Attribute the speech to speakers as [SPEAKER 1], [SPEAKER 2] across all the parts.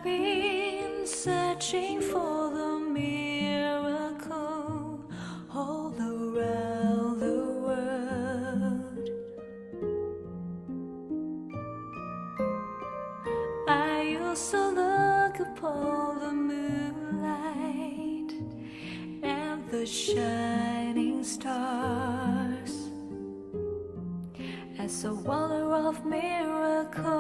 [SPEAKER 1] been searching for the miracle all around the world. I used to look upon the moonlight and the shining stars as a wonder of miracle.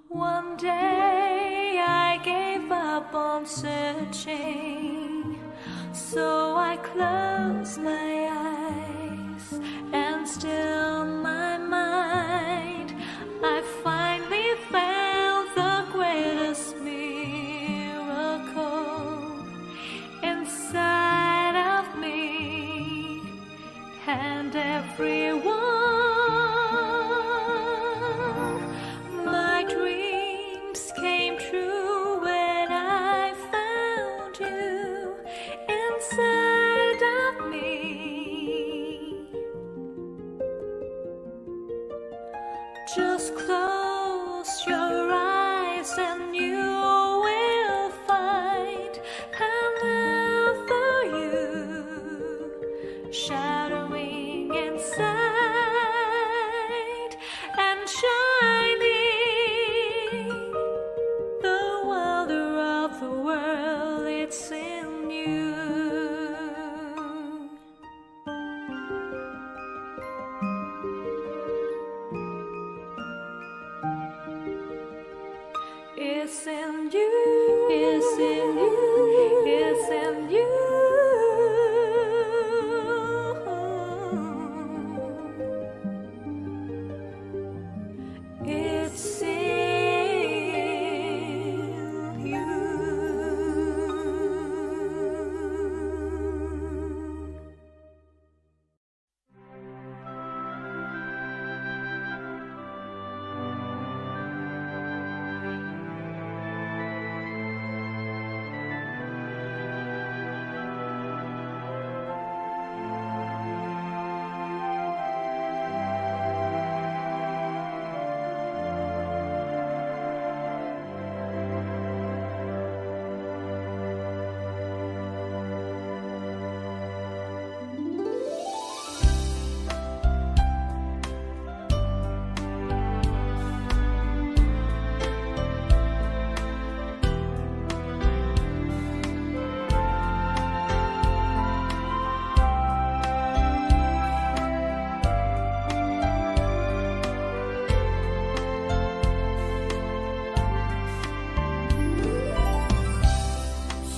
[SPEAKER 1] One day I gave up on searching, so I closed my eyes and stilled my mind. I finally found the greatest miracle inside of me and everyone. My dreams came true when I found you inside of me. Just close your eyes and you will find another you shadowing inside and shining. The wonder of the world, it's in you. It's in you, it's in you, it's in you. It's in you.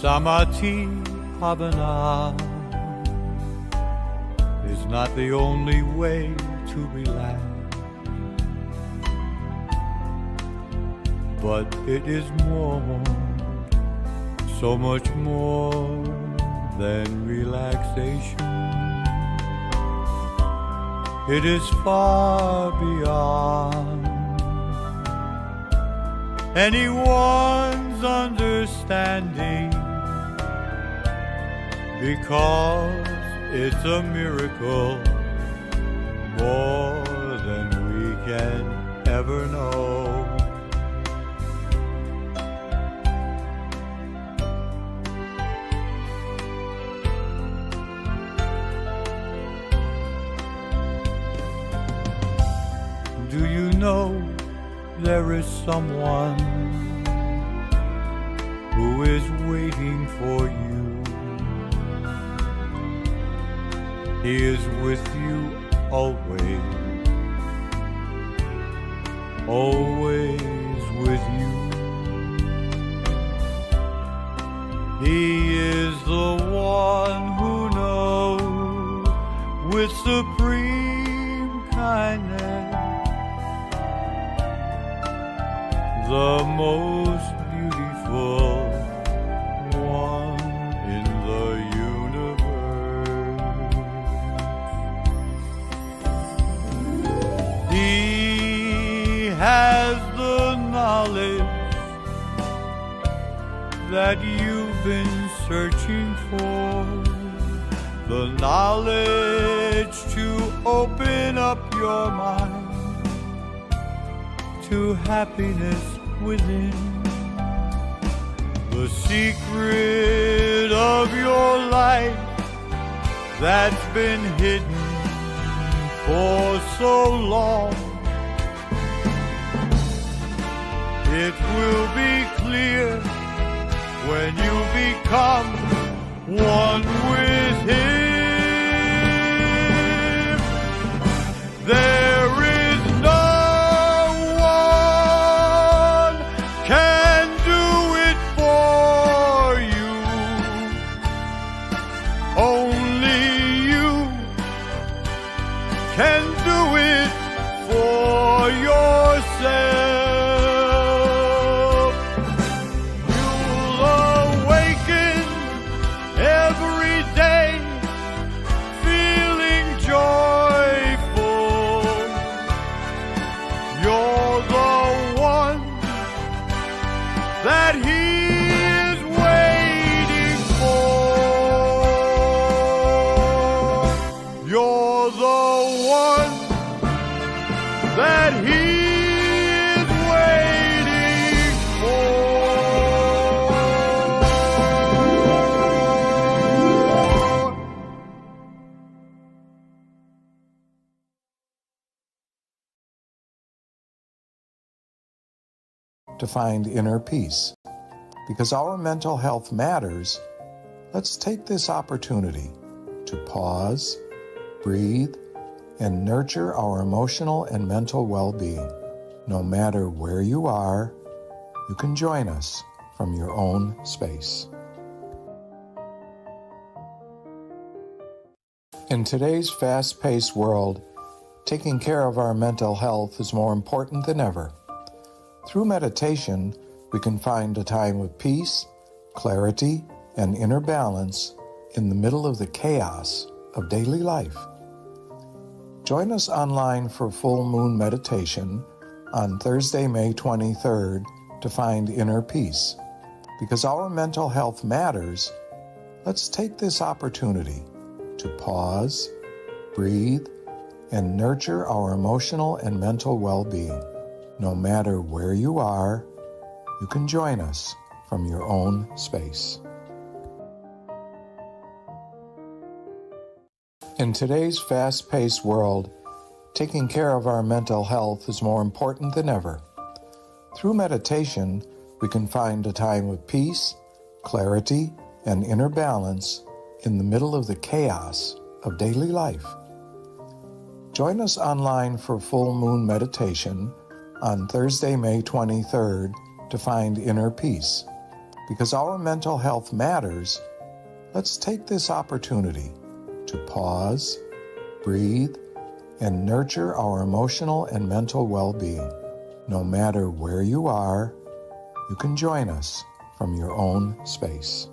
[SPEAKER 2] Samadhi Bhavana is not the only way to relax, but it is more, so much more than relaxation. It is far beyond anyone's understanding, because it's a miracle more than we can ever know. Do you know there is someone who is waiting for you? He is with you always, always with you. He is the one who knows with supreme kindness the most beautiful one in the universe. He has the knowledge that you've been searching for, the knowledge to open up your mind to happiness within. The secret of your life that's been hidden for so long, it will be clear when you become one with Him. There is no one can do it for you. Only you can do it for yourself. You'll awaken every day feeling joyful. You're the one that He is waiting for. You're the one that He is waiting for.
[SPEAKER 3] To find inner peace. Because our mental health matters, let's take this opportunity to pause, breathe, and nurture our emotional and mental well-being. No matter where you are, you can join us from your own space. In today's fast-paced world, taking care of our mental health is more important than ever. Through meditation, we can find a time of peace, clarity, and inner balance in the middle of the chaos of daily life. Join us online for full moon meditation on Thursday, May 23rd to find inner peace. Because our mental health matters, let's take this opportunity to pause, breathe, and nurture our emotional and mental well-being. No matter where you are, you can join us from your own space. In today's fast-paced world, taking care of our mental health is more important than ever. Through meditation, we can find a time of peace, clarity, and inner balance in the middle of the chaos of daily life. Join us online for full moon meditation on Thursday, May 23rd to find inner peace. Because our mental health matters, let's take this opportunity to pause, breathe, and nurture our emotional and mental well-being. No matter where you are, you can join us from your own space.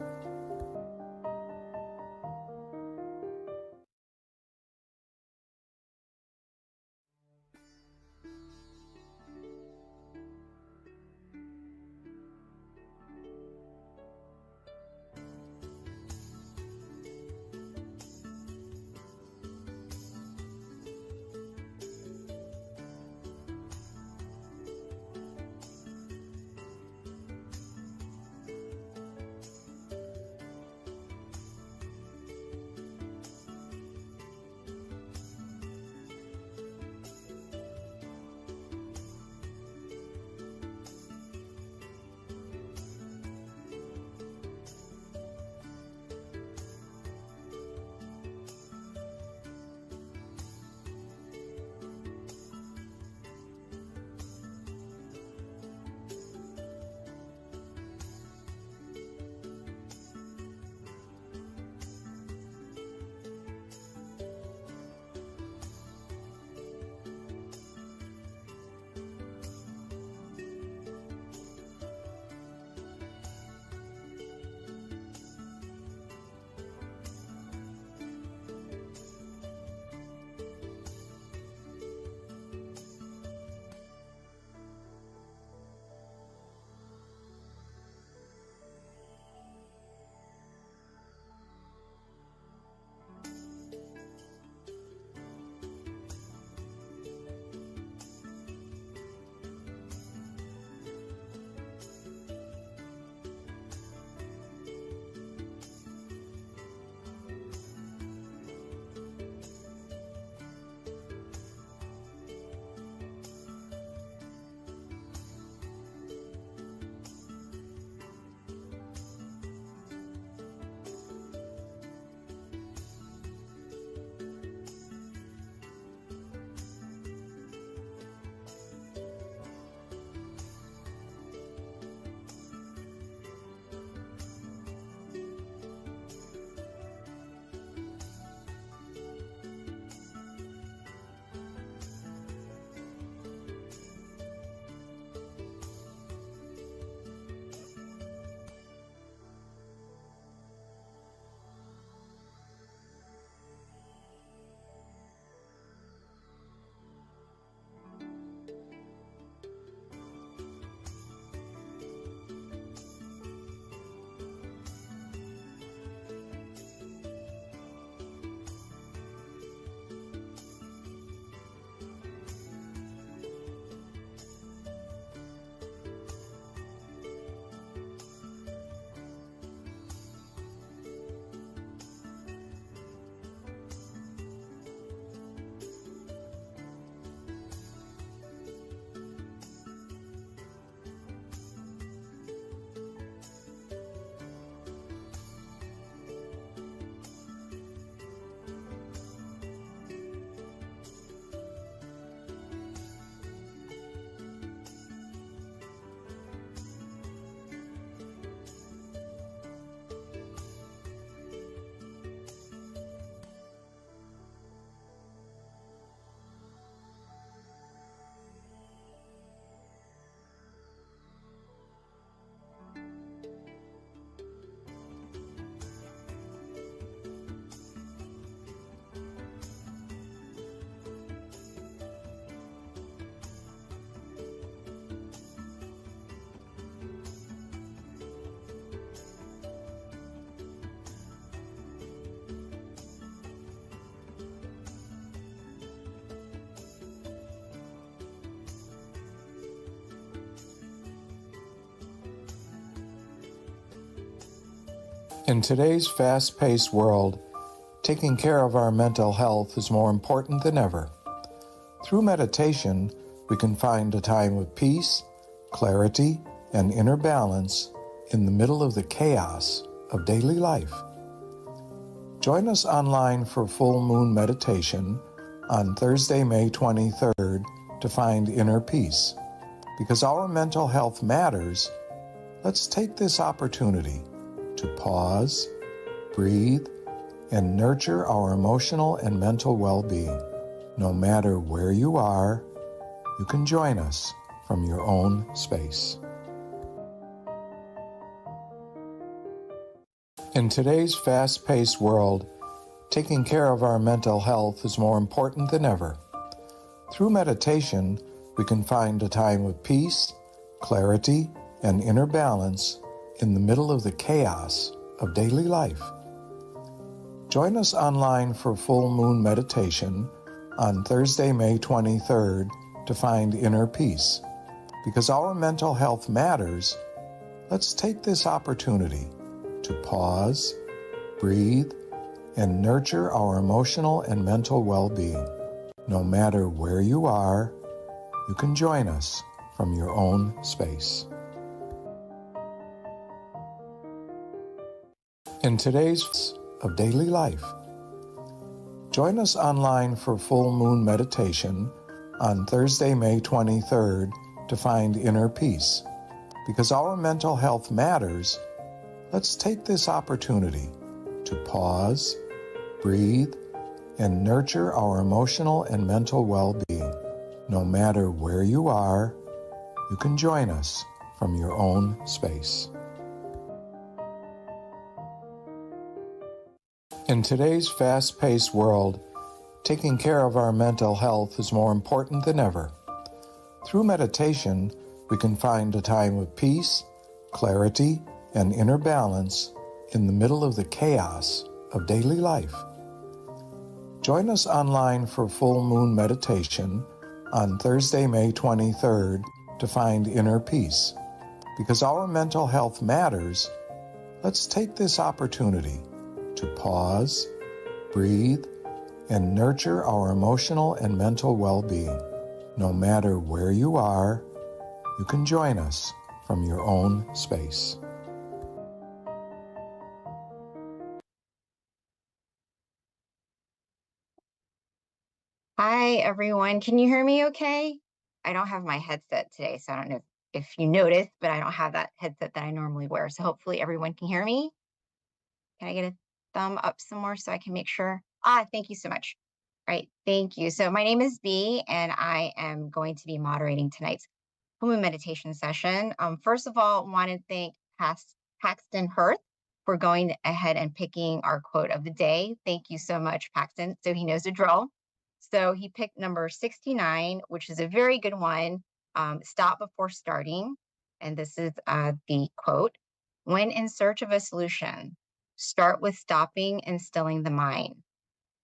[SPEAKER 3] In today's fast-paced world, taking care of our mental health is more important than ever. Through meditation, we can find a time of peace, clarity, and inner balance in the middle of the chaos of daily life. Join us online for full moon meditation on Thursday, May 23rd to find inner peace. Because our mental health matters, let's take this opportunity to pause, breathe, and nurture our emotional and mental well-being. No matter where you are, you can join us from your own space. In today's fast-paced world, taking care of our mental health is more important than ever. Through meditation, we can find a time of peace, clarity, and inner balance in the middle of the chaos of daily life. Join us online for full moon meditation on Thursday, May 23rd to find inner peace. Because our mental health matters, let's take this opportunity to pause, breathe, and nurture our emotional and mental well-being. No matter where you are, you can join us from your own space. In today's of daily life, join us online for full moon meditation on Thursday, May 23rd to find inner peace. Because our mental health matters, let's take this opportunity to pause, breathe, and nurture our emotional and mental well-being. No matter where you are, you can join us from your own space. In today's fast-paced world, taking care of our mental health is more important than ever. Through meditation, we can find a time of peace, clarity, and inner balance in the middle of the chaos of daily life. Join us online for full moon meditation on Thursday, May 23rd to find inner peace. Because our mental health matters, let's take this opportunity to pause, breathe, and nurture our emotional and mental well-being. No matter where you are, you can join us from your own space.
[SPEAKER 4] Hi, everyone. Can you hear me okay? I don't have my headset today, so I don't know if you noticed, but I don't have that headset that I normally wear. So hopefully everyone can hear me. Can I get a thumb up some more so I can make sure? Thank you so much. All right, thank you. So my name is Bee, and I am going to be moderating tonight's full moon meditation session. First of all, want to thank Paxton Hirth for going ahead and picking our quote of the day. Thank you so much, Paxton. So he knows the drill. So he picked number 69, which is a very good one. Stop before starting. And this is the quote. When in search of a solution, start with stopping and stilling the mind.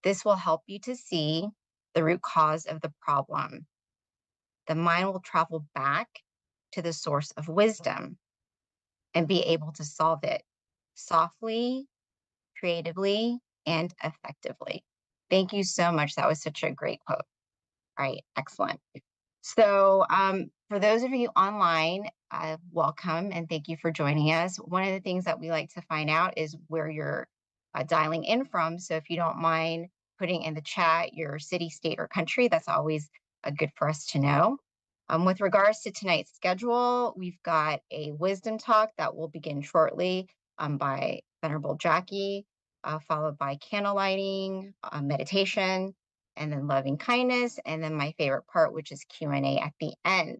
[SPEAKER 4] This will help you to see the root cause of the problem. The mind will travel back to the source of wisdom and be able to solve it softly, creatively, and effectively. Thank you so much. That was such a great quote. All right, excellent. So for those of you online, welcome and thank you for joining us. One of the things that we like to find out is where you're dialing in from. So if you don't mind putting in the chat your city, state, or country, that's always good for us to know. With regards to tonight's schedule, we've got a wisdom talk that will begin shortly by Venerable Jackie, followed by candle lighting, meditation, and then loving kindness, and then my favorite part, which is Q&A at the end.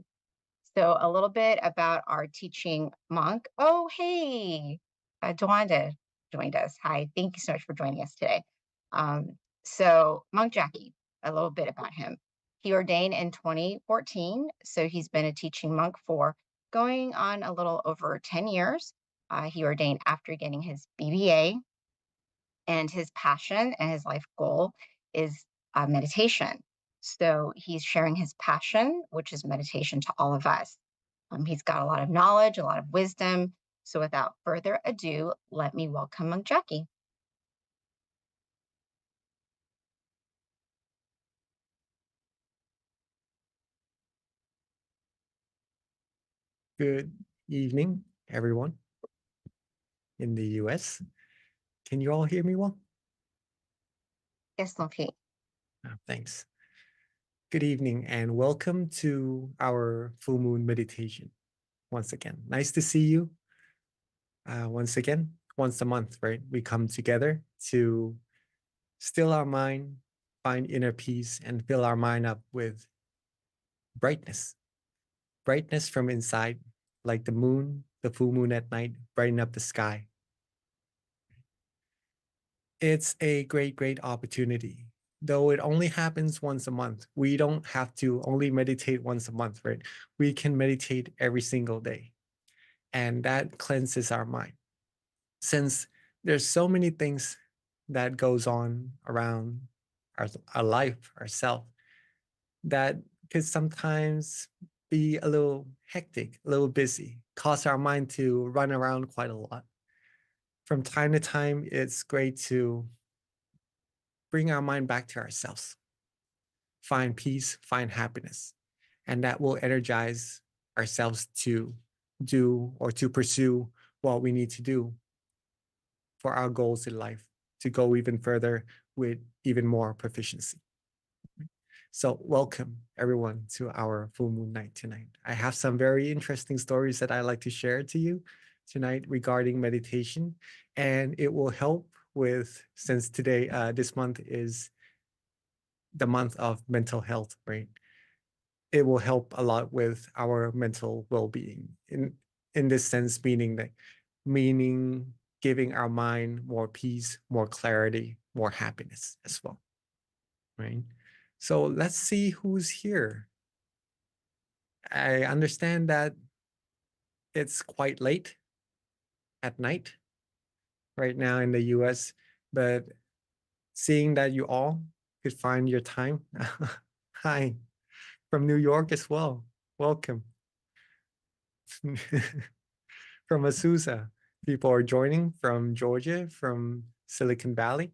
[SPEAKER 4] So a little bit about our teaching monk. Oh, hey, Dwanda joined us. Hi, thank you so much for joining us today. So Monk Jackie, a little bit about him. He ordained in 2014, so he's been a teaching monk for going on a little over 10 years. He ordained after getting his BBA, and his passion and his life goal is meditation. So he's sharing his passion, which is meditation, to all of us. He's got a lot of knowledge, a lot of wisdom, So without further ado, let me welcome Jackie.
[SPEAKER 5] Good evening, everyone in the US. Can you all hear me well?
[SPEAKER 4] Yes, okay.
[SPEAKER 5] Thanks. Good evening and welcome to our full moon meditation. Once again, nice to see you. Once again, once a month, right? We come together to still our mind, find inner peace, and fill our mind up with brightness. Brightness from inside, like the moon, the full moon at night, brighten up the sky. It's a great, great opportunity. Though it only happens once a month, we don't have to only meditate once a month, right? We can meditate every single day. And that cleanses our mind. Since there's so many things that goes on around our life, ourself, that could sometimes be a little hectic, a little busy, cause our mind to run around quite a lot. From time to time, it's great to bring our mind back to ourselves, find peace, find happiness, and that will energize ourselves to do or to pursue what we need to do for our goals in life, to go even further with even more proficiency. So welcome everyone to our full moon night tonight. I have some very interesting stories that I like to share to you tonight regarding meditation, and it will help with, since today, this month is the month of mental health, right? It will help a lot with our mental well-being in this sense, meaning giving our mind more peace, more clarity, more happiness as well, right? So let's see who's here. I understand that it's quite late at night right now in the US, but seeing that you all could find your time. Hi, from New York as well. Welcome. From Azusa, people are joining from Georgia, from Silicon Valley.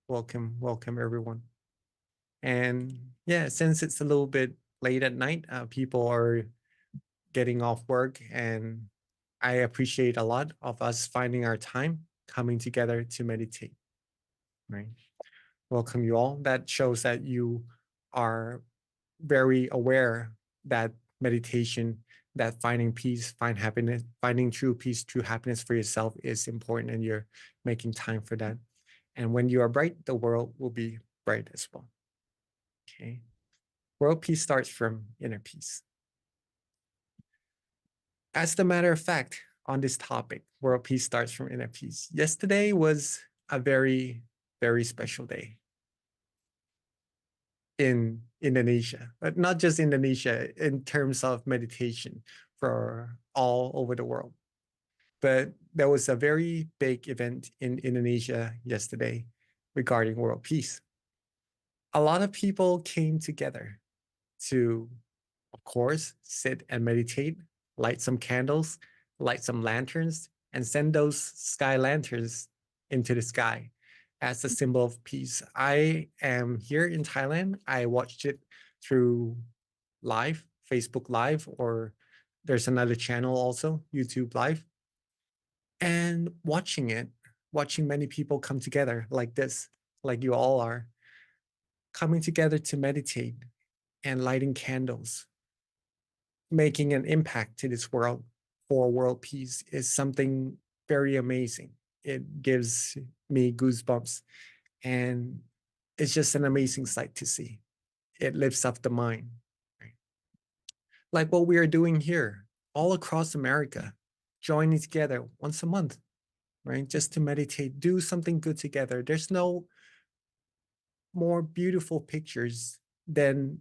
[SPEAKER 5] Welcome, welcome everyone. And yeah, since it's a little bit late at night, people are getting off work, and I appreciate a lot of us finding our time coming together to meditate, right? Welcome you all. That shows that you are very aware that meditation, that finding peace, find happiness, finding true peace, true happiness for yourself is important, and you're making time for that. And when you are bright, the world will be bright as well. Okay. World peace starts from inner peace. As a matter of fact, on this topic, world peace starts from inner peace. Yesterday was a very, very special day in Indonesia, but not just Indonesia in terms of meditation for all over the world. But there was a very big event in Indonesia yesterday regarding world peace. A lot of people came together to, of course, sit and meditate, light some candles, light some lanterns, and send those sky lanterns into the sky as a symbol of peace. I am here in Thailand. I watched it through live, Facebook Live, or there's another channel also, YouTube Live. And watching many people come together like this, like you all are, coming together to meditate and lighting candles, making an impact to this world for world peace is something very amazing. It gives me goosebumps, and it's just an amazing sight to see. It lifts up the mind, right? Like what we are doing here all across America, joining together once a month, right? Just to meditate, do something good together. There's no more beautiful pictures than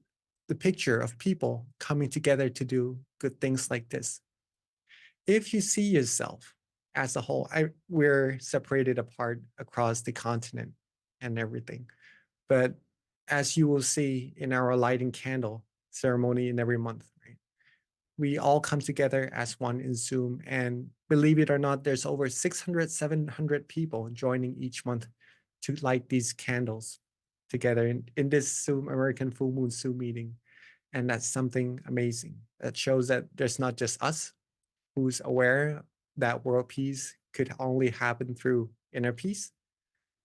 [SPEAKER 5] the picture of people coming together to do good things like this. If you see yourself as a whole, we're separated apart across the continent and everything. But as you will see in our lighting candle ceremony in every month, right? We all come together as one in Zoom. And believe it or not, there's over 600, 700 people joining each month to light these candles together in this Zoom American Full Moon Zoom meeting. And that's something amazing. That shows that there's not just us who's aware that world peace could only happen through inner peace,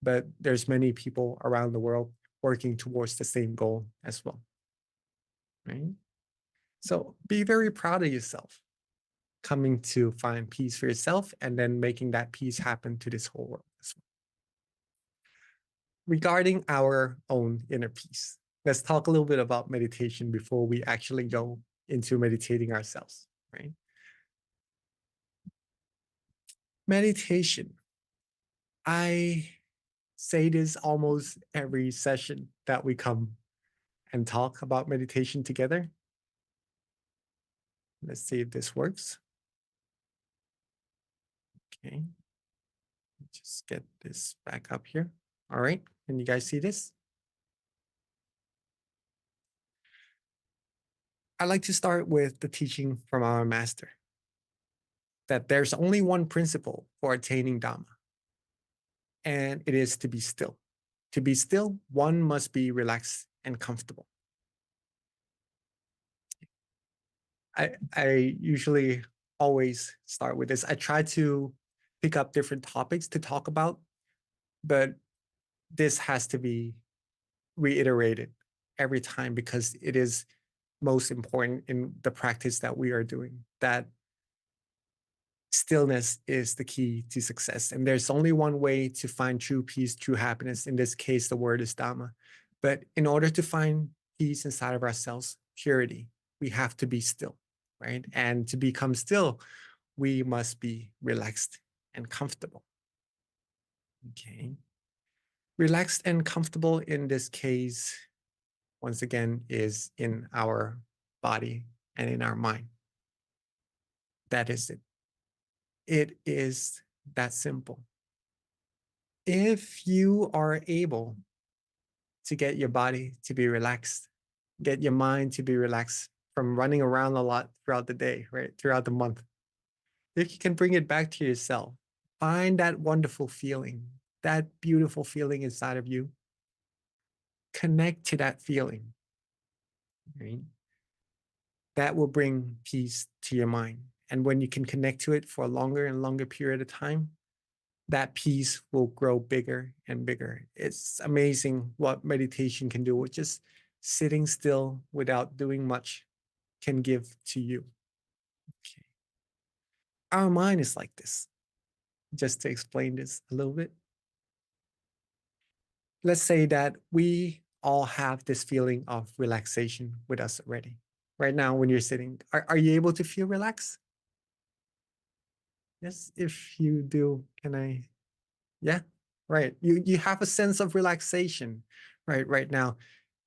[SPEAKER 5] but there's many people around the world working towards the same goal as well, right? So be very proud of yourself, coming to find peace for yourself and then making that peace happen to this whole world as well. Regarding our own inner peace, let's talk a little bit about meditation before we actually go into meditating ourselves, right? Meditation. I say this almost every session that we come and talk about meditation together. Let's see if this works. Okay. Just get this back up here. All right. Can you guys see this? I'd like to start with the teaching from our master that there's only one principle for attaining Dhamma, and it is to be still. To be still, one must be relaxed and comfortable. I usually always start with this. I try to pick up different topics to talk about, but this has to be reiterated every time because it is most important in the practice that we are doing. That stillness is the key to success. And there's only one way to find true peace, true happiness. In this case, the word is Dhamma. But in order to find peace inside of ourselves, purity, we have to be still, right? And to become still, we must be relaxed and comfortable. Okay. Relaxed and comfortable in this case, once again, is in our body and in our mind. That is it. It is that simple. If you are able to get your body to be relaxed, get your mind to be relaxed from running around a lot throughout the day, right? Throughout the month. If you can bring it back to yourself, find that wonderful feeling, that beautiful feeling inside of you. Connect to that feeling, right? That will bring peace to your mind. And when you can connect to it for a longer and longer period of time, that peace will grow bigger and bigger. It's amazing what meditation can do with just sitting still without doing much can give to you. Okay. Our mind is like this. Just to explain this a little bit. Let's say that we all have this feeling of relaxation with us already. Right now, when you're sitting, are you able to feel relaxed? Yes, if you do, can I? Yeah, right. You have a sense of relaxation, right now.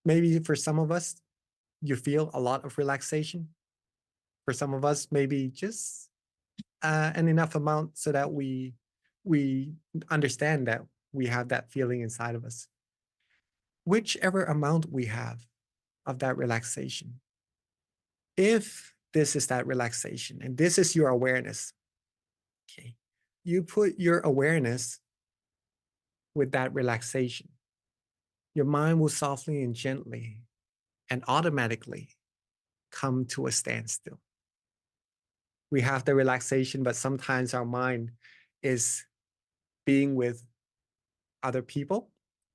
[SPEAKER 5] Maybe for some of us, you feel a lot of relaxation. For some of us, maybe just an enough amount so that we understand that we have that feeling inside of us. Whichever amount we have of that relaxation, if this is that relaxation and this is your awareness, okay, you put your awareness with that relaxation, your mind will softly and gently and automatically come to a standstill. We have the relaxation, but sometimes our mind is being with other people,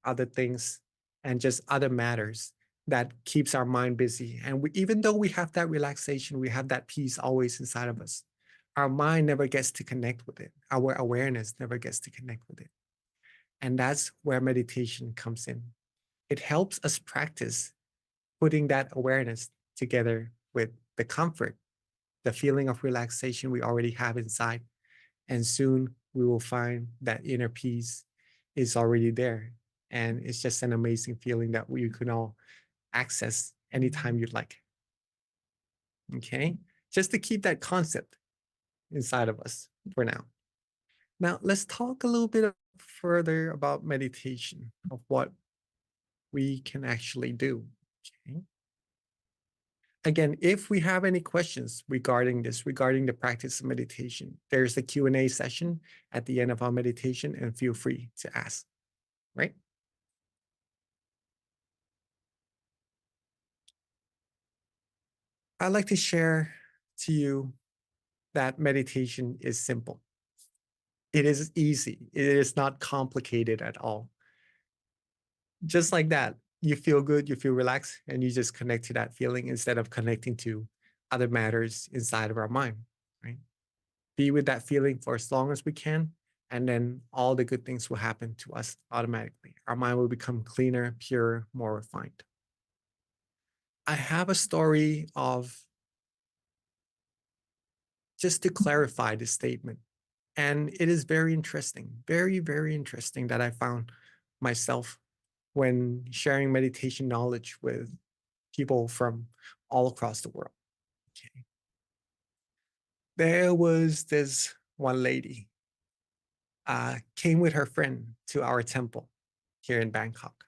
[SPEAKER 5] other things, and just other matters that keeps our mind busy. And even though we have that relaxation, we have that peace always inside of us, our mind never gets to connect with it. Our awareness never gets to connect with it. And that's where meditation comes in. It helps us practice putting that awareness together with the comfort, the feeling of relaxation we already have inside. And soon we will find that inner peace is already there. And it's just an amazing feeling that you can all access anytime you'd like. Okay? Just to keep that concept inside of us for now. Now, let's talk a little bit further about meditation, of what we can actually do. Okay? Again, if we have any questions regarding this, regarding the practice of meditation, there's a Q&A session at the end of our meditation, and feel free to ask, right? I'd like to share to you that meditation is simple. It is easy. It is not complicated at all. Just like that, you feel good, you feel relaxed, and you just connect to that feeling instead of connecting to other matters inside of our mind, right? Be with that feeling for as long as we can, and then all the good things will happen to us automatically. Our mind will become cleaner, purer, more refined. I have a story of, just to clarify this statement. And it is very interesting, very, very interesting that I found myself when sharing meditation knowledge with people from all across the world. Okay. There was this one lady, came with her friend to our temple here in Bangkok.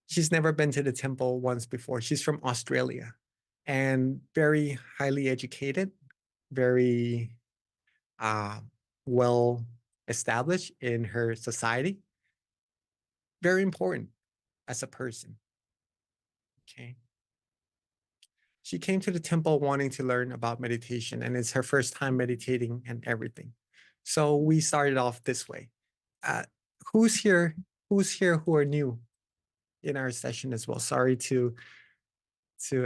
[SPEAKER 5] She's never been to the temple once before. She's from Australia and very highly educated, very uh, well established in her society, very important as a person. Okay. She came to the temple wanting to learn about meditation, and it's her first time meditating and everything. So we started off this way. Uh, who's here? Who's here who are new in our session as well? Sorry to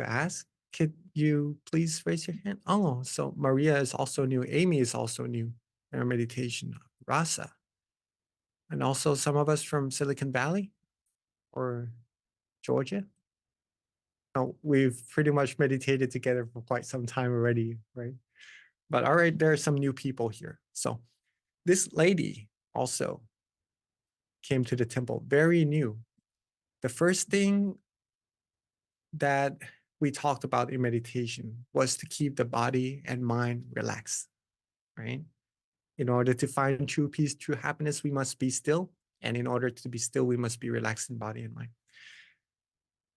[SPEAKER 5] ask. Could you please raise your hand? Oh, so Maria is also new. Amy is also new in our meditation. Rasa, and also some of us from Silicon Valley or Georgia. No, we've pretty much meditated together for quite some time already, right? But all right, there are some new people here. So this lady also came to the temple, very new. The first thing that we talked about in meditation was to keep the body and mind relaxed, right? In order to find true peace, true happiness, we must be still. And in order to be still, we must be relaxed in body and mind.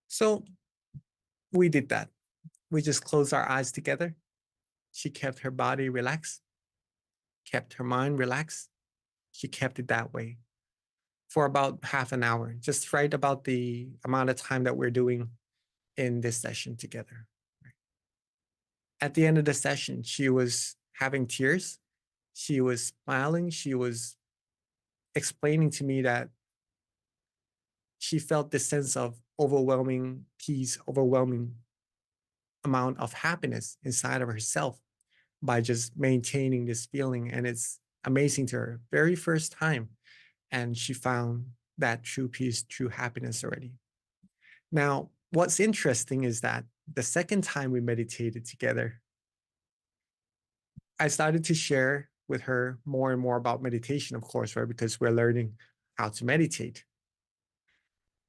[SPEAKER 5] So we did that. We just closed our eyes together. She kept her body relaxed, kept her mind relaxed. She kept it that way for about half an hour, just right about the amount of time that we're doing in this session together. At the end of the session, she was having tears. She was smiling. She was explaining to me that she felt this sense of overwhelming peace, overwhelming amount of happiness inside of herself by just maintaining this feeling. And it's amazing to her. Very first time. And she found that true peace, true happiness already. Now, what's interesting is that the second time we meditated together, I started to share with her more and more about meditation, of course, right? Because we're learning how to meditate.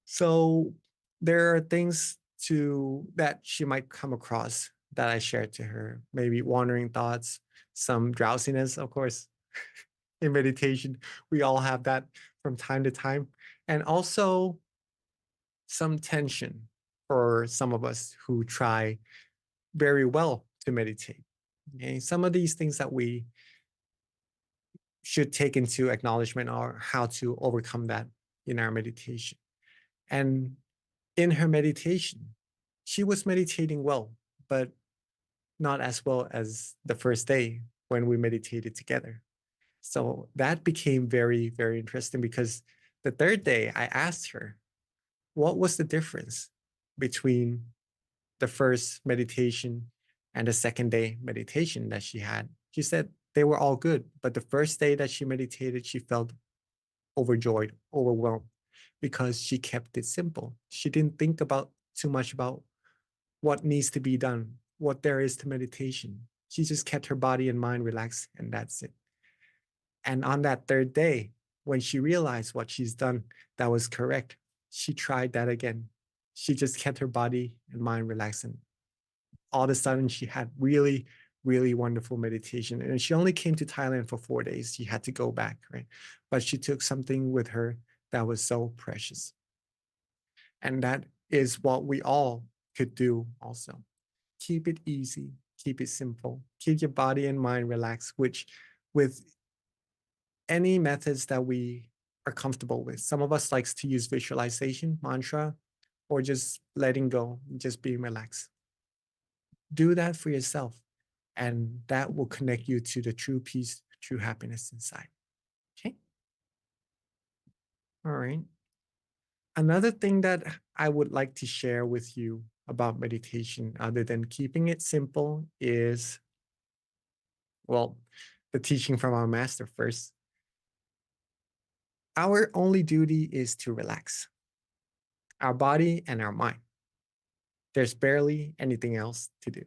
[SPEAKER 5] So there are things that she might come across that I shared to her, maybe wandering thoughts, some drowsiness, of course. In meditation, we all have that from time to time. And also some tension for some of us who try very well to meditate. Okay? Some of these things that we should take into acknowledgement are how to overcome that in our meditation. And in her meditation, she was meditating well, but not as well as the first day when we meditated together. So that became very, very interesting because the third day I asked her, what was the difference between the first meditation and the second day meditation that she had? She said they were all good, but the first day that she meditated, she felt overjoyed, overwhelmed because she kept it simple. She didn't think about too much about what needs to be done, what there is to meditation. She just kept her body and mind relaxed, and that's it. And on that third day, when she realized what she's done that was correct, she tried that again. She just kept her body and mind relaxed. And all of a sudden, she had really, really wonderful meditation. And she only came to Thailand for 4 days. She had to go back, right? But she took something with her that was so precious. And that is what we all could do also. Keep it easy, keep it simple, keep your body and mind relaxed, which with any methods that we are comfortable with. Some of us likes to use visualization, mantra, or just letting go, just being relaxed. Do that for yourself, and that will connect you to the true peace, true happiness inside. Okay. All right. Another thing that I would like to share with you about meditation, other than keeping it simple, is, well, the teaching from our master first. Our only duty is to relax our body and our mind. There's barely anything else to do.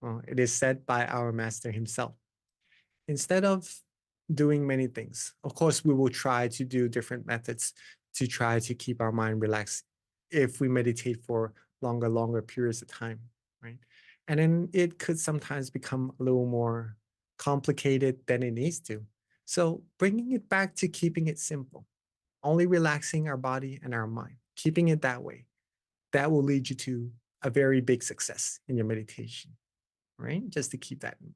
[SPEAKER 5] Well, it is said by our master himself. Instead of doing many things, of course, we will try to do different methods to try to keep our mind relaxed if we meditate for longer periods of time, right? And then it could sometimes become a little more complicated than it needs to. So bringing it back to keeping it simple, only relaxing our body and our mind, keeping it that way, that will lead you to a very big success in your meditation, right? Just to keep that in mind.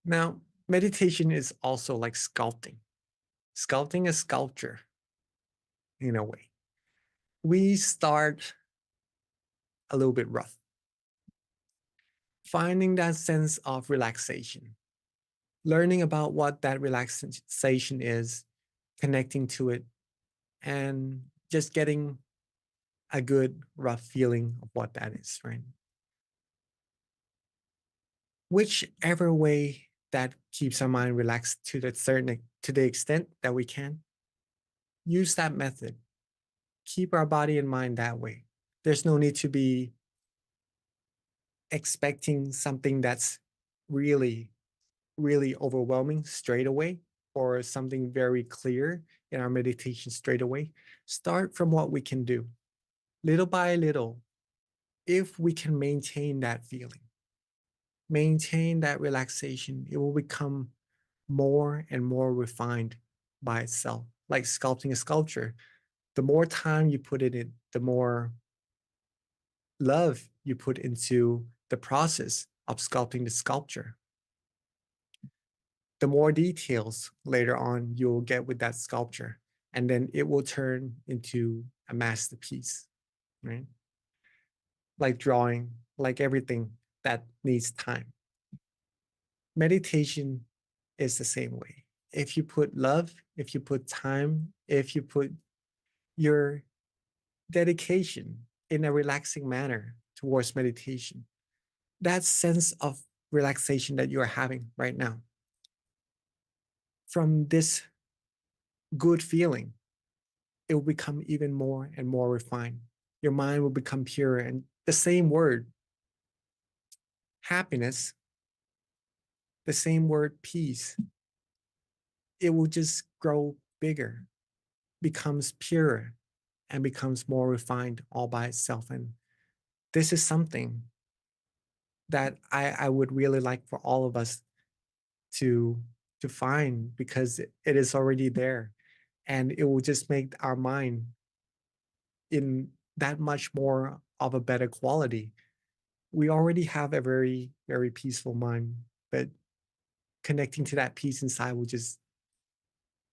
[SPEAKER 5] Now, meditation is also like sculpting. Sculpting a sculpture in a way. We start a little bit rough, finding that sense of relaxation, learning about what that relaxation is, connecting to it, and just getting a good rough feeling of what that is, right? Whichever way that keeps our mind relaxed to the extent that we can, use that method. Keep our body and mind that way. There's no need to be expecting something that's really, really overwhelming straight away, or something very clear in our meditation straight away. Start from what we can do. Little by little, if we can maintain that feeling, maintain that relaxation, it will become more and more refined by itself, like sculpting a sculpture. The more time you put in it, the more love you put into the process of sculpting the sculpture, the more details later on you'll get with that sculpture. And then it will turn into a masterpiece, right? Like drawing, like everything that needs time. Meditation is the same way. If you put love, if you put time, if you put your dedication in a relaxing manner towards meditation, that sense of relaxation that you are having right now, from this good feeling, it will become even more and more refined. Your mind will become pure. And the same word, happiness, the same word, peace, it will just grow bigger, becomes purer, and becomes more refined all by itself. And this is something that I would really like for all of us to find, because it is already there, and it will just make our mind in that much more of a better quality. We already have a very, very peaceful mind, but connecting to that peace inside will just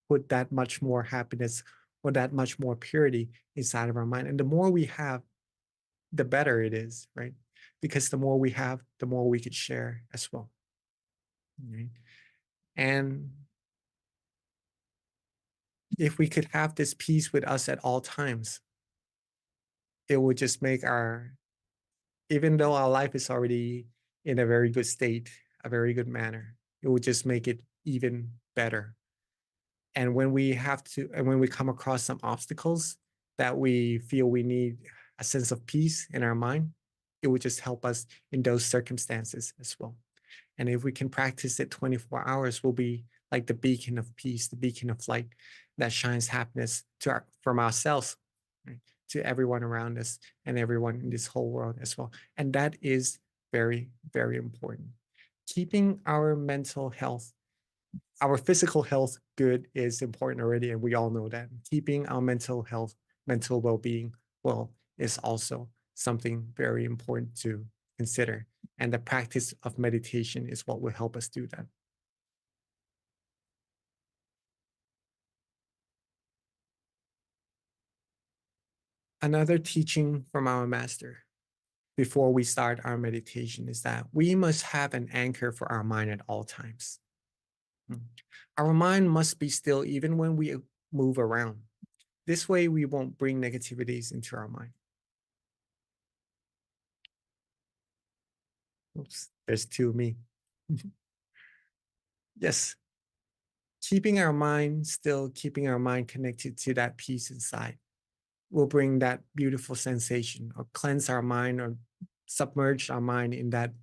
[SPEAKER 5] put that much more happiness or that much more purity inside of our mind. And the more we have, the better it is, right? Because the more we have, the more we could share as well. Right? And if we could have this peace with us at all times, it would just make our, even though our life is already in a very good state, a very good manner, it would just make it even better. And when we have to, and when we come across some obstacles that we feel we need a sense of peace in our mind, it would just help us in those circumstances as well. And if we can practice it 24 hours, we'll be like the beacon of peace, the beacon of light that shines happiness from ourselves, right, to everyone around us and everyone in this whole world as well. And that is very, very important. Keeping our mental health our physical health good is important already, and we all know that. Keeping our mental health, mental well-being well is also something very important to consider. And the practice of meditation is what will help us do that. Another teaching from our master before we start our meditation is that we must have an anchor for our mind at all times. Our mind must be still even when we move around. This way, we won't bring negativities into our mind. Oops, there's two of me. Yes, keeping our mind still, keeping our mind connected to that peace inside will bring that beautiful sensation, or cleanse our mind, or submerge our mind in that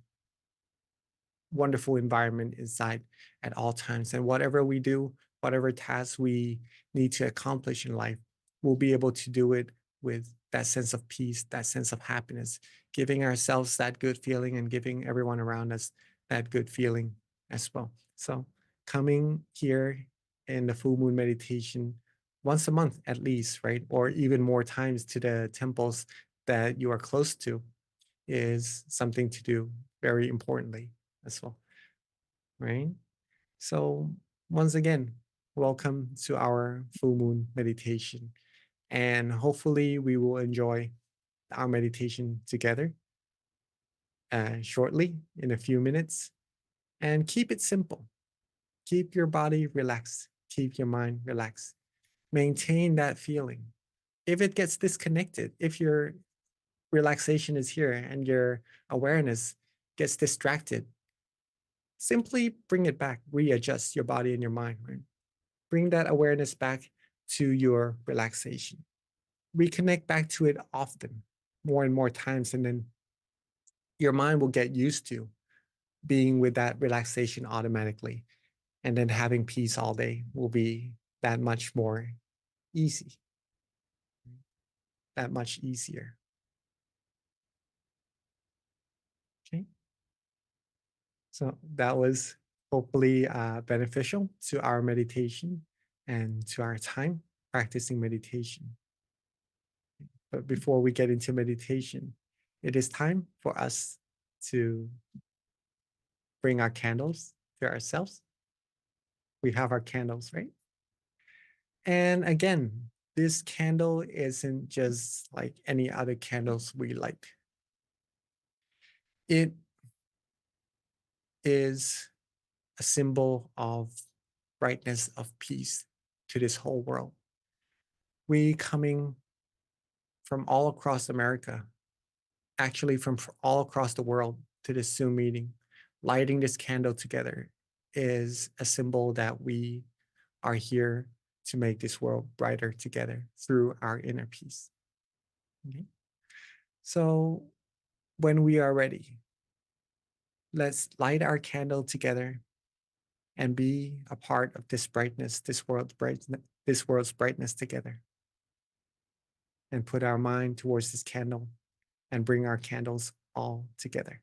[SPEAKER 5] wonderful environment inside at all times. And whatever we do, whatever tasks we need to accomplish in life, we'll be able to do it with that sense of peace, that sense of happiness, giving ourselves that good feeling and giving everyone around us that good feeling as well. So coming here in the full moon meditation once a month at least, right? Or even more times to the temples that you are close to is something to do very importantly as well, right? So once again, welcome to our full moon meditation. And hopefully we will enjoy our meditation together shortly in a few minutes. And keep it simple. Keep your body relaxed. Keep your mind relaxed. Maintain that feeling. If it gets disconnected, if your relaxation is here and your awareness gets distracted, simply bring it back, readjust your body and your mind, right? Bring that awareness back to your relaxation. Reconnect back to it often, more and more times, and then your mind will get used to being with that relaxation automatically. And then having peace all day will be that much more easy, that much easier. Okay. So that was hopefully beneficial to our meditation and to our time practicing meditation. But before we get into meditation, it is time for us to bring our candles to ourselves. We have our candles, right? And again, this candle isn't just like any other candles we light. It is a symbol of brightness, of peace to this whole world. We coming from all across America, actually from all across the world to this Zoom meeting, lighting this candle together is a symbol that we are here to make this world brighter together through our inner peace. Okay? So when we are ready, let's light our candle together and be a part of this brightness, this world's brightness together. And put our mind towards this candle and bring our candles all together.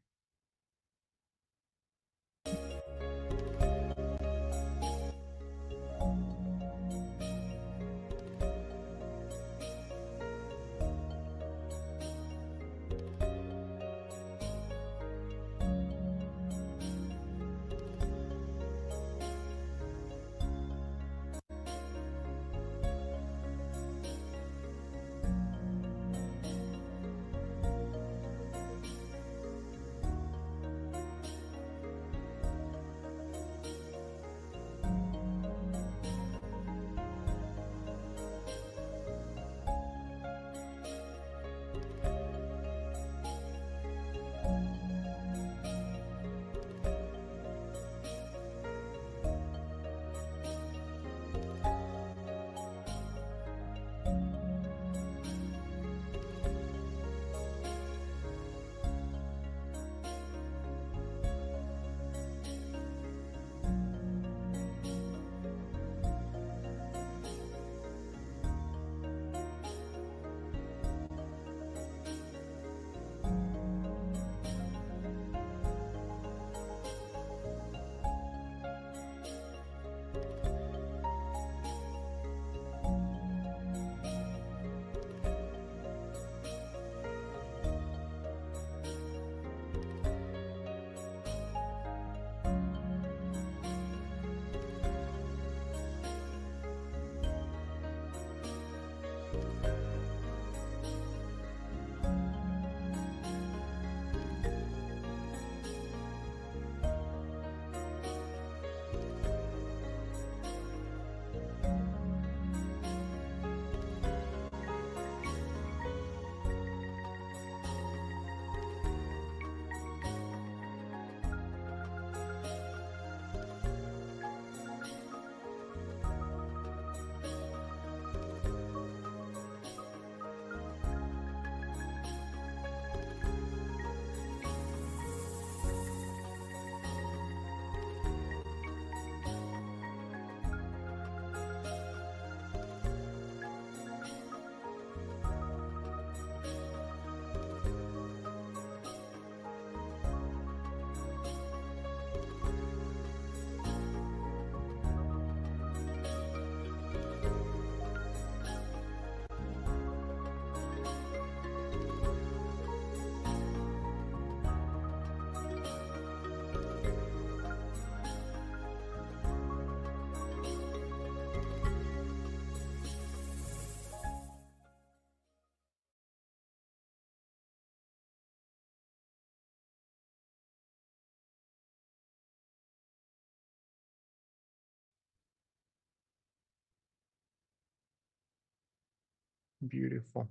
[SPEAKER 5] Beautiful.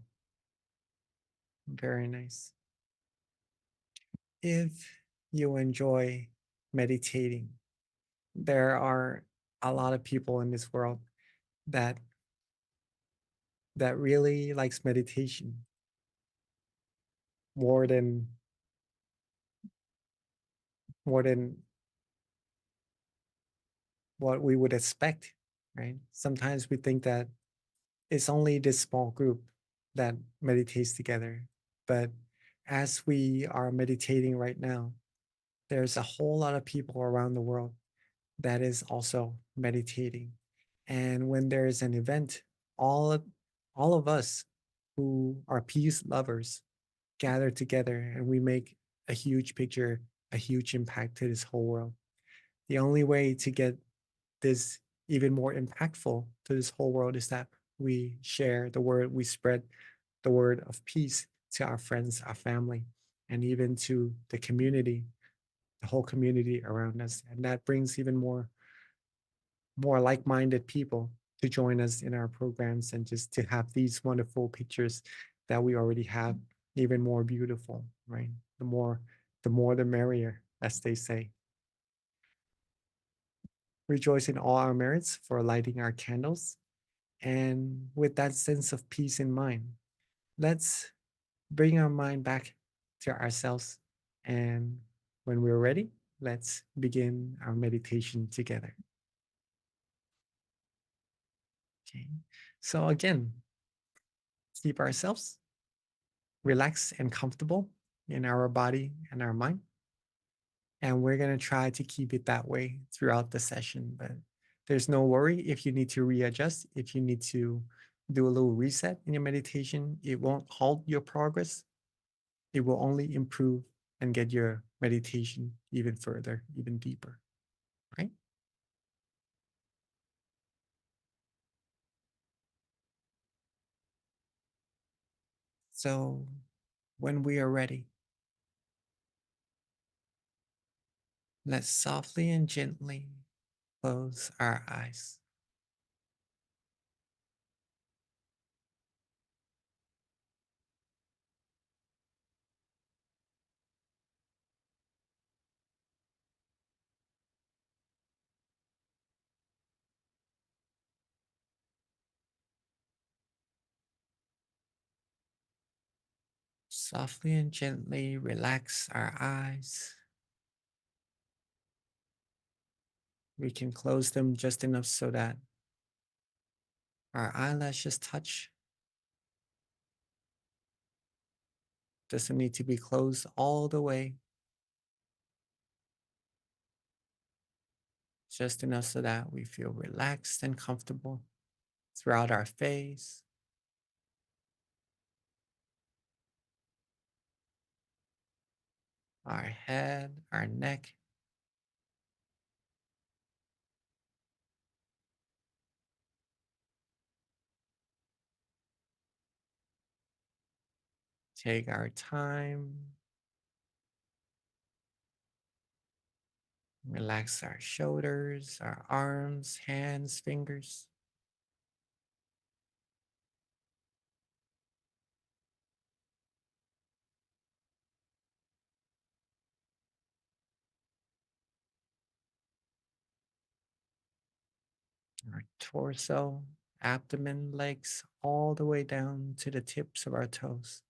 [SPEAKER 5] Very nice. If you enjoy meditating, there are a lot of people in this world that really likes meditation more than more than what we would expect, right? Sometimes we think that it's only this small group that meditates together, but as we are meditating right now, there's a whole lot of people around the world that is also meditating. And when there is an event, all of, all of us who are peace lovers gather together and we make a huge picture, a huge impact to this whole world. The only way to get this even more impactful to this whole world is that we share the word, we spread the word of peace to our friends, our family, and even to the community, the whole community around us. And that brings even more like-minded people to join us in our programs and just to have these wonderful pictures that we already have even more beautiful, right? The more the merrier, as they say. Rejoice in all our merits for lighting our candles. And with that sense of peace in mind, let's bring our mind back to ourselves. And when we're ready, let's begin our meditation together. Okay. So again, keep ourselves relaxed and comfortable in our body and our mind. And we're going to try to keep it that way throughout the session. But there's no worry if you need to readjust, if you need to do a little reset in your meditation, it won't halt your progress. It will only improve and get your meditation even further, even deeper, right? So when we are ready, let's softly and gently close our eyes. Softly and gently relax our eyes. We can close them just enough so that our eyelashes touch. Doesn't need to be closed all the way, just enough so that we feel relaxed and comfortable throughout our face, our head, our neck. Take our time, relax our shoulders, our arms, hands, fingers. Our torso, abdomen, legs, all the way down to the tips of our toes.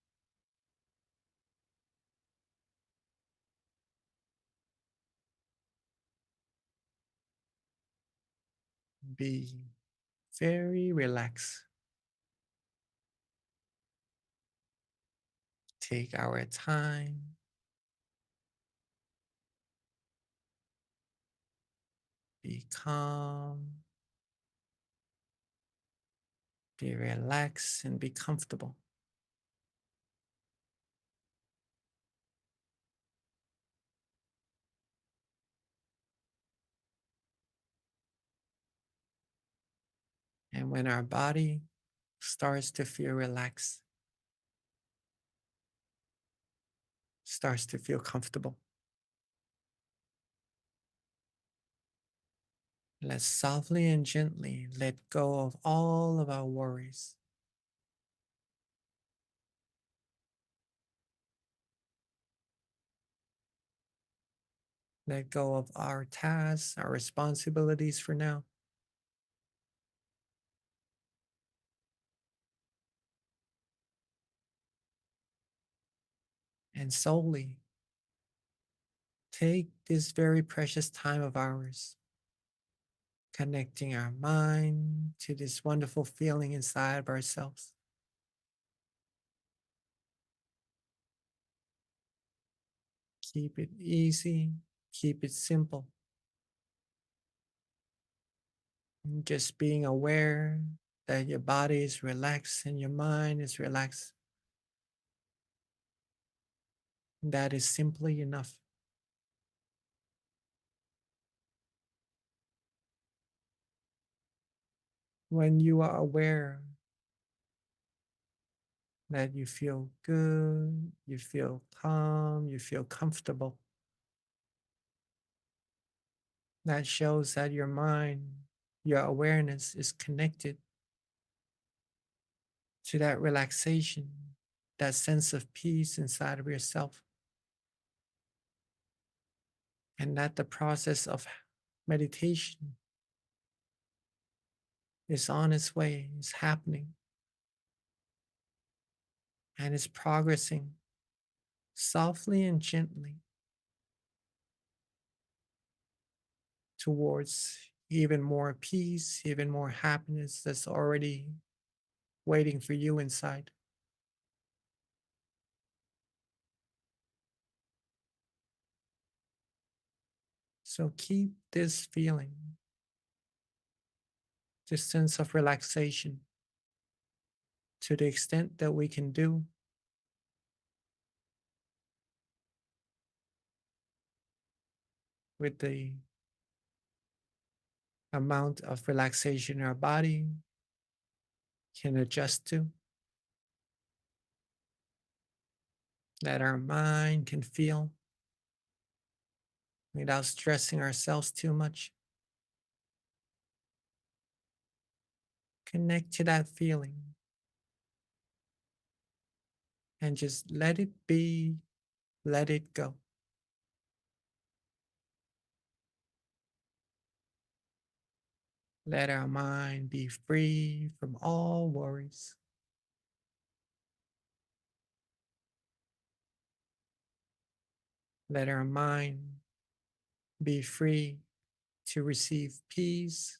[SPEAKER 5] Be very relaxed. Take our time. Be calm. Be relaxed and be comfortable. And when our body starts to feel relaxed, starts to feel comfortable, let's softly and gently let go of all of our worries. Let go of our tasks, our responsibilities for now. And solely take this very precious time of ours, connecting our mind to this wonderful feeling inside of ourselves. Keep it easy, keep it simple. And just being aware that your body is relaxed and your mind is relaxed. That is simply enough. When you are aware that you feel good, you feel calm, you feel comfortable, that shows that your mind, your awareness is connected to that relaxation, that sense of peace inside of yourself. And that the process of meditation is on its way, is happening, and is progressing softly and gently towards even more peace, even more happiness that's already waiting for you inside. So keep this feeling, this sense of relaxation to the extent that we can do, with the amount of relaxation our body can adjust to, that our mind can feel without stressing ourselves too much. Connect to that feeling and just let it be, let it go. Let our mind be free from all worries. Let our mind be free to receive peace,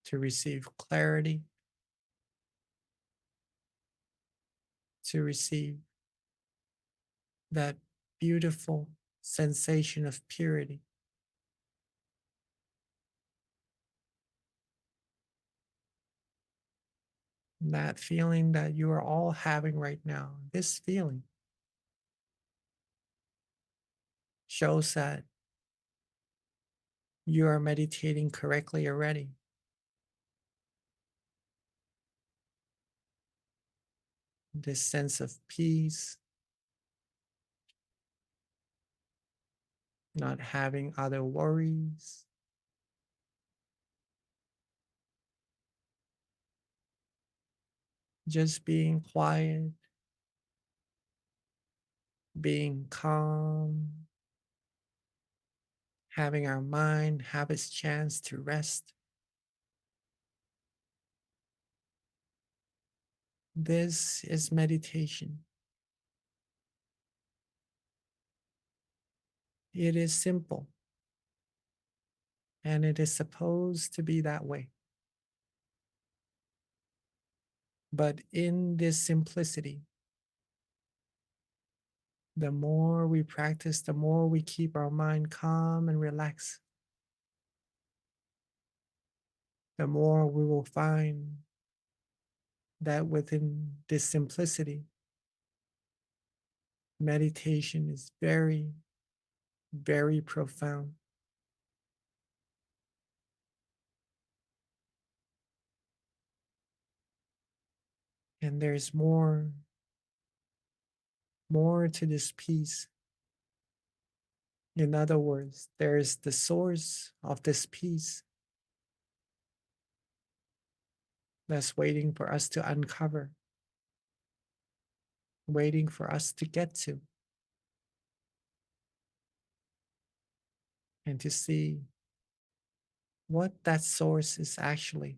[SPEAKER 5] to receive clarity, to receive that beautiful sensation of purity. That feeling that you are all having right now, this feeling shows that you are meditating correctly already. This sense of peace, not having other worries, just being quiet, being calm, having our mind have its chance to rest. This is meditation. It is simple, and it is supposed to be that way. But in this simplicity, the more we practice, the more we keep our mind calm and relaxed, the more we will find that within this simplicity, meditation is very, very profound. And there's more to this peace. In other words, there is the source of this peace that's waiting for us to uncover, waiting for us to get to. and to see what that source is actually.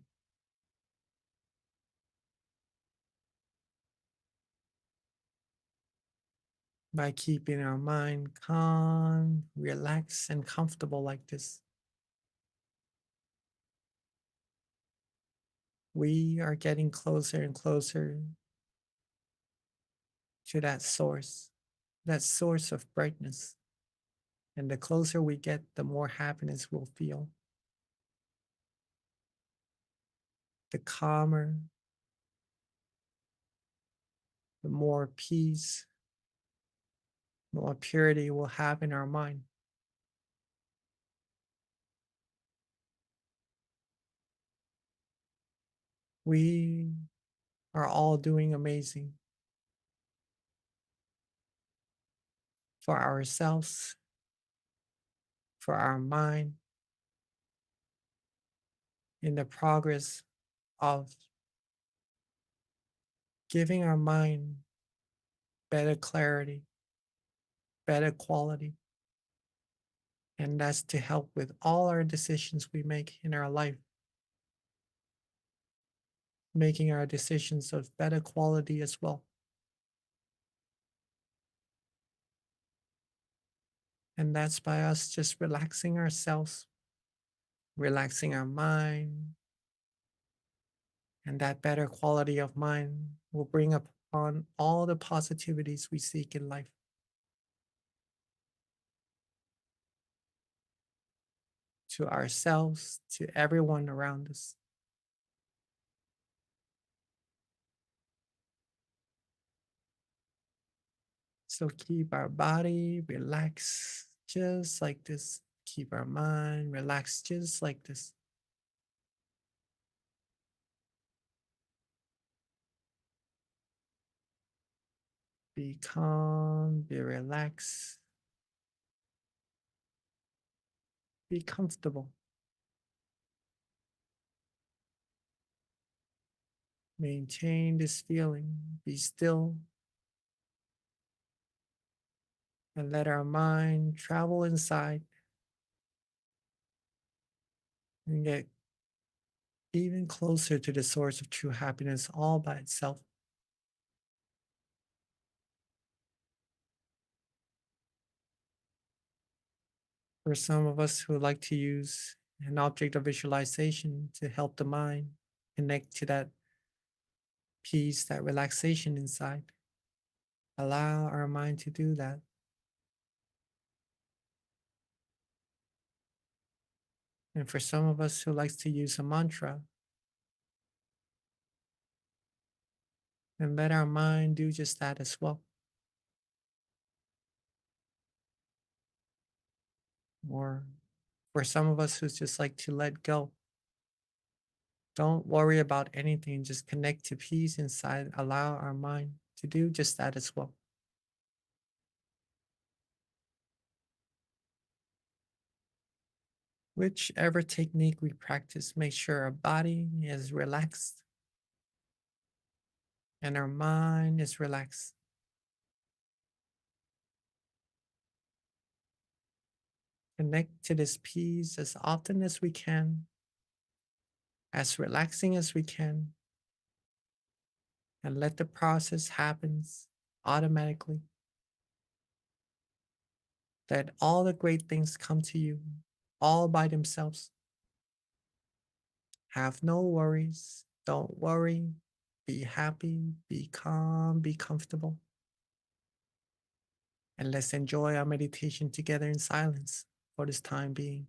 [SPEAKER 5] By keeping our mind calm, relaxed, and comfortable like this, we are getting closer and closer to that source of brightness. And the closer we get, the more happiness we'll feel, the calmer, the more peace, more purity we'll have in our mind. We are all doing amazing for ourselves, for our mind, in the progress of giving our mind better clarity, better quality. And that's to help with all our decisions we make in our life, making our decisions of better quality as well. And that's by us just relaxing ourselves, relaxing our mind, and that better quality of mind will bring upon all the positivities we seek in life. To ourselves, to everyone around us. So keep our body relaxed just like this. Keep our mind relaxed just like this. Be calm, be relaxed, be comfortable. Maintain this feeling, be still, and let our mind travel inside and get even closer to the source of true happiness all by itself. For some of us who like to use an object of visualization to help the mind connect to that peace, that relaxation inside, allow our mind to do that. And for some of us who likes to use a mantra, and let our mind do just that as well. Or for some of us who just like to let go, don't worry about anything, just connect to peace inside, allow our mind to do just that as well. Whichever technique we practice, make sure our body is relaxed and our mind is relaxed. Connect to this peace as often as we can, as relaxing as we can, and let the process happen automatically. Let all the great things come to you all by themselves. Have no worries. Don't worry. Be happy, be calm, be comfortable. And let's enjoy our meditation together in silence for this time being.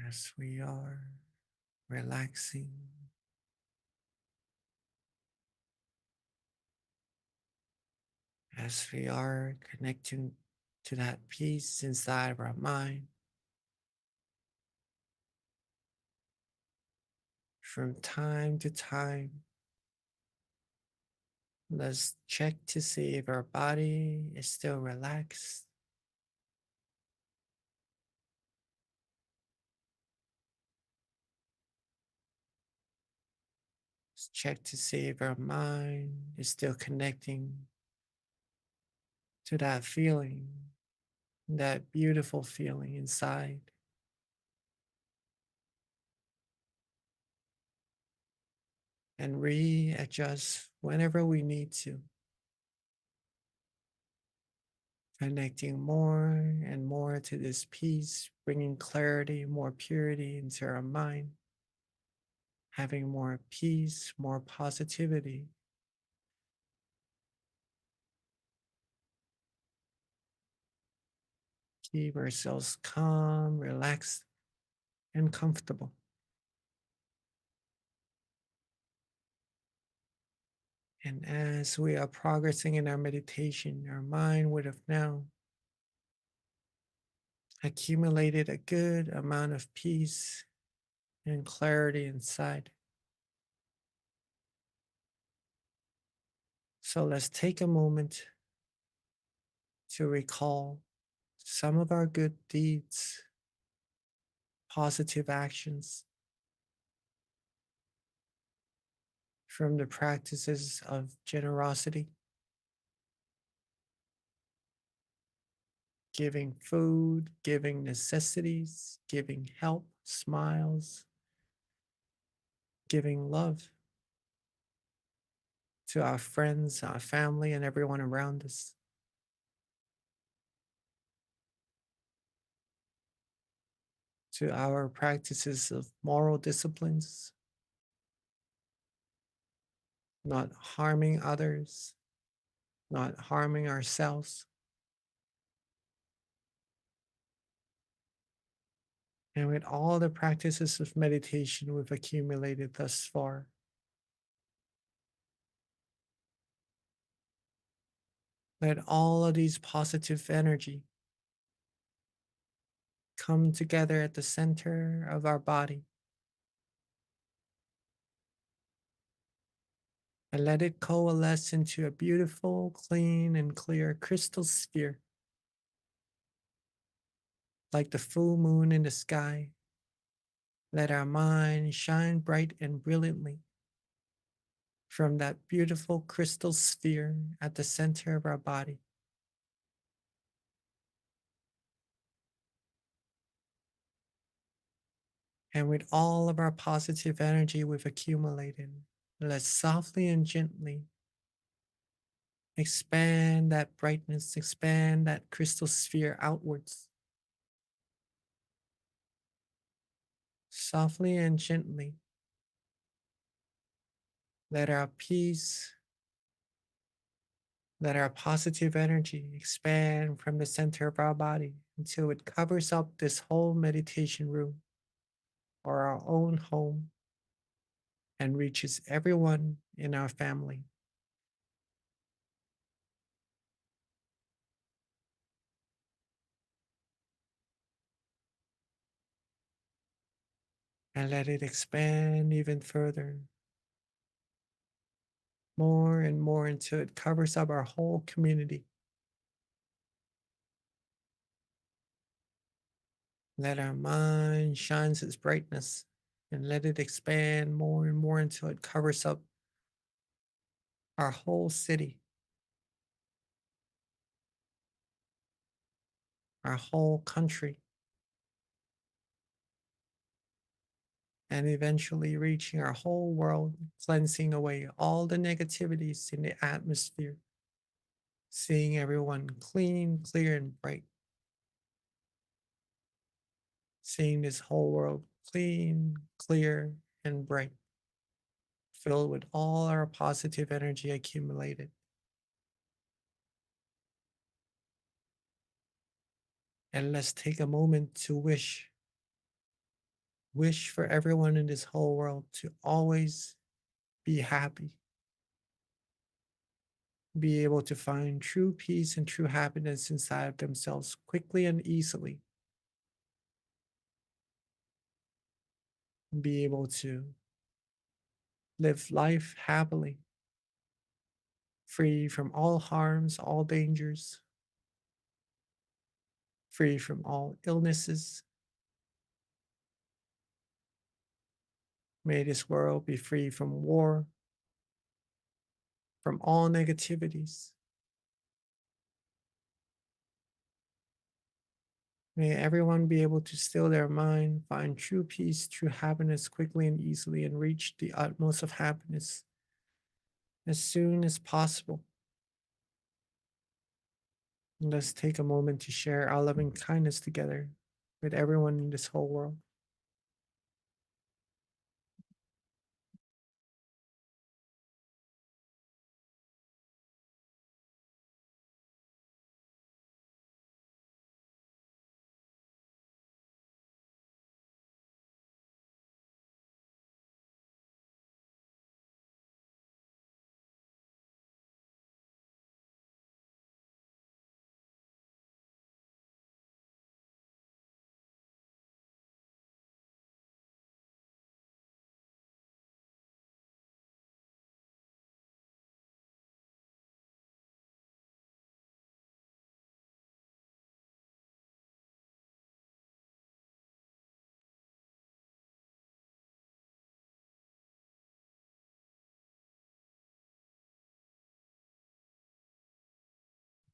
[SPEAKER 5] as we are relaxing, as we are connecting to that peace inside of our mind. From time to time, let's check to see if our body is still relaxed. Let's check to see if our mind is still connecting to that feeling, that beautiful feeling inside. And readjust whenever we need to, connecting more and more to this peace, bringing clarity, more purity into our mind, having more peace, more positivity. Keep ourselves calm, relaxed, and comfortable. And as we are progressing in our meditation, our mind would have now accumulated a good amount of peace and clarity inside. So let's take a moment to recall some of our good deeds, positive actions from the practices of generosity, giving food, giving necessities, giving help, smiles, giving love to our friends, our family, and everyone around us. To our practices of moral disciplines, not harming others, not harming ourselves, and with all the practices of meditation we've accumulated thus far. Let all of these positive energy come together at the center of our body and let it coalesce into a beautiful, clean, and clear crystal sphere, like the full moon in the sky. Let our mind shine bright and brilliantly from that beautiful crystal sphere at the center of our body. And with all of our positive energy we've accumulated, let's softly and gently expand that brightness, expand that crystal sphere outwards. Softly and gently, let our peace, let our positive energy expand from the center of our body until it covers up this whole meditation room or our own home and reaches everyone in our family. And let it expand even further, more and more until it covers up our whole community. Let our mind shines its brightness and let it expand more and more until it covers up our whole city, our whole country, and eventually reaching our whole world, cleansing away all the negativities in the atmosphere, seeing everyone clean, clear, and bright, seeing this whole world clean, clear, and bright, filled with all our positive energy accumulated. And let's take a moment to wish wish for everyone in this whole world to always be happy, be able to find true peace and true happiness inside of themselves quickly and easily, be able to live life happily, free from all harms, all dangers, free from all illnesses. May this world be free from war, from all negativities. May everyone be able to still their mind, find true peace, true happiness quickly and easily, and reach the utmost of happiness as soon as possible. And let's take a moment to share our loving kindness together with everyone in this whole world.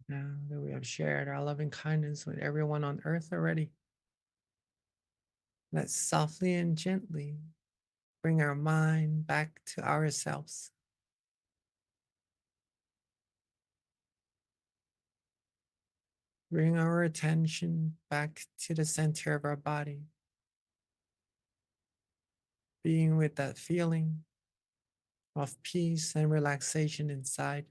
[SPEAKER 5] Now that we have shared our loving kindness with everyone on earth already, let's softly and gently bring our mind back to ourselves. Bring our attention back to the center of our body, being with that feeling of peace and relaxation inside.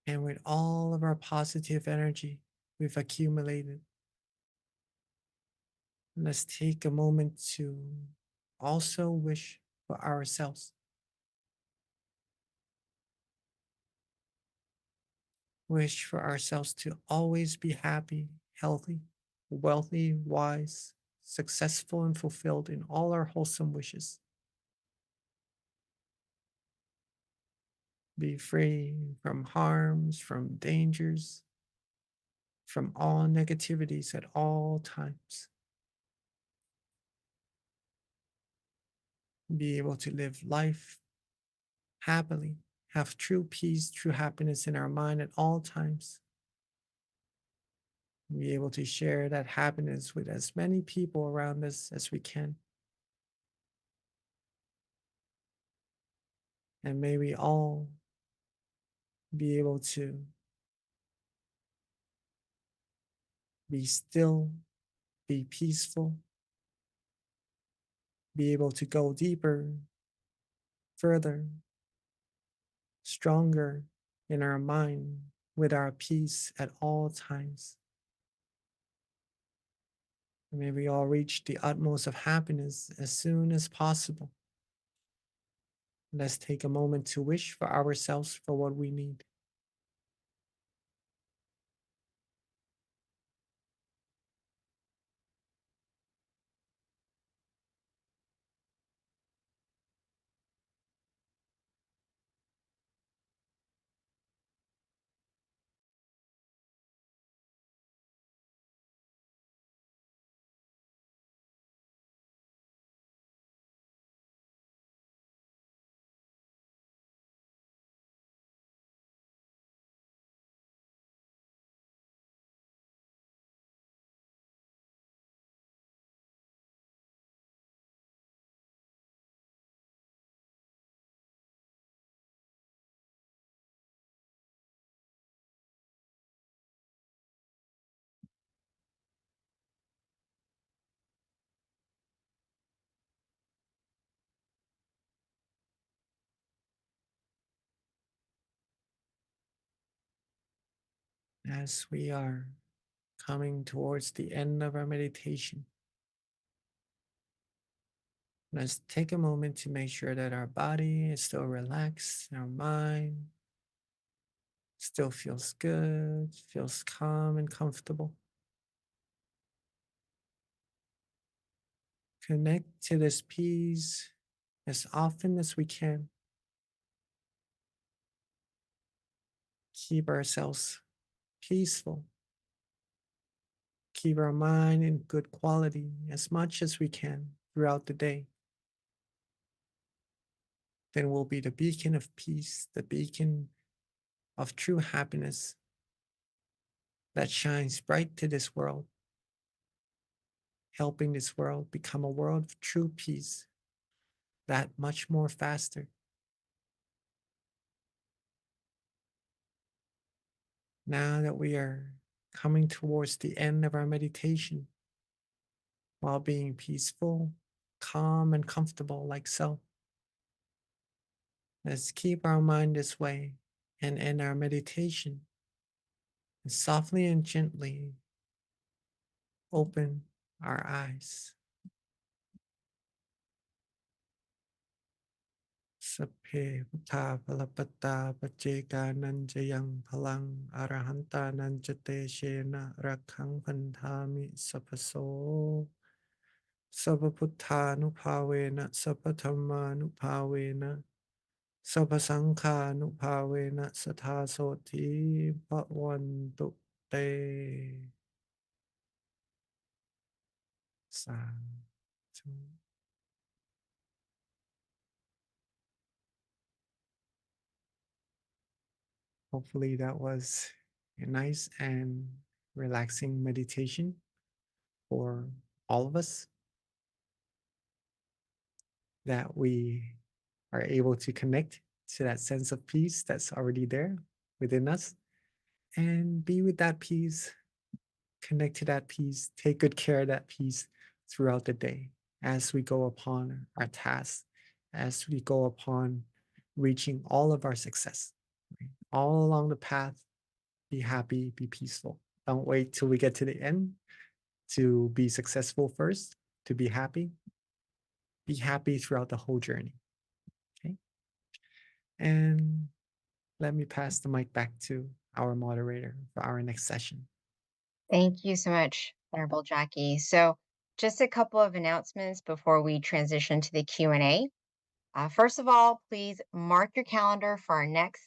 [SPEAKER 5] And with all of our positive energy we've accumulated, let's take a moment to also wish for ourselves. Wish for ourselves to always be happy, healthy, wealthy, wise, successful, and fulfilled in all our wholesome wishes. Be free from harms, from dangers, from all negativities at all times. Be able to live life happily, have true peace, true happiness in our mind at all times. Be able to share that happiness with as many people around us as we can. And may we all be able to be still, be peaceful, be able to go deeper, further, stronger in our mind with our peace at all times. And may we all reach the utmost of happiness as soon as possible. Let's take a moment to wish for ourselves for what we need. As we are coming towards the end of our meditation. Let's take a moment to make sure that our body is still relaxed, our mind still feels good, feels calm and comfortable. Connect to this peace as often as we can. Keep ourselves peaceful. Keep our mind in good quality as much as we can throughout the day. Then we'll be the beacon of peace, the beacon of true happiness that shines bright to this world, helping this world become a world of true peace that much more faster. Now that we are coming towards the end of our meditation, while being peaceful, calm, and comfortable like so, let's keep our mind this way and end our meditation. And softly and gently open our eyes. Sapphe Buddha Palapata Pacheka Nanjayang Palang Arahanta Nanjate Shena Rakhang Pandhami Sapaso Sabaputta Nupavena Sapatama Nupavena Sapasangha Nupavena Sathasoti Bhavantu Te Sadhu. Hopefully, that was a nice and relaxing meditation for all of us, that we are able to connect to that sense of peace that's already there within us and be with that peace, connect to that peace, take good care of that peace throughout the day as we go upon our tasks, as we go upon reaching all of our success. All along the path, be happy, be peaceful. Don't wait till we get to the end to be successful first, to be happy. Be happy throughout the whole journey. Okay. And let me pass the mic back to our moderator for our next session.
[SPEAKER 4] Thank you so much, Honorable Jackie. So just a couple of announcements before we transition to the Q&A. First of all, please mark your calendar for our next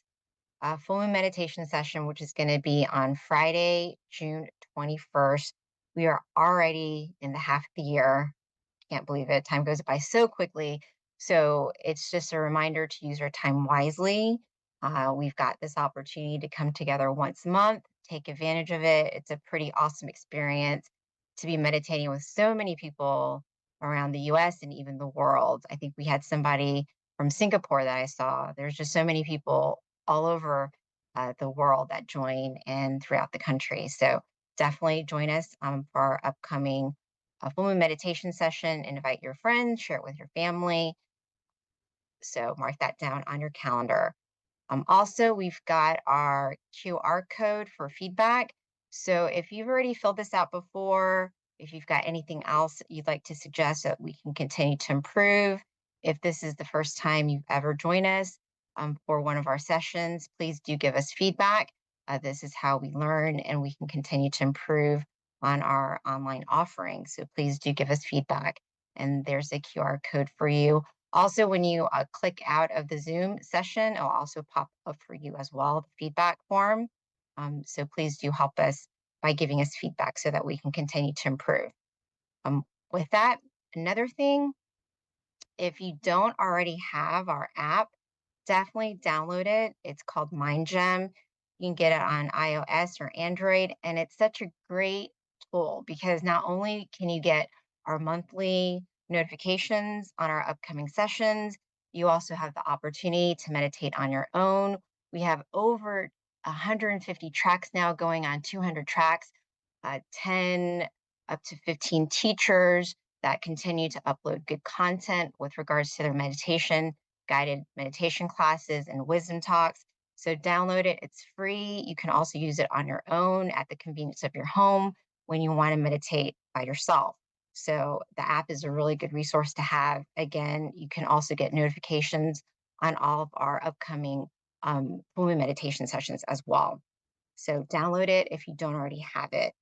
[SPEAKER 4] full moon meditation session, which is going to be on Friday, June 21st. We are already in the half of the year. Can't believe it. Time goes by so quickly. So it's just a reminder to use our time wisely. We've got this opportunity to come together once a month, take advantage of it. It's a pretty awesome experience to be meditating with so many people around the US and even the world. I think we had somebody from Singapore that I saw. There's just so many people all over the world that join and throughout the country. So definitely join us for our upcoming full moon meditation session. Invite your friends, share it with your family. So mark that down on your calendar. Also, we've got our QR code for feedback. So if you've already filled this out before, if you've got anything else you'd like to suggest that we can continue to improve, if this is the first time you've ever joined us for one of our sessions, please do give us feedback. This is how we learn and we can continue to improve on our online offering. So please do give us feedback. And there's a QR code for you. Also, when you click out of the Zoom session, it'll also pop up for you as well, the feedback form. So please do help us by giving us feedback so that we can continue to improve. With that, another thing, if you don't already have our app, definitely download it. It's called MindGem. You can get it on iOS or Android, and it's such a great tool because not only can you get our monthly notifications on our upcoming sessions, you also have the opportunity to meditate on your own. We have over 150 tracks now, going on 200 tracks, 10 up to 15 teachers that continue to upload good content with regards to their meditation, guided meditation classes, and wisdom talks. So download it. It's free. You can also use it on your own at the convenience of your home. when you want to meditate by yourself. So the app is a really good resource to have. Again, you can also get notifications on all of our upcoming full moon meditation sessions as well. So download it if you don't already have it.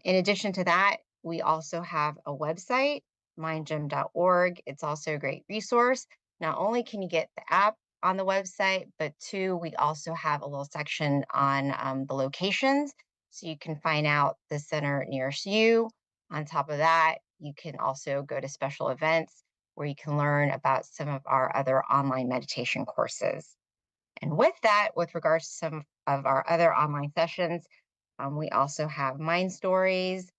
[SPEAKER 4] In addition to that, we also have a website, mindgym.org. It's also a great resource. Not only can you get the app on the website, but two, we also have a little section on the locations. So you can find out the center nearest you. On top of that, you can also go to special events where you can learn about some of our other online meditation courses. And with that, with regards to some of our other online sessions, we also have mind stories.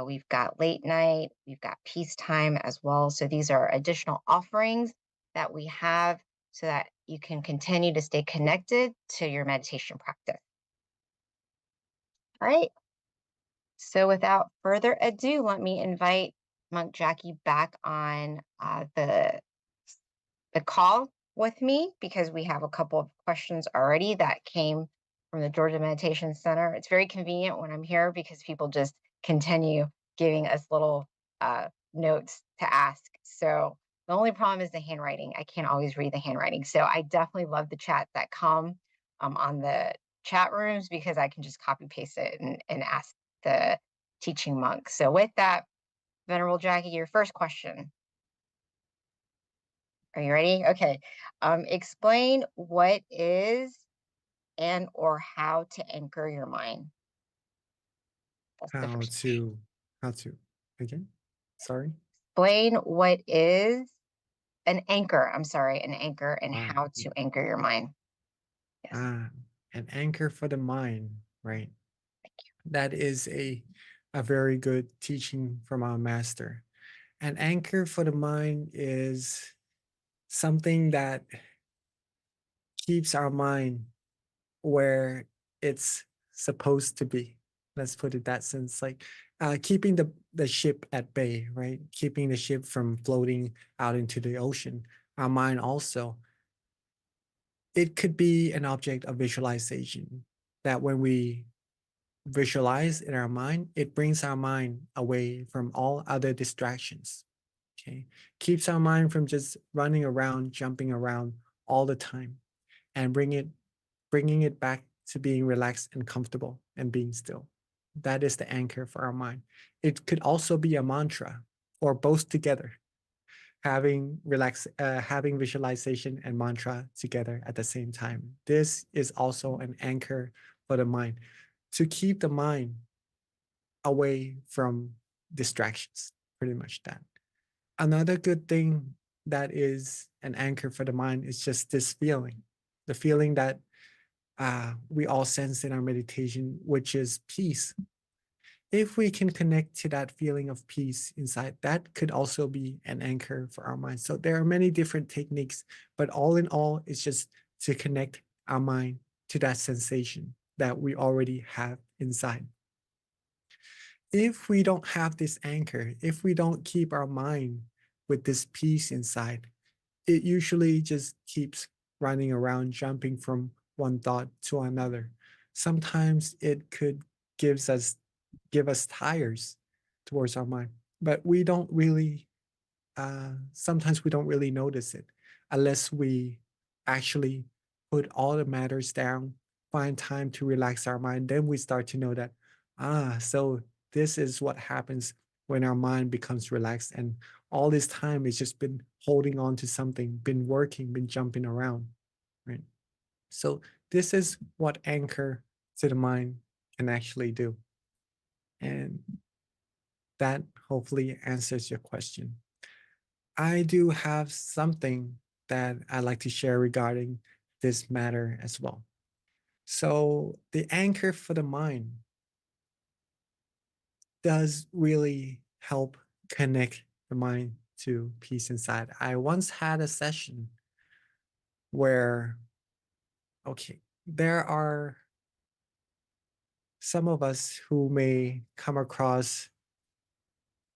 [SPEAKER 4] We've got late night, we've got peacetime as well. So these are additional offerings that we have so that you can continue to stay connected to your meditation practice. All right. So without further ado, let me invite Monk Jackie back on the call with me because we have a couple of questions already that came from the Georgia Meditation Center. It's very convenient when I'm here because people just continue giving us little notes to ask. So the only problem is the handwriting. I can't always read the handwriting. So I definitely love the chats that come on the chat rooms because I can just copy paste it and ask the teaching monk. So with that, Venerable Jackie, your first question. Are you ready? Okay. Explain what is and or how to anchor your mind. That's the
[SPEAKER 5] How
[SPEAKER 4] first.
[SPEAKER 5] to, how to, again? Sorry.
[SPEAKER 4] Explain what is an anchor. I'm sorry, an anchor and
[SPEAKER 5] Ah,
[SPEAKER 4] how to anchor your mind. Yes.
[SPEAKER 5] an anchor for the mind, right? That is a very good teaching from our master. An anchor for the mind is something that keeps our mind where it's supposed to be. Let's put it that sense, like keeping the ship at bay, right? Keeping the ship from floating out into the ocean. Our mind also, it could be an object of visualization that when we visualize in our mind, it brings our mind away from all other distractions. Okay, keeps our mind from just running around, jumping around all the time, and bringing it back to being relaxed and comfortable and being still. That is the anchor for our mind. It could also be a mantra or both together, having visualization and mantra together at the same time. This is also an anchor for the mind to keep the mind away from distractions, pretty much that. Another good thing that is an anchor for the mind is just this feeling, the feeling that we all sense in our meditation, which is peace. If we can connect to that feeling of peace inside, that could also be an anchor for our mind. So there are many different techniques, but all in all, it's just to connect our mind to that sensation that we already have inside. If we don't have this anchor, if we don't keep our mind with this peace inside, it usually just keeps running around, jumping from one thought to another. Sometimes it could give us tires towards our mind, but we don't really. Sometimes we don't really notice it unless we actually put all the matters down, find time to relax our mind. Then we start to know that so this is what happens when our mind becomes relaxed, and all this time it's just been holding on to something, been working, been jumping around, right? So this is what anchor to the mind can actually do. And that hopefully answers your question. I do have something that I'd like to share regarding this matter as well. So the anchor for the mind does really help connect the mind to peace inside. I once had a session where, okay, there are some of us who may come across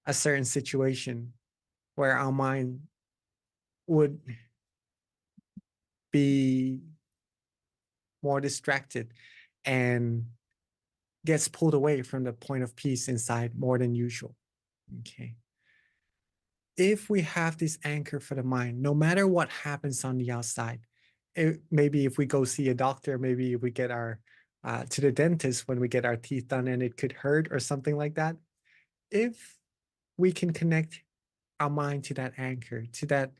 [SPEAKER 5] a certain situation where our mind would be more distracted and gets pulled away from the point of peace inside more than usual. Okay. If we have this anchor for the mind, no matter what happens on the outside, maybe if we go see a doctor, maybe if we get our to the dentist when we get our teeth done and it could hurt or something like that. If we can connect our mind to that anchor, to that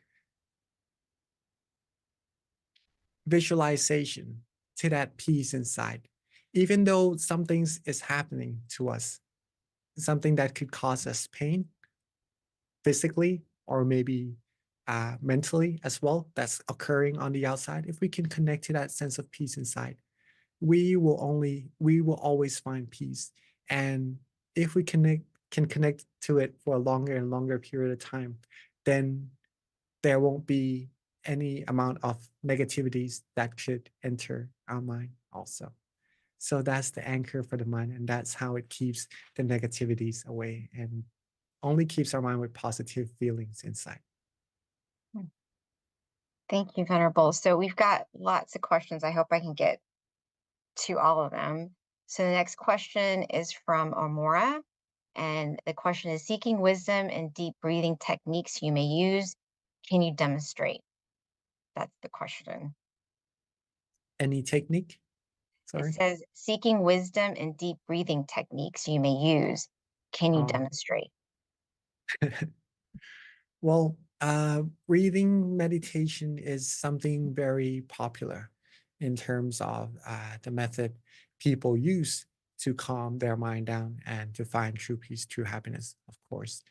[SPEAKER 5] visualization, to that peace inside, even though something is happening to us, something that could cause us pain physically or maybe mentally as well, that's occurring on the outside, if we can connect to that sense of peace inside, we will always find peace. And if we can connect to it for a longer and longer period of time, then there won't be any amount of negativities that could enter our mind also. So that's the anchor for the mind, and that's how it keeps the negativities away and only keeps our mind with positive feelings inside.
[SPEAKER 4] Thank you, Venerable. So we've got lots of questions. I hope I can get to all of them. So the next question is from Amora. And the question is, seeking wisdom and deep breathing techniques you may use, can you demonstrate? That's the question.
[SPEAKER 5] Any technique?
[SPEAKER 4] It
[SPEAKER 5] Sorry.
[SPEAKER 4] says, seeking wisdom and deep breathing techniques you may use, can you demonstrate?
[SPEAKER 5] Well, breathing meditation is something very popular in terms of the method people use to calm their mind down and to find true peace, true happiness, of course.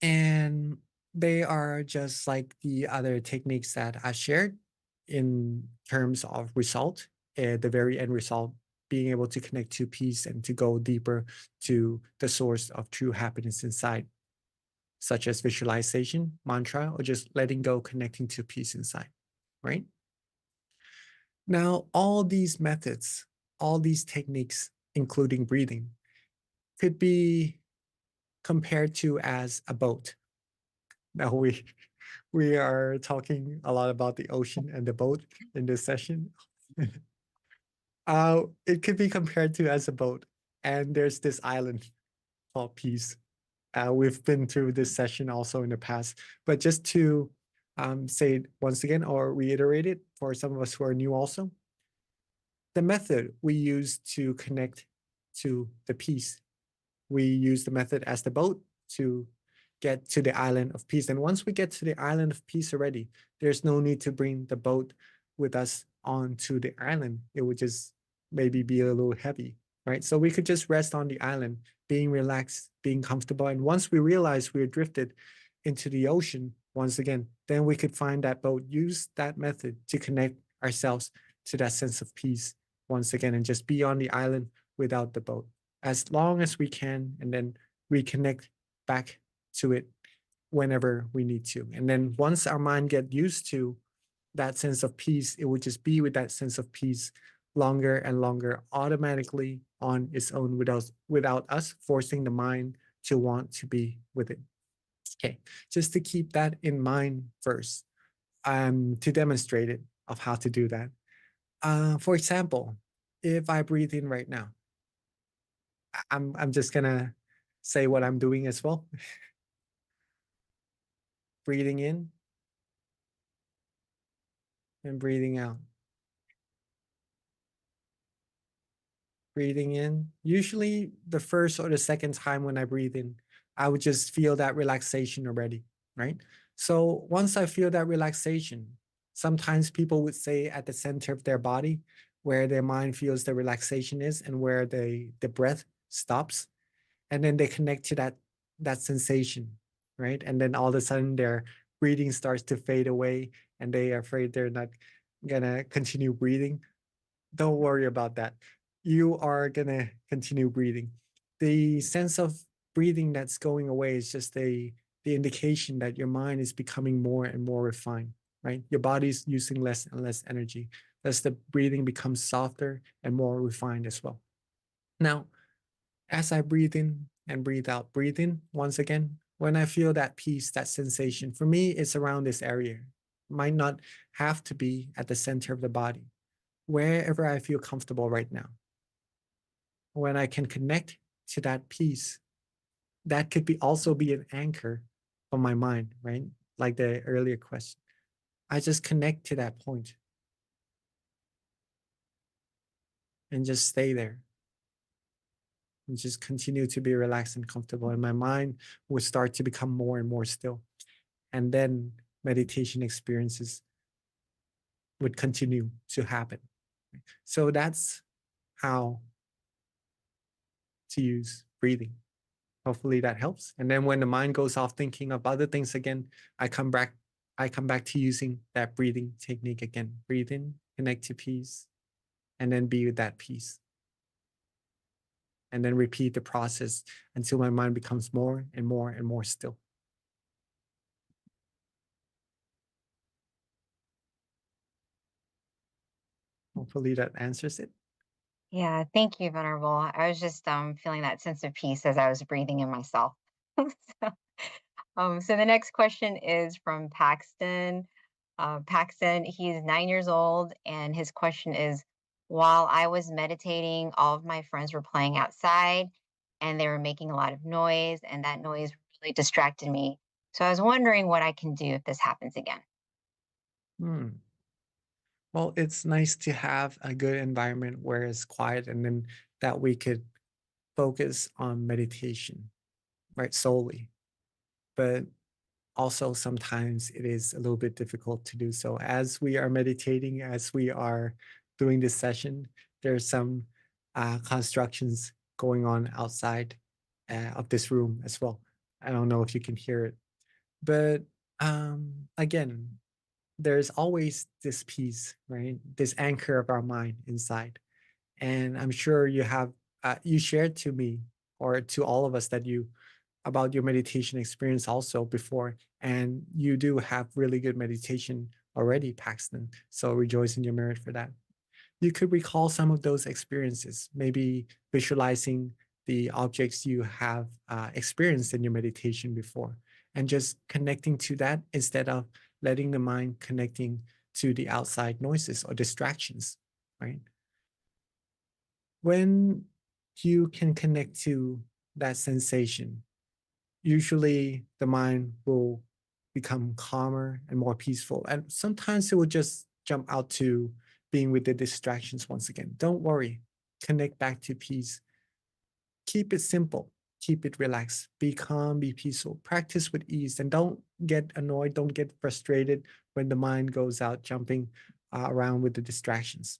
[SPEAKER 5] And they are just like the other techniques that I shared in terms of result, the very end result, being able to connect to peace and to go deeper to the source of true happiness inside, such as visualization, mantra, or just letting go, connecting to peace inside, right? Now, all these methods, all these techniques, including breathing, could be compared to as a boat. Now we are talking a lot about the ocean and the boat in this session. It could be compared to as a boat, and there's this island called peace. We've been through this session also in the past, but just to say it once again or reiterate it for some of us who are new also, the method we use to connect to the peace, we use the method as the boat to get to the island of peace. And once we get to the island of peace already, there's no need to bring the boat with us onto the island. It would just maybe be a little heavy, right? So we could just rest on the island, being relaxed, being comfortable. And once we realize we're drifted into the ocean, once again, then we could find that boat, use that method to connect ourselves to that sense of peace once again, and just be on the island without the boat as long as we can, and then reconnect back to it whenever we need to. And then once our mind get used to that sense of peace, it would just be with that sense of peace longer and longer, automatically on its own, without us forcing the mind to want to be with it. Okay, just to keep that in mind first, to demonstrate it of how to do that. For example, if I breathe in right now, I'm just gonna say what I'm doing as well. Breathing in and breathing out. Breathing in. Usually the first or the second time when I breathe in, I would just feel that relaxation already, right? So once I feel that relaxation, sometimes people would say at the center of their body, where their mind feels the relaxation is and where the breath stops. And then they connect to that sensation, right? And then all of a sudden their breathing starts to fade away and they are afraid they're not gonna continue breathing. Don't worry about that. You are gonna continue breathing. The sense of breathing that's going away is just the indication that your mind is becoming more and more refined, right? Your body's using less and less energy. Thus the breathing becomes softer and more refined as well. Now, as I breathe in and breathe out, breathe in once again. When I feel that peace, that sensation, for me, it's around this area. Might not have to be at the center of the body, wherever I feel comfortable right now. when I can connect to that peace, that could be also be an anchor for my mind, right? Like the earlier question. I just connect to that point and just stay there and just continue to be relaxed and comfortable. And my mind would start to become more and more still. And then meditation experiences would continue to happen. So that's how to use breathing. Hopefully that helps. And then when the mind goes off thinking of other things again, I come back, I come back to using that breathing technique again. Breathe in, connect to peace, and then be with that peace. And then repeat the process until my mind becomes more and more and more still. Hopefully that answers it.
[SPEAKER 4] Yeah, thank you, Venerable. I was just feeling that sense of peace as I was breathing in myself. So, so the next question is from Paxton. Paxton, he's 9 years old, and his question is, while I was meditating, all of my friends were playing outside and they were making a lot of noise, and that noise really distracted me. So I was wondering what I can do if this happens again.
[SPEAKER 5] Hmm. Well, it's nice to have a good environment where it's quiet and then that we could focus on meditation, right? Solely. But also sometimes it is a little bit difficult to do so. As we are meditating, as we are doing this session, there's some constructions going on outside of this room as well. I don't know if you can hear it, but again, there's always this peace, right? This anchor of our mind inside. And I'm sure you have, you shared to me or to all of us that you about your meditation experience also before. And you do have really good meditation already, Paxton. So rejoice in your merit for that. You could recall some of those experiences, maybe visualizing the objects you have experienced in your meditation before, and just connecting to that instead of letting the mind connecting to the outside noises or distractions, right? When you can connect to that sensation, usually the mind will become calmer and more peaceful. And sometimes it will just jump out to being with the distractions once again. Don't worry, connect back to peace. Keep it simple, keep it relaxed, be calm, be peaceful, practice with ease, and don't get annoyed, don't get frustrated when the mind goes out jumping around with the distractions.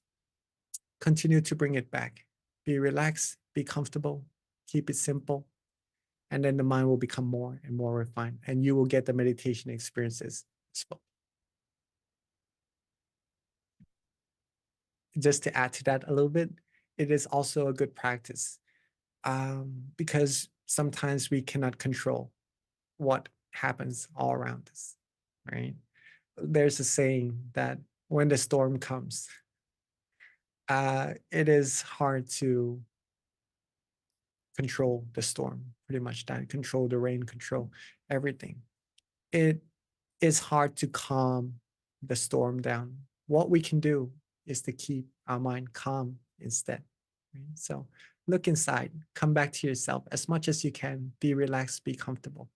[SPEAKER 5] Continue to bring it back. Be relaxed, be comfortable, keep it simple, and then the mind will become more and more refined, and you will get the meditation experiences as well. Just to add to that a little bit, it is also a good practice because sometimes we cannot control what happens all around us, right? There's a saying that when the storm comes, it is hard to control the storm, pretty much that control the rain, control everything. It is hard to calm the storm down. What we can do is to keep our mind calm instead. Right? So look inside, come back to yourself as much as you can, be relaxed, be comfortable.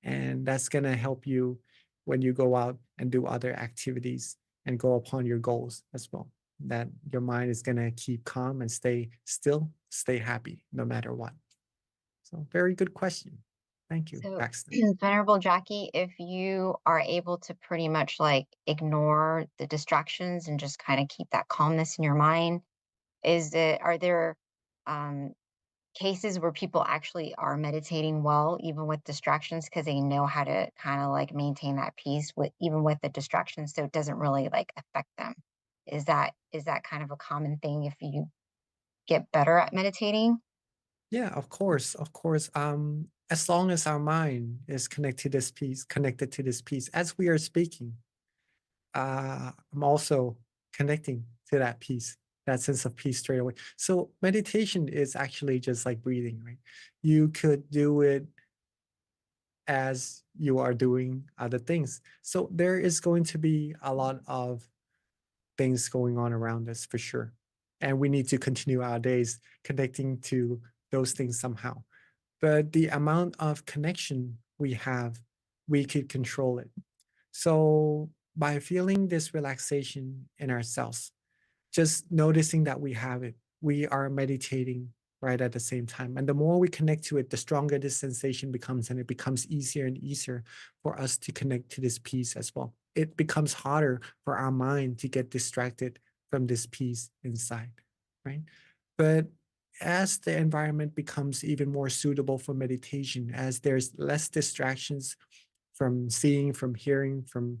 [SPEAKER 5] And that's going to help you when you go out and do other activities and go upon your goals as well. That your mind is going to keep calm and stay still, stay happy no matter what. So, very good question. Thank you,
[SPEAKER 4] So,
[SPEAKER 5] Paxton.
[SPEAKER 4] Venerable Jackie, if you are able to pretty much like ignore the distractions and just kind of keep that calmness in your mind, are there um, cases where people actually are meditating well, even with distractions, because they know how to kind of like maintain that peace with even with the distractions, so it doesn't really like affect them? Is that kind of a common thing if you get better at meditating?
[SPEAKER 5] Yeah, of course, of course. As long as our mind is connected to this piece, as we are speaking, I'm also connecting to that peace, that sense of peace straight away. So meditation is actually just like breathing, right? You could do it as you are doing other things. So there is going to be a lot of things going on around us for sure. and we need to continue our days connecting to those things somehow. But the amount of connection we have, we could control it. So by feeling this relaxation in ourselves, just noticing that we have it, we are meditating right at the same time. And the more we connect to it, the stronger this sensation becomes, and it becomes easier and easier for us to connect to this peace as well. It becomes harder for our mind to get distracted from this peace inside, right? But as the environment becomes even more suitable for meditation, as there's less distractions from seeing, from hearing, from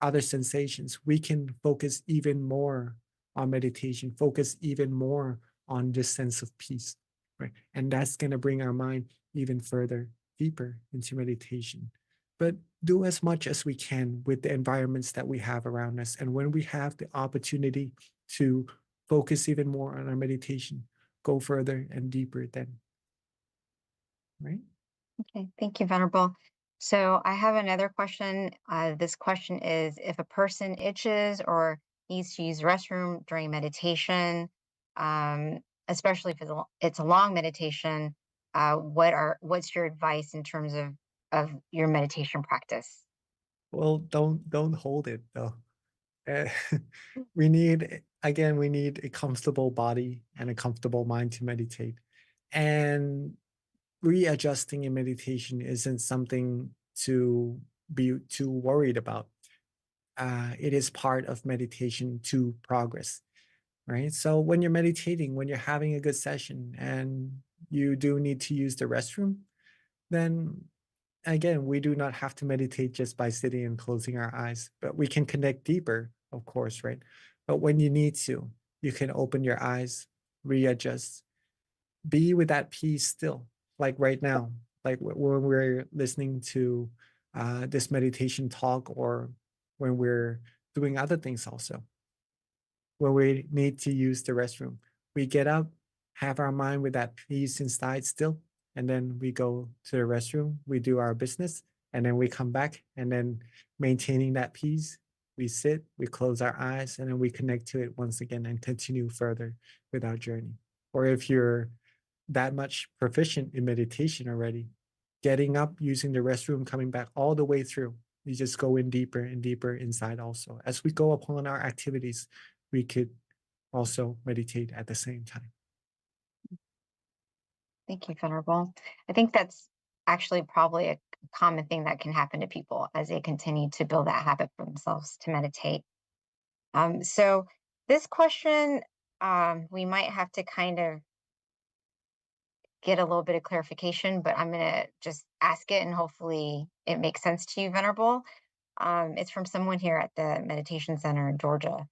[SPEAKER 5] other sensations, we can focus even more on meditation, focus even more on this sense of peace, right? And that's going to bring our mind even further, deeper into meditation. But do as much as we can with the environments that we have around us. And when we have the opportunity to focus even more on our meditation, go further and deeper then, right?
[SPEAKER 4] Okay, thank you, Venerable. So I have another question. This question is, if a person itches or needs to use the restroom during meditation, especially if it's a long meditation, what's your advice in terms of your meditation practice?
[SPEAKER 5] Well, don't hold it though. Uh, we need, again, we need a comfortable body and a comfortable mind to meditate. And readjusting in meditation isn't something to be too worried about. It is part of meditation to progress, right? So when you're meditating, when you're having a good session and you do need to use the restroom, then again, we do not have to meditate just by sitting and closing our eyes, but we can connect deeper, of course, right? But when you need to, you can open your eyes, readjust, be with that peace still, like right now, like when we're listening to this meditation talk, or when we're doing other things also, when we need to use the restroom. We get up, have our mind with that peace inside still, and then we go to the restroom, we do our business, and then we come back, and then maintaining that peace, we sit, we close our eyes, and then we connect to it once again and continue further with our journey. Or if you're that much proficient in meditation already, getting up, using the restroom, coming back all the way through, you just go in deeper and deeper inside also. As we go upon our activities, we could also meditate at the same time.
[SPEAKER 4] Thank you, Venerable. I think that's actually probably a common thing that can happen to people as they continue to build that habit for themselves to meditate. So this question, we might have to kind of get a little bit of clarification, but I'm going to just ask it and hopefully it makes sense to you, Venerable. It's from someone here at the Meditation Center in Georgia.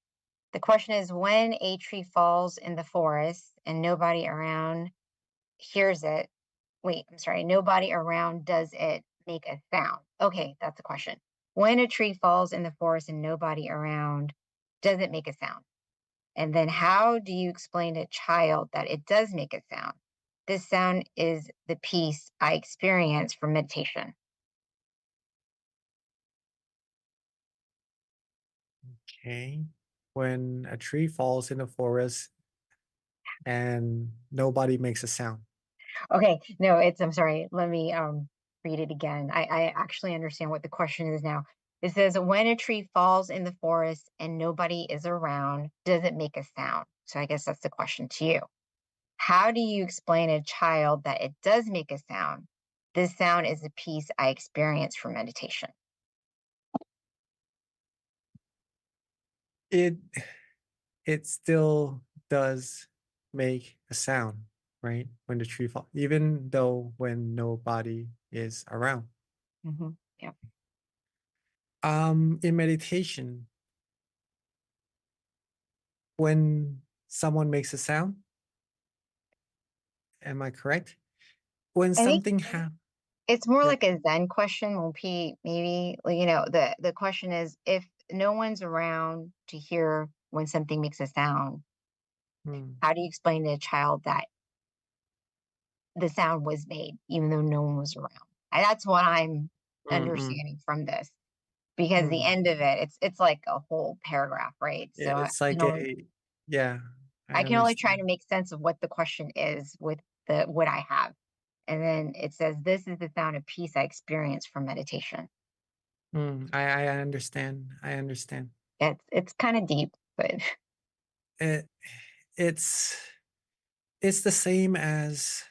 [SPEAKER 4] The question is, when a tree falls in the forest and nobody around hears it, wait, I'm sorry, nobody around does it make a sound? Okay, that's the question. When a tree falls in the forest and nobody around, does it make a sound? And then how do you explain to a child that it does make a sound? This sound is the peace I experience from meditation.
[SPEAKER 5] Okay. When a tree falls in the forest and nobody makes a sound.
[SPEAKER 4] Okay, no, I'm sorry. Let me read it again. I actually understand what the question is now. It says, when a tree falls in the forest and nobody is around, does it make a sound? So I guess that's the question to you. How do you explain to a child that it does make a sound? This sound is the peace I experience from meditation.
[SPEAKER 5] It it still does make a sound, right? When the tree falls, even though when nobody is around.
[SPEAKER 4] Yeah.
[SPEAKER 5] In meditation, when someone makes a sound, am I correct? When
[SPEAKER 4] I think
[SPEAKER 5] something happens,
[SPEAKER 4] it's more
[SPEAKER 5] yeah.
[SPEAKER 4] like a Zen question. Will be maybe, the question is, if no one's around to hear when something makes a sound,
[SPEAKER 5] Hmm,
[SPEAKER 4] how do you explain to a child that the sound was made even though no one was around? That's what I'm
[SPEAKER 5] mm, mm,
[SPEAKER 4] understanding from this, because the
[SPEAKER 5] mm.
[SPEAKER 4] end of it, it's like a whole paragraph, right? So
[SPEAKER 5] It's like a, yeah. I
[SPEAKER 4] I can only try
[SPEAKER 5] understand.
[SPEAKER 4] to make sense of what the question is with the what I have. And then it says, "This is the sound of peace I experience from meditation."
[SPEAKER 5] I understand. I understand.
[SPEAKER 4] It's kind of deep, but
[SPEAKER 5] It, it's it's the same as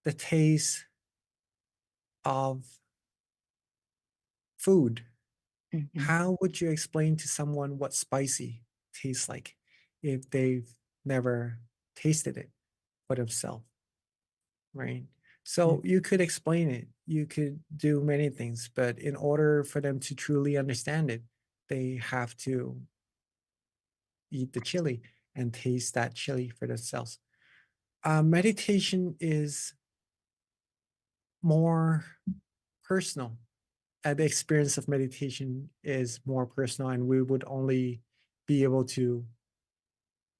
[SPEAKER 5] the taste of food.
[SPEAKER 4] Mhm.
[SPEAKER 5] How would you explain to someone what spicy tastes like if they've never tasted it for themselves, right?
[SPEAKER 4] Mm.
[SPEAKER 5] So you could explain it, you could do many things, but in order for them to truly understand it, they have to eat the chili and taste that chili for themselves. Meditation is more personal. The experience of meditation is more personal, and we would only be able to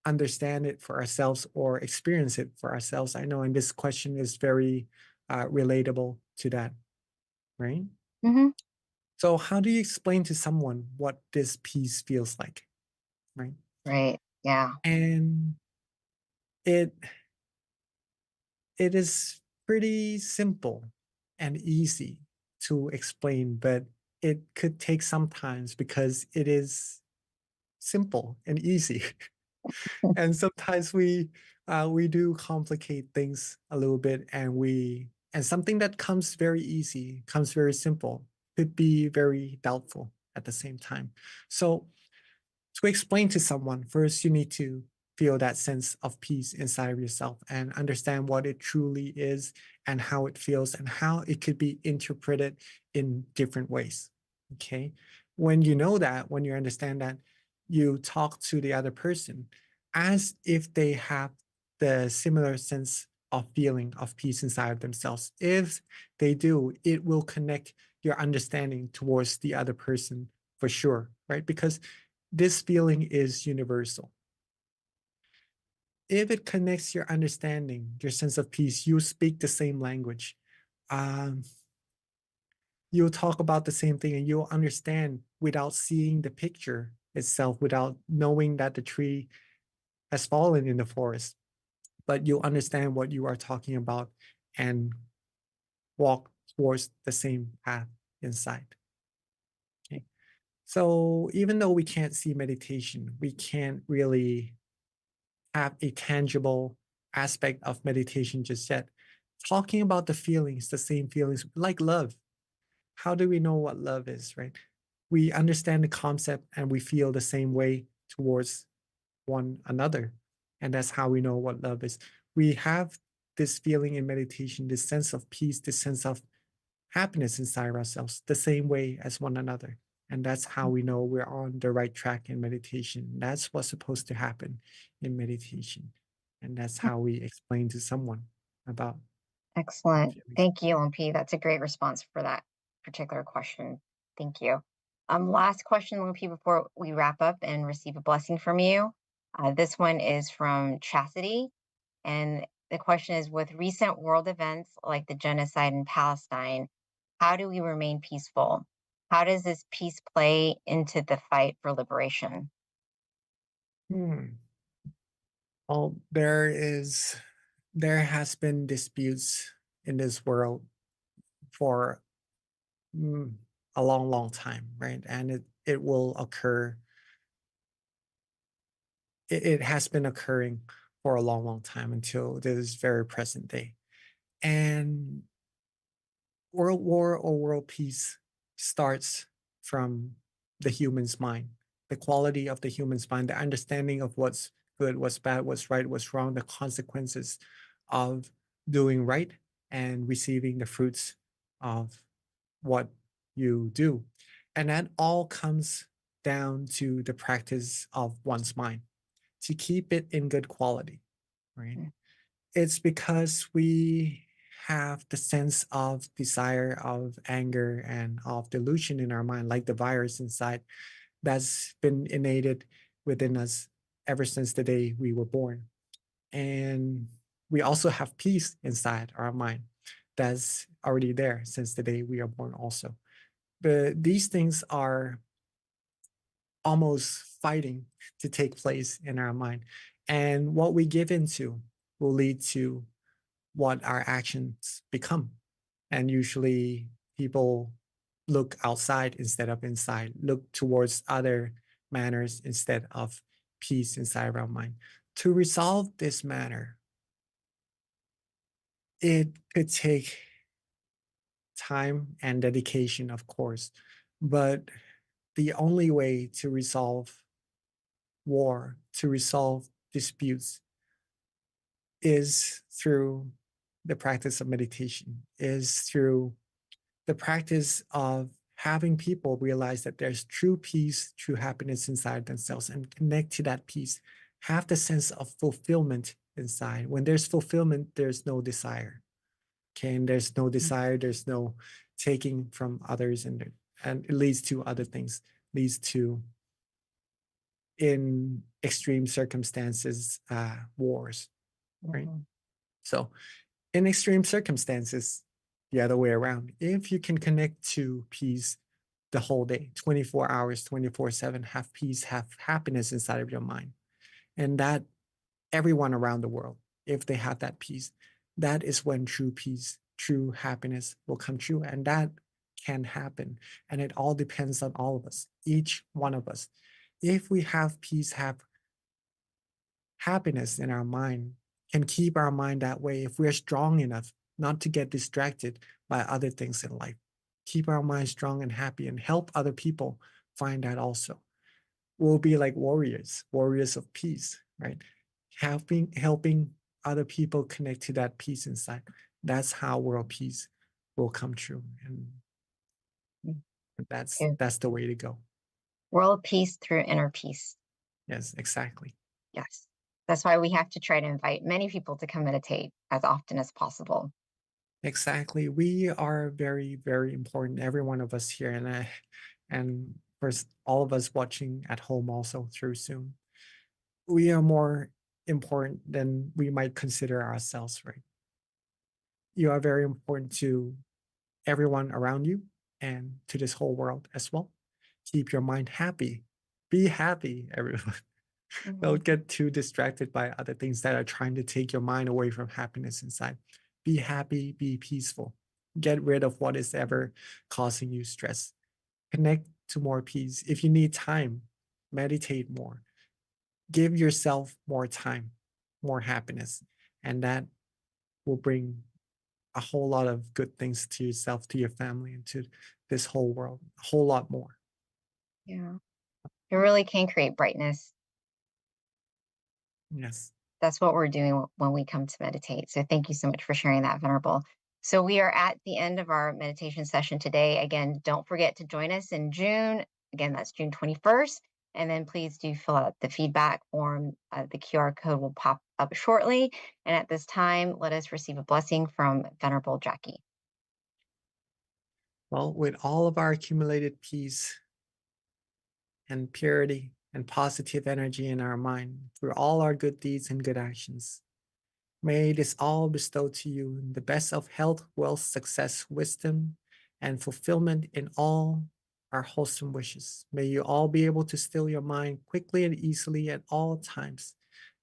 [SPEAKER 5] understand it for ourselves or experience it for ourselves. I know, and this question is very relatable to that, right?
[SPEAKER 4] Mhm.
[SPEAKER 5] So, how do you explain to someone what this piece feels like, right?
[SPEAKER 4] Right. Yeah.
[SPEAKER 5] And it it is pretty simple and easy to explain, but it could take some times because it is simple and easy. And sometimes we do complicate things a little bit, and something that comes very easy, comes very simple, could be very doubtful at the same time. So to explain to someone, first you need to feel that sense of peace inside of yourself and understand what it truly is and how it feels and how it could be interpreted in different ways. Okay. When you know that, when you understand that, you talk to the other person as if they have the similar sense of feeling of peace inside of themselves. If they do, it will connect your understanding towards the other person for sure, right? Because this feeling is universal. If it connects your understanding, your sense of peace, you speak the same language. Um, you'll talk about the same thing and you'll understand without seeing the picture itself, without knowing that the tree has fallen in the forest. But you'll understand what you are talking about and walk towards the same path inside. Okay. So even though we can't see meditation, we can't really have a tangible aspect of meditation just yet. Talking about the feelings, the same feelings, like love. How do we know what love is, right? We understand the concept and we feel the same way towards one another. And that's how we know what love is. We have this feeling in meditation, this sense of peace, this sense of happiness inside ourselves, the same way as one another. And that's how we know we're on the right track in meditation. That's what's supposed to happen in meditation. And that's how we explain to someone about
[SPEAKER 4] Excellent.
[SPEAKER 5] feelings.
[SPEAKER 4] Thank you, LMP. That's a great response for that particular question. Thank you. Last question, LMP, before we wrap up and receive a blessing from you. This one is from Chastity. And the question is, with recent world events like the genocide in Palestine, how do we remain peaceful? How does this peace play into the fight for liberation?
[SPEAKER 5] Hmm. Well, there has been disputes in this world for mm, a long, long time, right? And it will occur. It has been occurring for a long, long time until this very present day. And world war or world peace starts from the human's mind, the quality of the human's mind, the understanding of what's good, what's bad, what's right, what's wrong, the consequences of doing right and receiving the fruits of what you do. And that all comes down to the practice of one's mind to keep it in good quality, right?
[SPEAKER 4] Mm.
[SPEAKER 5] It's because we have the sense of desire, of anger, and of delusion in our mind, like the virus inside that's been innated within us ever since the day we were born. And we also have peace inside our mind that's already there since the day we are born, also. But these things are almost fighting to take place in our mind. And what we give into will lead to what our actions become. And usually people look outside instead of inside, look towards other manners instead of peace inside our mind. To resolve this matter, it could take time and dedication, of course, but the only way to resolve war, to resolve disputes, is through the practice of meditation, is through the practice of having people realize that there's true peace, true happiness inside themselves and connect to that peace. Have the sense of fulfillment inside. When there's fulfillment, there's no desire. Okay, and there's no desire, there's no taking from others, and it leads to other things, leads to, in extreme circumstances, wars, right?
[SPEAKER 4] Mhm.
[SPEAKER 5] So in extreme circumstances, the other way around, if you can connect to peace the whole day, 24 hours, 24/7, have peace, have happiness inside of your mind, and that everyone around the world, if they have that peace, that is when true peace, true happiness will come true. And that can happen. And it all depends on all of us, each one of us. If we have peace, have happiness in our mind, can keep our mind that way, if we're strong enough not to get distracted by other things in life, keep our mind strong and happy and help other people find that also. We'll be like warriors of peace, right? Helping other people connect to that peace inside. That's how world peace will come true. And
[SPEAKER 4] Yeah.
[SPEAKER 5] that's the way to go.
[SPEAKER 4] World peace through inner peace.
[SPEAKER 5] Yes, exactly.
[SPEAKER 4] Yes. That's why we have to try to invite many people to come meditate as often as possible.
[SPEAKER 5] Exactly. We are very, very important, every one of us here, and for all of us watching at home also through Zoom. We are more important than we might consider ourselves, right? You are very important to everyone around you and to this whole world as well. Keep your mind happy. Be happy, everyone.
[SPEAKER 4] Mhm.
[SPEAKER 5] Don't get too distracted by other things that are trying to take your mind away from happiness inside. Be happy, be peaceful. Get rid of what is ever causing you stress. Connect to more peace. If you need time, meditate more. Give yourself more time, more happiness, and that will bring a whole lot of good things to yourself, to your family, and to this whole world. A whole lot more.
[SPEAKER 4] Yeah. It really can create brightness.
[SPEAKER 5] Yes.
[SPEAKER 4] That's what we're doing when we come to meditate. So thank you so much for sharing that, Venerable. So we are at the end of our meditation session today. Again, don't forget to join us in June. Again, that's June 21st. And then please do fill out the feedback form. The QR code will pop up shortly. And at this time, let us receive a blessing from Venerable Jackie.
[SPEAKER 5] Well, with all of our accumulated peace and purity and positive energy in our mind through all our good deeds and good actions, may this all bestow to you the best of health, wealth, success, wisdom, and fulfillment in all our wholesome wishes. May you all be able to still your mind quickly and easily at all times.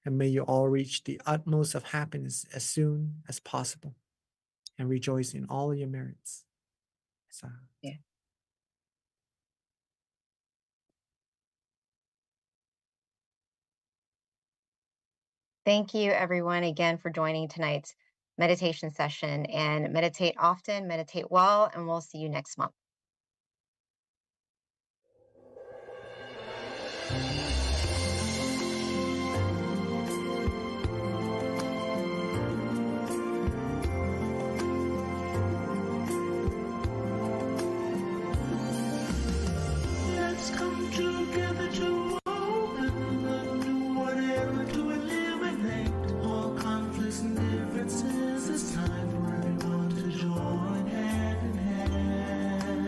[SPEAKER 5] And may you all reach the utmost of happiness as soon as possible and rejoice in all your merits. So.
[SPEAKER 4] Yeah. Thank you, everyone, again for joining tonight's meditation session. And meditate often, meditate well, and we'll see you next month.
[SPEAKER 1] Let's come together to open the new whatever to eliminate all conflicts and differences. It's time for everyone to join hand in hand.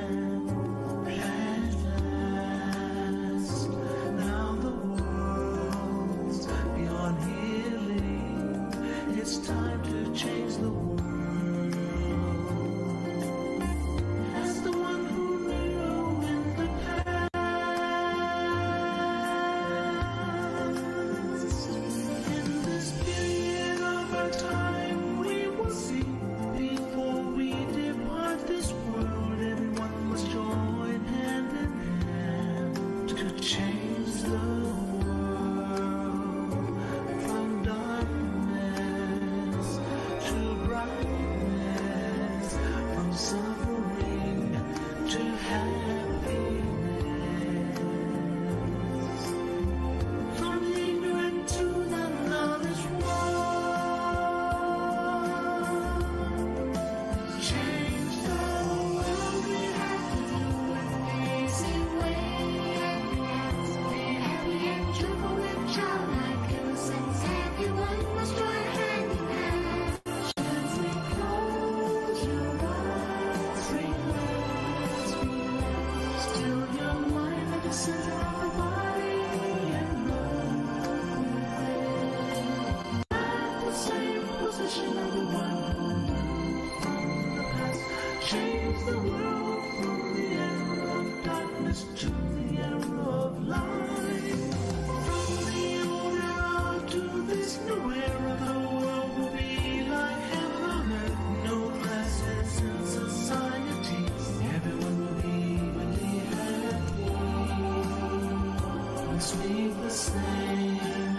[SPEAKER 1] leave the same.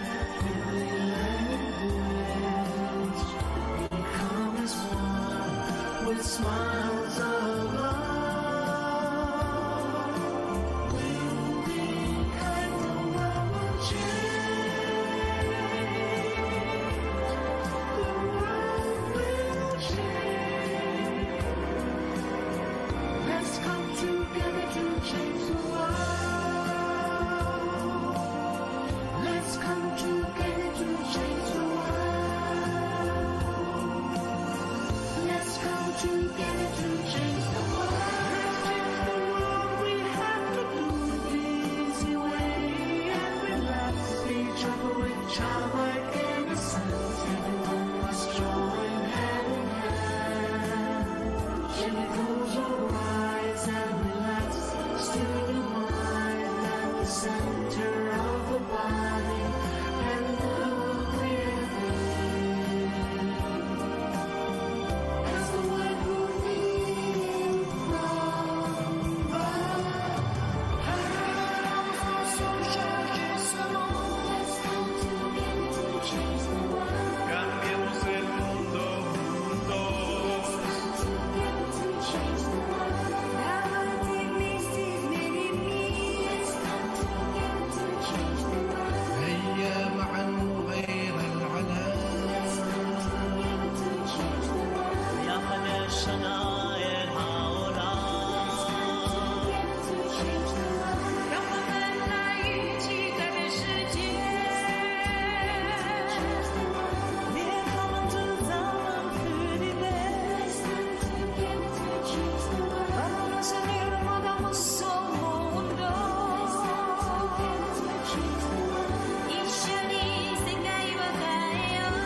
[SPEAKER 1] Become as one with smiles of love. We'll be kind, the world will change. The world will change. Let's come together to change the world. Let's come together to change the world. Let's come together to change the world. Let's change the world. We have to do it the easy way and relax each other with childlike innocence. Everyone must join hand in hand. Chemicals will rise and relax, still the mind at the center of the body, and we'll create. As the wind will lead from the house of social dissonance. Let's come together to change the world.
[SPEAKER 6] Cambiemos el mundo juntos.
[SPEAKER 1] Let's come together to change the world. Let's come together to change the world.
[SPEAKER 6] هيا معا نغير العالم.
[SPEAKER 1] Let's come together to change the world.
[SPEAKER 7] يحد الشناير هؤلاء
[SPEAKER 1] Together to change the world.
[SPEAKER 7] 让我们来一起改变世界，别他们制造盲区的美，
[SPEAKER 1] Let's come together to change the world.
[SPEAKER 7] Vamos a unir podamos mundo，
[SPEAKER 1] Together to change the world.
[SPEAKER 7] 一緒に世界を変えよう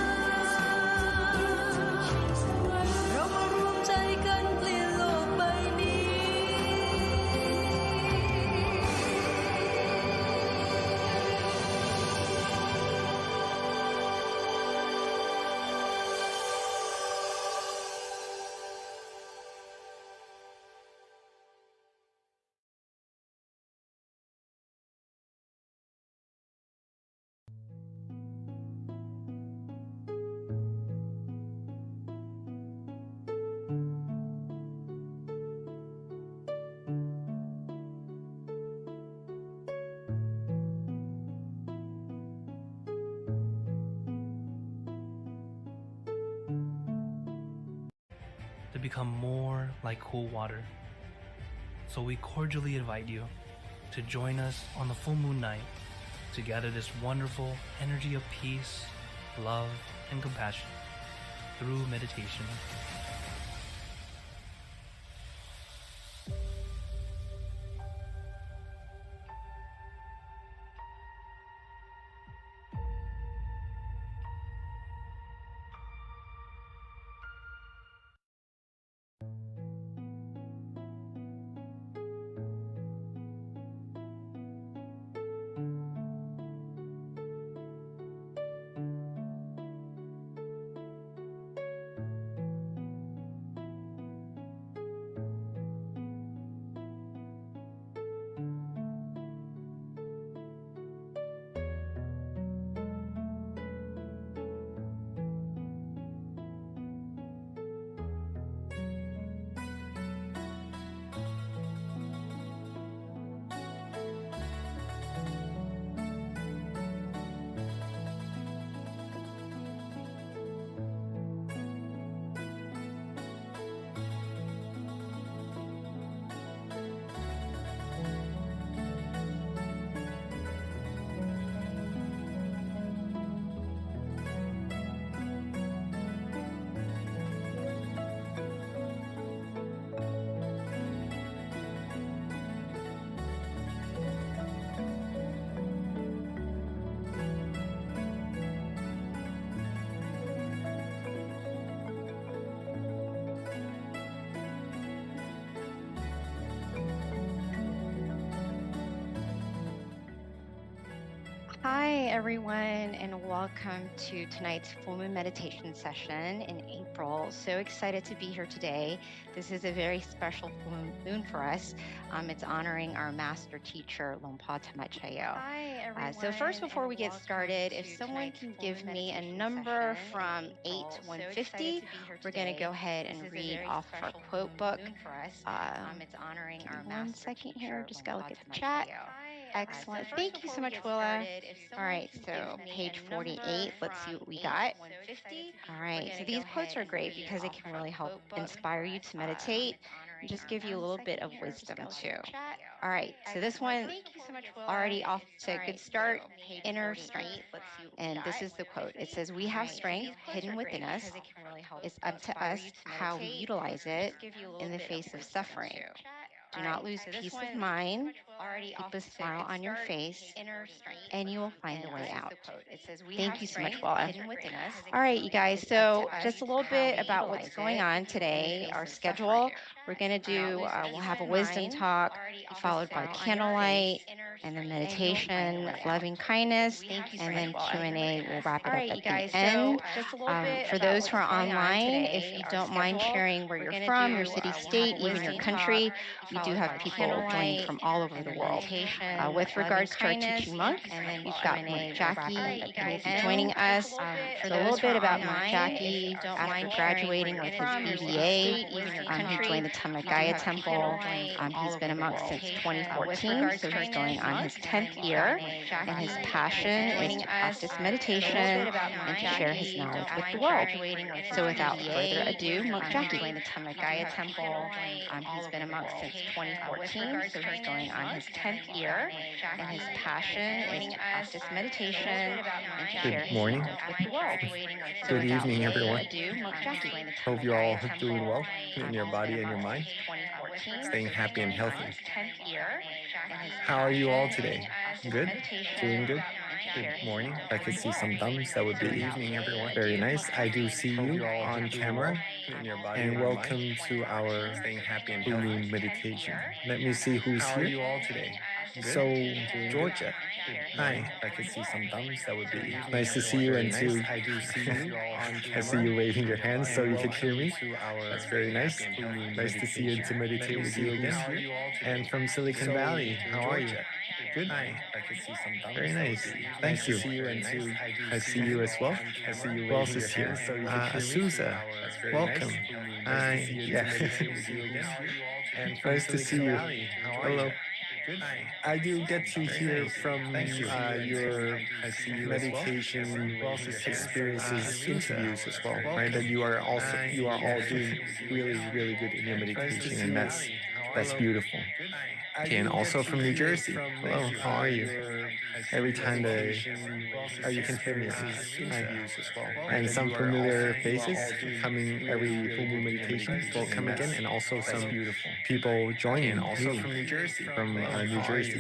[SPEAKER 1] Change the world.
[SPEAKER 7] เรามารวมใจกันเปลี่ยนโลกใบนี้
[SPEAKER 8] To become more like cool water. So we cordially invite you to join us on the full moon night to gather this wonderful energy of peace, love, and compassion through meditation.
[SPEAKER 4] Hi, everyone, and welcome to tonight's full moon meditation session in April. So excited to be here today. This is a very special full moon for us. It's honoring our master teacher, Lompa Tamachayo.
[SPEAKER 9] Hi, everyone.
[SPEAKER 4] So first, before we get
[SPEAKER 9] welcome
[SPEAKER 4] started, if
[SPEAKER 9] to
[SPEAKER 4] someone
[SPEAKER 9] tonight's
[SPEAKER 4] can
[SPEAKER 9] full
[SPEAKER 4] give
[SPEAKER 9] moon
[SPEAKER 4] me a
[SPEAKER 9] meditation
[SPEAKER 4] number
[SPEAKER 9] session in
[SPEAKER 4] from 8
[SPEAKER 9] April.
[SPEAKER 4] to
[SPEAKER 9] So
[SPEAKER 4] 150,
[SPEAKER 9] excited to be here
[SPEAKER 4] we're going to
[SPEAKER 9] today.
[SPEAKER 4] go ahead
[SPEAKER 9] This
[SPEAKER 4] and
[SPEAKER 9] is a
[SPEAKER 4] read
[SPEAKER 9] very
[SPEAKER 4] off of our
[SPEAKER 9] special
[SPEAKER 4] quote
[SPEAKER 9] full
[SPEAKER 4] book.
[SPEAKER 9] moon for us. It's honoring
[SPEAKER 4] Give me
[SPEAKER 9] our
[SPEAKER 4] one
[SPEAKER 9] master
[SPEAKER 4] second here.
[SPEAKER 9] teacher,
[SPEAKER 4] Just got to look
[SPEAKER 9] Lompa
[SPEAKER 4] at the chat.
[SPEAKER 9] Tamachayo.
[SPEAKER 4] Excellent.
[SPEAKER 9] So
[SPEAKER 4] Thank
[SPEAKER 9] first,
[SPEAKER 4] you so
[SPEAKER 9] before we
[SPEAKER 4] much,
[SPEAKER 9] get
[SPEAKER 4] Willa.
[SPEAKER 9] started, if
[SPEAKER 4] All
[SPEAKER 9] someone
[SPEAKER 4] right,
[SPEAKER 9] can
[SPEAKER 4] so
[SPEAKER 9] give me
[SPEAKER 4] page
[SPEAKER 9] a
[SPEAKER 4] 48.
[SPEAKER 9] number
[SPEAKER 4] Let's see
[SPEAKER 9] from
[SPEAKER 4] what we
[SPEAKER 9] 8
[SPEAKER 4] got.
[SPEAKER 9] to 150.
[SPEAKER 4] All
[SPEAKER 9] We're
[SPEAKER 4] right,
[SPEAKER 9] gonna
[SPEAKER 4] so
[SPEAKER 9] go
[SPEAKER 4] these quotes
[SPEAKER 9] ahead
[SPEAKER 4] are
[SPEAKER 9] and
[SPEAKER 4] great
[SPEAKER 9] read
[SPEAKER 4] because it
[SPEAKER 9] off
[SPEAKER 4] can
[SPEAKER 9] of our
[SPEAKER 4] really help
[SPEAKER 9] quote book
[SPEAKER 4] inspire you
[SPEAKER 9] for us.
[SPEAKER 4] to meditate
[SPEAKER 9] It's honoring
[SPEAKER 4] and just
[SPEAKER 9] our
[SPEAKER 4] give you a little bit
[SPEAKER 9] second
[SPEAKER 4] of
[SPEAKER 9] here.
[SPEAKER 4] wisdom
[SPEAKER 9] Just
[SPEAKER 4] too.
[SPEAKER 9] go to the chat.
[SPEAKER 4] All right, so this
[SPEAKER 9] Excellent.
[SPEAKER 4] one
[SPEAKER 9] Thank you so much, Willa.
[SPEAKER 4] already off to a
[SPEAKER 9] All
[SPEAKER 4] good
[SPEAKER 9] right,
[SPEAKER 4] start.
[SPEAKER 9] so page
[SPEAKER 4] Inner
[SPEAKER 9] 48.
[SPEAKER 4] strength.
[SPEAKER 9] Let's see what we
[SPEAKER 4] And
[SPEAKER 9] got.
[SPEAKER 4] this is the quote. It says, "We
[SPEAKER 9] All
[SPEAKER 4] have
[SPEAKER 9] right, so
[SPEAKER 4] strength
[SPEAKER 9] these quotes
[SPEAKER 4] hidden
[SPEAKER 9] are great
[SPEAKER 4] within us.
[SPEAKER 9] because it can really help
[SPEAKER 4] It's up to
[SPEAKER 9] inspire you
[SPEAKER 4] us
[SPEAKER 9] to
[SPEAKER 4] how we
[SPEAKER 9] meditate.
[SPEAKER 4] utilize it
[SPEAKER 9] Just give you a little
[SPEAKER 4] in the
[SPEAKER 9] bit
[SPEAKER 4] face of
[SPEAKER 9] wisdom
[SPEAKER 4] suffering.
[SPEAKER 9] too.
[SPEAKER 4] Do
[SPEAKER 9] All
[SPEAKER 4] not
[SPEAKER 9] right,
[SPEAKER 4] lose
[SPEAKER 9] so this
[SPEAKER 4] peace of
[SPEAKER 9] one
[SPEAKER 4] mind.
[SPEAKER 9] already
[SPEAKER 4] Keep
[SPEAKER 9] off
[SPEAKER 4] a
[SPEAKER 9] to a
[SPEAKER 4] smile
[SPEAKER 9] good
[SPEAKER 4] on your
[SPEAKER 9] start.
[SPEAKER 4] face,
[SPEAKER 9] Inner strength.
[SPEAKER 4] and you will find
[SPEAKER 9] And
[SPEAKER 4] a way
[SPEAKER 9] this is
[SPEAKER 4] out."
[SPEAKER 9] the quote. It says, "We
[SPEAKER 4] Thank
[SPEAKER 9] have
[SPEAKER 4] you so much,
[SPEAKER 9] strength
[SPEAKER 4] Willa.
[SPEAKER 9] hidden within us."
[SPEAKER 4] All right, you guys.
[SPEAKER 9] It's up
[SPEAKER 4] So
[SPEAKER 9] to us
[SPEAKER 4] just a little
[SPEAKER 9] how
[SPEAKER 4] bit
[SPEAKER 9] we
[SPEAKER 4] about what's
[SPEAKER 9] utilize
[SPEAKER 4] going
[SPEAKER 9] it
[SPEAKER 4] on
[SPEAKER 9] in the
[SPEAKER 4] today.
[SPEAKER 9] face
[SPEAKER 4] Our
[SPEAKER 9] of suffering.
[SPEAKER 4] schedule. We're gonna
[SPEAKER 9] Do not
[SPEAKER 4] do.
[SPEAKER 9] lose
[SPEAKER 4] We'll
[SPEAKER 9] peace
[SPEAKER 4] have a
[SPEAKER 9] of
[SPEAKER 4] wisdom
[SPEAKER 9] mind.
[SPEAKER 4] talk,
[SPEAKER 9] Keep a
[SPEAKER 4] followed by
[SPEAKER 9] smile on your
[SPEAKER 4] candlelight,
[SPEAKER 9] face,
[SPEAKER 4] and then
[SPEAKER 9] and you will find a
[SPEAKER 4] meditation,
[SPEAKER 9] way out.
[SPEAKER 4] loving kindness,
[SPEAKER 9] Thank you so
[SPEAKER 4] and
[SPEAKER 9] much,
[SPEAKER 4] then
[SPEAKER 9] Willa.
[SPEAKER 4] Q&A. We'll wrap
[SPEAKER 9] All
[SPEAKER 4] it up
[SPEAKER 9] right,
[SPEAKER 4] at
[SPEAKER 9] you
[SPEAKER 4] the
[SPEAKER 9] guys.
[SPEAKER 4] end.
[SPEAKER 9] So just a little bit
[SPEAKER 4] For
[SPEAKER 9] about
[SPEAKER 4] those
[SPEAKER 9] what's
[SPEAKER 4] who are
[SPEAKER 9] going on
[SPEAKER 4] online,
[SPEAKER 9] today.
[SPEAKER 4] if you
[SPEAKER 9] Our
[SPEAKER 4] don't mind
[SPEAKER 9] schedule.
[SPEAKER 4] sharing where
[SPEAKER 9] We're
[SPEAKER 4] you're
[SPEAKER 9] gonna
[SPEAKER 4] from,
[SPEAKER 9] do.
[SPEAKER 4] your city,
[SPEAKER 9] We'll have
[SPEAKER 4] state,
[SPEAKER 9] a
[SPEAKER 4] even your
[SPEAKER 9] wisdom
[SPEAKER 4] country,
[SPEAKER 9] talk,
[SPEAKER 4] we do
[SPEAKER 9] followed
[SPEAKER 4] have
[SPEAKER 9] by
[SPEAKER 4] people joining
[SPEAKER 9] candlelight,
[SPEAKER 4] from all over
[SPEAKER 9] and
[SPEAKER 4] the
[SPEAKER 9] then
[SPEAKER 4] world.
[SPEAKER 9] meditation,
[SPEAKER 4] With
[SPEAKER 9] loving
[SPEAKER 4] regards to our
[SPEAKER 9] kindness,
[SPEAKER 4] teaching monks,
[SPEAKER 9] and then
[SPEAKER 4] we've got
[SPEAKER 9] Q&A.
[SPEAKER 4] Monk
[SPEAKER 9] We'll wrap it
[SPEAKER 4] Jackie
[SPEAKER 9] up at the
[SPEAKER 4] who will
[SPEAKER 9] end.
[SPEAKER 4] be joining us.
[SPEAKER 9] For
[SPEAKER 4] So a
[SPEAKER 9] those
[SPEAKER 4] little
[SPEAKER 9] who
[SPEAKER 4] bit
[SPEAKER 9] are
[SPEAKER 4] about Monk
[SPEAKER 9] online, if you
[SPEAKER 4] Jackie.
[SPEAKER 9] don't
[SPEAKER 4] After
[SPEAKER 9] mind sharing
[SPEAKER 4] graduating
[SPEAKER 9] where
[SPEAKER 4] with
[SPEAKER 9] you're
[SPEAKER 4] his
[SPEAKER 9] from, your city,
[SPEAKER 4] BBA,
[SPEAKER 9] state, even your
[SPEAKER 4] he
[SPEAKER 9] country,
[SPEAKER 4] joined the
[SPEAKER 9] we do
[SPEAKER 4] Tamakaya
[SPEAKER 9] have
[SPEAKER 4] Temple.
[SPEAKER 9] people joining from all
[SPEAKER 4] He's been a
[SPEAKER 9] over the
[SPEAKER 4] monk
[SPEAKER 9] world.
[SPEAKER 4] since
[SPEAKER 9] With
[SPEAKER 4] 2014,
[SPEAKER 9] regards
[SPEAKER 4] so
[SPEAKER 9] to
[SPEAKER 4] he's going on his
[SPEAKER 9] kindness,
[SPEAKER 4] 10th
[SPEAKER 9] we've
[SPEAKER 4] year.
[SPEAKER 9] got Monk
[SPEAKER 4] And his
[SPEAKER 9] Jackie
[SPEAKER 4] passion is
[SPEAKER 9] joining
[SPEAKER 4] to
[SPEAKER 9] us.
[SPEAKER 4] practice
[SPEAKER 9] So a little
[SPEAKER 4] meditation
[SPEAKER 9] bit about Monk
[SPEAKER 4] and to share his
[SPEAKER 9] Jackie.
[SPEAKER 4] knowledge
[SPEAKER 9] Don't
[SPEAKER 4] with the
[SPEAKER 9] mind
[SPEAKER 4] world.
[SPEAKER 9] graduating with
[SPEAKER 4] So without
[SPEAKER 9] his
[SPEAKER 4] further
[SPEAKER 9] BBA,
[SPEAKER 4] ado, Monk
[SPEAKER 9] he
[SPEAKER 4] Jackie.
[SPEAKER 9] joined the Tamakaya Temple. He's been a monk since 2014, so he's going on his 10th year. And his passion is to practice meditation and to share his
[SPEAKER 5] morning.
[SPEAKER 9] knowledge with the world. So
[SPEAKER 5] Good
[SPEAKER 9] without
[SPEAKER 5] evening,
[SPEAKER 9] further
[SPEAKER 5] everyone.
[SPEAKER 9] ado, Monk Jackie.
[SPEAKER 5] Hope you're all doing well in your body and your mind,
[SPEAKER 9] 2014,
[SPEAKER 5] staying happy and healthy.
[SPEAKER 9] 10th year.
[SPEAKER 5] How are you all today? Good? Doing good? Good morning. I could see some thumbs. That would be evening, everyone. Very nice. I do see you on camera. And welcome to our staying happy and full moon meditation. Let me see who's here. How are you all today? So, Georgia. Hi. I could see some thumbs. That would be nice to see you and to I do see you on camera. I see you waving your hands so you could hear me. That's very nice. Nice to see you and to meditate with you again. And from Silicon Valley, how are you? Good. Hi. I could see some thumbs. Very nice. Thank you. I see you as well. I see you. Who else is here? Azusa. Welcome. Hi. Yeah. Nice to see you. Hello. I do get to hear from your meditation experiences, interviews as well, right? That you are all doing really good in your meditation, and that's beautiful. Okay, and also from New Jersey. Hello, how are you? Every time you can hear me. Interviews as well, and some familiar faces coming every full moon meditation. Welcome again, and also some people joining. Also from New Jersey,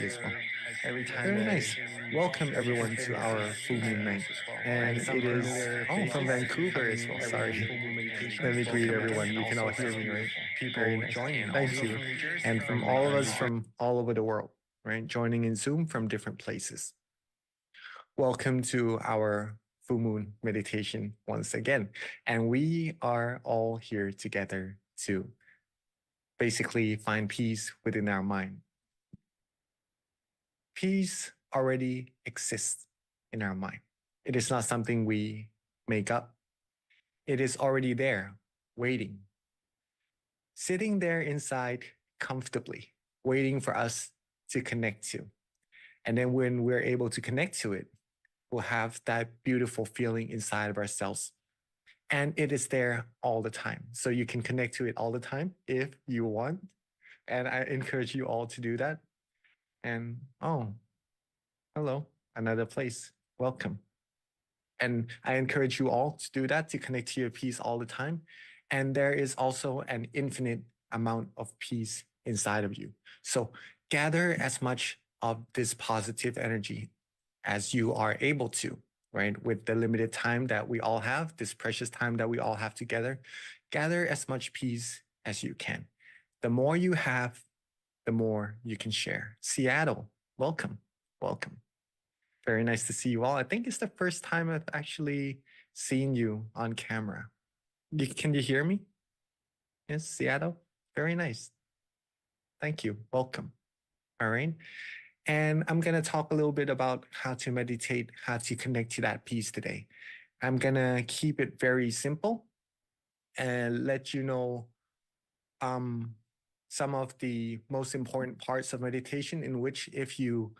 [SPEAKER 5] as well. Very nice. Welcome everyone to our full moon night, and it is from Vancouver as well. Sorry. Let me greet everyone. You can all hear me, right? People joining. Thank you, and from all of us from all over the world, right? Joining in Zoom from different places. Welcome to our full moon meditation once again. And we are all here together to basically find peace within our mind. Peace already exists in our mind. It is not something we make up. It is already there, waiting. Sitting there inside comfortably, waiting for us to connect to. And then when we're able to connect to it, we'll have that beautiful feeling inside of ourselves. And it is there all the time. So you can connect to it all the time if you want. And I encourage you all to do that. And hello, another place. Welcome. And I encourage you all to do that, to connect to your peace all the time. And there is also an infinite amount of peace inside of you. So gather as much of this positive energy as you are able to, right? With the limited time that we all have, this precious time that we all have together, gather as much peace as you can. The more you have, the more you can share. Seattle, welcome, welcome. Very nice to see you all. I think it's the first time I've actually seen you on camera. Can you hear me? Yes, Seattle? Very nice. Thank you. Welcome. All right. And I'm going to talk a little bit about how to meditate, how to connect to that peace today. I'm going to keep it very simple and let you know some of the most important parts of meditation in which if you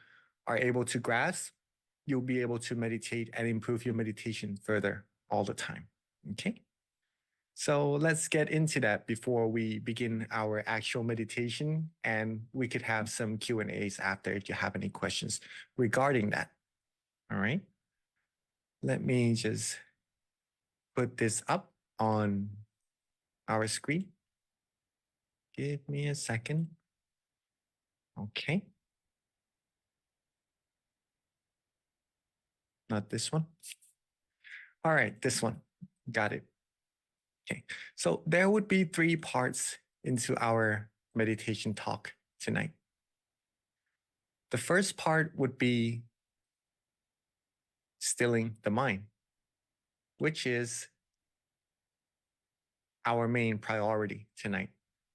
[SPEAKER 5] are able to grasp, you'll be able to meditate and improve your meditation further all the time. Okay. So let's get into that before we begin our actual meditation, and we could have some Q&As after if you have any questions regarding that. All right. Let me just put this up on our screen. Give me a second. Okay. Not this one. All right, this one. Got it. Okay. So there would be 3 parts into our meditation talk tonight. The first part would be stilling the mind, which is our main priority tonight.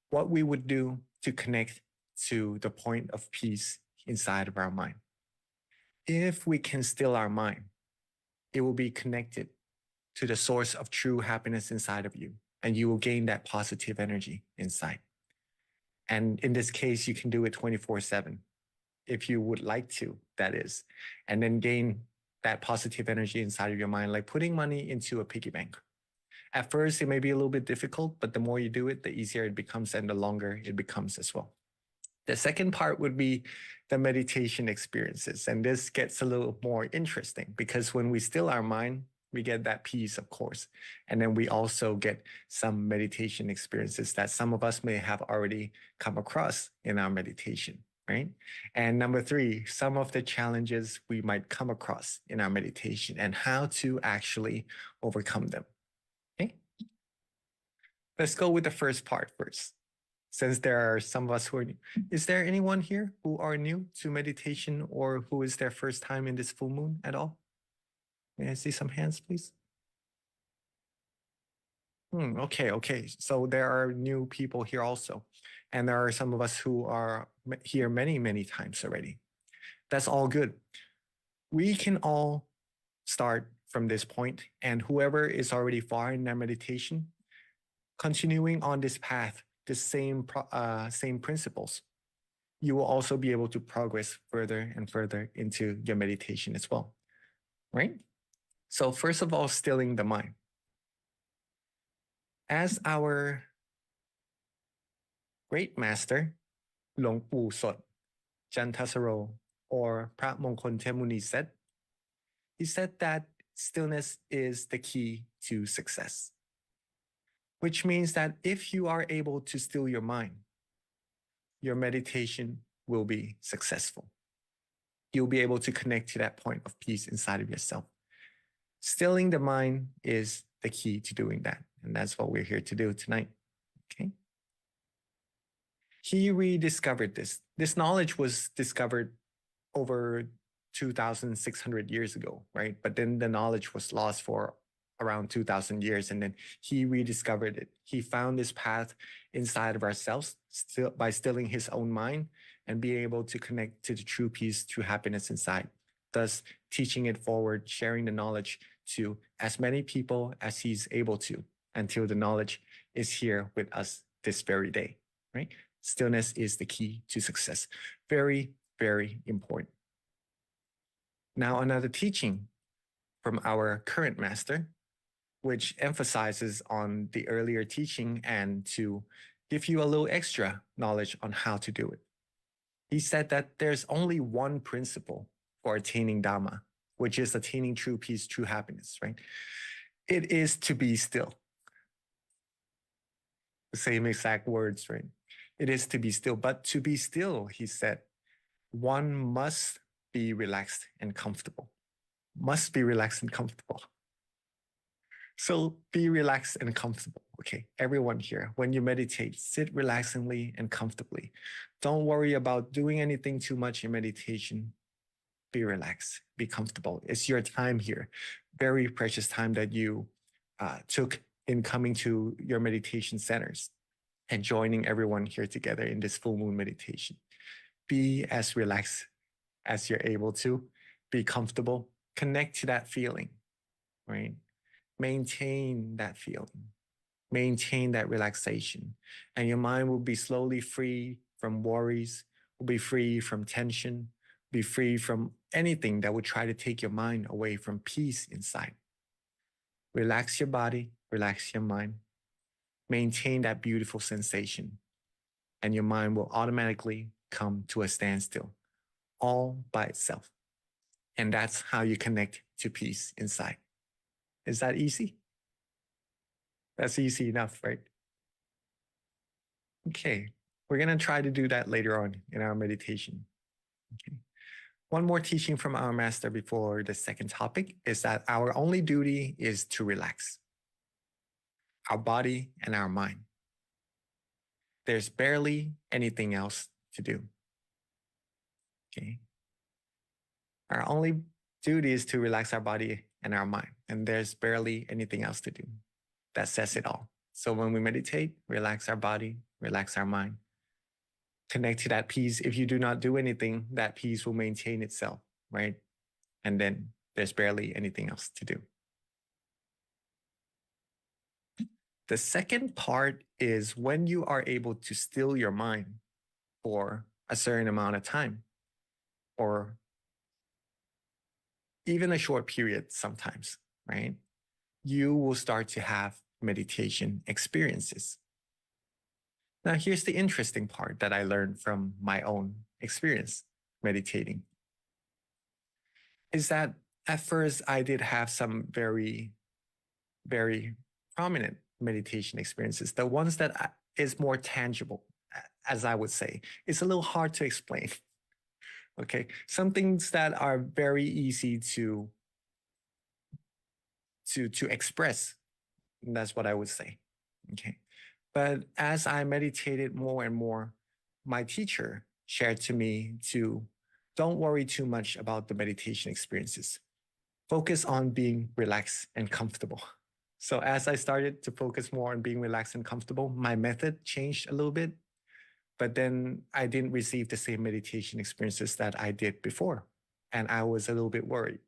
[SPEAKER 5] What we would do to connect to the point of peace inside of our mind. If we can still our mind, it will be connected to the source of true happiness inside of you, and you will gain that positive energy inside. And in this case, you can do it 24/7 if you would like to, that is, and then gain that positive energy inside of your mind, like putting money into a piggy bank. At first, it may be a little bit difficult, but the more you do it, the easier it becomes and the longer it becomes as well. The second part would be the meditation experiences. And this gets a little more interesting because when we still our mind, we get that peace, of course. And then we also get some meditation experiences that some of us may have already come across in our meditation, right? And number 3, some of the challenges we might come across in our meditation and how to actually overcome them. Okay. Let's go with the first part first. Since there are some of us who are new. Is there anyone here who are new to meditation or who is their first time in this full moon at all? May I see some hands, please? Okay. So there are new people here also. And there are some of us who are here many, many times already. That's all good. We can all start from this point, and whoever is already far in their meditation, continuing on this path, the same principles, you will also be able to progress further and further into your meditation as well, right? So first of all, stilling the mind. As our great master, หลวงปู่สด Jantasaro, or Prat Mongkol Temuni said, he said that stillness is the key to success, which means that if you are able to still your mind, your meditation will be successful. You'll be able to connect to that point of peace inside of yourself. Stilling the mind is the key to doing that. And that's what we're here to do tonight. Okay. He rediscovered this. This knowledge was discovered over 2,600 years ago, right? But then the knowledge was lost for around 2,000 years, and then he rediscovered it. He found this path inside of ourselves by stilling his own mind and being able to connect to the true peace, true happiness inside, thus teaching it forward, sharing the knowledge to as many people as he's able to until the knowledge is here with us this very day, right? Stillness is the key to success. Very, very important. Now, another teaching from our current master, which emphasizes on the earlier teaching and to give you a little extra knowledge on how to do it. He said that there's only one principle for attaining Dhamma, which is attaining true peace, true happiness, right? It is to be still. The same exact words, right? It is to be still. But to be still, he said, one must be relaxed and comfortable. Must be relaxed and comfortable. So be relaxed and comfortable. Okay, everyone here, when you meditate, sit relaxingly and comfortably. Don't worry about doing anything too much in meditation. be relaxed, be comfortable. It's your time here, very precious time that you took in coming to your meditation centers and joining everyone here together in this full moon meditation. Be as relaxed as you're able to, be comfortable, connect to that feeling, right? Maintain that feeling, maintain that relaxation, and your mind will be slowly free from worries, will be free from tension, be free from anything that would try to take your mind away from peace inside. Relax your body, relax your mind, maintain that beautiful sensation, and your mind will automatically come to a standstill all by itself. And that's how you connect to peace inside. Is that easy? That's easy enough, right? Okay, we're going to try to do that later on in our meditation. Okay. One more teaching from our master before the second topic is that our only duty is to relax our body and our mind. There's barely anything else to do. Okay. Our only duty is to relax our body and our mind, and there's barely anything else to do. That says it all. So when we meditate, relax our body, relax our mind, connect to that peace. If you do not do anything, that peace will maintain itself, right? And then there's barely anything else to do. The second part is when you are able to still your mind for a certain amount of time, or even a short period sometimes, right? You will start to have meditation experiences. Now, here's the interesting part that I learned from my own experience meditating, is that at first I did have some very, very prominent meditation experiences. The ones that is more tangible, as I would say. It's a little hard to explain. Okay, some things that are very easy to express. That's what I would say. Okay, but as I meditated more and more, my teacher shared to me to don't worry too much about the meditation experiences. Focus on being relaxed and comfortable. So as I started to focus more on being relaxed and comfortable, my method changed a little bit, but then I didn't receive the same meditation experiences that I did before, and I was a little bit worried.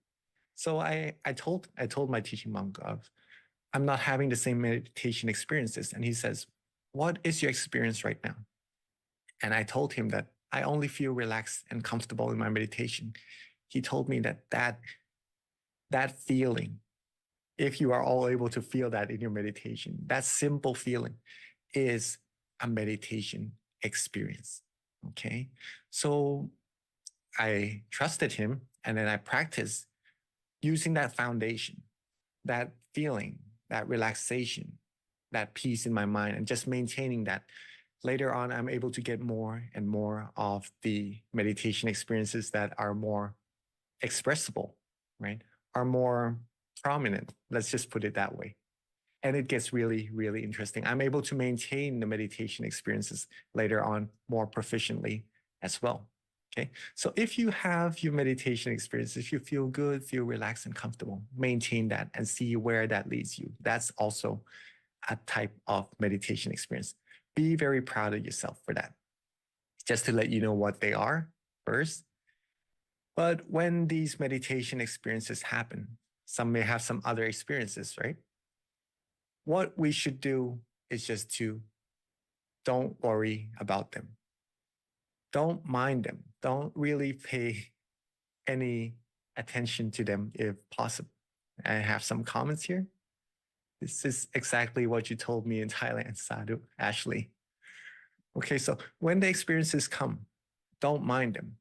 [SPEAKER 5] So I told my teaching monk of, I'm not having the same meditation experiences. And he says, what is your experience right now? And I told him that I only feel relaxed and comfortable in my meditation. He told me that feeling, if you are all able to feel that in your meditation, that simple feeling is a meditation experience. Okay. So I trusted him, and then I practiced using that foundation, that feeling, that relaxation, that peace in my mind, and just maintaining that. Later on, I'm able to get more and more of the meditation experiences that are more expressible, right? Are more prominent. Let's just put it that way. And it gets really, really interesting. I'm able to maintain the meditation experiences later on more proficiently as well. Okay. So if you have your meditation experience, if you feel good, feel relaxed and comfortable, maintain that and see where that leads you. That's also a type of meditation experience. Be very proud of yourself for that. Just to let you know what they are first. But when these meditation experiences happen, some may have some other experiences, right? What we should do is just to don't worry about them. Don't mind them. Don't really pay any attention to them if possible. I have some comments here. This is exactly what you told me in Thailand, Sadhu, Ashley. Okay, so when the experiences come, don't mind them.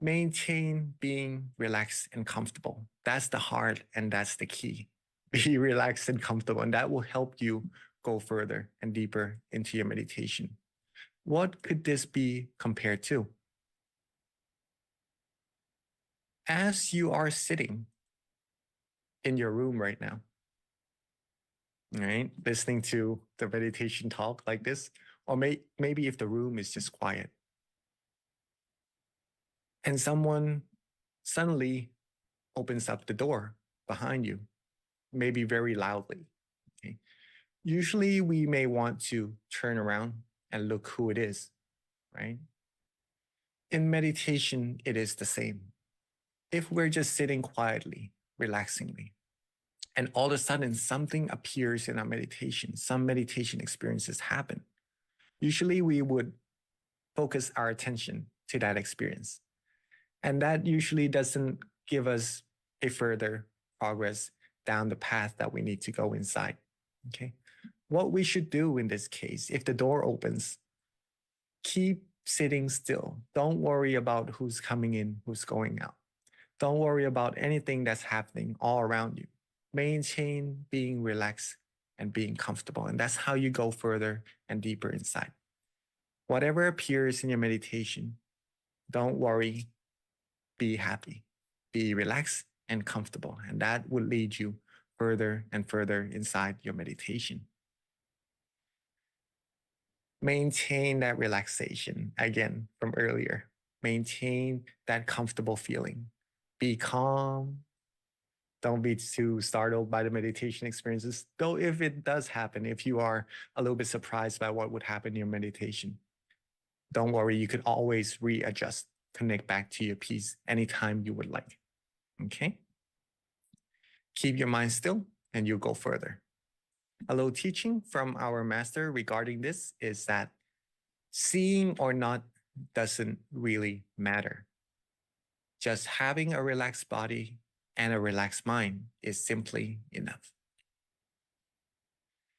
[SPEAKER 5] Maintain being relaxed and comfortable. That's the heart and that's the key. Be relaxed and comfortable, and that will help you go further and deeper into your meditation. What could this be compared to? As you are sitting in your room right now, right, listening to the meditation talk like this, or maybe if the room is just quiet, and someone suddenly opens up the door behind you, maybe very loudly. Okay? Usually we may want to turn around and look who it is, right? In meditation, it is the same. If we're just sitting quietly, relaxingly, and all of a sudden something appears in our meditation, some meditation experiences happen, usually we would focus our attention to that experience. And that usually doesn't give us a further progress down the path that we need to go inside. Okay. What we should do in this case, if the door opens, keep sitting still. Don't worry about who's coming in, who's going out. Don't worry about anything that's happening all around you. Maintain being relaxed and being comfortable. And that's how you go further and deeper inside. Whatever appears in your meditation, don't worry, be happy, be relaxed and comfortable. And that will lead you further and further inside your meditation. Maintain that relaxation again from earlier. Maintain that comfortable feeling. Be calm. Don't be too startled by the meditation experiences. Though if it does happen, if you are a little bit surprised by what would happen in your meditation, don't worry, you could always readjust, connect back to your peace anytime you would like. Okay? Keep your mind still and you'll go further. A little teaching from our master regarding this is that seeing or not doesn't really matter. Just having a relaxed body and a relaxed mind is simply enough.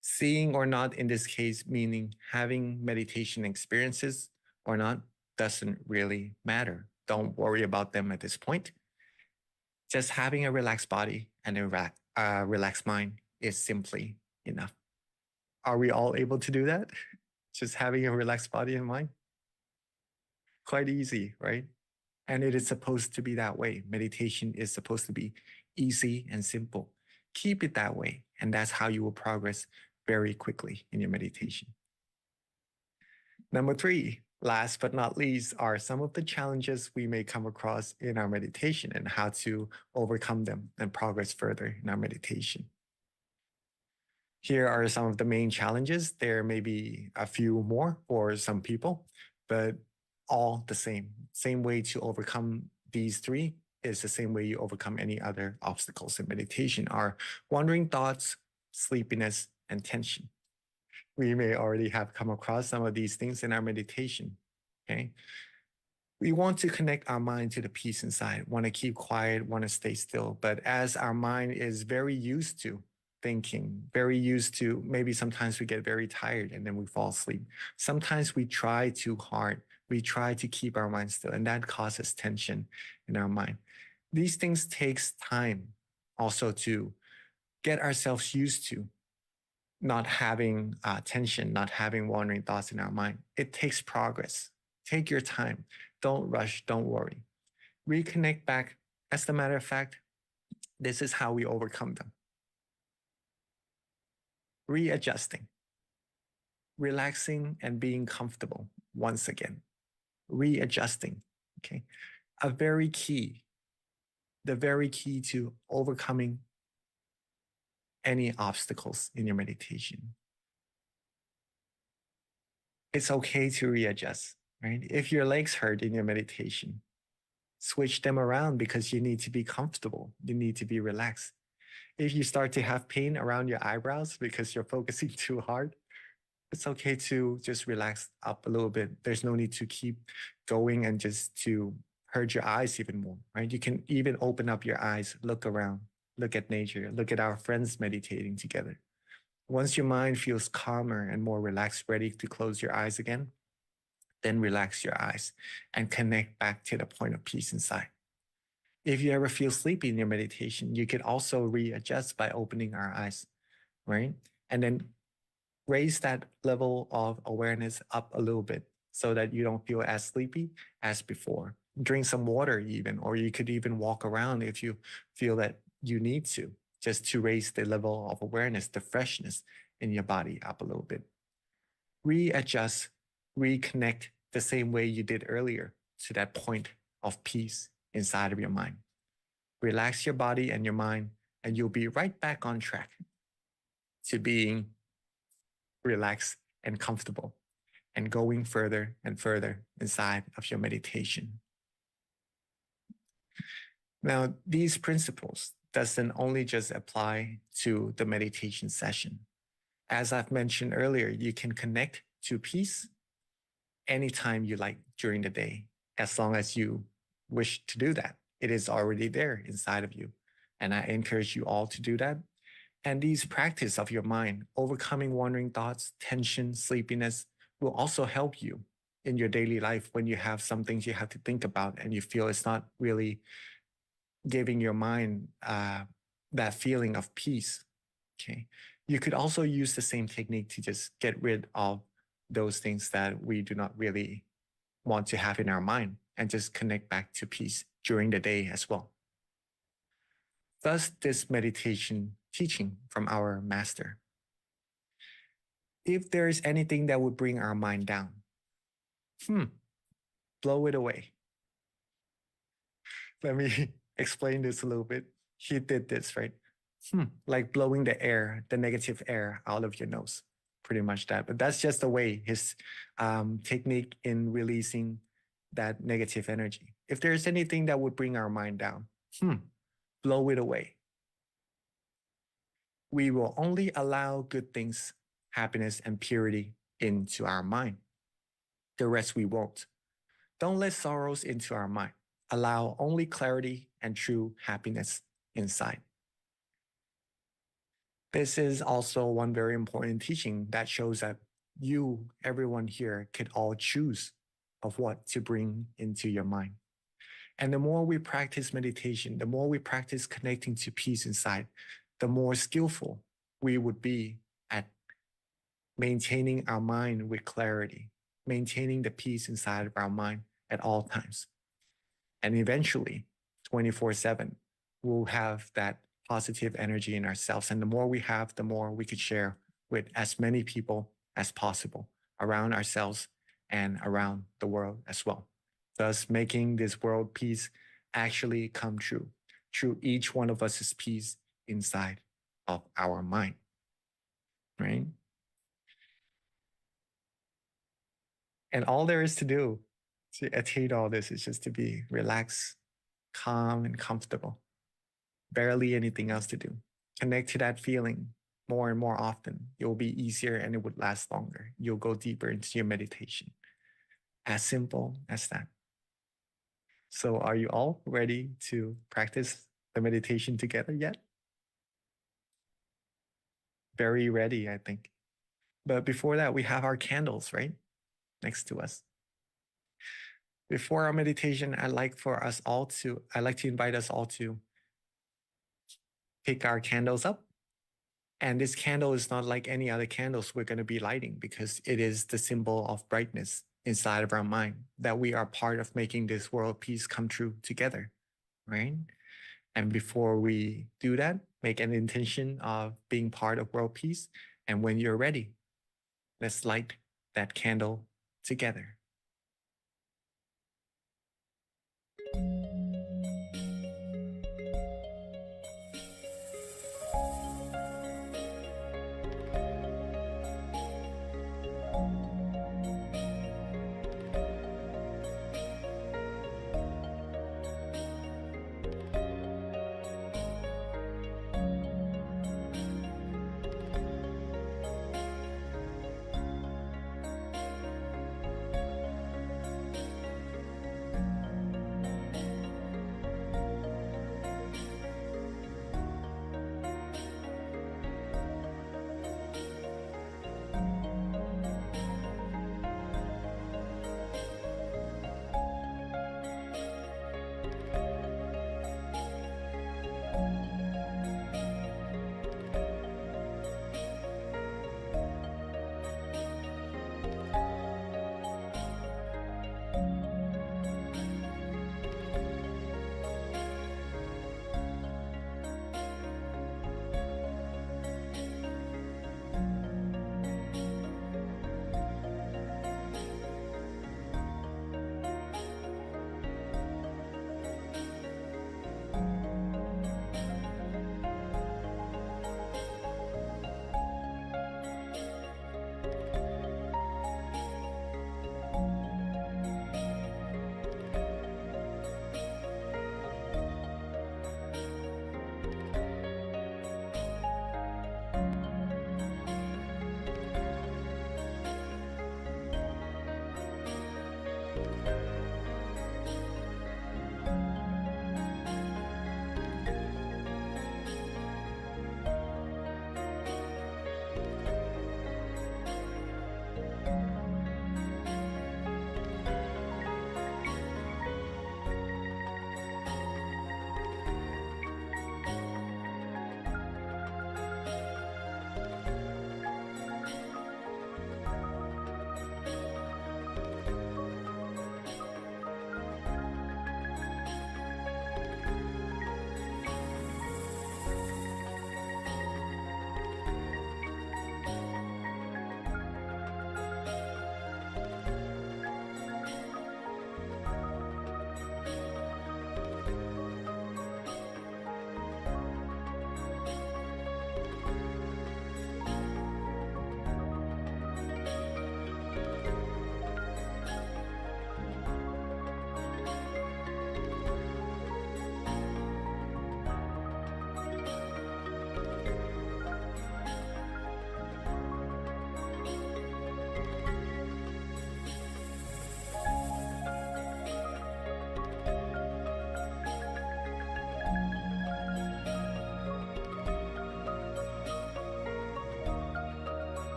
[SPEAKER 5] Seeing or not in this case, meaning having meditation experiences or not, doesn't really matter. Don't worry about them at this point. Just having a relaxed body and a relaxed mind is simply enough. Are we all able to do that? Just having a relaxed body and mind? Quite easy, right? And it is supposed to be that way. Meditation is supposed to be easy and simple. Keep it that way. And that's how you will progress very quickly in your meditation. Number 3, last but not least, are some of the challenges we may come across in our meditation and how to overcome them and progress further in our meditation. Here are some of the main challenges. There may be a few more for some people, but all the same. Same way to overcome these 3 is the same way you overcome any other obstacles in meditation are wandering thoughts, sleepiness, and tension. We may already have come across some of these things in our meditation, okay? We want to connect our mind to the peace inside, want to keep quiet, want to stay still. But as our mind is very used to thinking, very used to, maybe sometimes we get very tired and then we fall asleep. Sometimes we try too hard. We try to keep our mind still, and that causes tension in our mind. These things takes time also to get ourselves used to not having tension, not having wandering thoughts in our mind. It takes progress. Take your time. Don't rush. Don't worry. Reconnect back. As a matter of fact, this is how we overcome them. Readjusting, relaxing and being comfortable once again. Readjusting, okay? The very key to overcoming any obstacles in your meditation. It's okay to readjust, right? If your legs hurt in your meditation, switch them around because you need to be comfortable. You need to be relaxed. If you start to have pain around your eyebrows because you're focusing too hard, it's okay to just relax up a little bit. There's no need to keep going and just to hurt your eyes even more, right? You can even open up your eyes, look around, look at nature, look at our friends meditating together. Once your mind feels calmer and more relaxed, ready to close your eyes again, then relax your eyes and connect back to the point of peace inside. If you ever feel sleepy in your meditation, you could also readjust by opening our eyes, right? And then raise that level of awareness up a little bit so that you don't feel as sleepy as before. Drink some water even, or you could even walk around if you feel that you need to, just to raise the level of awareness, the freshness in your body up a little bit. Readjust, reconnect the same way you did earlier to that point of peace inside of your mind. Relax your body and your mind, and you'll be right back on track to being relaxed and comfortable and going further and further inside of your meditation. Now, these principles doesn't only just apply to the meditation session. As I've mentioned earlier, you can connect to peace anytime you like during the day, as long as you wish to do that. It is already there inside of you. And I encourage you all to do that. And these practice of your mind, overcoming wandering thoughts, tension, sleepiness, will also help you in your daily life when you have some things you have to think about and you feel it's not really giving your mind that feeling of peace. Okay. You could also use the same technique to just get rid of those things that we do not really want to have in our mind and just connect back to peace during the day as well. Thus, this meditation teaching from our master. If there is anything that would bring our mind down, blow it away. Let me explain this a little bit. He did this, right? Like blowing the air, the negative air out of your nose. Pretty much that. But that's just the way his technique in releasing that negative energy. If there's anything that would bring our mind down, blow it away. We will only allow good things, happiness, and purity into our mind. The rest we won't. Don't let sorrows into our mind. Allow only clarity and true happiness inside. This is also one very important teaching that shows that you, everyone here, could all choose of what to bring into your mind. And the more we practice meditation, the more we practice connecting to peace inside, the more skillful we would be at maintaining our mind with clarity, maintaining the peace inside of our mind at all times. And eventually, 24/7, we'll have that positive energy in ourselves. And the more we have, the more we could share with as many people as possible around ourselves and around the world as well. Thus, making this world peace actually come true through each one of us' peace inside of our mind, right? And all there is to do to attain all this is just to be relaxed, calm, and comfortable. Barely anything else to do. Connect to that feeling more and more often. It will be easier and it would last longer. You'll go deeper into your meditation. As simple as that. So are you all ready to practice the meditation together yet? Very ready, I think. But before that, we have our candles, right? Next to us. Before our meditation, I'd like to invite us all to pick our candles up. And this candle is not like any other candles we're going to be lighting because it is the symbol of brightness inside of our mind, that we are part of making this world peace come true together, right? And before we do that, make an intention of being part of world peace. And when you're ready, let's light that candle together.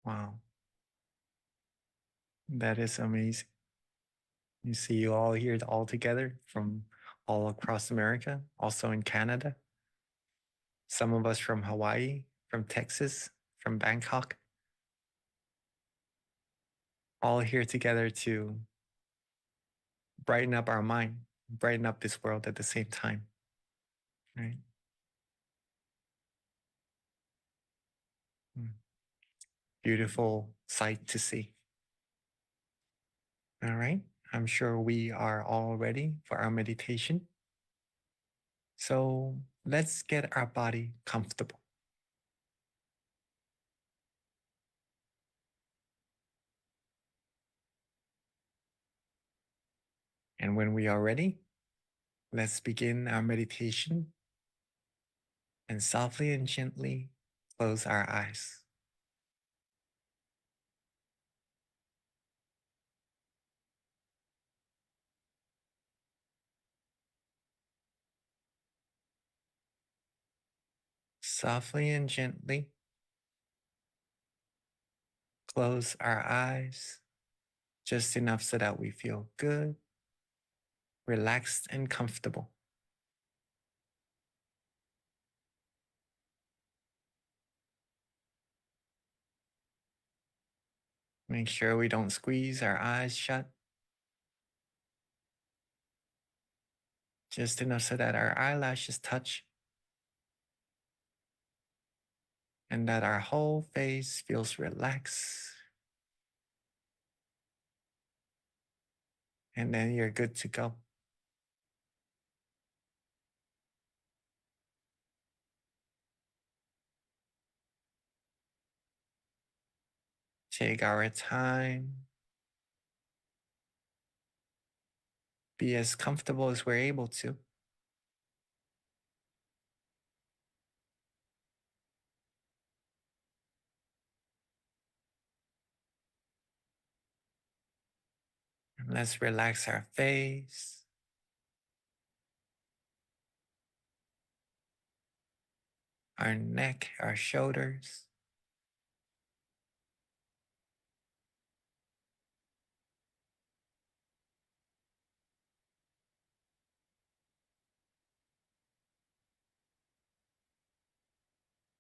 [SPEAKER 5] Wow. That is amazing. You see you all here all together from all across America, also in Canada. Some of us from Hawaii, from Texas, from Bangkok. All here together to brighten up our mind, brighten up this world at the same time. Right? Beautiful sight to see. All right. I'm sure we are all ready for our meditation. So let's get our body comfortable. And when we are ready, let's begin our meditation and softly and gently close our eyes. Softly and gently close our eyes, just enough so that we feel good, relaxed, and comfortable. Make sure we don't squeeze our eyes shut. Just enough so that our eyelashes touch and that our whole face feels relaxed. And then you're good to go. Take our time. Be as comfortable as we're able to. And let's relax our face. Our neck, our shoulders.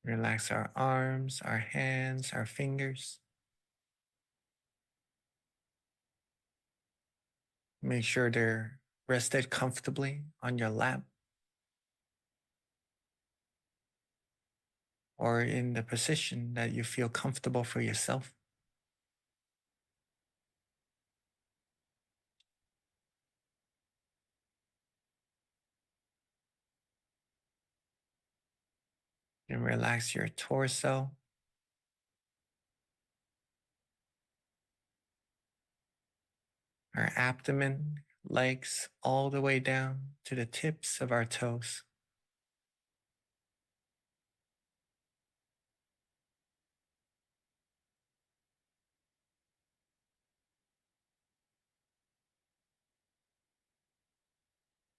[SPEAKER 5] Relax our arms, our hands, our fingers. Make sure they're rested comfortably on your lap or in the position that you feel comfortable for yourself. And relax your torso. Our abdomen, legs, all the way down to the tips of our toes.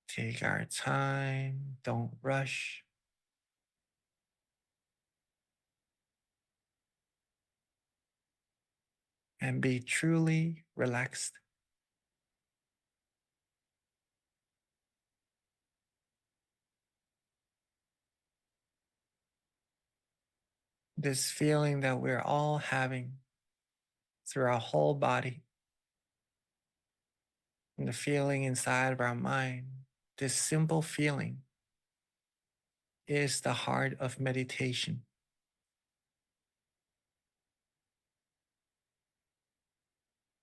[SPEAKER 5] Take our time, don't rush. And be truly relaxed. This feeling that we're all having through our whole body, and the feeling inside of our mind, this simple feeling is the heart of meditation.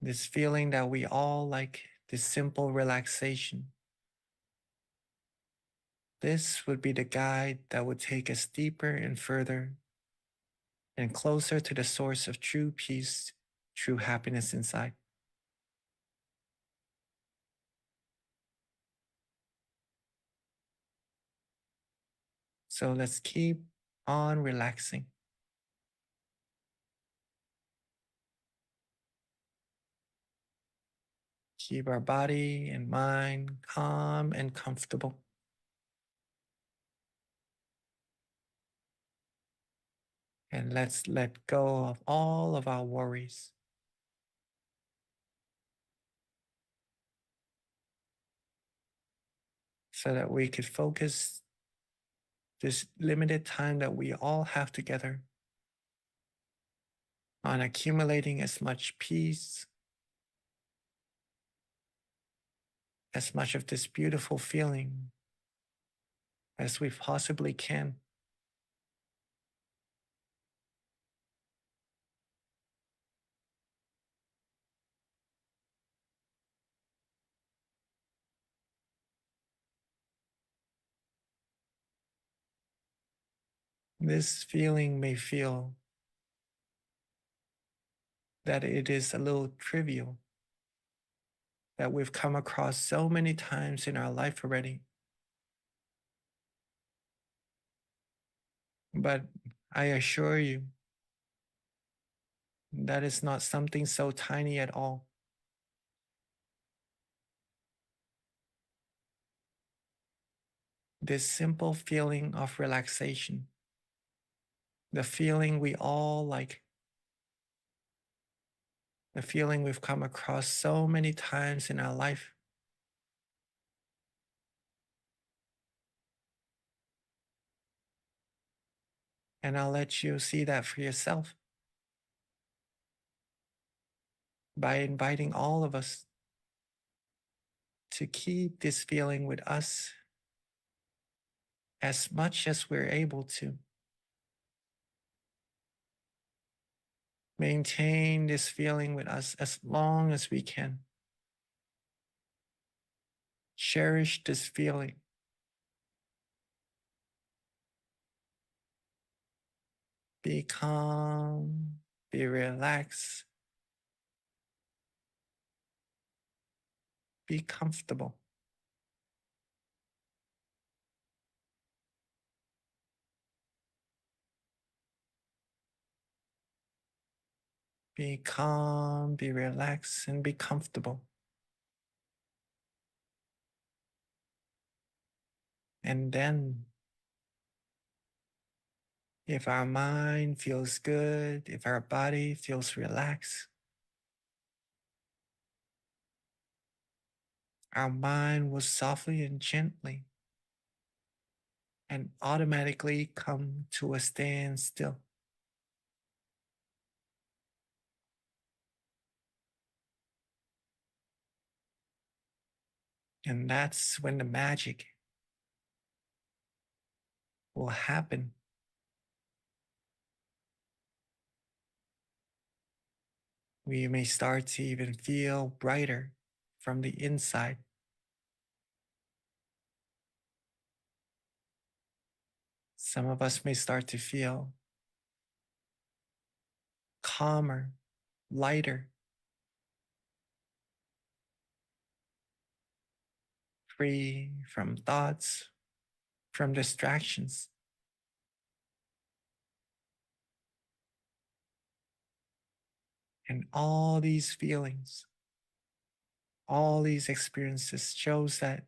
[SPEAKER 5] This feeling that we all like, this simple relaxation. This would be the guide that would take us deeper and further and closer to the source of true peace, true happiness inside. So let's keep on relaxing. Keep our body and mind calm and comfortable. And let's let go of all of our worries. So that we could focus this limited time that we all have together on accumulating as much peace, as much of this beautiful feeling as we possibly can. This feeling may feel that it is a little trivial, that we've come across so many times in our life already. But I assure you, that is not something so tiny at all. This simple feeling of relaxation, the feeling we all like, the feeling we've come across so many times in our life, and I'll let you see that for yourself by inviting all of us to keep this feeling with us as much as we're able to. Maintain this feeling with us as long as we can. Cherish this feeling. Be calm, be relaxed, be comfortable. Be calm, be relaxed, and be comfortable. And then, if our mind feels good, if our body feels relaxed, our mind will softly and gently and automatically come to a standstill. And that's when the magic will happen. We may start to even feel brighter from the inside. Some of us may start to feel calmer, lighter, free from thoughts, from distractions. And all these feelings, all these experiences shows that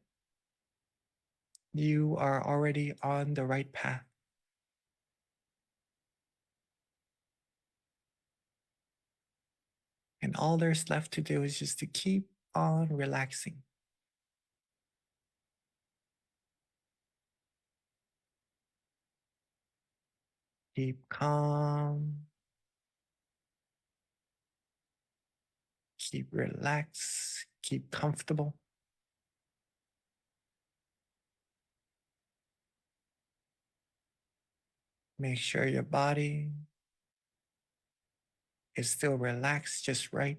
[SPEAKER 5] you are already on the right path. And all there's left to do is just to keep on relaxing. Keep calm. Keep relaxed. Keep comfortable. Make sure your body is still relaxed just right.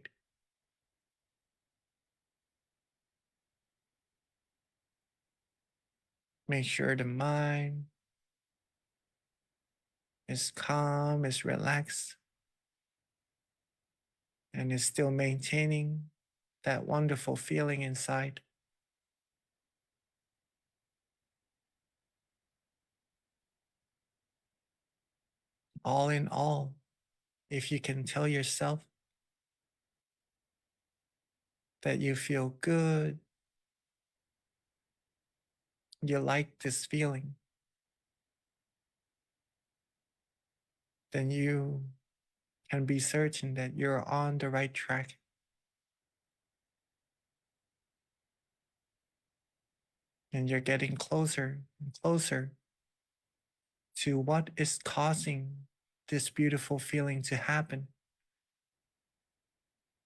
[SPEAKER 5] Make sure the mind is calm, is relaxed, and is still maintaining that wonderful feeling inside. All in all, if you can tell yourself that you feel good, you like this feeling, then you can be certain that you're on the right track. And you're getting closer and closer to what is causing this beautiful feeling to happen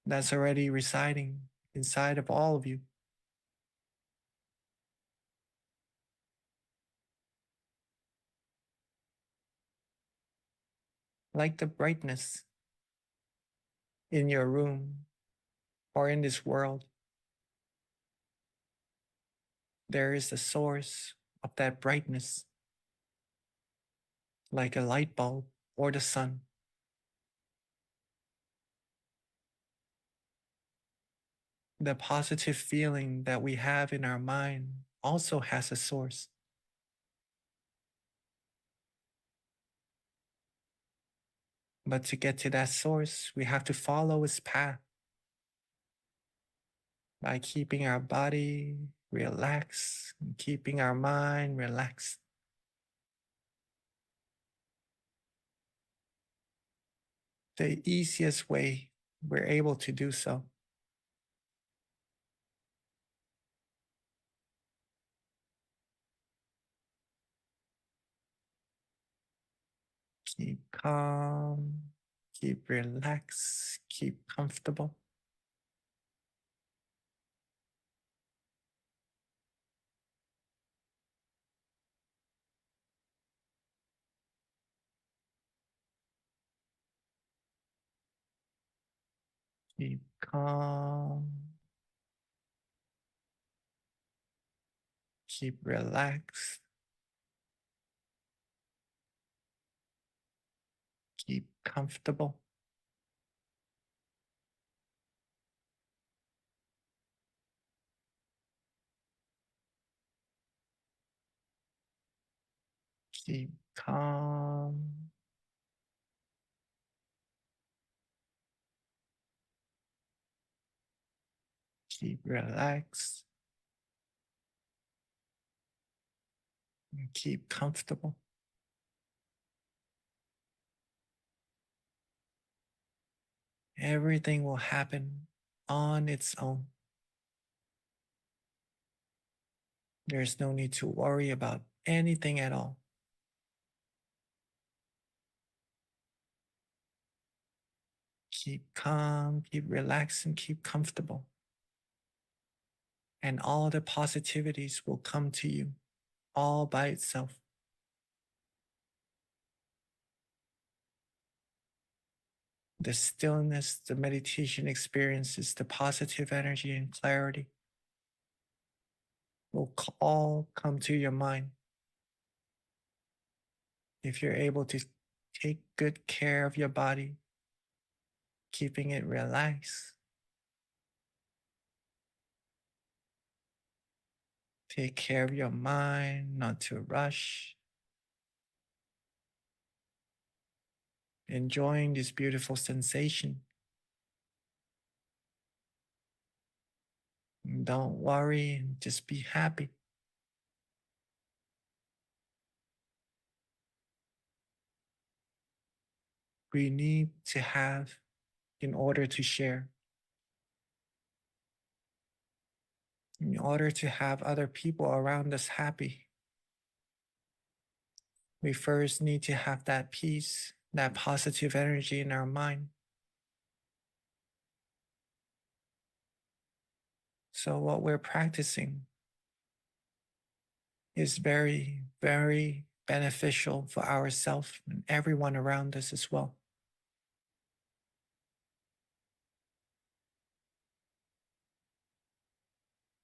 [SPEAKER 5] that's already residing inside of all of you. Like the brightness in your room or in this world, there is a source of that brightness, like a light bulb or the sun. The positive feeling that we have in our mind also has a source. But to get to that source, we have to follow its path by keeping our body relaxed and keeping our mind relaxed. The easiest way we're able to do so. Keep calm, keep relaxed, keep comfortable. Keep calm, keep relaxed, keep comfortable. Keep calm. Keep relaxed. And keep comfortable. Everything will happen on its own. There's no need to worry about anything at all. Keep calm, keep relaxed, and keep comfortable. And all the positivities will come to you all by itself. The stillness, the meditation experiences, the positive energy and clarity will all come to your mind if you're able to take good care of your body, keeping it relaxed. Take care of your mind, not to rush. Enjoying this beautiful sensation. And don't worry, just be happy. We need to have in order to share. In order to have other people around us happy, we first need to have that peace, that positive energy in our mind. So what we're practicing is very, very beneficial for ourselves and everyone around us as well.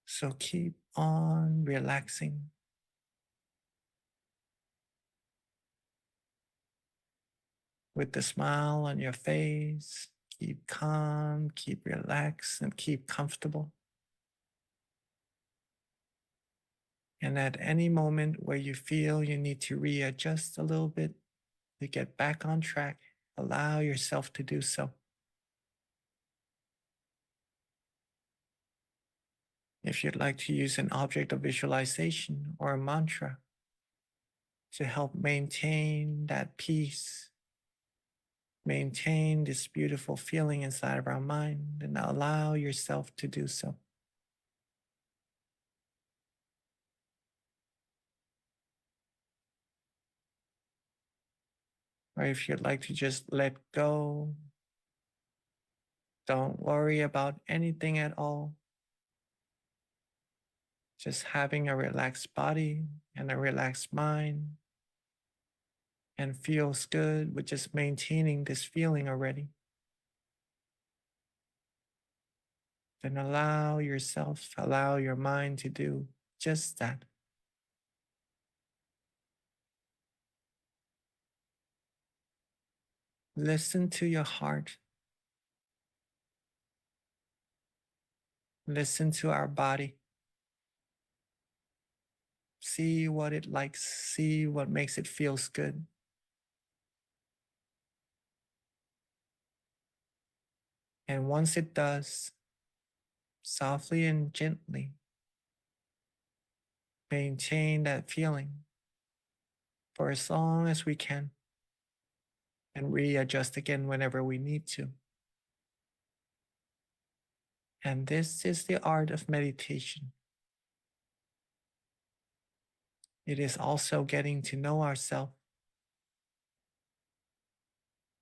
[SPEAKER 5] So keep on relaxing. With the smile on your face, keep calm, keep relaxed, and keep comfortable. And at any moment where you feel you need to readjust a little bit to get back on track, allow yourself to do so. If you'd like to use an object of visualization or a mantra to help maintain that peace maintain this beautiful feeling inside of our mind and allow yourself to do so. Or if you'd like to just let go, don't worry about anything at all. Just having a relaxed body and a relaxed mind and feels good with just maintaining this feeling already. Then allow yourself, allow your mind to do just that. Listen to your heart. Listen to our body. See what it likes, see what makes it feels good. And once it does, softly and gently, maintain that feeling for as long as we can and readjust again whenever we need to. And this is the art of meditation. It is also getting to know ourselves,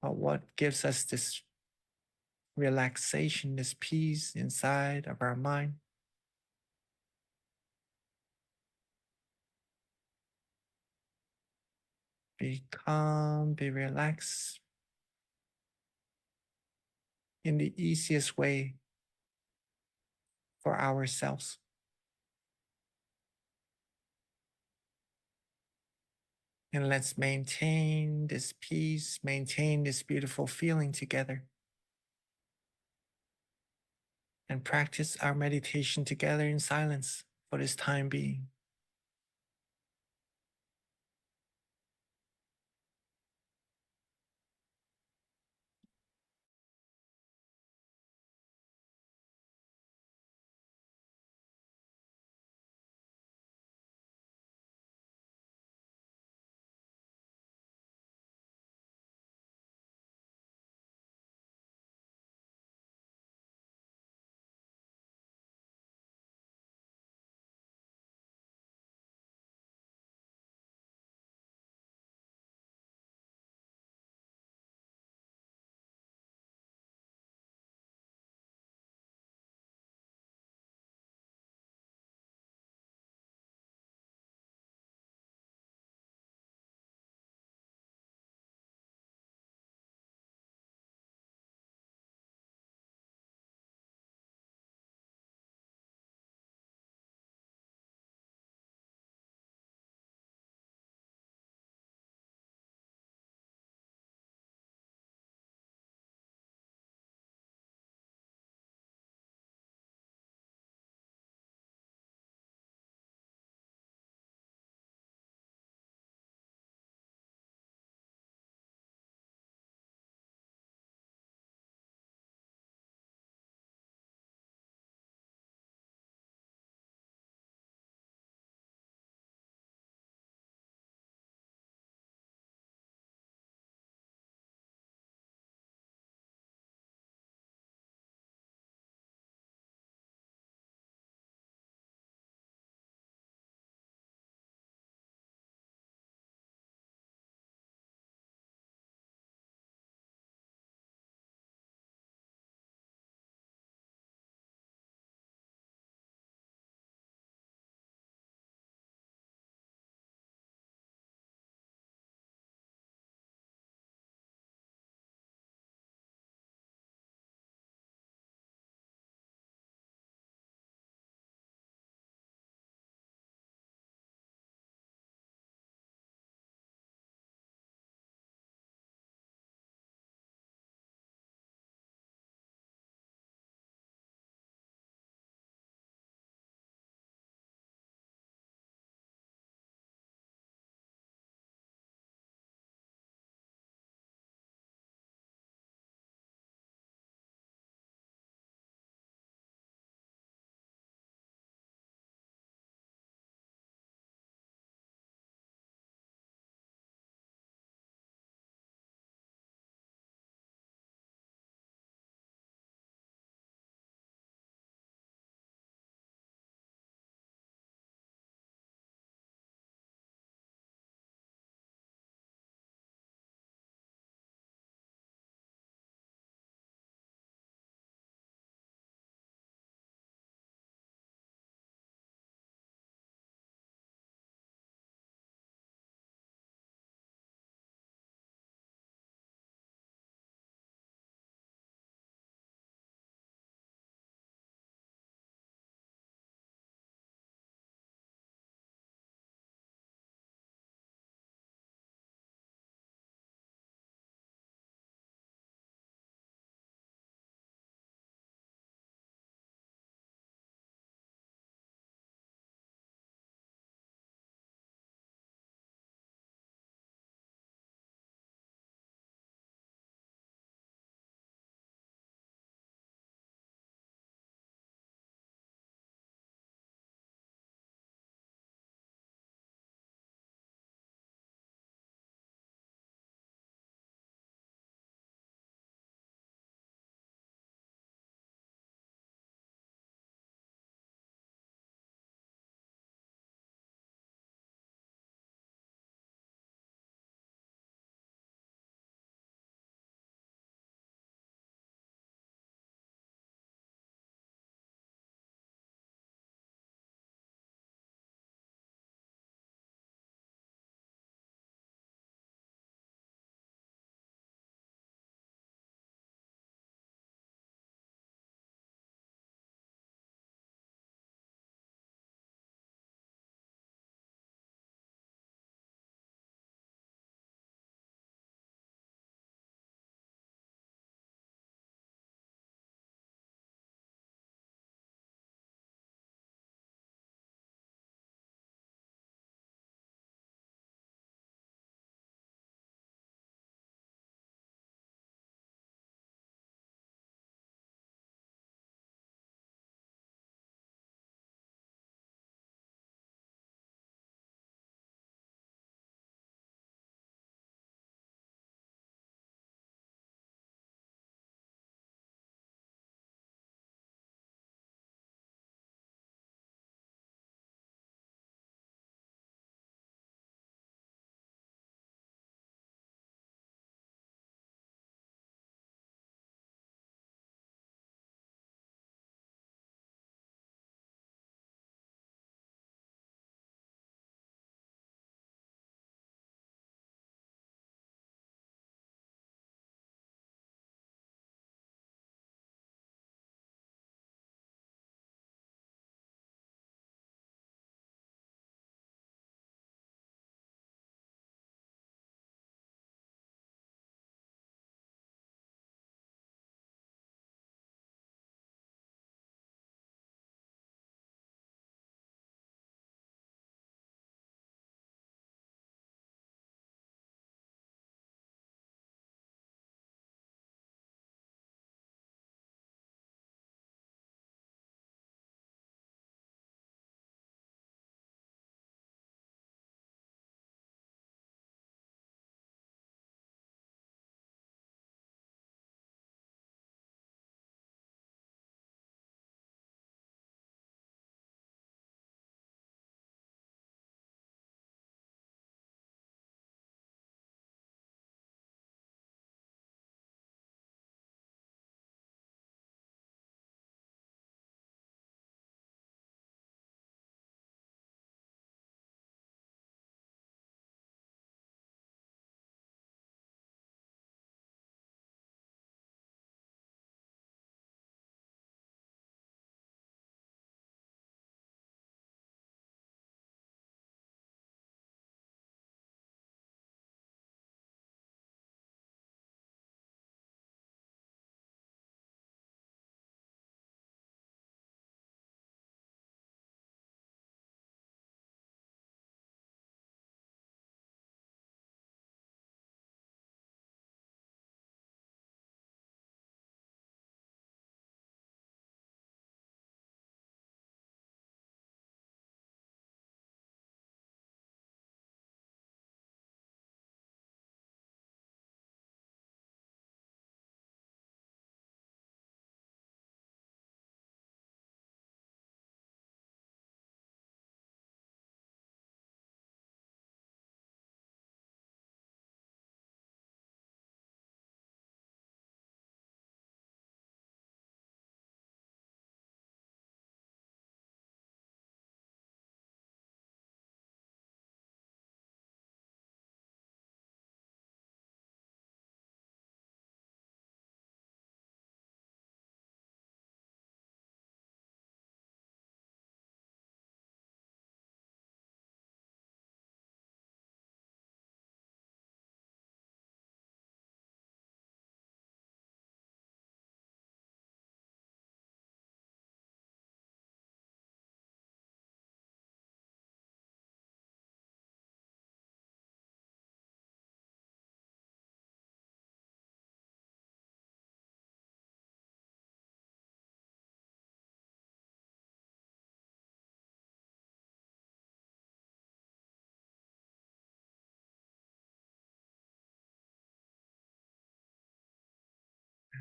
[SPEAKER 5] but what gives us this relaxation, this peace inside of our mind. Be calm, be relaxed in the easiest way for ourselves. And let's maintain this peace, maintain this beautiful feeling together, and practice our meditation together in silence for this time being.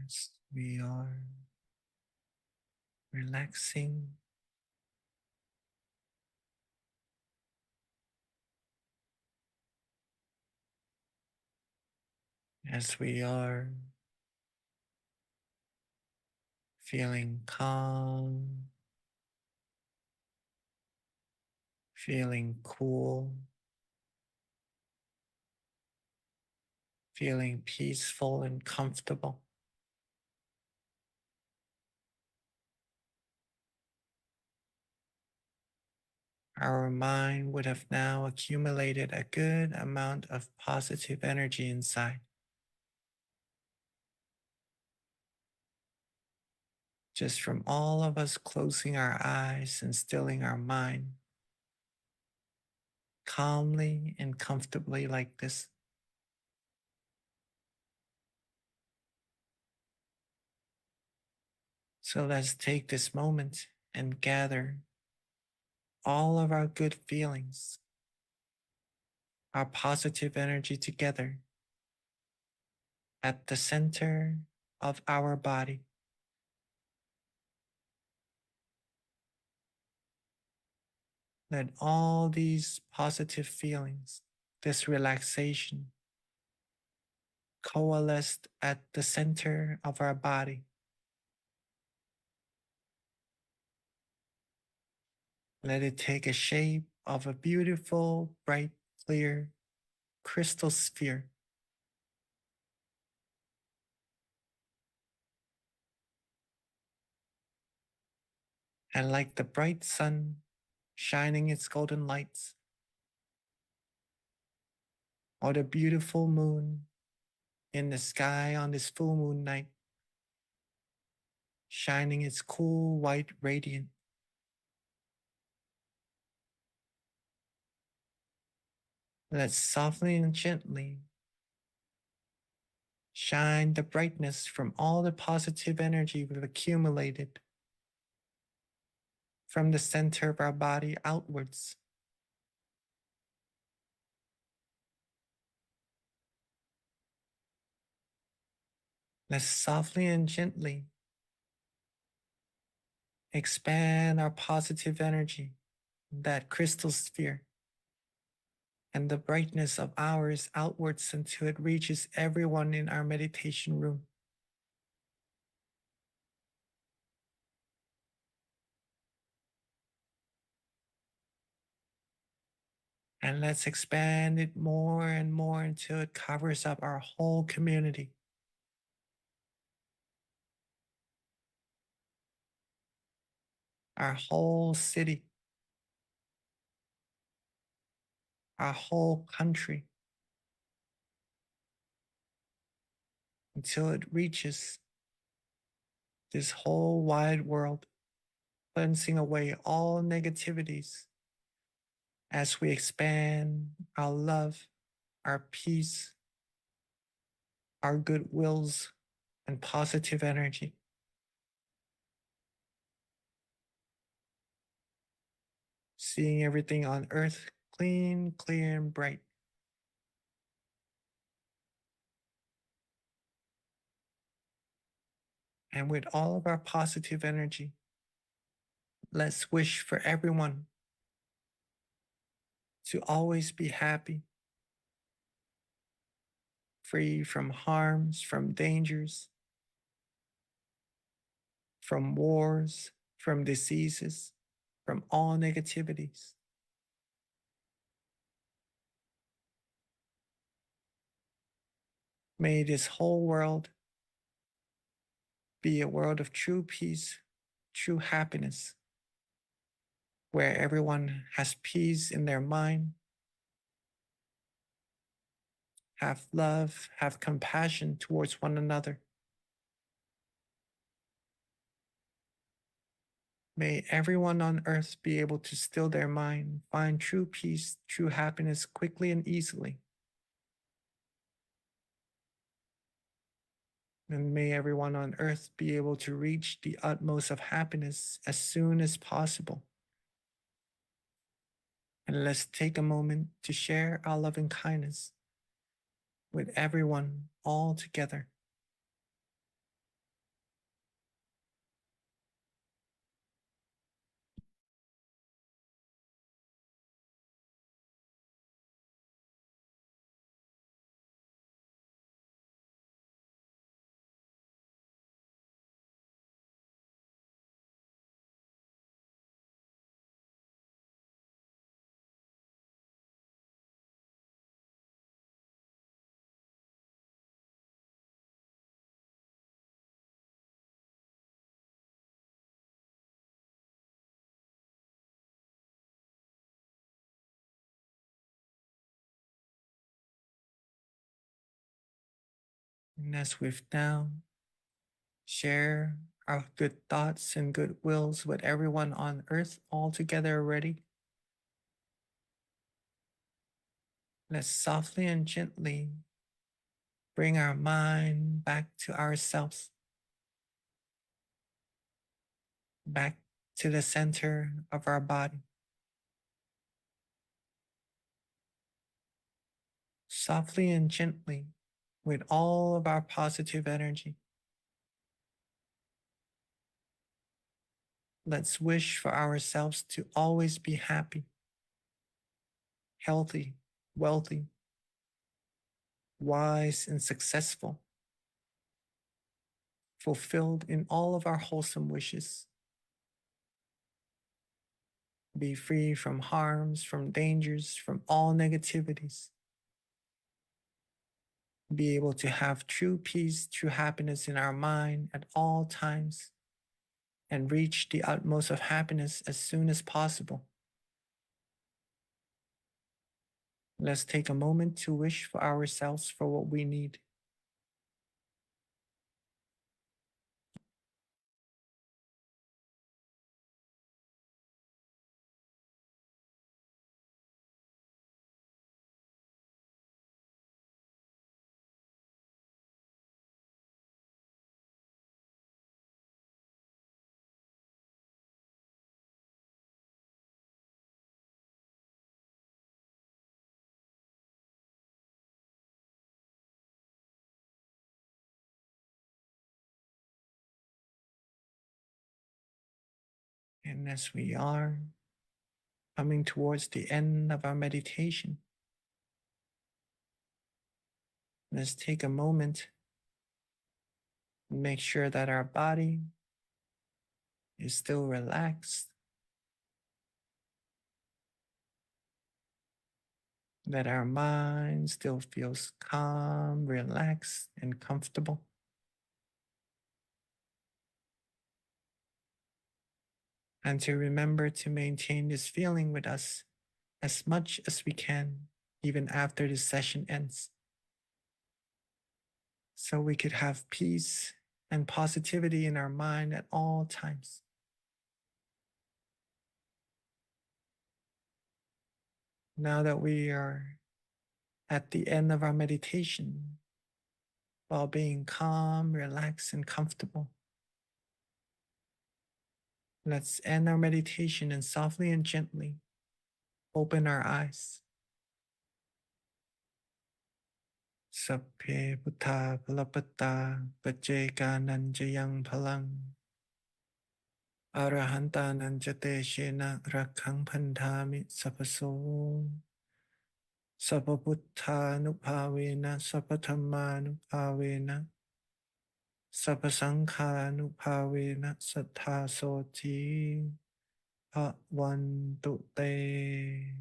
[SPEAKER 5] As we are relaxing, as we are feeling calm, feeling cool, feeling peaceful and comfortable. Our mind would have now accumulated a good amount of positive energy inside. Just from all of us closing our eyes and stilling our mind calmly and comfortably like this. So let's take this moment and gather all of our good feelings, our positive energy together at the center of our body. Let all these positive feelings, this relaxation, coalesce at the center of our body. Let it take a shape of a beautiful, bright, clear crystal sphere. And like the bright sun shining its golden lights, or the beautiful moon in the sky on this full moon night, shining its cool white radiance. Let's softly and gently shine the brightness from all the positive energy we've accumulated from the center of our body outwards. Let's softly and gently expand our positive energy, that crystal sphere, and the brightness of ours outwards until it reaches everyone in our meditation room. And let's expand it more and more until it covers up our whole community. Our whole city, our whole country, until it reaches this whole wide world, cleansing away all negativities as we expand our love, our peace, our goodwills, and positive energy. Seeing everything on earth clean, clear, and bright. And with all of our positive energy, let's wish for everyone to always be happy, free from harms, from dangers, from wars, from diseases, from all negativities. May this whole world be a world of true peace, true happiness, where everyone has peace in their mind, have love, have compassion towards one another. May everyone on earth be able to still their mind, find true peace, true happiness quickly and easily. And may everyone on earth be able to reach the utmost of happiness as soon as possible. And let's take a moment to share our loving kindness with everyone all together. And as we've now share our good thoughts and good wills with everyone on earth all together already, let's softly and gently bring our mind back to ourselves, back to the center of our body. Softly and gently, with all of our positive energy, let's wish for ourselves to always be happy, healthy, wealthy, wise, and successful, fulfilled in all of our wholesome wishes. Be free from harms, from dangers, from all negativities. Be able to have true peace, true happiness in our mind at all times, and reach the utmost of happiness as soon as possible. Let's take a moment to wish for ourselves for what we need. And as we are coming towards the end of our meditation, let's take a moment and make sure that our body is still relaxed, that our mind still feels calm, relaxed, and comfortable. And to remember to maintain this feeling with us as much as we can, even after this session ends, so we could have peace and positivity in our mind at all times. Now that we are at the end of our meditation, while being calm, relaxed, and comfortable, let's end our meditation and softly and gently open our eyes. Sapphe Buddha Palapata Pajeka Nanjayang Palang Arahanta Nanjate Shena Rakhang Pandhami Sapaso Sapabuddha Nupavena Sapatama Nupavena Sapasangha Nupavena Sattha Soti Bhavantu Te.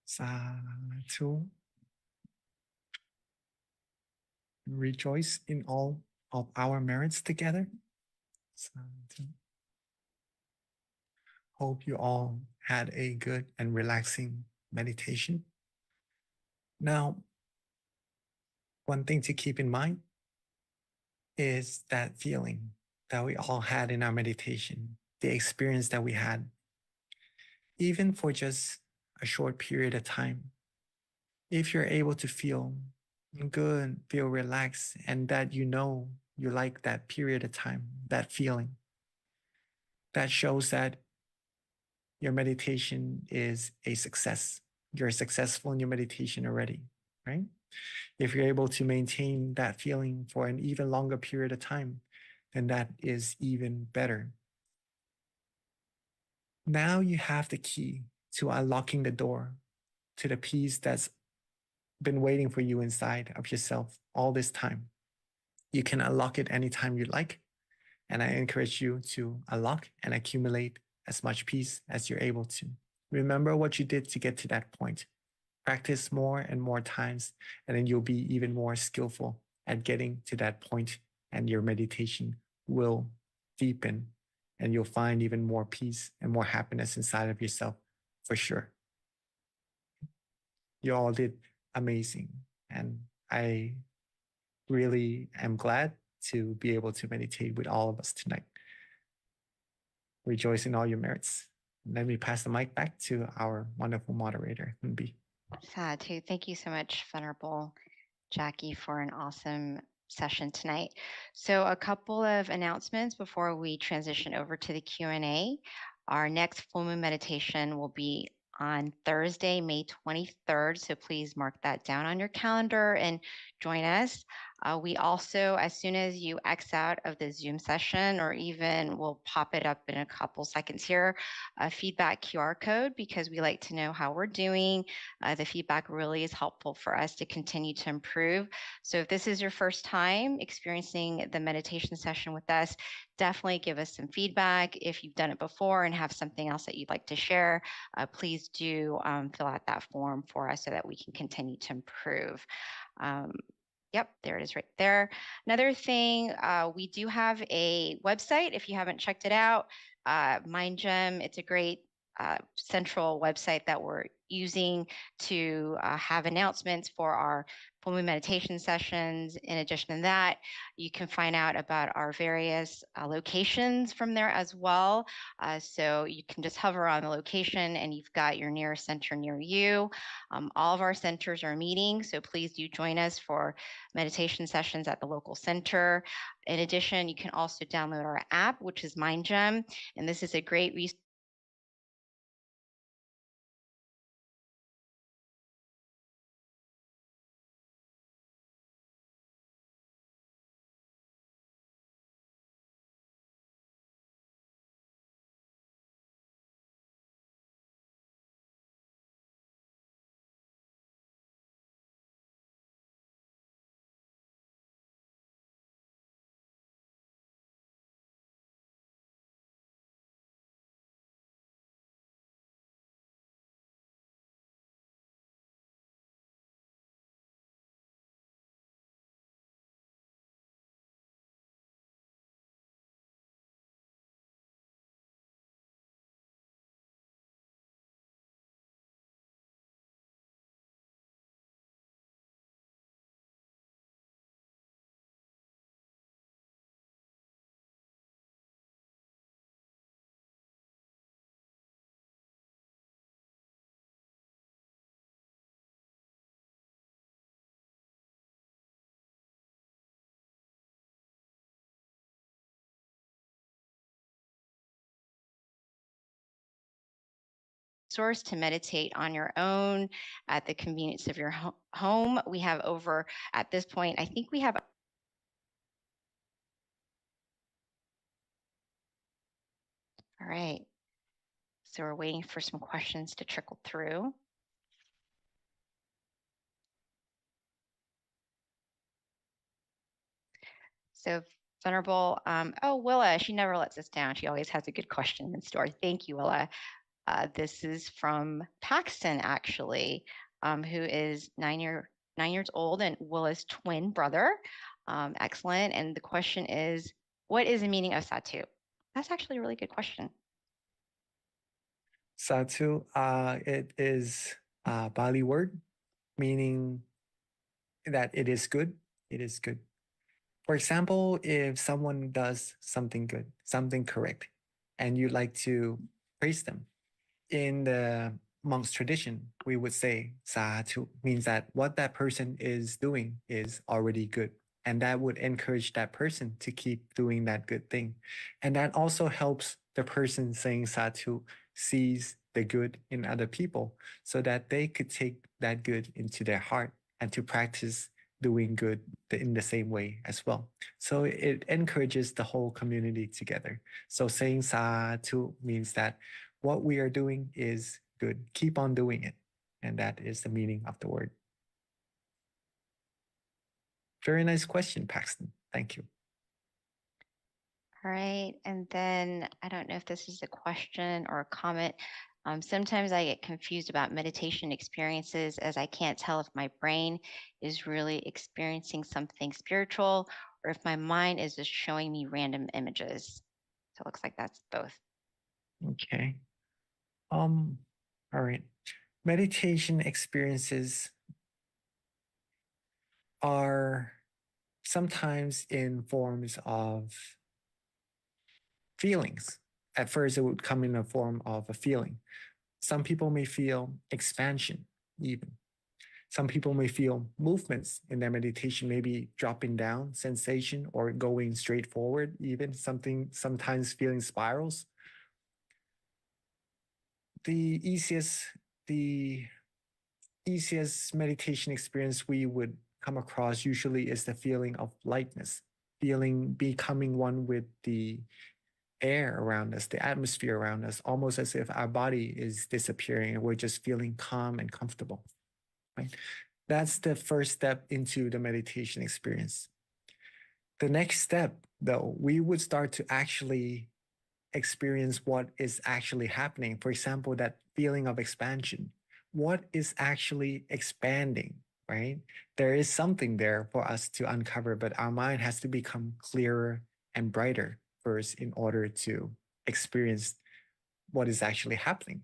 [SPEAKER 5] Sadhu. Rejoice in all of our merits together. Sadhu. Hope you all had a good and relaxing meditation. Now, one thing to keep in mind is that feeling that we all had in our meditation, the experience that we had, even for just a short period of time. If you're able to feel good, feel relaxed, and that you know you like that period of time, that feeling, that shows that your meditation is a success. You're successful in your meditation already, right? If you're able to maintain that feeling for an even longer period of time, then that is even better. Now you have the key to unlocking the door to the peace that's been waiting for you inside of yourself all this time. You can unlock it anytime you like. And I encourage you to unlock and accumulate as much peace as you're able to. Remember what you did to get to that point. Practice more and more times, and then you'll be even more skillful at getting to that point, and your meditation will deepen, and you'll find even more peace and more happiness inside of yourself for sure. You all did amazing. And I really am glad to be able to meditate with all of us tonight. Rejoice in all your merits. Let me pass the mic back to our wonderful moderator, Hunbi.
[SPEAKER 9] Sadhu, thank you so much, Venerable Jackie, for an awesome session tonight. So a couple of announcements before we transition over to the Q&A. Our next full moon meditation will be on Thursday, May 23rd. So please mark that down on your calendar and join us. We also, as soon as you X out of the Zoom session, or even we'll pop it up in a couple seconds here, a feedback QR code, because we like to know how we're doing. The feedback really is helpful for us to continue to improve. So if this is your first time experiencing the meditation session with us, definitely give us some feedback. If you've done it before and have something else that you'd like to share, please do fill out that form for us so that we can continue to improve. Yep, there it is right there. Another thing, we do have a website if you haven't checked it out, MindGem. It's a great central website that we're using to have announcements for our full moon meditation sessions. In addition to that, you can find out about our various locations from there as well. So you can just hover on the location and you've got your nearest center near you. All of our centers are meeting, so please do join us for meditation sessions at the local center. In addition, you can also download our app, which is MindGem, and this is a great resource to meditate on your own at the convenience of your home. We have over, at this point, I think we have all right. So we're waiting for some questions to trickle through. So Venerable, oh, Willa, she never lets us down. She always has a good question in store. Thank you, Willa. This is from Paxton, actually, who is 9 years old and Willa's twin brother. Excellent. And the question is, what is the meaning of Satu? That's actually a really good question.
[SPEAKER 5] Satu, it is a Bali word meaning that it is good. It is good. For example, if someone does something good, something correct, and you like to praise them, in the monk's tradition, we would say Satu means that what that person is doing is already good. And that would encourage that person to keep doing that good thing. And that also helps the person saying Satu sees the good in other people so that they could take that good into their heart and to practice doing good in the same way as well. So it encourages the whole community together. So saying Satu means that what we are doing is good. Keep on doing it. And that is the meaning of the word. Very nice question, Paxton. Thank you.
[SPEAKER 9] All right. And then I don't know if this is a question or a comment. Sometimes I get confused about meditation experiences as I can't tell if my brain is really experiencing something spiritual or if my mind is just showing me random images. So it looks like that's both.
[SPEAKER 5] Okay. All right. Meditation experiences are sometimes in forms of feelings. At first, it would come in a form of a feeling. Some people may feel expansion, even. Some people may feel movements in their meditation, maybe dropping down sensation or going straight forward, even something, sometimes feeling spirals. The easiest meditation experience we would come across usually is the feeling of lightness, feeling becoming one with the air around us, the atmosphere around us, almost as if our body is disappearing and we're just feeling calm and comfortable. Right? That's the first step into the meditation experience. The next step, though, we would start to actually experience what is actually happening. For example, that feeling of expansion. What is actually expanding, right? There is something there for us to uncover, but our mind has to become clearer and brighter first in order to experience what is actually happening.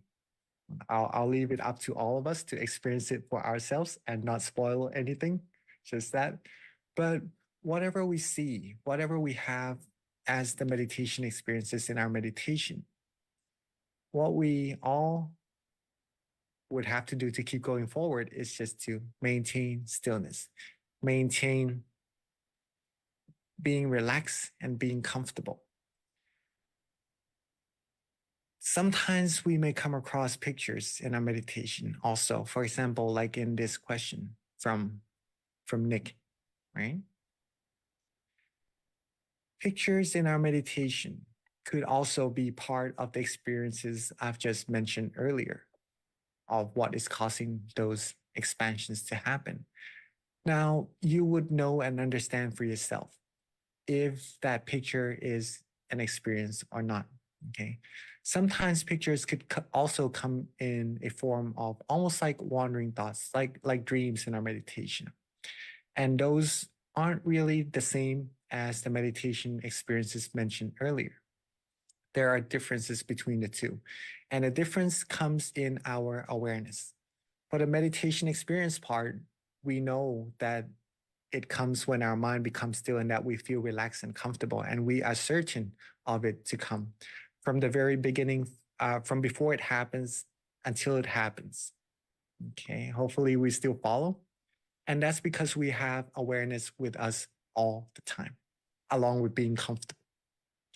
[SPEAKER 5] I'll leave it up to all of us to experience it for ourselves and not spoil anything, just that. But whatever we see, whatever we have as the meditation experiences in our meditation, what we all would have to do to keep going forward is just to maintain stillness, maintain being relaxed and being comfortable. Sometimes we may come across pictures in our meditation also. For example, like in this question from Nick, right? Pictures in our meditation could also be part of the experiences I've just mentioned earlier of what is causing those expansions to happen. Now, you would know and understand for yourself if that picture is an experience or not. Okay. Sometimes pictures could also come in a form of almost like wandering thoughts, like dreams in our meditation. And those aren't really the same as the meditation experiences mentioned earlier. There are differences between the two. And the difference comes in our awareness. For the meditation experience part, we know that it comes when our mind becomes still and that we feel relaxed and comfortable, and we are certain of it to come from the very beginning, from before it happens until it happens. Okay, hopefully we still follow. And that's because we have awareness with us all the time, along with being comfortable.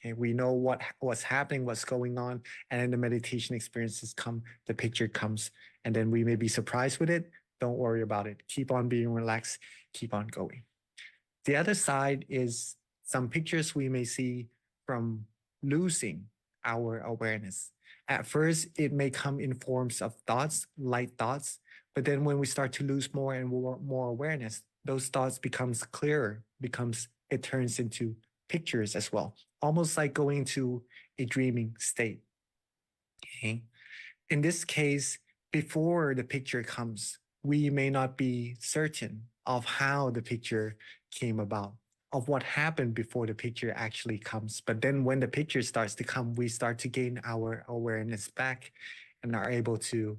[SPEAKER 5] Okay, we know what's happening, what's going on, and then the meditation experiences come, the picture comes, and then we may be surprised with it. Don't worry about it. Keep on being relaxed, keep on going. The other side is some pictures we may see from losing our awareness. At first, it may come in forms of thoughts, light thoughts, but then when we start to lose more and more awareness, those thoughts becomes clearer, it turns into pictures as well, almost like going to a dreaming state. Okay. In this case, before the picture comes, we may not be certain of how the picture came about, of what happened before the picture actually comes. But then when the picture starts to come, we start to gain our awareness back and are able to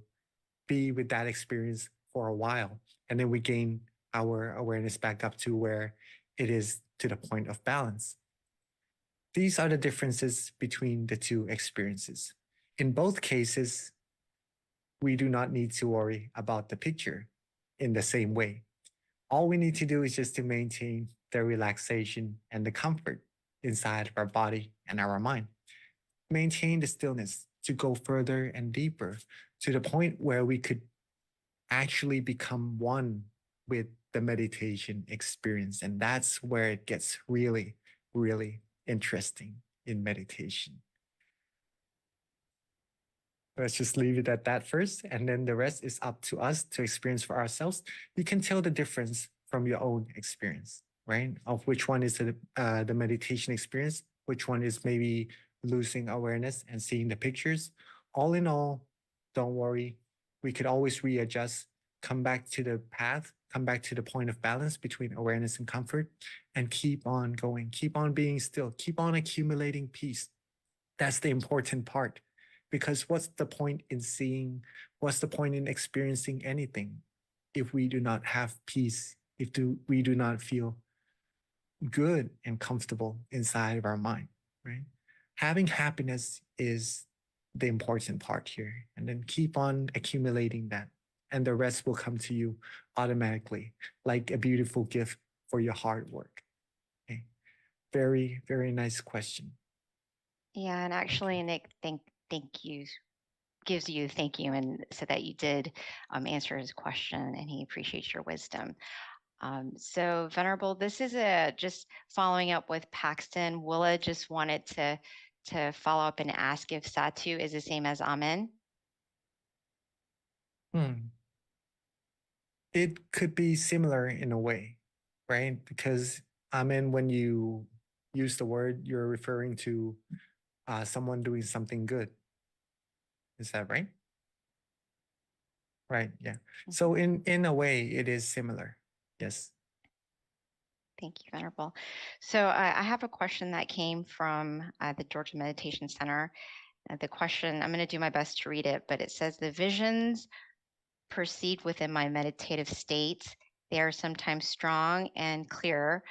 [SPEAKER 5] be with that experience for a while. And then we gain our awareness back up to where it is to the point of balance. These are the differences between the two experiences. In both cases, we do not need to worry about the picture in the same way. All we need to do is just to maintain the relaxation and the comfort inside of our body and our mind. Maintain the stillness to go further and deeper to the point where we could actually become one with the meditation experience. And that's where it gets really, really interesting in meditation. Let's just leave it at that first, and then the rest is up to us to experience for ourselves. You can tell the difference from your own experience, right? Of which one is the meditation experience, which one is maybe losing awareness and seeing the pictures. All in all, don't worry. We could always readjust, come back to the path, come back to the point of balance between awareness and comfort, and keep on going, keep on being still, keep on accumulating peace. That's the important part. Because what's the point in seeing, what's the point in experiencing anything if we do not have peace, if we do not feel good and comfortable inside of our mind, right? Having happiness is the important part here. And then keep on accumulating that. And the rest will come to you automatically, like a beautiful gift for your hard work. Okay. Very, very nice question.
[SPEAKER 9] Yeah, and actually, Nick, thank you gives you thank you, and so that you did answer his question, and he appreciates your wisdom. So Venerable, this is just following up with Paxton. Willa just wanted to follow up and ask if Satu is the same as Amen.
[SPEAKER 5] It could be similar in a way, right? Because Amen, when you use the word, you're referring to someone doing something good. Is that right? Right. Yeah. So in a way, it is similar. Yes.
[SPEAKER 9] Thank you, Venerable. So I have a question that came from the Georgia Meditation Center. The question, I'm going to do my best to read it, but it says, the visions proceed within my meditative state. They are sometimes strong and clear,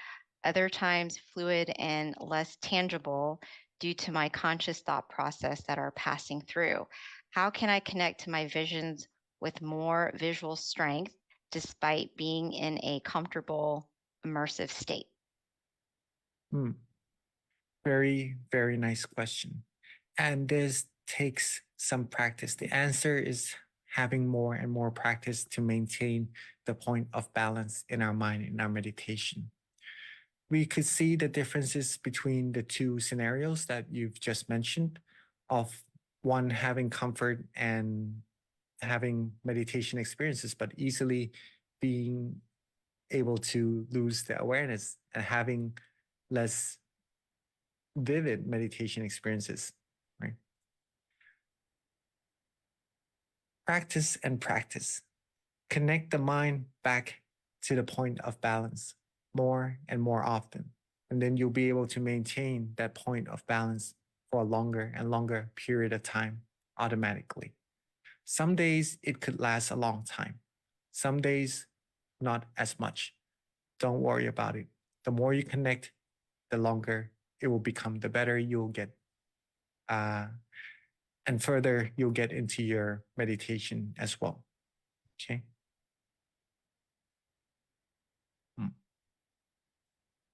[SPEAKER 9] other times fluid and less tangible due to my conscious thought process that are passing through. How can I connect to my visions with more visual strength despite being in a comfortable, immersive state?
[SPEAKER 5] Very, very nice question. And this takes some practice. The answer is having more and more practice to maintain the point of balance in our mind, in our meditation. We could see the differences between the two scenarios that you've just mentioned, of one having comfort and having meditation experiences, but easily being able to lose the awareness and having less vivid meditation experiences, right? Practice and practice. Connect the mind back to the point of balance more and more often. And then you'll be able to maintain that point of balance for a longer and longer period of time automatically. Some days it could last a long time. Some days, not as much. Don't worry about it. The more you connect, the longer it will become, the better you'll get. And further, you'll get into your meditation as well. Okay.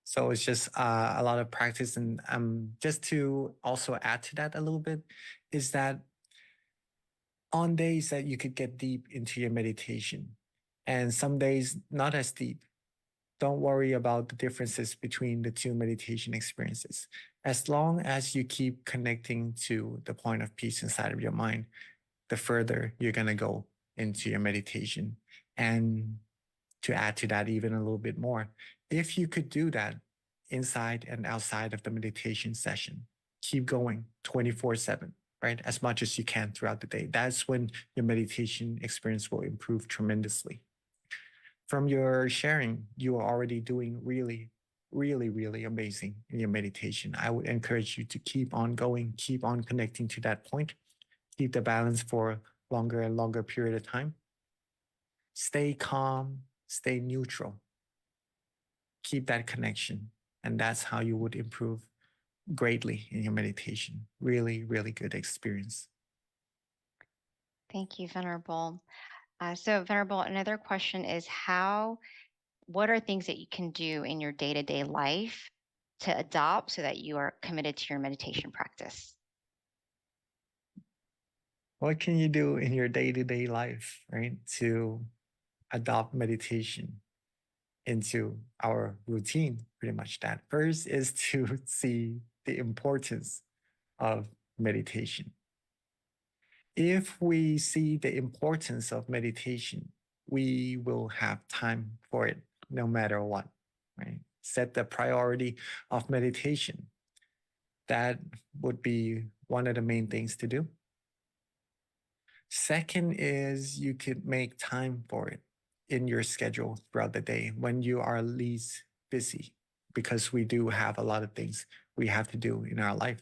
[SPEAKER 5] So it's just a lot of practice. And just to also add to that a little bit, is that on days that you could get deep into your meditation and some days not as deep, don't worry about the differences between the two meditation experiences. As long as you keep connecting to the point of peace inside of your mind, the further you're going to go into your meditation. And to add to that even a little bit more, if you could do that inside and outside of the meditation session, keep going 24/7, right? As much as you can throughout the day. That's when your meditation experience will improve tremendously. From your sharing, you are already doing really, really, really amazing in your meditation. I would encourage you to keep on going, keep on connecting to that point, keep the balance for longer and longer period of time. Stay calm, stay neutral. Keep that connection. And that's how you would improve greatly in your meditation. Really, really good experience.
[SPEAKER 9] Thank you, Venerable. So Venerable, another question is what are things that you can do in your day-to-day life to adopt so that you are committed to your meditation practice?
[SPEAKER 5] What can you do in your day-to-day life, right, to adopt meditation into our routine? Pretty much that. First is to see the importance of meditation. If we see the importance of meditation, we will have time for it no matter what, right? Set the priority of meditation. That would be one of the main things to do. Second is you could make time for it in your schedule throughout the day when you are least busy because we do have a lot of things we have to do in our life.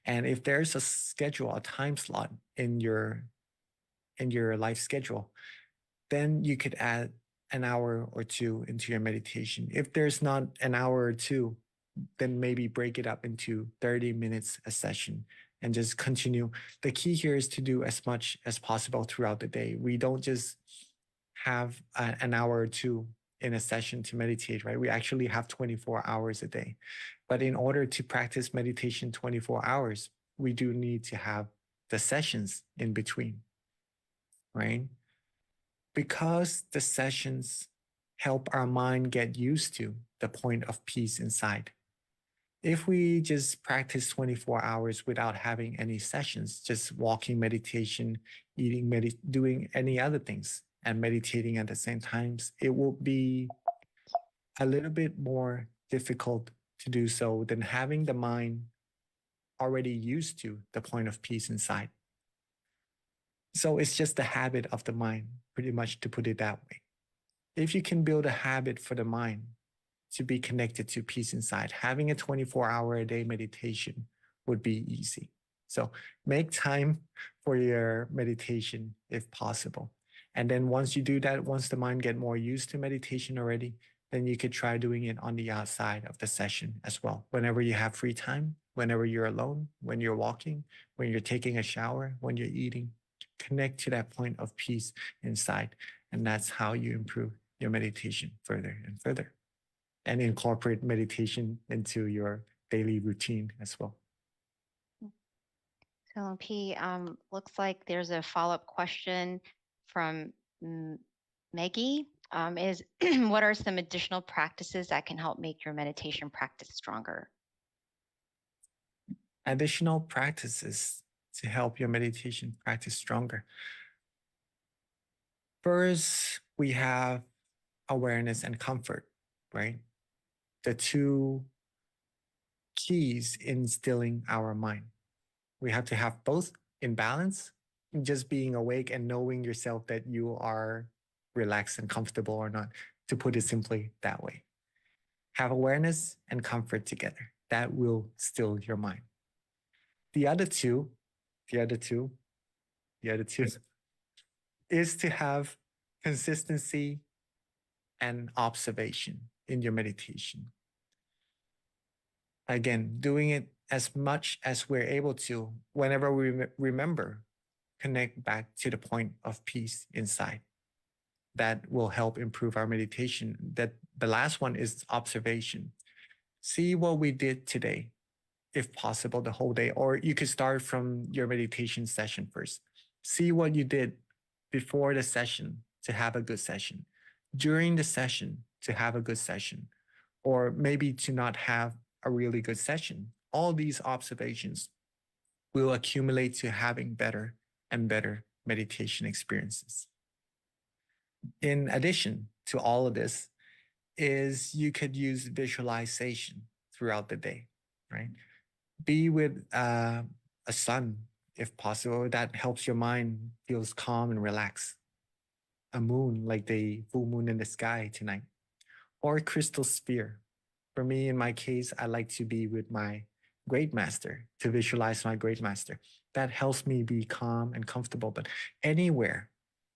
[SPEAKER 5] And if there's a schedule, a time slot in your life schedule, then you could add an hour or two into your meditation. If there's not an hour or two, then maybe break it up into 30 minutes a session and just continue. The key here is to do as much as possible throughout the day. We don't just have an hour or two in a session to meditate, right? We actually have 24 hours a day. But in order to practice meditation 24 hours, we do need to have the sessions in between, right? Because the sessions help our mind get used to the point of peace inside. If we just practice 24 hours without having any sessions, just walking meditation, eating, doing any other things and meditating at the same times, it will be a little bit more difficult to do so than having the mind already used to the point of peace inside. So it's just the habit of the mind, pretty much, to put it that way. If you can build a habit for the mind to be connected to peace inside, having a 24-hour a day meditation would be easy. So make time for your meditation if possible. And then once you do that, once the mind get more used to meditation already, then you could try doing it on the outside of the session as well. Whenever you have free time, whenever you're alone, when you're walking, when you're taking a shower, when you're eating, connect to that point of peace inside. And that's how you improve your meditation further and further, and incorporate meditation into your daily routine as well.
[SPEAKER 9] So P, looks like there's a follow-up question from Maggie. Is what are some additional practices that can help make your meditation practice stronger?
[SPEAKER 5] Additional practices to help your meditation practice stronger. First, we have awareness and comfort, right? The two keys in stilling our mind. We have to have both in balance, just being awake and knowing yourself that you are relaxed and comfortable or not, to put it simply that way. Have awareness and comfort together. That will still your mind. The other two is to have consistency and observation in your meditation. Again, doing it as much as we're able to, whenever we remember, connect back to the point of peace inside. That will help improve our meditation. That the last one is observation. See what we did today, if possible, the whole day, or you could start from your meditation session first. See what you did before the session to have a good session, during the session to have a good session, or maybe to not have a really good session. All these observations will accumulate to having better and better meditation experiences. In addition to all of this, is you could use visualization throughout the day, right? Be with a sun, if possible. That helps your mind feels calm and relaxed. A moon, like the full moon in the sky tonight, or a crystal sphere. For me, in my case, I like to be with my great master, to visualize my great master. That helps me be calm and comfortable. But anywhere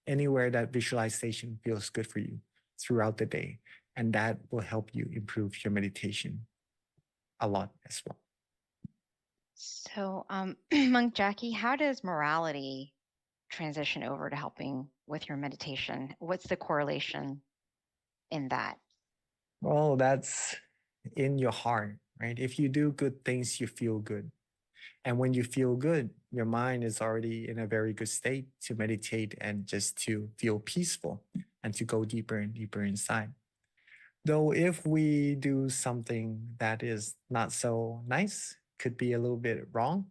[SPEAKER 5] that visualization feels good for you throughout the day, and that will help you improve your meditation a lot as well.
[SPEAKER 9] So, Monk Jackie, how does morality transition over to helping with your meditation? What's the correlation in that?
[SPEAKER 5] Well, that's in your heart, right? If you do good things, you feel good. And when you feel good, your mind is already in a very good state to meditate and just to feel peaceful and to go deeper and deeper inside. Though if we do something that is not so nice, could be a little bit wrong,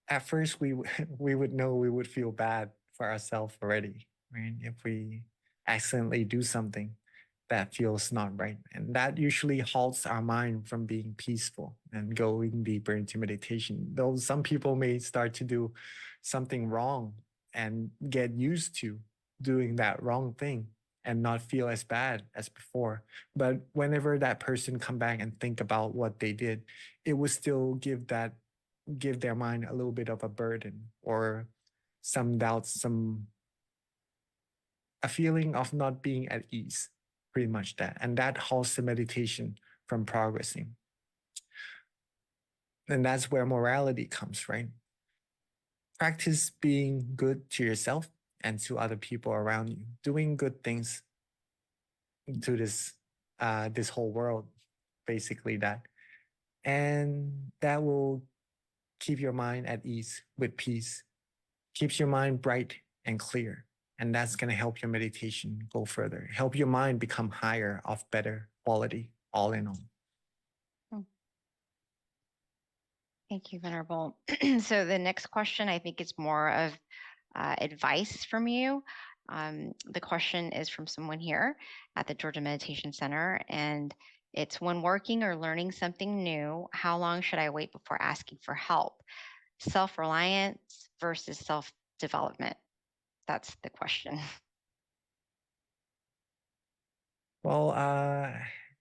[SPEAKER 5] at first we would know, we would feel bad for ourselves already, right? If we accidentally do something that feels not right. And that usually halts our mind from being peaceful and going deeper into meditation. Though some people may start to do something wrong and get used to doing that wrong thing and not feel as bad as before. But whenever that person come back and think about what they did, it would still give their mind a little bit of a burden or some doubts, a feeling of not being at ease, pretty much that. And that halts the meditation from progressing. And that's where morality comes, right? Practice being good to yourself and to other people around you, doing good things to this whole world, basically that. And that will keep your mind at ease with peace, keeps your mind bright and clear. And that's going to help your meditation go further, help your mind become higher of better quality, all in all.
[SPEAKER 9] Thank you, Venerable. So the next question, I think it's more of advice from you. The question is from someone here at the Georgia Meditation Center, and it's when working or learning something new, how long should I wait before asking for help? Self-reliance versus self-development. That's the question.
[SPEAKER 5] Well,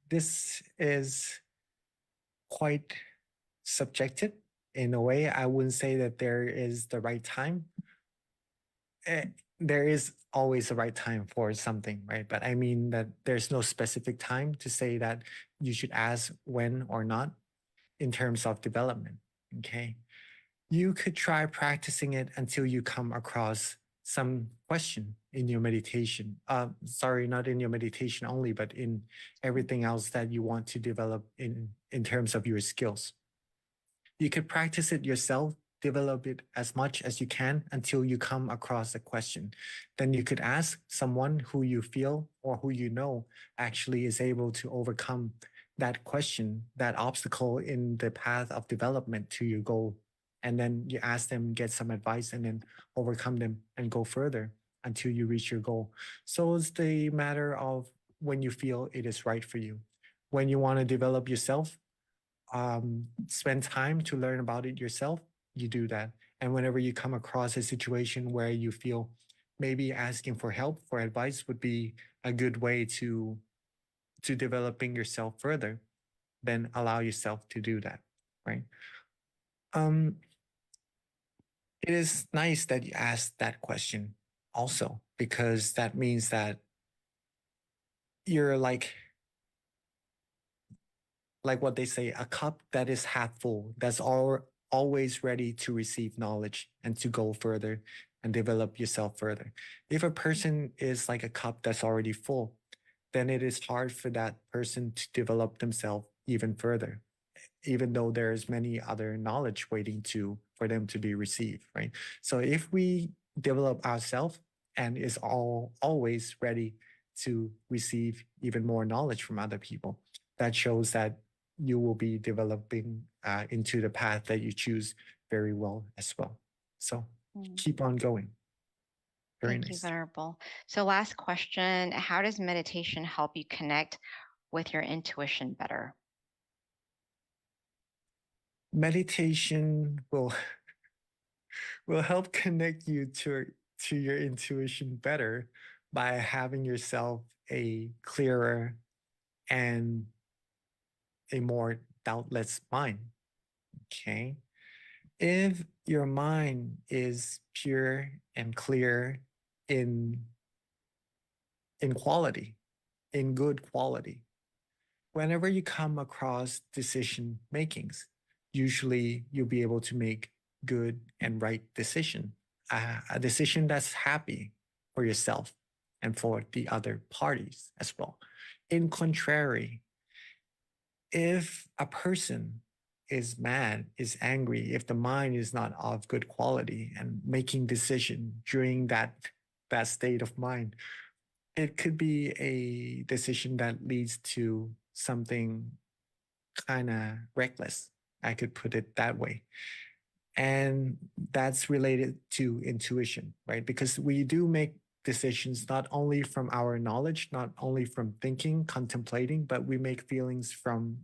[SPEAKER 5] this is quite subjective in a way. I wouldn't say that there is the right time. There is always a right time for something, right? But I mean that there's no specific time to say that you should ask when or not in terms of development, okay? You could try practicing it until you come across some question in your meditation. Sorry, not in your meditation only, but in everything else that you want to develop in terms of your skills. You could practice it yourself, develop it as much as you can until you come across a question. Then you could ask someone who you feel or who you know actually is able to overcome that question, that obstacle in the path of development to your goal. And then you ask them, get some advice, and then overcome them and go further until you reach your goal. So it's the matter of when you feel it is right for you. When you want to develop yourself, spend time to learn about it yourself, you do that. And whenever you come across a situation where you feel maybe asking for help, for advice would be a good way to developing yourself further, then allow yourself to do that, right? It is nice that you asked that question also, because that means that you're like what they say, a cup that is half full, that's always ready to receive knowledge and to go further and develop yourself further. If a person is like a cup that's already full, then it is hard for that person to develop themselves even further, even though there's many other knowledge waiting for them to be received, right? So if we develop ourselves and is always ready to receive even more knowledge from other people, that shows that you will be developing into the path that you choose very well as well. So keep on going. Very
[SPEAKER 9] Thank
[SPEAKER 5] nice.
[SPEAKER 9] you, Venerable. So last question, how does meditation help you connect with your intuition better?
[SPEAKER 5] Meditation will help connect you to your intuition better by having yourself a clearer and a more doubtless mind. Okay. If your mind is pure and clear in quality, in good quality, whenever you come across decision makings, usually you'll be able to make good and right decision, a decision that's happy for yourself and for the other parties as well. In contrary, if a person is mad, is angry, if the mind is not of good quality and making decision during that state of mind, it could be a decision that leads to something kind of reckless. I could put it that way. And that's related to intuition, right? Because we do make decisions not only from our knowledge, not only from thinking, contemplating, but we make feelings from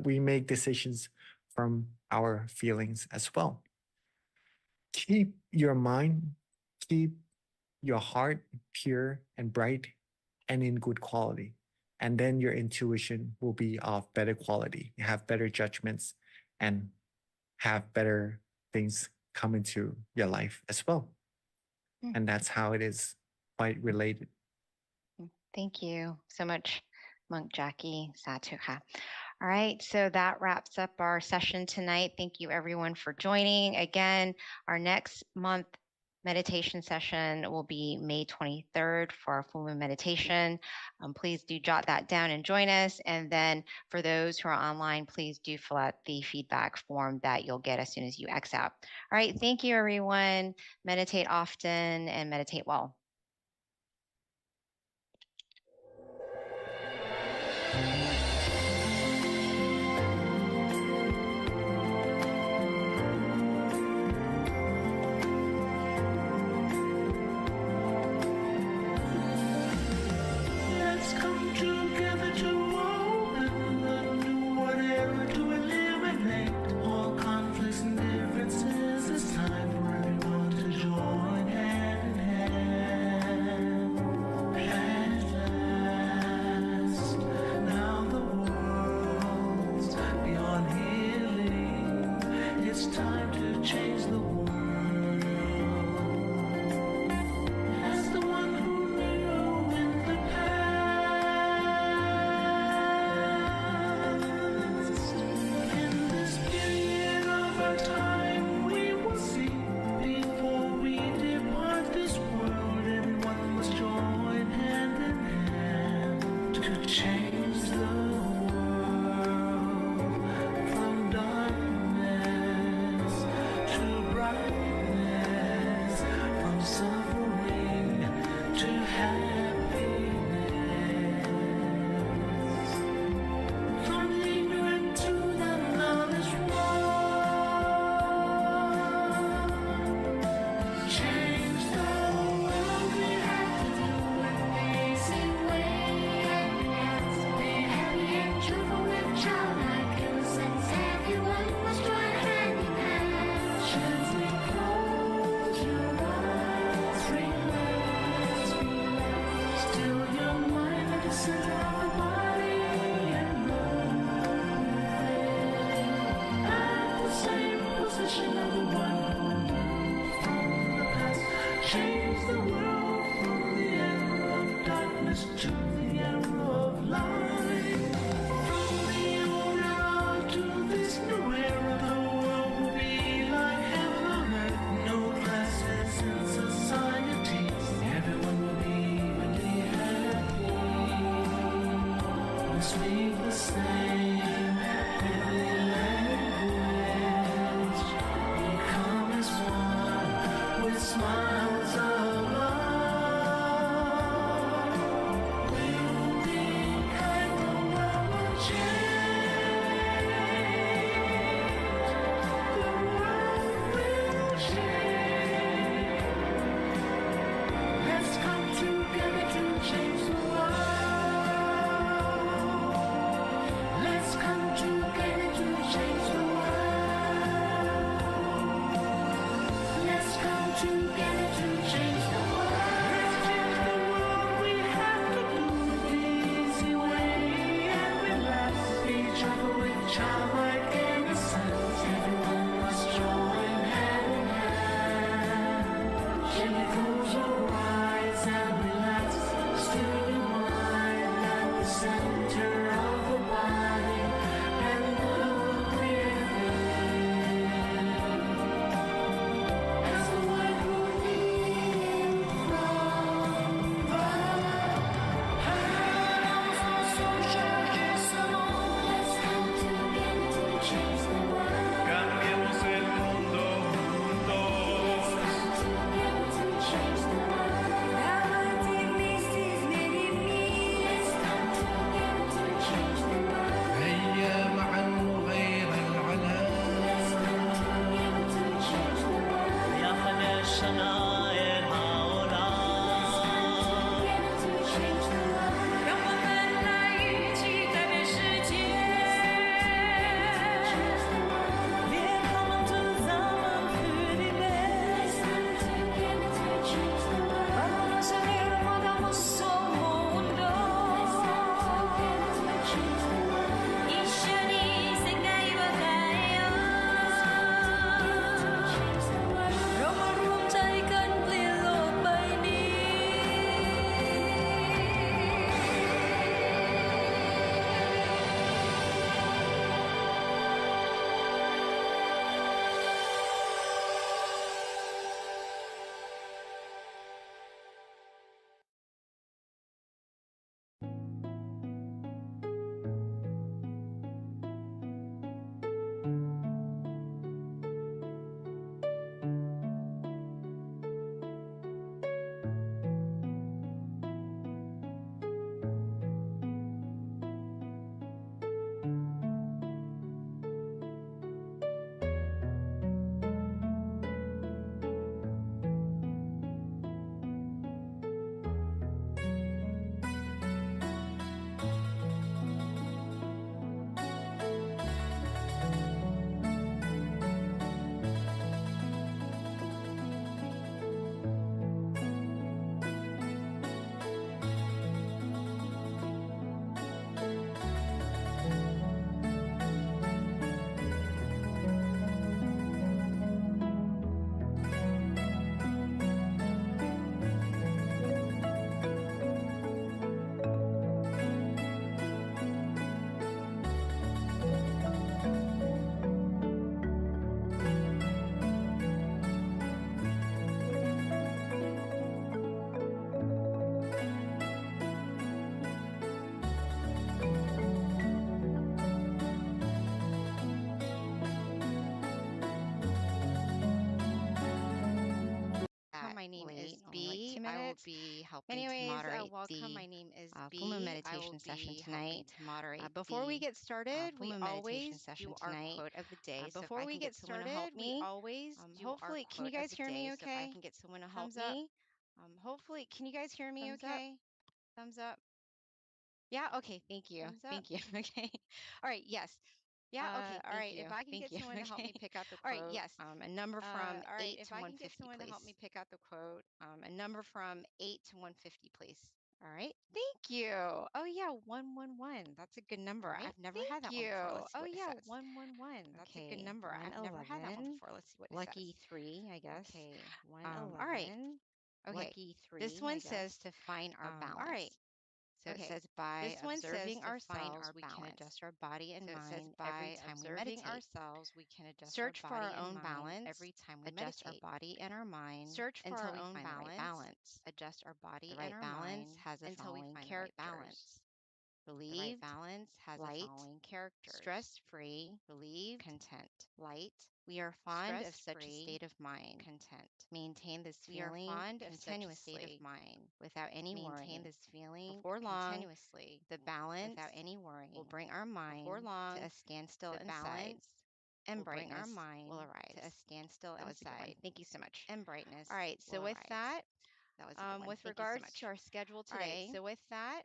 [SPEAKER 5] we make decisions from our feelings as well. Keep your mind, keep your heart pure and bright and in good quality. And then your intuition will be of better quality. You have better judgments and have better things come into your life as well. And that's how it is quite related.
[SPEAKER 9] Thank you so much, Monk Jackie Satuha. All right, so that wraps up our session tonight. Thank you everyone for joining. Again, our next month meditation session will be May 23rd for our full moon meditation. Please do jot that down and join us. And then for those who are online, please do fill out the feedback form that you'll get as soon as you X out. All right, thank you everyone. Meditate often and meditate well.
[SPEAKER 1] Let's come together to open a new world era to eliminate all conflicts and differences. It's time for everyone to join hand in hand. At last, now the world's beyond healing. It's time to change the world. As the one who knew in the past, in this period of our time, we will see before we depart this world. Everyone must join hand in hand to change the world from darkness to brightness, from suffering to happiness, from the ignorant to the knowledge one. Change the world, we have to do it the easy way. Be happy and cheerful with childlike innocence. Everyone must join hand in hand. Gently close your eyes, relax, relax. Still your mind at the center of the body and move at the same position of the one who knew from the past. Change the world from the era of darkness to the era of light. From the old era to this new era, the world will be like heaven on earth. No classes in society. Everyone will be really happy. We speak the same heavenly language. Become as one with smiles of love. We'll be kind, the world will change. The world will change. Let's come together to change the world. Let's come together to change the world. Let's come together to change the world. Let's change the world. We have to do it the easy way and relax. Each other with childlike innocence. Everyone must join hand in hand. Gently close your eyes and relax. Still your mind at the center of the body and move within. As the one who knew from the past. Let's come together to
[SPEAKER 9] minutes.
[SPEAKER 10] be helping to
[SPEAKER 9] Anyways,
[SPEAKER 10] moderate
[SPEAKER 9] welcome. My
[SPEAKER 10] the
[SPEAKER 9] name is
[SPEAKER 10] full moon
[SPEAKER 9] B. I will
[SPEAKER 10] meditation session
[SPEAKER 9] be helping
[SPEAKER 10] tonight.
[SPEAKER 9] to moderate
[SPEAKER 10] Before we
[SPEAKER 9] the
[SPEAKER 10] get started,
[SPEAKER 9] full
[SPEAKER 10] we
[SPEAKER 9] moon meditation
[SPEAKER 10] always
[SPEAKER 9] session
[SPEAKER 10] do our
[SPEAKER 9] tonight.
[SPEAKER 10] quote of the day. So if
[SPEAKER 9] Before
[SPEAKER 10] I
[SPEAKER 9] we
[SPEAKER 10] can
[SPEAKER 9] get
[SPEAKER 10] get someone to help
[SPEAKER 9] started, we
[SPEAKER 10] me,
[SPEAKER 9] always do our
[SPEAKER 10] hopefully, can you
[SPEAKER 9] quote of
[SPEAKER 10] guys
[SPEAKER 9] the
[SPEAKER 10] hear me
[SPEAKER 9] day. So if I
[SPEAKER 10] okay?
[SPEAKER 9] can get someone to help
[SPEAKER 10] Thumbs up.
[SPEAKER 9] me, hopefully, can you guys hear me
[SPEAKER 10] Thumbs up.
[SPEAKER 9] okay?
[SPEAKER 10] Thumbs up.
[SPEAKER 9] Yeah, okay, thank you.
[SPEAKER 10] Thumbs up.
[SPEAKER 9] Thank you. Okay. All right, yes. Yeah, okay,
[SPEAKER 10] All
[SPEAKER 9] thank
[SPEAKER 10] right.
[SPEAKER 9] you.
[SPEAKER 10] If I can
[SPEAKER 9] Thank
[SPEAKER 10] get
[SPEAKER 9] you.
[SPEAKER 10] someone to help me
[SPEAKER 9] Okay.
[SPEAKER 10] pick out the
[SPEAKER 9] All right,
[SPEAKER 10] quote,
[SPEAKER 9] yes. A number from
[SPEAKER 10] all right.
[SPEAKER 9] 8
[SPEAKER 10] If
[SPEAKER 9] to
[SPEAKER 10] I can get
[SPEAKER 9] 150,
[SPEAKER 10] someone to help me
[SPEAKER 9] please.
[SPEAKER 10] pick out the quote,
[SPEAKER 9] A number from 8 to 150, please. All right. Thank you. Oh yeah, 111. That's a good number.
[SPEAKER 10] right.
[SPEAKER 9] I've never had that
[SPEAKER 10] Thank
[SPEAKER 9] one before.
[SPEAKER 10] you.
[SPEAKER 9] Let's see
[SPEAKER 10] Oh
[SPEAKER 9] what it
[SPEAKER 10] yeah,
[SPEAKER 9] says.
[SPEAKER 10] 111. That's a good
[SPEAKER 9] Okay,
[SPEAKER 10] number. I've never had that one
[SPEAKER 9] 111.
[SPEAKER 10] before. Let's see what it
[SPEAKER 9] Lucky
[SPEAKER 10] says.
[SPEAKER 9] 3, I guess.
[SPEAKER 10] Okay,
[SPEAKER 9] All right.
[SPEAKER 10] 111.
[SPEAKER 9] Okay.
[SPEAKER 10] Lucky 3.
[SPEAKER 9] This one
[SPEAKER 10] I
[SPEAKER 9] says
[SPEAKER 10] guess.
[SPEAKER 9] to find our
[SPEAKER 10] All
[SPEAKER 9] balance.
[SPEAKER 10] right.
[SPEAKER 9] So it
[SPEAKER 10] Okay.
[SPEAKER 9] says by
[SPEAKER 10] This one says
[SPEAKER 9] observing
[SPEAKER 10] to find
[SPEAKER 9] ourselves,
[SPEAKER 10] our
[SPEAKER 9] we can
[SPEAKER 10] balance.
[SPEAKER 9] adjust our body and
[SPEAKER 10] So it says
[SPEAKER 9] mind every
[SPEAKER 10] by
[SPEAKER 9] time we
[SPEAKER 10] observing
[SPEAKER 9] meditate.
[SPEAKER 10] ourselves, we can adjust
[SPEAKER 9] Search
[SPEAKER 10] our
[SPEAKER 9] for
[SPEAKER 10] body
[SPEAKER 9] our
[SPEAKER 10] and
[SPEAKER 9] own
[SPEAKER 10] mind
[SPEAKER 9] balance,
[SPEAKER 10] every time we
[SPEAKER 9] adjust our
[SPEAKER 10] meditate.
[SPEAKER 9] body and our mind
[SPEAKER 10] Search for
[SPEAKER 9] until
[SPEAKER 10] our
[SPEAKER 9] we
[SPEAKER 10] own
[SPEAKER 9] find the right balance.
[SPEAKER 10] adjust our body
[SPEAKER 9] The
[SPEAKER 10] and
[SPEAKER 9] right
[SPEAKER 10] our
[SPEAKER 9] balance
[SPEAKER 10] mind
[SPEAKER 9] has the
[SPEAKER 10] until we
[SPEAKER 9] following
[SPEAKER 10] find the right
[SPEAKER 9] characters:
[SPEAKER 10] balance. The right
[SPEAKER 9] relieved,
[SPEAKER 10] balance has the
[SPEAKER 9] light,
[SPEAKER 10] following characters:
[SPEAKER 9] stress-free,
[SPEAKER 10] relieved,
[SPEAKER 9] content.
[SPEAKER 10] light,
[SPEAKER 9] We are fond of such a
[SPEAKER 10] stress-free,
[SPEAKER 9] state of mind.
[SPEAKER 10] content.
[SPEAKER 9] Maintain this
[SPEAKER 10] We are
[SPEAKER 9] feeling
[SPEAKER 10] fond of such a state
[SPEAKER 9] continuously
[SPEAKER 10] of mind.
[SPEAKER 9] without any
[SPEAKER 10] Maintain
[SPEAKER 9] worrying.
[SPEAKER 10] this feeling
[SPEAKER 9] Before long,
[SPEAKER 10] continuously
[SPEAKER 9] the balance
[SPEAKER 10] without any
[SPEAKER 9] will
[SPEAKER 10] worrying.
[SPEAKER 9] bring our mind
[SPEAKER 10] Before long,
[SPEAKER 9] to a standstill
[SPEAKER 10] the
[SPEAKER 9] inside,
[SPEAKER 10] balance
[SPEAKER 9] and
[SPEAKER 10] will bring our
[SPEAKER 9] brightness
[SPEAKER 10] mind
[SPEAKER 9] will
[SPEAKER 10] to a
[SPEAKER 9] arise.
[SPEAKER 10] standstill
[SPEAKER 9] That was a good one.
[SPEAKER 10] inside,
[SPEAKER 9] Thank you so much.
[SPEAKER 10] and brightness
[SPEAKER 9] All right, so
[SPEAKER 10] will
[SPEAKER 9] with
[SPEAKER 10] arise.
[SPEAKER 9] that,
[SPEAKER 10] That was a good one.
[SPEAKER 9] with
[SPEAKER 10] Thank you so
[SPEAKER 9] regards
[SPEAKER 10] much.
[SPEAKER 9] to our schedule
[SPEAKER 10] All right,
[SPEAKER 9] today,
[SPEAKER 10] so with that,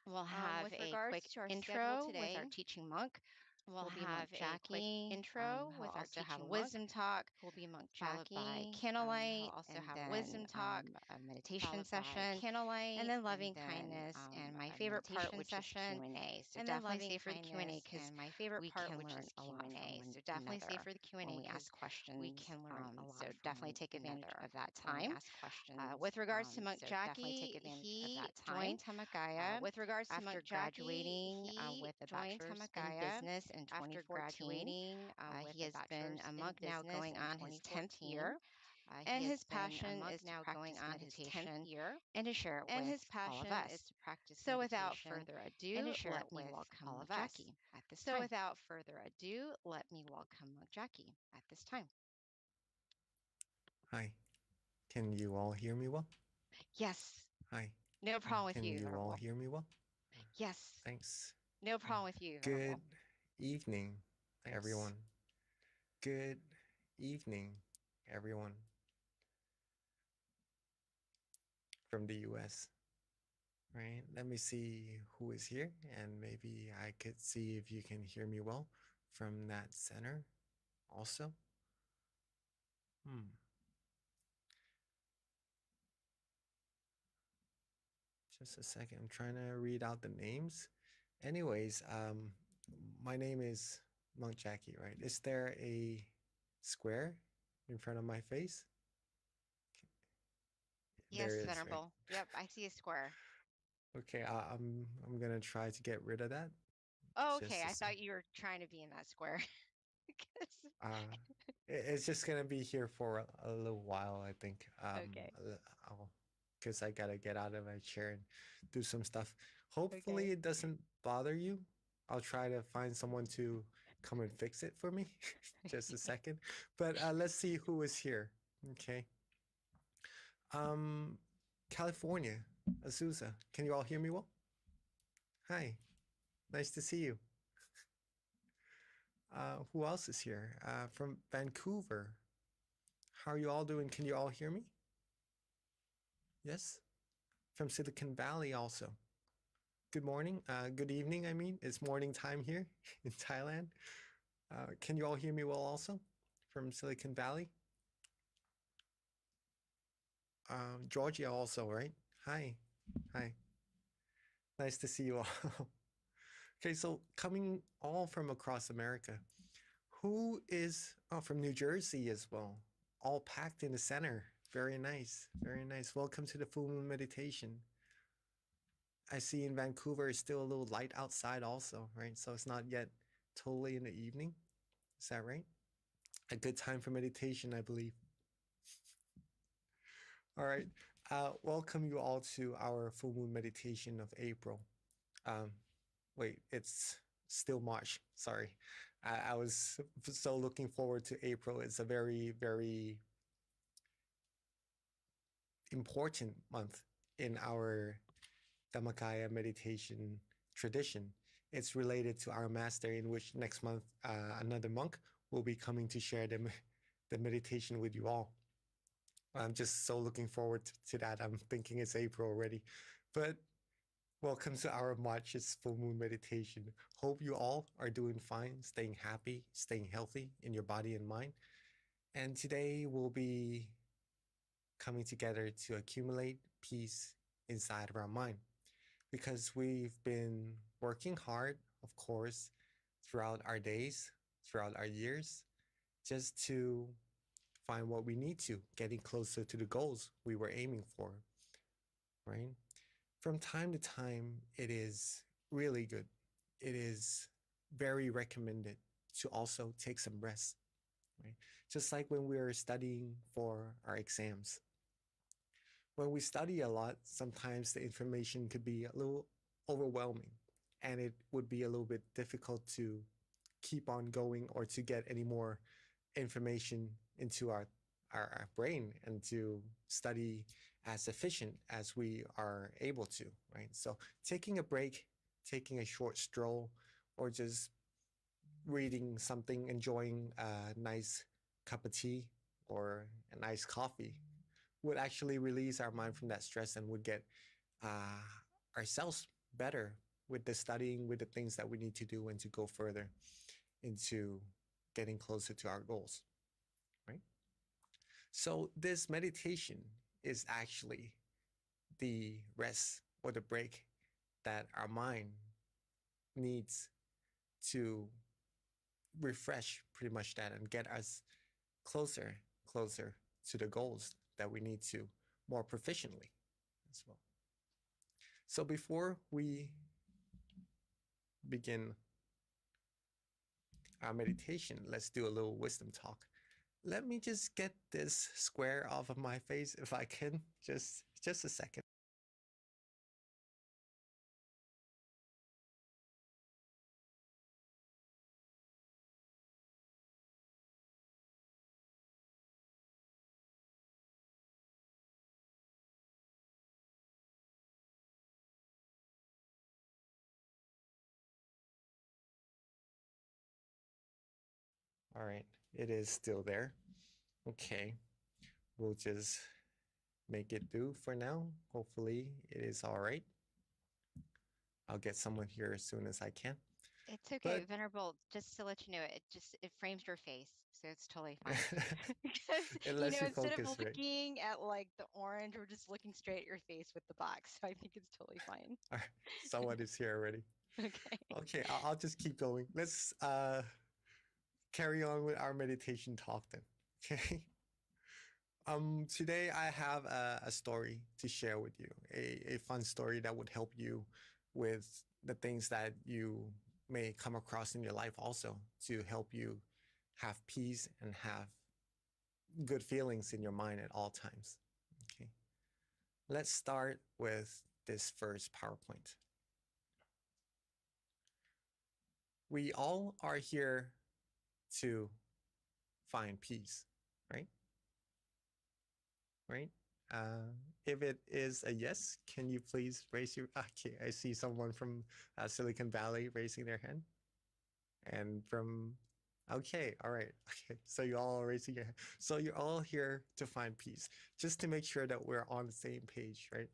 [SPEAKER 9] we'll have
[SPEAKER 10] with
[SPEAKER 9] a
[SPEAKER 10] regards
[SPEAKER 9] quick
[SPEAKER 10] to our schedule
[SPEAKER 9] intro with
[SPEAKER 10] today,
[SPEAKER 9] our teaching monk.
[SPEAKER 10] we'll
[SPEAKER 9] Will be Monk
[SPEAKER 10] have a quick
[SPEAKER 9] Jackie.
[SPEAKER 10] intro
[SPEAKER 9] He'll
[SPEAKER 10] with our
[SPEAKER 9] also have a
[SPEAKER 10] teaching monk,
[SPEAKER 9] wisdom talk,
[SPEAKER 10] who will be Monk
[SPEAKER 9] followed by
[SPEAKER 10] Jackie.
[SPEAKER 9] candlelight,
[SPEAKER 10] He'll also
[SPEAKER 9] and
[SPEAKER 10] have
[SPEAKER 9] then
[SPEAKER 10] a wisdom talk,
[SPEAKER 9] a meditation
[SPEAKER 10] followed by
[SPEAKER 9] session,
[SPEAKER 10] candlelight,
[SPEAKER 9] and then loving
[SPEAKER 10] and then
[SPEAKER 9] kindness, and my
[SPEAKER 10] a
[SPEAKER 9] favorite part,
[SPEAKER 10] meditation
[SPEAKER 9] which is
[SPEAKER 10] session,
[SPEAKER 9] Q&A. So
[SPEAKER 10] and then
[SPEAKER 9] definitely
[SPEAKER 10] loving
[SPEAKER 9] stay for the Q&A
[SPEAKER 10] kindness,
[SPEAKER 9] because
[SPEAKER 10] and my favorite
[SPEAKER 9] we
[SPEAKER 10] part,
[SPEAKER 9] can
[SPEAKER 10] which
[SPEAKER 9] learn
[SPEAKER 10] is
[SPEAKER 9] a lot from
[SPEAKER 10] Q&A.
[SPEAKER 9] one
[SPEAKER 10] So definitely stay
[SPEAKER 9] another
[SPEAKER 10] for the Q&A
[SPEAKER 9] when we
[SPEAKER 10] because
[SPEAKER 9] ask questions.
[SPEAKER 10] we can learn a lot
[SPEAKER 9] So definitely
[SPEAKER 10] from
[SPEAKER 9] take advantage
[SPEAKER 10] another
[SPEAKER 9] of that
[SPEAKER 10] when we
[SPEAKER 9] time.
[SPEAKER 10] ask questions.
[SPEAKER 9] With regards to Monk
[SPEAKER 10] So definitely take
[SPEAKER 9] Jackie,
[SPEAKER 10] advantage of
[SPEAKER 9] he
[SPEAKER 10] that time.
[SPEAKER 9] joined Tamakaya
[SPEAKER 10] With regards to
[SPEAKER 9] after
[SPEAKER 10] Monk Jackie,
[SPEAKER 9] graduating
[SPEAKER 10] he
[SPEAKER 9] with a
[SPEAKER 10] joined
[SPEAKER 9] bachelor's in
[SPEAKER 10] Tamakaya
[SPEAKER 9] business in
[SPEAKER 10] after
[SPEAKER 9] 2014.
[SPEAKER 10] graduating with
[SPEAKER 9] He
[SPEAKER 10] a
[SPEAKER 9] has been
[SPEAKER 10] bachelor's
[SPEAKER 9] a
[SPEAKER 10] in
[SPEAKER 9] monk now
[SPEAKER 10] business
[SPEAKER 9] going
[SPEAKER 10] in
[SPEAKER 9] on his 10th
[SPEAKER 10] 2014.
[SPEAKER 9] year,
[SPEAKER 10] He
[SPEAKER 9] and
[SPEAKER 10] has
[SPEAKER 9] his
[SPEAKER 10] been a
[SPEAKER 9] passion
[SPEAKER 10] monk
[SPEAKER 9] is to
[SPEAKER 10] now going
[SPEAKER 9] practice
[SPEAKER 10] on his 10th
[SPEAKER 9] meditation
[SPEAKER 10] year,
[SPEAKER 9] and to share it
[SPEAKER 10] and
[SPEAKER 9] with
[SPEAKER 10] his
[SPEAKER 9] all of
[SPEAKER 10] passion is
[SPEAKER 9] us.
[SPEAKER 10] to practice
[SPEAKER 9] So without
[SPEAKER 10] meditation
[SPEAKER 9] further
[SPEAKER 10] and
[SPEAKER 9] ado,
[SPEAKER 10] to share
[SPEAKER 9] let
[SPEAKER 10] it
[SPEAKER 9] me
[SPEAKER 10] with
[SPEAKER 9] welcome
[SPEAKER 10] all
[SPEAKER 9] Monk
[SPEAKER 10] of us
[SPEAKER 9] Jackie at this
[SPEAKER 10] So
[SPEAKER 9] time.
[SPEAKER 10] without further ado, let me welcome Monk Jackie at this time.
[SPEAKER 5] Hi. Can you all hear me well?
[SPEAKER 10] Yes,
[SPEAKER 5] Hi.
[SPEAKER 9] No problem with
[SPEAKER 5] Can
[SPEAKER 9] you,
[SPEAKER 5] you all
[SPEAKER 9] Venerable.
[SPEAKER 5] hear me well?
[SPEAKER 10] yes,
[SPEAKER 5] Thanks.
[SPEAKER 9] No problem with you,
[SPEAKER 5] Good
[SPEAKER 9] Venerable.
[SPEAKER 5] evening,
[SPEAKER 10] Thanks.
[SPEAKER 5] everyone. Good evening, everyone from the US. Right, let me see who is here, and maybe I could see if you can hear me well from that center also. Just a second, I'm trying to read out the names. Anyways, my name is Monk Jackie, right? Is there a square in front of my face?
[SPEAKER 9] Yes,
[SPEAKER 5] There is, right?
[SPEAKER 9] Venerable. Yep, I see a square.
[SPEAKER 5] Okay, I'm gonna try to get rid of that.
[SPEAKER 9] Oh,
[SPEAKER 5] Just
[SPEAKER 9] okay.
[SPEAKER 5] a
[SPEAKER 9] I
[SPEAKER 5] sec.
[SPEAKER 9] thought you were trying to be in that square. 'Cause-
[SPEAKER 5] It's just gonna be here for a little while, I think.
[SPEAKER 9] Okay.
[SPEAKER 5] Because I gotta get out of my chair and do some stuff. Hopefully
[SPEAKER 9] Okay.
[SPEAKER 5] it doesn't bother you. I'll try to find someone to come and fix it for me. Just a second. But let's see who is here. Okay. California, Azusa. Can you all hear me well? Hi. Nice to see you. Who else is here? From Vancouver. How are you all doing? Can you all hear me? Yes? From Silicon Valley also. Good morning. Good evening, I mean. It's morning time here in Thailand. Can you all hear me well also? From Silicon Valley? Georgia also, right? Hi. Hi. Nice to see you all. Okay, so coming all from across America. Who is from New Jersey as well? All packed in the center. Very nice. Very nice. Welcome to the full moon meditation. I see in Vancouver it's still a little light outside also, right? So it's not yet totally in the evening. Is that right? A good time for meditation, I believe. All right. Welcome you all to our full moon meditation of April. Wait, it's still March. Sorry. I was so looking forward to April. It's a very, very important month in our Dhammakaya meditation tradition. It's related to our master, in which next month another monk will be coming to share the meditation with you all. I'm just so looking forward to that. I'm thinking it's April already. But welcome to our March's full moon meditation. Hope you all are doing fine, staying happy, staying healthy in your body and mind. And today we'll be coming together to accumulate peace inside of our mind, because we've been working hard, of course, throughout our days, throughout our years, just to find what we need to, getting closer to the goals we were aiming for, right? From time to time, it is really good. It is very recommended to also take some rest, right? Just like when we're studying for our exams. When we study a lot, sometimes the information could be a little overwhelming, and it would be a little bit difficult to keep on going or to get any more information into our brain and to study as efficient as we are able to, right? So taking a break, taking a short stroll, or just reading something, enjoying a nice cup of tea or a nice coffee would actually release our mind from that stress and would get ourselves better with the studying, with the things that we need to do, and to go further into getting closer to our goals, right? So this meditation is actually the rest or the break that our mind needs to refresh pretty much that and get us closer to the goals that we need to more proficiently as well. So before we begin our meditation, let's do a little wisdom talk. Let me just get this square off of my face if I can, just a second. All right, it is still there. Okay, we'll just make it do for now. Hopefully it is all right. I'll get someone here as soon as I can.
[SPEAKER 9] It's okay,
[SPEAKER 5] But
[SPEAKER 9] Venerable. Just to let you know, it frames your face, so it's totally fine. Because
[SPEAKER 5] unless you
[SPEAKER 9] instead of
[SPEAKER 5] focus, right?
[SPEAKER 9] looking at like the orange, we're just looking straight at your face with the box. So I think it's totally fine.
[SPEAKER 5] All right, someone is here already.
[SPEAKER 9] Okay.
[SPEAKER 5] Okay, I'll just keep going. Let's carry on with our meditation talk then. Okay. Today I have a story to share with you, a fun story that would help you with the things that you may come across in your life also, to help you have peace and have good feelings in your mind at all times. Okay. Let's start with this first PowerPoint. We all are here to find peace, right? Right? If it is a yes, can you please raise your, okay, I see someone from Silicon Valley raising their hand. And from, okay, all right, okay, so you all are raising your hand. So you're all here to find peace, just to make sure that we're on the same page, right?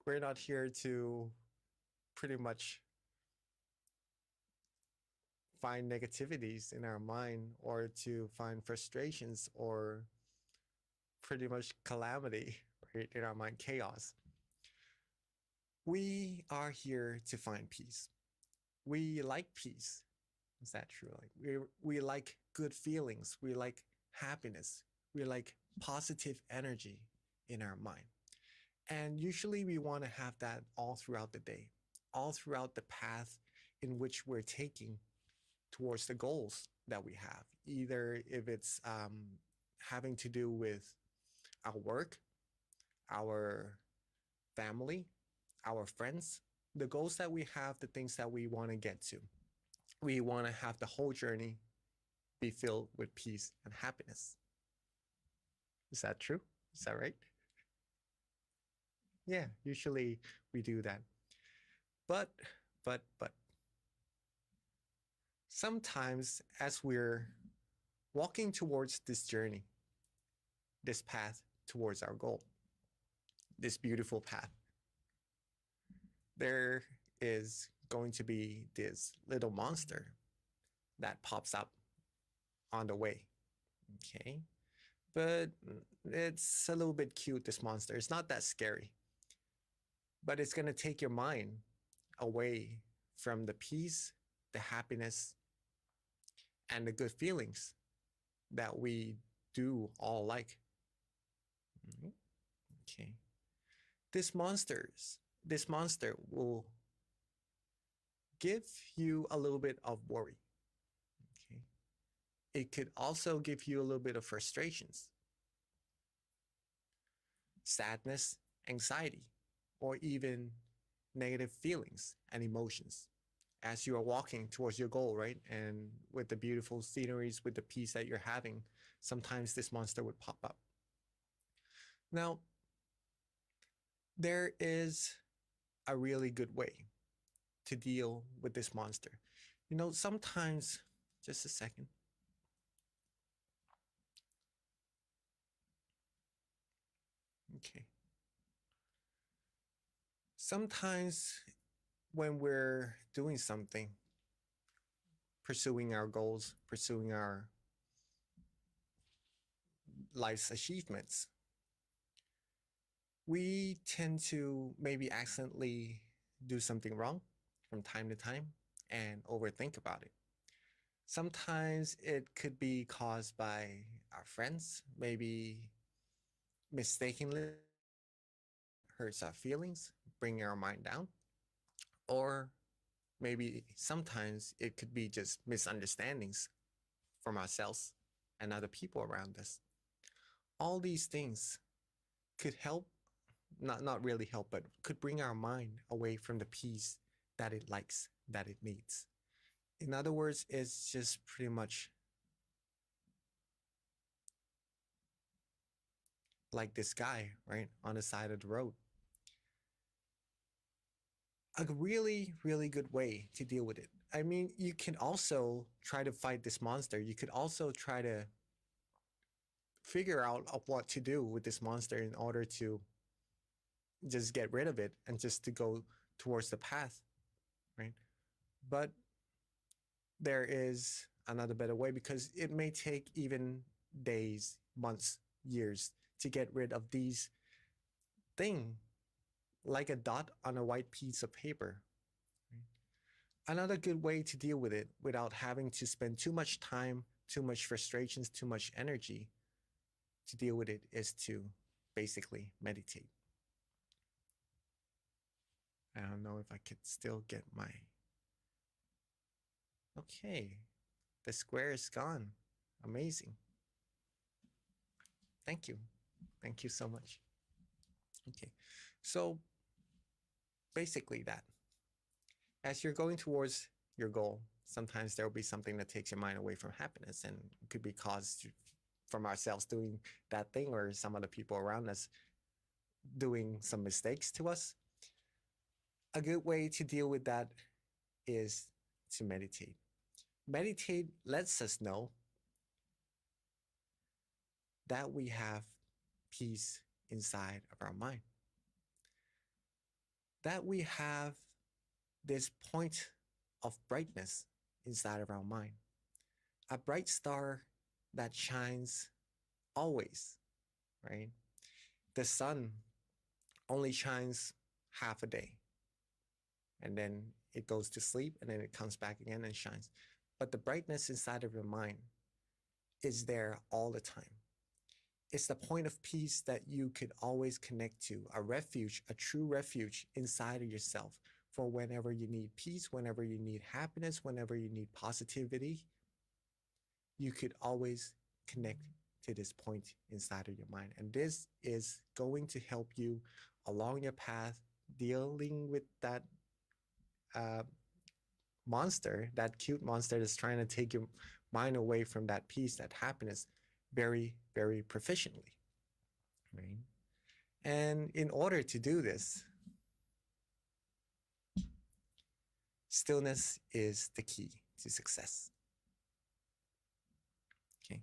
[SPEAKER 5] We're not here to pretty much find negativities in our mind, or to find frustrations, or pretty much calamity, right, in our mind, chaos. We are here to find peace. We like peace. Is that true? Like we like good feelings. We like happiness. We like positive energy in our mind. And usually we want to have that all throughout the day, all throughout the path in which we're taking towards the goals that we have, either if it's having to do with our work, our family, our friends, the goals that we have, the things that we want to get to. We want to have the whole journey be filled with peace and happiness. Is that true? Is that right? Yeah, usually we do that. But sometimes as we're walking towards this journey, this path towards our goal, this beautiful path, there is going to be this little monster that pops up on the way. Okay. But it's a little bit cute, this monster. It's not that scary. But it's going to take your mind away from the peace, the happiness, and the good feelings that we do all like. Okay. This monster will give you a little bit of worry. Okay. It could also give you a little bit of frustrations, sadness, anxiety, or even negative feelings and emotions as you are walking towards your goal, right? And with the beautiful sceneries, with the peace that you're having, sometimes this monster would pop up. Now, there is a really good way to deal with this monster. You know, sometimes, just a second. Okay. Sometimes when we're doing something, pursuing our goals, pursuing our life's achievements, we tend to maybe accidentally do something wrong from time to time and overthink about it. Sometimes it could be caused by our friends, maybe mistakenly hurts our feelings, bringing our mind down. Or maybe sometimes it could be just misunderstandings from ourselves and other people around us. All these things could help, not really help, but could bring our mind away from the peace that it likes, that it needs. In other words, it's just pretty much like this guy, right, on the side of the road. A really, really good way to deal with it. I mean, you can also try to fight this monster. You could also try to figure out what to do with this monster in order to just get rid of it and just to go towards the path, right? But there is another better way, because it may take even days, months, years to get rid of these thing like a dot on a white piece of paper. Another good way to deal with it without having to spend too much time, too much frustrations, too much energy to deal with it is to basically meditate. I don't know if I could still get my... Okay, the square is gone. Amazing. Thank you. Thank you so much. Okay, so basically that. As you're going towards your goal, sometimes there will be something that takes your mind away from happiness, and it could be caused from ourselves doing that thing, or some other people around us doing some mistakes to us. A good way to deal with that is to meditate. Meditate lets us know that we have peace inside of our mind, that we have this point of brightness inside of our mind, a bright star that shines always, right? The sun only shines half a day, and then it goes to sleep, and then it comes back again and shines. But the brightness inside of your mind is there all the time. It's the point of peace that you could always connect to, a refuge, a true refuge inside of yourself for whenever you need peace, whenever you need happiness, whenever you need positivity. You could always connect to this point inside of your mind. And this is going to help you along your path, dealing with that monster, that cute monster that's trying to take your mind away from that peace, that happiness, very, very proficiently. right? And in order to do this, stillness is the key to success. Okay.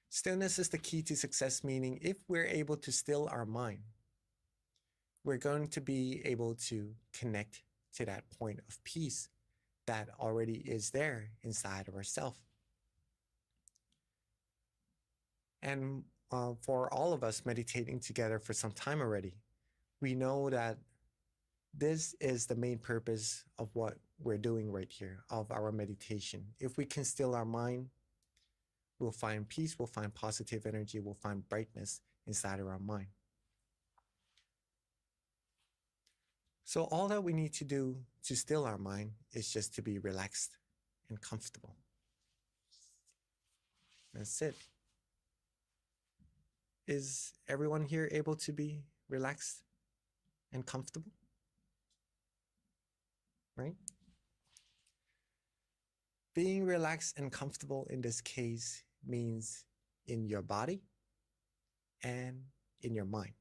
[SPEAKER 5] Stillness is the key to success, meaning if we're able to still our mind, we're going to be able to connect to that point of peace that already is there inside of ourselves. And for all of us meditating together for some time already, we know that this is the main purpose of what we're doing right here, of our meditation. If we can still our mind, we'll find peace, we'll find positive energy, we'll find brightness inside of our mind. So all that we need to do to still our mind is just to be relaxed and comfortable. That's it. Is everyone here able to be relaxed and comfortable? Right? Being relaxed and comfortable in this case means in your body and in your mind.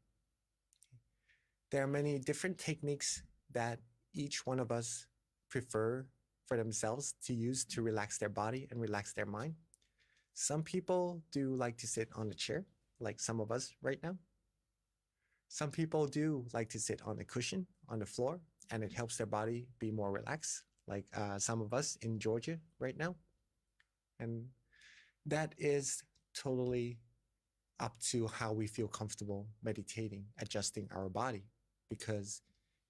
[SPEAKER 5] There are many different techniques that each one of us prefer for themselves to use to relax their body and relax their mind. Some people do like to sit on a chair, like some of us right now. Some people do like to sit on a cushion on the floor, and it helps their body be more relaxed, like some of us in Georgia right now. And that is totally up to how we feel comfortable meditating, adjusting our body, because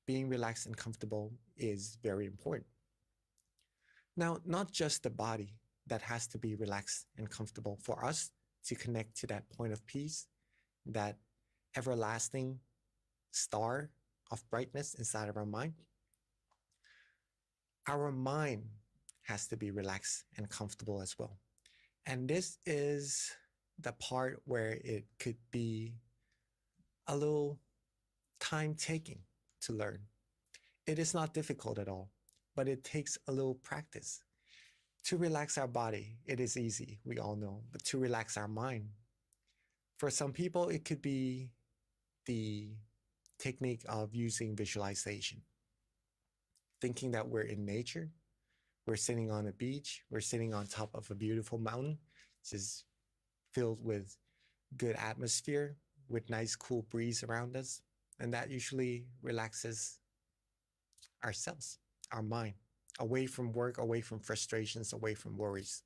[SPEAKER 5] being relaxed and comfortable is very important. Now, not just the body that has to be relaxed and comfortable for us to connect to that point of peace, that everlasting star of brightness inside of our mind. Our mind has to be relaxed and comfortable as well. And this is the part where it could be a little time taking to learn. It is not difficult at all, but it takes a little practice. To relax our body, it is easy, we all know, but to relax our mind, for some people, it could be the technique of using visualization. Thinking that we're in nature, we're sitting on a beach, we're sitting on top of a beautiful mountain, just filled with good atmosphere, with nice cool breeze around us. And that usually relaxes ourselves, our mind, away from work, away from frustrations, away from worries.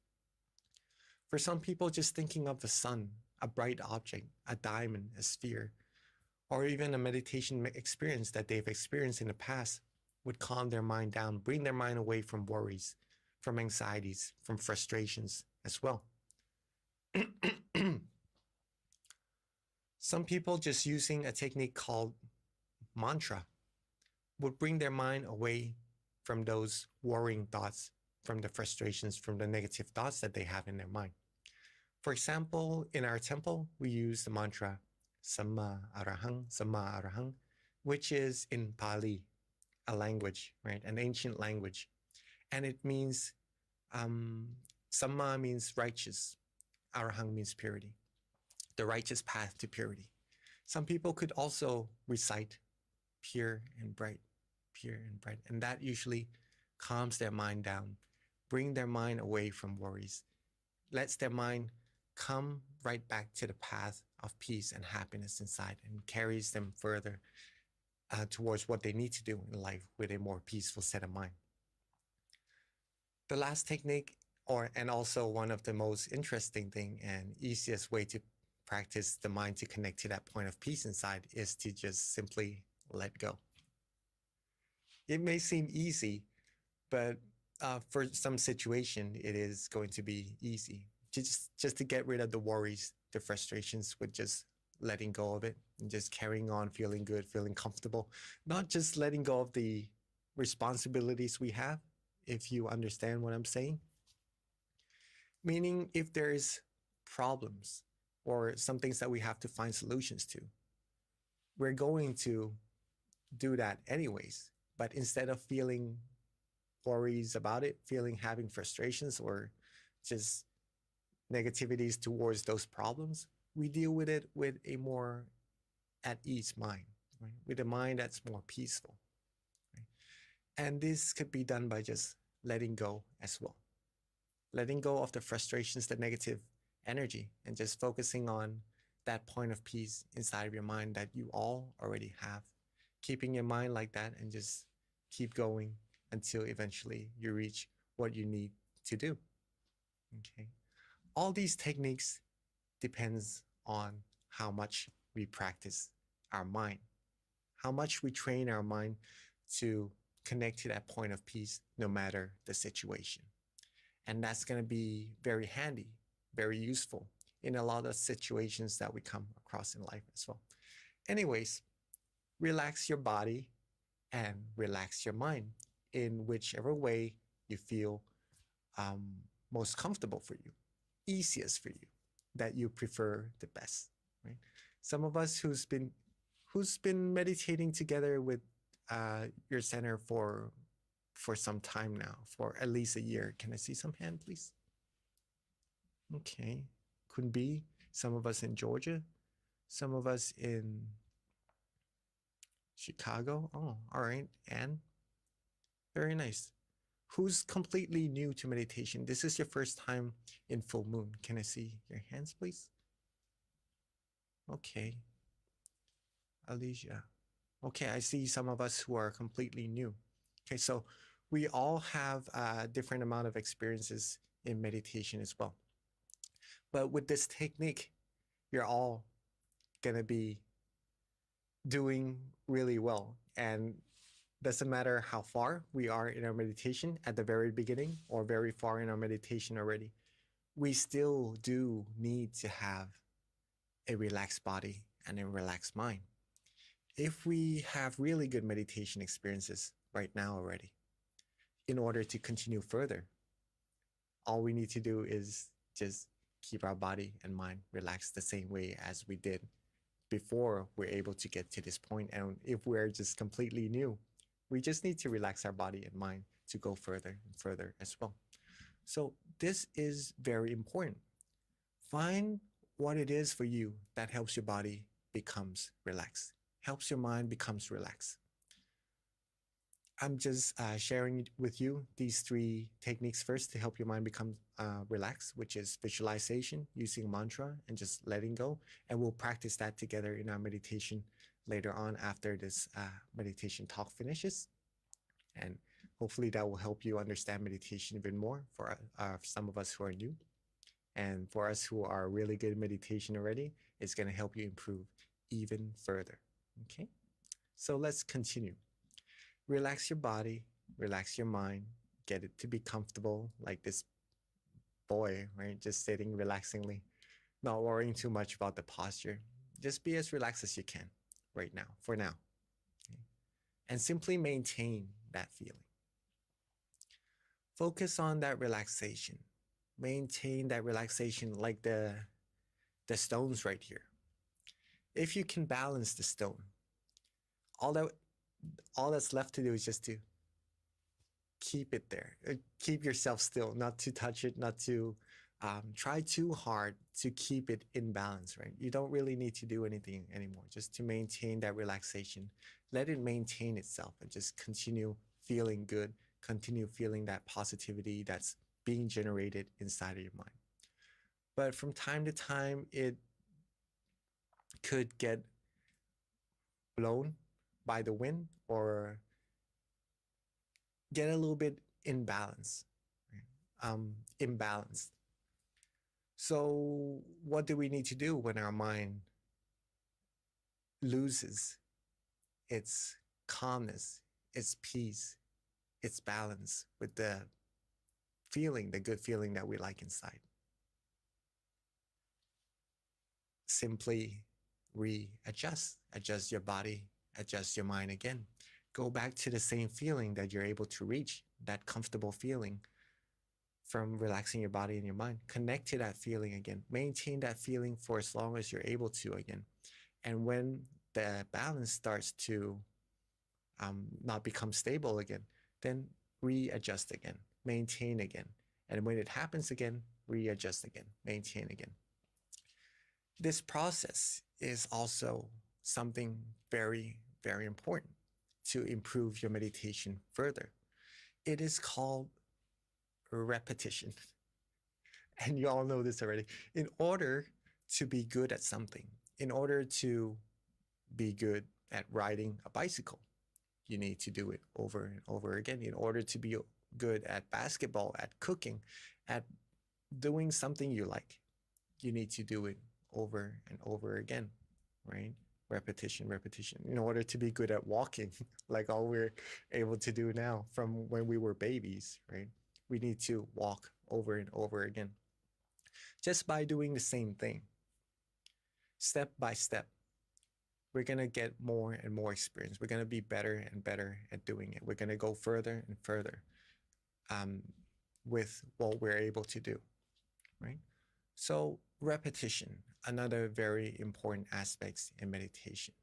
[SPEAKER 5] For some people, just thinking of the sun, a bright object, a diamond, a sphere, or even a meditation experience that they've experienced in the past would calm their mind down, bring their mind away from worries, from anxieties, from frustrations as well. Some people just using a technique called mantra would bring their mind away from those worrying thoughts, from the frustrations, from the negative thoughts that they have in their mind. For example, in our temple, we use the mantra Samma Arahang, which is in Pali, a language, right? An ancient language. And it means, Samma means righteous, Arahang means purity, the righteous path to purity. Some people could also recite pure and bright, and that usually calms their mind down, bring their mind away from worries, lets their mind come right back to the path of peace and happiness inside, and carries them further towards what they need to do in life with a more peaceful set of mind. The last technique, and also one of the most interesting thing and easiest way to practice the mind to connect to that point of peace inside, is to just simply let go. It may seem easy, but for some situation, it is going to be easy. Just to get rid of the worries, the frustrations, with just letting go of it and just carrying on, feeling good, feeling comfortable. Not just letting go of the responsibilities we have, if you understand what I'm saying. Meaning, if there's problems or some things that we have to find solutions to, we're going to do that anyways. But instead of feeling worries about it, having frustrations or just negativities towards those problems, we deal with it with a more at ease mind, right? With a mind that's more peaceful. Right? And this could be done by just letting go as well. Letting go of the frustrations, the negative energy, and just focusing on that point of peace inside of your mind that you all already have. Keeping your mind like that and just keep going until eventually you reach what you need to do. Okay. All these techniques depends on how much we practice our mind, how much we train our mind to connect to that point of peace no matter the situation. And that's going to be very handy, very useful in a lot of situations that we come across in life as well. Anyways, relax your body and relax your mind in whichever way you feel most comfortable for you, easiest for you, that you prefer the best, right? Some of us who's been meditating together with your center for some time now, for at least a year. Can I see some hand, please? Okay, could be some of us in Georgia, some of us in Chicago. Oh, all right, and very nice. Who's completely new to meditation? This is your first time in full moon. Can I see your hands, please? Okay. Alicia. Okay, I see some of us who are completely new. Okay, so we all have a different amount of experiences in meditation as well. But with this technique, you're all gonna be doing really well. And doesn't matter how far we are in our meditation at the very beginning or very far in our meditation already, we still do need to have a relaxed body and a relaxed mind. If we have really good meditation experiences right now already, in order to continue further, all we need to do is just keep our body and mind relaxed the same way as we did before we're able to get to this point. And if we're just completely new, we just need to relax our body and mind to go further and further as well. So this is very important. Find what it is for you that helps your body becomes relaxed, helps your mind becomes relaxed. I'm just sharing with you these 3 techniques first to help your mind become relaxed, which is visualization, using mantra, and just letting go. And we'll practice that together in our meditation later on after this meditation talk finishes. And hopefully that will help you understand meditation even more for some of us who are new. And for us who are really good at meditation already, it's going to help you improve even further. Okay, so let's continue. Relax your body, relax your mind, get it to be comfortable, like this boy, right? Just sitting relaxingly, not worrying too much about the posture. Just be as relaxed as you can right now, for now. Okay? And simply maintain that feeling. Focus on that relaxation. Maintain that relaxation like the stones right here. If you can balance the stone, all that's left to do is just to keep it there. Keep yourself still, not to touch it, not to try too hard to keep it in balance, right? You don't really need to do anything anymore, just to maintain that relaxation. Let it maintain itself and just continue feeling good, continue feeling that positivity that's being generated inside of your mind. But from time to time, it could get blown by the wind or get a little bit imbalanced. So what do we need to do when our mind loses its calmness, its peace, its balance with the feeling, the good feeling that we like inside? Simply readjust, adjust your body, adjust your mind again. Go back to the same feeling that you're able to reach, that comfortable feeling from relaxing your body and your mind. Connect to that feeling again. Maintain that feeling for as long as you're able to again. And when the balance starts to not become stable again, then readjust again, maintain again. And when it happens again, readjust again, maintain again. This process is also something very, very important to improve your meditation further. It is called repetition. And you all know this already. In order to be good at something, in order to be good at riding a bicycle, you need to do it over and over again. In order to be good at basketball, at cooking, at doing something you like, you need to do it over and over again, right? Repetition, repetition. In order to be good at walking, like all we're able to do now from when we were babies, right? We need to walk over and over again. Just by doing the same thing, step by step, we're going to get more and more experience. We're going to be better and better at doing it. We're going to go further and further with what we're able to do, right? So repetition, another very important aspect in meditation.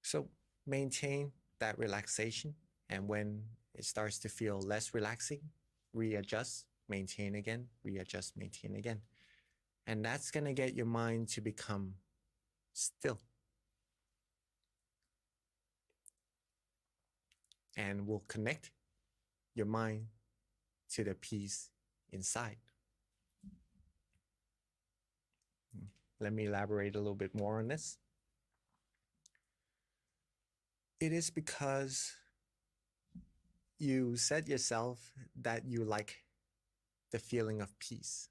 [SPEAKER 5] So maintain that relaxation, and when it starts to feel less relaxing, readjust, maintain again, readjust, maintain again. And that's going to get your mind to become still. And will connect your mind to the peace inside. Let me elaborate a little bit more on this. It is because you said yourself that you like the feeling of peace,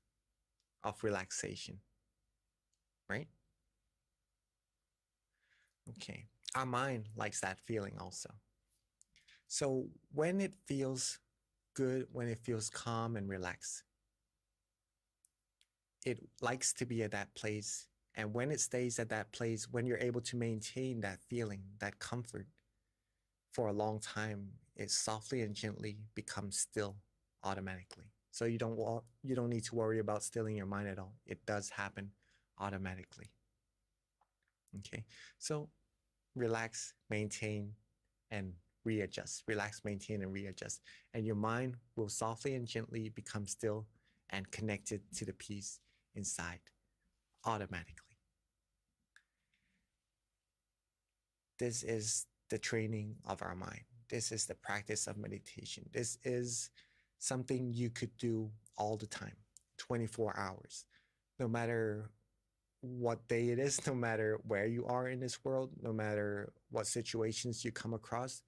[SPEAKER 5] of relaxation, right? Okay, our mind likes that feeling also. So when it feels good, when it feels calm and relaxed, it likes to be at that place. And when it stays at that place, when you're able to maintain that feeling, that comfort for a long time, it softly and gently becomes still automatically. So you don't need to worry about stilling your mind at all. It does happen automatically. Okay, so relax, maintain, and readjust. Relax, maintain, and readjust. And your mind will softly and gently become still and connected to the peace inside automatically. This is the training of our mind. This is the practice of meditation. This is something you could do all the time, 24 hours, no matter what day it is, no matter where you are in this world, no matter what situations you come across.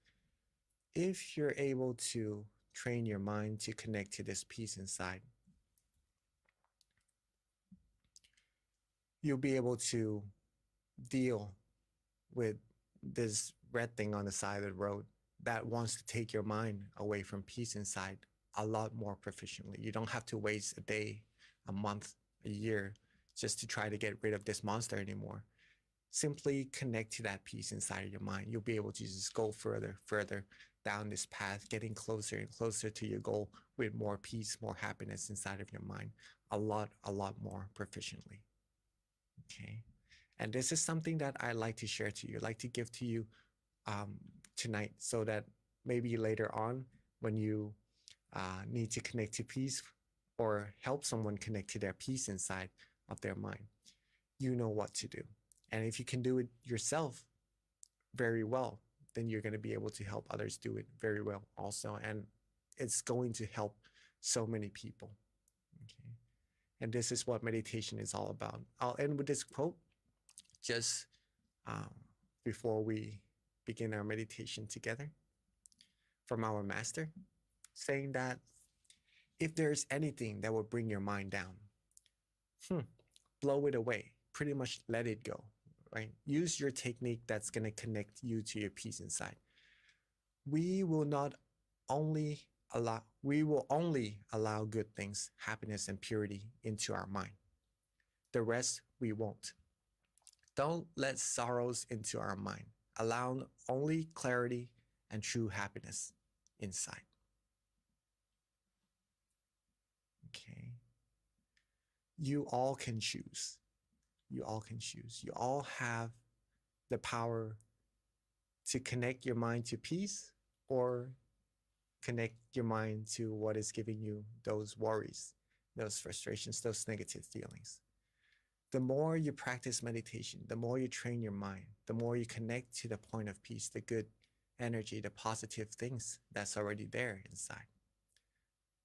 [SPEAKER 5] If you're able to train your mind to connect to this peace inside, you'll be able to deal with this red thing on the side of the road that wants to take your mind away from peace inside a lot more proficiently. You don't have to waste a day, a month, a year just to try to get rid of this monster anymore. Simply connect to that peace inside of your mind. You'll be able to just go further down this path, getting closer and closer to your goal with more peace, more happiness inside of your mind, a lot more proficiently. Okay. And this is something that I like to share to you, like to give to you tonight, so that maybe later on when you need to connect to peace or help someone connect to their peace inside of their mind, you know what to do. And if you can do it yourself very well, then you're going to be able to help others do it very well also. And it's going to help so many people. Okay. And this is what meditation is all about. I'll end with this quote just before we begin our meditation together from our master, saying that if there's anything that will bring your mind down, blow it away, pretty much let it go, right? Use your technique that's going to connect you to your peace inside. We will only allow good things, happiness and purity into our mind. The rest we won't. Don't let sorrows into our mind. Allow only clarity and true happiness inside. Okay. You all can choose. You all can choose. You all have the power to connect your mind to peace or connect your mind to what is giving you those worries, those frustrations, those negative feelings. The more you practice meditation, the more you train your mind, the more you connect to the point of peace, the good energy, the positive things that's already there inside,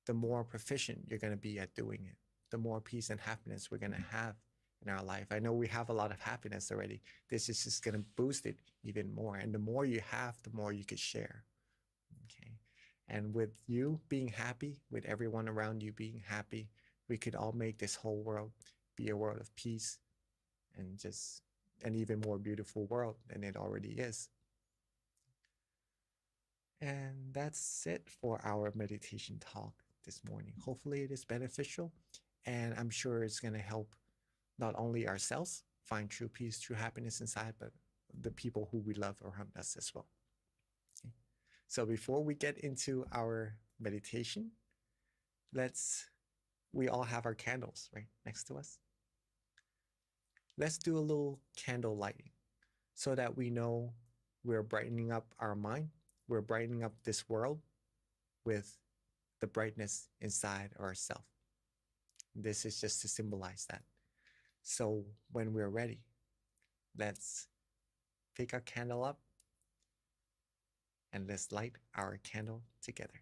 [SPEAKER 5] the more proficient you're going to be at doing it, the more peace and happiness we're going to have in our life. I know we have a lot of happiness already. This is just going to boost it even more. And the more you have, the more you could share. Okay. And with you being happy, with everyone around you being happy, we could all make this whole world be a world of peace and just an even more beautiful world than it already is. And that's it for our meditation talk this morning. Hopefully it is beneficial, and I'm sure it's going to help not only ourselves find true peace, true happiness inside, but the people who we love around us as well. Okay. So before we get into our meditation, we all have our candles right next to us. Let's do a little candle lighting so that we know we're brightening up our mind, we're brightening up this world with the brightness inside ourselves. This is just to symbolize that. So when we're ready, let's pick our candle up and let's light our candle together.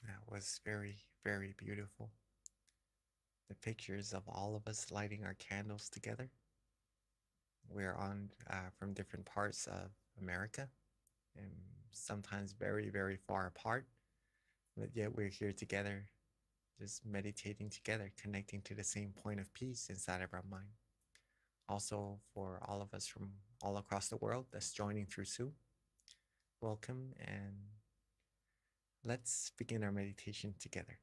[SPEAKER 5] That was very, very beautiful. The pictures of all of us lighting our candles together. We're on from different parts of America and sometimes very, very far apart, but yet we're here together, just meditating together, connecting to the same point of peace inside of our mind. Also, for all of us from all across the world that's joining through Zoom, welcome, and let's begin our meditation together.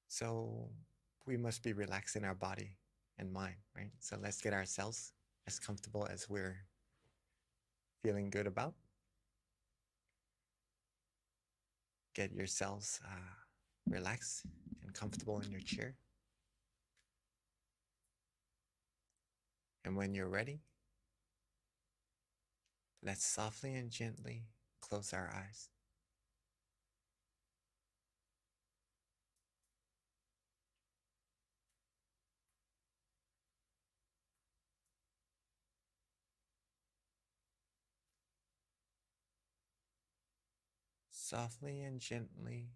[SPEAKER 5] So we must be relaxing our body and mind, right? So let's get ourselves as comfortable as we're feeling good about. Get yourselves relaxed and comfortable in your chair. And when you're ready, let's softly and gently close our eyes. Softly and gently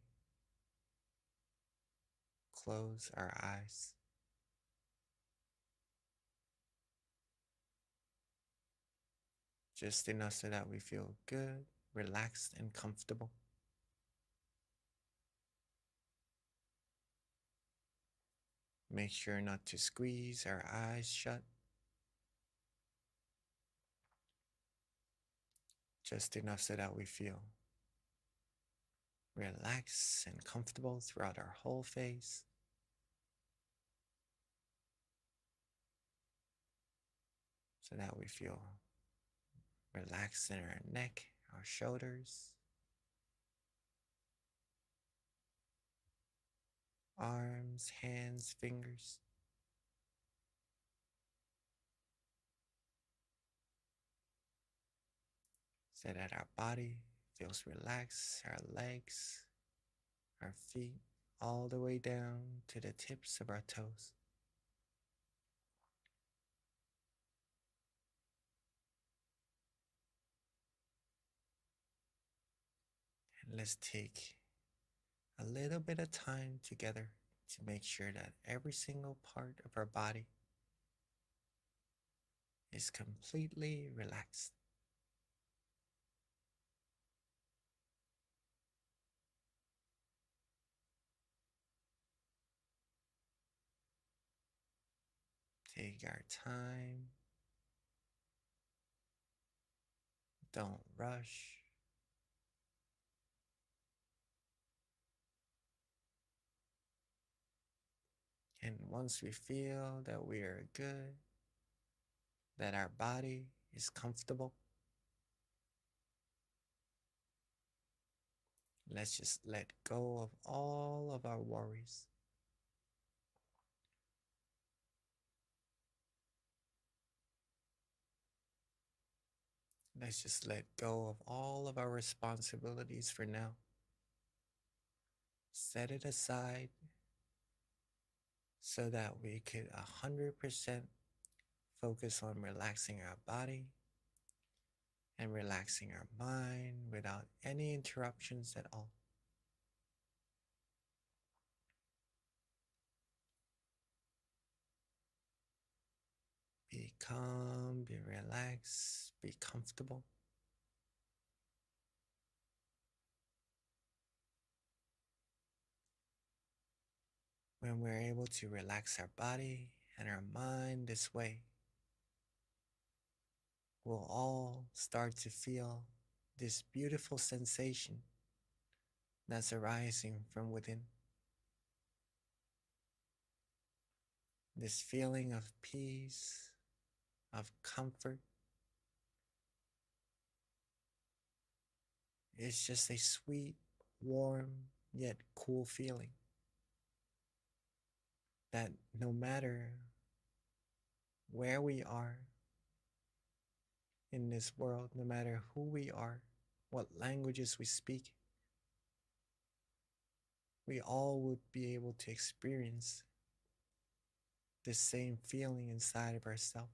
[SPEAKER 5] close our eyes. Just enough so that we feel good, relaxed, and comfortable. Make sure not to squeeze our eyes shut. Just enough so that we feel relaxed and comfortable throughout our whole face. So that we feel relaxed in our neck, our shoulders, arms, hands, fingers. So that our body feels relaxed, our legs, our feet, all the way down to the tips of our toes. And let's take a little bit of time together to make sure that every single part of our body is completely relaxed. Take our time. Don't rush. And once we feel that we are good, that our body is comfortable, let's just let go of all of our worries. Let's just let go of all of our responsibilities for now. Set it aside so that we could 100% focus on relaxing our body and relaxing our mind without any interruptions at all. Be calm, be relaxed, be comfortable. When we're able to relax our body and our mind this way, we'll all start to feel this beautiful sensation that's arising from within. This feeling of peace, of comfort. It's just a sweet, warm, yet cool feeling that no matter where we are in this world, no matter who we are, what languages we speak, we all would be able to experience the same feeling inside of ourselves.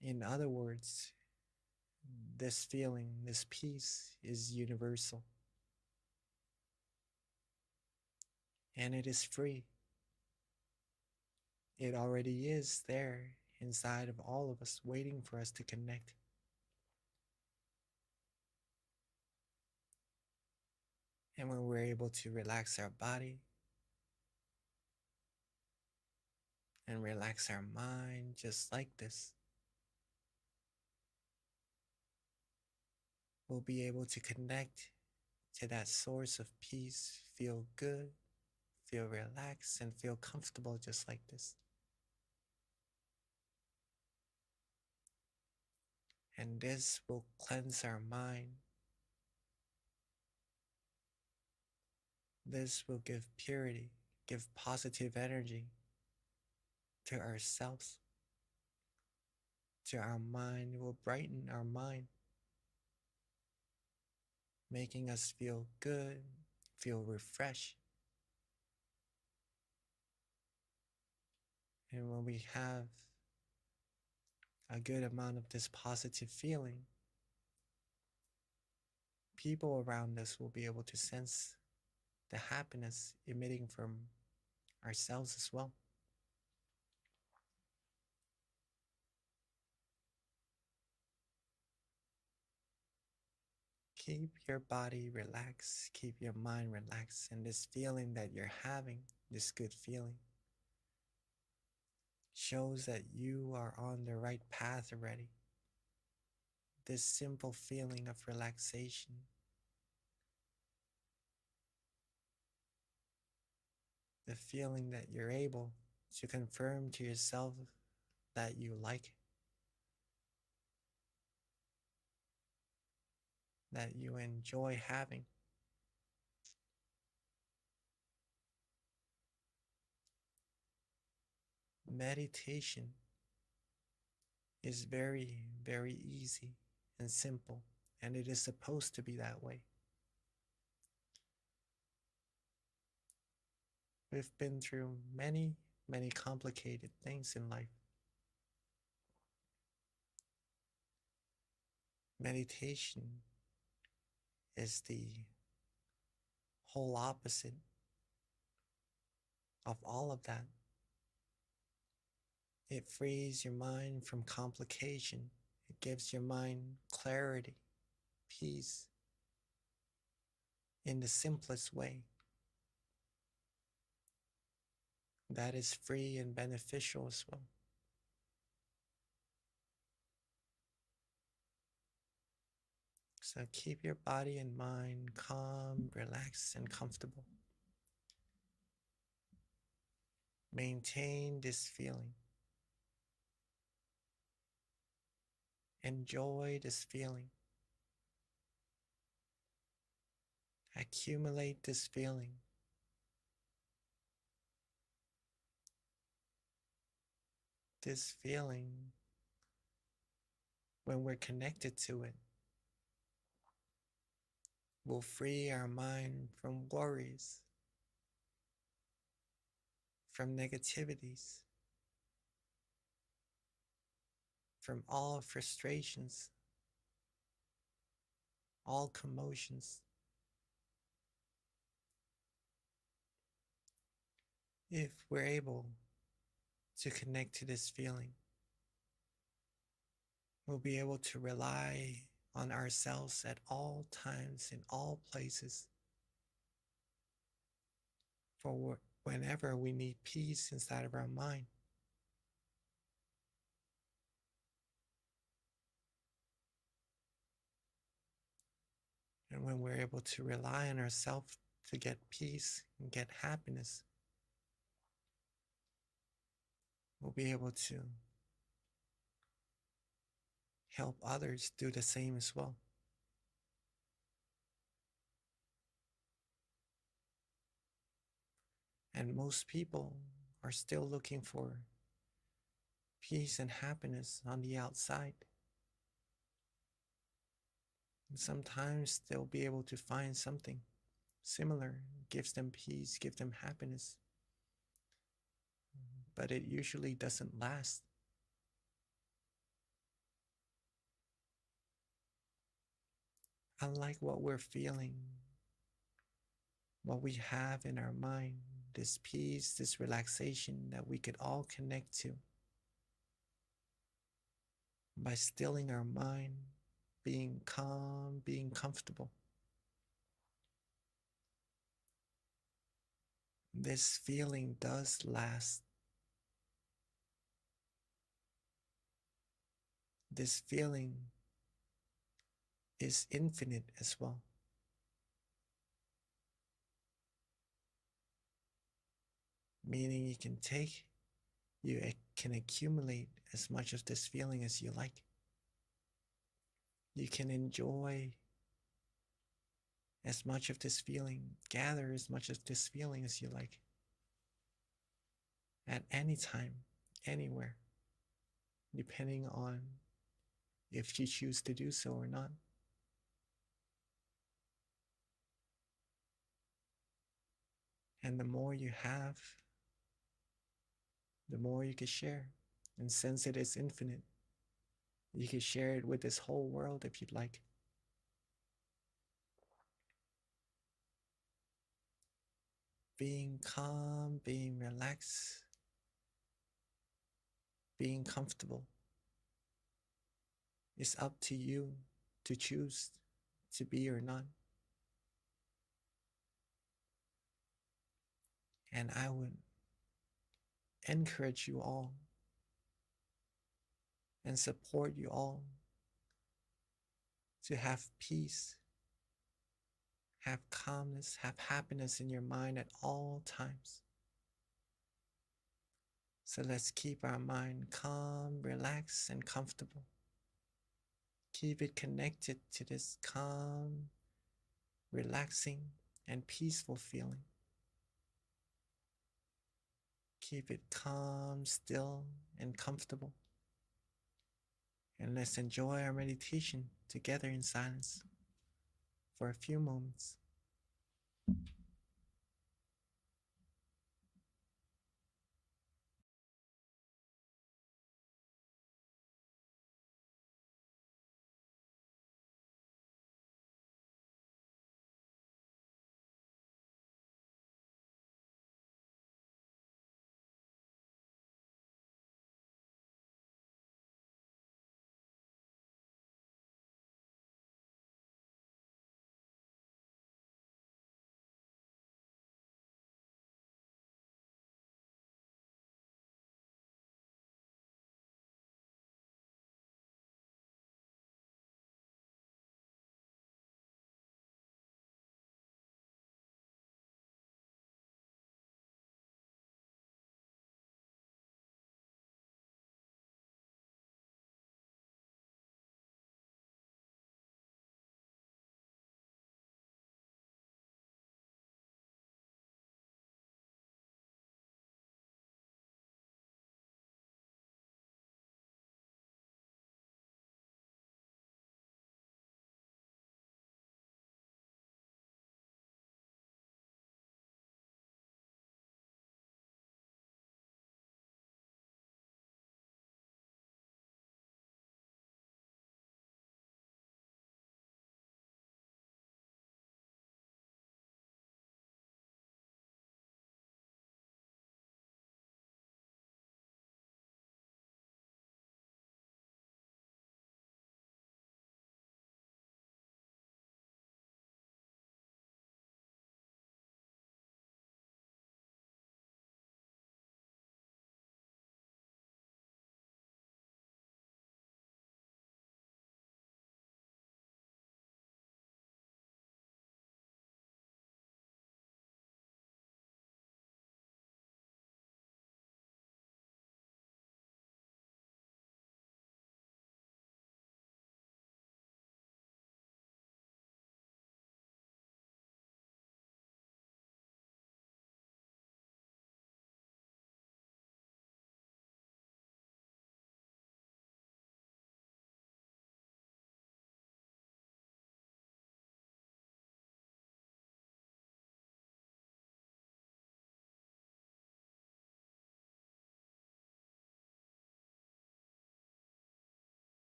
[SPEAKER 5] In other words, this feeling, this peace is universal. And it is free. It already is there inside of all of us, waiting for us to connect. And when we're able to relax our body and relax our mind just like this, we'll be able to connect to that source of peace, feel good, feel relaxed, and feel comfortable just like this. And this will cleanse our mind. This will give purity, give positive energy to ourselves, to our mind. It will brighten our mind, making us feel good, feel refreshed. And when we have a good amount of this positive feeling, people around us will be able to sense the happiness emitting from ourselves as well. Keep your body relaxed, keep your mind relaxed, and this feeling that you're having, this good feeling, shows that you are on the right path already. This simple feeling of relaxation the feeling that you're able to confirm to yourself that you like it, that you enjoy having. Meditation is very, very easy and simple, and it is supposed to be that way. We've been through many, many complicated things in life. Meditation is the whole opposite of all of that. It frees your mind from complication. It gives your mind clarity, peace, in the simplest way. That is free and beneficial as well. So keep your body and mind calm, relaxed, and comfortable. Maintain this feeling. Enjoy this feeling. Accumulate this feeling. This feeling, when we're connected to it, will free our mind from worries, from negativities, from all frustrations, all commotions. If we're able to connect to this feeling, we'll be able to rely on ourselves at all times, in all places, for whenever we need peace inside of our mind. And when we're able to rely on ourselves to get peace and get happiness, we'll be able to help others do the same as well. And most people are still looking for peace and happiness on the outside. And sometimes they'll be able to find something similar, gives them peace, gives them happiness. But it usually doesn't last. Unlike what we're feeling, what we have in our mind, this peace, this relaxation that we could all connect to by stilling our mind, being calm, being comfortable. This feeling does last. This feeling is infinite as well. Meaning you can accumulate as much of this feeling as you like. You can enjoy as much of this feeling, gather as much of this feeling as you like. At any time, anywhere, depending on if you choose to do so or not. And the more you have, the more you can share. And since it is infinite, you can share it with this whole world if you'd like. Being calm, being relaxed, being comfortable is up to you to choose to be or not. And I would encourage you all and support you all to have peace, have calmness, have happiness in your mind at all times. So let's keep our mind calm, relaxed, and comfortable. Keep it connected to this calm, relaxing, and peaceful feeling. Keep it calm, still, and comfortable. And let's enjoy our meditation together in silence for a few moments.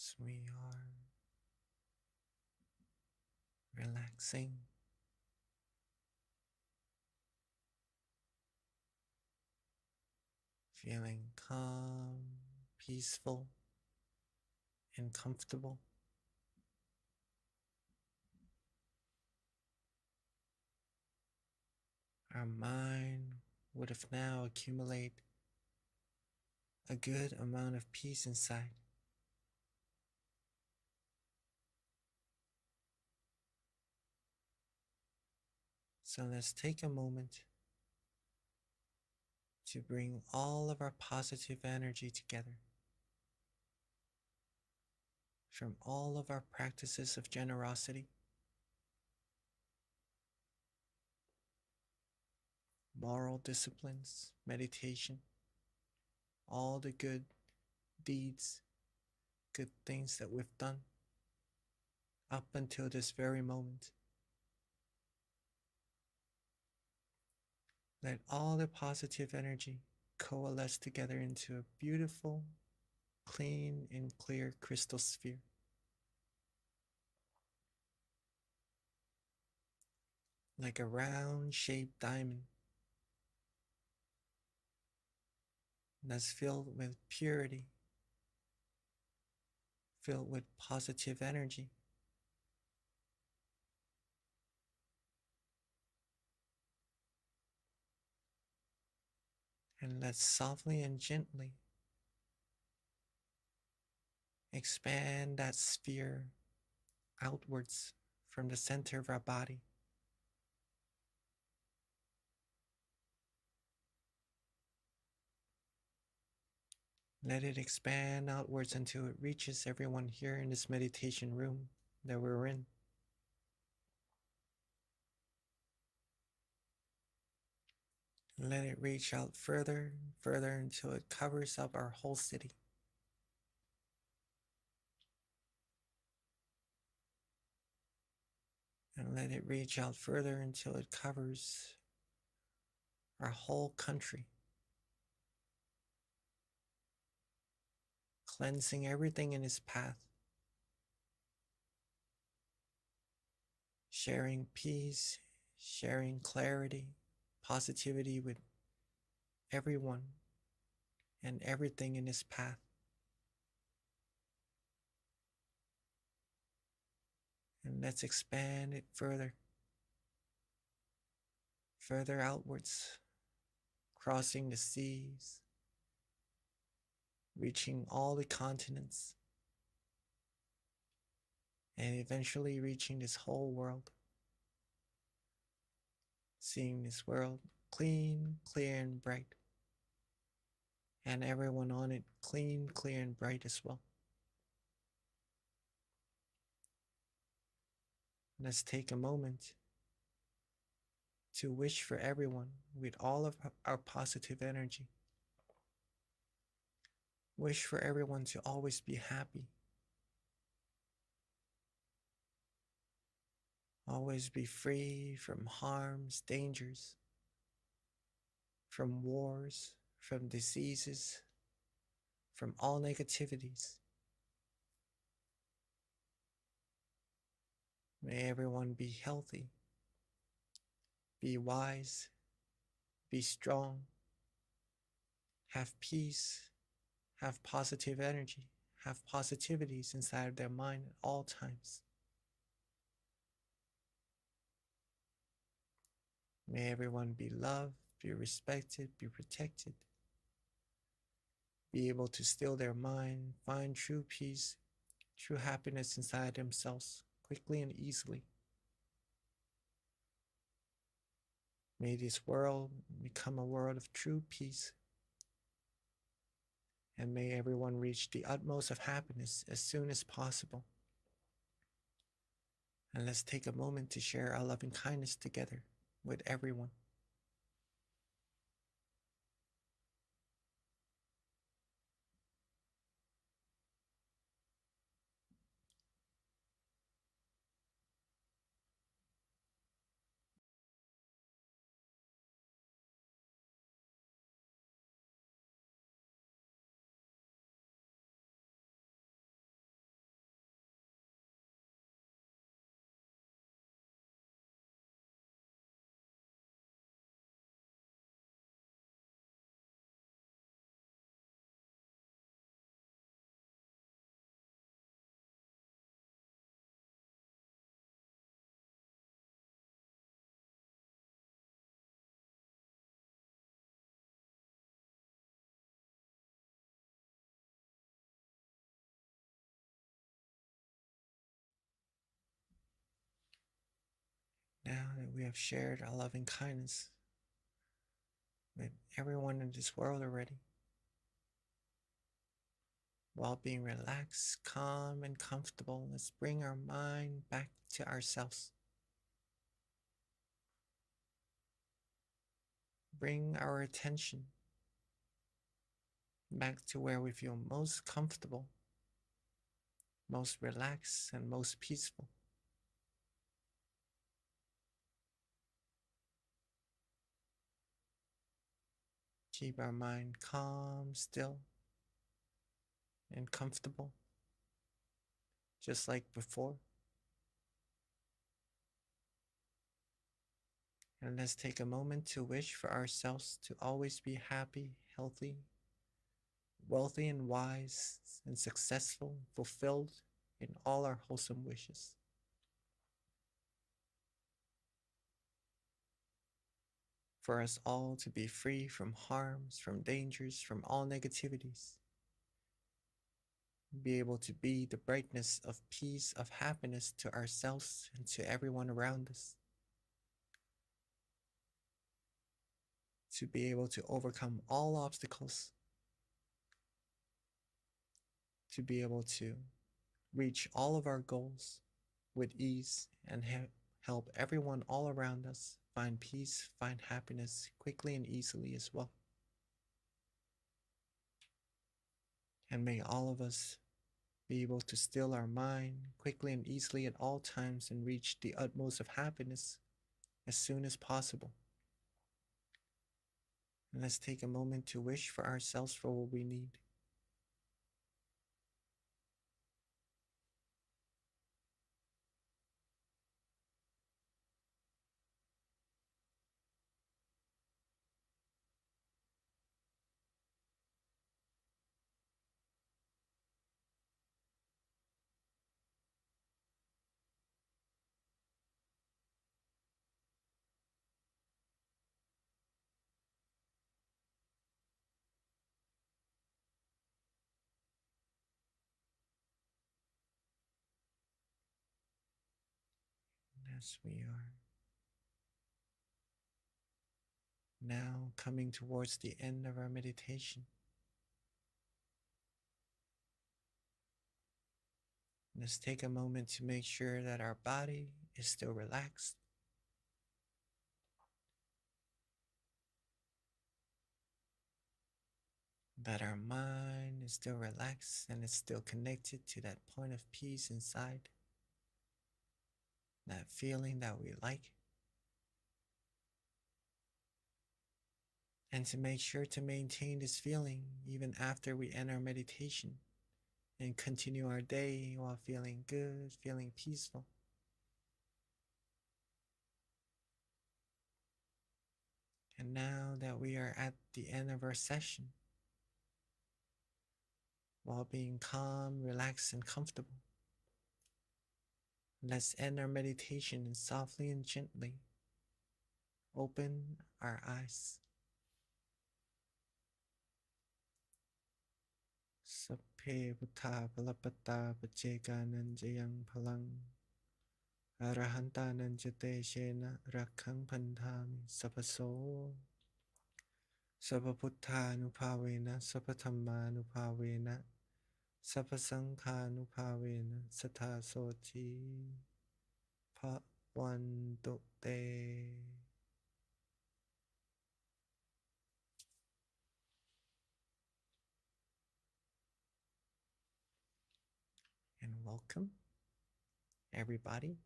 [SPEAKER 5] as we are relaxing, feeling calm, peaceful, and comfortable. Our mind would have now accumulated a good amount of peace inside. So let's take a moment to bring all of our positive energy together from all of our practices of generosity, moral disciplines, meditation, all the good deeds, good things that we've done up until this very moment. Let all the positive energy coalesce together into a beautiful, clean, and clear crystal sphere. Like a round shaped diamond that's filled with purity, filled with positive energy. And let's softly and gently expand that sphere outwards from the center of our body. Let it expand outwards until it reaches everyone here in this meditation room that we're in. Let it reach out further and further until it covers up our whole city. And let it reach out further until it covers our whole country, cleansing everything in its path, sharing peace, sharing clarity, positivity with everyone and everything in its path. And let's expand it further, further outwards, crossing the seas, reaching all the continents, and eventually reaching this whole world. Seeing this world clean, clear, and bright, and everyone on it clean, clear, and bright as well. Let's take a moment to wish for everyone with all of our positive energy. Wish for everyone to always be happy, always be free from harms, dangers, from wars, from diseases, from all negativities. May everyone be healthy, be wise, be strong, have peace, have positive energy, have positivities inside of their mind at all times. May everyone be loved, be respected, be protected, be able to still their mind, find true peace, true happiness inside themselves quickly and easily. May this world become a world of true peace, and may everyone reach the utmost of happiness as soon as possible. And let's take a moment to share our loving kindness together with everyone. that we have shared our loving kindness with everyone in this world already, while being relaxed, calm, and comfortable, let's bring our mind back to ourselves. Bring our attention back to where we feel most comfortable, most relaxed, and most peaceful. Keep our mind calm, still, and comfortable, just like before. And let's take a moment to wish for ourselves to always be happy, healthy, wealthy, and wise, and successful, fulfilled in all our wholesome wishes. For us all to be free from harms, from dangers, from all negativities. Be able to be the brightness of peace, of happiness to ourselves and to everyone around us. To be able to overcome all obstacles. To be able to reach all of our goals with ease and help everyone all around us find peace, find happiness quickly and easily as well. And may all of us be able to still our mind quickly and easily at all times and reach the utmost of happiness as soon as possible. And let's take a moment to wish for ourselves for what we need. As we are now coming towards the end of our meditation, let's take a moment to make sure that our body is still relaxed. That our mind is still relaxed and is still connected to that point of peace inside. That feeling that we like. And to make sure to maintain this feeling even after we end our meditation and continue our day while feeling good, feeling peaceful. And now that we are at the end of our session, while being calm, relaxed, and comfortable, let's end our meditation and softly and gently open our eyes. Sapphe buddha palapata pacheganan jayang palang arahantanan jate shena rakhang pandhami sapaso sapabuddhanupavena sapathammanupavena sapasanghanupavena sathasoti bhavantu te. And welcome everybody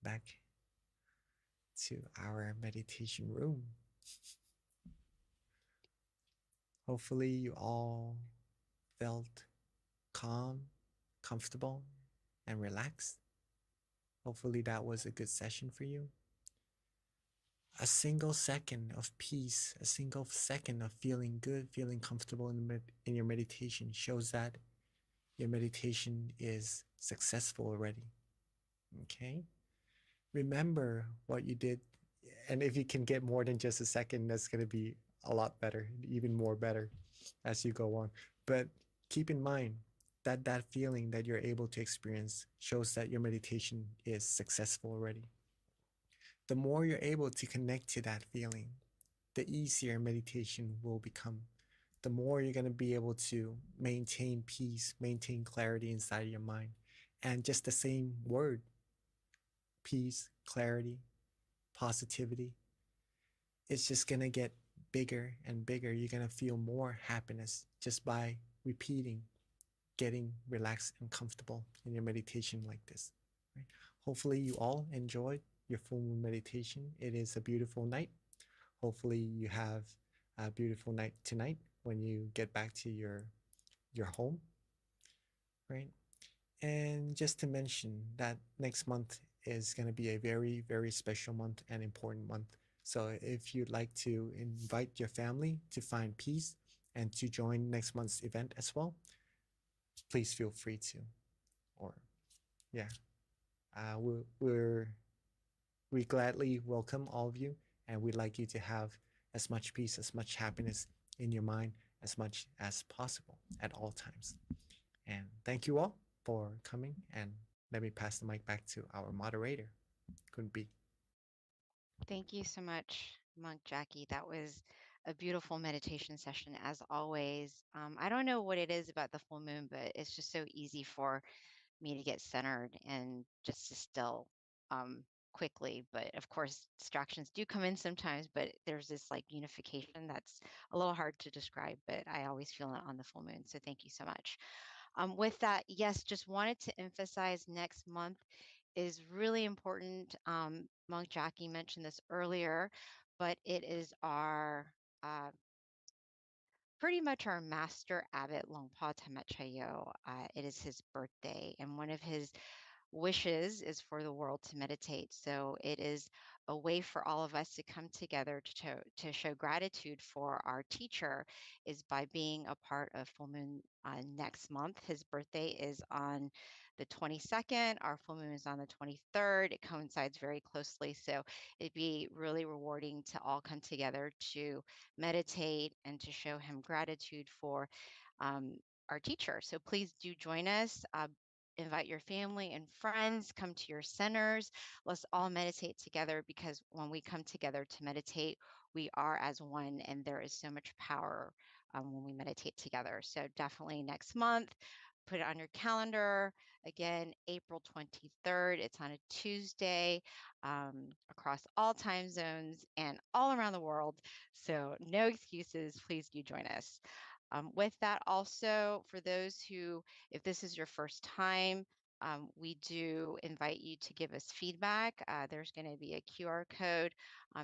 [SPEAKER 5] back to our meditation room. Hopefully you all felt calm, comfortable, and relaxed. Hopefully that was a good session for you. A single second of peace, a single second of feeling good, feeling comfortable in your meditation shows that your meditation is successful already. Okay? Remember what you did, and if you can get more than just a second, that's going to be a lot better, even more better as you go on. But keep in mind that that feeling that you're able to experience shows that your meditation is successful already. the more you're able to connect to that feeling, the easier meditation will become. The more you're going to be able to maintain peace, maintain clarity inside of your mind. And just the same word, peace, clarity, positivity, it's just going to get bigger and bigger. You're going to feel more happiness just by repeating, getting relaxed and comfortable in your meditation like this. Right? Hopefully you all enjoyed your full moon meditation. It is a beautiful night. Hopefully you have a beautiful night tonight when you get back to your home, right? And just to mention that next month is going to be a very, very special month and important month. So if you'd like to invite your family to find peace and to join next month's event as well, please feel free to. Or yeah, we gladly welcome all of you, and we'd like you to have as much peace, as much happiness in your mind as much as possible at all times. And thank you all for coming, and let me pass the mic back to our moderator, Kunbi.
[SPEAKER 9] Thank you so much, Monk Jackie. That was a beautiful meditation session as always. I don't know what it is about the full moon, but it's just so easy for me to get centered and just to still quickly. But of course, distractions do come in sometimes, but there's this like unification that's a little hard to describe, but I always feel it on the full moon. So thank you so much. With that, yes, just wanted to emphasize next month is really important. Monk Jackie mentioned this earlier, but it is our pretty much our master abbot Longpa Tamet Chayo. It is his birthday, and one of his wishes is for the world to meditate. So it is a way for all of us to come together to show gratitude for our teacher is by being a part of Full Moon next month. His birthday is on the 22nd. Our full moon is on the 23rd. It coincides very closely. So it'd be really rewarding to all come together to meditate and to show him gratitude for our teacher. So please do join us. Invite your family and friends, come to your centers. Let's all meditate together, because when we come together to meditate, we are as one, and there is so much power when we meditate together. So definitely next month, put it on your calendar. Again, April 23rd. It's on a Tuesday, across all time zones and all around the world. So no excuses. Please do join us. With that, also, for those who, if this is your first time, we do invite you to give us feedback. There's going to be a QR code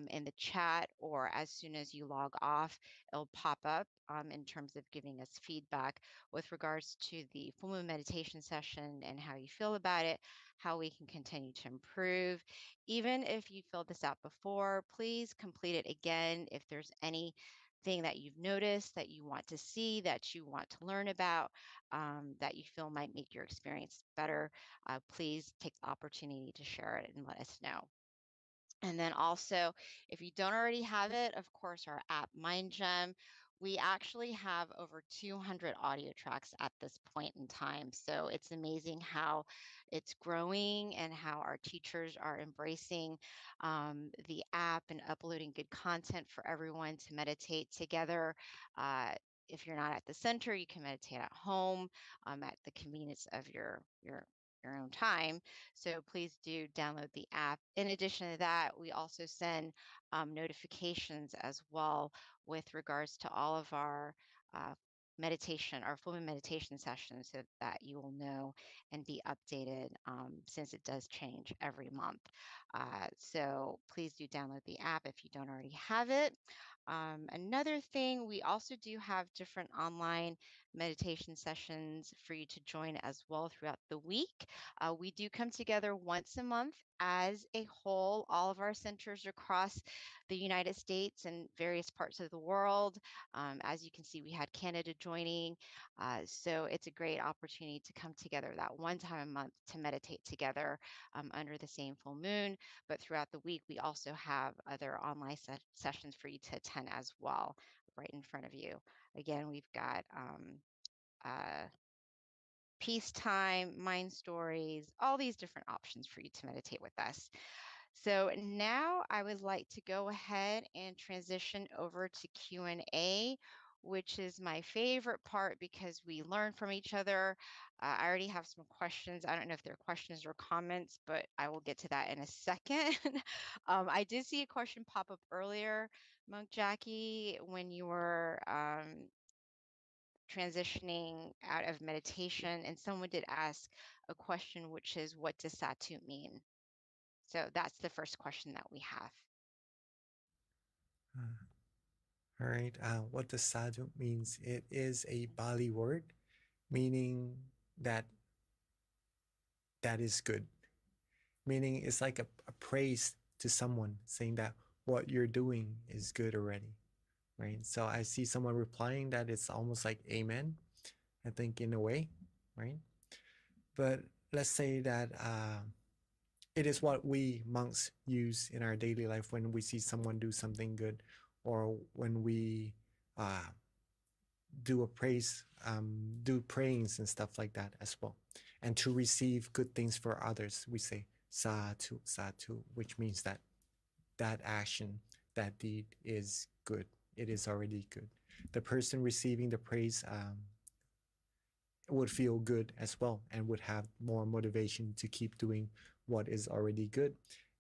[SPEAKER 9] in the chat, or as soon as you log off, it'll pop up in terms of giving us feedback with regards to the full moon meditation session and how you feel about it, how we can continue to improve. Even if you filled this out before, please complete it again if there's any thing that you've noticed that you want to see, that you want to learn about, that you feel might make your experience better, please take the opportunity to share it and let us know. And then also, if you don't already have it, of course, our app MindGem, we actually have over 200 audio tracks at this point in time. So it's amazing how it's growing and how our teachers are embracing the app and uploading good content for everyone to meditate together. If you're not at the center, you can meditate at home at the convenience of your own time. So please do download the app. In addition to that, we also send notifications as well with regards to all of our meditation, our full moon meditation sessions, so that you will know and be updated since it does change every month. So please do download the app if you don't already have it. Another thing, we also do have different online meditation sessions for you to join as well throughout the week. We do come together once a month as a whole, all of our centers across the United States and various parts of the world. As you can see, we had Canada joining. So it's a great opportunity to come together that one time a month to meditate together under the same full moon. But throughout the week, we also have other online sessions for you to attend as well, right in front of you. Again, we've got peacetime, mind stories, all these different options for you to meditate with us. So now I would like to go ahead and transition over to Q&A, which is my favorite part because we learn from each other. I already have some questions. I don't know if they're questions or comments, but I will get to that in a second. I did see a question pop up earlier, Monk Jackie, when you were transitioning out of meditation, and someone did ask a question, which is, what does Satu mean? So that's the first question that we have.
[SPEAKER 5] All right. What does sadhu means? It is a Bali word meaning that is good. Meaning it's like a praise to someone, saying that what you're doing is good already, right? So I see someone replying that it's almost like amen, I think, in a way, right? But let's say that it is what we monks use in our daily life when we see someone do something good, or when we do a praise, do prayings and stuff like that as well. And to receive good things for others, we say satu, satu, which means that that action, that deed is good. It is already good. The person receiving the praise would feel good as well and would have more motivation to keep doing what is already good.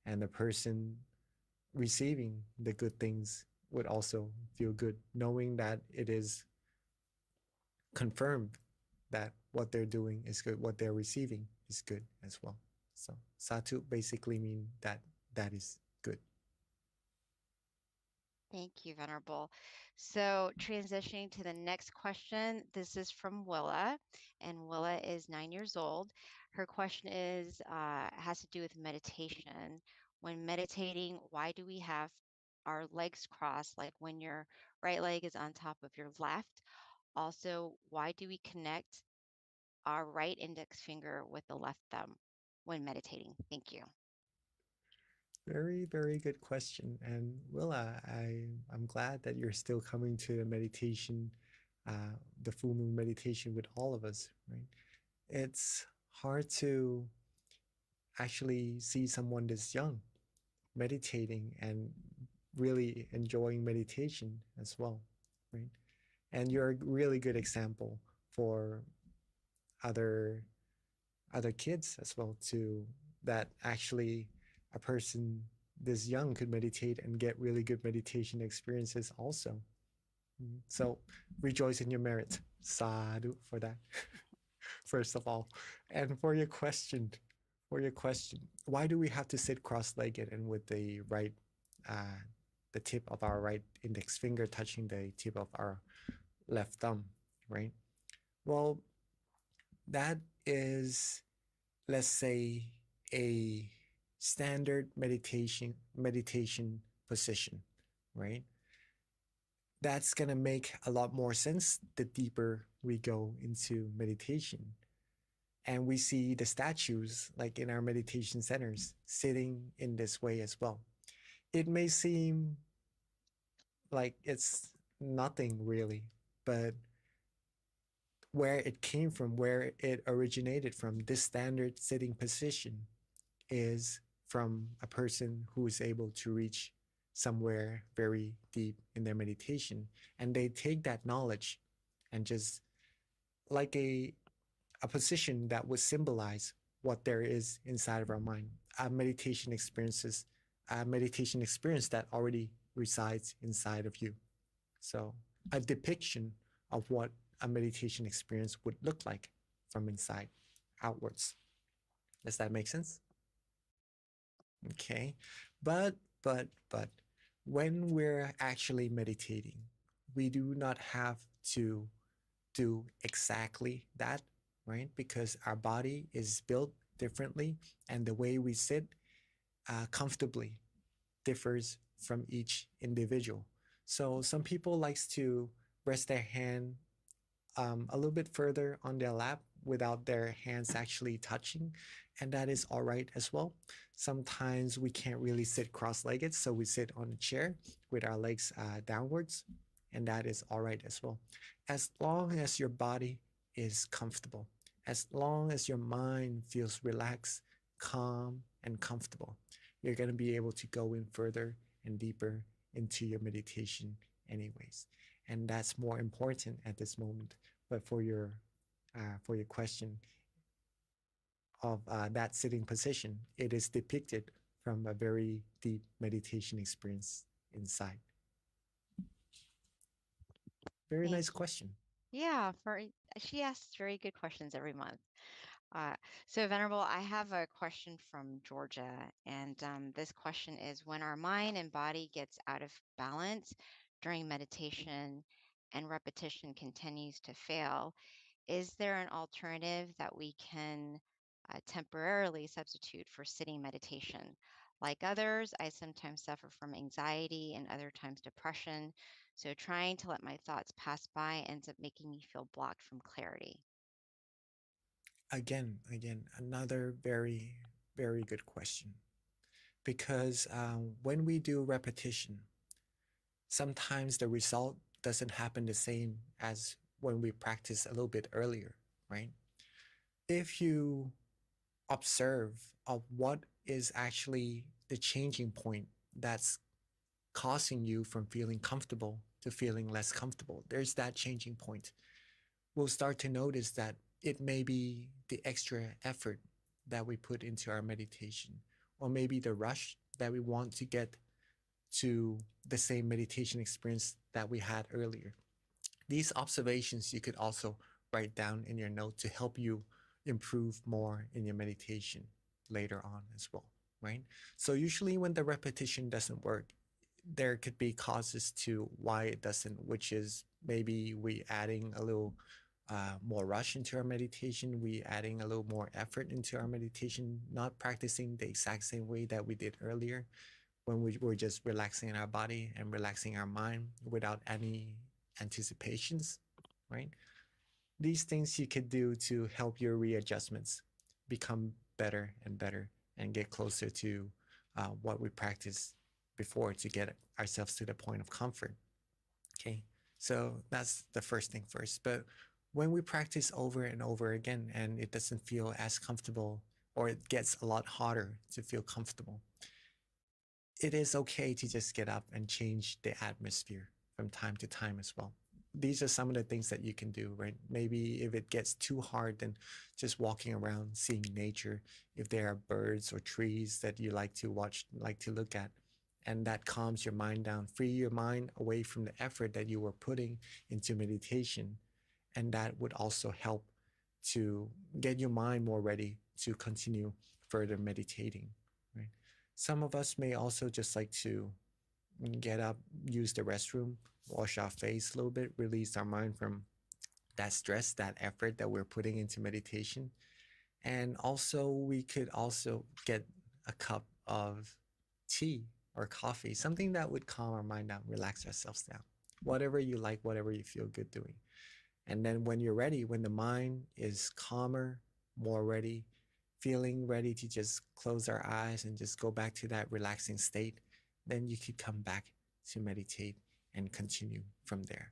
[SPEAKER 5] And the person receiving the good things would also feel good, knowing that it is confirmed that what they're doing is good, what they're receiving is good as well. So satu basically mean that that is good.
[SPEAKER 9] Thank you, Venerable. So transitioning to the next question, this is from Willa, and Willa is 9 years old. Her question is has to do with meditation. When meditating, why do we have our legs crossed, like when your right leg is on top of your left? Also, why do we connect our right index finger with the left thumb when meditating? Thank you.
[SPEAKER 5] Very, very good question. And Willa, I'm glad that you're still coming to the meditation, the full moon meditation with all of us, right? It's hard to actually see someone this young meditating and really enjoying meditation as well, right? And you're a really good example for other kids as well, too, that actually a person this young could meditate and get really good meditation experiences also. So rejoice in your merit. Sadhu for that. First of all. And for your question, why do we have to sit cross-legged and with the right, the tip of our right index finger touching the tip of our left thumb, right? Well, that is, let's say, a standard meditation position, right? That's going to make a lot more sense the deeper we go into meditation. And we see the statues, like in our meditation centers, sitting in this way as well. It may seem like it's nothing really, but where it came from, where it originated from, this standard sitting position is from a person who is able to reach somewhere very deep in their meditation. And they take that knowledge and just like a position that would symbolize what there is inside of our mind, a meditation experience that already resides inside of you. So a depiction of what a meditation experience would look like from inside outwards. Does that make sense? Okay, but when we're actually meditating, we do not have to do exactly that, right? Because our body is built differently, and the way we sit comfortably differs from each individual. So some people likes to rest their hand a little bit further on their lap without their hands actually touching, and that is all right as well. Sometimes we can't really sit cross-legged, so we sit on a chair with our legs downwards, and that is all right as well. As long as your body is comfortable, as long as your mind feels relaxed, calm, and comfortable, you're going to be able to go in further and deeper into your meditation anyways. And that's more important at this moment. But for your question of that sitting position, it is depicted from a very deep meditation experience inside. Very
[SPEAKER 9] Thank
[SPEAKER 5] nice
[SPEAKER 9] you.
[SPEAKER 5] question.
[SPEAKER 9] Yeah, she asks very good questions every month. Uh, so, Venerable, I have a question from Georgia, and this question is: when our mind and body gets out of balance during meditation and repetition continues to fail, is there an alternative that we can temporarily substitute for sitting meditation? Like others, I sometimes suffer from anxiety and other times depression. So trying to let my thoughts pass by ends up making me feel blocked from clarity.
[SPEAKER 5] Again, another very, very good question. Because when we do repetition, sometimes the result doesn't happen the same as when we practice a little bit earlier, right? If you observe of what is actually the changing point that's causing you from feeling comfortable to feeling less comfortable, there's that changing point. We'll start to notice that it may be the extra effort that we put into our meditation, or maybe the rush that we want to get to the same meditation experience that we had earlier. These observations you could also write down in your note to help you improve more in your meditation later on as well, right? So usually when the repetition doesn't work, there could be causes to why it doesn't, which is maybe we adding a little more rush into our meditation, we adding a little more effort into our meditation, not practicing the exact same way that we did earlier when we were just relaxing our body and relaxing our mind without any anticipations, right? These things you could do to help your readjustments become better and better and get closer to what we practiced before to get ourselves to the point of comfort. Okay, so that's the first thing first. But when we practice over and over again and it doesn't feel as comfortable, or it gets a lot harder to feel comfortable, it is okay to just get up and change the atmosphere from time to time as well. These are some of the things that you can do, right? Maybe if it gets too hard, then just walking around, seeing nature. If there are birds or trees that you like to watch, like to look at, and that calms your mind down, free your mind away from the effort that you were putting into meditation. And that would also help to get your mind more ready to continue further meditating, right? Some of us may also just like to get up, use the restroom, wash our face a little bit, release our mind from that stress, that effort that we're putting into meditation. And also, we could also get a cup of tea or coffee, something that would calm our mind down, relax ourselves down. Whatever you like, whatever you feel good doing. And then when you're ready, when the mind is calmer, more ready, feeling ready to just close our eyes and just go back to that relaxing state, then you could come back to meditate and continue from there.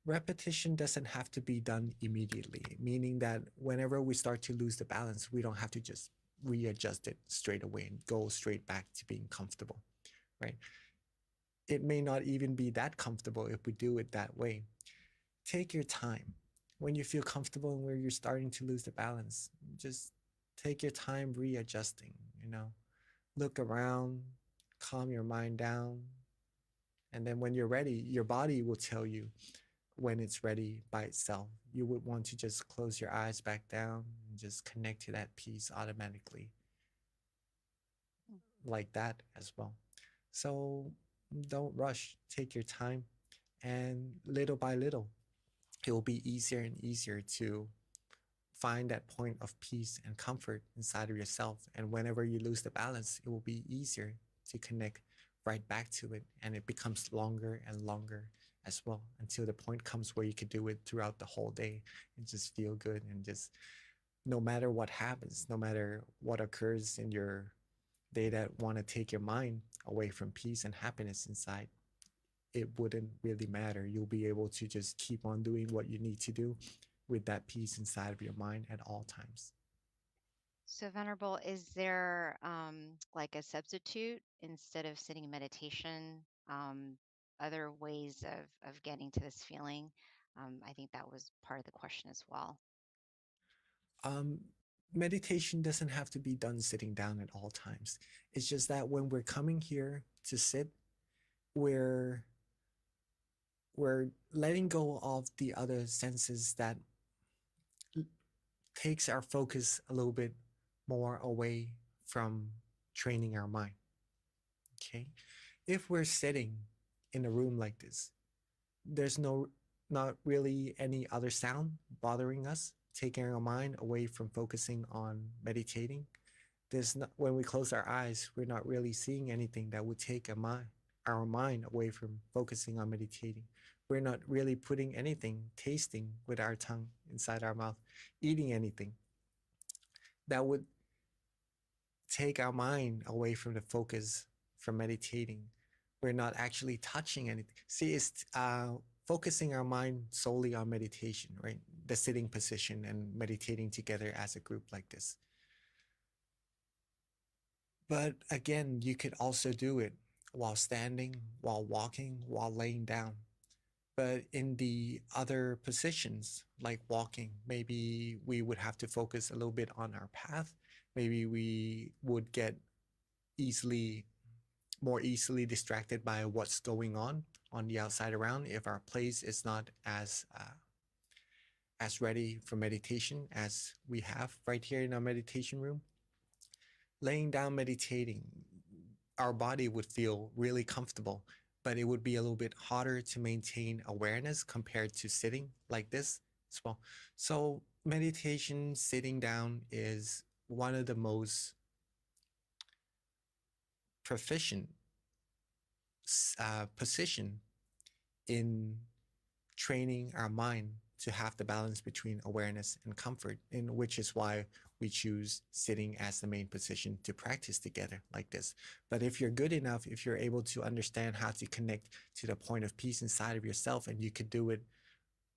[SPEAKER 5] Repetition doesn't have to be done immediately, meaning that whenever we start to lose the balance, we don't have to just readjust it straight away and go straight back to being comfortable, right? It may not even be that comfortable if we do it that way. Take your time. When you feel comfortable and where you're starting to lose the balance, just take your time readjusting, look around, calm your mind down. And then when you're ready, your body will tell you when it's ready by itself. You would want to just close your eyes back down and just connect to that peace automatically, like that as well. So don't rush, take your time, and little by little, it will be easier and easier to find that point of peace and comfort inside of yourself. And whenever you lose the balance, it will be easier to connect right back to it. And it becomes longer and longer as well until the point comes where you could do it throughout the whole day and just feel good. And just no matter what happens, no matter what occurs in your day that want to take your mind away from peace and happiness inside, it wouldn't really matter. You'll be able to just keep on doing what you need to do with that peace inside of your mind at all times.
[SPEAKER 9] So, Venerable, is there like a substitute instead of sitting in meditation? Other ways of getting to this feeling? I think that was part of the question as well.
[SPEAKER 5] Meditation doesn't have to be done sitting down at all times. It's just that when we're coming here to sit, we're letting go of the other senses that takes our focus a little bit more away from training our mind. Okay, if we're sitting in a room like this, there's not really any other sound bothering us, taking our mind away from focusing on meditating. When we close our eyes, we're not really seeing anything that would take our mind away from focusing on meditating. We're not really putting anything, tasting with our tongue inside our mouth, eating anything that would take our mind away from the focus from meditating. We're not actually touching anything. See, it's focusing our mind solely on meditation, right? The sitting position and meditating together as a group like this. But again, you could also do it while standing, while walking, while laying down. But in the other positions, like walking, maybe we would have to focus a little bit on our path. Maybe we would get more easily distracted by what's going on the outside around if our place is not as ready for meditation as we have right here in our meditation room. Laying down meditating, our body would feel really comfortable, but it would be a little bit harder to maintain awareness compared to sitting like this as well. So meditation, sitting down is one of the most proficient position in training our mind to have the balance between awareness and comfort, in which is why we choose sitting as the main position to practice together like this. But if you're good enough, if you're able to understand how to connect to the point of peace inside of yourself, and you could do it,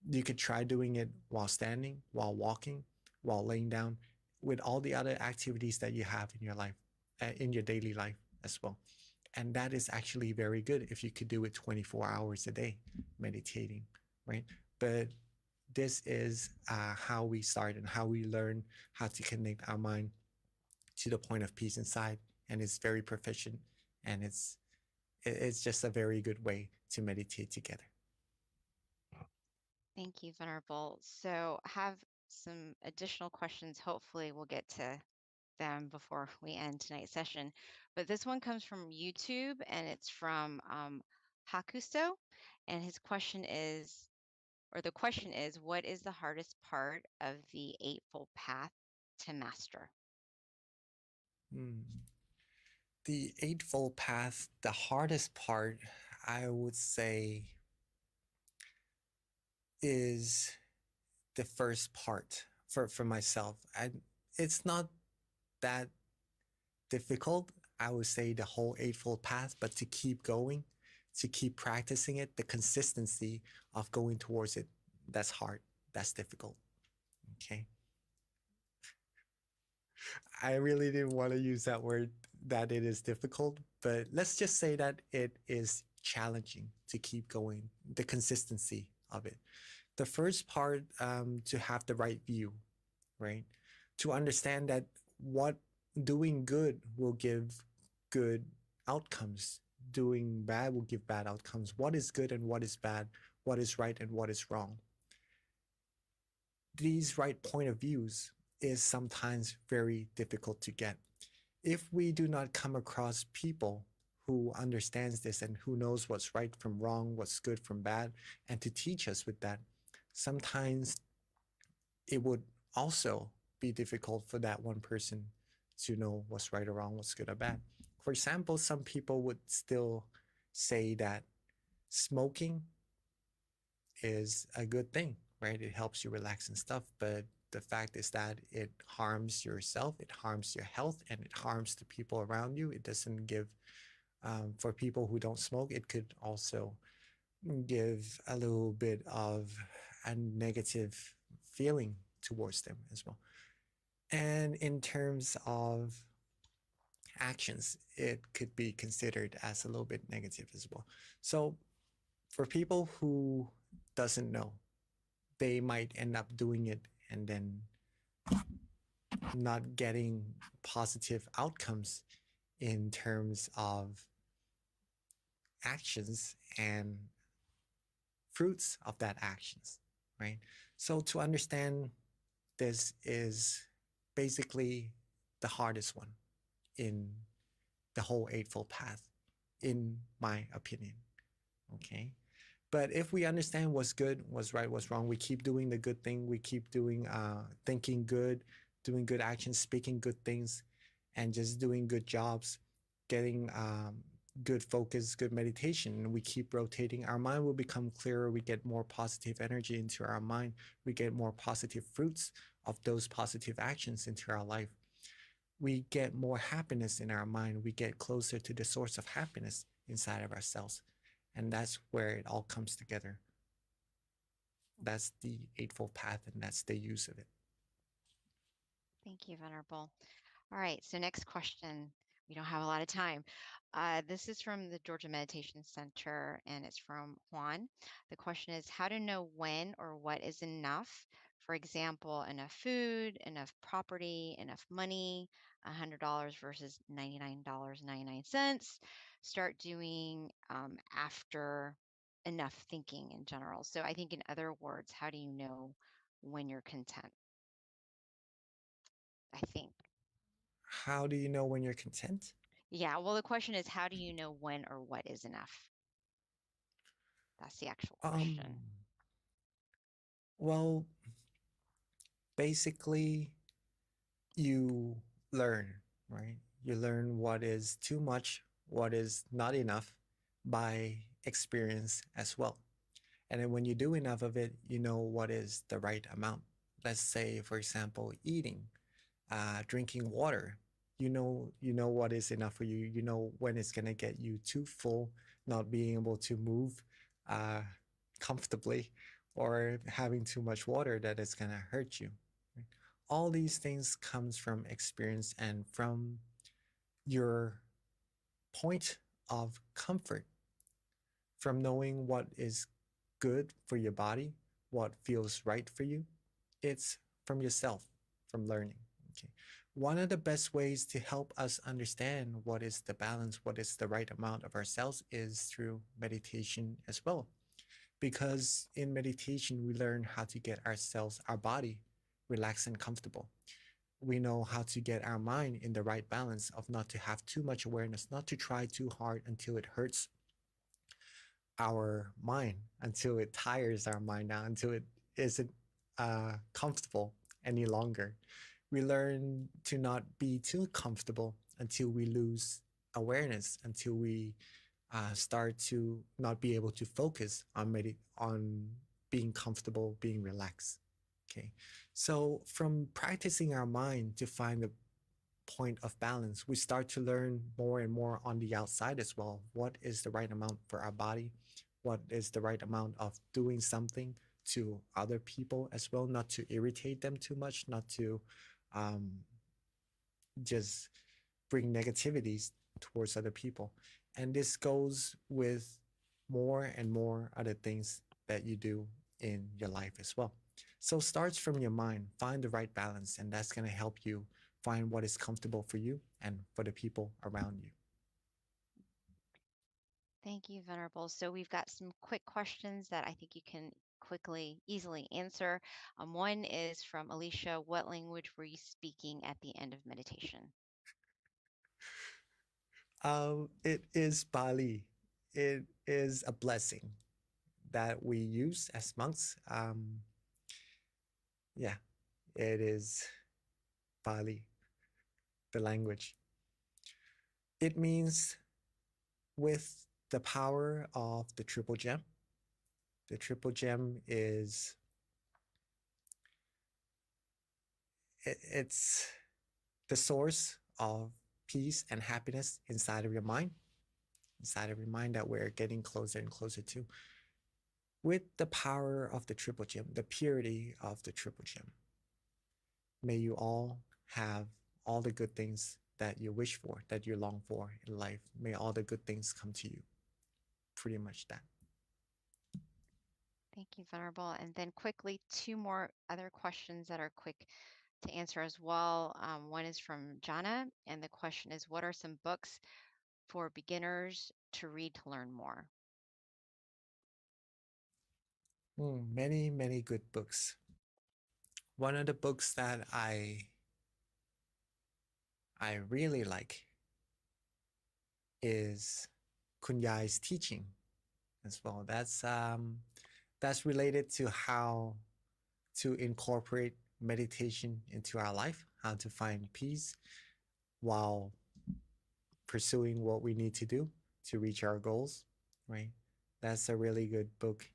[SPEAKER 5] you could try doing it while standing, while walking, while laying down, with all the other activities that you have in your life, in your daily life as well. And that is actually very good if you could do it 24 hours a day, meditating, right? But this is how we start and how we learn how to connect our mind to the point of peace inside. And it's very proficient, and it's just a very good way to meditate together.
[SPEAKER 9] Thank you, Venerable. So I have some additional questions. Hopefully we'll get to them before we end tonight's session. But this one comes from YouTube, and it's from Hakuso. And his question is, or the question is, what is the hardest part of the Eightfold Path to master?
[SPEAKER 5] The Eightfold Path, the hardest part, I would say, is the first part for myself. It's not that difficult, I would say, the whole Eightfold Path, but to keep going, to keep practicing it, the consistency of going towards it, that's hard, that's difficult. Okay. I really didn't want to use that word, that it is difficult, but let's just say that it is challenging to keep going, the consistency of it. The first part, to have the right view, right? To understand that what doing good will give good outcomes, doing bad will give bad outcomes. What is good and what is bad, what is right and what is wrong. These right point of views is sometimes very difficult to get. If we do not come across people who understands this and who knows what's right from wrong, what's good from bad, and to teach us with that, sometimes it would also be difficult for that one person to know what's right or wrong, what's good or bad. For example, some people would still say that smoking is a good thing, right? It helps you relax and stuff, but the fact is that it harms yourself, it harms your health, and it harms the people around you. It doesn't give, for people who don't smoke, it could also give a little bit of a negative feeling towards them as well. And in terms of actions, it could be considered as a little bit negative as well. So for people who doesn't know, they might end up doing it and then not getting positive outcomes in terms of actions and fruits of that actions, right? So to understand this is basically the hardest one in the whole Eightfold Path, in my opinion. Okay. But if we understand what's good, what's right, what's wrong, we keep doing the good thing, we keep doing thinking good, doing good actions, speaking good things, and just doing good jobs, getting good focus, good meditation, and we keep rotating, our mind will become clearer. We get more positive energy into our mind. We get more positive fruits of those positive actions into our life. We get more happiness in our mind. We get closer to the source of happiness inside of ourselves. And that's where it all comes together. That's the Eightfold Path, and that's the use of it.
[SPEAKER 9] Thank you, Venerable. All right, so next question. We don't have a lot of time. This is from the Georgia Meditation Center, and it's from Juan. The question is how to know when or what is enough. For example, enough food, enough property, enough money, $100 versus $99.99. Start doing after enough thinking in general. So I think in other words, how do you know when you're content? I think.
[SPEAKER 5] How do you know when you're content?
[SPEAKER 9] Yeah, well, the question is, how do you know when or what is enough? That's the actual question.
[SPEAKER 5] Well, basically, you learn, right? You learn what is too much, what is not enough by experience as well. And then when you do enough of it, you know what is the right amount. Let's say, for example, eating, drinking water. You know what is enough for you. You know when it's gonna get you too full, not being able to move comfortably, or having too much water that it's gonna hurt you. All these things comes from experience and from your point of comfort, from knowing what is good for your body, what feels right for you. It's from yourself, from learning. Okay. One of the best ways to help us understand what is the balance, what is the right amount of ourselves is through meditation as well. Because in meditation, we learn how to get ourselves, our body, relaxed and comfortable. We know how to get our mind in the right balance of not to have too much awareness, not to try too hard until it hurts our mind, until it tires our mind out, until it isn't comfortable any longer. We learn to not be too comfortable until we lose awareness, until we start to not be able to focus on on being comfortable, being relaxed. Okay, so from practicing our mind to find the point of balance, we start to learn more and more on the outside as well. What is the right amount for our body? What is the right amount of doing something to other people as well, not to irritate them too much, not to um, just bring negativities towards other people. And this goes with more and more other things that you do in your life as well. So starts from your mind, find the right balance, and that's going to help you find what is comfortable for you and for the people around you.
[SPEAKER 9] Thank you, Venerable. So we've got some quick questions that I think you can easily answer. One is from Alicia. What language were you speaking at the end of meditation?
[SPEAKER 5] It is Bali. It is a blessing that we use as monks. Yeah, it is Bali, the language. It means with the power of the triple gem. The triple gem is it's the source of peace and happiness inside of your mind that we're getting closer and closer to. With the power of the triple gem, the purity of the triple gem, may you all have all the good things that you wish for, that you long for in life. May all the good things come to you. Pretty much that.
[SPEAKER 9] Thank you, Venerable. And then quickly, two more other questions that are quick to answer as well. One is from Jana, and the question is, what are some books for beginners to read to learn more?
[SPEAKER 5] Many, many good books. One of the books that I really like is Kunyai's teaching as well. That's related to how to incorporate meditation into our life, how to find peace while pursuing what we need to do to reach our goals, right? That's a really good book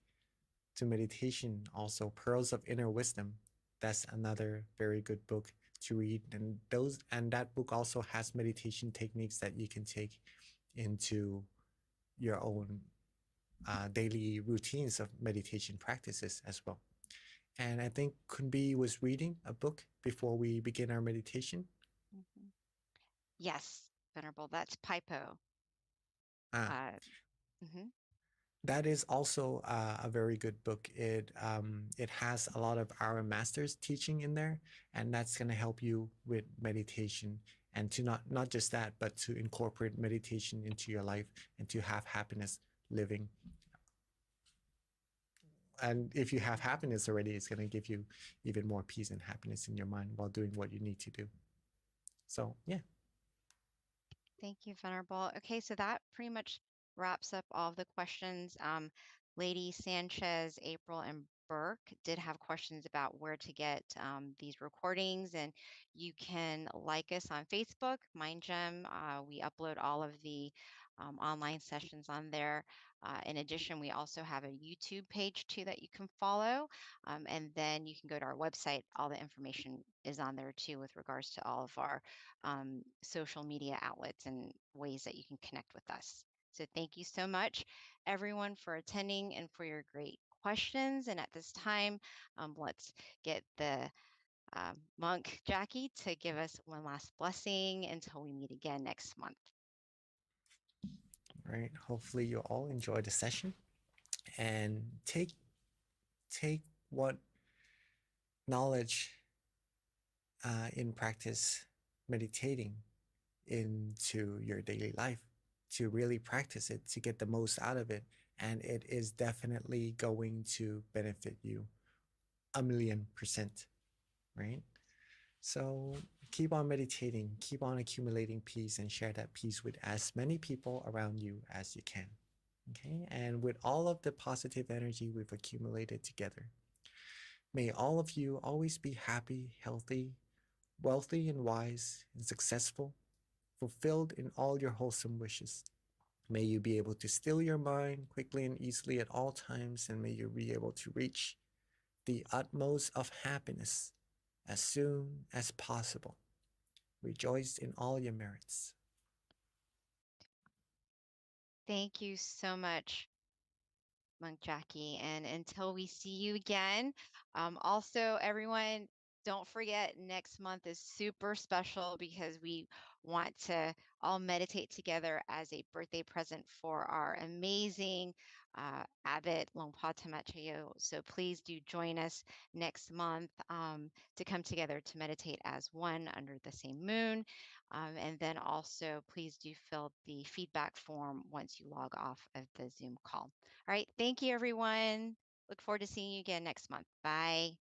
[SPEAKER 5] to meditation. Also, Pearls of Inner Wisdom. That's another very good book to read. And that book also has meditation techniques that you can take into your own daily routines of meditation practices as well. And I think Kunbi was reading a book before we begin our meditation.
[SPEAKER 9] Mm-hmm. Yes, Venerable, that's Pipo.
[SPEAKER 5] That is also a very good book. It has a lot of our masters teaching in there, and that's going to help you with meditation, and to not just that, but to incorporate meditation into your life and to have happiness living. And if you have happiness already, it's going to give you even more peace and happiness in your mind while doing what you need to do. So, yeah.
[SPEAKER 9] Thank you, Venerable. Okay, so that pretty much wraps up all of the questions. Lady Sanchez, April, and Burke did have questions about where to get these recordings, and you can like us on Facebook, MindGem. We upload all of the online sessions on there. In addition, we also have a YouTube page too that you can follow, and then you can go to our website. All the information is on there too with regards to all of our social media outlets and ways that you can connect with us. So thank you so much, everyone, for attending and for your great questions. And at this time, let's get the monk Jackie to give us one last blessing until we meet again next month.
[SPEAKER 5] All right. Hopefully you all enjoy the session and take what knowledge in practice meditating into your daily life, to really practice it, to get the most out of it. And it is definitely going to benefit you 1,000,000%, right? So keep on meditating, keep on accumulating peace, and share that peace with as many people around you as you can. Okay, and with all of the positive energy we've accumulated together, may all of you always be happy, healthy, wealthy, and wise, and successful, fulfilled in all your wholesome wishes. May you be able to still your mind quickly and easily at all times, and may you be able to reach the utmost of happiness as soon as possible. Rejoice in all your merits.
[SPEAKER 9] Thank you so much, Monk Jackie. And until we see you again, also, everyone, don't forget next month is super special because we want to all meditate together as a birthday present for our amazing abbot Longpa Tamachayo. So please do join us next month to come together to meditate as one under the same moon. And then also please do fill the feedback form once you log off of the Zoom call. All right, thank you, everyone. Look forward to seeing you again next month. Bye.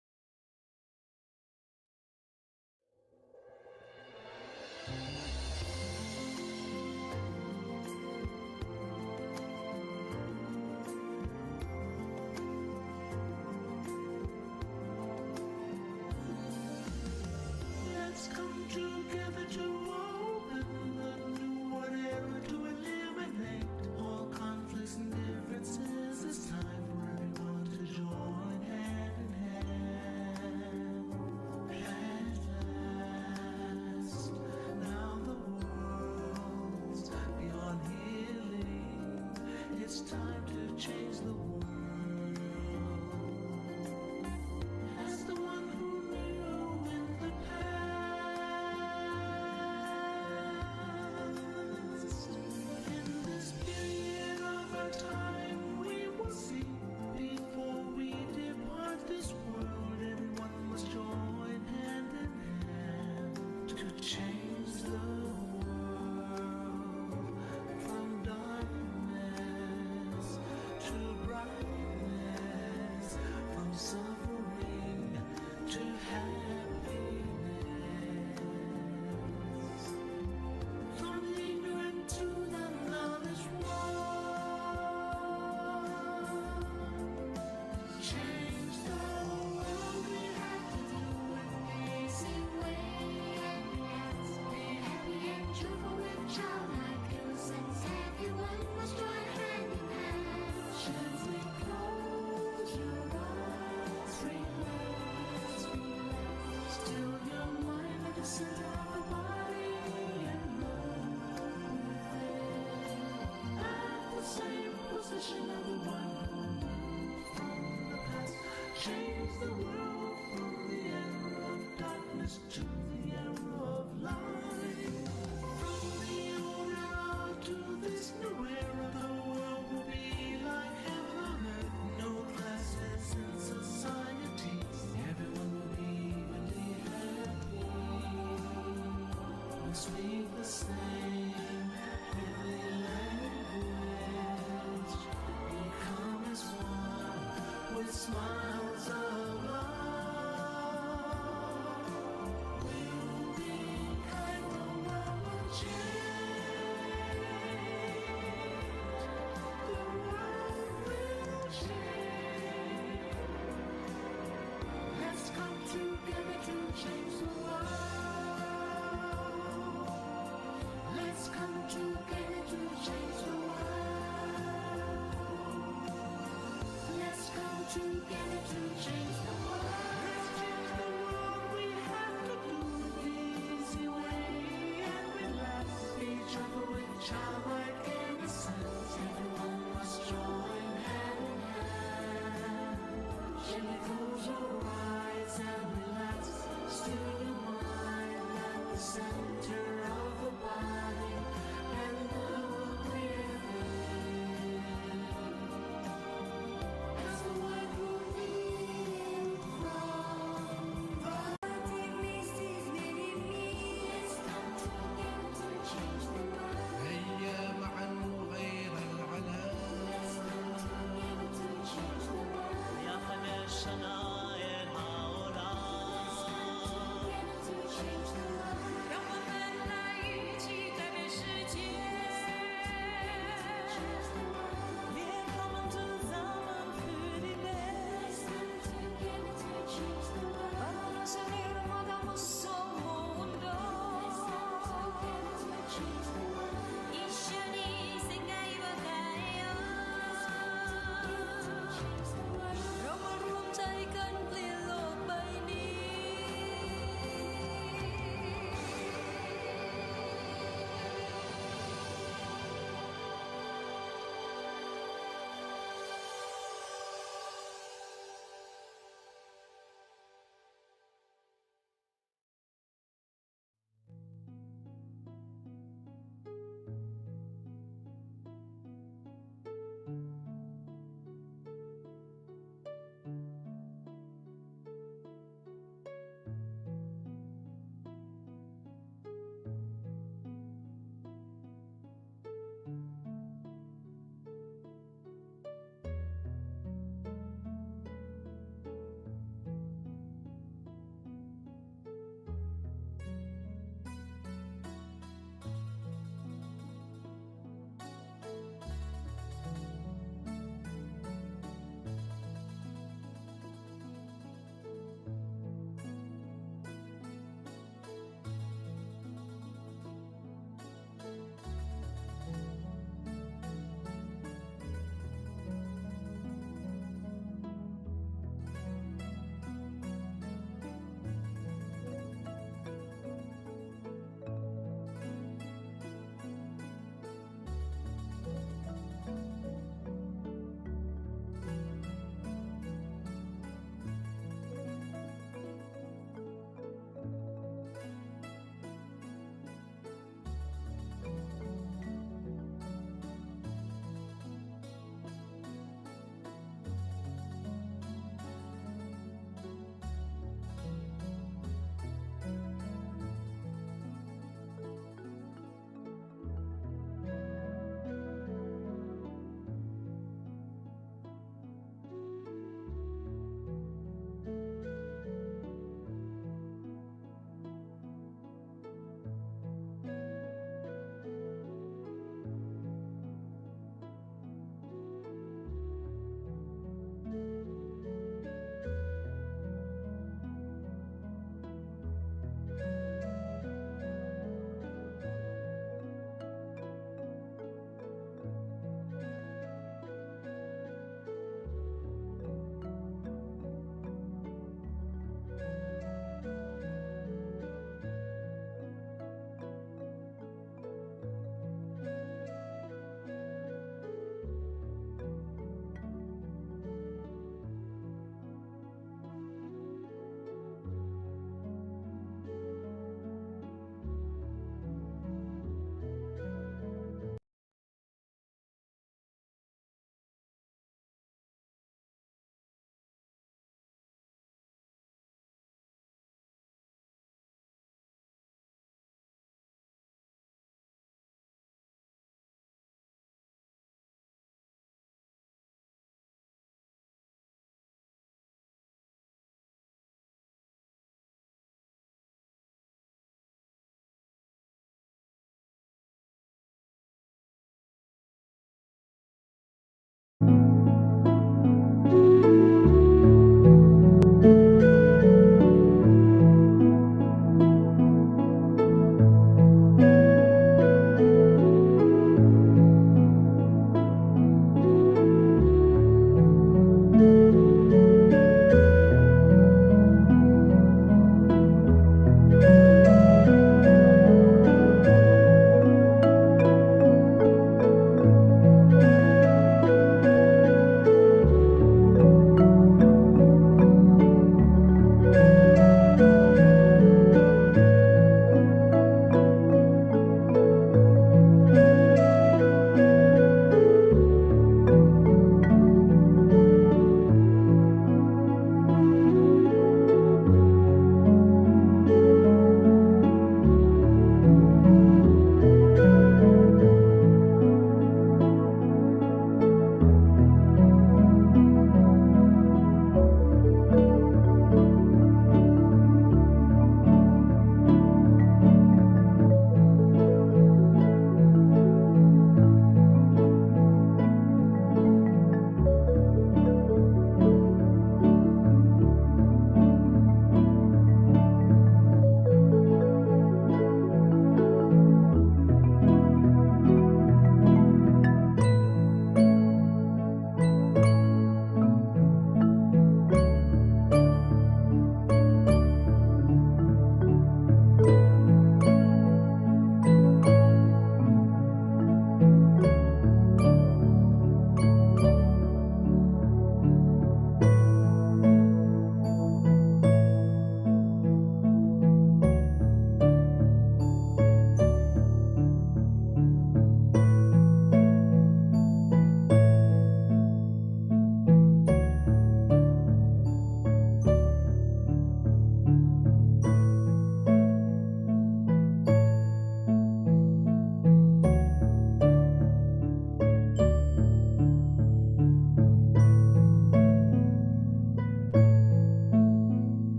[SPEAKER 1] Let's come together to open the new whatever to eliminate all conflicts and differences. It's time for everyone to join hand in hand. At last, now the world's beyond healing. It's time to change the world. As the one who knew in the past. vision of the one who moved from the past, changed the world from the era of darkness to the era of light. From the old era to this new era, the world will be like heaven on earth. No classes in society, everyone will be evenly happy. We speak the same heavenly language, become as one with smiles of love. We'll be kind, the world will change. The world will change. Let's come together to change the world. Let's come together to change the world. Let's come together to change the world. Let's change the world. We have to do it the easy way and relax. Each other with childlike innocence. Everyone must join hand in hand. Gently close your eyes and relax. Still your mind at the center of the body and move within. As the one who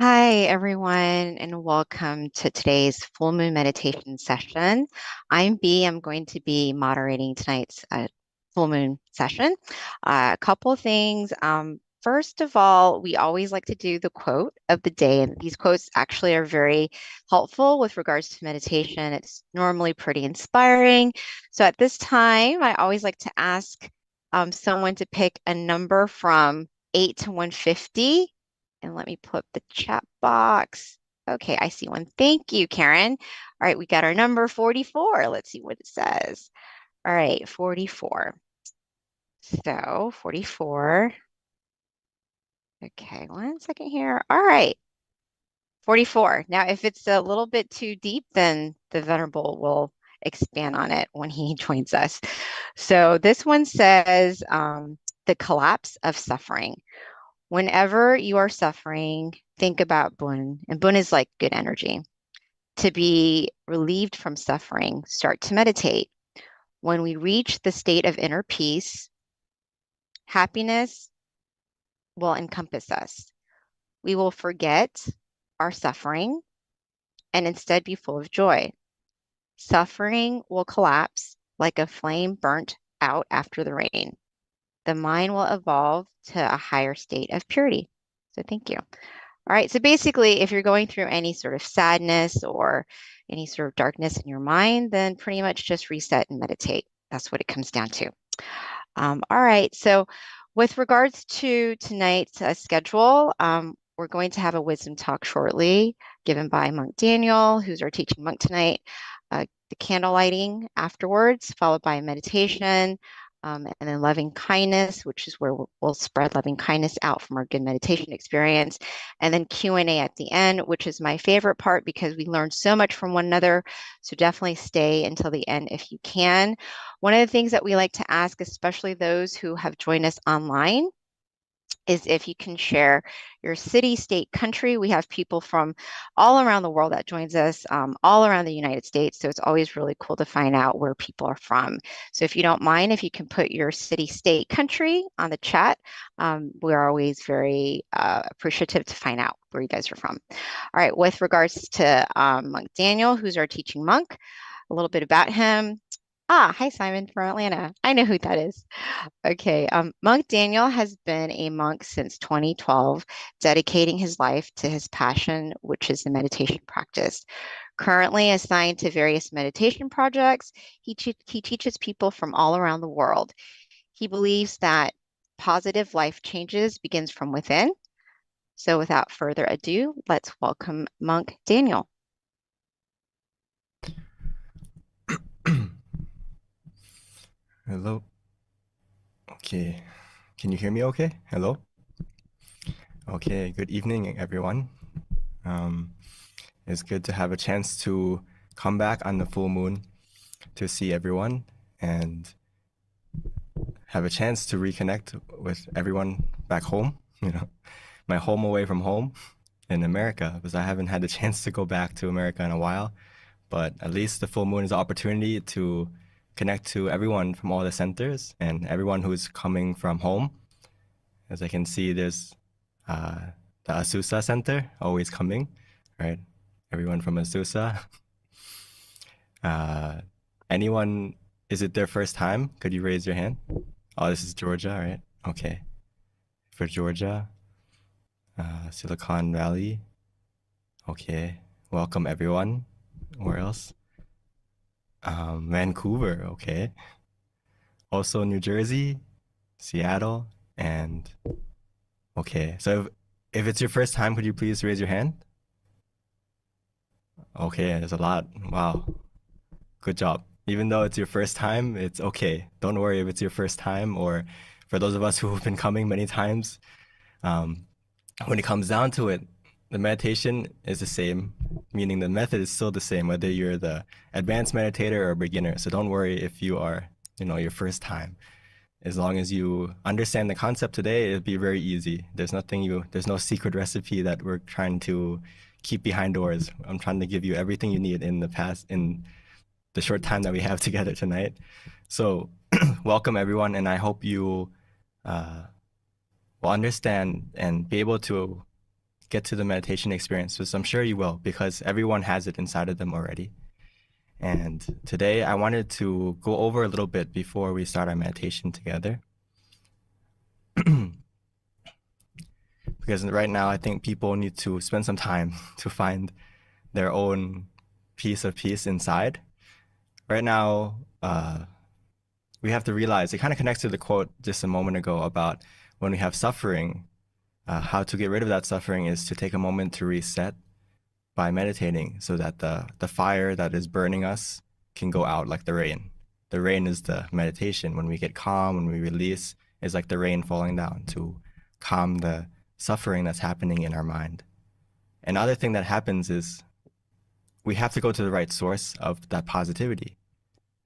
[SPEAKER 9] Hi, everyone, and welcome to today's full moon meditation session. I'm B. I'm going to be moderating tonight's full moon session. A couple of things. First of all, we always like to do the quote of the day, and these quotes actually are very helpful with regards to meditation. It's normally pretty inspiring. So at this time, I always like to ask someone to pick a number from 8 to 150. And let me pull up the chat box. Okay, I see one. Thank you, Karen. All right, we got our number 44. Let's see what it says. All right, 44. So 44. Okay, 1 second here. All right, 44. Now, if it's a little bit too deep, then the Venerable will expand on it when he joins us. So this one says the collapse of suffering. Whenever you are suffering, think about Bun. And Bun is like good energy. To be relieved from suffering, start to meditate. When we reach the state of inner peace, happiness will encompass us. We will forget our suffering and instead be full of joy. Suffering will collapse like a flame burnt out after the rain. The mind will evolve to a higher state of purity. So thank you. All right. So basically, if you're going through any sort of sadness or any sort of darkness in your mind, then pretty much just reset and meditate. That's what it comes down to. All right. So with regards to tonight's schedule, we're going to have a wisdom talk shortly given by Monk Daniel, who's our teaching monk tonight. The candle lighting afterwards, followed by meditation, and then loving kindness, which is where we'll spread loving kindness out from our good meditation experience, and then Q&A at the end, which is my favorite part because we learn so much from one another. So definitely stay until the end if you can. One of the things that we like to ask, especially those who have joined us online, is if you can share your city, state, country. We have people from all around the world that joins us, all around the United States. So it's always really cool to find out where people are from. So if you don't mind, if you can put your city, state, country on the chat, we're always very appreciative to find out where you guys are from. All right, with regards to Monk Daniel, who's our teaching monk, a little bit about him. Hi, Simon from Atlanta. I know who that is. Okay, Monk Daniel has been a monk since 2012, dedicating his life to his passion, which is the meditation practice. Currently assigned to various meditation projects, he teaches people from all around the world. He believes that positive life changes begins from within. So without further ado, let's welcome Monk Daniel.
[SPEAKER 11] Hello. Okay. Can you hear me okay? Hello? Okay, good evening, everyone. It's good to have a chance to come back on the full moon to see everyone and have a chance to reconnect with everyone back home, my home away from home in America, because I haven't had the chance to go back to America in a while. But at least the full moon is an opportunity to connect to everyone from all the centers and everyone who's coming from home. As I can see, there's the Azusa Center always coming, right? Everyone from Azusa. Anyone, is it their first time? Could you raise your hand? Oh, this is Georgia, right? Okay. For Georgia, Silicon Valley. Okay. Welcome, everyone. Where else? Vancouver, okay. Also New Jersey, Seattle, and okay. So if it's your first time, could you please raise your hand? Okay, there's a lot. Wow. Good job. Even though it's your first time, it's okay. Don't worry if it's your first time, or for those of us who have been coming many times, when it comes down to it, the meditation is the same, meaning the method is still the same, whether you're the advanced meditator or a beginner. So don't worry if you are, your first time. As long as you understand the concept today, it'll be very easy. There's no secret recipe that we're trying to keep behind doors. I'm trying to give you everything you need in the short time that we have together tonight. So welcome everyone, and I hope you will understand and be able to get to the meditation experience, because I'm sure you will, because everyone has it inside of them already. And today I wanted to go over a little bit before we start our meditation together. Because right now I think people need to spend some time to find their own piece of peace inside. Right now, we have to realize, it kind of connects to the quote just a moment ago about when we have suffering, how to get rid of that suffering is to take a moment to reset by meditating, so that the fire that is burning us can go out like the rain. The rain is the meditation. When we get calm, when we release, it's like the rain falling down to calm the suffering that's happening in our mind. Another thing that happens is we have to go to the right source of that positivity.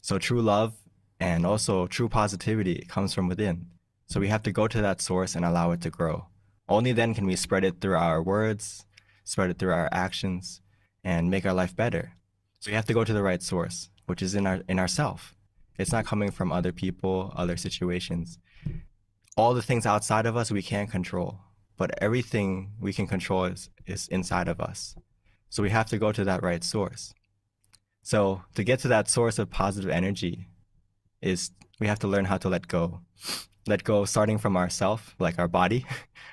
[SPEAKER 11] So true love and also true positivity comes from within. So we have to go to that source and allow it to grow. Only then can we spread it through our words, spread it through our actions, and make our life better. So we have to go to the right source, which is in ourself. It's not coming from other people, other situations. All the things outside of us we can't control, but everything we can control is inside of us. So we have to go to that right source. So to get to that source of positive energy is we have to learn how to let go. Let go starting from ourself, like our body,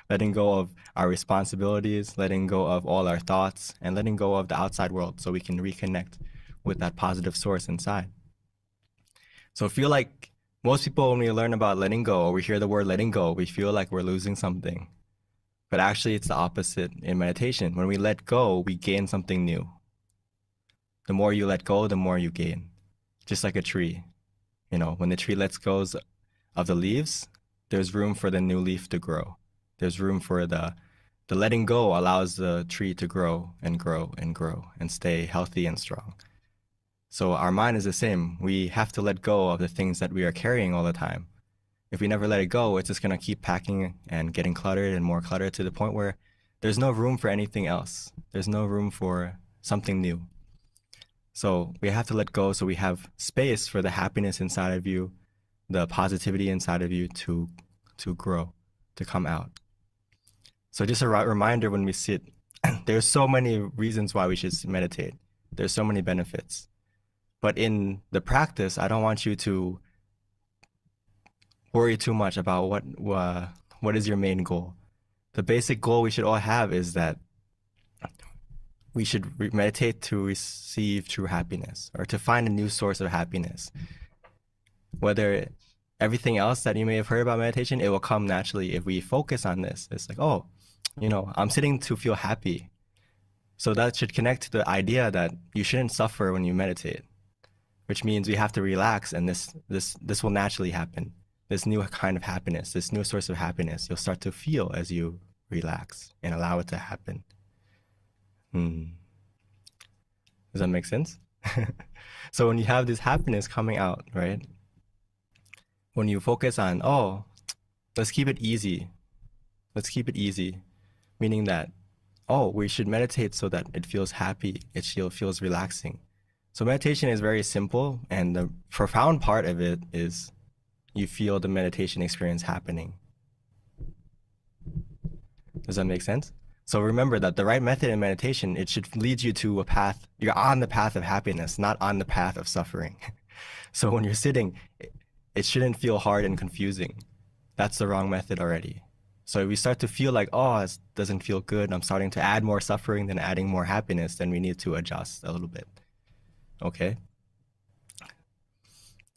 [SPEAKER 11] letting go of our responsibilities, letting go of all our thoughts, and letting go of the outside world so we can reconnect with that positive source inside. So I feel like most people, when we learn about letting go, or we hear the word letting go, we feel like we're losing something. But actually, it's the opposite in meditation. When we let go, we gain something new. The more you let go, the more you gain. Just like a tree. You know, when the tree lets go of the leaves, there's room for the new leaf to grow. There's room for the letting go allows the tree to grow and grow and grow and stay healthy and strong. So our mind is the same. We have to let go of the things that we are carrying all the time. If we never let it go, it's just going to keep packing and getting cluttered and more cluttered to the point where there's no room for anything else. There's no room for something new. So we have to let go so we have space for the happiness inside of you, the positivity inside of you to grow, to come out. So just a reminder when we sit, there's so many reasons why we should meditate. There's so many benefits. But in the practice, I don't want you to worry too much about what is your main goal. The basic goal we should all have is that we should meditate to receive true happiness, or to find a new source of happiness. Whether everything else that you may have heard about meditation, it will come naturally if we focus on this. It's like, oh, you know, I'm sitting to feel happy. So that should connect to the idea that you shouldn't suffer when you meditate, which means we have to relax, and this will naturally happen. This new kind of happiness, this new source of happiness, you'll start to feel as you relax and allow it to happen. Does that make sense? So when you have this happiness coming out, right? When you focus on, oh, let's keep it easy. Let's keep it easy. Meaning that, oh, we should meditate so that it feels happy. It feels relaxing. So meditation is very simple, and the profound part of it is you feel the meditation experience happening. Does that make sense? So remember that the right method in meditation, it should lead you to a path. You're on the path of happiness, not on the path of suffering. So when you're sitting, it shouldn't feel hard and confusing. That's the wrong method already. So if we start to feel like, oh, it doesn't feel good, I'm starting to add more suffering than adding more happiness, then we need to adjust a little bit. Okay?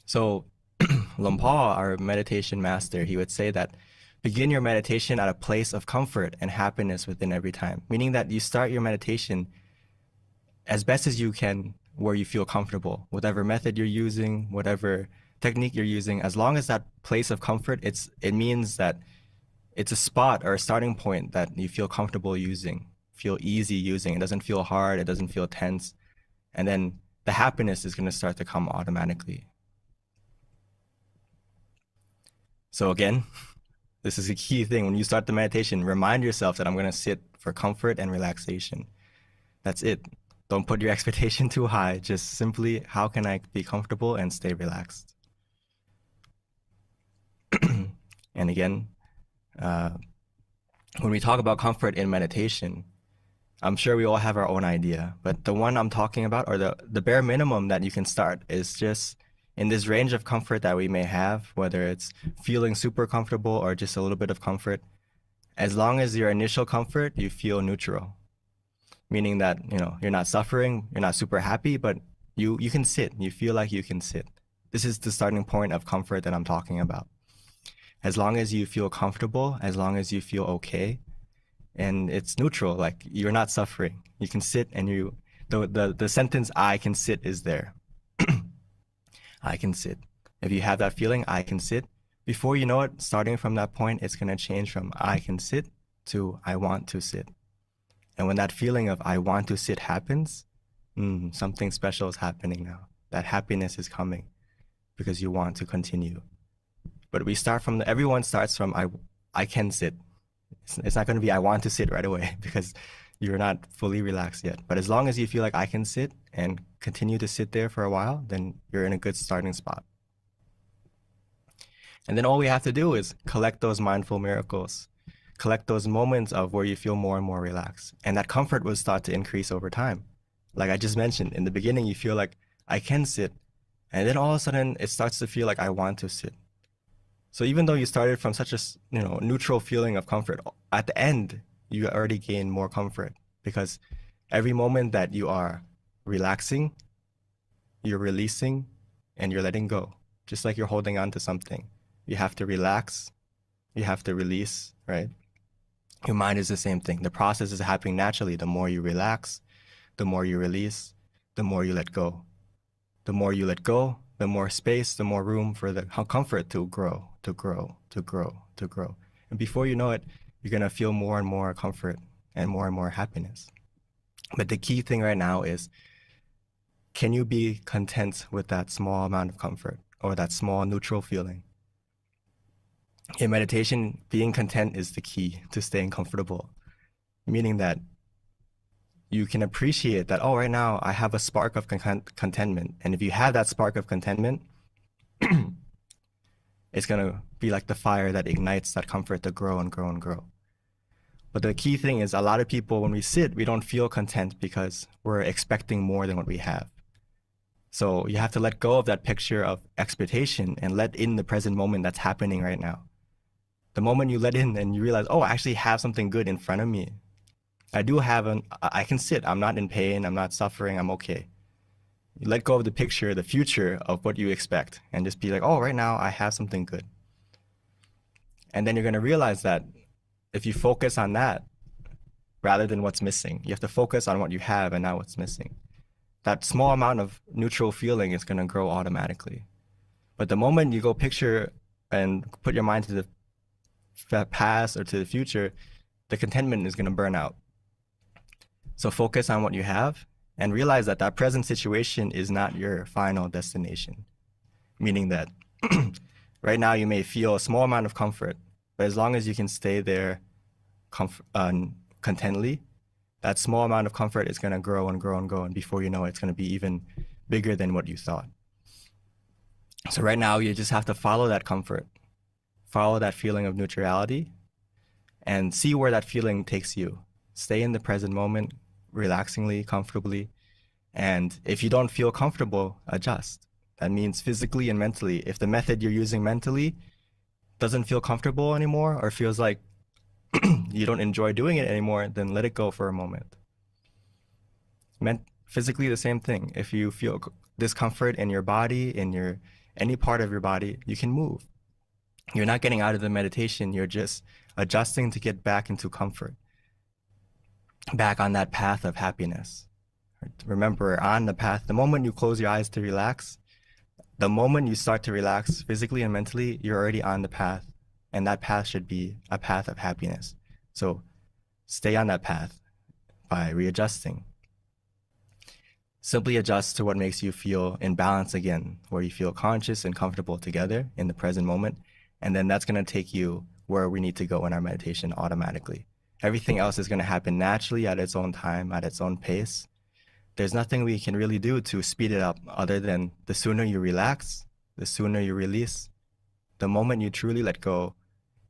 [SPEAKER 11] So Lumpur, our meditation master, he would say that begin your meditation at a place of comfort and happiness within every time, meaning that you start your meditation as best as you can where you feel comfortable, whatever method you're using, whatever technique you're using, as long as that place of comfort, it means that it's a spot or a starting point that you feel comfortable using, feel easy using. It doesn't feel hard, it doesn't feel tense. And then the happiness is going to start to come automatically. So again, this is a key thing. When you start the meditation, remind yourself that I'm going to sit for comfort and relaxation. That's it. Don't put your expectation too high. Just simply, how can I be comfortable and stay relaxed? And again, when we talk about comfort in meditation, I'm sure we all have our own idea, but the one I'm talking about, or the bare minimum that you can start, is just in this range of comfort that we may have, whether it's feeling super comfortable or just a little bit of comfort. As long as your initial comfort, you feel neutral, meaning that, you know, you're not suffering, you're not super happy, but you can sit, you feel like you can sit. This is the starting point of comfort that I'm talking about. As long as you feel comfortable, as long as you feel okay, and it's neutral, like you're not suffering, you can sit, and the sentence "I can sit" is there. I can sit. If you have that feeling, I can sit, before you know it, starting from that point, it's going to change from I can sit to I want to sit. And when that feeling of I want to sit happens, something special is happening now. That happiness is coming because you want to continue. But we start from everyone starts from I can sit. It's not going to be I want to sit right away because you're not fully relaxed yet. But as long as you feel like I can sit and continue to sit there for a while, then you're in a good starting spot. And then all we have to do is collect those mindful miracles, collect those moments of where you feel more and more relaxed. And that comfort will start to increase over time. Like I just mentioned, in the beginning, you feel like I can sit. And then all of a sudden, it starts to feel like I want to sit. So even though you started from such a neutral feeling of comfort, at the end, you already gain more comfort, because every moment that you are relaxing, you're releasing, and you're letting go, just like you're holding on to something. You have to relax, you have to release, right? Your mind is the same thing. The process is happening naturally. The more you relax, the more you release, the more you let go. The more you let go, the more space, the more room for the comfort to grow, to grow, to grow, to grow. And before you know it, you're going to feel more and more comfort and more happiness. But the key thing right now is, can you be content with that small amount of comfort or that small neutral feeling? In meditation, being content is the key to staying comfortable, meaning that you can appreciate that, oh, right now I have a spark of contentment. And if you have that spark of contentment, it's going to be like the fire that ignites that comfort to grow and grow and grow. But the key thing is, a lot of people, when we sit, we don't feel content because we're expecting more than what we have. So you have to let go of that picture of expectation and let in the present moment that's happening right now. The moment you let in and you realize, oh, I actually have something good in front of me. I can sit, I'm not in pain, I'm not suffering, I'm okay. You let go of the picture, the future of what you expect, and just be like, oh, right now I have something good. And then you're going to realize that if you focus on that rather than what's missing, you have to focus on what you have and not what's missing. That small amount of neutral feeling is going to grow automatically. But the moment you go picture and put your mind to the past or to the future, the contentment is going to burn out. So focus on what you have and realize that that present situation is not your final destination. Meaning that right now you may feel a small amount of comfort, but as long as you can stay there contently, that small amount of comfort is going to grow and grow and grow. And before you know it, it's going to be even bigger than what you thought. So right now you just have to follow that comfort, follow that feeling of neutrality, and see where that feeling takes you. Stay in the present moment, relaxingly, comfortably. And if you don't feel comfortable, adjust. That means physically and mentally. If the method you're using mentally doesn't feel comfortable anymore, or feels like you don't enjoy doing it anymore, then let it go for a moment. Physically, the same thing. If you feel discomfort in your body, in any part of your body, you can move. You're not getting out of the meditation, you're just adjusting to get back into comfort, back on that path of happiness. Remember, on the path, the moment you close your eyes to relax, the moment you start to relax physically and mentally, you're already on the path, and that path should be a path of happiness. So stay on that path by readjusting. Simply adjust to what makes you feel in balance again, where you feel conscious and comfortable together in the present moment, and then that's going to take you where we need to go in our meditation automatically. Everything else is going to happen naturally at its own time, at its own pace. There's nothing we can really do to speed it up other than the sooner you relax, the sooner you release, the moment you truly let go,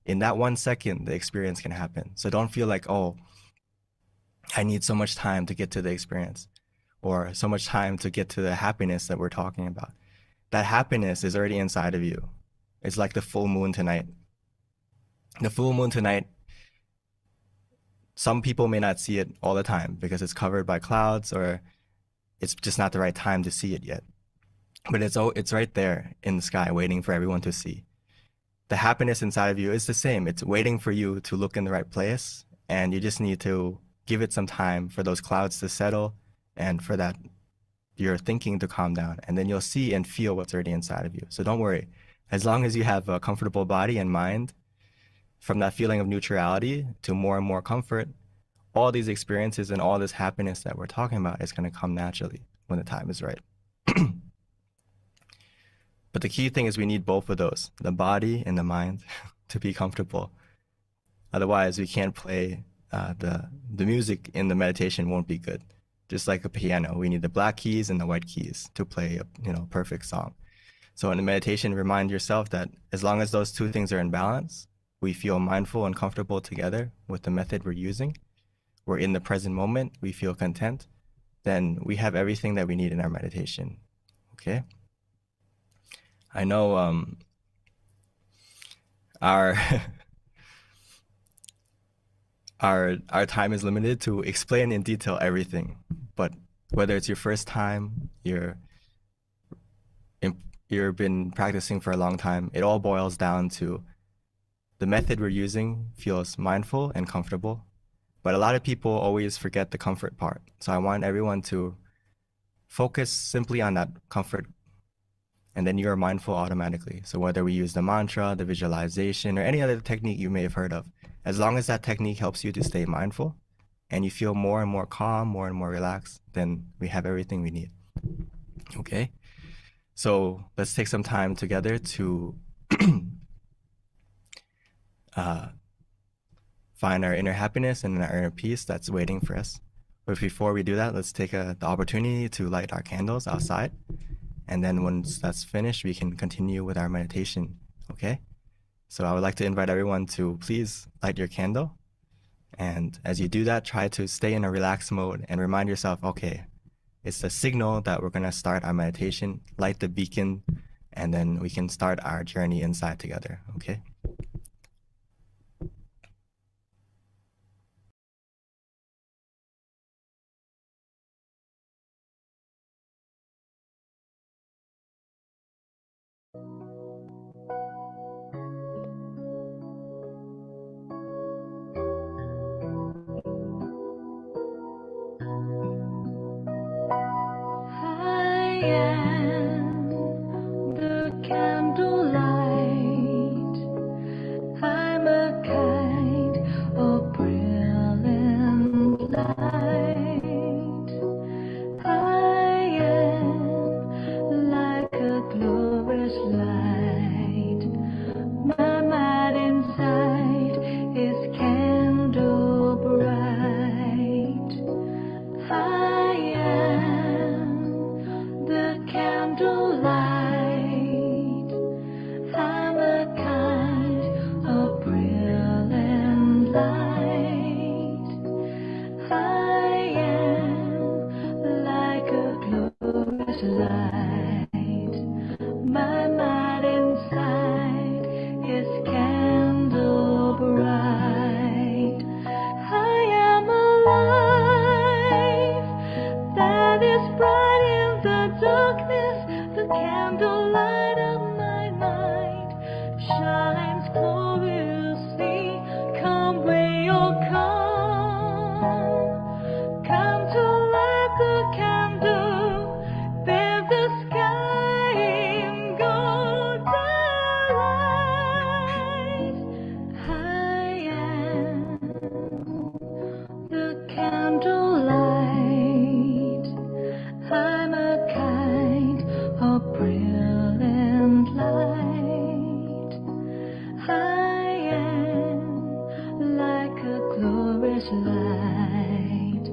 [SPEAKER 11] in that 1 second, the experience can happen. So don't feel like, oh, I need so much time to get to the experience, or so much time to get to the happiness that we're talking about. That happiness is already inside of you. It's like the full moon tonight. The full moon tonight, some people may not see it all the time because it's covered by clouds, or it's just not the right time to see it yet. But it's right there in the sky waiting for everyone to see. The happiness inside of you is the same. It's waiting for you to look in the right place, and you just need to give it some time for those clouds to settle and for that your thinking to calm down, and then you'll see and feel what's already inside of you. So don't worry. As long as you have a comfortable body and mind, from that feeling of neutrality to more and more comfort, all these experiences and all this happiness that we're talking about is going to come naturally when the time is right. But the key thing is we need both of those, the body and the mind, to be comfortable. Otherwise, we can't play the music in the meditation won't be good. Just like a piano, we need the black keys and the white keys to play a perfect song. So in the meditation, remind yourself that as long as those two things are in balance, we feel mindful and comfortable together with the method we're using, we're in the present moment, we feel content, then we have everything that we need in our meditation. Okay? I know our our time is limited to explain in detail everything, but whether it's your first time, you've been practicing for a long time, it all boils down to the method we're using feels mindful and comfortable. But a lot of people always forget the comfort part. So I want everyone to focus simply on that comfort, and then you're mindful automatically. So whether we use the mantra, the visualization, or any other technique you may have heard of, as long as that technique helps you to stay mindful and you feel more and more calm, more and more relaxed, then we have everything we need. Okay? So let's take some time together to find our inner happiness and our inner peace that's waiting for us. But before we do that, let's take the opportunity to light our candles outside. And then once that's finished, we can continue with our meditation, okay? So I would like to invite everyone to please light your candle. And as you do that, try to stay in a relaxed mode and remind yourself, okay, it's the signal that we're gonna start our meditation, light the beacon, and then we can start our journey inside together, okay?
[SPEAKER 1] I am the candlelight. I'm a kind of brilliant light. I am like a glorious light. My mind inside is candle bright. I am the candlelight. I'm a kind of brilliant light. I am like a glorious light. My mind inside is candle bright. I am a light that is bright in the darkness. The candlelight of my mind shines gloriously. Come where you'll come. Come to light the candle. Bathe the sky in golden light. I am the candlelight. I'm a kind of brilliant light. I am like a glorious light.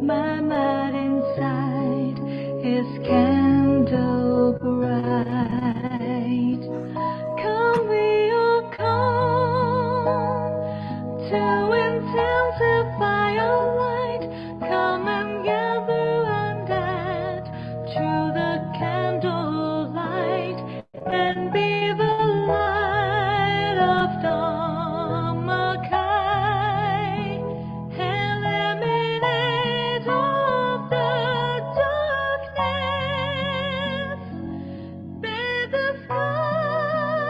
[SPEAKER 1] My mind inside is candle bright. Come where you come. candlelight and be the light of Dhammakai, eliminate of the darkness, bathe the sky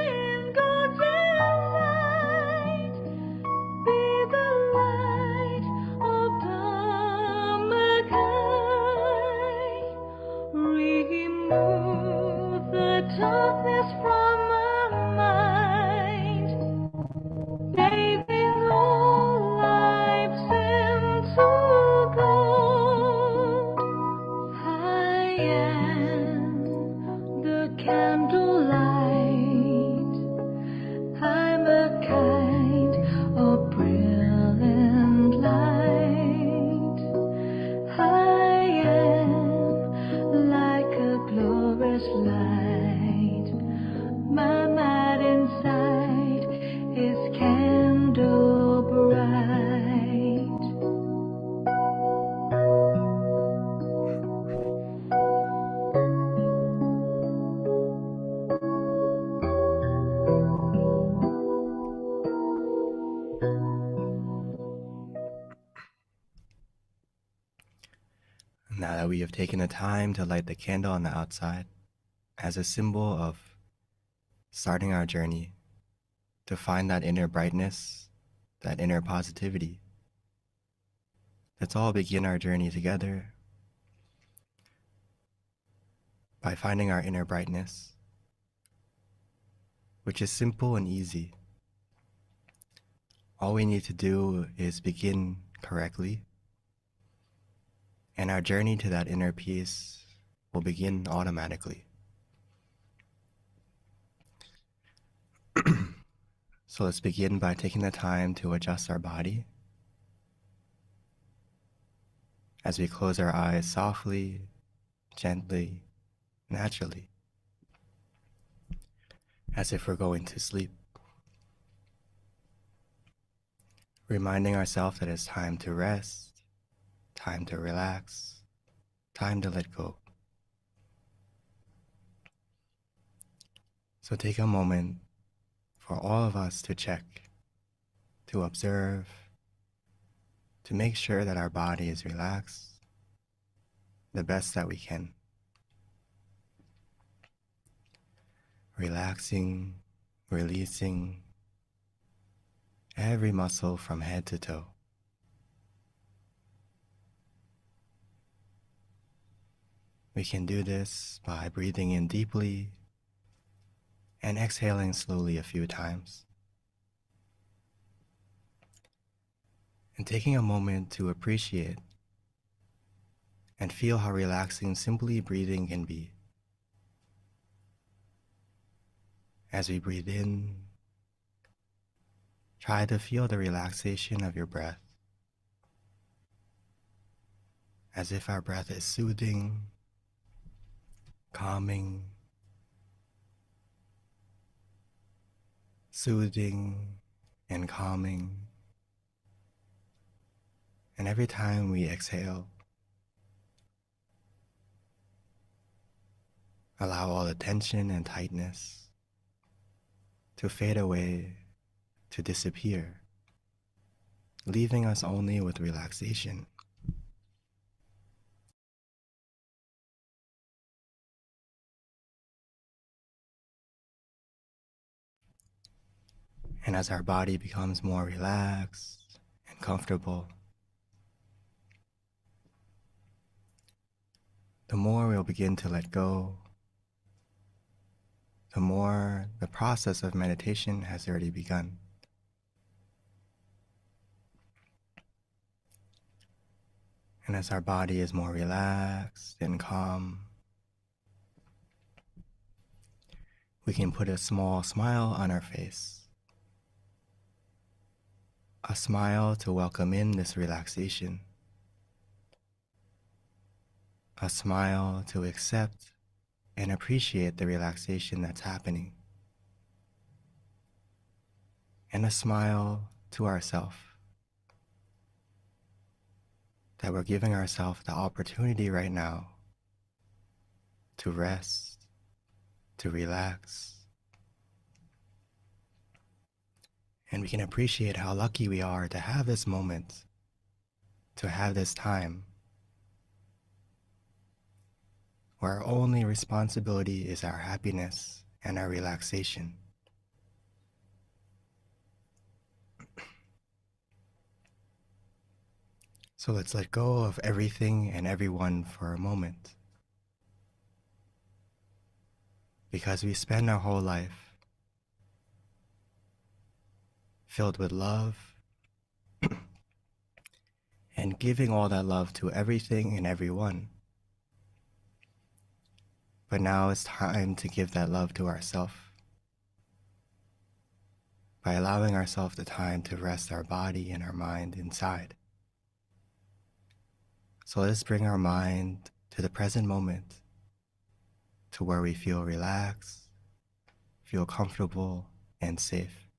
[SPEAKER 1] in golden light, be the light of Dhammakai. Remove the darkness from my mind, bathing all lives into gold. I am the candlelight. I'm a kind of brilliant light. I am like a glorious light. My mind inside is candle bright.
[SPEAKER 11] Now that we have taken the time to light the candle on the outside as a symbol of starting our journey to find that inner brightness, that inner positivity, let's all begin our journey together by finding our inner brightness, which is simple and easy. All we need to do is begin correctly, and our journey to that inner peace will begin automatically. So let's begin by taking the time to adjust our body as we close our eyes softly, gently, naturally, as if we're going to sleep. Reminding ourselves that it's time to rest, time to relax, time to let go. So take a moment for all of us to check, to observe, to make sure that our body is relaxed the best that we can. Relaxing, releasing every muscle from head to toe. We can do this by breathing in deeply and exhaling slowly a few times. And taking a moment to appreciate and feel how relaxing simply breathing can be. As we breathe in, try to feel the relaxation of your breath, as if our breath is soothing, calming, soothing and calming. And every time we exhale, allow all the tension and tightness to fade away, to disappear, leaving us only with relaxation. And as our body becomes more relaxed and comfortable, the more we'll begin to let go, the more the process of meditation has already begun. And as our body is more relaxed and calm, we can put a small smile on our face. A smile to welcome in this relaxation. A smile to accept and appreciate the relaxation that's happening. And a smile to ourselves, that we're giving ourselves the opportunity right now to rest, to relax. And we can appreciate how lucky we are to have this moment, to have this time, where our only responsibility is our happiness and our relaxation. So let's let go of everything and everyone for a moment. Because we spend our whole life filled with love and giving all that love to everything and everyone. But now it's time to give that love to ourselves by allowing ourselves the time to rest our body and our mind inside. So let's bring our mind to the present moment, to where we feel relaxed, feel comfortable, and safe.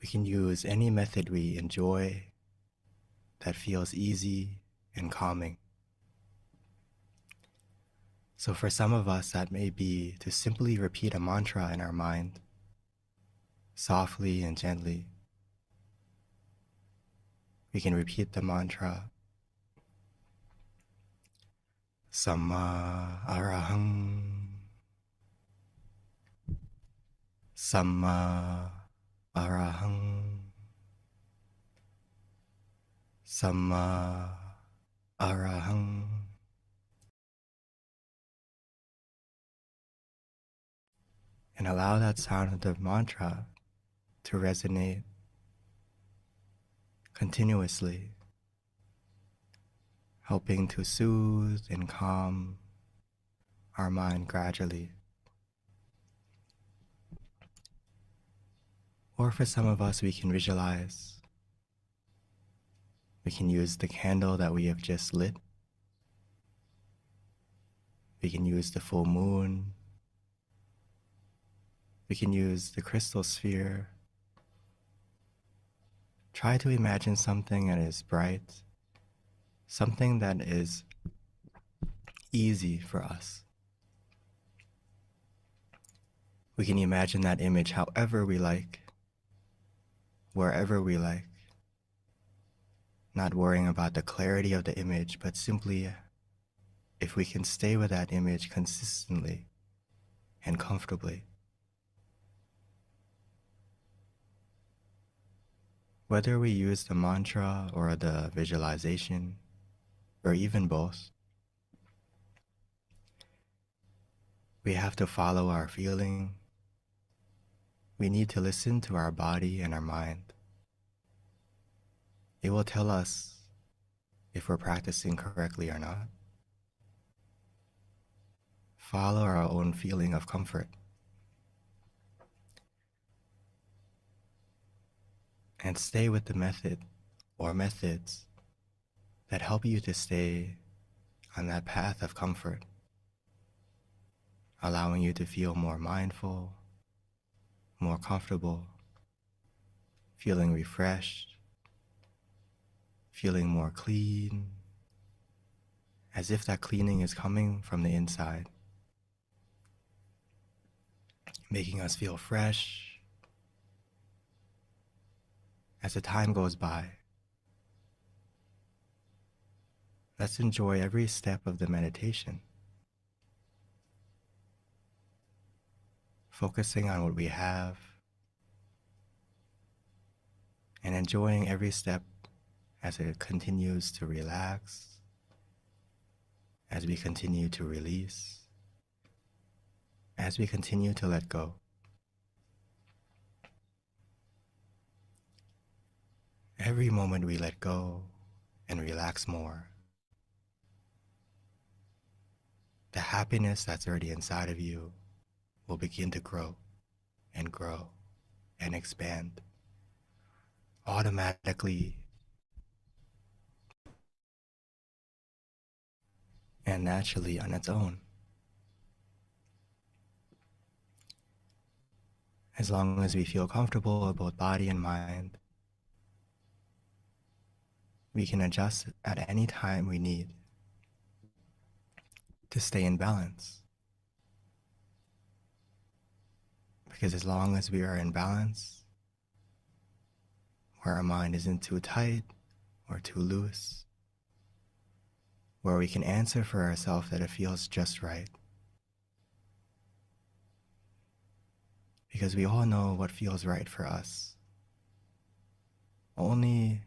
[SPEAKER 11] We can use any method we enjoy that feels easy and calming. So for some of us, that may be to simply repeat a mantra in our mind, softly and gently. We can repeat the mantra, Samma Arahang, Samma Arahang, Samma Arahang. And allow that sound of the mantra to resonate continuously, helping to soothe and calm our mind gradually. Or for some of us, we can visualize. We can use the candle that we have just lit. We can use the full moon. We can use the crystal sphere. Try to imagine something that is bright, something that is easy for us. We can imagine that image however we like, wherever we like, not worrying about the clarity of the image, but simply if we can stay with that image consistently and comfortably. Whether we use the mantra or the visualization, or even both, we have to follow our feeling. We need to listen to our body and our mind. It will tell us if we're practicing correctly or not. Follow our own feeling of comfort. And stay with the method or methods that help you to stay on that path of comfort, allowing you to feel more mindful, more comfortable, feeling refreshed, feeling more clean, as if that cleaning is coming from the inside, making us feel fresh. As the time goes by, let's enjoy every step of the meditation, focusing on what we have and enjoying every step as it continues to relax, as we continue to release, as we continue to let go. Every moment we let go and relax more, the happiness that's already inside of you will begin to grow and grow and expand automatically and naturally on its own. As long as we feel comfortable with both body and mind, we can adjust at any time we need to stay in balance. Because as long as we are in balance, where our mind isn't too tight or too loose, where we can answer for ourselves that it feels just right. Because we all know what feels right for us. Only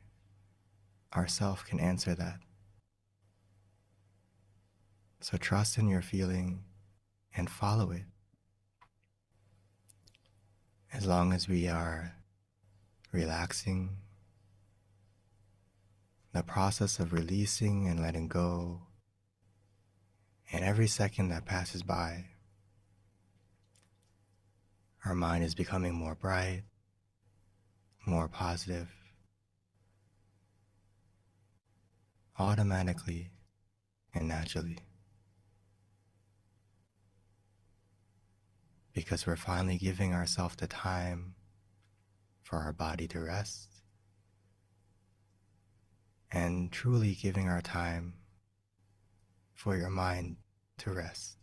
[SPEAKER 11] ourself can answer that. So trust in your feeling and follow it. As long as we are relaxing, the process of releasing and letting go, and every second that passes by, our mind is becoming more bright, more positive, automatically and naturally. Because we're finally giving ourselves the time for our body to rest and truly giving our time for your mind to rest.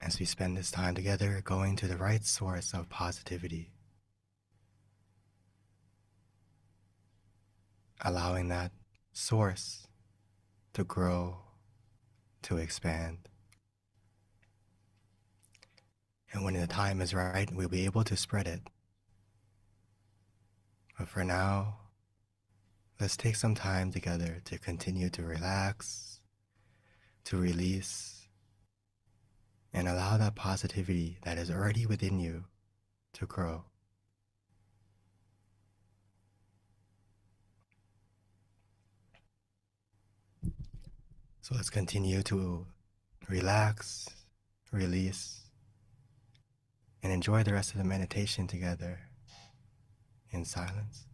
[SPEAKER 11] As we spend this time together going to the right source of positivity, allowing that source to grow, to expand. And when the time is right, we'll be able to spread it. But for now, let's take some time together to continue to relax, to release, and allow that positivity that is already within you to grow. So let's continue to relax, release, and enjoy the rest of the meditation together in silence.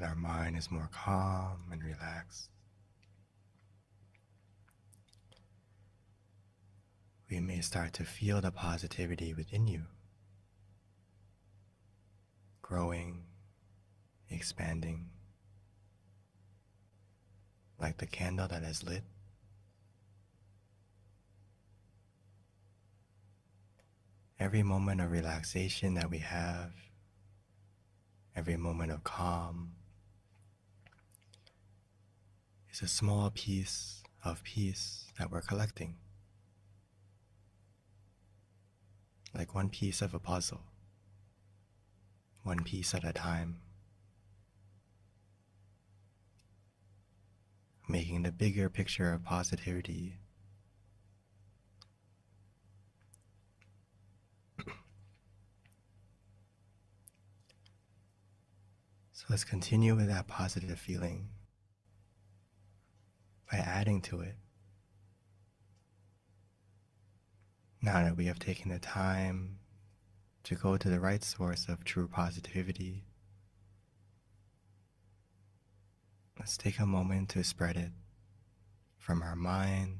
[SPEAKER 11] our mind is more calm and relaxed, we may start to feel the positivity within you, growing, expanding, like the candle that is lit. Every moment of relaxation that we have, every moment of calm, is a small piece of peace that we're collecting, like one piece of a puzzle, one piece at a time, making the bigger picture of positivity So let's continue with that positive feeling by adding to it. Now that we have taken the time to go to the right source of true positivity, let's take a moment to spread it from our mind,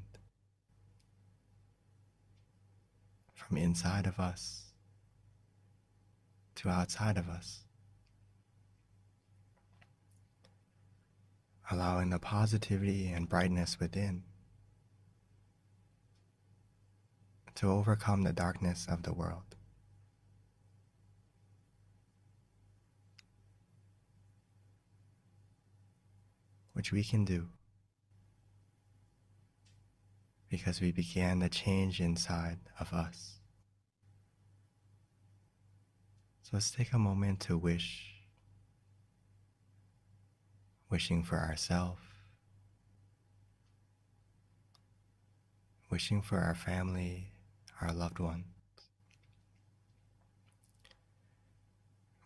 [SPEAKER 11] from inside of us to outside of us, allowing the positivity and brightness within to overcome the darkness of the world. Which we can do because we began the change inside of us. So let's take a moment to wishing for ourselves, wishing for our family, our loved ones,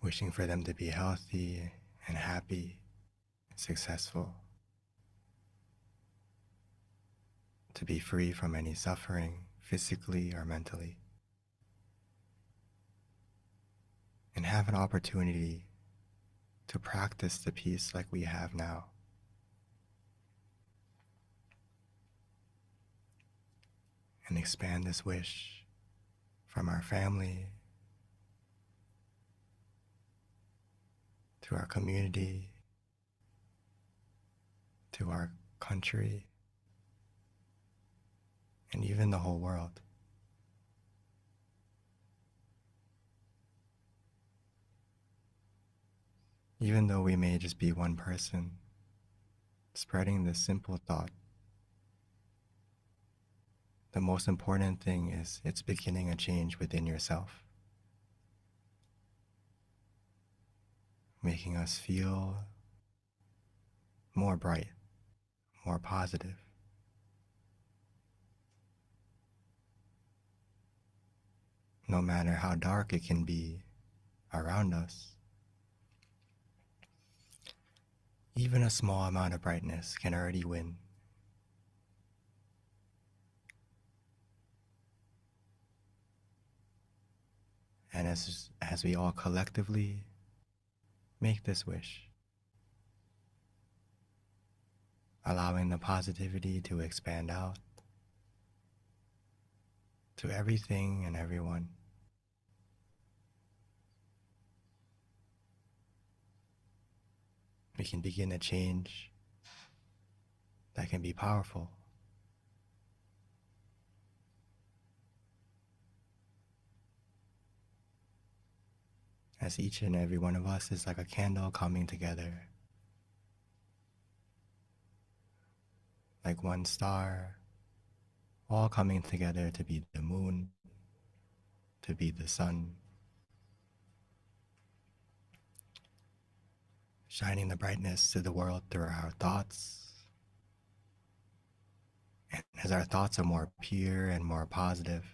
[SPEAKER 11] wishing for them to be healthy and happy and successful, to be free from any suffering, physically or mentally, and have an opportunity to practice the peace like we have now. And expand this wish from our family to our community, to our country, and even the whole world. Even though we may just be one person, spreading this simple thought, the most important thing is it's beginning a change within yourself, making us feel more bright, more positive. No matter how dark it can be around us, even a small amount of brightness can already win. And as we all collectively make this wish, allowing the positivity to expand out to everything and everyone, we can begin a change that can be powerful. As each and every one of us is like a candle coming together, like one star, all coming together to be the moon, to be the sun, shining the brightness to the world through our thoughts. And as our thoughts are more pure and more positive,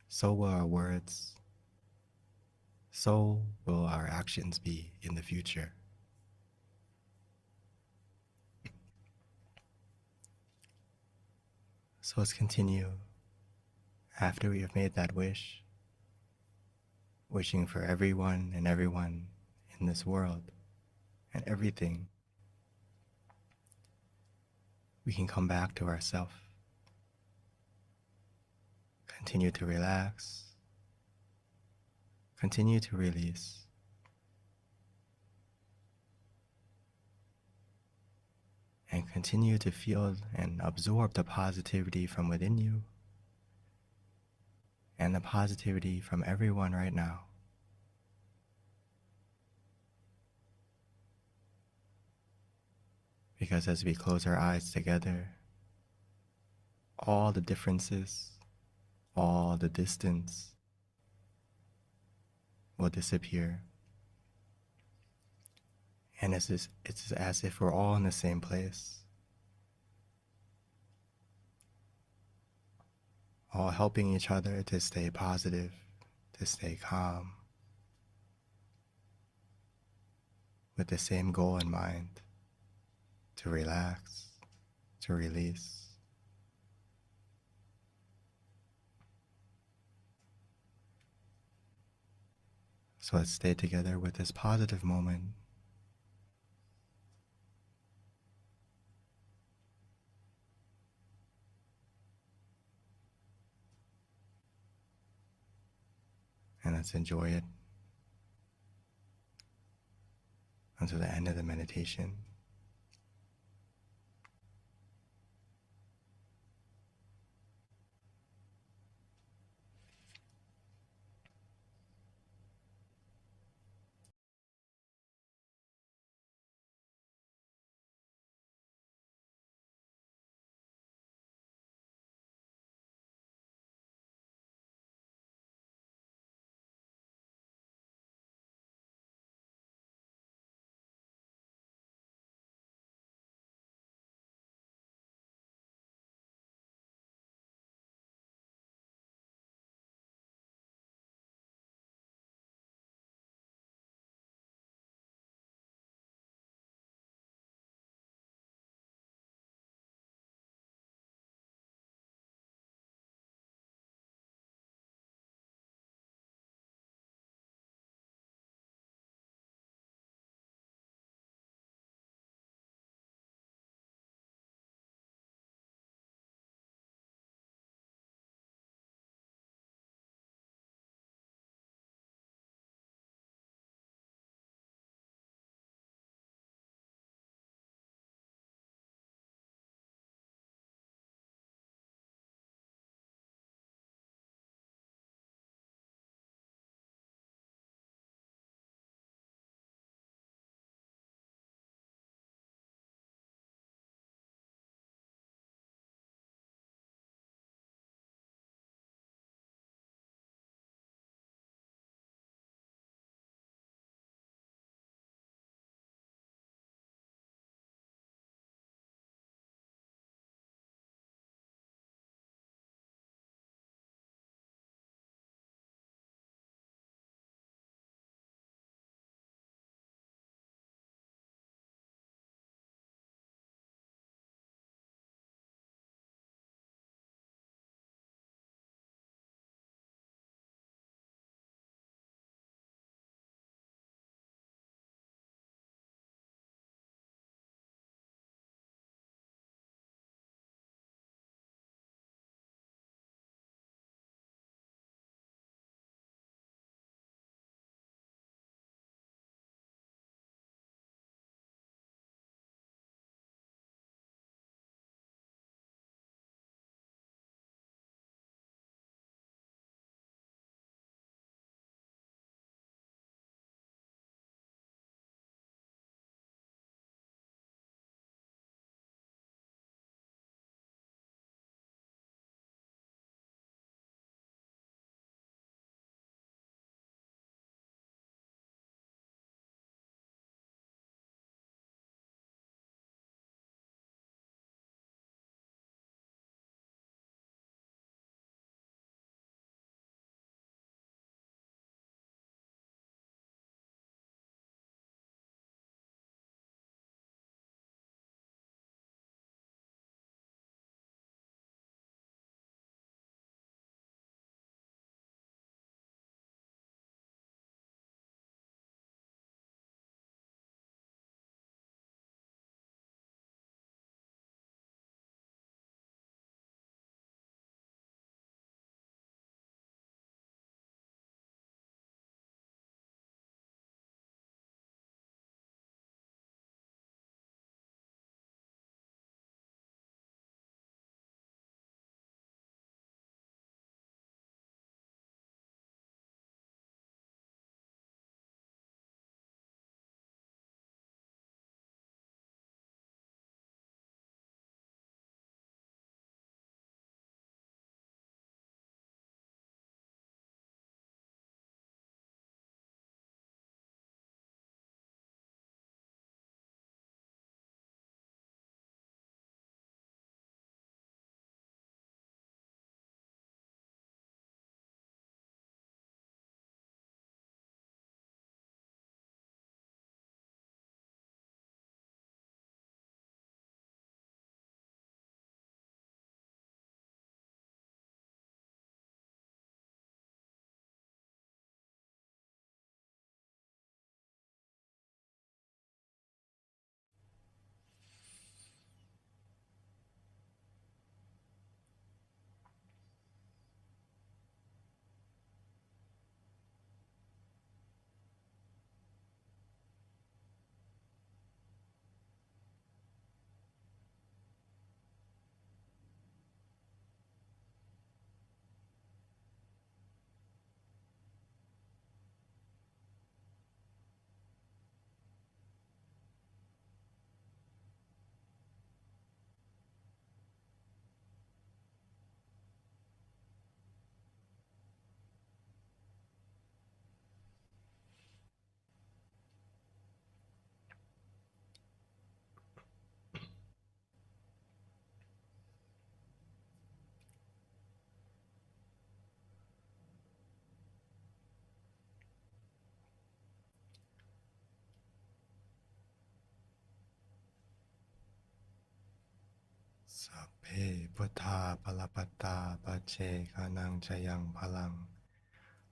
[SPEAKER 11] so will our words, so will our actions be in the future. So let's continue after we have made that wish, wishing for everyone and everyone in this world and everything, we can come back to ourselves. Continue to relax. Continue to release. And continue to feel and absorb the positivity from within you and the positivity from everyone right now. Because as we close our eyes together, all the differences, all the distance will disappear. And it's as if we're all in the same place, all helping each other to stay positive, to stay calm, with the same goal in mind, to relax, to release. So let's stay together with this positive moment. And let's enjoy it until the end of the meditation. Sape Buddha Palapata Pache Kanang Chayang Palang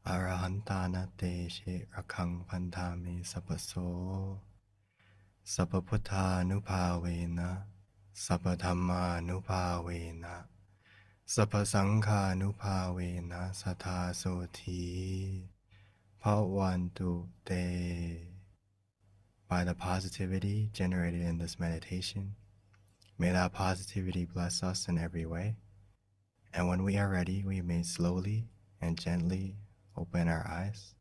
[SPEAKER 11] Arahantana Te She Rakang Pandami Sapaso Sapaputtha Nupavena Sapadhamma Nupavena Sapasangha Nupavena Satha Soti Bhavantu Te. By the positivity generated in this meditation, may that positivity bless us in every way. And when we are ready, we may slowly and gently open our eyes.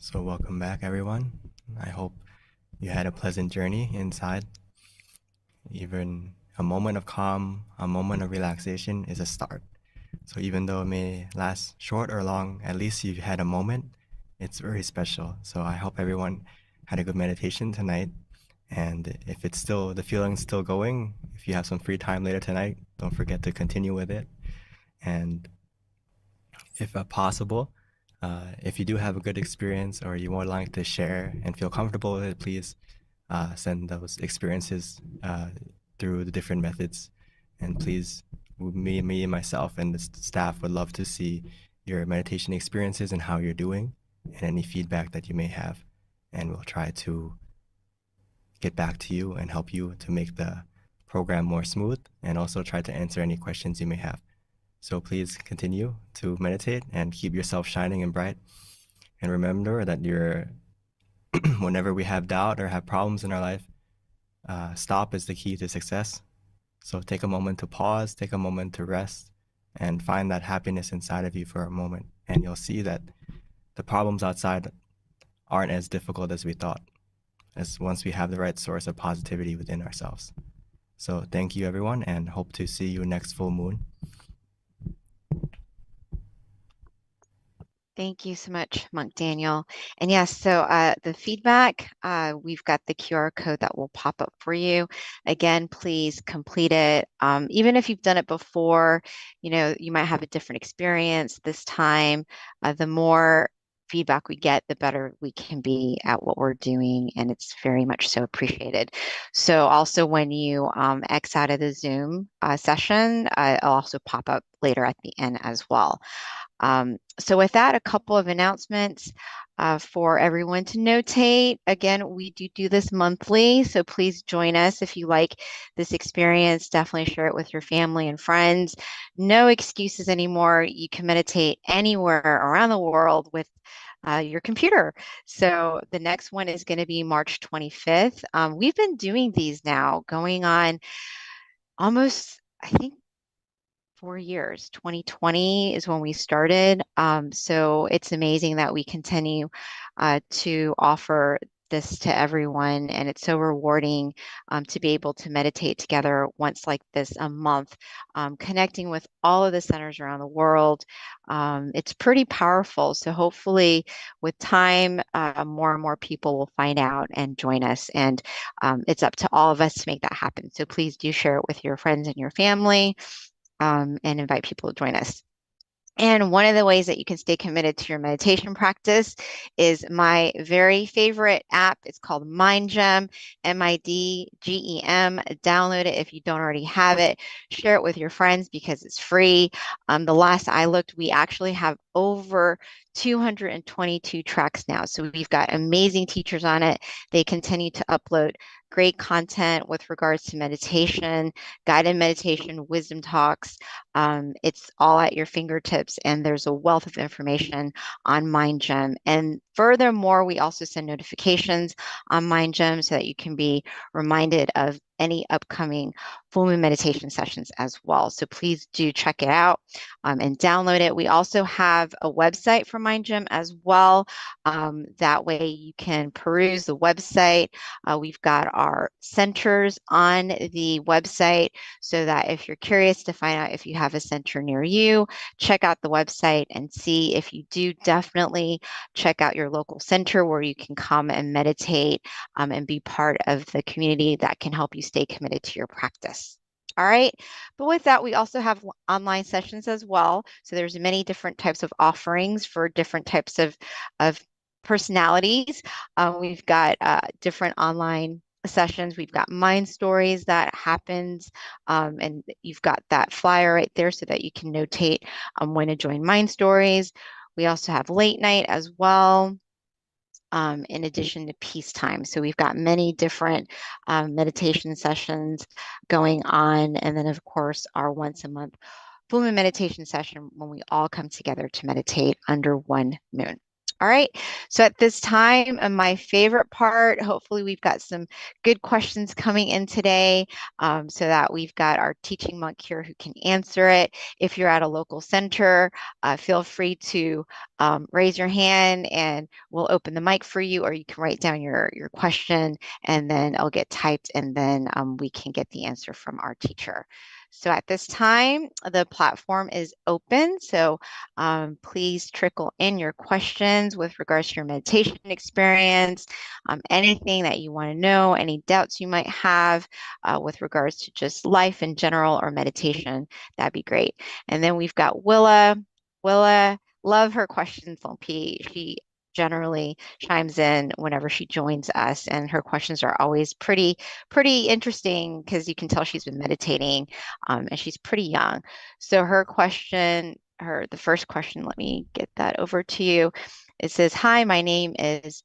[SPEAKER 11] So welcome back, everyone. I hope you had a pleasant journey inside. Even a moment of calm, a moment of relaxation is a start. So even though it may last short or long, at least you've had a moment. It's very special. So I hope everyone had a good meditation tonight. And if it's still, the feeling's still going, if you have some free time later tonight, don't forget to continue with it. And if possible, if you do have a good experience or you would like to share and feel comfortable with it, please send those experiences through the different methods. And please, me and myself and the staff would love to see your meditation experiences and how you're doing and any feedback that you may have. And we'll try to get back to you and help you to make the program more smooth and also try to answer any questions you may have. So please continue to meditate and keep yourself shining and bright. And remember that whenever we have doubt or have problems in our life, stop is the key to success. So take a moment to pause, take a moment to rest, and find that happiness inside of you for a moment. And you'll see that the problems outside aren't as difficult as we thought, as once we have the right source of positivity within ourselves. So thank you, everyone, and hope to see you next full moon.
[SPEAKER 9] Thank you so much, Monk Daniel. And yes, so the feedback, we've got the QR code that will pop up for you. Again, please complete it. Even if you've done it before, you might have a different experience this time. The more feedback we get, the better we can be at what we're doing, and it's very much so appreciated. So also when you X out of the Zoom session, it'll also pop up later at the end as well. So with that, a couple of announcements for everyone to notate. Again, we do this monthly, so please join us if you like this experience. Definitely share it with your family and friends. No excuses anymore. You can meditate anywhere around the world with your computer. So the next one is going to be March 25th. We've been doing these now going on almost, I think, 4 years. 2020 is when we started. So it's amazing that we continue to offer this to everyone. And it's so rewarding to be able to meditate together once like this a month, connecting with all of the centers around the world. It's pretty powerful. So hopefully with time, more and more people will find out and join us. And it's up to all of us to make that happen. So please do share it with your friends and your family. And invite people to join us. And one of the ways that you can stay committed to your meditation practice is my very favorite app. It's called MindGem, MIDGEM. Download it if you don't already have it. Share it with your friends because it's free. The last I looked, we actually have over 222 tracks now. So we've got amazing teachers on it. They continue to upload great content with regards to meditation, guided meditation, wisdom talks. It's all at your fingertips, and there's a wealth of information on MindGem. And furthermore, we also send notifications on MindGem so that you can be reminded of any upcoming full moon meditation sessions as well. So please do check it out and download it. We also have a website for Mind Gym as well. That way you can peruse the website. We've got our centers on the website so that if you're curious to find out if you have a center near you, check out the website and see. If you do, definitely check out your local center where you can come and meditate and be part of the community that can help you stay committed to your practice. All right. But with that, we also have online sessions as well. So there's many different types of offerings for different types of personalities. We've got different online sessions. We've got Mind Stories that happens, and you've got that flyer right there so that you can notate when to join Mind Stories. We also have late night as well, in addition to peacetime. So we've got many different meditation sessions going on. And then, of course, our once a month full moon meditation session when we all come together to meditate under one moon. All right. So at this time, my favorite part, hopefully we've got some good questions coming in today, so that we've got our teaching monk here who can answer it. If you're at a local center, feel free to raise your hand and we'll open the mic for you, or you can write down your question and then it'll get typed, and then we can get the answer from our teacher. So at this time, the platform is open. So please trickle in your questions with regards to your meditation experience, anything that you want to know, any doubts you might have with regards to just life in general or meditation. That'd be great. And then we've got Willa. Willa, love her questions, P. She generally chimes in whenever she joins us, and her questions are always pretty interesting because you can tell she's been meditating, and she's pretty young. So her question, the first question, let me get that over to you. It says, "Hi, my name is,"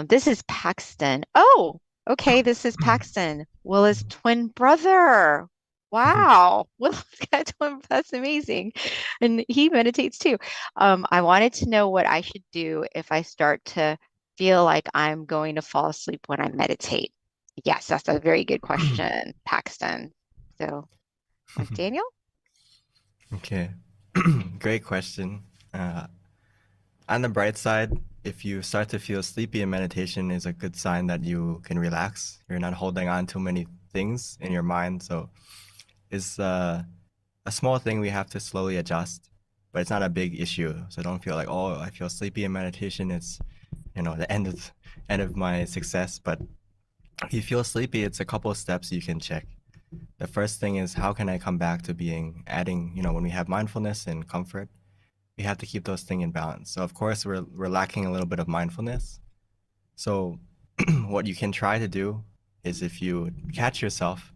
[SPEAKER 9] this is Paxton. Oh, okay, this is Paxton, Willa's twin brother. Wow, Willa's got a twin. That's amazing, and he meditates too. I wanted to know what I should do if I start to feel like I'm going to fall asleep when I meditate. Yes, that's a very good question, Paxton. So, Daniel?
[SPEAKER 11] Okay, great question. On the bright side, if you start to feel sleepy in meditation, is a good sign that you can relax. You're not holding on too many things in your mind. So it's a small thing we have to slowly adjust, but it's not a big issue. So don't feel like, oh, I feel sleepy in meditation. It's, the end of my success. But if you feel sleepy, it's a couple of steps you can check. The first thing is, how can I come back to adding, when we have mindfulness and comfort, we have to keep those things in balance. So of course we're lacking a little bit of mindfulness. So what you can try to do is, if you catch yourself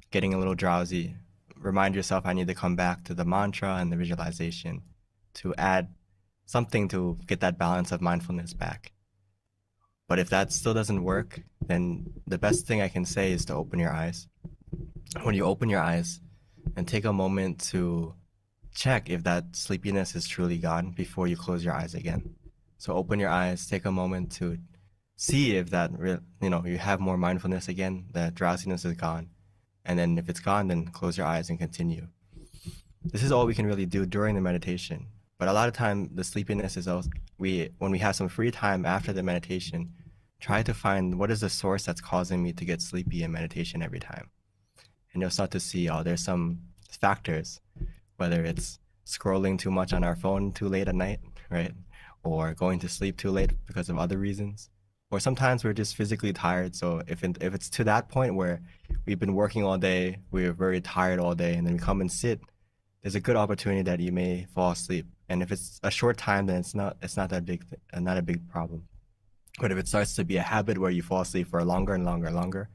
[SPEAKER 11] getting a little drowsy, remind yourself, I need to come back to the mantra and the visualization to add something to get that balance of mindfulness back. But if that still doesn't work, then the best thing I can say is to open your eyes. When you open your eyes, and take a moment to check if that sleepiness is truly gone before you close your eyes again. So open your eyes, take a moment to see if that, you have more mindfulness again, that drowsiness is gone. And then if it's gone, then close your eyes and continue. This is all we can really do during the meditation. But a lot of time, the sleepiness is also, when we have some free time after the meditation, try to find what is the source that's causing me to get sleepy in meditation every time. And you'll start to see, there's some factors, whether it's scrolling too much on our phone too late at night, right? Or going to sleep too late because of other reasons. Or sometimes we're just physically tired. So if it's to that point where we've been working all day, we're very tired all day, and then we come and sit, there's a good opportunity that you may fall asleep. And if it's a short time, then it's not that big, not a big problem. But if it starts to be a habit where you fall asleep for longer and longer and longer,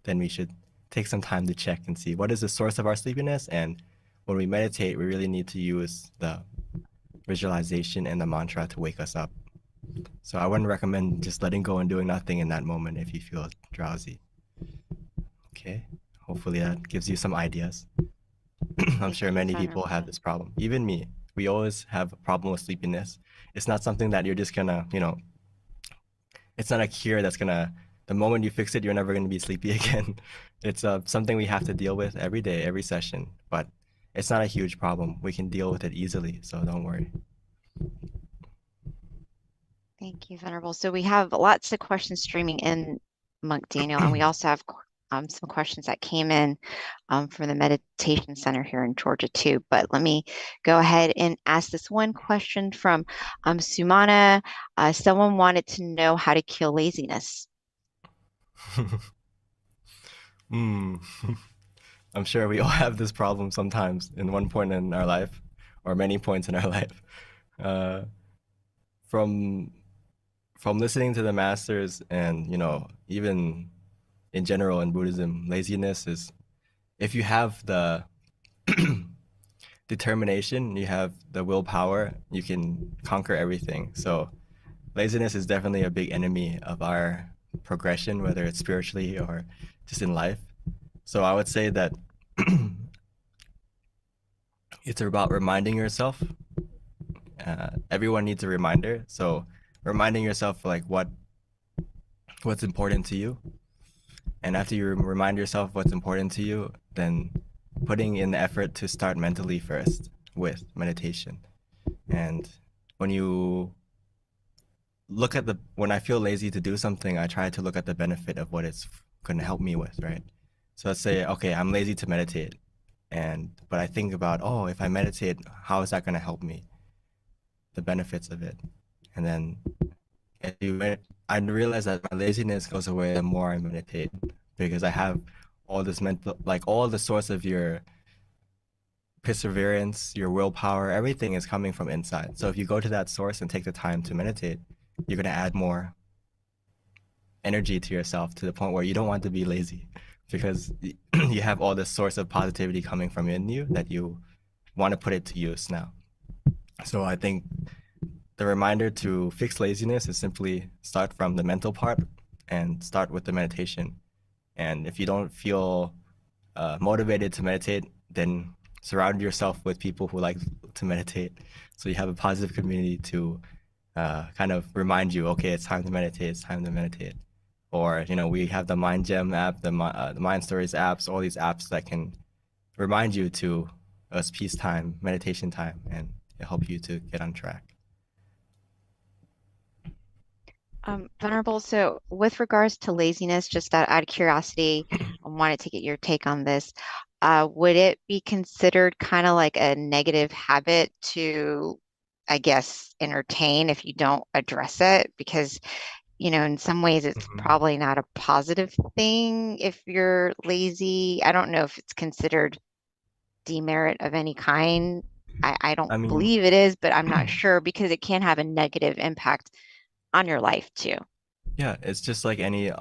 [SPEAKER 11] then we should take some time to check and see what is the source of our sleepiness. And when we meditate, we really need to use the visualization and the mantra to wake us up. So I wouldn't recommend just letting go and doing nothing in that moment if you feel drowsy. Okay, hopefully that gives you some ideas. I'm sure many people have this problem. Even me, we always have a problem with sleepiness. It's not something that you're just gonna, it's not a cure that's the moment you fix it, you're never going to be sleepy again. It's something we have to deal with every day, every session, but it's not a huge problem. We can deal with it easily, so don't worry.
[SPEAKER 9] Thank you, Venerable. So we have lots of questions streaming in, Monk Daniel, and we also have some questions that came in from the Meditation Center here in Georgia too. But let me go ahead and ask this one question from Sumana. Someone wanted to know how to kill laziness.
[SPEAKER 11] I'm sure we all have this problem sometimes in one point in our life, or many points in our life. From listening to the masters, and even in general in Buddhism, laziness is, if you have the determination, you have the willpower, you can conquer everything. So laziness is definitely a big enemy of our progression, whether it's spiritually or just in life. So I would say that it's about reminding yourself. Everyone needs a reminder. So reminding yourself like what's important to you. And after you remind yourself what's important to you, then putting in the effort to start mentally first with meditation. And when you look at when I feel lazy to do something, I try to look at the benefit of what it's going to help me with, right? So let's say, okay, I'm lazy to meditate, but I think about, oh, if I meditate, how is that going to help me? The benefits of it. And then I realize that my laziness goes away the more I meditate, because I have all this mental, like all the source of your perseverance, your willpower, everything is coming from inside. So if you go to that source and take the time to meditate, you're going to add more energy to yourself, to the point where you don't want to be lazy, because you have all this source of positivity coming from in you that you want to put it to use now. So I think the reminder to fix laziness is simply start from the mental part and start with the meditation. And if you don't feel motivated to meditate, then surround yourself with people who like to meditate. So you have a positive community to kind of remind you, okay, it's time to meditate, it's time to meditate. Or, we have the Mind Gem app, the Mind Stories apps, all these apps that can remind you to peace time, meditation time, and help you to get on track.
[SPEAKER 9] Venerable, so with regards to laziness, just out of curiosity, I wanted to get your take on this. Would it be considered kind of like a negative habit to, I guess, entertain if you don't address it? Because, in some ways it's probably not a positive thing if you're lazy. I don't know if it's considered demerit of any kind. I don't believe it is, but I'm not sure, because it can have a negative impact on your life too.
[SPEAKER 11] Yeah, it's just like any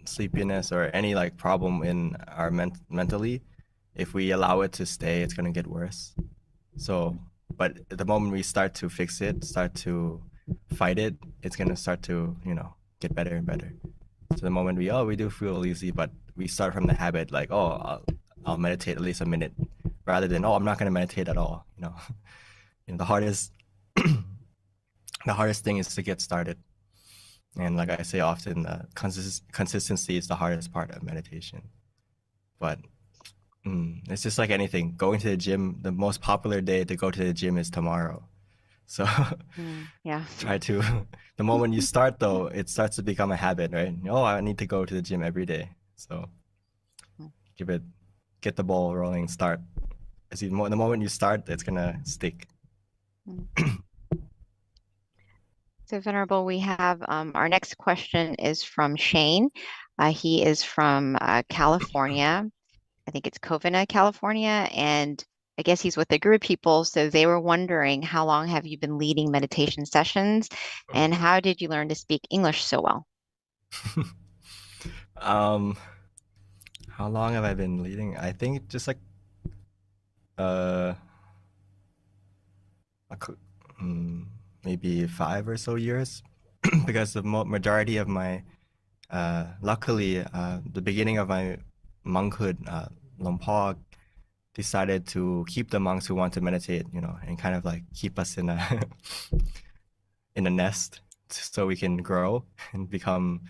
[SPEAKER 11] sleepiness or any like problem in our mentally. If we allow it to stay, it's gonna get worse. So, but the moment we start to fix it, start to fight it, it's gonna start to get better and better. So the moment we do feel lazy, but we start from the habit, like, oh, I'll meditate at least a minute, rather than, oh, I'm not gonna meditate at all. The hardest thing is to get started. And like I say often, consistency is the hardest part of meditation. But it's just like anything. Going to the gym, the most popular day to go to the gym is tomorrow. So
[SPEAKER 9] yeah,
[SPEAKER 11] try to, the moment you start though, it starts to become a habit, right? Oh, I need to go to the gym every day. So get the ball rolling, start. The moment you start, it's gonna stick.
[SPEAKER 9] So Venerable, we have our next question is from Shane. He is from California. I think it's Covina, California. And I guess he's with a group of people. So they were wondering, how long have you been leading meditation sessions? And how did you learn to speak English so well?
[SPEAKER 11] How long have I been leading? I think just like maybe 5 or so years, because the majority of my luckily the beginning of my monkhood, Lompo decided to keep the monks who want to meditate, and kind of like keep us in a nest, so we can grow and become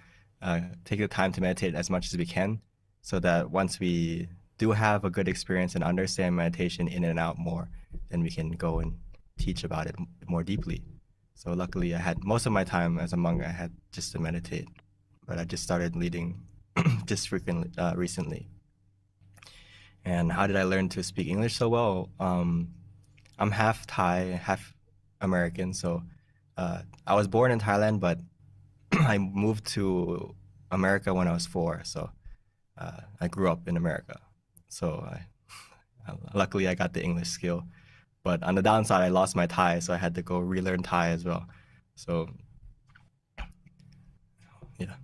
[SPEAKER 11] take the time to meditate as much as we can, so that once we do have a good experience and understand meditation in and out more, then we can go and teach about it more deeply. So luckily, I had most of my time as a monk, I had just to meditate, but I just started leading just recently. And how did I learn to speak English so well? I'm half Thai, half American. So I was born in Thailand, but I moved to America when I was 4. So I grew up in America. So luckily I got the English skill. But on the downside, I lost my Thai, so I had to go relearn Thai as well. So yeah.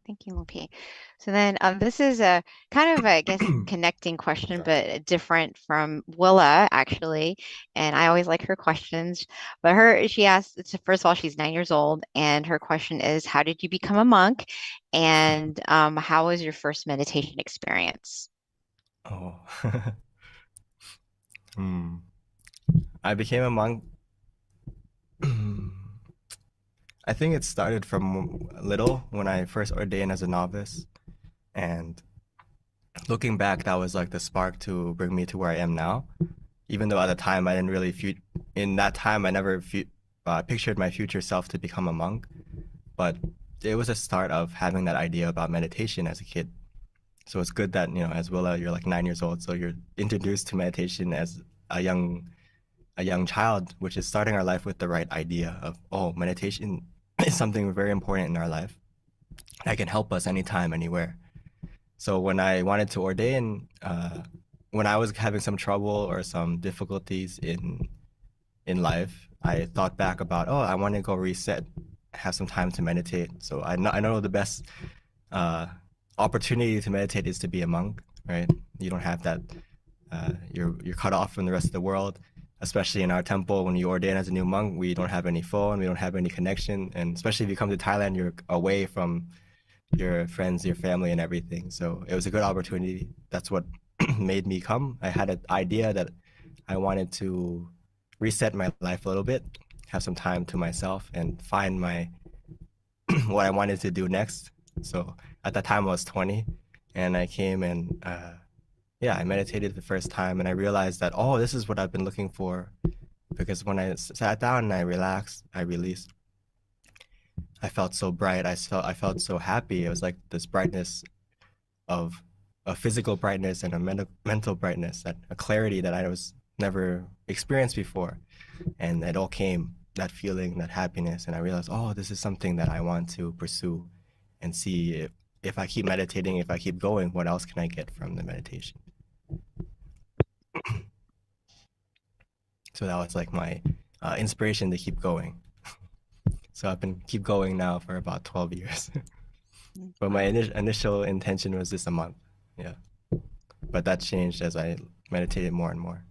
[SPEAKER 9] Thank you, Lupi. So then this is a kind of, I guess, connecting question, but different from Willa, actually. And I always like her questions. But she asked, first of all, she's 9 years old. And her question is, how did you become a monk? And how was your first meditation experience?
[SPEAKER 11] Oh. I became a monk. I think it started from little when I first ordained as a novice. And looking back, that was like the spark to bring me to where I am now. Even though at the time I didn't really in that time I never pictured my future self to become a monk, but it was a start of having that idea about meditation as a kid. So it's good that, you know, as Willa, you're like 9 years old, so you're introduced to meditation as a young child, which is starting our life with the right idea of, oh, meditation is something very important in our life that can help us anytime, anywhere. So when I wanted to ordain, when I was having some trouble or some difficulties in life, I thought back about, oh, I want to go reset, have some time to meditate. So I know the best opportunity to meditate is to be a monk, right? You don't have that. You're cut off from the rest of the world, especially in our temple. When you ordain as a new monk, we don't have any phone, we don't have any connection, and especially if you come to Thailand, you're away from your friends, your family, and everything. So it was a good opportunity. That's what made me come. I had an idea that I wanted to reset my life a little bit, have some time to myself, and find my what I wanted to do next. So at that time I was 20, and I came and I meditated the first time, and I realized that, oh, this is what I've been looking for. Because when I sat down and I relaxed, I released, I felt so bright. I felt so happy. It was like this brightness of a physical brightness and a mental brightness, a clarity that I was never experienced before. And it all came, that feeling, that happiness. And I realized, oh, this is something that I want to pursue and see if I keep meditating, if I keep going, what else can I get from the meditation? So that was like my inspiration to keep going. So I've been keep going now for about 12 years. But my initial intention was just a month. Yeah. But that changed as I meditated more and more.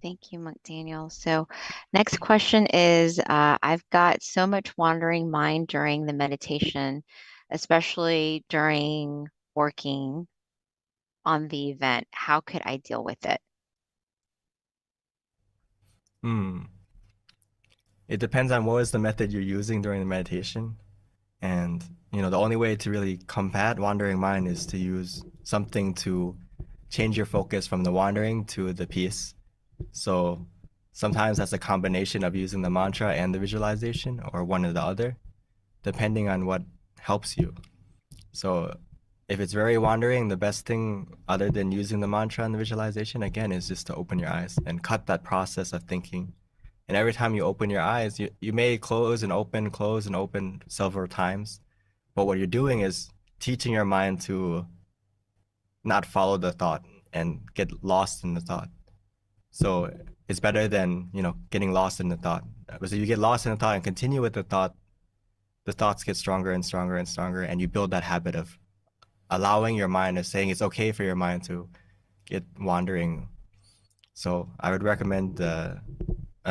[SPEAKER 9] Thank you, Monk Daniel. So next question is, I've got so much wandering mind during the meditation, especially during working on the event. How could I deal with it?
[SPEAKER 11] It depends on what is the method you're using during the meditation. And, you know, the only way to really combat wandering mind is to use something to change your focus from the wandering to the peace. So sometimes that's a combination of using the mantra and the visualization, or one or the other, depending on what helps you. So if it's very wandering, the best thing other than using the mantra and the visualization, again, is just to open your eyes and cut that process of thinking. And every time you open your eyes, you may close and open several times. But what you're doing is teaching your mind to not follow the thought and get lost in the thought. So it's better than, you know, getting lost in the thought. So you get lost in the thought and continue with the thoughts get stronger and stronger and stronger, and you build that habit of allowing your mind, of saying it's okay for your mind to get wandering. So I would recommend a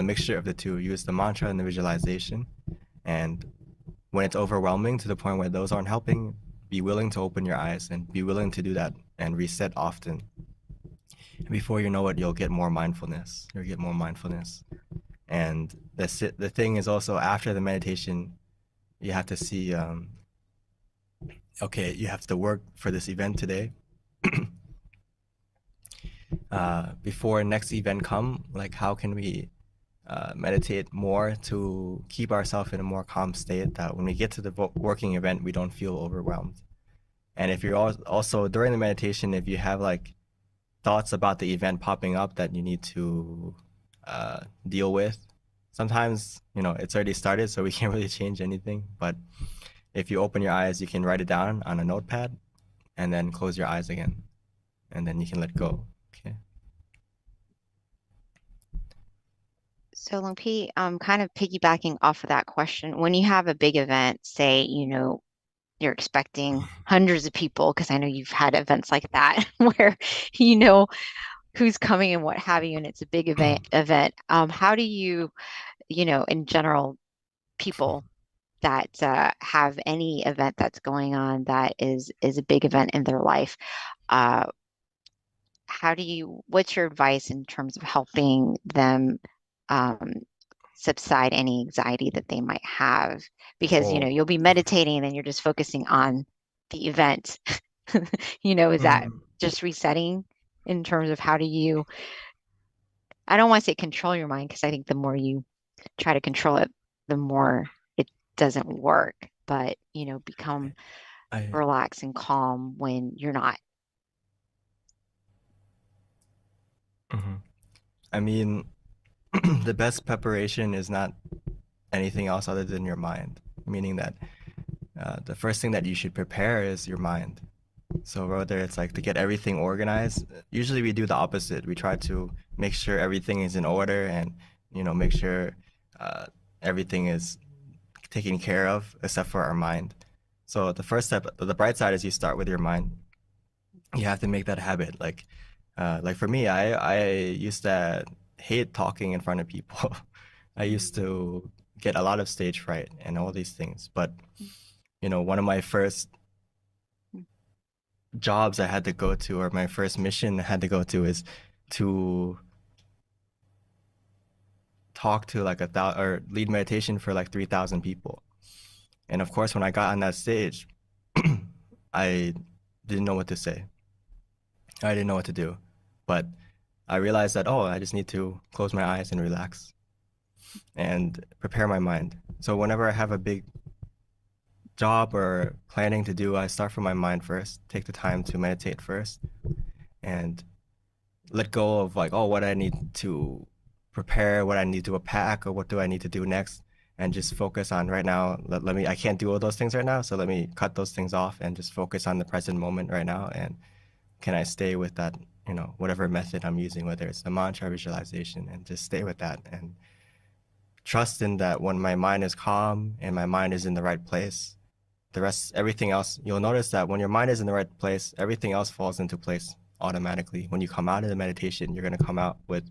[SPEAKER 11] mixture of the two. Use the mantra and the visualization. And when it's overwhelming to the point where those aren't helping, be willing to open your eyes and be willing to do that and reset often. And before you know it, you'll get more mindfulness. And the thing is also, after the meditation, you have to see, okay, you have to work for this event today. Before next event come, like how can we meditate more to keep ourselves in a more calm state, that when we get to the working event, we don't feel overwhelmed. And if you're also during the meditation, if you have like thoughts about the event popping up that you need to deal with, sometimes, you know, it's already started, so we can't really change anything. But if you open your eyes, you can write it down on a notepad and then close your eyes again. And then you can let go. Okay.
[SPEAKER 9] So Long P, kind of piggybacking off of that question, when you have a big event, say, you're expecting hundreds of people, because I know you've had events like that where you know who's coming and what have you, and it's a big event. How do you, in general, people that have any event that's going on that is a big event in their life, what's your advice in terms of helping them um, subside any anxiety that they might have? Because, you'll be meditating and then you're just focusing on the event. Is that just resetting in terms of how do you, I don't want to say control your mind, because I think the more you try to control it, the more it doesn't work. But, become relaxed and calm when you're not.
[SPEAKER 11] I mean, the best preparation is not anything else other than your mind, meaning that the first thing that you should prepare is your mind. So whether it's like to get everything organized, usually we do the opposite. We try to make sure everything is in order and, make sure everything is taken care of except for our mind. So the first step, the bright side, is you start with your mind. You have to make that habit. Like for me, I used to hate talking in front of people. I used to get a lot of stage fright and all these things. But, one of my first jobs I had to go to, or my first mission I had to go to, is to talk to like or lead meditation for like 3,000 people. And of course, when I got on that stage, I didn't know what to say. I didn't know what to do. But I realized that, I just need to close my eyes and relax and prepare my mind. So whenever I have a big job or planning to do, I start from my mind first, take the time to meditate first, and let go of like, what I need to prepare, what I need to pack, or what do I need to do next, and just focus on right now. I can't do all those things right now, so let me cut those things off and just focus on the present moment right now. And can I stay with that, whatever method I'm using, whether it's the mantra visualization, and just stay with that and trust in that when my mind is calm and my mind is in the right place, everything else, you'll notice that when your mind is in the right place, everything else falls into place automatically. When you come out of the meditation, you're going to come out with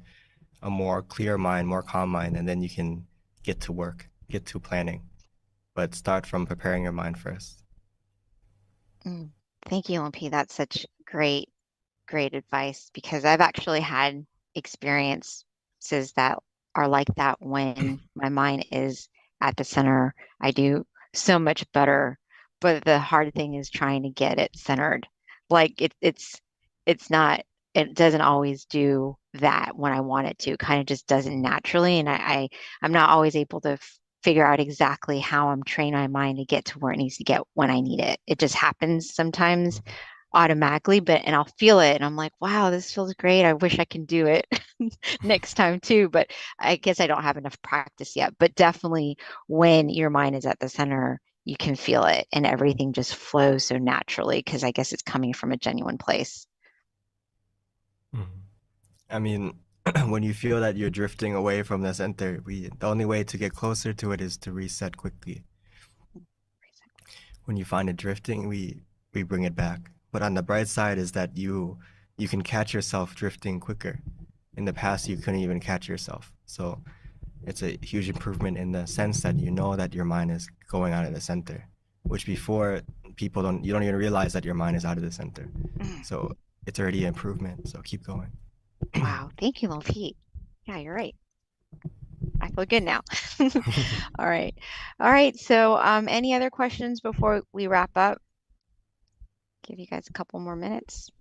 [SPEAKER 11] a more clear mind, more calm mind, and then you can get to work, get to planning. But start from preparing your mind first.
[SPEAKER 9] Thank you, LP. That's such great advice, because I've actually had experiences that are like that. When my mind is at the center, I do so much better. But the hard thing is trying to get it centered. Like it's not, it doesn't always do that when I want it to. Kind of just doesn't naturally. And I'm not always able to figure out exactly how I'm training my mind to get to where it needs to get when I need it. It just happens sometimes automatically, and I'll feel it and I'm like, wow, this feels great. I wish I can do it next time too. But I guess I don't have enough practice yet. But definitely when your mind is at the center, you can feel it and everything just flows so naturally, because I guess it's coming from a genuine place.
[SPEAKER 11] I mean, when you feel that you're drifting away from the center, the only way to get closer to it is to reset quickly. When you find it drifting, we bring it back. But on the bright side is that you can catch yourself drifting quicker. In the past, you couldn't even catch yourself. So it's a huge improvement in the sense that you know that your mind is going out of the center, which before you don't even realize that your mind is out of the center. So it's already an improvement. So keep going.
[SPEAKER 9] Wow. Thank you, Lil Pete. Yeah, you're right. I I feel good now. All right. All right. So any other questions before we wrap up? Give you guys a couple more minutes.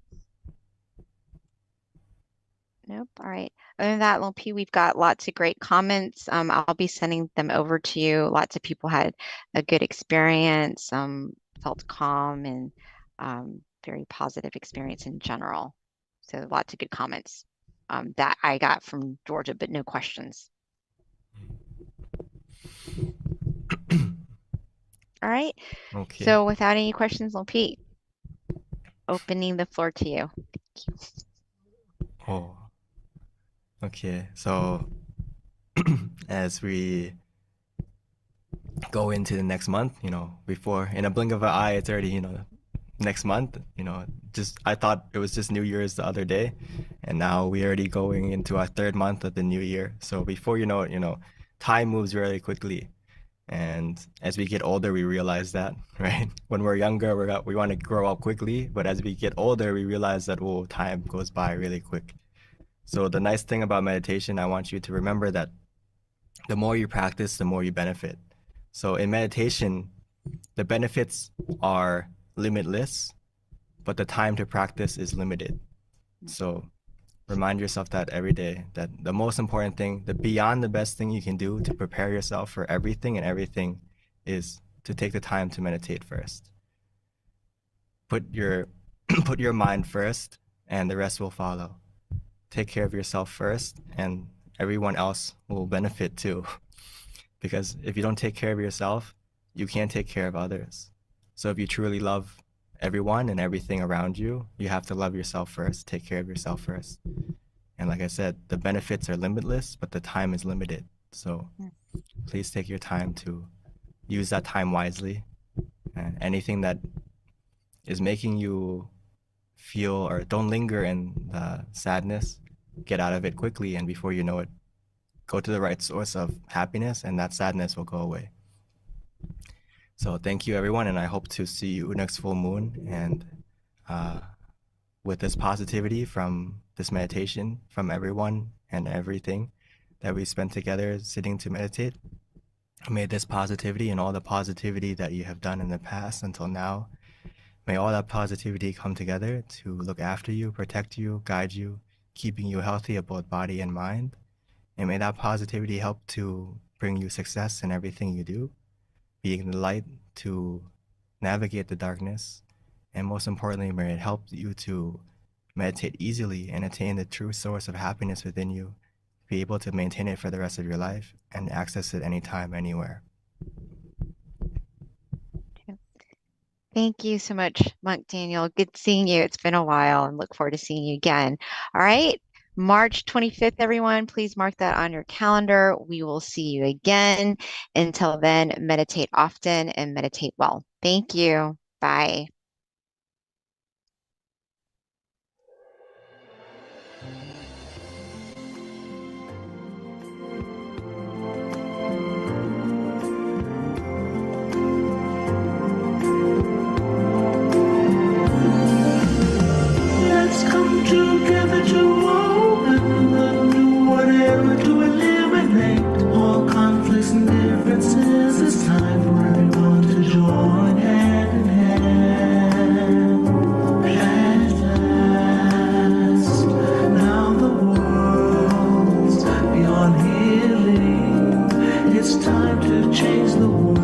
[SPEAKER 9] Nope. All right. Other than that, Lil P, we've got lots of great comments. I'll be sending them over to you. Lots of people had a good experience, felt calm, and very positive experience in general. So lots of good comments that I got from Georgia, but no questions. All right.
[SPEAKER 11] Okay.
[SPEAKER 9] So without any questions, Lil P, opening the floor to you.
[SPEAKER 11] Oh. Okay. So as we go into the next month, you know, before in a blink of an eye, it's already, you know, next month, you know, just I thought it was just New Year's the other day, and now we're already going into our third month of the new year. So before you know it, you know, time moves really quickly. And as we get older, we realize that, right? When we're younger, we want to grow up quickly, but as we get older, we realize that, oh, time goes by really quick. So the nice thing about meditation, I want you to remember that the more you practice, the more you benefit. So in meditation, the benefits are limitless, but the time to practice is limited. So remind yourself that every day, that the most important thing, the beyond the best thing you can do to prepare yourself for everything and everything is to take the time to meditate first. Put your mind first, and the rest will follow. Take care of yourself first, and everyone else will benefit too. Because if you don't take care of yourself, you can't take care of others. So if you truly love everyone and everything around you, you have to love yourself first, take care of yourself first. And like I said, the benefits are limitless, but the time is limited. So please take your time to use that time wisely. And anything that is making you feel, or don't linger in the sadness, get out of it quickly, and before you know it, go to the right source of happiness, and that sadness will go away. So thank you, everyone, and I hope to see you next full moon. And with this positivity from this meditation, from everyone and everything that we spent together sitting to meditate, may this positivity and all the positivity that you have done in the past until now, may all that positivity come together to look after you, protect you, guide you, keeping you healthy of both body and mind. And may that positivity help to bring you success in everything you do, being the light to navigate the darkness. And most importantly, may it help you to meditate easily and attain the true source of happiness within you, be able to maintain it for the rest of your life and access it anytime, anywhere.
[SPEAKER 9] Thank you so much, Monk Daniel. Good seeing you. It's been a while, and look forward to seeing you again. All right. March 25th, everyone, please mark that on your calendar. We will see you again. Until then, meditate often and meditate well. Thank you. Bye.
[SPEAKER 1] Let's come together to open the new whatever, to eliminate all conflicts and differences. It's time for everyone to join hand in hand. At last, now the world's beyond healing. It's time to change the world.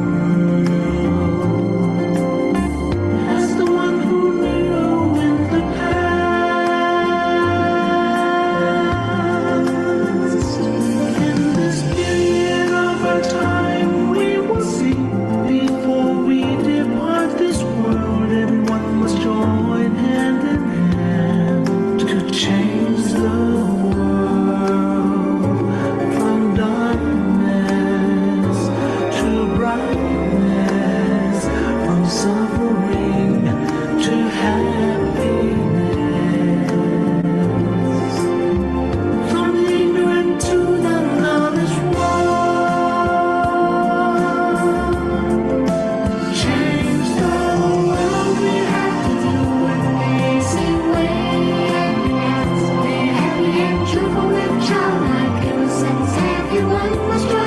[SPEAKER 1] As the one who knew in the past, in this period of our time, we will see. Before we depart this world, everyone must join hand in hand to change the world from darkness to brightness, from suffering to happiness, from the ignorant to the knowledge one. Change the world, we have to do it the easy way. Be happy and cheerful with childlike innocence. Everyone must join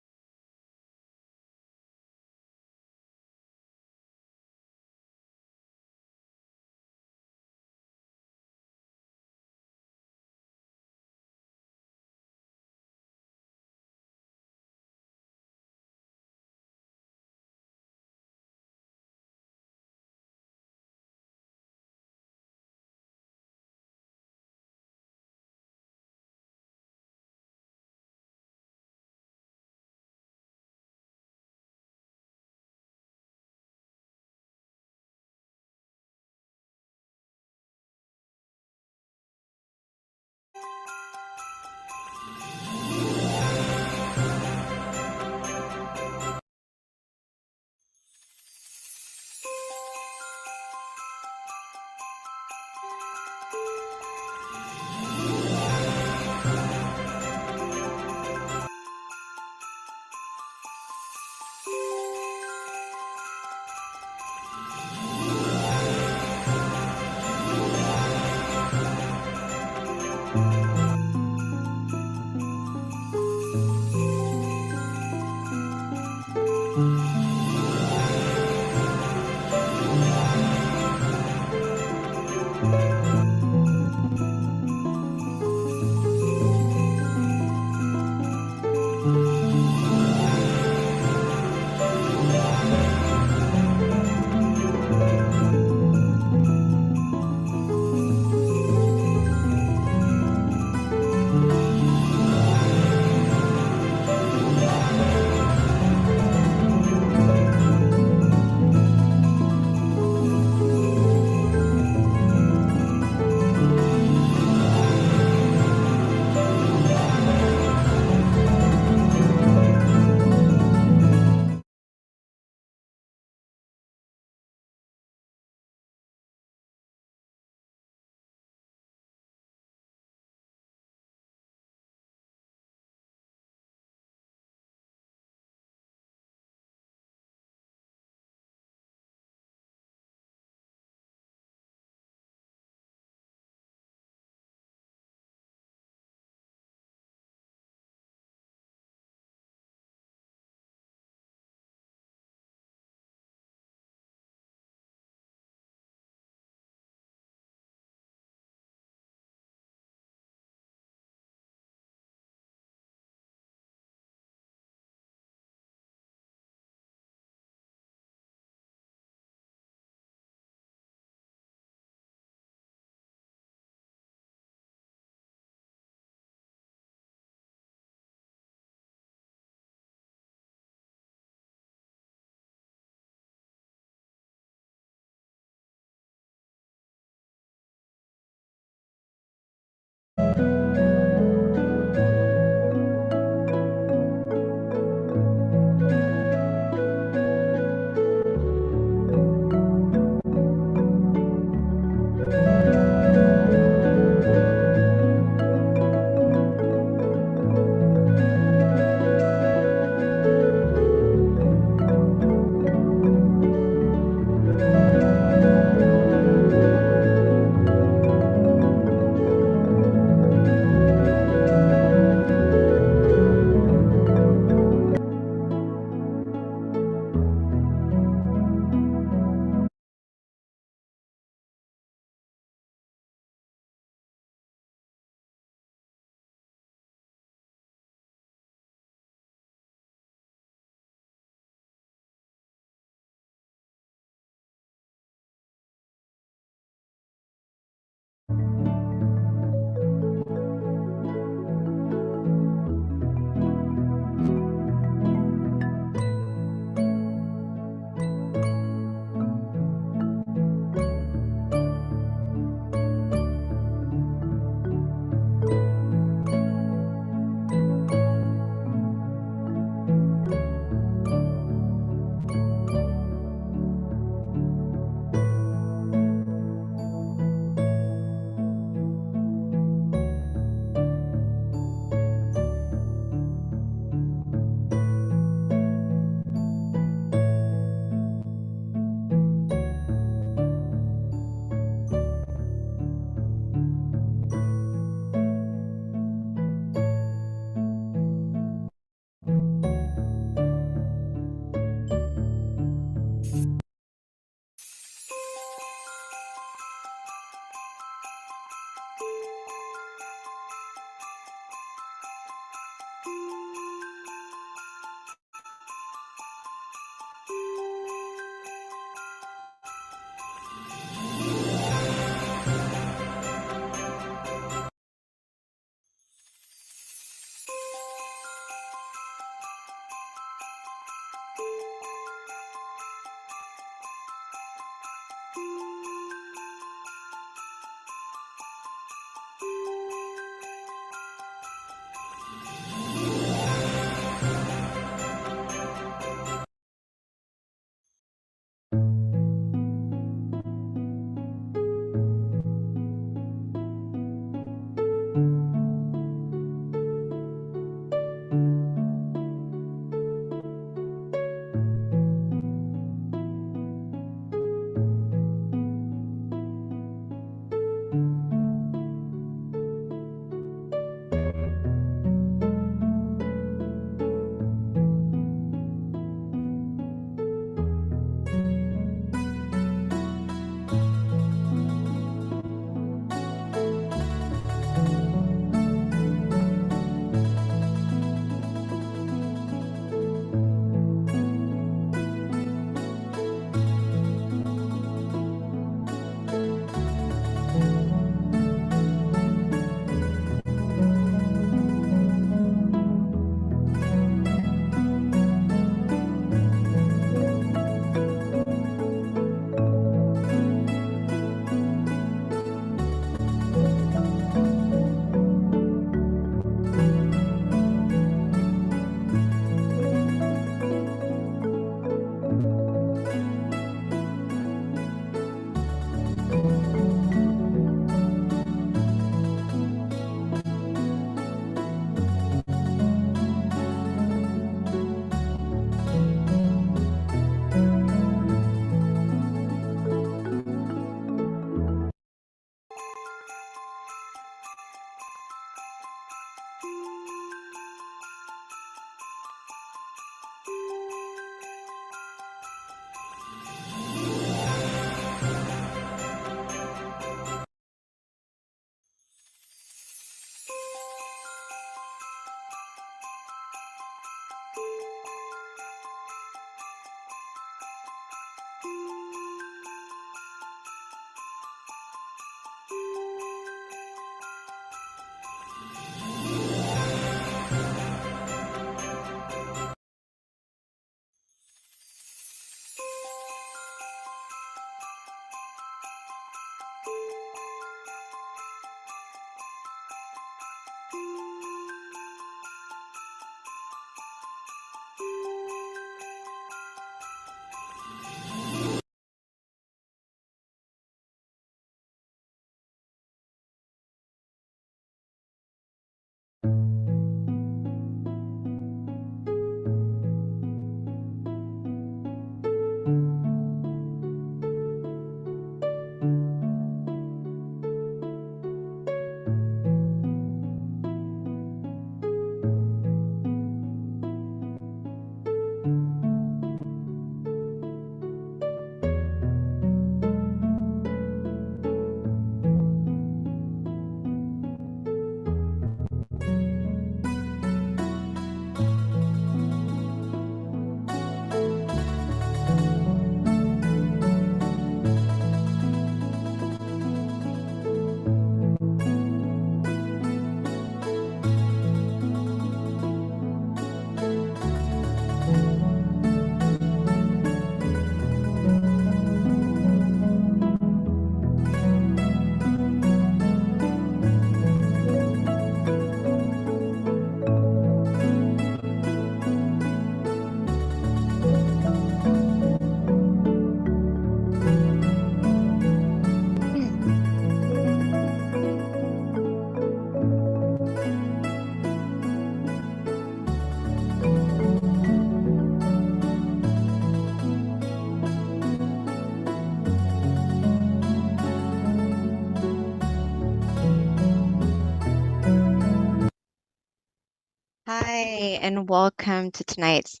[SPEAKER 9] Hi, and welcome to tonight's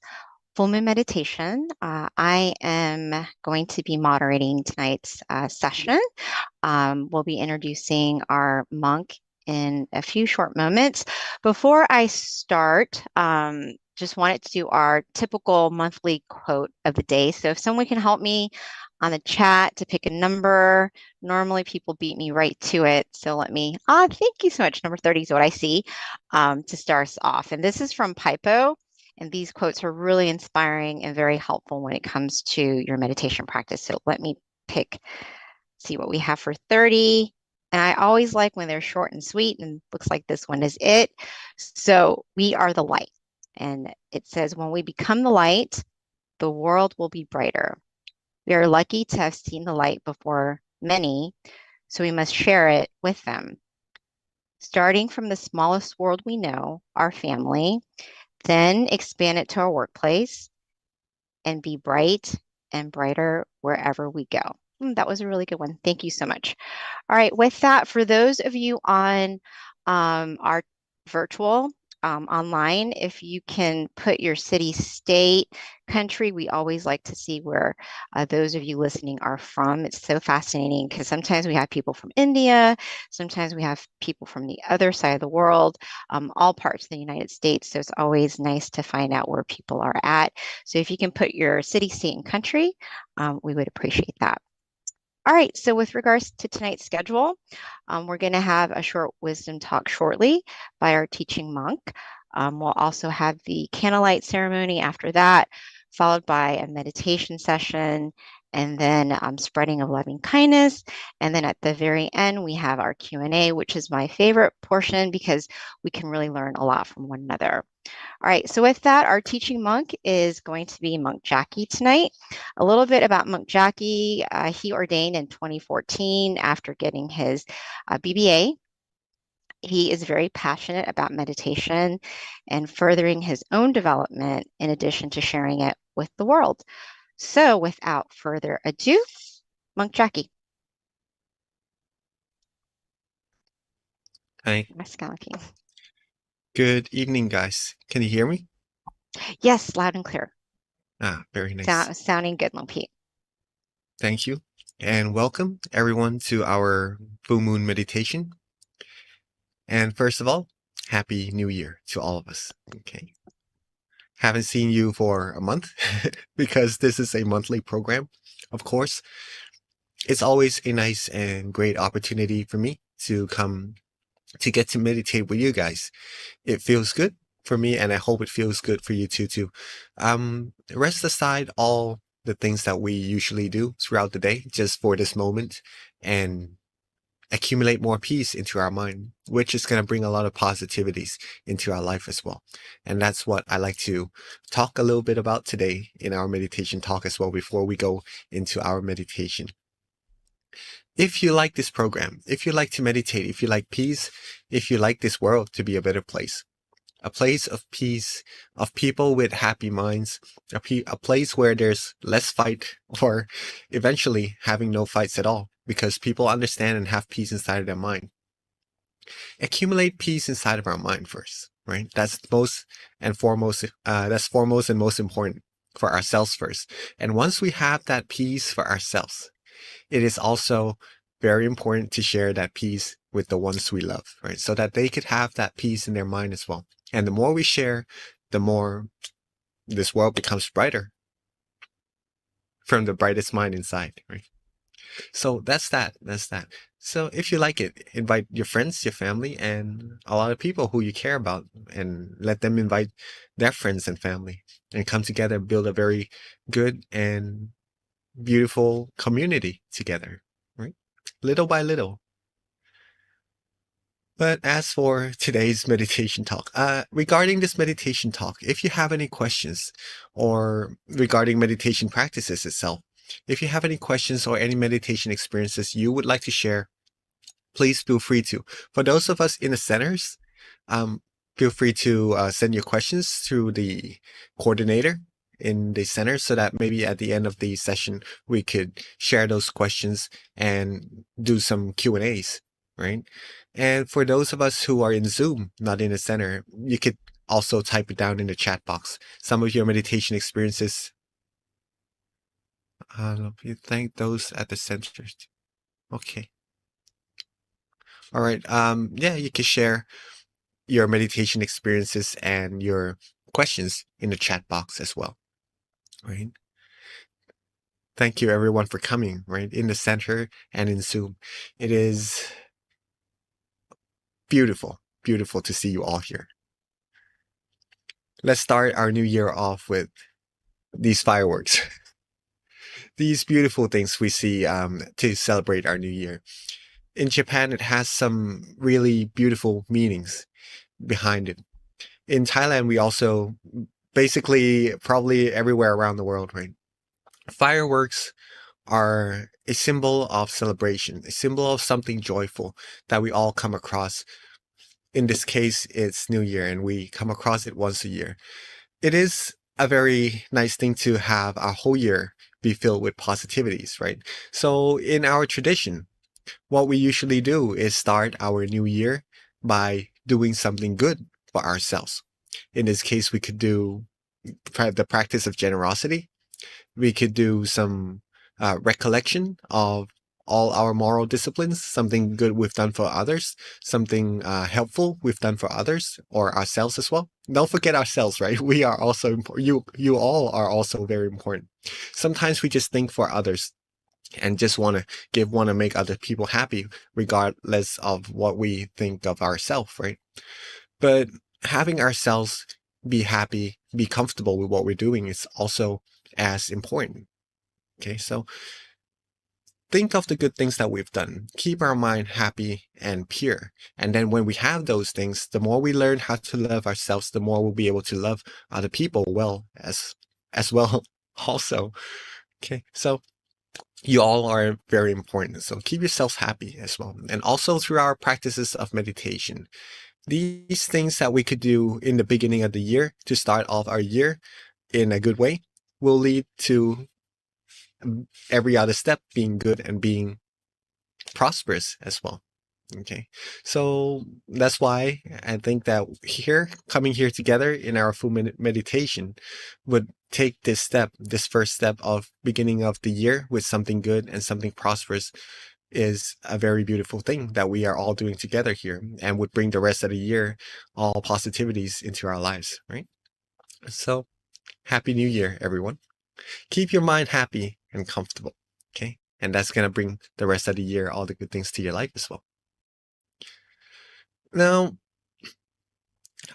[SPEAKER 9] full moon meditation. I am going to be moderating tonight's session. We'll be introducing our monk in a few short moments. Before I start, just wanted to do our typical monthly quote of the day. So if someone can help me on the chat to pick a number, normally people beat me right to it. So let me, thank you so much. Number 30 is what I see to start us off. And this is from Pipo. And these quotes are really inspiring and very helpful when it comes to your meditation practice. So let me see what we have for 30. And I always like when they're short and sweet, and looks like this one is it. So we are the light. And it says, when we become the light, the world will be brighter. We are lucky to have seen the light before many, so we must share it with them. Starting from the smallest world we know, our family, then expand it to our workplace and be bright and brighter wherever we go. That was a really good one. Thank you so much. All right, with that, for those of you on our virtual online, if you can put your city, state, country, we always like to see where those of you listening are from. It's so fascinating because sometimes we have people from India, sometimes we have people from the other side of the world, all parts of the United States. So it's always nice to find out where people are at. So if you can put your city, state, and country, we would appreciate that. All right, so with regards to tonight's schedule, we're going to have a short wisdom talk shortly by our teaching monk. We'll also have the candlelight ceremony after that, followed by a meditation session, and then spreading of loving kindness. And then at the very end, we have our Q&A, which is my favorite portion because we can really learn a lot from one another. All right, so with that, our teaching monk is going to be Monk Jackie tonight. A little bit about Monk Jackie. He ordained in 2014 after getting his BBA. He is very passionate about meditation and furthering his own development in addition to sharing it with the world. So without further ado, Monk Jackie.
[SPEAKER 12] Hi.
[SPEAKER 9] Good
[SPEAKER 12] evening, guys. Can you hear me?
[SPEAKER 9] Yes, loud and clear.
[SPEAKER 12] Very nice.
[SPEAKER 9] Sounding good, Pete.
[SPEAKER 12] Thank you. And welcome everyone to our full moon meditation. And first of all, Happy New Year to all of us. Okay. Haven't seen you for a month because this is a monthly program. Of course, it's always a nice and great opportunity for me to come to get to meditate with you guys. It feels good for me, and I hope it feels good for you too. Rest aside all the things that we usually do throughout the day just for this moment and accumulate more peace into our mind, which is going to bring a lot of positivities into our life as well. And that's what I like to talk a little bit about today in our meditation talk as well before we go into our meditation. If you like this program, if you like to meditate, if you like peace, if you like this world to be a better place, a place of peace, of people with happy minds, a place where there's less fight or eventually having no fights at all because people understand and have peace inside of their mind. Accumulate peace inside of our mind first, right? That's most and foremost, that's foremost and most important for ourselves first. And once we have that peace for ourselves, it is also very important to share that peace with the ones we love, right? So that they could have that peace in their mind as well. And the more we share, the more this world becomes brighter from the brightest mind inside, right? So that's that. So if you like it, invite your friends, your family, and a lot of people who you care about, and let them invite their friends and family and come together, build a very good and beautiful community together, right? Little by little. But as for today's meditation talk, regarding this meditation talk, if you have any questions or regarding meditation practices itself, if you have any questions or any meditation experiences you would like to share, please feel free to. For those of us in the centers, feel free to send your questions through the coordinator in the center so that maybe at the end of the session, we could share those questions and do some Q&As, right? And for those of us who are in Zoom, not in the center, you could also type it down in the chat box. Some of your meditation experiences. You thank those at the centers. Okay. All right. Yeah, you can share your meditation experiences and your questions in the chat box as well. Right. Thank you everyone for coming, right? In the center and in Zoom. It is beautiful, beautiful to see you all here. Let's start our new year off with these fireworks. These beautiful things we see to celebrate our new year. In Japan, it has some really beautiful meanings behind it. In Thailand, we also basically probably everywhere around the world, right? Fireworks are a symbol of celebration, a symbol of something joyful that we all come across. In this case, it's New Year, and we come across it once a year. It is a very nice thing to have our whole year be filled with positivities, right? So in our tradition, what we usually do is start our new year by doing something good for ourselves. In this case, we could do the practice of generosity. We could do some recollection of all our moral disciplines, something good we've done for others, something helpful we've done for others or ourselves as well. Don't forget ourselves, right? We are also important. You all are also very important. Sometimes we just think for others and just want to make other people happy, regardless of what we think of ourselves, right? But having ourselves be happy, be comfortable with what we're doing is also as important. Okay, so think of the good things that we've done. Keep our mind happy and pure. And then when we have those things, the more we learn how to love ourselves, the more we'll be able to love other people well as well also. Okay, so you all are very important. So keep yourselves happy as well. And also through our practices of meditation. These things that we could do in the beginning of the year to start off our year in a good way will lead to every other step being good and being prosperous as well. Okay, so that's why I think that coming here together in our full meditation would take this first step of beginning of the year with something good and something prosperous is a very beautiful thing that we are all doing together here, and would bring the rest of the year all positivities into our lives, right? So happy new year, everyone. Keep your mind happy and comfortable, okay? And that's going to bring the rest of the year all the good things to your life as well. Now,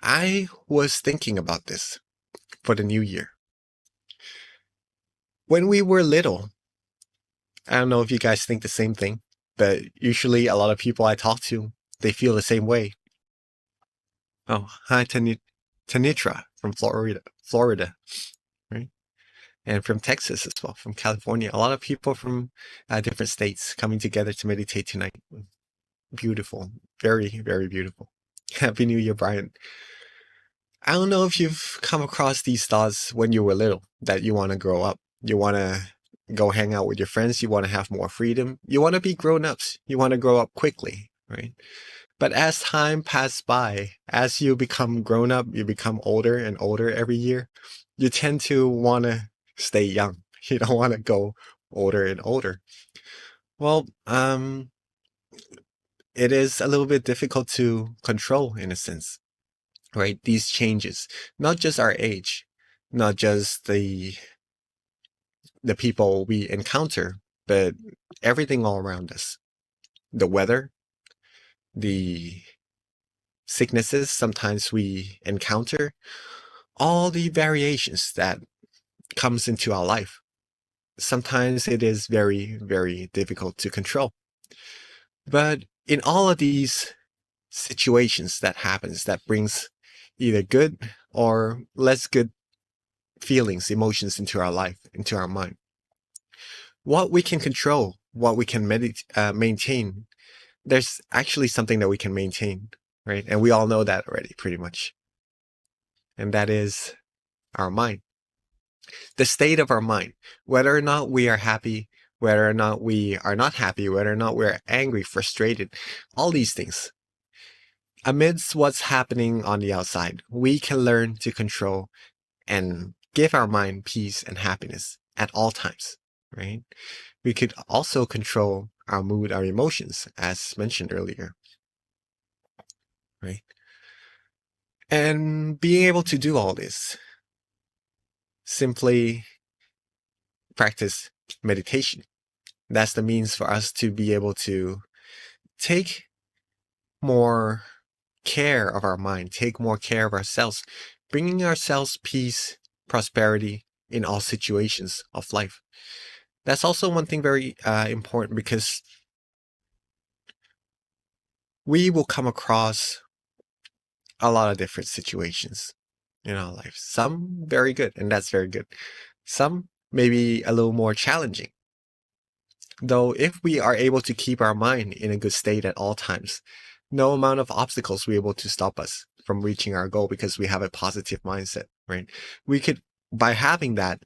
[SPEAKER 12] I was thinking about this for the new year. When we were little, I don't know if you guys think the same thing, but usually a lot of people I talk to, they feel the same way. Oh, hi, Tanitra from Florida, right? And from Texas as well, from California. A lot of people from different states coming together to meditate tonight. Beautiful. Very, very beautiful. Happy New Year, Brian. I don't know if you've come across these thoughts when you were little, that you want to grow up. You want to go hang out with your friends. You want to have more freedom. You want to be grown-ups. You want to grow up quickly, right? But as time passes by, as you become grown up, you become older and older every year, you tend to want to stay young. You don't want to go older and older. Well, it is a little bit difficult to control in a sense, right? These changes, not just our age, not just the people we encounter, but everything all around us. The weather, the sicknesses sometimes we encounter, all the variations that comes into our life. Sometimes it is very, very difficult to control. But in all of these situations that happens, that brings either good or less good feelings, emotions into our life, into our mind. What we can control, what we can maintain, there's actually something that we can maintain, right? And we all know that already, pretty much. And that is our mind. The state of our mind, whether or not we are happy, whether or not we are not happy, whether or not we're angry, frustrated, all these things. amidst what's happening on the outside, we can learn to control and give our mind peace and happiness at all times, right? We could also control our mood, our emotions, as mentioned earlier, right? And being able to do all this, simply practice meditation. That's the means for us to be able to take more care of our mind, take more care of ourselves, bringing ourselves peace, prosperity in all situations of life. That's also one thing very important, because we will come across a lot of different situations in our life. Some very good, and that's very good. Some maybe a little more challenging. Though if we are able to keep our mind in a good state at all times, no amount of obstacles will be able to stop us from reaching our goal, because we have a positive mindset, right? We could, by having that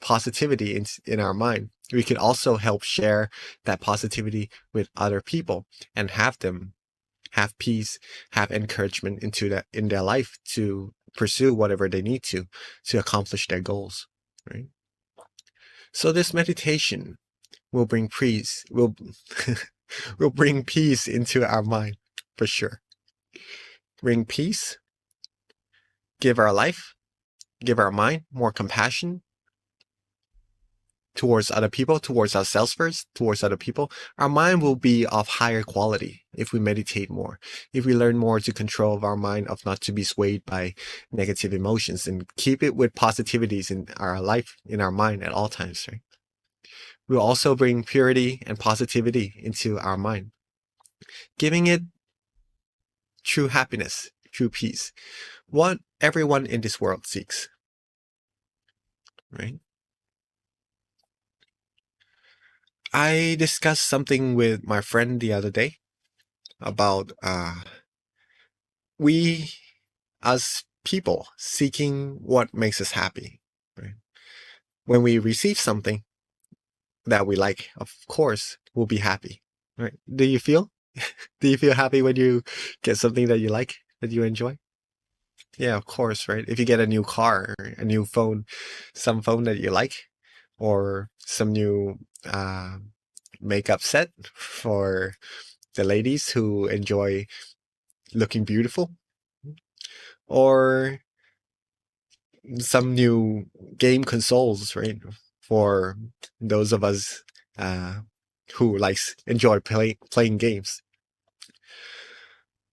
[SPEAKER 12] positivity in our mind, we could also help share that positivity with other people and have them have peace, have encouragement in their life to pursue whatever they need to accomplish their goals, right? So this meditation will bring peace, will bring peace into our mind, for sure. Bring peace, give our life, give our mind more compassion towards other people, towards ourselves first, towards other people. Our mind will be of higher quality if we meditate more, if we learn more to control our mind, of not to be swayed by negative emotions, and keep it with positivities in our life, in our mind at all times, right? We'll also bring purity and positivity into our mind, giving it true happiness, true peace, what everyone in this world seeks, right? I discussed something with my friend the other day about we as people seeking what makes us happy, right? When we receive something that we like, of course, we'll be happy, right? Do you feel happy when you get something that you like, that you enjoy? Yeah, of course, right? If you get a new car, or a new phone, some phone that you like, or some new makeup set for the ladies who enjoy looking beautiful, or some new game consoles, right? For those of us who enjoy playing games.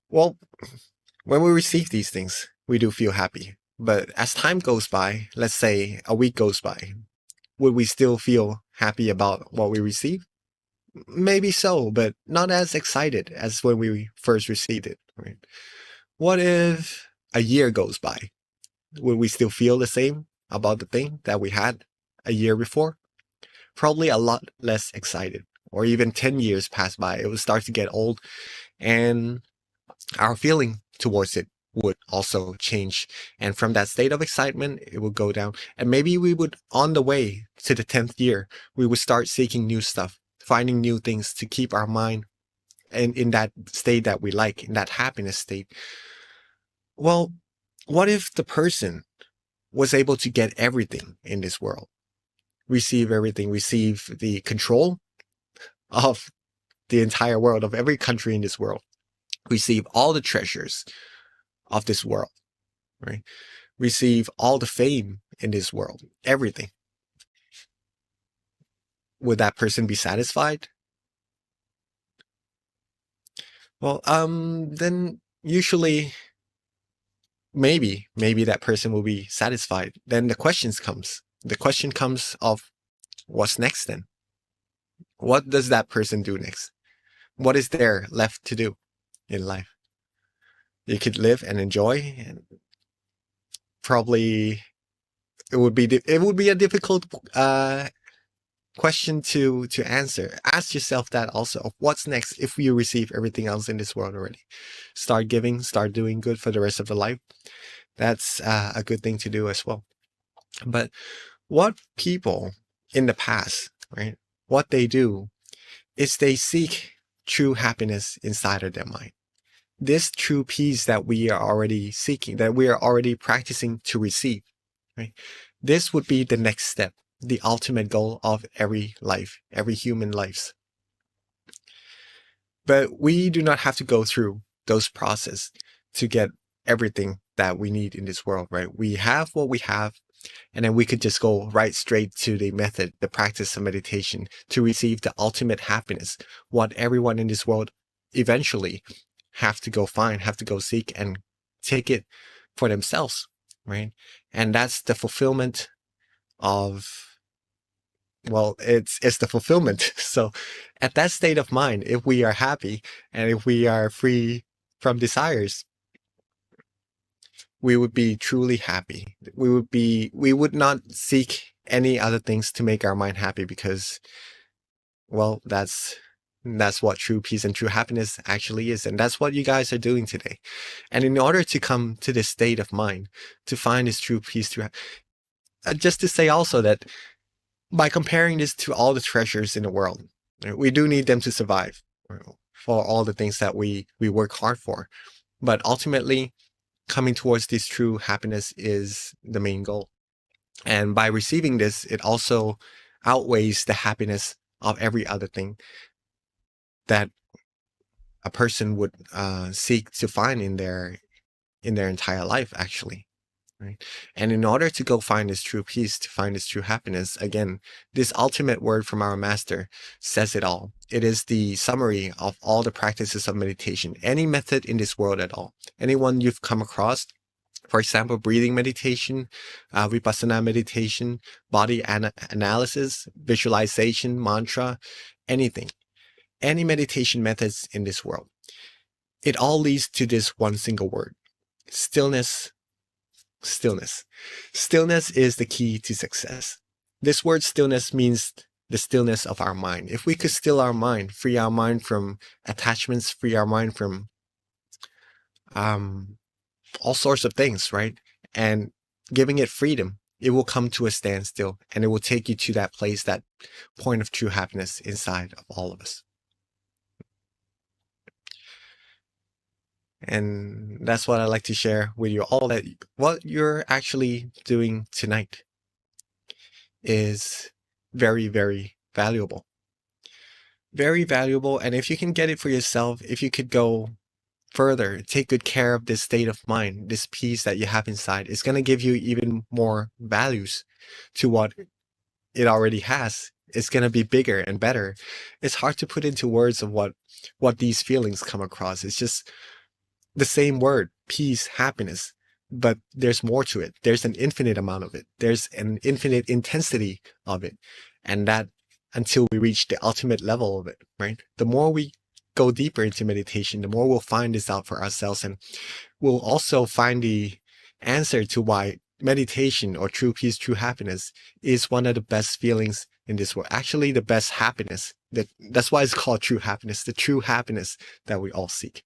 [SPEAKER 12] Well, when we receive these things, we do feel happy. But as time goes by, let's say a week goes by, would we still feel happy about what we receive? Maybe so, but not as excited as when we first received it, right? What if a year goes by? Would we still feel the same about the thing that we had a year before? Probably a lot less excited. Or even 10 years pass by, it would start to get old, and our feeling towards it would also change. And from that state of excitement, it would go down. And maybe we would, on the way to the 10th year, we would start seeking new stuff, finding new things to keep our mind in that state that we like, in that happiness state. Well, what if the person was able to get everything in this world, receive everything, receive the control of the entire world, of every country in this world, receive all the treasures of this world, right? Receive all the fame in this world, everything. Would that person be satisfied? Well, then usually maybe that person will be satisfied. Then the question comes of what's next then? What does that person do next? What is there left to do in life? You could live and enjoy, and probably it would be a difficult question to answer. Ask yourself that also. What's next if you receive everything else in this world already? Start giving, start doing good for the rest of the life. That's a good thing to do as well. But what people in the past, right? What they do is they seek true happiness inside of their mind. this true peace that we are already seeking, that we are already practicing to receive, right? This would be the next step, the ultimate goal of every life, every human lives. But we do not have to go through those processes to get everything that we need in this world, right? We have what we have, and then we could just go right straight to the method, the practice of meditation to receive the ultimate happiness, what everyone in this world eventually have to go find, have to go seek and take it for themselves, right? And that's the fulfillment of, well, it's the fulfillment. So at that state of mind, if we are happy and if we are free from desires, we would be truly happy. We would not seek any other things to make our mind happy because, well, that's what true peace and true happiness actually is. And that's what you guys are doing today. And in order to come to this state of mind, to find this true peace, just to say also that by comparing this to all the treasures in the world, we do need them to survive for all the things that we work hard for. But ultimately, coming towards this true happiness is the main goal. And by receiving this, it also outweighs the happiness of every other thing that a person would seek to find in their entire life, actually. Right? And in order to go find this true peace, to find this true happiness, again, this ultimate word from our master says it all. It is the summary of all the practices of meditation, any method in this world at all. Anyone you've come across, for example, breathing meditation, vipassana meditation, body analysis, visualization, mantra, anything, any meditation methods in this world. It all leads to this one single word: stillness. Stillness. Stillness is the key to success. This word stillness means the stillness of our mind. If we could still our mind, free our mind from attachments, free our mind from all sorts of things, right? And giving it freedom, it will come to a standstill and it will take you to that place, that point of true happiness inside of all of us. And that's what I'd like to share with you all, that what you're actually doing tonight is very, very valuable. Very valuable. And if you can get it for yourself, if you could go further, take good care of this state of mind, this peace that you have inside, it's going to give you even more values to what it already has. It's going to be bigger and better. It's hard to put into words of what these feelings come across. It's just the same word, peace, happiness, but there's more to it. There's an infinite amount of it. There's an infinite intensity of it. And that until we reach the ultimate level of it, right? The more we go deeper into meditation, the more we'll find this out for ourselves. And we'll also find the answer to why meditation or true peace, true happiness is one of the best feelings in this world. Actually, the best happiness. That's why it's called true happiness, the true happiness that we all seek.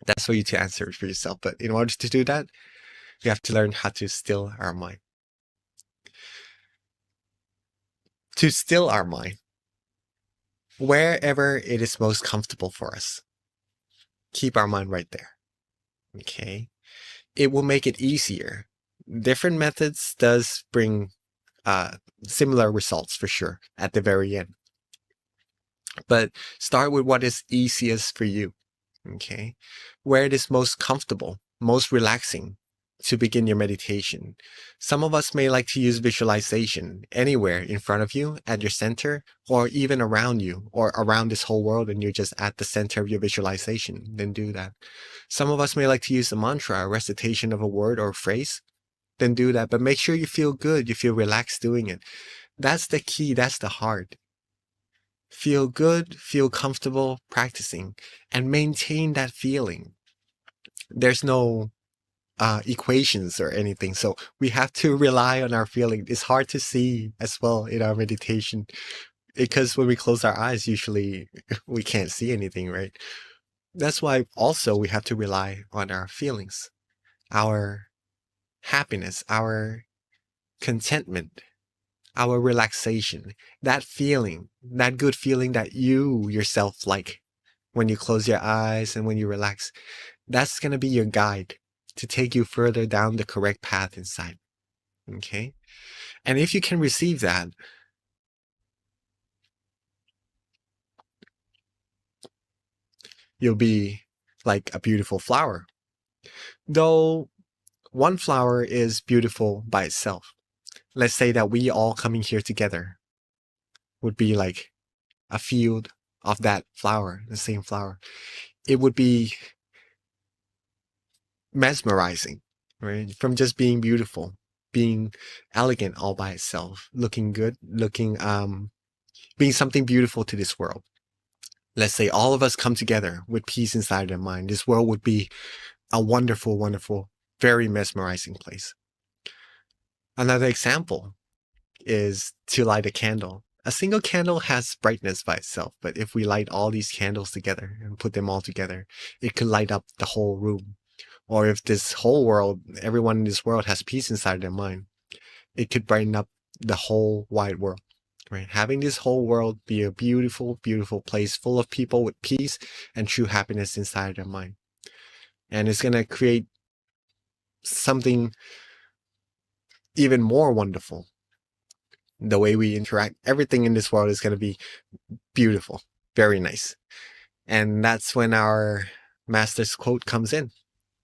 [SPEAKER 12] That's for you to answer for yourself. But in order to do that, we have to learn how to still our mind. To still our mind, wherever it is most comfortable for us, keep our mind right there. Okay? It will make it easier. Different methods does bring similar results for sure at the very end. But start with what is easiest for you. Okay, where it is most comfortable, most relaxing to begin your meditation. Some of us may like to use visualization anywhere in front of you, at your center, or even around you, or around this whole world, and you're just at the center of your visualization. Then do that. Some of us may like to use a mantra, a recitation of a word or phrase. Then do that. But make sure you feel good, you feel relaxed doing it. That's the key. That's the heart. Feel good, feel comfortable practicing, and maintain that feeling. There's no equations or anything, so we have to rely on our feeling. It's hard to see as well in our meditation because when we close our eyes, usually we can't see anything, right? That's why also we have to rely on our feelings, our happiness, our contentment, our relaxation, that feeling, that good feeling that you yourself like when you close your eyes and when you relax. That's going to be your guide to take you further down the correct path inside. Okay? And if you can receive that, you'll be like a beautiful flower. Though one flower is beautiful by itself. Let's say that we all coming here together would be like a field of that flower, the same flower. It would be mesmerizing, right? From just being beautiful, being elegant all by itself, looking good, being something beautiful to this world. Let's say all of us come together with peace inside our mind. This world would be a wonderful, wonderful, very mesmerizing place. Another example is to light a candle. A single candle has brightness by itself, but if we light all these candles together and put them all together, it could light up the whole room. Or if this whole world, everyone in this world has peace inside their mind, it could brighten up the whole wide world. Right? Having this whole world be a beautiful, beautiful place full of people with peace and true happiness inside their mind. And it's going to create something even more wonderful. The way we interact, everything in this world is going to be beautiful, very nice. And that's when our master's quote comes in,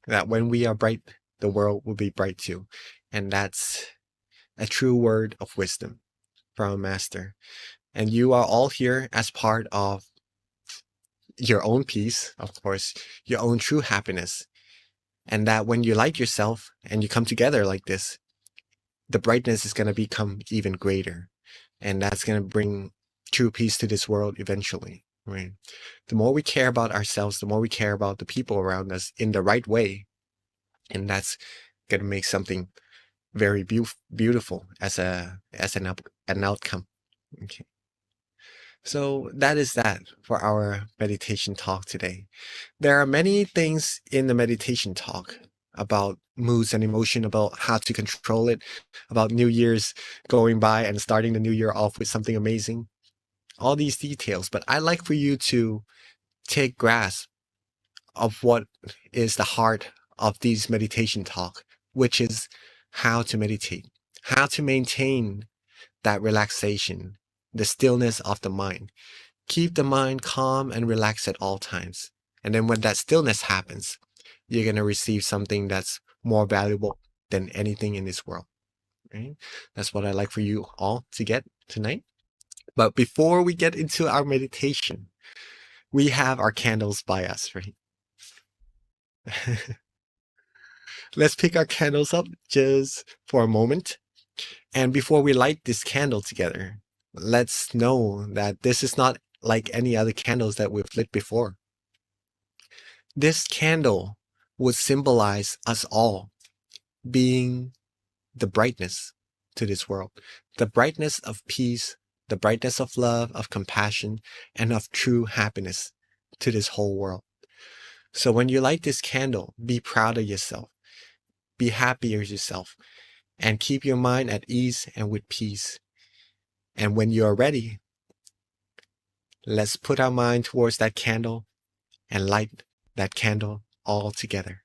[SPEAKER 12] that when we are bright, the world will be bright too. And that's a true word of wisdom from a master. And you are all here as part of your own peace, of course, your own true happiness. And that when you light yourself and you come together like this, the brightness is going to become even greater. And that's going to bring true peace to this world eventually. Right? The more we care about ourselves, the more we care about the people around us in the right way. And that's going to make something very beautiful as an outcome. Okay. So that is that for our meditation talk today. There are many things in the meditation talk about moods and emotion, about how to control it, about New Year's going by and starting the new year off with something amazing. All these details, but I'd like for you to take grasp of what is the heart of these meditation talk, which is how to meditate, how to maintain that relaxation, the stillness of the mind. Keep the mind calm and relaxed at all times. And then when that stillness happens, you're going to receive something that's more valuable than anything in this world. Right? That's what I'd like for you all to get tonight. But before we get into our meditation, we have our candles by us, right? Let's pick our candles up just for a moment. And before we light this candle together, let's know that this is not like any other candles that we've lit before. This candle would symbolize us all being the brightness to this world, the brightness of peace, the brightness of love, of compassion, and of true happiness to this whole world. So when you light this candle, be proud of yourself, be happy with yourself, and keep your mind at ease and with peace. And when you are ready, let's put our mind towards that candle and light that candle all together.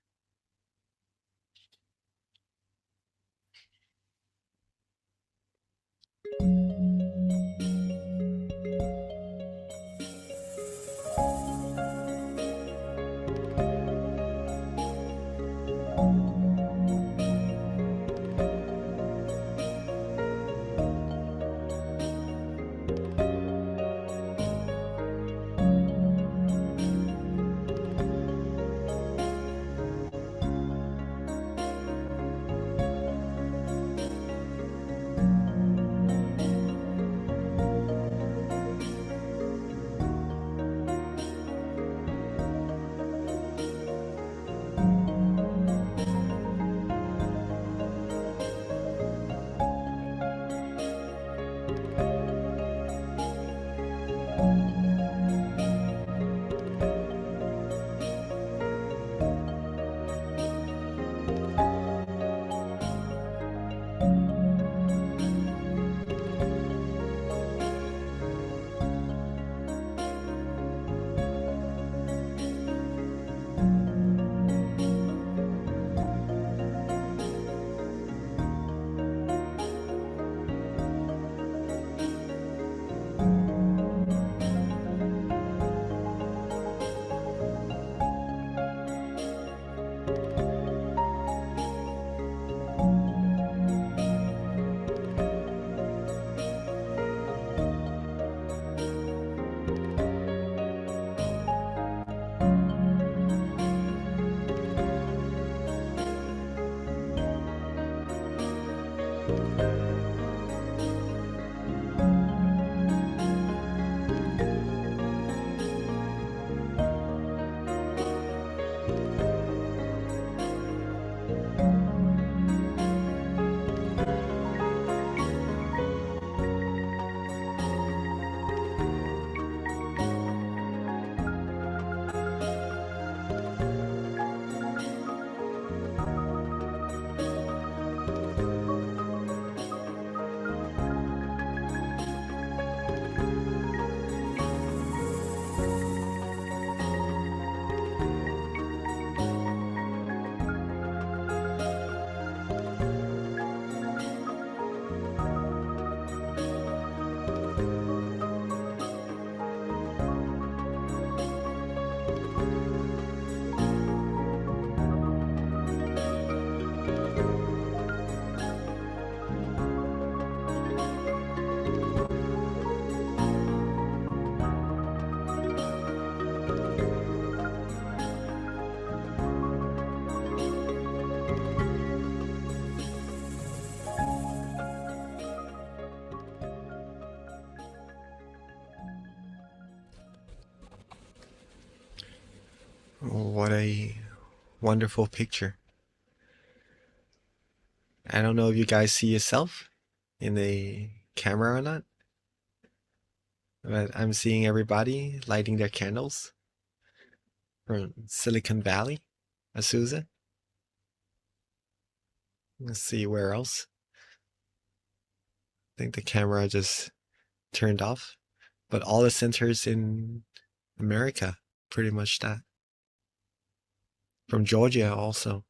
[SPEAKER 12] What a wonderful picture. I don't know if you guys see yourself in the camera or not, but I'm seeing everybody lighting their candles from Silicon Valley, Azusa. Let's see where else. I think the camera just turned off, but all the centers in America, pretty much that. From Georgia also,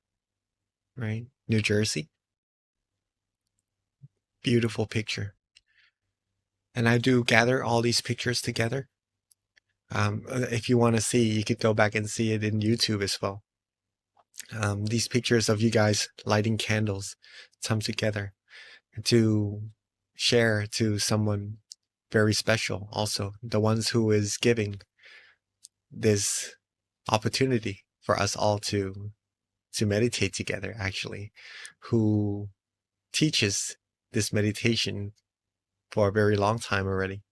[SPEAKER 12] right? New Jersey. Beautiful picture. And I do gather all these pictures together. If you want to see, you could go back and see it in YouTube as well. These pictures of you guys lighting candles come together to share to someone very special also, the ones who is giving this opportunity for us all to meditate together, actually, who teaches this meditation for a very long time already.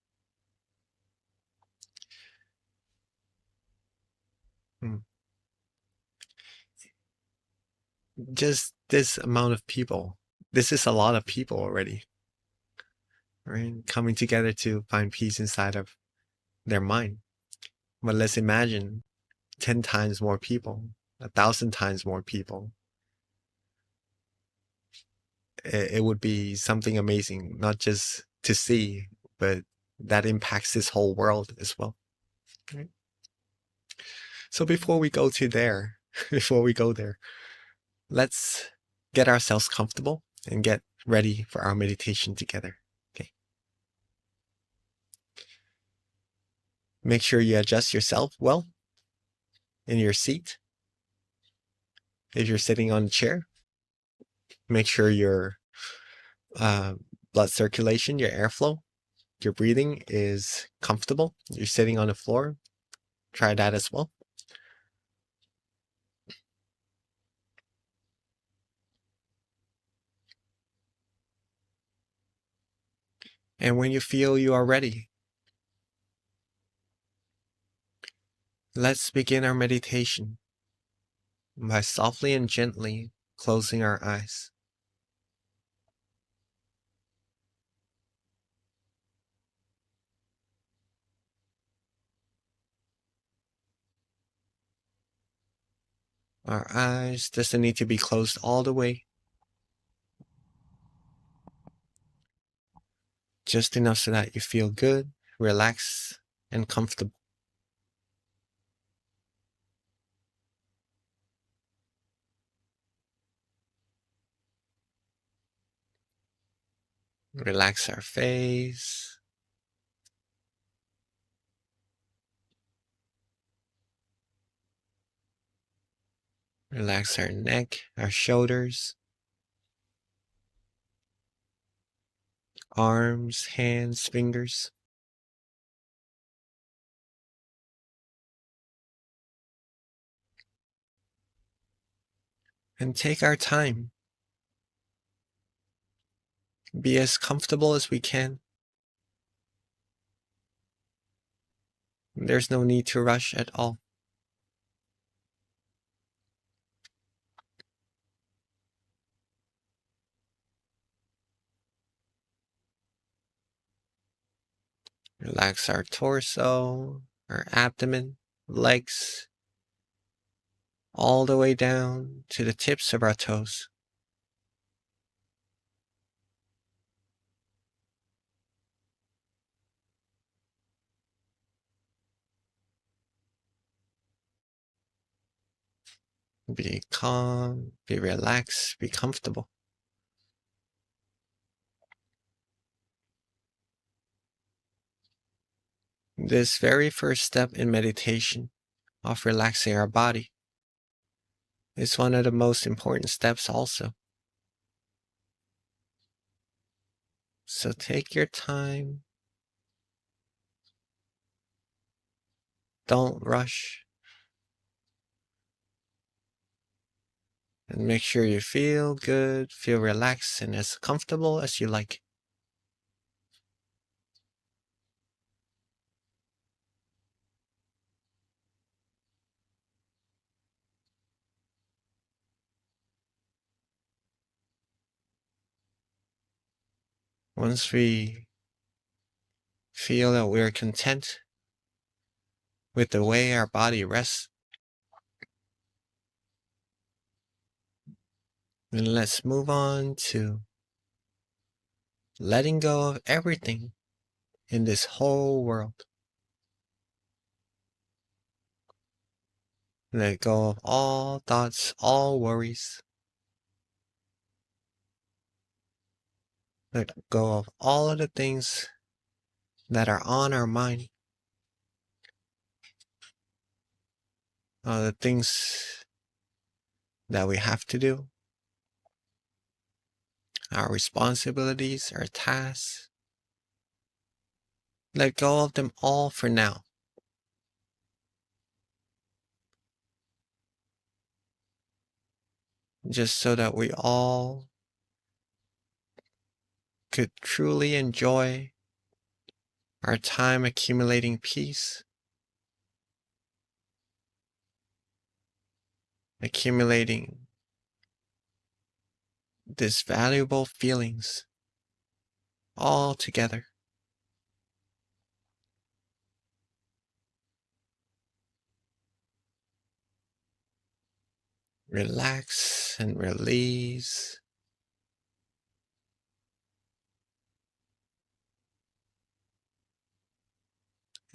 [SPEAKER 12] Just this amount of people, this is a lot of people already, right? Coming together to find peace inside of their mind. But let's imagine 10 times more people, 1,000 times more people. It would be something amazing, not just to see, but that impacts this whole world as well. Right? So before we go there, let's get ourselves comfortable and get ready for our meditation together. Okay. Make sure you adjust yourself well in your seat. If you're sitting on a chair, make sure your blood circulation, your airflow, your breathing is comfortable. You're sitting on the floor, try that as well. And when you feel you are ready, let's begin our meditation by softly and gently closing our eyes. Our eyes doesn't need to be closed all the way, just enough so that you feel good, relaxed, and comfortable. Relax our face. Relax our neck, our shoulders, arms, hands, fingers. And take our time. Be as comfortable as we can. There's no need to rush at all. Relax our torso, our abdomen, legs, all the way down to the tips of our toes. Be calm, be relaxed, be comfortable. This very first step in meditation of relaxing our body is one of the most important steps also. So take your time. Don't rush. And make sure you feel good, feel relaxed, and as comfortable as you like. Once we feel that we're content with the way our body rests, then let's move on to letting go of everything in this whole world. Let go of all thoughts, all worries. Let go of all of the things that are on our mind. The things that we have to do, our responsibilities, our tasks. Let go of them all for now. Just so that we all could truly enjoy our time accumulating peace, accumulating these valuable feelings all together. Relax and release.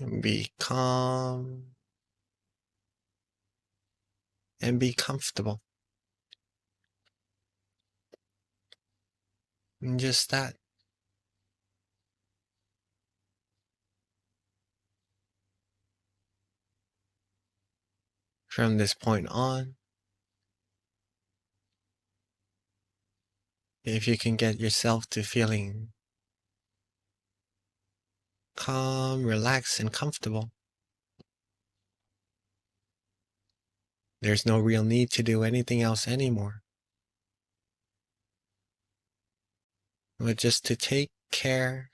[SPEAKER 12] And be calm and be comfortable. And just that. From this point on, if you can get yourself to feeling calm, relaxed, and comfortable, there's no real need to do anything else anymore. But just to take care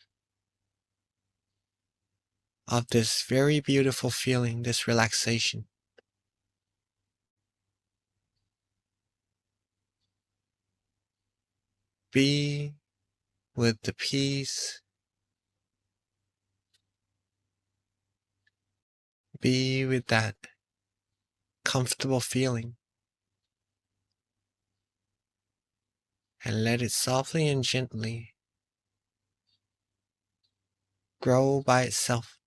[SPEAKER 12] of this very beautiful feeling, this relaxation. Be with the peace. Be with that comfortable feeling. And let it softly and gently grow by itself.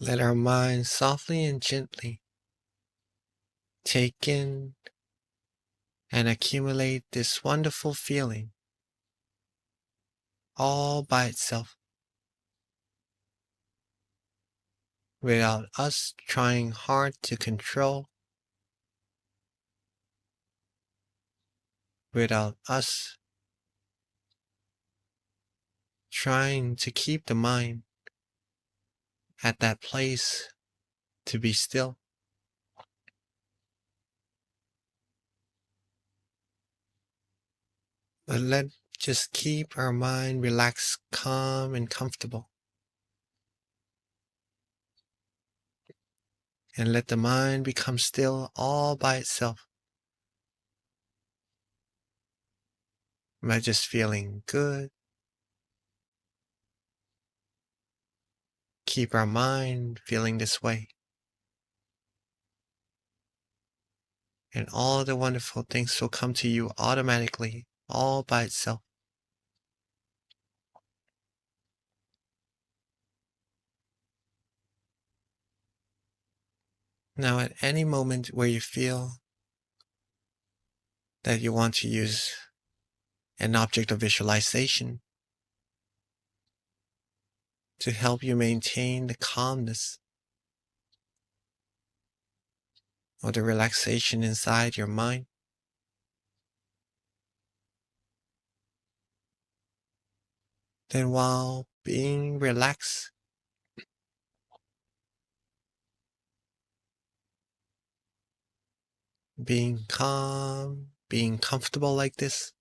[SPEAKER 12] Let our mind softly and gently take in and accumulate this wonderful feeling all by itself, without us trying hard to control, without us trying to keep the mind at that place to be still. But let's just keep our mind relaxed, calm, and comfortable. And let the mind become still all by itself by just feeling good. Keep our mind feeling this way. And all the wonderful things will come to you automatically, all by itself. Now, at any moment where you feel that you want to use an object of visualization to help you maintain the calmness or the relaxation inside your mind, then while being relaxed, being calm, being comfortable like this,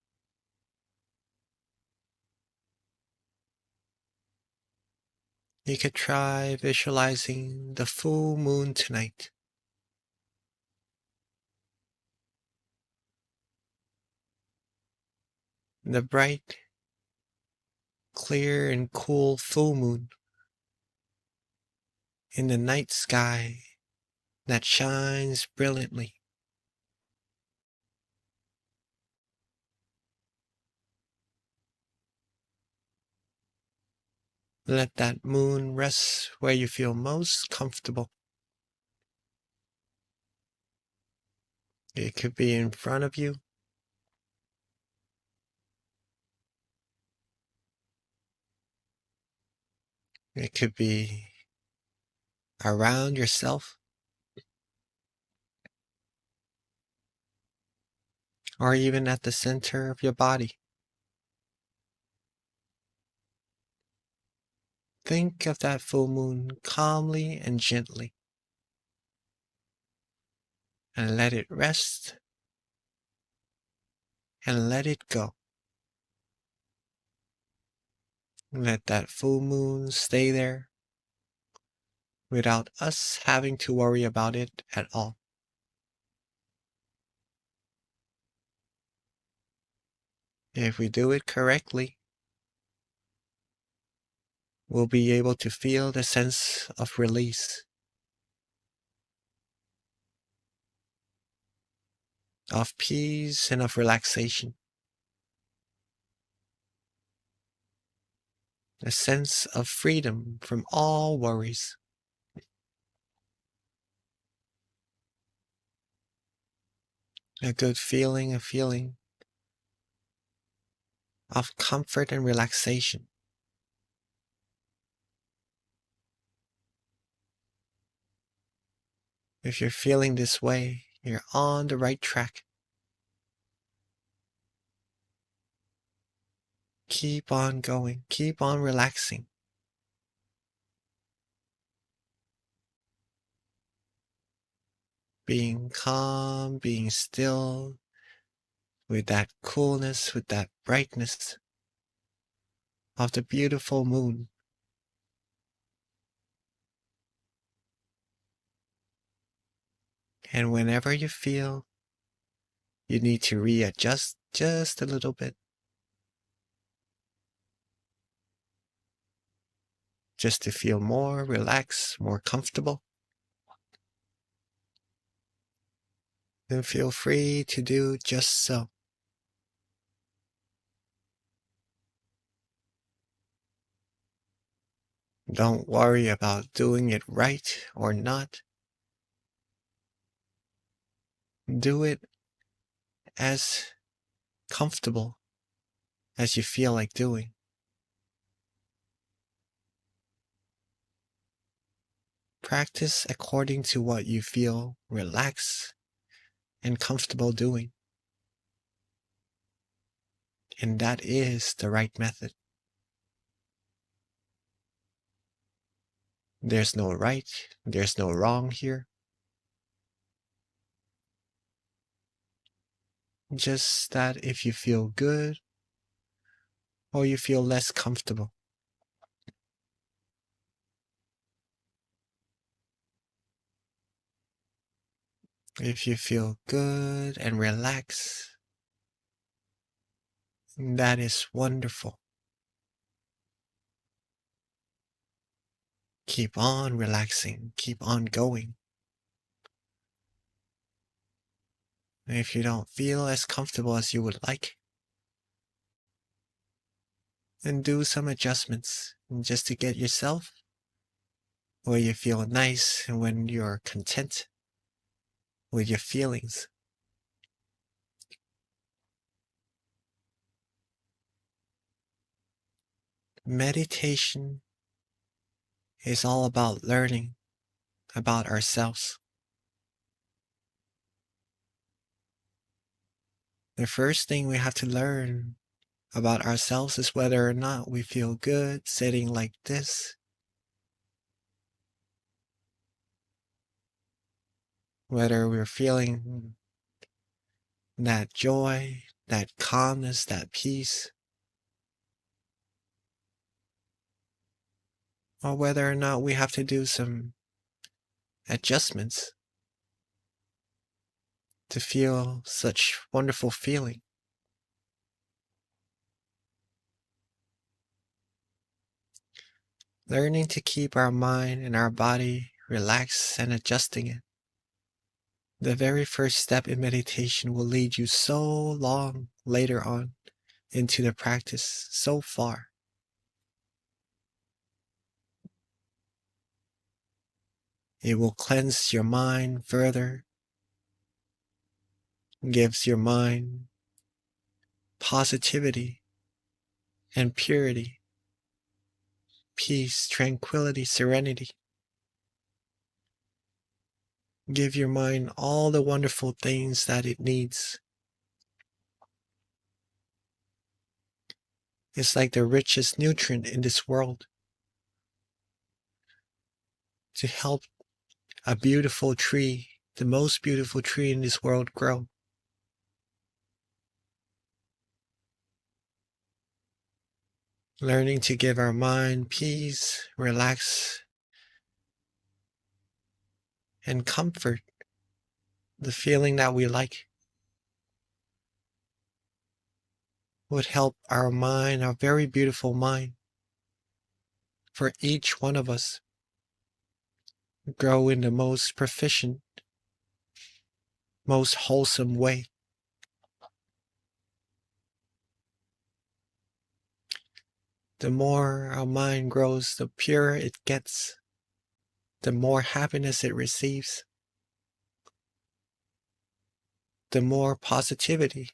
[SPEAKER 12] you could try visualizing the full moon tonight. the bright, clear, and cool full moon in the night sky that shines brilliantly. Let that moon rest where you feel most comfortable. It could be in front of you. It could be around yourself. Or even at the center of your body. Think of that full moon calmly and gently. And let it rest. And let it go. Let that full moon stay there without us having to worry about it at all. If we do it correctly, we'll be able to feel the sense of release, of peace and of relaxation, a sense of freedom from all worries. A good feeling, a feeling of comfort and relaxation. If you're feeling this way, you're on the right track. Keep on going, keep on relaxing. Being calm, being still, with that coolness, with that brightness of the beautiful moon. And whenever you feel you need to readjust just a little bit, just to feel more relaxed, more comfortable, then feel free to do just so. Don't worry about doing it right or not. Do it as comfortable as you feel like doing. Practice according to what you feel relaxed and comfortable doing. And that is the right method. There's no right, there's no wrong here. Just that if you feel good or you feel less comfortable. If you feel good and relaxed, that is wonderful. Keep on relaxing, keep on going. And if you don't feel as comfortable as you would like, then do some adjustments just to get yourself where you feel nice and when you're content with your feelings. Meditation is all about learning about ourselves. The first thing we have to learn about ourselves is whether or not we feel good sitting like this. Whether we're feeling that joy, that calmness, that peace. Or whether or not we have to do some adjustments to feel such wonderful feeling. learning to keep our mind and our body relaxed and adjusting it. The very first step in meditation will lead you so long later on into the practice, so far. It will cleanse your mind further, gives your mind positivity and purity, peace, tranquility, serenity. Give your mind all the wonderful things that it needs. It's like the richest nutrient in this world to help a beautiful tree, the most beautiful tree in this world, grow. Learning to give our mind peace, relax, and comfort, the feeling that we like, would help our mind, our very beautiful mind, for each one of us, grow in the most proficient, most wholesome way. The more our mind grows, the purer it gets, the more happiness it receives, the more positivity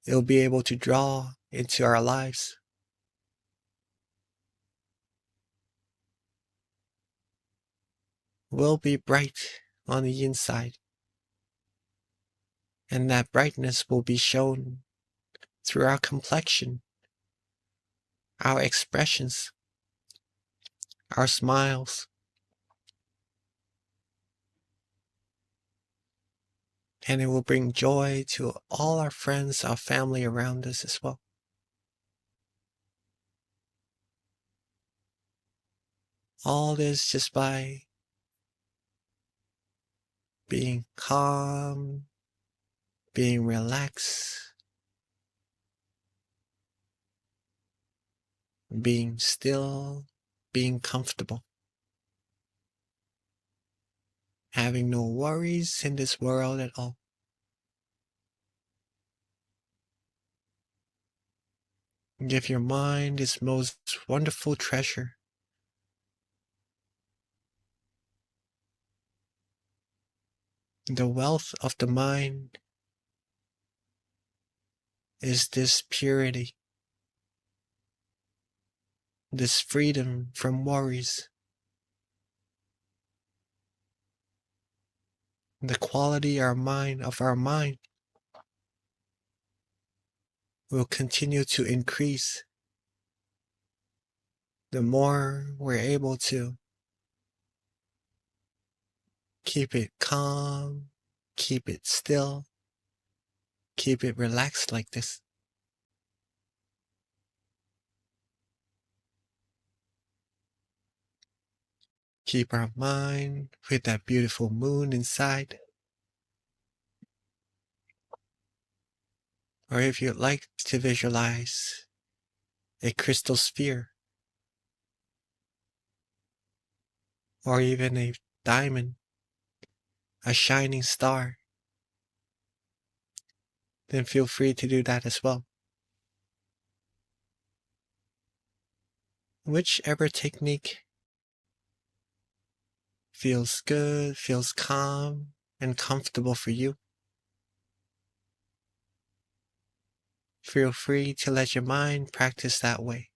[SPEAKER 12] it'll be able to draw into our lives. We'll be bright on the inside, and that brightness will be shown through our complexion, our expressions, our smiles. And it will bring joy to all our friends, our family around us as well. All this just by being calm, being relaxed, being still, being comfortable, having no worries in this world at all. Give your mind its most wonderful treasure. The wealth of the mind is this purity, this freedom from worries. The quality of our mind will continue to increase the more we're able to keep it calm, keep it still, keep it relaxed like this. Keep our mind with that beautiful moon inside. Or if you'd like to visualize a crystal sphere, or even a diamond, a shining star, then feel free to do that as well. Whichever technique feels good, feels calm and comfortable for you, feel free to let your mind practice that way.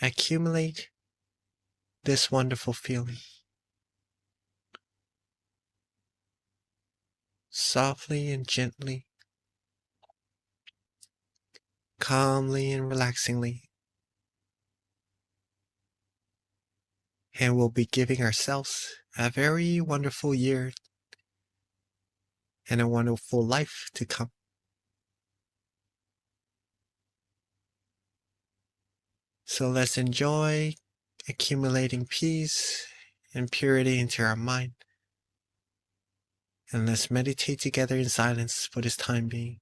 [SPEAKER 12] Accumulate this wonderful feeling. Softly and gently, calmly and relaxingly. And we'll be giving ourselves a very wonderful year and a wonderful life to come. So let's enjoy accumulating peace and purity into our mind. And let's meditate together in silence for this time being.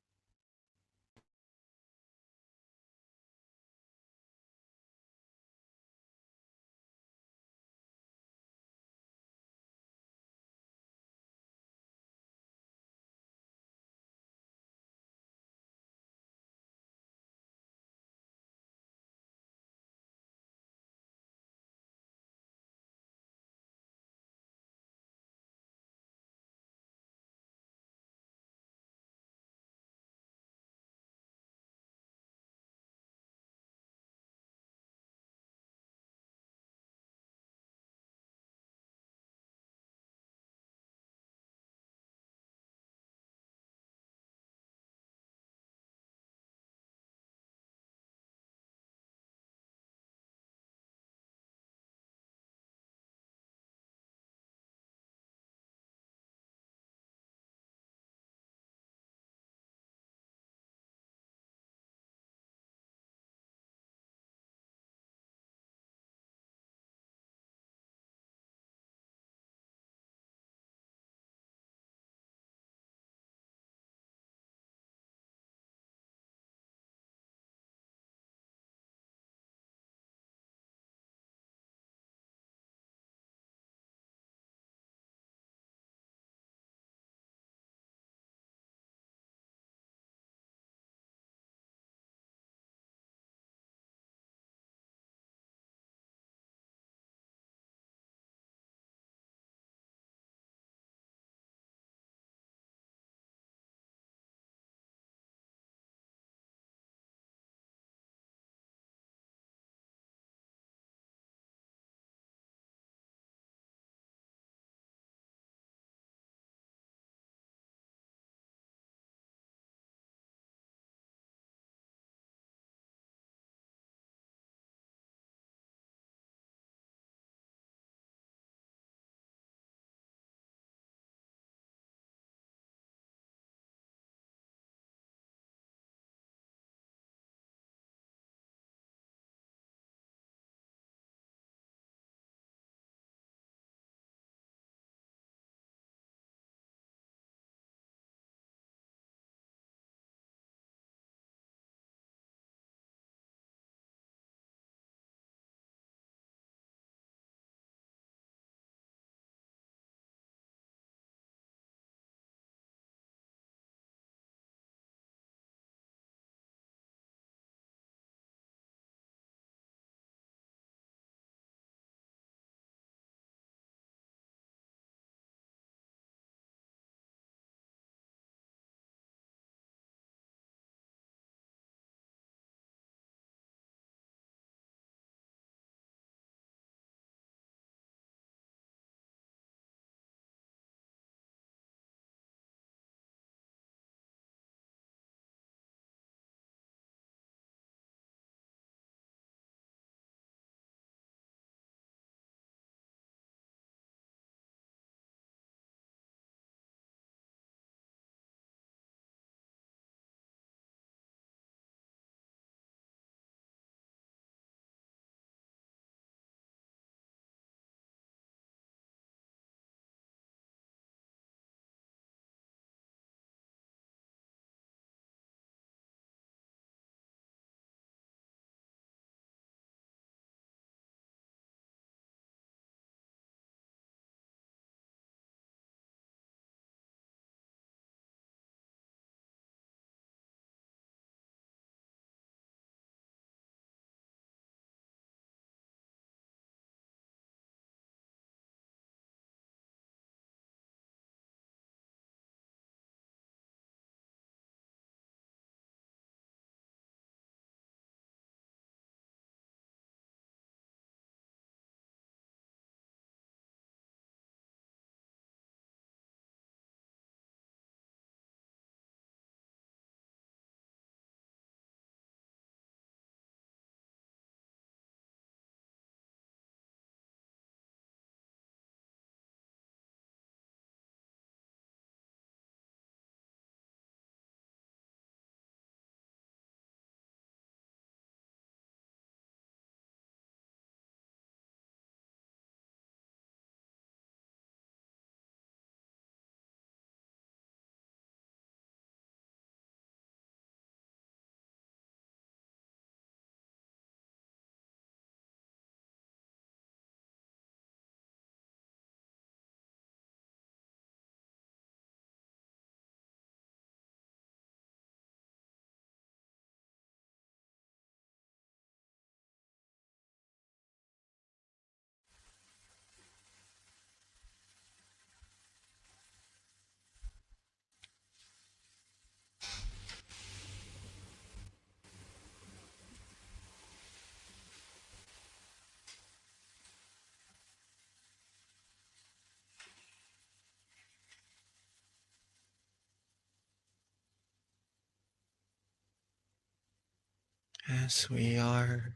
[SPEAKER 12] as we are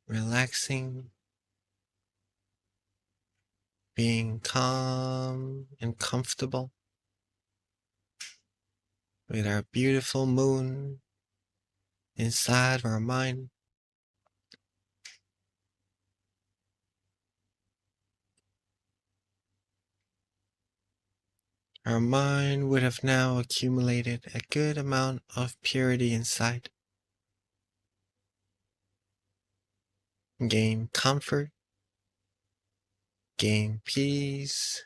[SPEAKER 12] relaxing, being calm and comfortable with our beautiful moon inside of our mind. Our mind would have now accumulated a good amount of purity inside. Gain comfort, gain peace,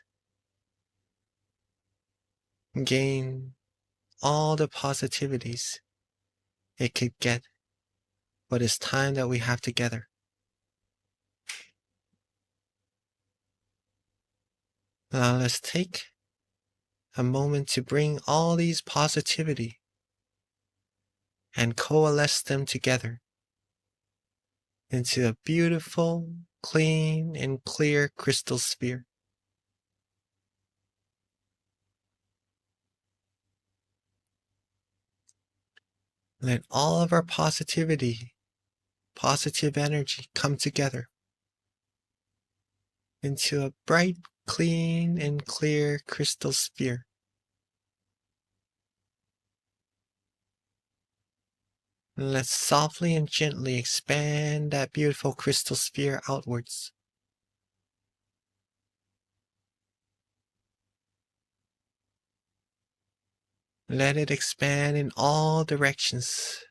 [SPEAKER 12] gain all the positivities it could get for this time that we have together. Now let's take a moment to bring all these positivity and coalesce them together into a beautiful, clean, and clear crystal sphere. Let all of our positivity, positive energy come together into a bright, clean, and clear crystal sphere. And let's softly and gently expand that beautiful crystal sphere outwards. Let it expand in all directions,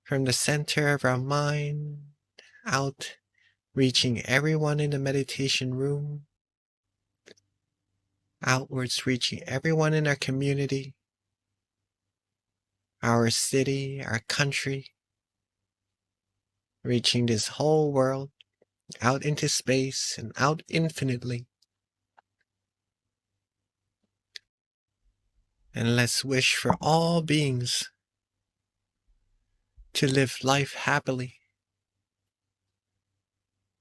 [SPEAKER 12] from the center of our mind out, reaching everyone in the meditation room, outwards reaching everyone in our community, our city, our country, reaching this whole world, out into space and out infinitely. And let's wish for all beings to live life happily,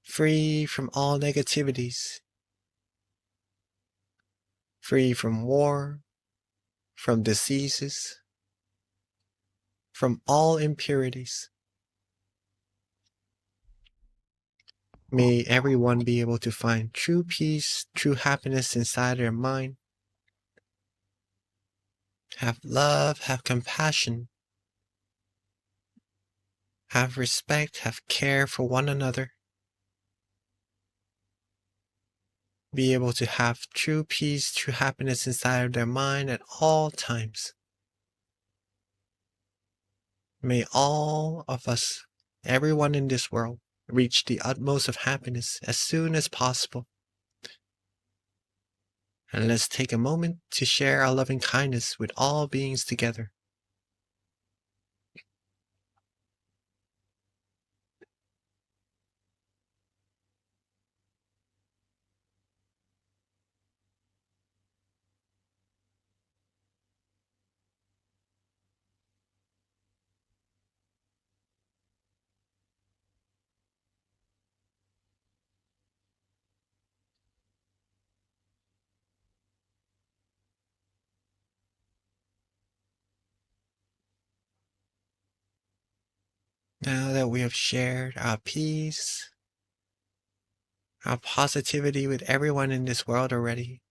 [SPEAKER 12] free from all negativities, free from war, from diseases, from all impurities. May everyone be able to find true peace, true happiness inside their mind. Have love, have compassion, have respect, have care for one another. Be able to have true peace, true happiness inside of their mind at all times. May all of us, everyone in this world, reach the utmost of happiness as soon as possible. And let's take a moment to share our loving kindness with all beings together. Now that we have shared our peace, our positivity with everyone in this world already,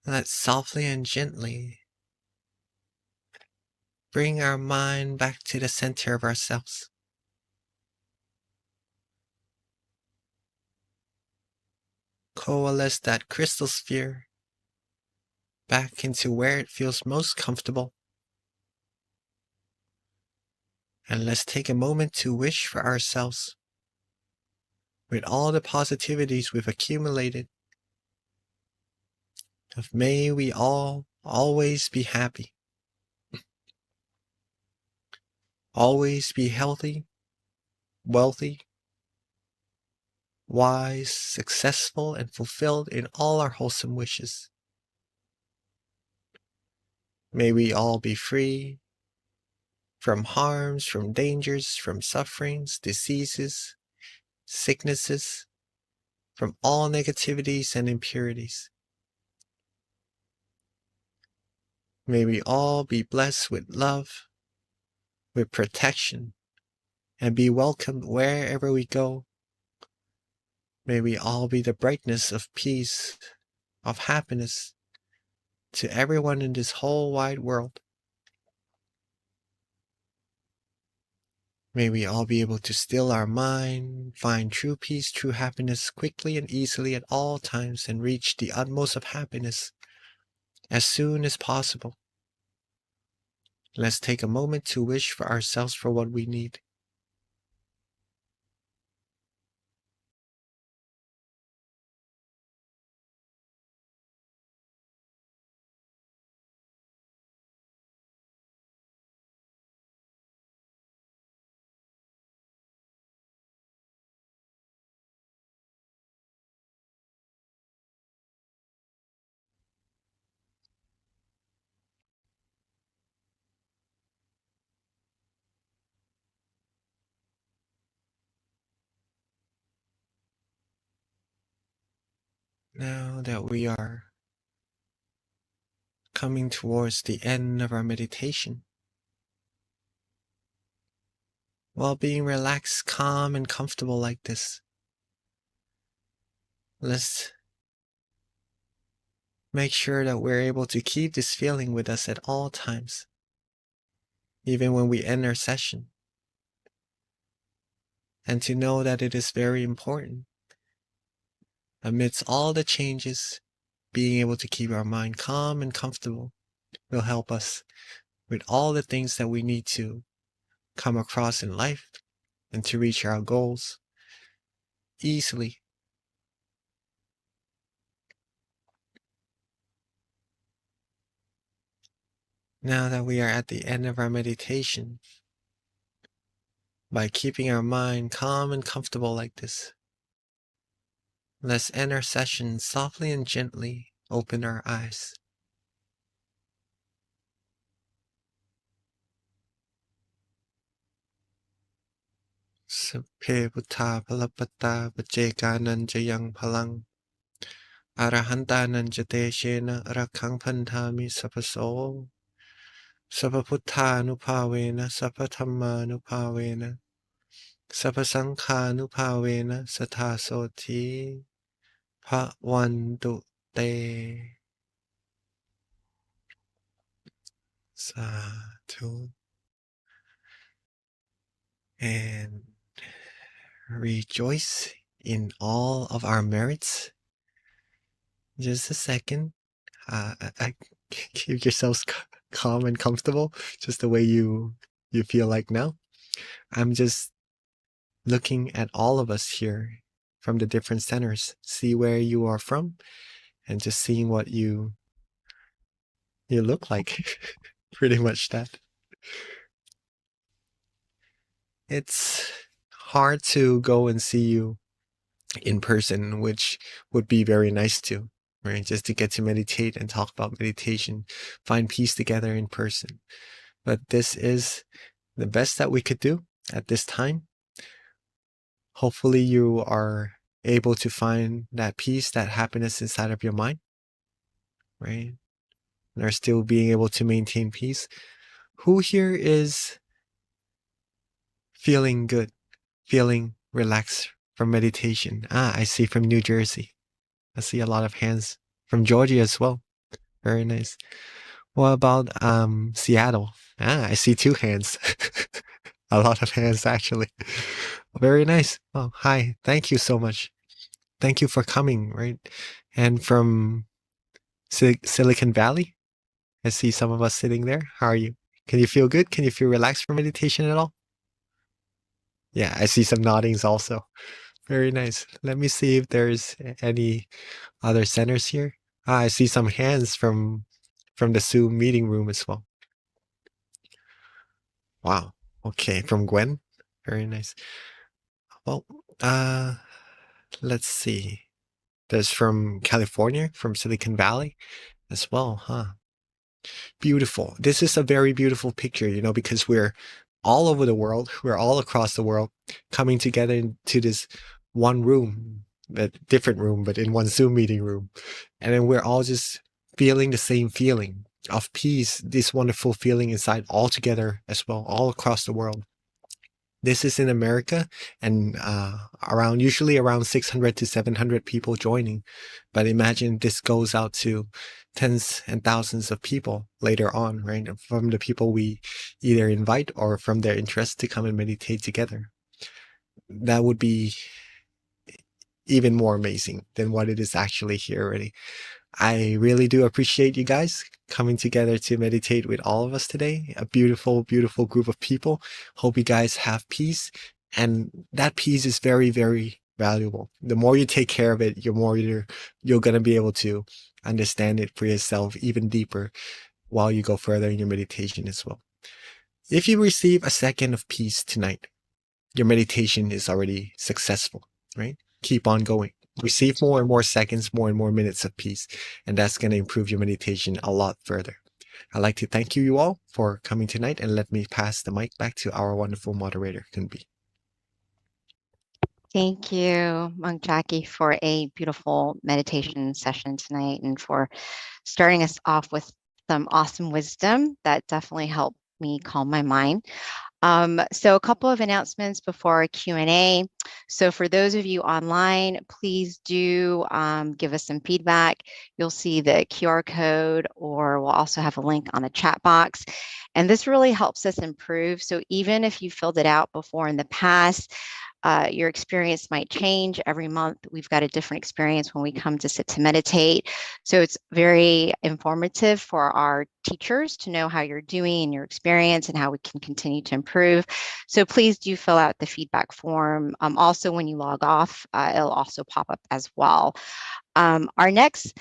[SPEAKER 12] let's softly and gently bring our mind back to the center of ourselves. Coalesce that crystal sphere back into where it feels most comfortable. And let's take a moment to wish for ourselves, with all the positivities we've accumulated, of may we all always be happy, always be healthy, wealthy, wise, successful, and fulfilled in all our wholesome wishes. May we all be free from harms, from dangers, from sufferings, diseases, sicknesses, from all negativities and impurities. May we all be blessed with love, with protection, and be welcomed wherever we go. May we all be the brightness of peace, of happiness to everyone in this whole wide world. May we all be able to still our mind, find true peace, true happiness quickly and easily at all times, and reach the utmost of happiness as soon as possible. Let's take a moment to wish for ourselves for what we need. Now that we are coming towards the end of our meditation, while being relaxed, calm, and comfortable like this, let's make sure that we're able to keep this feeling with us at all times, even when we end our session, and to know that it is very important. Amidst all the changes, being able to keep our mind calm and comfortable will help us with all the things that we need to come across in life and to reach our goals easily. Now that we are at the end of our meditation, by keeping our mind calm and comfortable like this, let's end our session softly and gently open our eyes. Sapphe Buddha Palapatta Vajekanan Jayang Palang Arahantanan Jateshena Rakang Pantami Sapaso Sapaputthanupavena Sapathammanupavena Sapasankhanupavena Sathasoti Bhavantu Te. Sadhu. And rejoice in all of our merits. Just a second. Keep yourselves calm and comfortable, just the way you feel like now. I'm just looking at all of us here from the different centers, see where you are from, and just seeing what you look like. Pretty much that. It's hard to go and see you in person, which would be very nice too, right? Just to get to meditate and talk about meditation, find peace together in person. But this is the best that we could do at this time. Hopefully you are able to find that peace, that happiness inside of your mind, right? And are still being able to maintain peace. Who here is feeling good, feeling relaxed from meditation? I see from New Jersey. I see a lot of hands from Georgia as well. Very nice. What about Seattle? I see 2 hands. A lot of hands actually. Very nice. Oh, hi. Thank you so much. Thank you for coming, right? And from Silicon Valley, I see some of us sitting there. How are you? Can you feel good? Can you feel relaxed from meditation at all? Yeah, I see some noddings also. Very nice. Let me see if there's any other centers here. I see some hands from the Zoom meeting room as well. Wow. Okay, from Gwen. Very nice. Well, let's see. There's from California, from Silicon Valley as well, huh? Beautiful. This is a very beautiful picture, you know, because we're all over the world. We're all across the world coming together into this one room, a different room, but in one Zoom meeting room. And then we're all just feeling the same feeling, of peace, this wonderful feeling inside all together as well, all across the world. This is in America, and usually around 600 to 700 people joining. But imagine this goes out to tens and thousands of people later on, right? From the people we either invite or from their interest to come and meditate together. That would be even more amazing than what it is actually here already. I really do appreciate you guys coming together to meditate with all of us today. A beautiful, beautiful group of people. Hope you guys have peace. And that peace is very, very valuable. The more you take care of it, the more you're going to be able to understand it for yourself even deeper while you go further in your meditation as well. If you receive a second of peace tonight, your meditation is already successful, right? Keep on going. Receive more and more seconds, more and more minutes of peace, and that's going to improve your meditation a lot further. I'd like to thank you all for coming tonight, and let me pass the mic back to our wonderful moderator, Kunbi.
[SPEAKER 9] Thank you, Monk Jackie, for a beautiful meditation session tonight and for starting us off with some awesome wisdom that definitely helped me calm my mind. So a couple of announcements before our Q&A. So for those of you online, please do give us some feedback. You'll see the QR code, or we'll also have a link on the chat box. And this really helps us improve. So even if you filled it out before in the past, your experience might change every month. We've got a different experience when we come to sit to meditate. So it's very informative for our teachers to know how you're doing in your experience and how we can continue to improve. So please do fill out the feedback form. Also, when you log off, it'll also pop up as well. Our next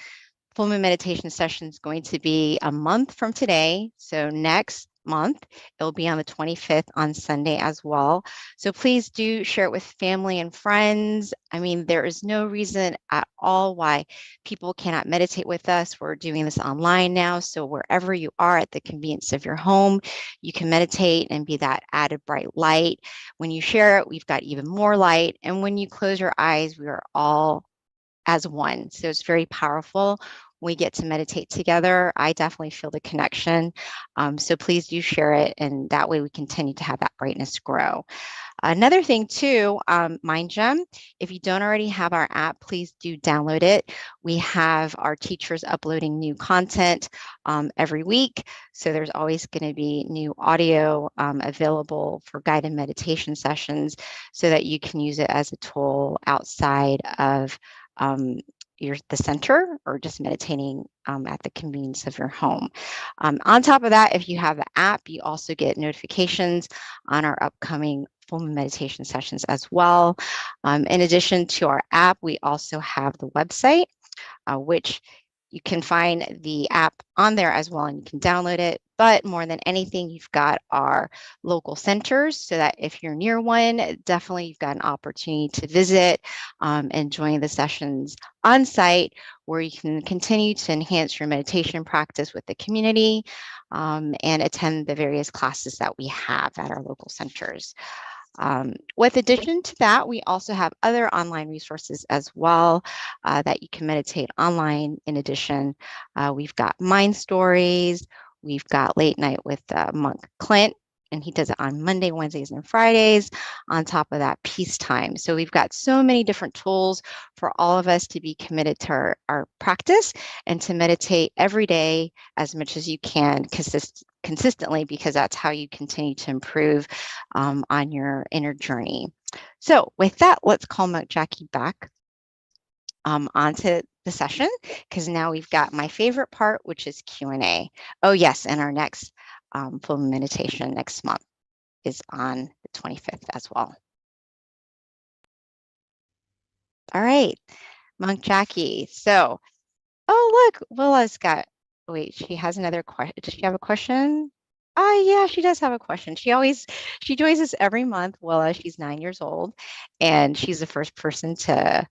[SPEAKER 9] full moon meditation session is going to be a month from today. So next month, it'll be on the 25th on Sunday as well. So please do share it with family and friends. I mean, there is no reason at all why people cannot meditate with us. We're doing this online now. So wherever you are at the convenience of your home, you can meditate and be that added bright light. When you share it, we've got even more light. And when you close your eyes, we are all as one. So it's very powerful. We get to meditate together. I definitely feel the connection. So please do share it, and that way we continue to have that brightness grow. Another thing too, MindGem, if you don't already have our app, please do download it. We have our teachers uploading new content every week. So there's always going to be new audio available for guided meditation sessions so that you can use it as a tool outside of the center, or just meditating at the convenience of your home. On top of that, if you have the app, you also get notifications on our upcoming full moon meditation sessions as well. In addition to our app, we also have the website, which you can find the app on there as well, and you can download it. But more than anything, you've got our local centers, so that if you're near one, definitely you've got an opportunity to visit and join the sessions on site, where you can continue to enhance your meditation practice with the community and attend the various classes that we have at our local centers. With addition to that, we also have other online resources as well that you can meditate online. In addition, we've got Mind Stories, we've got Late Night with Monk Clint, and he does it on Monday, Wednesdays, and Fridays. On top of that, Peace Time. So we've got so many different tools for all of us to be committed to our practice and to meditate every day as much as you can consistently, because that's how you continue to improve on your inner journey. So with that, let's call Monk Jackie back onto the session, because now we've got my favorite part, which is Q&A. Oh yes, and our next full meditation next month is on the 25th as well. All right, Monk Jackie. So, oh look, Willa's got, wait, she has another question. Does she have a question? Oh yeah, she does have a question. She joins us every month. Willa, she's 9 years old, and she's the first person to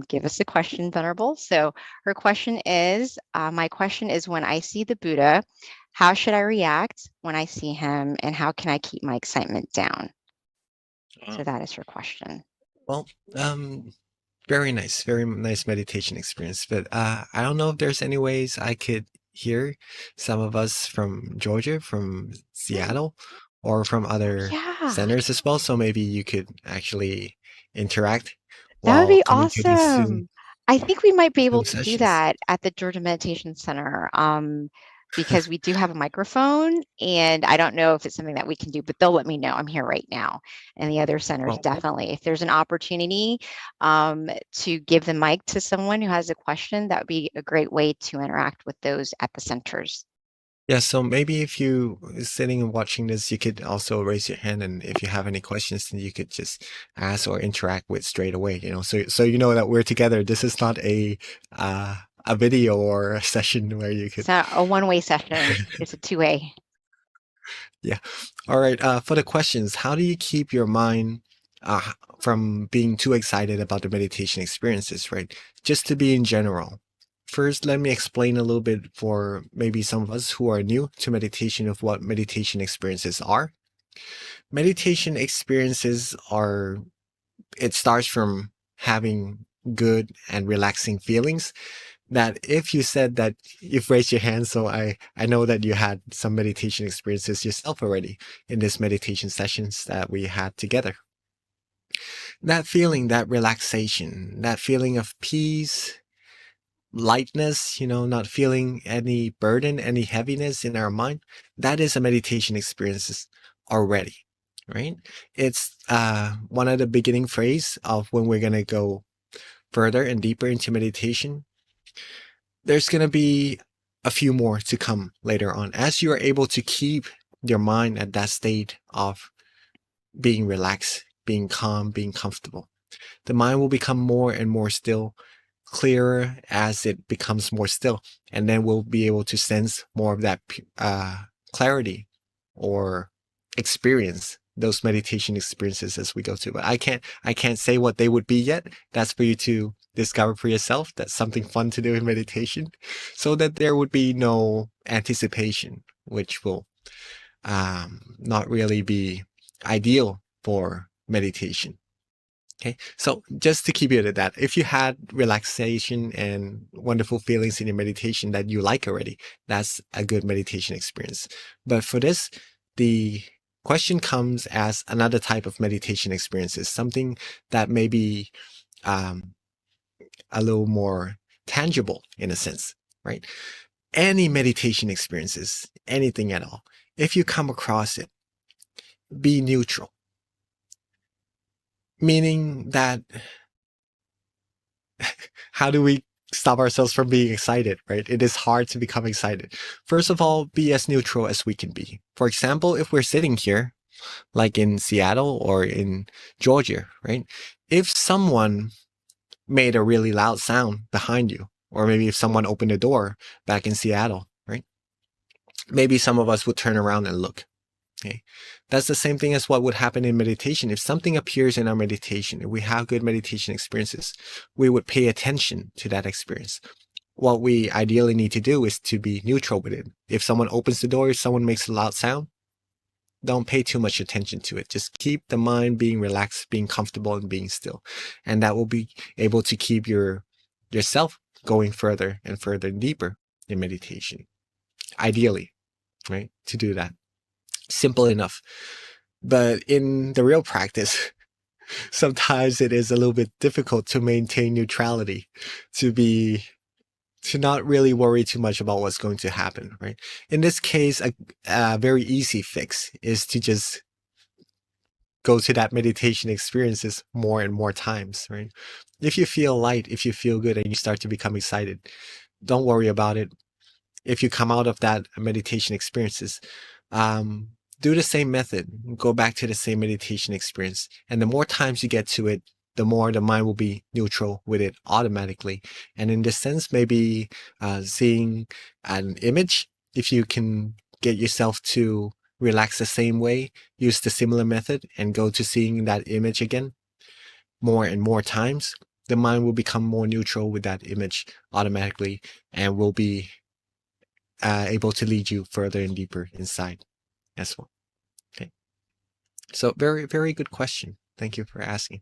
[SPEAKER 9] give us a question, Venerable. So her question is, my question is, when I see the Buddha, how should I react when I see him, and how can I keep my excitement down? So that is her question.
[SPEAKER 12] Well, very nice meditation experience. But I don't know if there's any ways I could here, some of us from Georgia, from Seattle, or from other
[SPEAKER 9] Yeah,
[SPEAKER 12] centers as well. So maybe you could actually interact
[SPEAKER 9] that would
[SPEAKER 12] while
[SPEAKER 9] be
[SPEAKER 12] coming to these
[SPEAKER 9] awesome. I think we might be able
[SPEAKER 12] Zoom
[SPEAKER 9] to do
[SPEAKER 12] sessions.
[SPEAKER 9] that at the Georgia Meditation Center, because we do have a microphone, and I don't know if it's something that we can do, but they'll let me know. I'm here right now, and the other centers
[SPEAKER 12] Well,
[SPEAKER 9] definitely. If there's an opportunity to give the mic to someone who has a question, that would be a great way to interact with those at the centers.
[SPEAKER 12] yeah, so maybe if you sitting and watching this, you could also raise your hand, and if you have any questions, then you could just ask or interact with straight away. So you know that we're together. This is not a video or a session where you
[SPEAKER 9] It's
[SPEAKER 12] could.
[SPEAKER 9] not a one-way session; it's a two-way.
[SPEAKER 12] Yeah. All right. For the questions, how do you keep your mind from being too excited about the meditation experiences, right? Just to be in general. First, let me explain a little bit for maybe some of us who are new to meditation of what meditation experiences are. Meditation experiences are, it starts from having good and relaxing feelings that if you said that you've raised your hand, so I know that you had some meditation experiences yourself already in this meditation sessions that we had together. That feeling, that relaxation, that feeling of peace, lightness, not feeling any burden, any heaviness in our mind, that is a meditation experiences already, right? It's one of the beginning phrase of when we're going to go further and deeper into meditation. There's going to be a few more to come later on as you are able to keep your mind at that state of being relaxed, being calm, being comfortable. The mind will become more and more still, clearer as it becomes more still, and then we'll be able to sense more of that clarity or experience those meditation experiences as we go through. But I can't say what they would be yet. That's for you to discover for yourself. That's something fun to do in meditation, so that there would be no anticipation, which will not really be ideal for meditation. Okay, so just to keep it at that, if you had relaxation and wonderful feelings in your meditation that you like already, that's a good meditation experience. But for this, the question comes as another type of meditation experiences, something that may be a little more tangible in a sense, right? Any meditation experiences, anything at all, if you come across it, be neutral. Meaning that how do we stop ourselves from being excited, right? It is hard to become excited. First of all, be as neutral as we can be. For example, if we're sitting here, like in Seattle or in Georgia, right? If someone made a really loud sound behind you, or maybe if someone opened a door back in Seattle, right? Maybe some of us would turn around and look. Okay. That's the same thing as what would happen in meditation. If something appears in our meditation, if we have good meditation experiences, we would pay attention to that experience. What we ideally need to do is to be neutral with it. If someone opens the door, if someone makes a loud sound, don't pay too much attention to it. Just keep the mind being relaxed, being comfortable, and being still. And that will be able to keep yourself going further and further and deeper in meditation. Ideally, right? To do that. Simple enough. But in the real practice, sometimes it is a little bit difficult to maintain neutrality, to not really worry too much about what's going to happen, right? In this case, a very easy fix is to just go to that meditation experiences more and more times, right? If you feel light, if you feel good and you start to become excited, don't worry about it. If you come out of that meditation experiences, do the same method, go back to the same meditation experience. And the more times you get to it, the more the mind will be neutral with it automatically. And in this sense, maybe seeing an image, if you can get yourself to relax the same way, use the similar method and go to seeing that image again more and more times, the mind will become more neutral with that image automatically and will be able to lead you further and deeper inside as well. Okay. So very, very good question. Thank you for asking.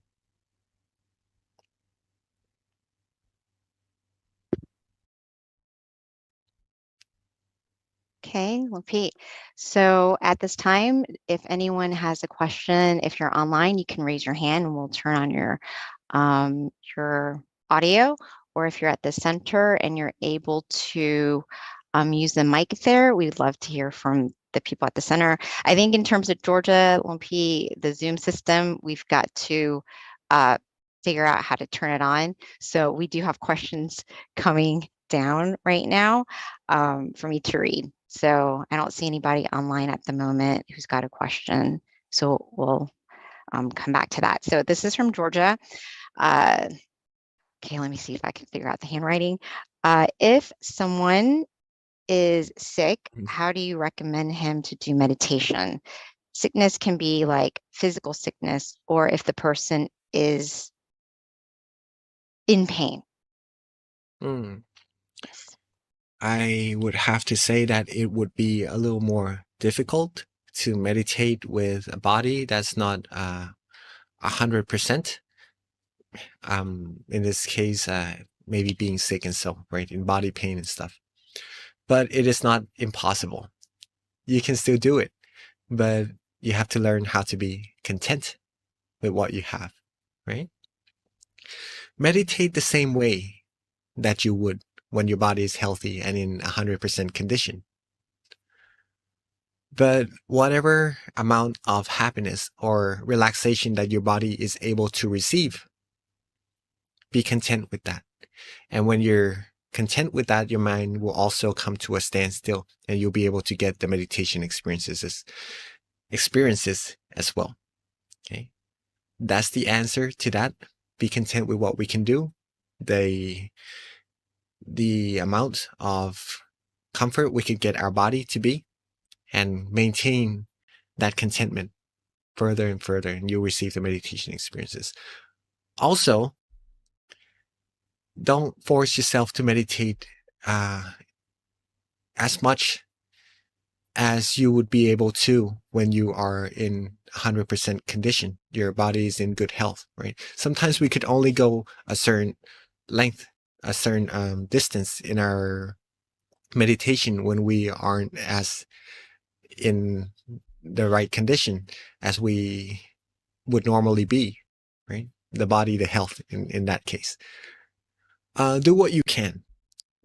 [SPEAKER 9] Okay, well, Pete. So at this time, if anyone has a question, if you're online, you can raise your hand and we'll turn on your audio. Or if you're at the center and you're able to use the mic there, we'd love to hear from the people at the center. I think in terms of Georgia, Lumpy, the Zoom system, we've got to figure out how to turn it on. So we do have questions coming down right now for me to read. So I don't see anybody online at the moment who's got a question. So we'll come back to that. So this is from Georgia. Okay, let me see if I can figure out the handwriting. If someone is sick, how do you recommend him to do meditation? Sickness can be like physical sickness, or if the person is in pain. Yes.
[SPEAKER 12] I would have to say that it would be a little more difficult to meditate with a body that's not 100%. In this case, maybe being sick and so, right, in body pain and stuff. But it is not impossible. You can still do it, but you have to learn how to be content with what you have, right? Meditate the same way that you would when your body is healthy and in 100% condition. But whatever amount of happiness or relaxation that your body is able to receive, be content with that. And when you're content with that, your mind will also come to a standstill and you'll be able to get the meditation experiences as well. Okay. That's the answer to that. Be content with what we can do. The amount of comfort we could get our body to be, and maintain that contentment further and further, and you'll receive the meditation experiences. Also, don't force yourself to meditate as much as you would be able to when you are in 100% condition. Your body is in good health, right? Sometimes we could only go a certain length, a certain distance in our meditation when we aren't as in the right condition as we would normally be, right? The body, the health in that case. Do what you can.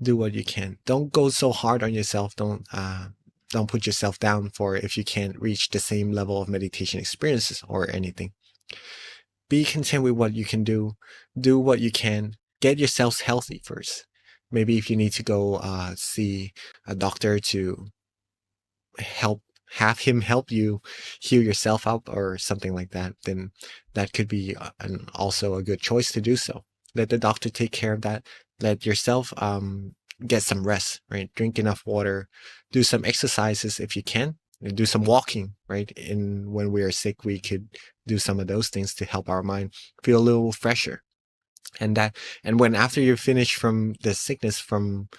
[SPEAKER 12] Do what you can. Don't go so hard on yourself. Don't put yourself down for if you can't reach the same level of meditation experiences or anything. Be content with what you can do. Do what you can. Get yourselves healthy first. Maybe if you need to go see a doctor to have him help you heal yourself up or something like that, then that could be also a good choice to do so. Let the doctor take care of that. Let yourself get some rest, right? Drink enough water, do some exercises if you can, and do some walking, right? When we are sick, we could do some of those things to help our mind feel a little fresher. And when after you're finished from the sickness, from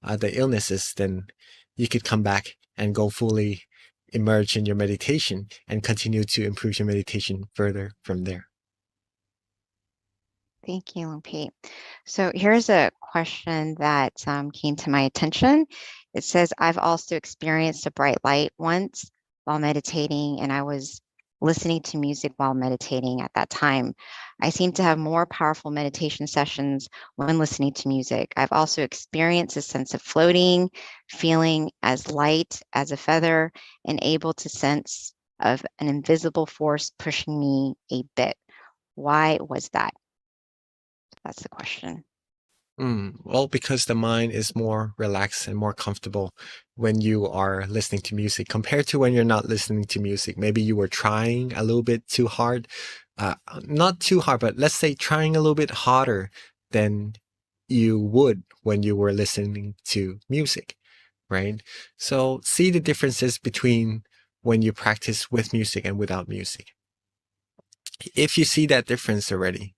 [SPEAKER 12] the illnesses, then you could come back and go fully immerse in your meditation and continue to improve your meditation further from there.
[SPEAKER 9] Thank you, Lumpy. So here's a question that came to my attention. It says, I've also experienced a bright light once while meditating, and I was listening to music while meditating at that time. I seem to have more powerful meditation sessions when listening to music. I've also experienced a sense of floating, feeling as light as a feather, and able to sense of an invisible force pushing me a bit. Why was that? That's the question.
[SPEAKER 12] Well, because the mind is more relaxed and more comfortable when you are listening to music compared to when you're not listening to music. Maybe you were trying a little bit too hard, not too hard, but let's say trying a little bit harder than you would when you were listening to music, right? So see the differences between when you practice with music and without music. If you see that difference already,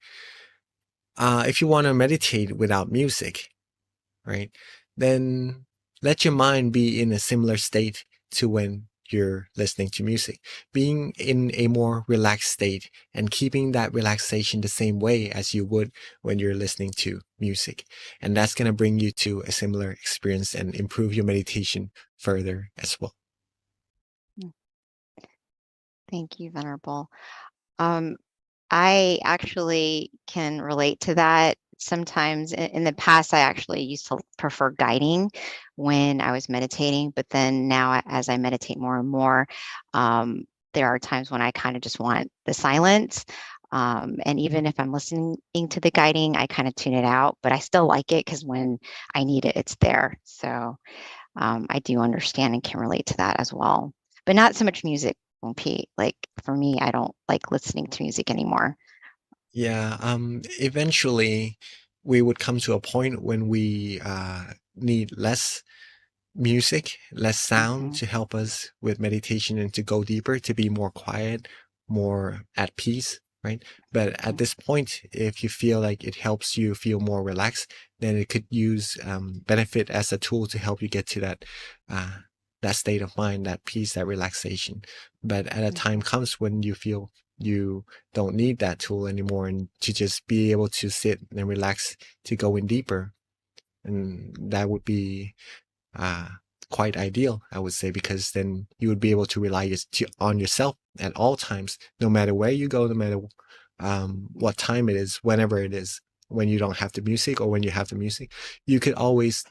[SPEAKER 12] if you want to meditate without music, right, then let your mind be in a similar state to when you're listening to music. Being in a more relaxed state and keeping that relaxation the same way as you would when you're listening to music. And that's going to bring you to a similar experience and improve your meditation further as well.
[SPEAKER 9] Thank you, Venerable. I actually can relate to that. Sometimes in the past, I actually used to prefer guiding when I was meditating, but then now as I meditate more and more, there are times when I kind of just want the silence. And even if I'm listening to the guiding, I kind of tune it out, but I still like it because when I need it, it's there. So I do understand and can relate to that as well, but not so much music. Pete, like for me, I don't like listening to music anymore.
[SPEAKER 12] Yeah, eventually we would come to a point when we need less music, less sound to help us with meditation and to go deeper, to be more quiet, more at peace, right? But at this point, if you feel like it helps you feel more relaxed, then it could use benefit as a tool to help you get to that state of mind, that peace, that relaxation. But at a time comes when you feel you don't need that tool anymore, and to just be able to sit and relax to go in deeper. And that would be quite ideal, I would say, because then you would be able to rely on yourself at all times, no matter where you go, no matter what time it is, whenever it is, when you don't have the music or when you have the music, you could always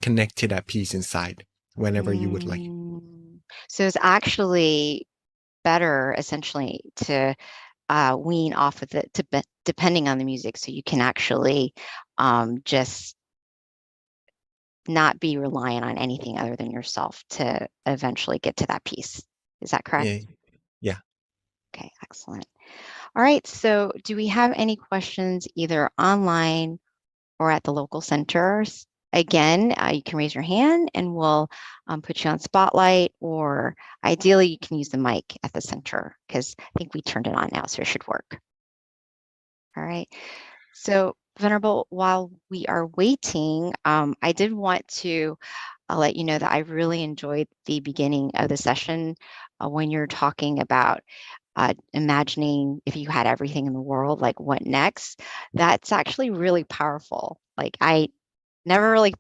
[SPEAKER 12] connect to that peace inside whenever you would like.
[SPEAKER 9] So it's actually better essentially to wean off of it depending on the music, so you can actually just not be reliant on anything other than yourself to eventually get to that peace. Is that correct?
[SPEAKER 12] Yeah.
[SPEAKER 9] Okay, excellent. All right, so do we have any questions either online or at the local centers? Again, you can raise your hand and we'll put you on spotlight, or ideally you can use the mic at the center because I think we turned it on now, so it should work. All right, so Venerable, while we are waiting, I did want to let you know that I really enjoyed the beginning of the session when you're talking about imagining if you had everything in the world, like what next. That's actually really powerful. Like I never really,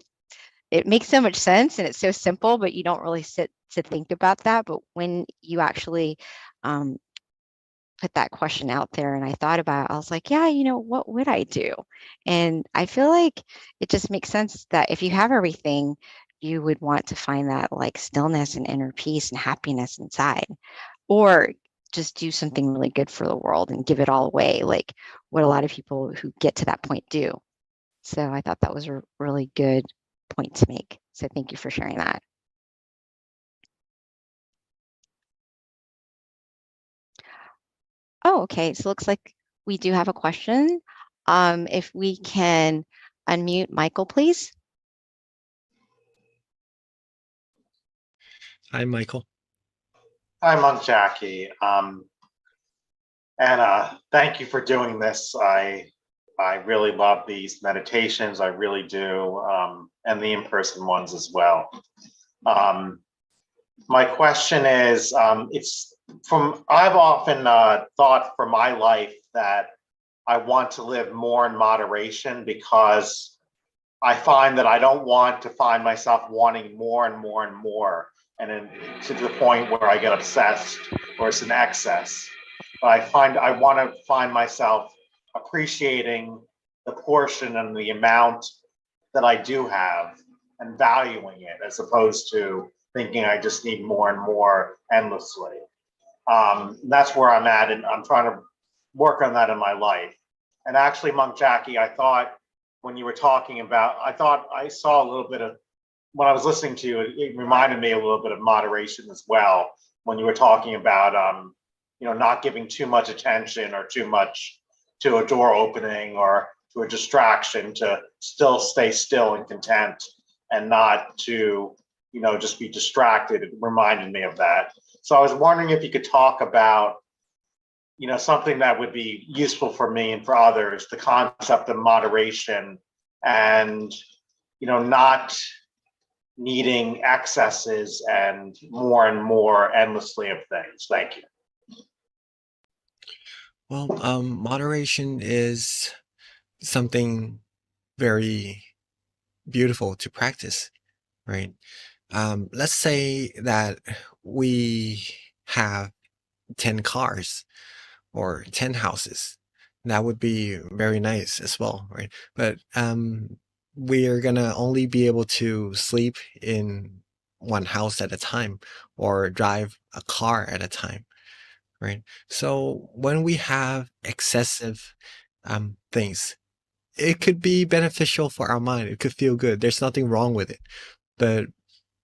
[SPEAKER 9] it makes so much sense and it's so simple, but you don't really sit to think about that. But when you actually put that question out there and I thought about it, I was like, yeah, what would I do? And I feel like it just makes sense that if you have everything, you would want to find that like stillness and inner peace and happiness inside, or just do something really good for the world and give it all away, like what a lot of people who get to that point do. So I thought that was a really good point to make. So thank you for sharing that. Oh, okay. So it looks like we do have a question. If we can unmute Michael, please.
[SPEAKER 12] Hi, Michael.
[SPEAKER 13] Hi, Monk Jackie. Thank you for doing this. I really love these meditations. I really do, and the in-person ones as well. My question is, I've often thought for my life that I want to live more in moderation because I find that I don't want to find myself wanting more and more and more, and then to the point where I get obsessed or it's an excess. But I want to find myself appreciating the portion and the amount that I do have and valuing it, as opposed to thinking I just need more and more endlessly. That's where I'm at, and I'm trying to work on that in my life. And actually, Monk Jackie, I thought when you were talking about, I thought I saw a little bit of, when I was listening to you, it reminded me a little bit of moderation as well. When you were talking about, not giving too much attention or too much to a door opening or to a distraction, to still stay still and content and not to, just be distracted. It reminded me of that. So I was wondering if you could talk about, something that would be useful for me and for others, the concept of moderation and, not needing excesses and more endlessly of things. Thank you.
[SPEAKER 12] Well, moderation is something very beautiful to practice, right? Let's say that we have 10 cars or 10 houses. That would be very nice as well, right? But we're gonna only be able to sleep in one house at a time or drive a car at a time, right? So when we have excessive things, it could be beneficial for our mind. It could feel good. There's nothing wrong with it. But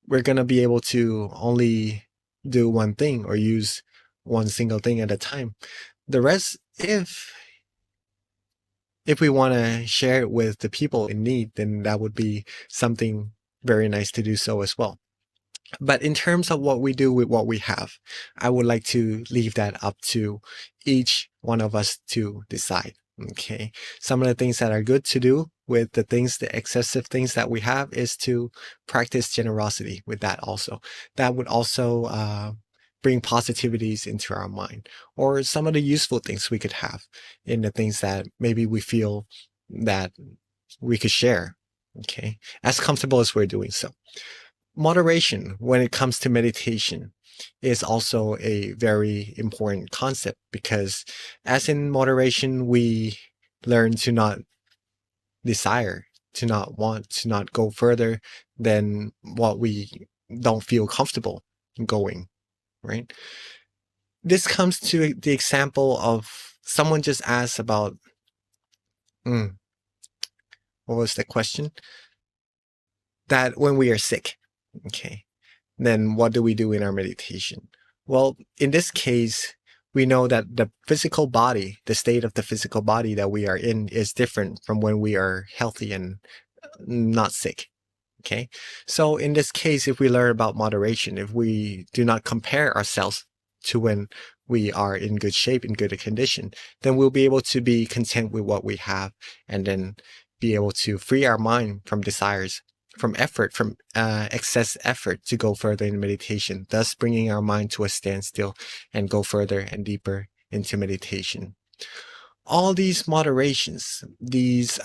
[SPEAKER 12] we're going to be able to only do one thing or use one single thing at a time. The rest, if we want to share it with the people in need, then that would be something very nice to do so as well. But in terms of what we do with what we have, I would like to leave that up to each one of us to decide. Okay. Some of the things that are good to do with the excessive things that we have is to practice generosity with that also. That would also bring positivities into our mind, or some of the useful things we could have in the things that maybe we feel that we could share. Okay. As comfortable as we're doing so. Moderation when it comes to meditation is also a very important concept, because as in moderation, we learn to not desire, to not want, to not go further than what we don't feel comfortable going, right? This comes to the example of someone just asked about, what was the question? That when we are sick, okay, then what do we do in our meditation? Well, in this case, we know that the physical body, the state of the physical body that we are in is different from when we are healthy and not sick. Okay. So in this case, if we learn about moderation, if we do not compare ourselves to when we are in good shape, in good condition, then we'll be able to be content with what we have, and then be able to free our mind from desires, from effort, from excess effort to go further in meditation, thus bringing our mind to a standstill and go further and deeper into meditation. All these moderations, these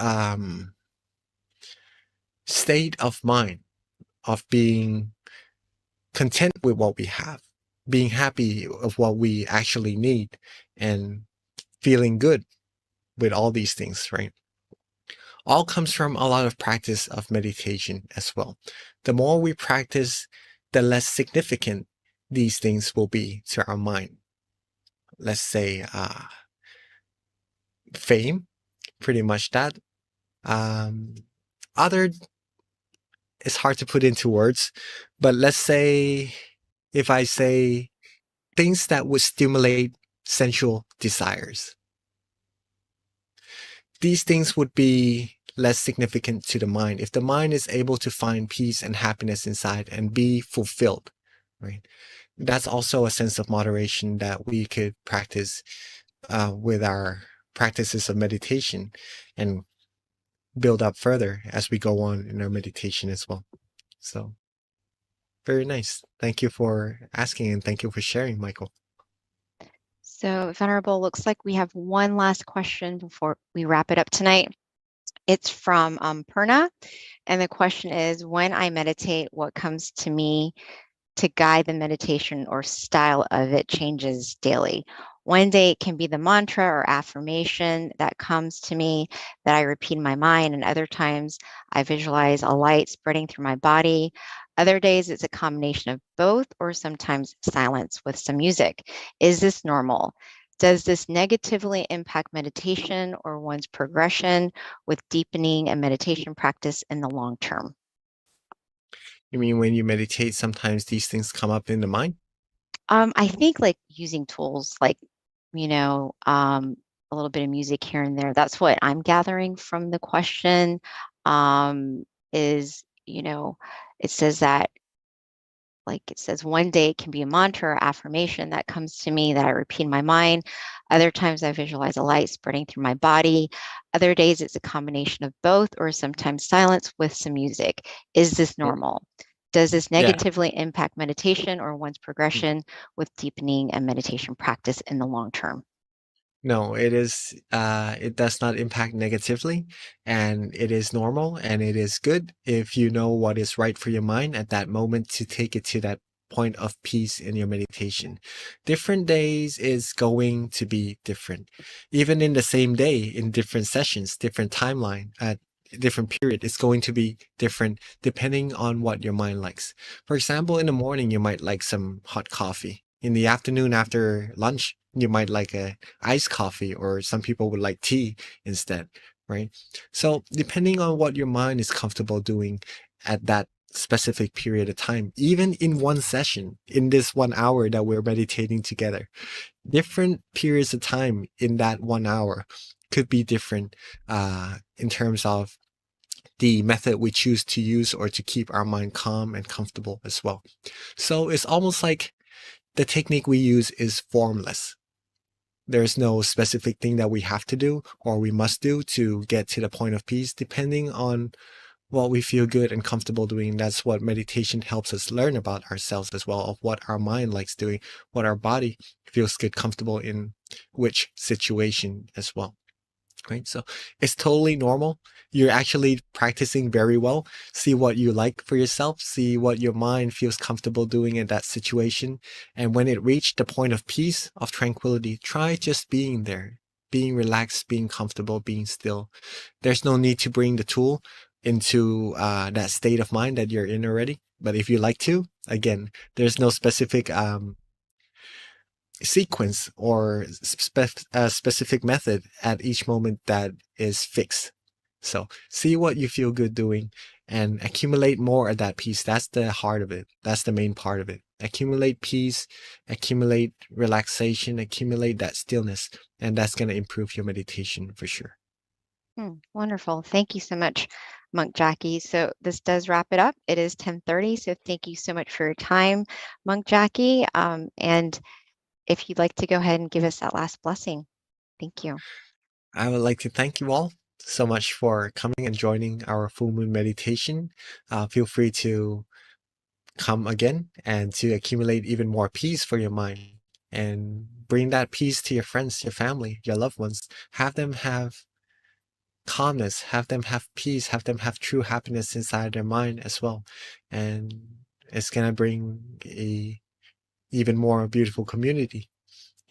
[SPEAKER 12] state of mind of being content with what we have, being happy of what we actually need, and feeling good with all these things, right? All comes from a lot of practice of meditation as well. The more we practice, the less significant these things will be to our mind. Let's say fame, pretty much that. Other, it's hard to put into words, but let's say if I say things that would stimulate sensual desires, these things would be less significant to the mind if the mind is able to find peace and happiness inside and be fulfilled, right? That's also a sense of moderation that we could practice with our practices of meditation, and build up further as we go on in our meditation as well. So very nice. Thank you for asking, and thank you for sharing, Michael.
[SPEAKER 9] So, Venerable, looks like we have one last question before we wrap it up tonight. It's from Purna, and the question is, when I meditate, what comes to me to guide the meditation or style of it changes daily? One day it can be the mantra or affirmation that comes to me that I repeat in my mind, and other times I visualize a light spreading through my body. Other days it's a combination of both, or sometimes silence with some music. Is this normal? Does this negatively impact meditation or one's progression with deepening a meditation practice in the long term?
[SPEAKER 12] You mean when you meditate, sometimes these things come up in the mind?
[SPEAKER 9] I think like using tools like, a little bit of music here and there. That's what I'm gathering from the question. It says that, like it says, one day it can be a mantra or affirmation that comes to me that I repeat in my mind. Other times I visualize a light spreading through my body. Other days it's a combination of both, or sometimes silence with some music. Is this normal? Does this
[SPEAKER 12] Yeah.
[SPEAKER 9] negatively impact meditation or one's progression with deepening a meditation practice in the long term?
[SPEAKER 12] No, it does not impact negatively, and it is normal and it is good if you know what is right for your mind at that moment to take it to that point of peace in your meditation. Different days is going to be different. Even in the same day, in different sessions, different timeline, at different period, it's going to be different depending on what your mind likes. For example, in the morning, you might like some hot coffee. In the afternoon after lunch, you might like a iced coffee, or some people would like tea instead, right? So depending on what your mind is comfortable doing at that specific period of time, even in one session, in this 1 hour that we're meditating together, different periods of time in that 1 hour could be different in terms of the method we choose to use or to keep our mind calm and comfortable as well. So it's almost like the technique we use is formless. There's no specific thing that we have to do or we must do to get to the point of peace, depending on what we feel good and comfortable doing. That's what meditation helps us learn about ourselves as well, of what our mind likes doing, what our body feels good, comfortable in which situation as well. Right? So it's totally normal. You're actually practicing very well. See what you like for yourself, see what your mind feels comfortable doing in that situation. And when it reached the point of peace, of tranquility, try just being there, being relaxed, being comfortable, being still. There's no need to bring the tool into that state of mind that you're in already. But if you like to, again, there's no specific sequence or specific method at each moment that is fixed. So see what you feel good doing and accumulate more of that peace. That's the heart of it. That's the main part of it. Accumulate peace, accumulate relaxation, accumulate that stillness, and that's going to improve your meditation for sure.
[SPEAKER 9] Wonderful. Thank you so much, Monk Jackie. So this does wrap it up. It is 10:30. So thank you so much for your time, Monk Jackie. And if you'd like to go ahead and give us that last blessing. Thank you.
[SPEAKER 12] I would like to thank you all so much for coming and joining our full moon meditation. Feel free to come again and to accumulate even more peace for your mind and bring that peace to your friends, your family, your loved ones. Have them have calmness, have them have peace, have them have true happiness inside their mind as well. And it's going to bring a even more beautiful community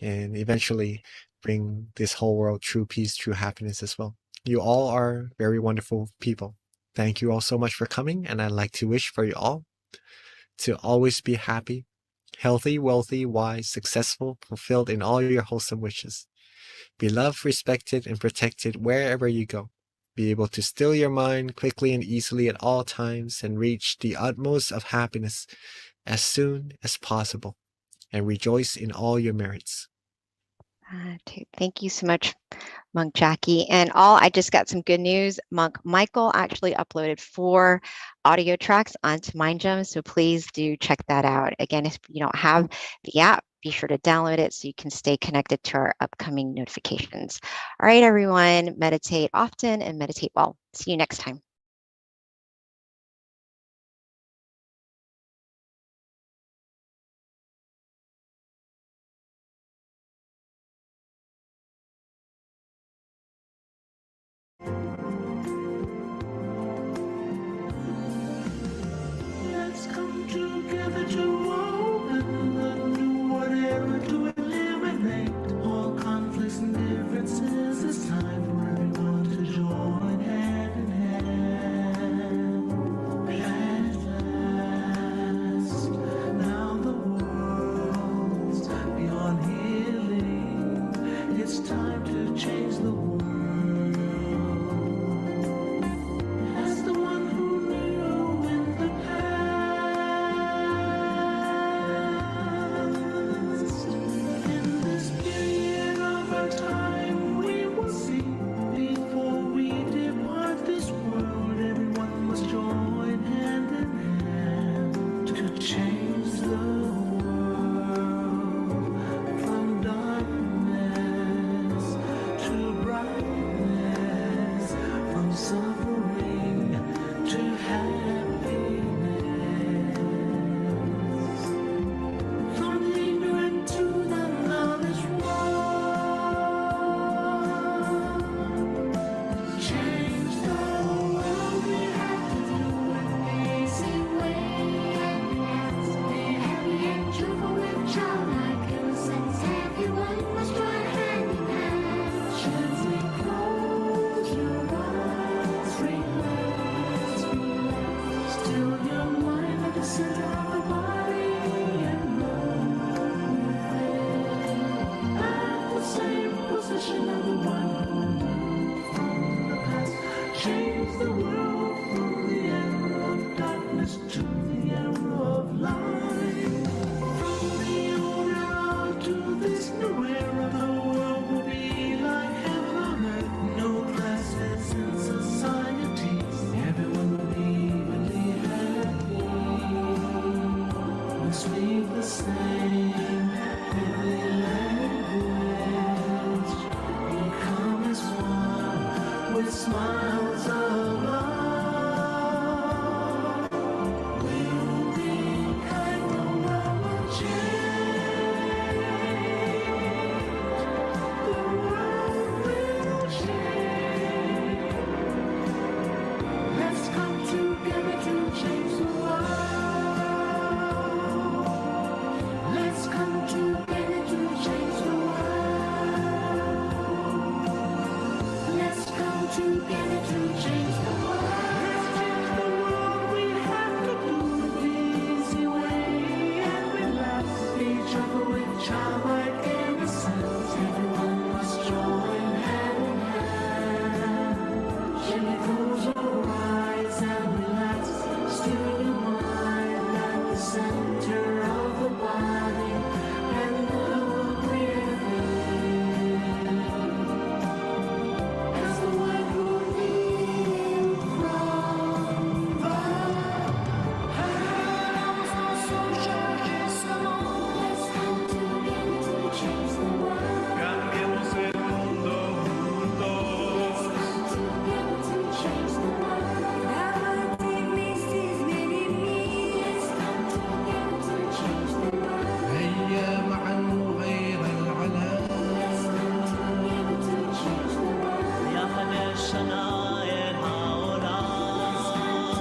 [SPEAKER 12] and eventually bring this whole world true peace, true happiness as well. You all are very wonderful people. Thank you all so much for coming, and I'd like to wish for you all to always be happy, healthy, wealthy, wise, successful, fulfilled in all your wholesome wishes. Be loved, respected, and protected wherever you go. Be able to still your mind quickly and easily at all times and reach the utmost of happiness as soon as possible. And rejoice in all your merits.
[SPEAKER 9] Thank you so much, Monk Jackie. And I just got some good news. Monk Michael actually uploaded 4 audio tracks onto MindGem, so please do check that out. Again, if you don't have the app, be sure to download it so you can stay connected to our upcoming notifications. All right, everyone, meditate often and meditate well. See you next time.
[SPEAKER 1] Let's come together to open the new whatever to eliminate all conflicts and differences. It's time for everyone to join hand in hand. At last, now the world's beyond healing. It's time to change the world. As the one who knew in the past, in this period of our time, we will see. Before we depart this world, everyone must join hand in hand to change the world from darkness to brightness, from suffering to happiness. change the world from the era of darkness to the era of light. From the old era to this new era, the world will be like heaven on earth. No classes in society, everyone will be evenly happy. We'll speak the same heavenly language. Become as one with smiles of love. We'll be kind, the world will change. The world will change. Let's come together to change the world. Let's come together to change the world. Let's come together to change the world. Let's change the world. We have to do it the easy way and relax each other with childlike innocence. Everyone must join hand in hand. Gently close your eyes and relax. Steer your mind at the center of the body and look within. As the white moon in from the heavens, our social salon. Let's come together to change the world.
[SPEAKER 6] Cambiemos el mundo juntos.
[SPEAKER 1] Let's come together to change the world. Let's come together to change the world.
[SPEAKER 6] هيا معا نغير العالم.
[SPEAKER 1] Let's come together to change the world. Let's come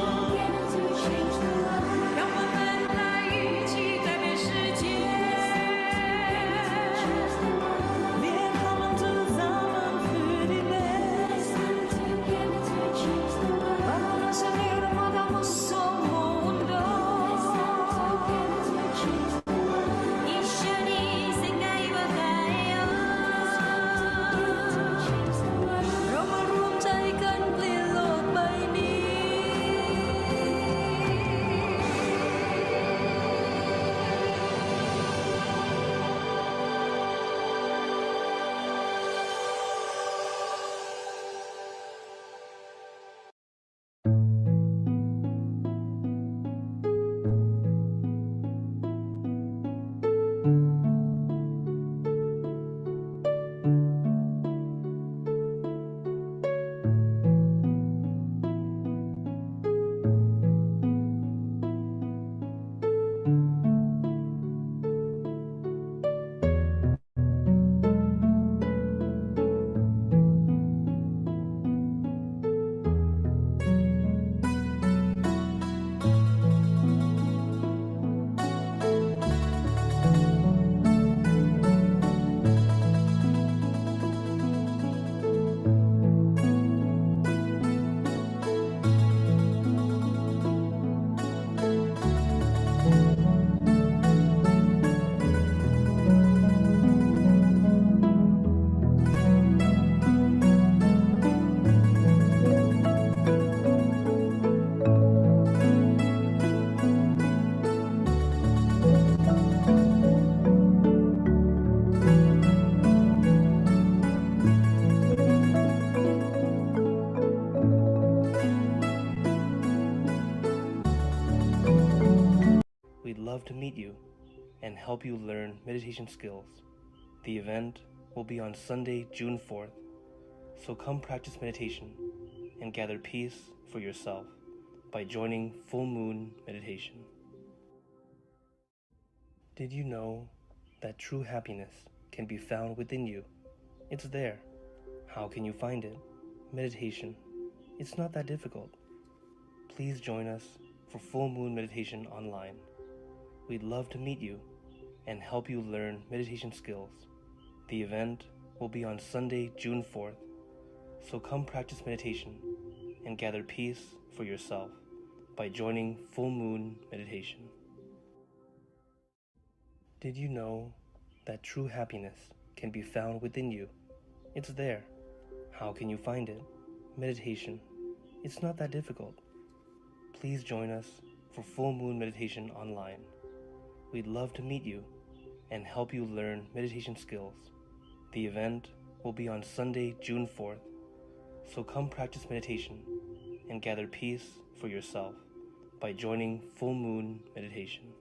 [SPEAKER 1] together to change the world.
[SPEAKER 7] 让我们来一起改变世界。Wir kommen zusammen für die Welt.
[SPEAKER 1] Let's come together to change the world.
[SPEAKER 7] Vamos a unir hagamos un mundo.
[SPEAKER 1] Let's come together to change the world.
[SPEAKER 7] 一緒に世界を変えよう
[SPEAKER 1] Change the world.
[SPEAKER 7] เรามารวมใจกันเปลี่ยนโลกใบนี้
[SPEAKER 8] We'd love to meet you and help you learn meditation skills. The event will be on Sunday, June 4th, so come practice meditation and gather peace for yourself by joining Full Moon Meditation. Did you know that true happiness can be found within you? It's there. How can you find it? Meditation. It's not that difficult. Please join us for Full Moon Meditation online. We'd love to meet you and help you learn meditation skills. The event will be on Sunday, June 4th, so come practice meditation and gather peace for yourself by joining Full Moon Meditation. Did you know that true happiness can be found within you? It's there. How can you find it? Meditation. It's not that difficult. Please join us for full moon meditation online. We'd love to meet you and help you learn meditation skills. The event will be on Sunday, June 4th, so come practice meditation and gather peace for yourself by joining Full Moon Meditation.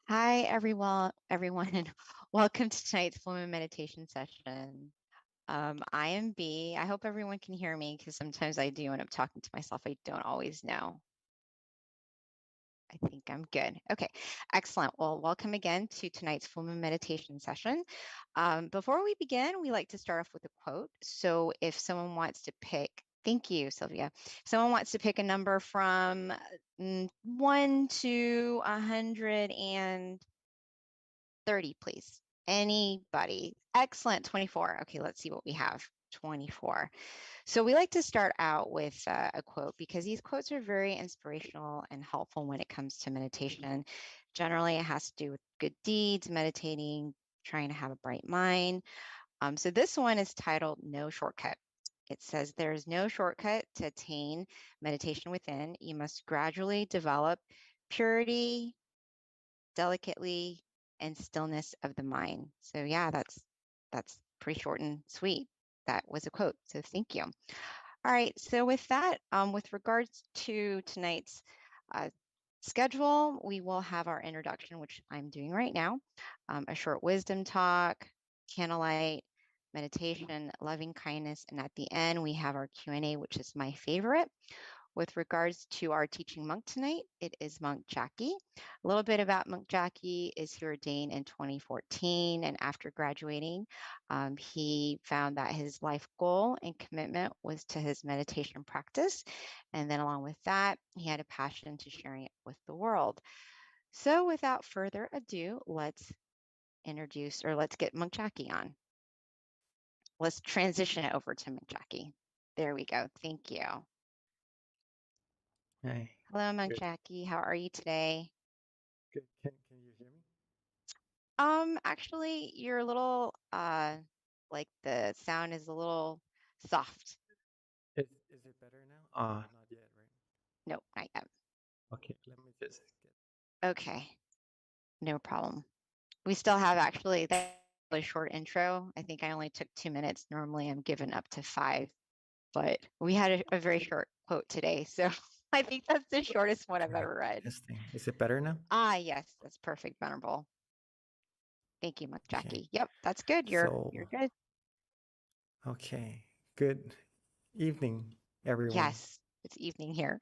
[SPEAKER 9] Hi, everyone. And welcome to tonight's full moon meditation session. I am B. I hope everyone can hear me because sometimes I do end up talking to myself. I don't always know. I think I'm good. Okay, excellent. Well, welcome again to tonight's full moon meditation session. Before we begin, we like to start off with a quote. So if someone wants to pick, thank you, Sylvia. If someone wants to pick a number from 1 to 130, please. Anybody? Excellent. 24. Okay, let's see what we have. 24. So we like to start out with a quote because these quotes are very inspirational and helpful when it comes to meditation. Generally, it has to do with good deeds, meditating, trying to have a bright mind. So this one is titled No Shortcut. It says there is no shortcut to attain meditation within. You must gradually develop purity, delicately, and stillness of the mind. So yeah, that's pretty short and sweet. That was a quote. So thank you. All right. So with that, with regards to tonight's schedule, we will have our introduction, which I'm doing right now, a short wisdom talk, candlelight, meditation, loving kindness, and at the end we have our Q&A, which is my favorite. With regards to our teaching monk tonight, it is Monk Jackie. A little bit about Monk Jackie is he ordained in 2014, and after graduating, he found that his life goal and commitment was to his meditation practice. And then along with that, he had a passion to sharing it with the world. So without further ado, let's get Monk Jackie on. Let's transition it over to Monk Jackie. There we go. Thank you.
[SPEAKER 5] Hey.
[SPEAKER 9] Hello, Monk
[SPEAKER 5] Good.
[SPEAKER 9] Jackie. How are you today?
[SPEAKER 5] Good. Can you hear me?
[SPEAKER 9] Actually, you're a little like the sound is a little soft.
[SPEAKER 5] Is it better now? Not yet, right?
[SPEAKER 9] Nope, not yet.
[SPEAKER 5] Okay, let me just get.
[SPEAKER 9] Okay, no problem. We still have actually that really short intro. I think I only took 2 minutes. Normally I'm given up to 5, but we had a very short quote today. So I think that's the shortest one I've ever read.
[SPEAKER 5] Testing. Is it better now?
[SPEAKER 9] Yes, that's perfect, Venerable. Thank you, Monk
[SPEAKER 5] Okay.
[SPEAKER 9] Jackie. Yep, that's good. You're good.
[SPEAKER 5] Okay. Good evening, everyone.
[SPEAKER 9] Yes, it's evening here.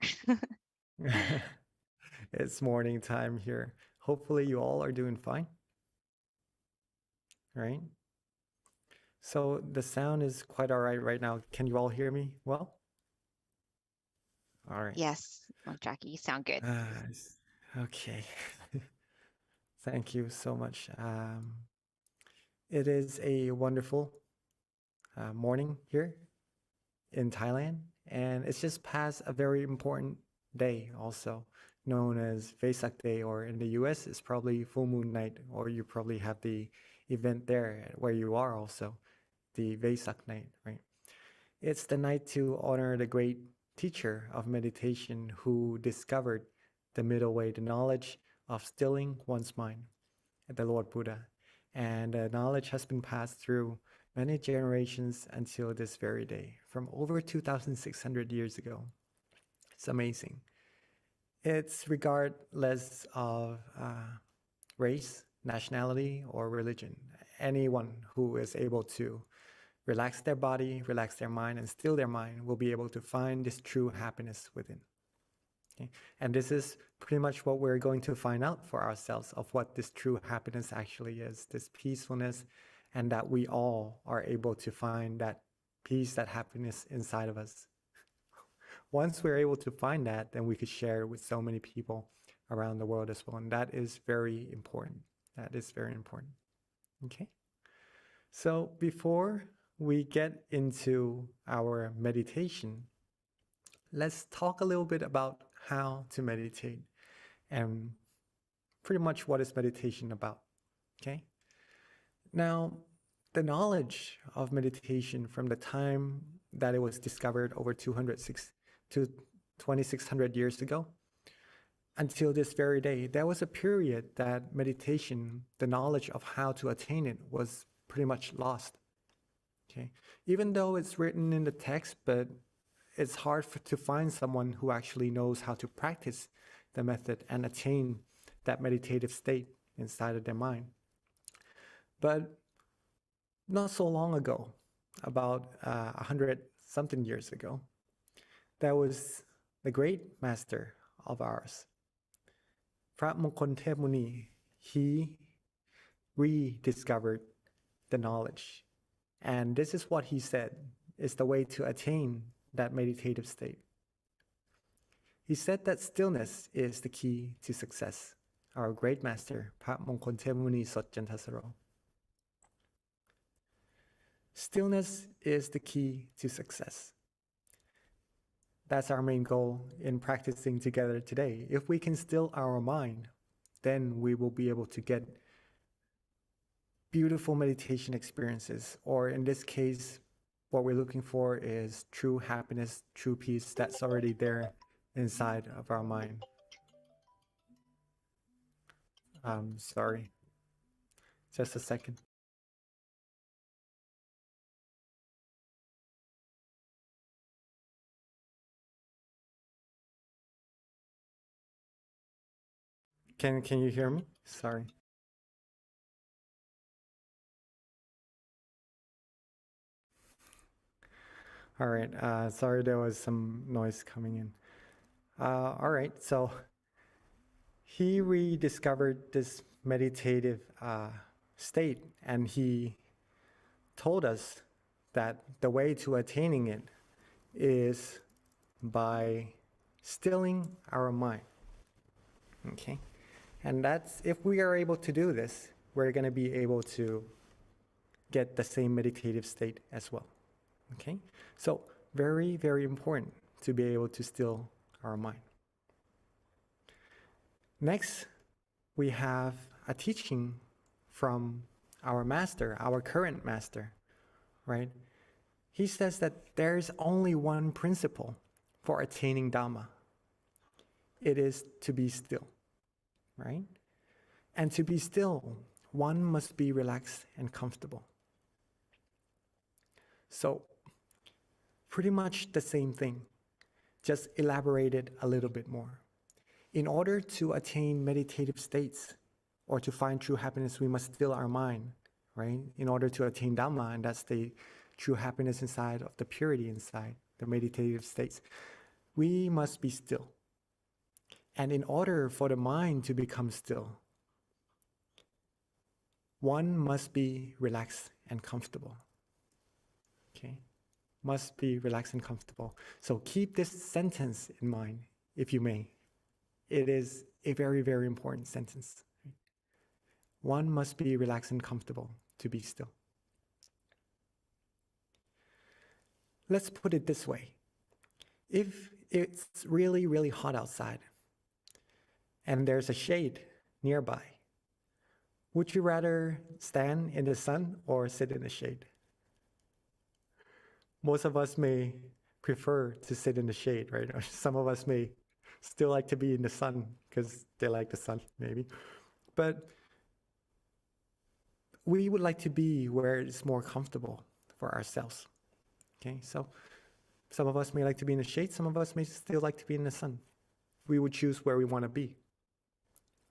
[SPEAKER 5] It's morning time here. Hopefully you all are doing fine. Right? So the sound is quite all right now. Can you all hear me well? All right.
[SPEAKER 9] Yes, Monk Jackie, you sound good.
[SPEAKER 5] Okay. Thank you so much. It is a wonderful morning here in Thailand, and it's just past a very important day, also known as Vesak Day, or in the US, it's probably full moon night, or you probably have the event there where you are also, the Vesak night, right? It's the night to honor the great teacher of meditation who discovered the middle way, the knowledge of stilling one's mind, the Lord Buddha. And the knowledge has been passed through many generations until this very day, from over 2,600 years ago. It's amazing. It's regardless of race, nationality, or religion. Anyone who is able to relax their body, relax their mind, and still their mind will be able to find this true happiness within. Okay? And this is pretty much what we're going to find out for ourselves of what this true happiness actually is, this peacefulness, and that we all are able to find that peace, that happiness inside of us. Once we're able to find that, then we could share it with so many people around the world as well. And that is very important. That is very important. Okay. So before we get into our meditation, let's talk a little bit about how to meditate and pretty much what is meditation about. Okay. Now, the knowledge of meditation from the time that it was discovered over 2,600 years ago until this very day, there was a period that meditation, the knowledge of how to attain it, was pretty much lost. Okay, even though it's written in the text, but it's hard to find someone who actually knows how to practice the method and attain that meditative state inside of their mind. But not so long ago, about 100-something years ago, there was the great master of ours, Prat Mongkol Thep Muni. He rediscovered the knowledge. And this is what he said is the way to attain that meditative state. He said that stillness is the key to success. Our great master, Prat Mongkol Thep Muni Sotjantasaro. Stillness is the key to success. That's our main goal in practicing together today. If we can still our mind, then we will be able to get beautiful meditation experiences, or in this case, what we're looking for is true happiness, true peace that's already there inside of our mind. Sorry, just a second. Can you hear me? Sorry. All right. Sorry, there was some noise coming in. All right. So he rediscovered this meditative state, and he told us that the way to attaining it is by stilling our mind. Okay. And that's, if we are able to do this, we're going to be able to get the same meditative state as well. Okay. So very, very important to be able to still our mind. Next, we have a teaching from our master, our current master, right? He says that there's only one principle for attaining Dhamma. It is to be still, right? And to be still, one must be relaxed and comfortable. So, pretty much the same thing, just elaborated a little bit more. In order to attain meditative states or to find true happiness, we must still our mind, right? In order to attain Dhamma, and that's the true happiness inside of the purity inside, the meditative states, we must be still. And in order for the mind to become still, one must be relaxed and comfortable. Okay? Must be relaxed and comfortable. So keep this sentence in mind, if you may. It is a very, very important sentence. One must be relaxed and comfortable to be still. Let's put it this way. If it's really, really hot outside and there's a shade nearby, would you rather stand in the sun or sit in the shade? Most of us may prefer to sit in the shade, right? Or some of us may still like to be in the sun because they like the sun, maybe. But we would like to be where it's more comfortable for ourselves. Okay, so some of us may like to be in the shade, some of us may still like to be in the sun. We would choose where we want to be.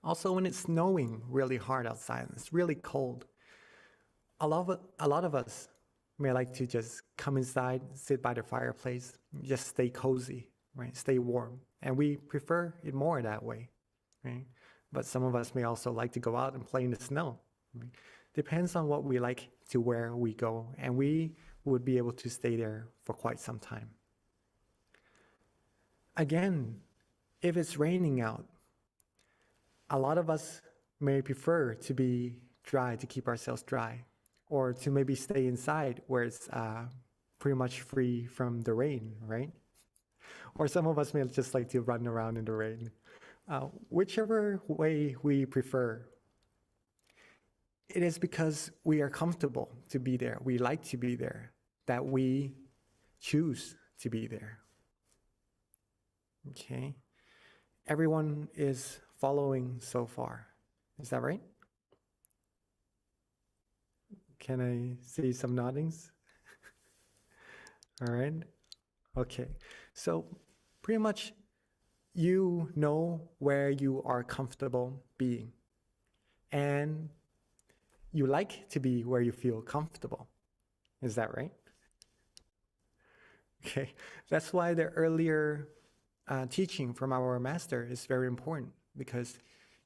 [SPEAKER 5] Also, when it's snowing really hard outside and it's really cold, a lot of us may like to just come inside, sit by the fireplace, just stay cozy, right? Stay warm. And we prefer it more that way, right? But some of us may also like to go out and play in the snow. Right? Depends on what we like to where we go, and we would be able to stay there for quite some time. Again, if it's raining out, a lot of us may prefer to be dry, to keep ourselves dry, or to maybe stay inside where it's pretty much free from the rain, right? Or some of us may just like to run around in the rain. Whichever way we prefer, it is because we are comfortable to be there, we like to be there, that we choose to be there. Okay? Everyone is following so far. Is that right? Can I see some noddings? All right. Okay. So pretty much you know where you are comfortable being. And you like to be where you feel comfortable. Is that right? Okay. That's why the earlier teaching from our master is very important, because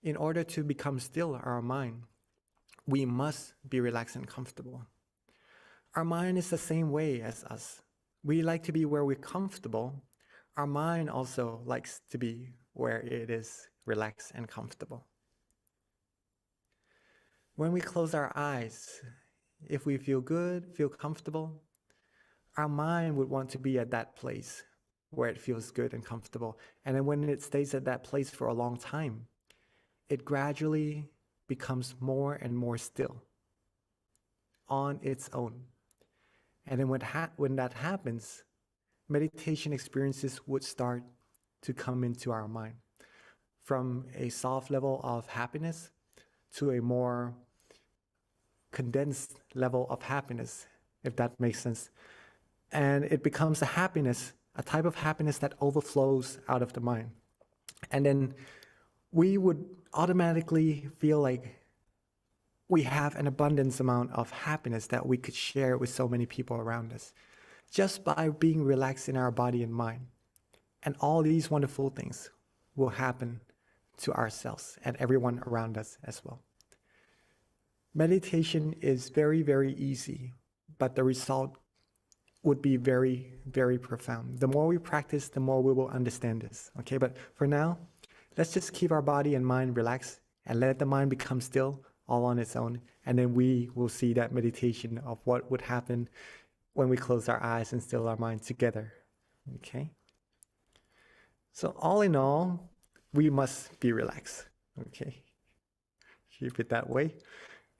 [SPEAKER 5] in order to become still our mind, we must be relaxed and comfortable. Our mind is the same way as us. We like to be where we're comfortable. Our mind also likes to be where it is relaxed and comfortable. When we close our eyes, if we feel good, feel comfortable, our mind would want to be at that place where it feels good and comfortable. And then when it stays at that place for a long time, it gradually becomes more and more still on its own. And then when that happens, meditation experiences would start to come into our mind, from a soft level of happiness to a more condensed level of happiness, if that makes sense. And it becomes a happiness, a type of happiness that overflows out of the mind. And then we would automatically feel like we have an abundance amount of happiness that we could share with so many people around us. just by being relaxed in our body and mind. And all these wonderful things will happen to ourselves and everyone around us as well. Meditation is very, very easy, but the result would be very, very profound. The more we practice, the more we will understand this. Okay, but for now, let's just keep our body and mind relaxed and let the mind become still all on its own. And then we will see that meditation of what would happen when we close our eyes and still our mind together. Okay? So all in all, we must be relaxed. Okay? Keep it that way.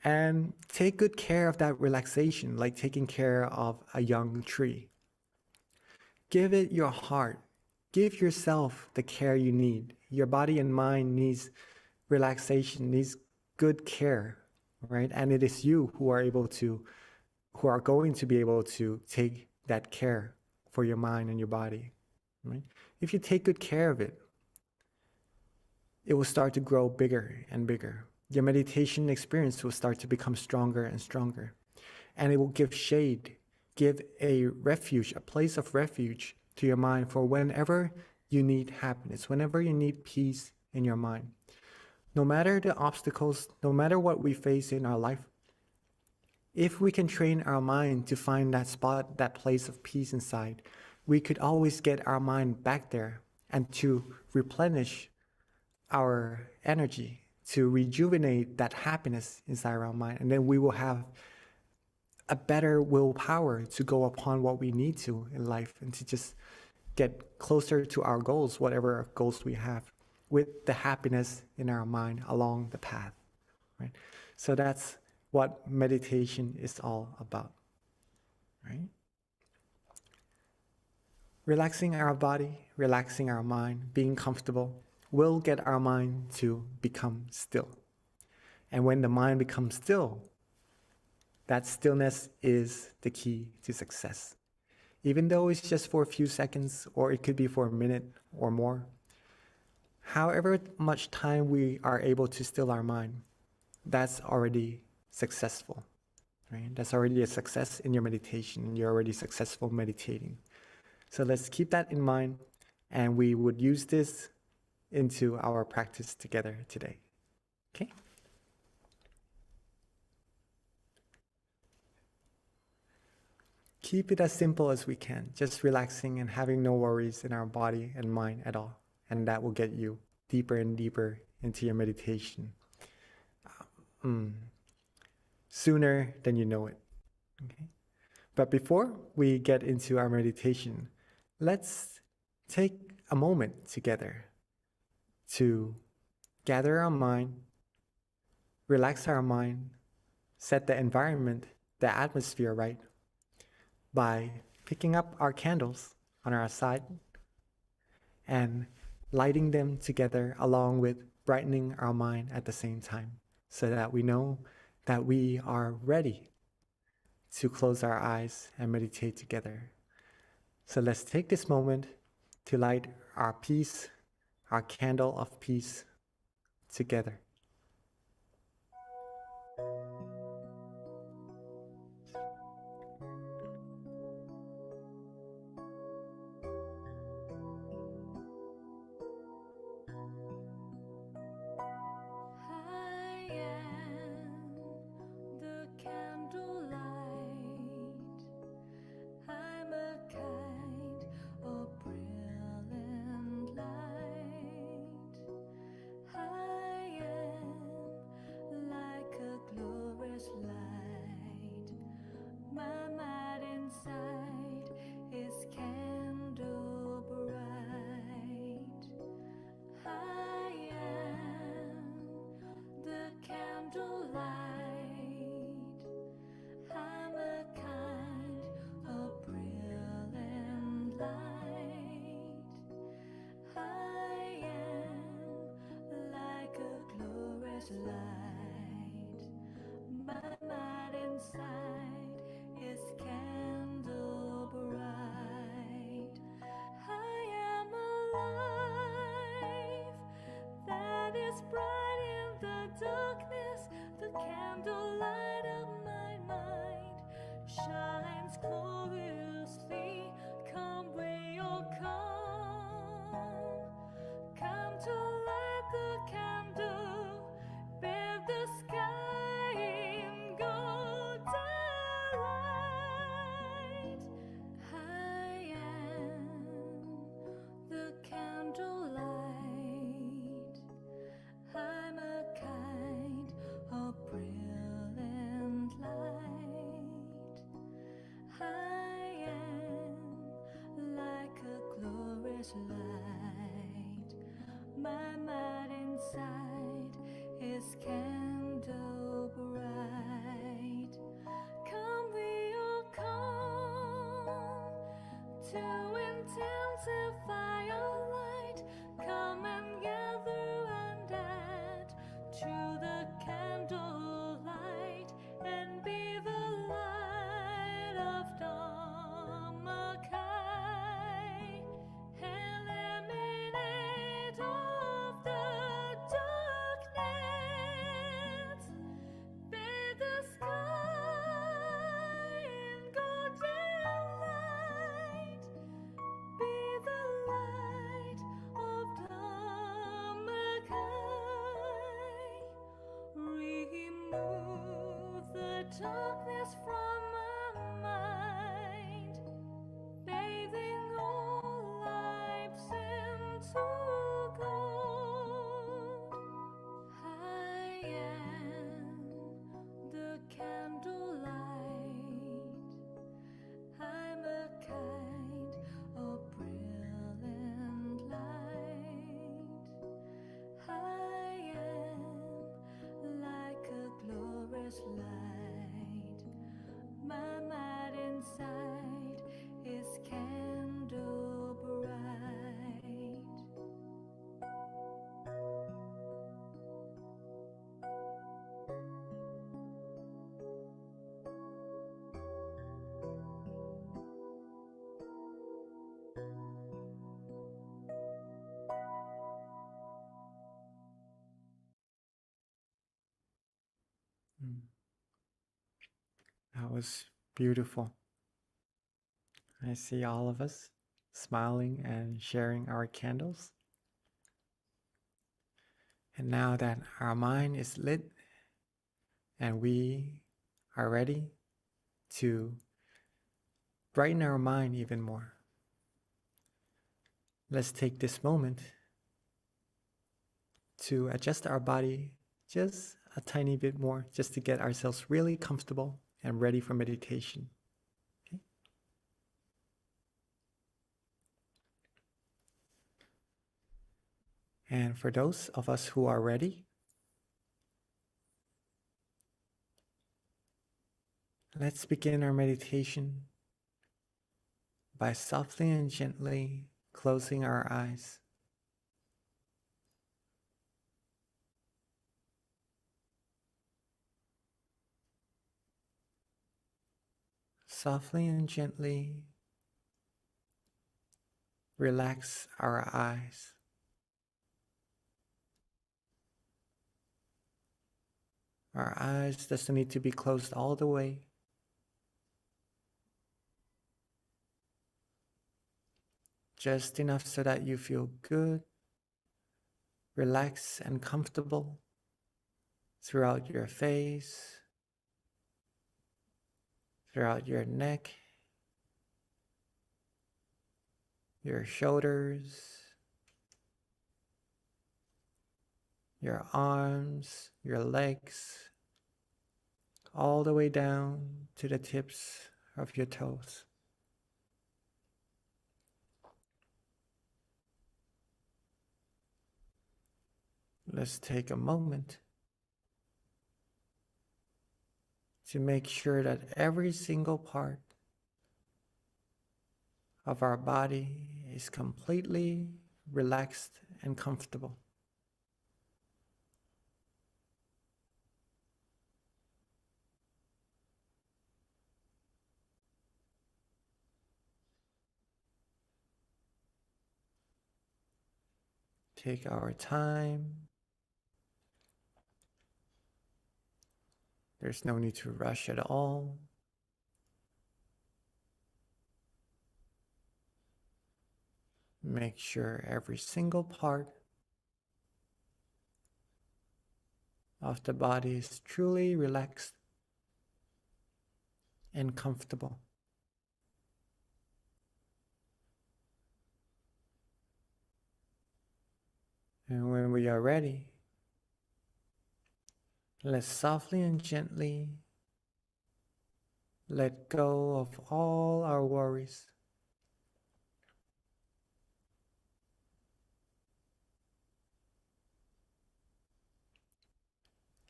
[SPEAKER 5] And take good care of that relaxation, like taking care of a young tree. Give it your heart. Give yourself the care you need. Your body and mind needs relaxation, needs good care, right? And it is you who are going to be able to take that care for your mind and your body, right? If you take good care of it, it will start to grow bigger and bigger. Your meditation experience will start to become stronger and stronger. And it will give shade, give a refuge, a place of refuge to your mind for whenever you need happiness, whenever you need peace in your mind. No matter the obstacles, no matter what we face in our life, if we can train our mind to find that spot, that place of peace inside, we could always get our mind back there and to replenish our energy, to rejuvenate that happiness inside our mind. And then we will have a better willpower to go upon what we need to in life and to just get closer to our goals, whatever goals we have, with the happiness in our mind along the path, right? So that's what meditation is all about, right? Relaxing our body, relaxing our mind, being comfortable will get our mind to become still. And when the mind becomes still, that stillness is the key to success. Even though it's just for a few seconds, or it could be for a minute or more, however much time we are able to still our mind, that's already successful, right? That's already a success in your meditation. You're already successful meditating. So let's keep that in mind, and we would use this into our practice together today. Okay? Keep it as simple as we can, just relaxing and having no worries in our body and mind at all. And that will get you deeper and deeper into your meditation sooner than you know it. Okay? But before we get into our meditation, let's take a moment together to gather our mind, relax our mind, set the environment, the atmosphere right by picking up our candles on our side and lighting them together along with brightening our mind at the same time so that we know that we are ready to close our eyes and meditate together. So let's take this moment to light our peace, our candle of peace together.
[SPEAKER 7] I am the candlelight. I'm a kind of brilliant light. I am like a glorious light. My mind inside is candle bright. I am the candlelight. I'm a kind of brilliant light. I am like a glorious light. My mind inside is candle bright. I am alive, that is bright in the darkness. The candlelight of my mind shines gloriously to intensify our light. Come and gather and add to the candlelight and be the light of Dhammakai. Eliminate of the darkness. Bathe the sky in golden light. Be the light of Dhammakai. Remove the darkness from our mind, bathing all lives into gold. I am the candlelight. I'm a kind of brilliant light. I am like a glorious light. My mind inside is candle bright.
[SPEAKER 5] Mm. That was beautiful. I see all of us smiling and sharing our candles. And now that our mind is lit and we are ready to brighten our mind even more, let's take this moment to adjust our body just a tiny bit more, just to get ourselves really comfortable and ready for meditation. Okay? And for those of us who are ready, let's begin our meditation by softly and gently closing our eyes. Softly and gently relax our eyes. Our eyes doesn't need to be closed all the way. Just enough so that you feel good, relaxed, and comfortable throughout your face, throughout your neck, your shoulders, your arms, your legs, all the way down to the tips of your toes. Let's take a moment to make sure that every single part of our body is completely relaxed and comfortable. Take our time. There's no need to rush at all. Make sure every single part of the body is truly relaxed and comfortable. And when we are ready, let's softly and gently let go of all our worries.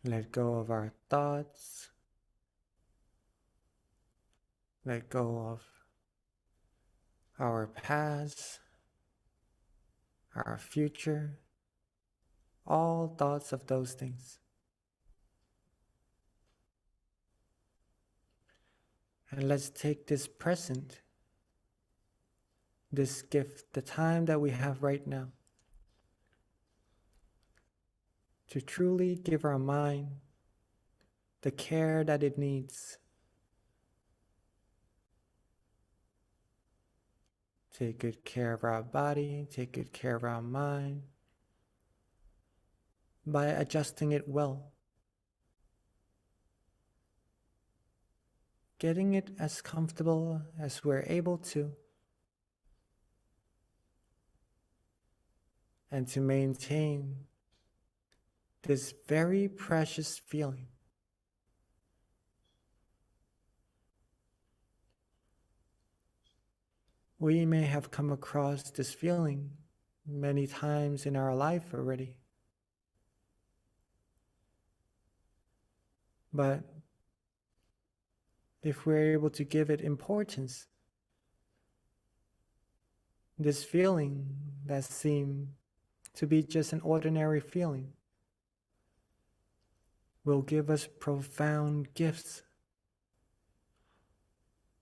[SPEAKER 5] Let go of our thoughts. Let go of our past, our future, all thoughts of those things. And let's take this present, this gift, the time that we have right now, to truly give our mind the care that it needs. Take good care of our body, take good care of our mind by adjusting it well. Getting it as comfortable as we're able to, and to maintain this very precious feeling. We may have come across this feeling many times in our life already, but if we're able to give it importance, this feeling that seemed to be just an ordinary feeling will give us profound gifts,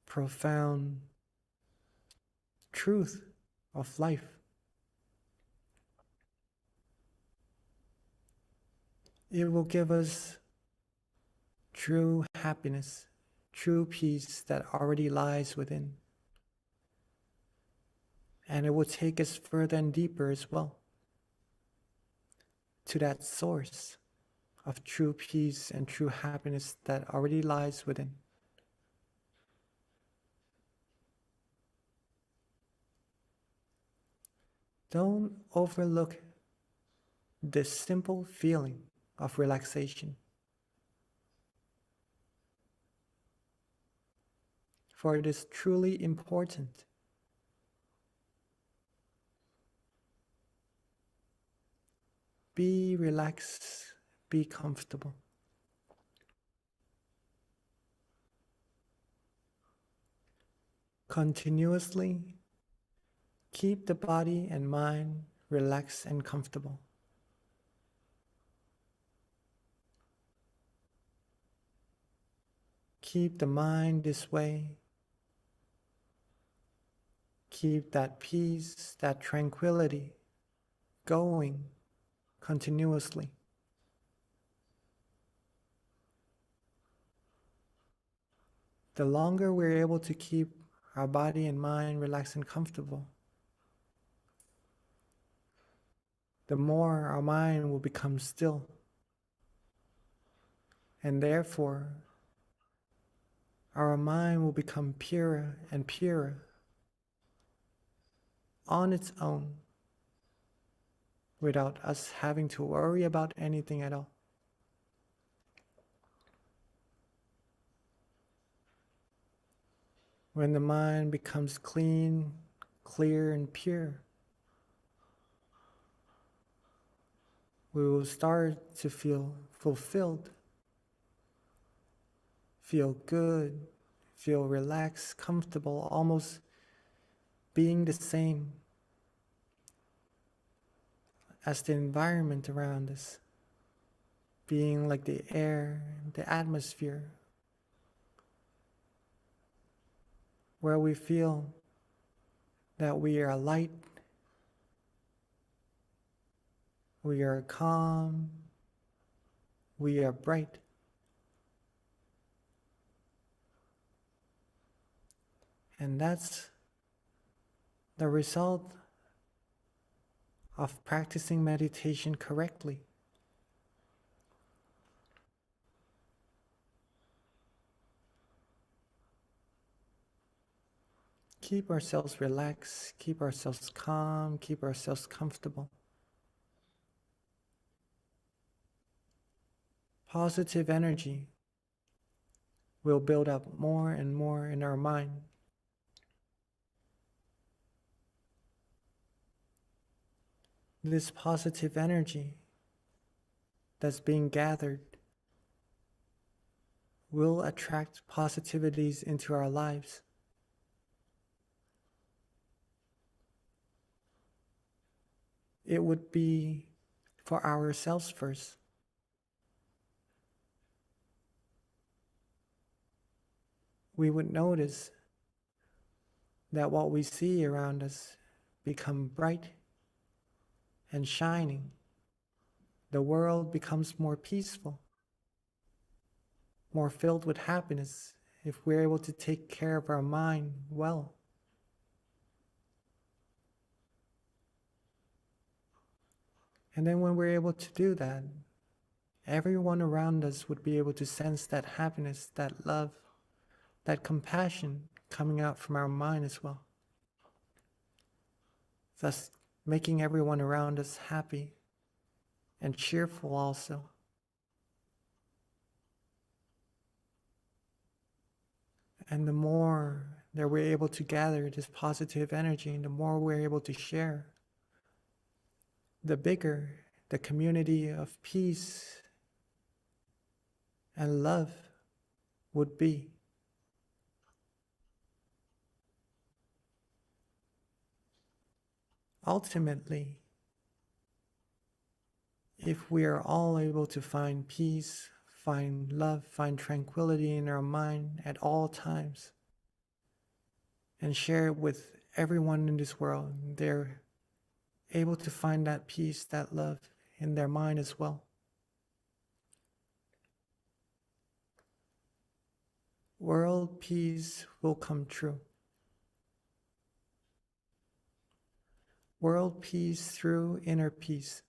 [SPEAKER 5] profound truth of life. It will give us true happiness, true peace that already lies within. And it will take us further and deeper as well to that source of true peace and true happiness that already lies within. Don't overlook this simple feeling of relaxation, for it is truly important. Be relaxed, be comfortable. Continuously keep the body and mind relaxed and comfortable. Keep the mind this way. Keep that peace, that tranquility going continuously. The longer we're able to keep our body and mind relaxed and comfortable, the more our mind will become still. And therefore, our mind will become purer and purer on its own, without us having to worry about anything at all. When the mind becomes clean, clear, and pure, we will start to feel fulfilled, feel good, feel relaxed, comfortable, almost being the same as the environment around us, being like the air, the atmosphere, where we feel that we are light, we are calm, we are bright. And that's the result of practicing meditation correctly. Keep ourselves relaxed, keep ourselves calm, keep ourselves comfortable. Positive energy will build up more and more in our mind. This positive energy that's being gathered will attract positivities into our lives. it would be for ourselves first. We would notice that what we see around us become bright and shining. The world becomes more peaceful, more filled with happiness if we're able to take care of our mind well. And then when we're able to do that, everyone around us would be able to sense that happiness, that love, that compassion coming out from our mind as well. Thus, making everyone around us happy and cheerful also. And the more that we're able to gather this positive energy, and the more we're able to share, the bigger the community of peace and love would be. Ultimately, if we are all able to find peace, find love, find tranquility in our mind at all times, and share it with everyone in this world, they're able to find that peace, that love in their mind as well. World peace will come true. World peace through inner peace.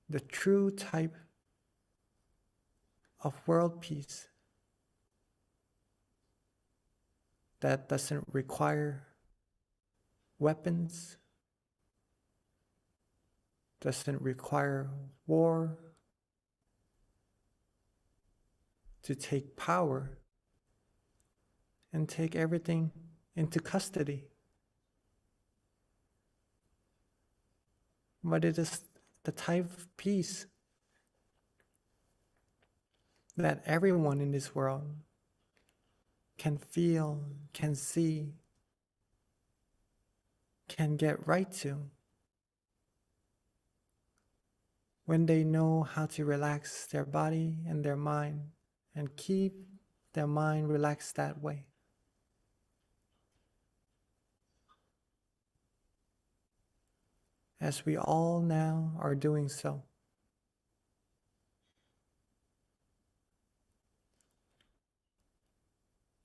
[SPEAKER 5] The true type of world peace that doesn't require weapons, doesn't require war to take power and take everything into custody. But it is the type of peace that everyone in this world can feel, can see, can get right to when they know how to relax their body and their mind and keep their mind relaxed that way. As we all now are doing so.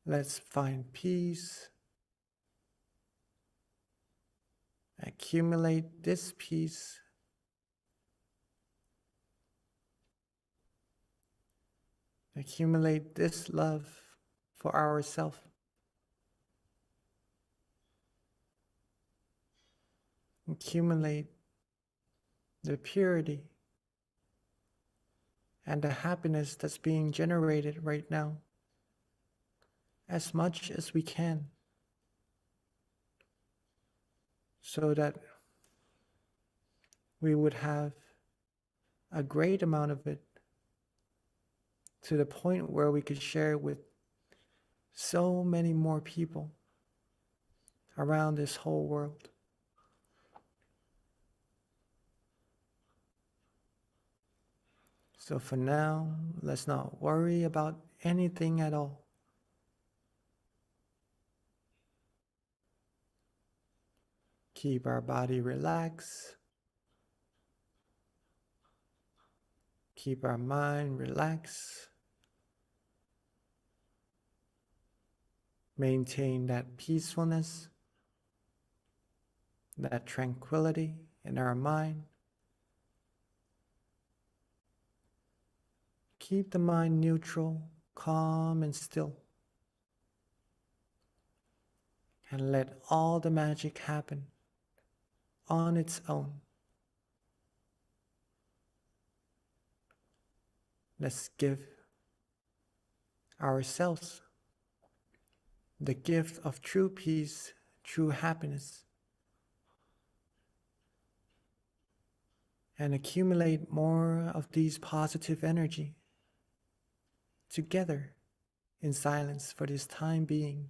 [SPEAKER 5] Let's find peace, accumulate this peace, accumulate this love for ourselves. Accumulate the purity and the happiness that's being generated right now as much as we can, so that we would have a great amount of it to the point where we could share it with so many more people around this whole world. So for now, let's not worry about anything at all. Keep our body relaxed. Keep our mind relaxed. Maintain that peacefulness, that tranquility in our mind. Keep the mind neutral, calm, and still. And let all the magic happen on its own. Let's give ourselves the gift of true peace, true happiness, and accumulate more of these positive energy together in silence for this time being.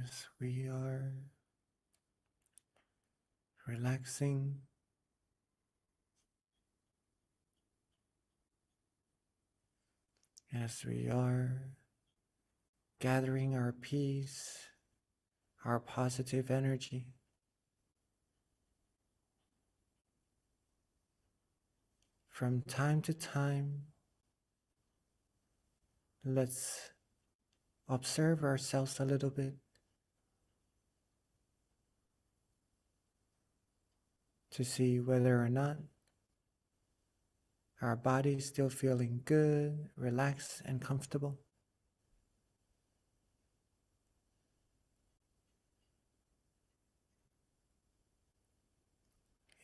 [SPEAKER 5] As we are relaxing, as we are gathering our peace, our positive energy, from time to time, let's observe ourselves a little bit to see whether or not our body is still feeling good, relaxed, and comfortable.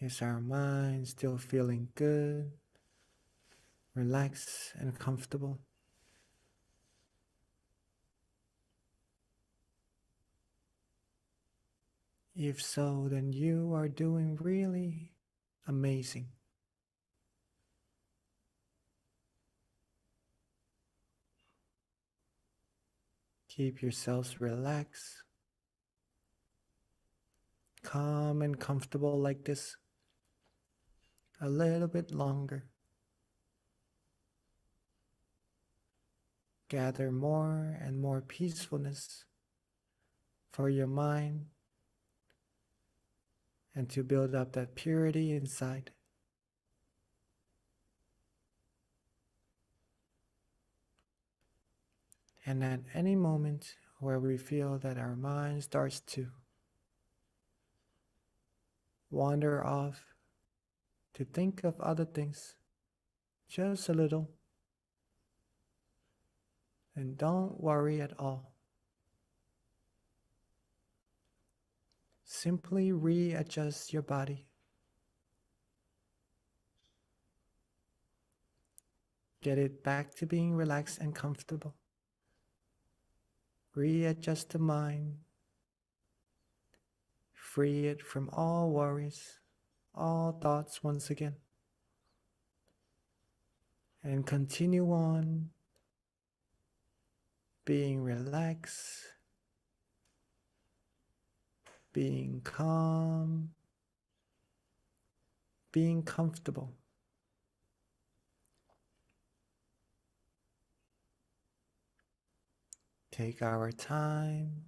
[SPEAKER 5] Is our mind still feeling good, relaxed, and comfortable? If so, then you are doing really amazing. Keep yourselves relaxed, calm, and comfortable like this a little bit longer. Gather more and more peacefulness for your mind and to build up that purity inside. And at any moment where we feel that our mind starts to wander off, to think of other things just a little, and don't worry at all. Simply readjust your body. Get it back to being relaxed and comfortable. Readjust the mind. Free it from all worries, all thoughts once again. And continue on being relaxed, being calm, being comfortable. Take our time.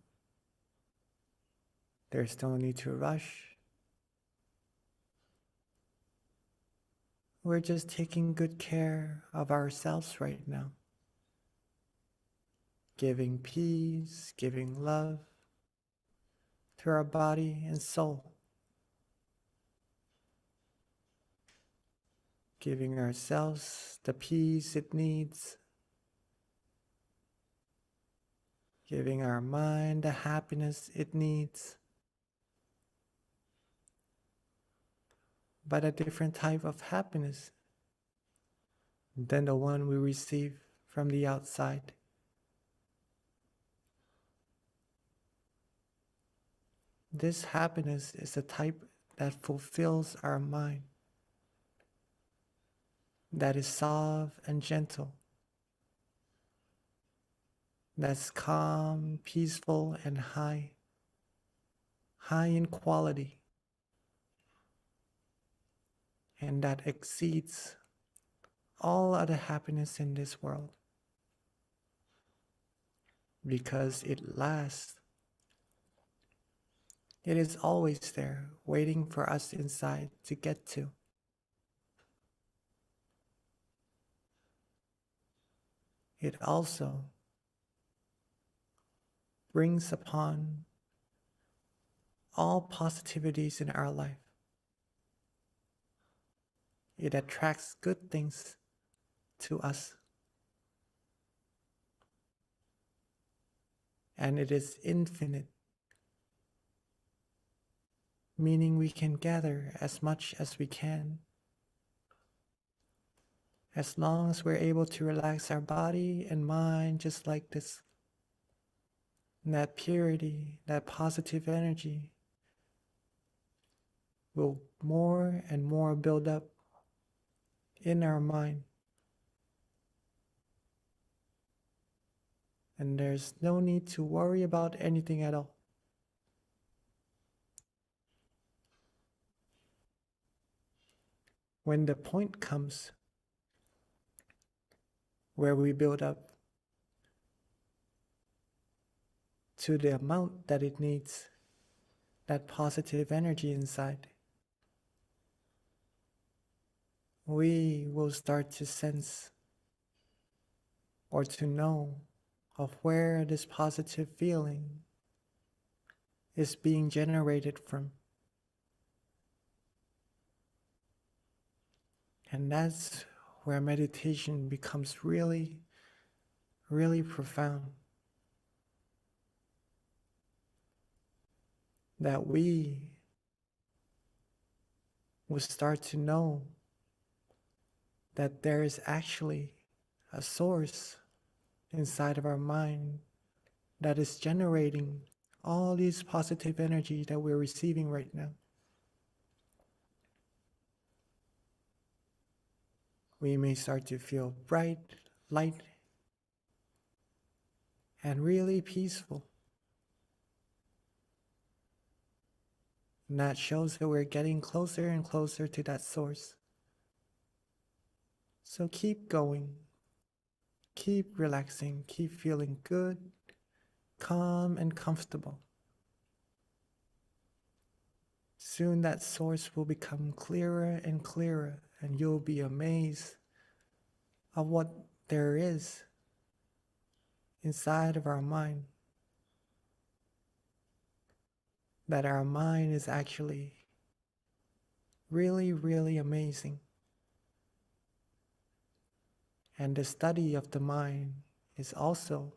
[SPEAKER 5] There's no need to rush. We're just taking good care of ourselves right now. Giving peace, giving love to our body and soul. Giving ourselves the peace it needs. Giving our mind the happiness it needs. But a different type of happiness than the one we receive from the outside. This happiness is a type that fulfills our mind, that is soft and gentle, that's calm, peaceful, and high in quality, and that exceeds all other happiness in this world, because it lasts. It is always there, waiting for us inside to get to. It also brings upon all positivities in our life. It attracts good things to us. And it is infinite, meaning we can gather as much as we can, as long as we're able to relax our body and mind just like this. And that purity, that positive energy will more and more build up in our mind. And there's no need to worry about anything at all. when the point comes where we build up to the amount that it needs, that positive energy inside, we will start to sense or to know of where this positive feeling is being generated from. And that's where meditation becomes really, really profound. That we will start to know that there is actually a source inside of our mind that is generating all these positive energy that we're receiving right now. We may start to feel bright, light, and really peaceful. And that shows that we're getting closer and closer to that source. So keep going, keep relaxing, keep feeling good, calm, and comfortable. Soon that source will become clearer and clearer, and you'll be amazed of what there is inside of our mind. That our mind is actually really, really amazing. And the study of the mind is also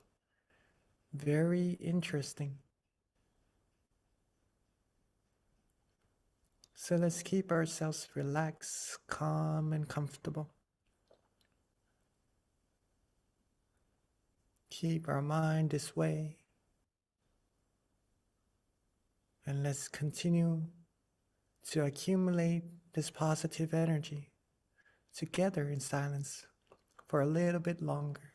[SPEAKER 5] very interesting. So let's keep ourselves relaxed, calm, and comfortable. Keep our mind this way. And let's continue to accumulate this positive energy together in silence for a little bit longer.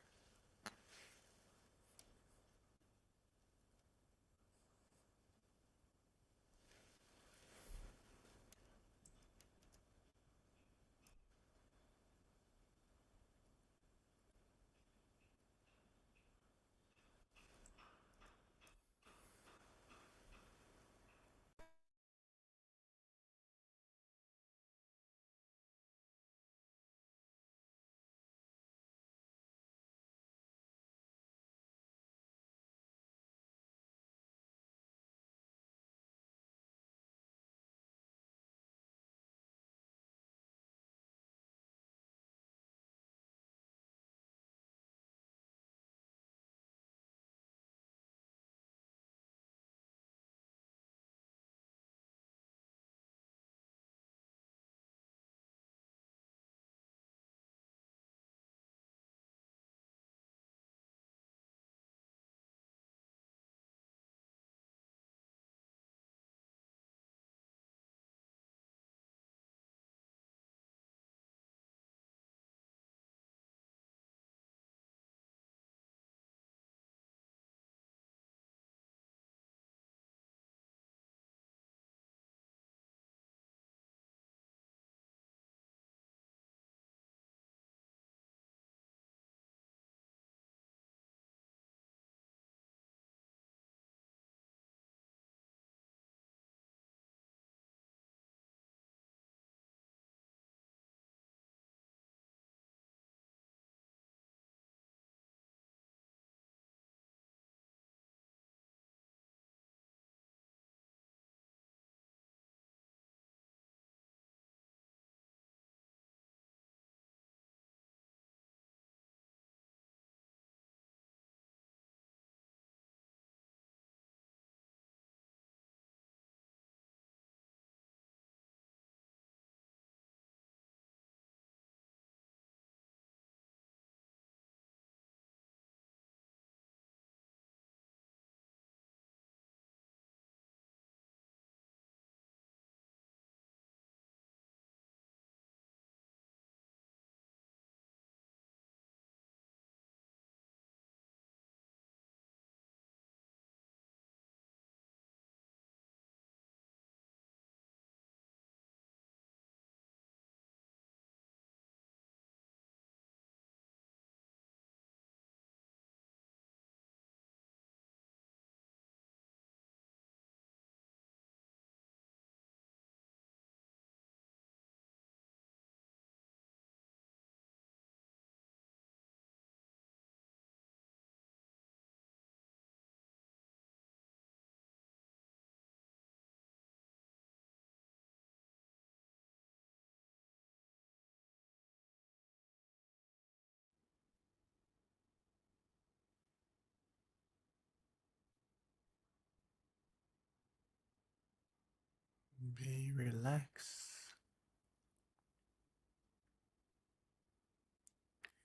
[SPEAKER 5] Be relaxed.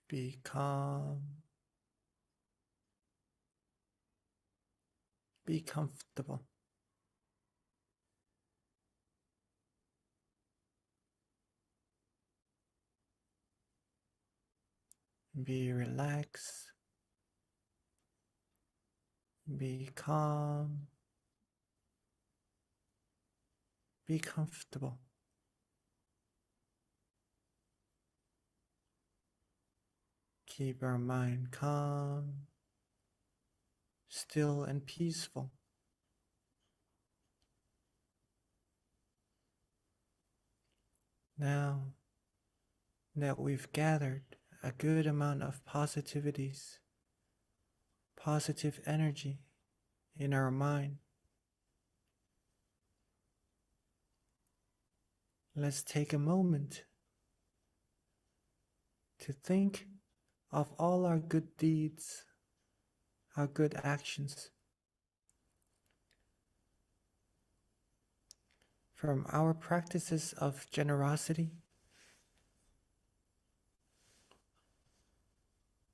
[SPEAKER 5] Be calm. Be comfortable. Be relaxed. Be calm. Be comfortable. Keep our mind calm, still, and peaceful. Now that we've gathered a good amount of positivities, positive energy in our mind, let's take a moment to think of all our good deeds, our good actions, from our practices of generosity,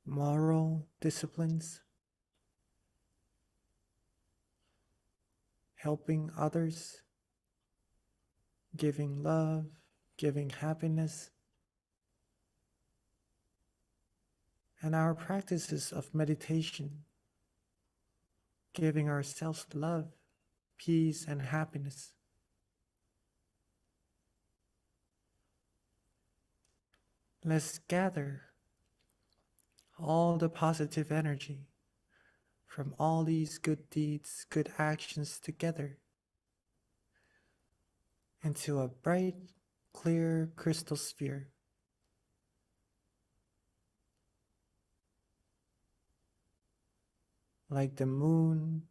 [SPEAKER 5] moral disciplines, helping others, giving love, giving happiness, and our practices of meditation, giving ourselves love, peace, and happiness. Let's gather all the positive energy from all these good deeds, good actions together into a bright, clear crystal sphere. Like the moon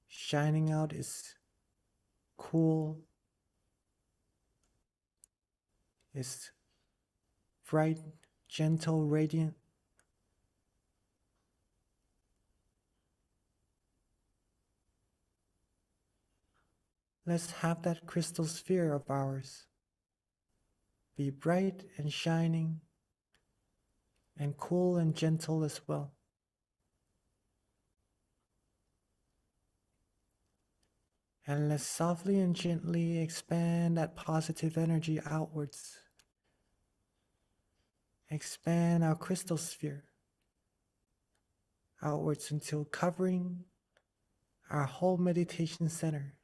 [SPEAKER 5] shining out is cool, is bright, gentle, radiant. Let's have that crystal sphere of ours be bright and shining and cool and gentle as well. And let's softly and gently expand that positive energy outwards. Expand our crystal sphere outwards until covering our whole meditation center.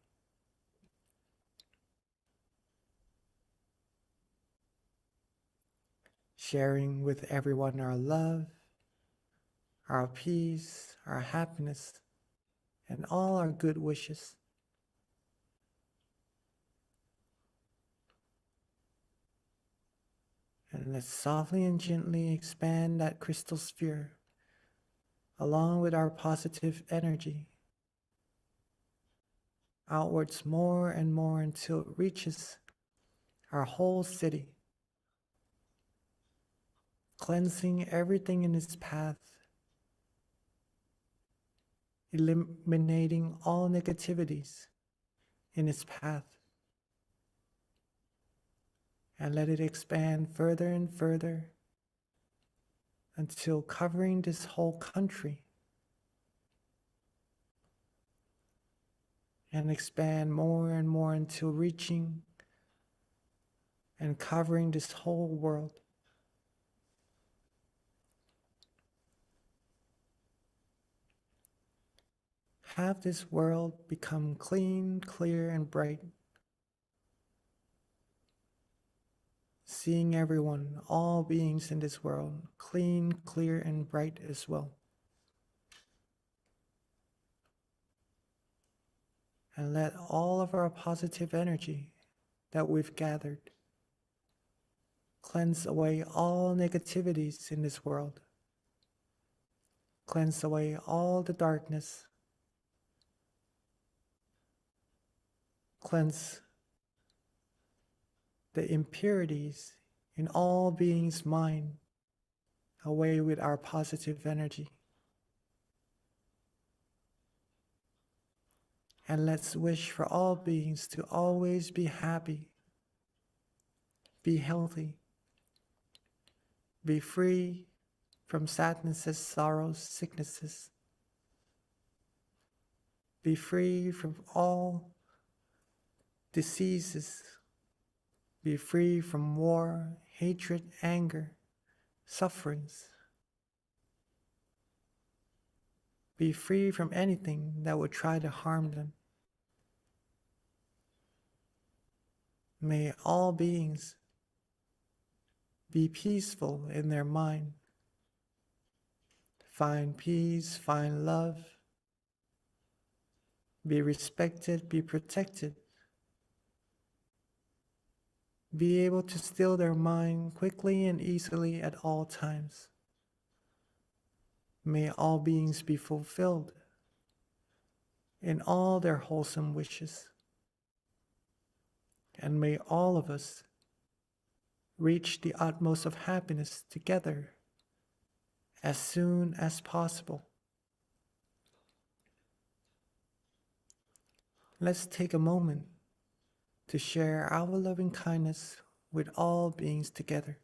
[SPEAKER 5] Sharing with everyone our love, our peace, our happiness, and all our good wishes. And let's softly and gently expand that crystal sphere along with our positive energy outwards more and more until it reaches our whole city, cleansing everything in its path, eliminating all negativities in its path, and let it expand further and further until covering this whole country, and expand more and more until reaching and covering this whole world. Have this world become clean, clear, and bright, seeing everyone, all beings in this world, clean, clear, and bright as well. And let all of our positive energy that we've gathered cleanse away all negativities in this world, cleanse away all the darkness, cleanse the impurities in all beings' mind away with our positive energy. And let's wish for all beings to always be happy, be healthy, be free from sadnesses, sorrows, sicknesses, be free from all diseases, be free from war, hatred, anger, sufferings. Be free from anything that would try to harm them. May all beings be peaceful in their mind, find peace, find love, be respected, be protected, be able to still their mind quickly and easily at all times. May all beings be fulfilled in all their wholesome wishes. And may all of us reach the utmost of happiness together as soon as possible. Let's take a moment to share our loving kindness with all beings together.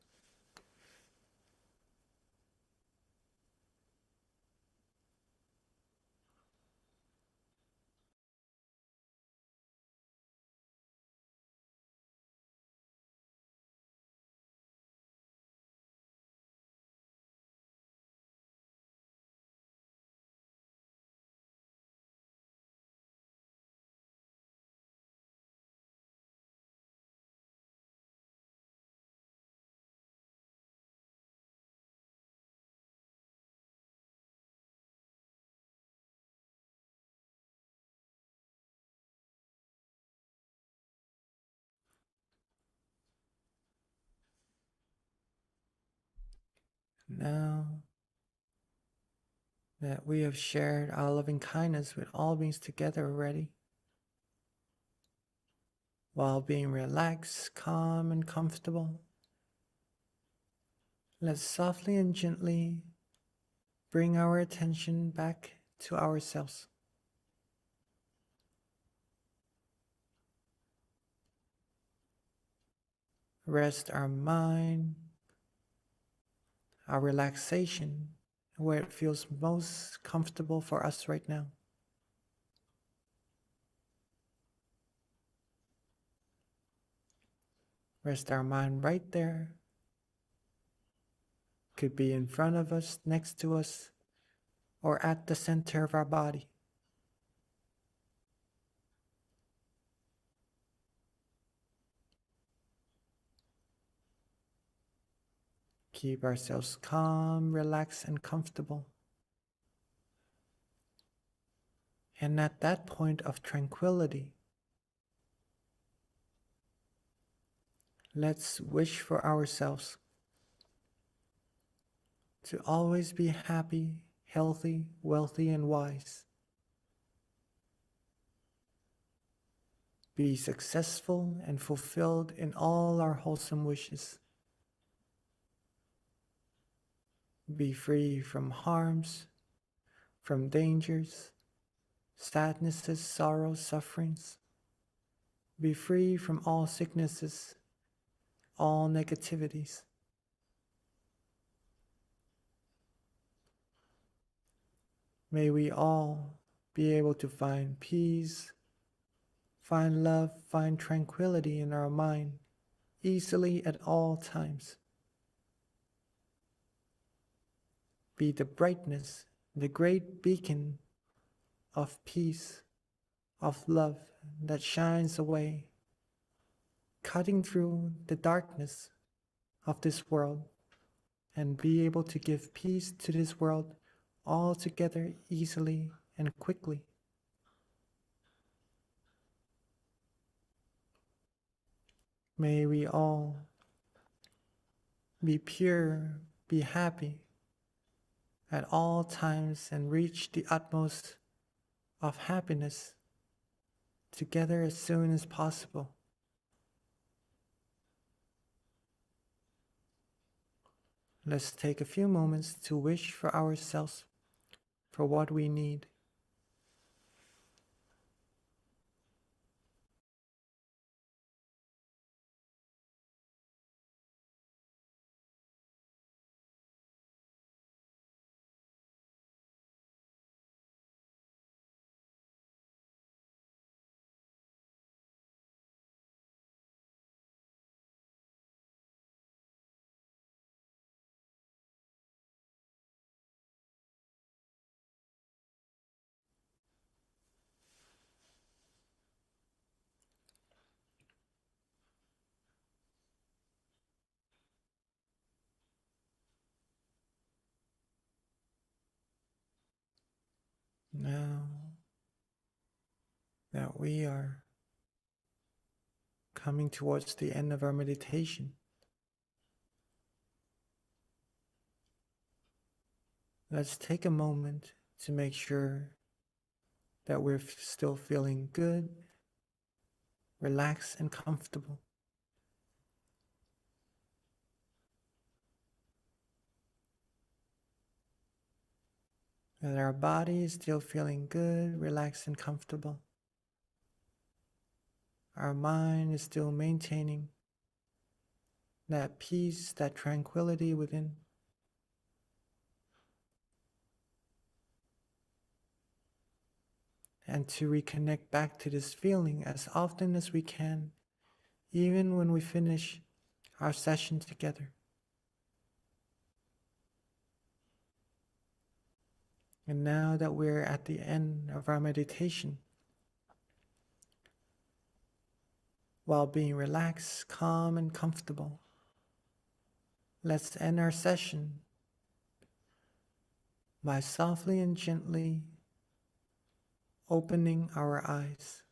[SPEAKER 5] Now that we have shared our loving kindness with all beings together already, while being relaxed, calm, and comfortable, let's softly and gently bring our attention back to ourselves. Rest our mind, our relaxation, where it feels most comfortable for us right now. Rest our mind right there. Could be in front of us, next to us, or at the center of our body. Keep ourselves calm, relaxed, and comfortable. And at that point of tranquility, let's wish for ourselves to always be happy, healthy, wealthy, and wise. Be successful and fulfilled in all our wholesome wishes. Be free from harms, from dangers, sadnesses, sorrows, sufferings. Be free from all sicknesses, all negativities. May we all be able to find peace, find love, find tranquility in our mind easily at all times. Be the brightness, the great beacon of peace, of love that shines away, cutting through the darkness of this world, and be able to give peace to this world altogether easily and quickly. May we all be pure, be happy at all times, and reach the utmost of happiness together as soon as possible. Let's take a few moments to wish for ourselves for what we need. Now that we are coming towards the end of our meditation, let's take a moment to make sure that we're still feeling good, relaxed, and comfortable. That our body is still feeling good, relaxed, and comfortable. Our mind is still maintaining that peace, that tranquility within. And to reconnect back to this feeling as often as we can, even when we finish our session together. And now that we're at the end of our meditation, while being relaxed, calm, and comfortable, let's end our session by softly and gently opening our eyes.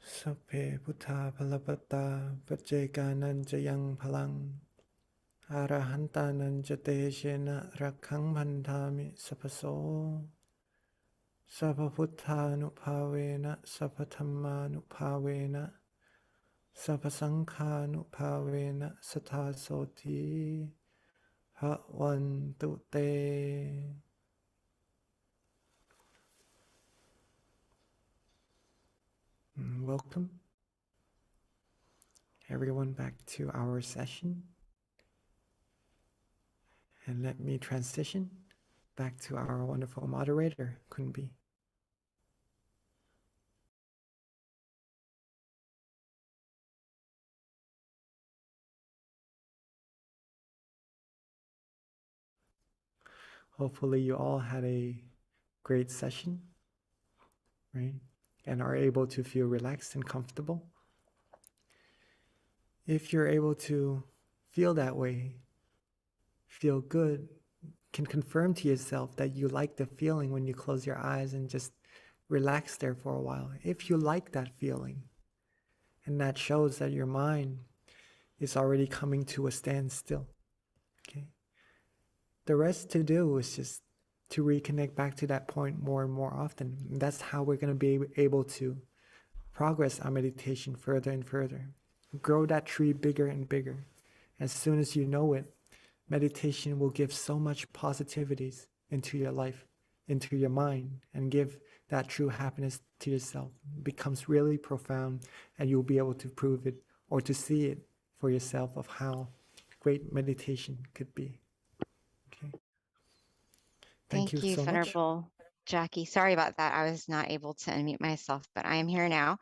[SPEAKER 5] Sape Buddha Palapata Pajeganan Jayang Palang Arahantanan Jateshena Rakhang Bandhami Sapaso Sapaputthanupavena Sapathammanupavena Sapasankhanupavena Satasoti Havantu Te. Welcome everyone back to our session. And let me transition back to our wonderful moderator, Kunbi. Hopefully you all had a great session, right? And are able to feel relaxed and comfortable. If you're able to feel that way, feel good, can confirm to yourself that you like the feeling when you close your eyes and just relax there for a while. If you like that feeling, and that shows that your mind is already coming to a standstill, okay? The rest to do is just to reconnect back to that point more and more often. And that's how we're going to be able to progress our meditation further and further. Grow that tree bigger and bigger. As soon as you know it, meditation will give so much positivities into your life, into your mind, and give that true happiness to yourself. It becomes really profound, and you'll be able to prove it or to see it for yourself of how great meditation could be. Okay. Thank you so much.
[SPEAKER 9] Venerable Jackie. Sorry about that. I was not able to unmute myself, but I am here now.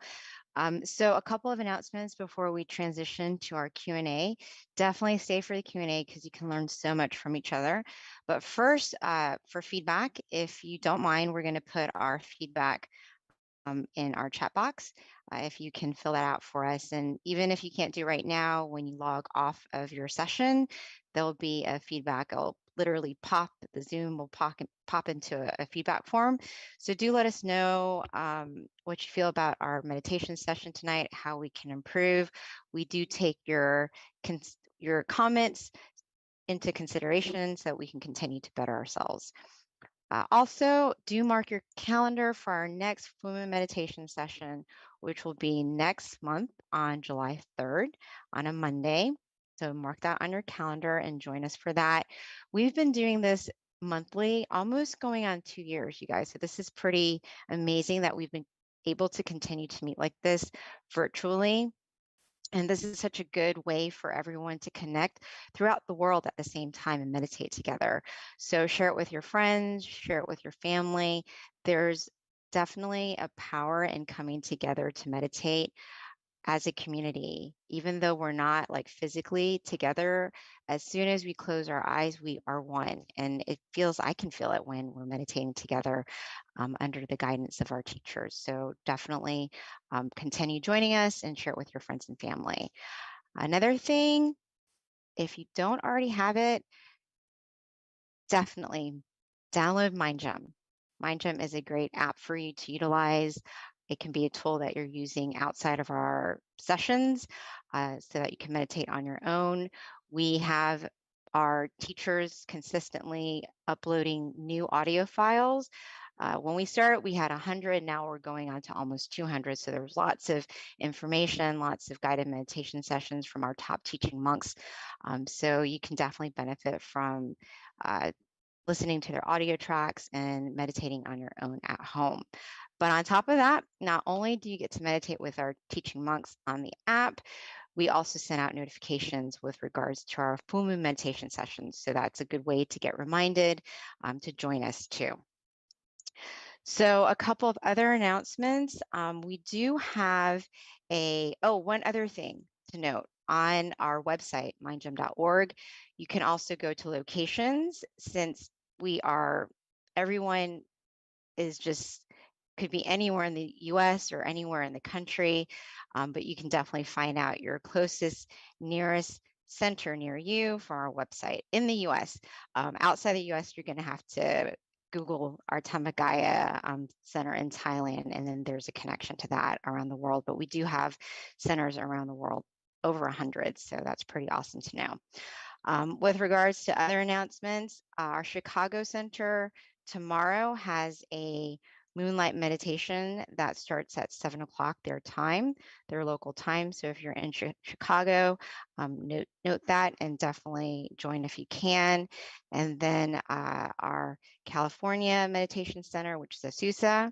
[SPEAKER 9] So a couple of announcements before we transition to our Q&A. Definitely stay for the Q&A because you can learn so much from each other. But first, for feedback, if you don't mind, we're going to put our feedback in our chat box. If you can fill that out for us. And even if you can't do right now, when you log off of your session, there'll be a feedback. It'll literally pop, the Zoom will pop into a feedback form. So do let us know what you feel about our meditation session tonight, how we can improve. We do take your comments into consideration so that we can continue to better ourselves. Also, do mark your calendar for our next full moon meditation session, which will be next month on July 3rd on a Monday. So mark that on your calendar and join us for that. We've been doing this monthly, almost going on 2 years, you guys. So this is pretty amazing that we've been able to continue to meet like this virtually. And this is such a good way for everyone to connect throughout the world at the same time and meditate together. So share it with your friends, share it with your family. There's definitely a power in coming together to meditate as a community. Even though we're not like physically together, as soon as we close our eyes, we are one. And it feels, I can feel it when we're meditating together under the guidance of our teachers. So definitely continue joining us and share it with your friends and family. Another thing, if you don't already have it, definitely download MindGem. MindGem is a great app for you to utilize. It can be a tool that you're using outside of our sessions so that you can meditate on your own. We have our teachers consistently uploading new audio files. When we started, we had 100. Now we're going on to almost 200. So there's lots of information, lots of guided meditation sessions from our top teaching monks. So you can definitely benefit from listening to their audio tracks and meditating on your own at home. But on top of that, not only do you get to meditate with our teaching monks on the app, we also send out notifications with regards to our full moon meditation sessions. So that's a good way to get reminded to join us too. So a couple of other announcements. We do have one other thing to note. On our website, mindgem.org, you can also go to locations since everyone is just could be anywhere in the US or anywhere in the country, but you can definitely find out your closest, nearest center near you for our website. In the US, outside the US, you're going to have to Google our Tamagaya center in Thailand, and then there's a connection to that around the world. But we do have centers around the world, over 100, so that's pretty awesome to know. With regards to other announcements, our Chicago Center tomorrow has a moonlight meditation that starts at 7 o'clock their local time. So if you're in Chicago, note that and definitely join if you can. And then our California Meditation Center, which is Azusa,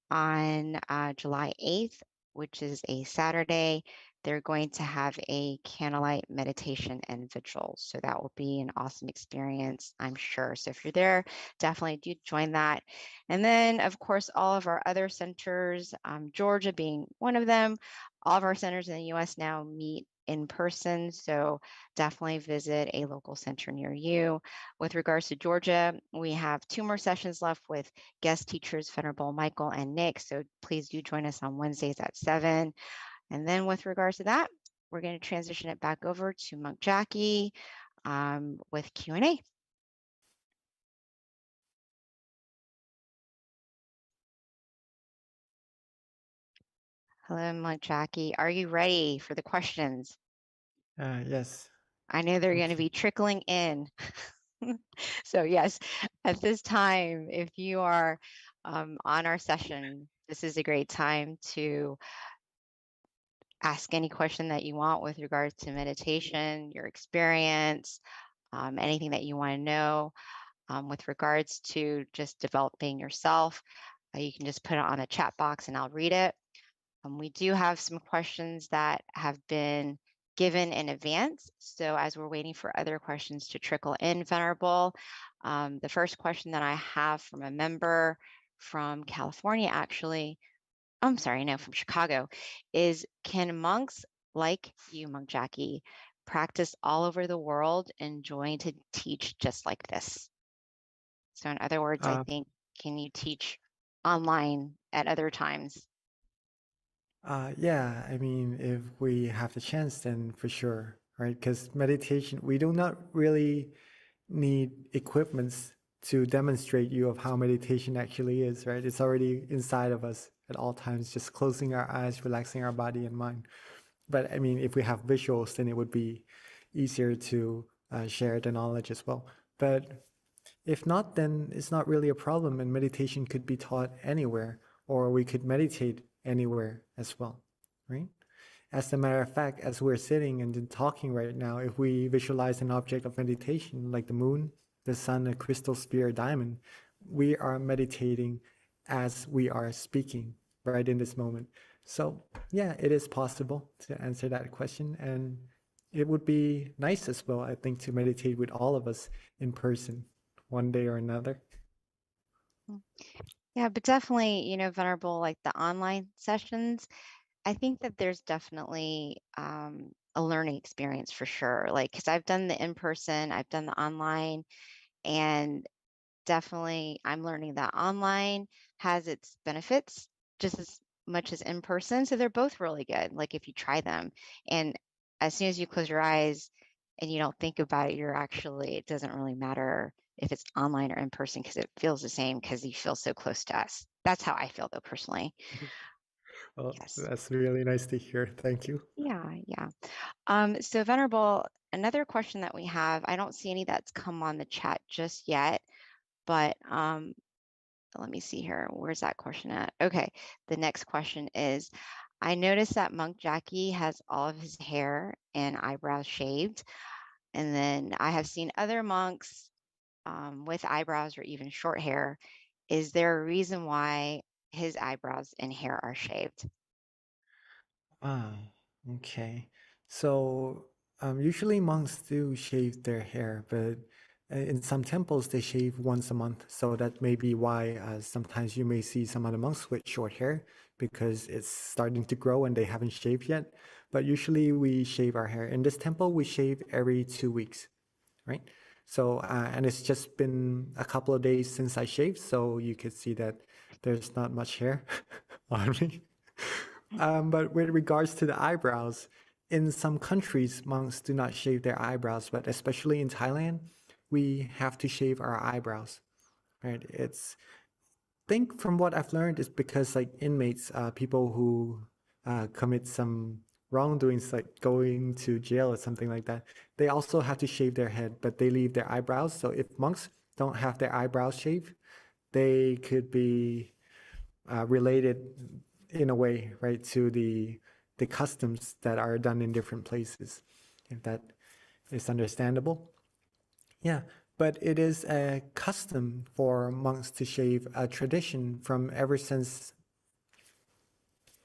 [SPEAKER 9] on July 8th, which is a Saturday, they're going to have a candlelight meditation and vigil. So that will be an awesome experience, I'm sure. So if you're there, definitely do join that. And then, of course, all of our other centers, Georgia being one of them, all of our centers in the US now meet in person. So definitely visit a local center near you. With regards to Georgia, we have 2 more sessions left with guest teachers, Venerable Michael and Nick. So please do join us on Wednesdays at 7. And then with regards to that, we're going to transition it back over to Monk Jackie with Q&A. Hello, Monk Jackie. Are you ready for the questions?
[SPEAKER 5] Yes.
[SPEAKER 9] I know they're going to be trickling in. So yes, at this time, if you are on our session, this is a great time to ask any question that you want with regards to meditation, your experience, anything that you want to know with regards to just developing yourself. You can just put it on a chat box and I'll read it. We do have some questions that have been given in advance. So as we're waiting for other questions to trickle in, Venerable, the first question that I have from a member from California, actually, I'm sorry, no, from Chicago, is can monks like you, Monk Jackie, practice all over the world and join to teach just like this? So in other words, I think, can you teach online at other times?
[SPEAKER 5] Yeah, I mean, if we have the chance, then for sure, right? Because meditation, we do not really need equipments to demonstrate you of how meditation actually is, right? It's already inside of us at all times, just closing our eyes, relaxing our body and mind. But I mean, if we have visuals, then it would be easier to share the knowledge as well. But if not, then it's not really a problem, and meditation could be taught anywhere, or we could meditate anywhere as well, right? As a matter of fact, as we're sitting and talking right now, if we visualize an object of meditation like the moon, the sun, a crystal sphere, a diamond, we are meditating as we are speaking right in this moment. So yeah, it is possible to answer that question, and it would be nice as well, I think, to meditate with all of us in person one day or another.
[SPEAKER 9] Yeah, but definitely, Venerable, like the online sessions, I think that there's definitely a learning experience for sure. Like, because I've done the in-person, I've done the online, and definitely I'm learning that online has its benefits just as much as in person. So they're both really good, like if you try them. And as soon as you close your eyes and you don't think about it, it doesn't really matter if it's online or in person, because it feels the same because you feel so close to us. That's how I feel though, personally.
[SPEAKER 5] Well,
[SPEAKER 9] Yes.
[SPEAKER 5] that's really nice to hear. Thank you.
[SPEAKER 9] Yeah, yeah. So Venerable, another question that we have, I don't see any that's come on the chat just yet, but let me see here. Where's that question at? Okay, the next question is, I noticed that Monk Jackie has all of his hair and eyebrows shaved, and then I have seen other monks with eyebrows or even short hair. Is there a reason why his eyebrows and hair are shaved?
[SPEAKER 5] Ah, okay. So usually monks do shave their hair, but in some temples they shave once a month. So that may be why sometimes you may see some other monks with short hair because it's starting to grow and they haven't shaved yet. But usually we shave our hair. In this temple, we shave every 2 weeks, right? So, and it's just been a couple of days since I shaved, so you could see that there's not much hair on me. But with regards to the eyebrows, in some countries, monks do not shave their eyebrows, but especially in Thailand, we have to shave our eyebrows, right? It's think from what I've learned is because like inmates, people who commit some wrongdoings, like going to jail or something like that, they also have to shave their head, but they leave their eyebrows. So if monks don't have their eyebrows shaved, they could be related in a way, right, to the customs that are done in different places, if that is understandable. Yeah, but it is a custom for monks to shave, a tradition from ever since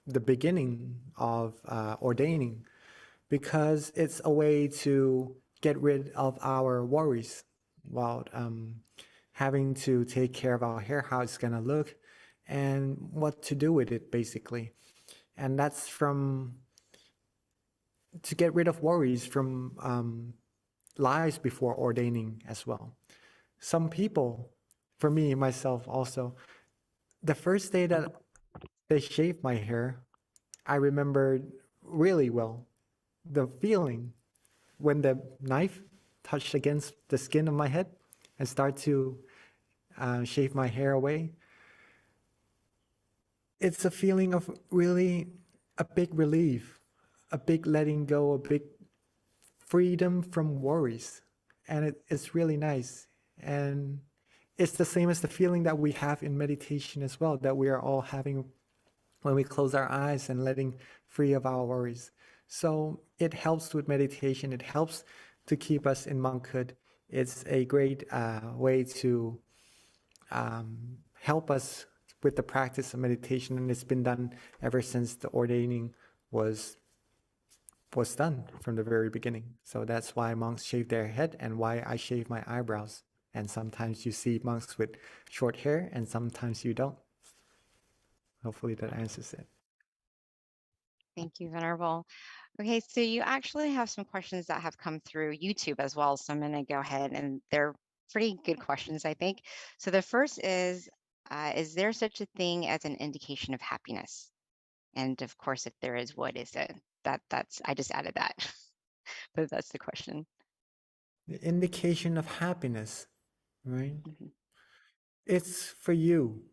[SPEAKER 5] the beginning of ordaining, because it's a way to get rid of our worries about having to take care of our hair, how it's going to look, and what to do with it, basically. And that's from to get rid of worries from lives before ordaining as well. Some people, for me, myself also, the first day that they shaved my hair, I remembered really well the feeling when the knife touched against the skin of my head and start to shave my hair away. It's a feeling of really a big relief, a big letting go, a big freedom from worries. And it's really nice. And it's the same as the feeling that we have in meditation as well, that we are all having when we close our eyes and letting free of our worries. So it helps with meditation. It helps to keep us in monkhood. It's a great way to help us with the practice of meditation, and it's been done ever since the ordaining was done from the very beginning. So that's why monks shave their head and why I shave my eyebrows. And sometimes you see monks with short hair and sometimes you don't. Hopefully that answers it.
[SPEAKER 9] Thank you, Venerable. Okay, so you actually have some questions that have come through YouTube as well. So I'm going to go ahead, and they're pretty good questions, I think. So the first is there such a thing as an indication of happiness? And of course, if there is, what is it? That's I just added that, but that's the question.
[SPEAKER 5] The indication of happiness, right?
[SPEAKER 9] Mhm.
[SPEAKER 5] It's for you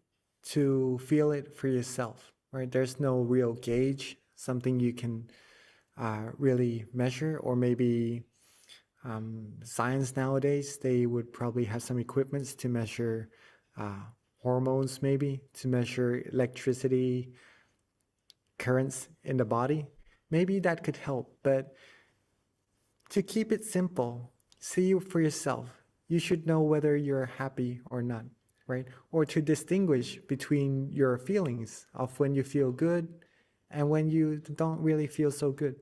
[SPEAKER 5] to feel it for yourself, right? There's no real gauge, something you can really measure, or maybe science nowadays, they would probably have some equipments to measure hormones, maybe to measure electricity currents in the body. Maybe that could help, but to keep it simple, see for yourself. You should know whether you're happy or not, right? Or to distinguish between your feelings of when you feel good and when you don't really feel so good.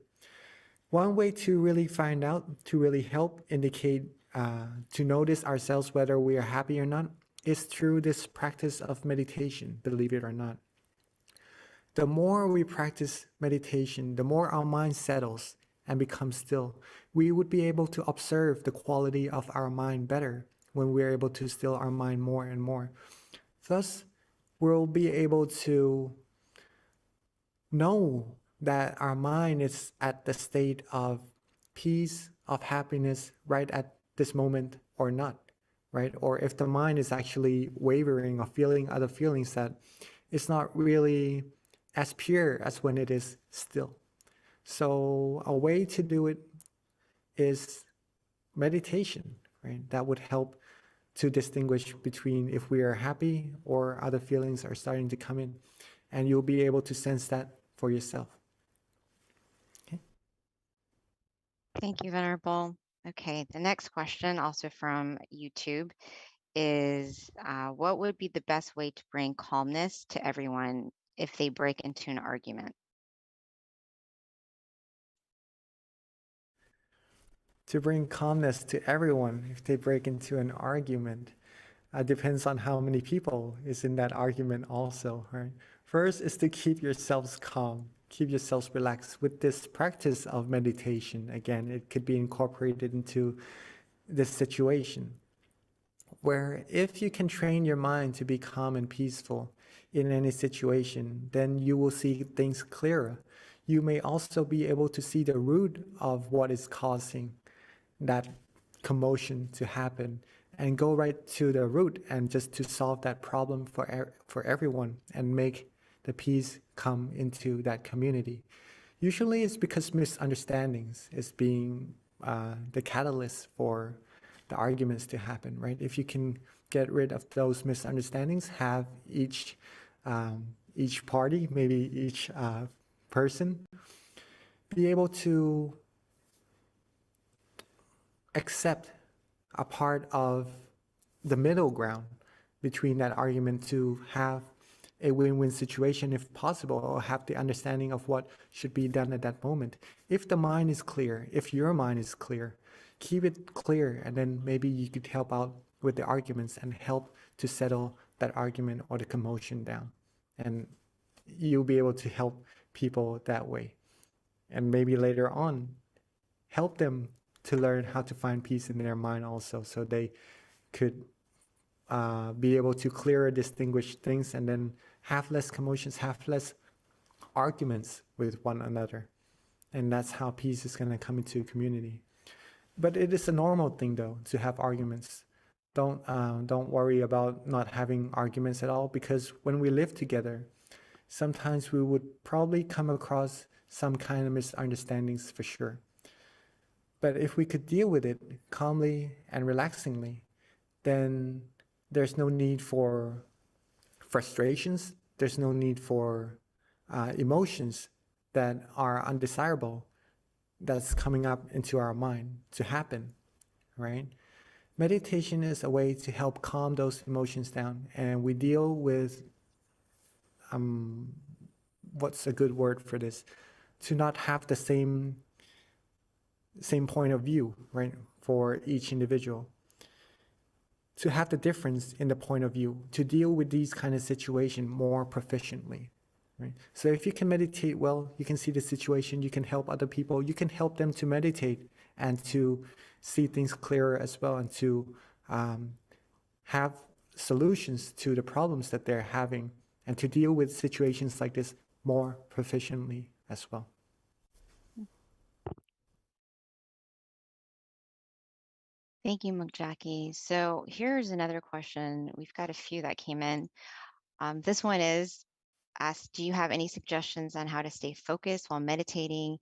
[SPEAKER 5] One way to really find out, to really help indicate, to notice ourselves whether we are happy or not, is through this practice of meditation, believe it or not. The more we practice meditation, the more our mind settles and becomes still. We would be able to observe the quality of our mind better when we're able to still our mind more and more. Thus, we'll be able to know that our mind is at the state of peace, of happiness right at this moment or not, right? Or if the mind is actually wavering or feeling other feelings, that it's not really as pure as when it is still. So a way to do it is meditation, right? That would help to distinguish between if we are happy or other feelings are starting to come in, and you'll be able to sense that for yourself. Okay.
[SPEAKER 9] Thank you, Venerable. Okay, the next question, also from YouTube, is what would be the best way to bring calmness to everyone if they break into an argument?
[SPEAKER 5] To bring calmness to everyone if they break into an argument depends on how many people is in that argument also, right? First is to keep yourselves calm, keep yourselves relaxed. With this practice of meditation, again, it could be incorporated into this situation, where if you can train your mind to be calm and peaceful in any situation, then you will see things clearer. You may also be able to see the root of what is causing that commotion to happen and go right to the root and just to solve that problem for everyone and make the peace come into that community. Usually it's because misunderstandings is being the catalyst for the arguments to happen, right? If you can get rid of those misunderstandings, have each party, maybe each person, be able to accept a part of the middle ground between that argument to have a win-win situation if possible, or have the understanding of what should be done at that moment. If the mind is clear, if your mind is clear, keep it clear, and then maybe you could help out with the arguments and help to settle that argument or the commotion down. And you'll be able to help people that way. And maybe later on, help them to learn how to find peace in their mind also, so they could be able to clearer distinguish things and then have less commotions, have less arguments with one another. And that's how peace is going to come into a community. But it is a normal thing, though, to have arguments. Don't worry about not having arguments at all, because when we live together, sometimes we would probably come across some kind of misunderstandings for sure. But if we could deal with it calmly and relaxingly, then there's no need for frustrations. There's no need for emotions that are undesirable that's coming up into our mind to happen, right? Meditation is a way to help calm those emotions down, and we deal with what's a good word for this? To not have the same point of view, right, for each individual. To have the difference in the point of view, to deal with these kind of situations more proficiently, right? So if you can meditate well, you can see the situation, you can help other people, you can help them to meditate and to see things clearer as well, and to have solutions to the problems that they're having, and to deal with situations like this more proficiently as well.
[SPEAKER 9] Thank you, Jackie. So here's another question. We've got a few that came in. This one is asked, do you have any suggestions on how to stay focused while meditating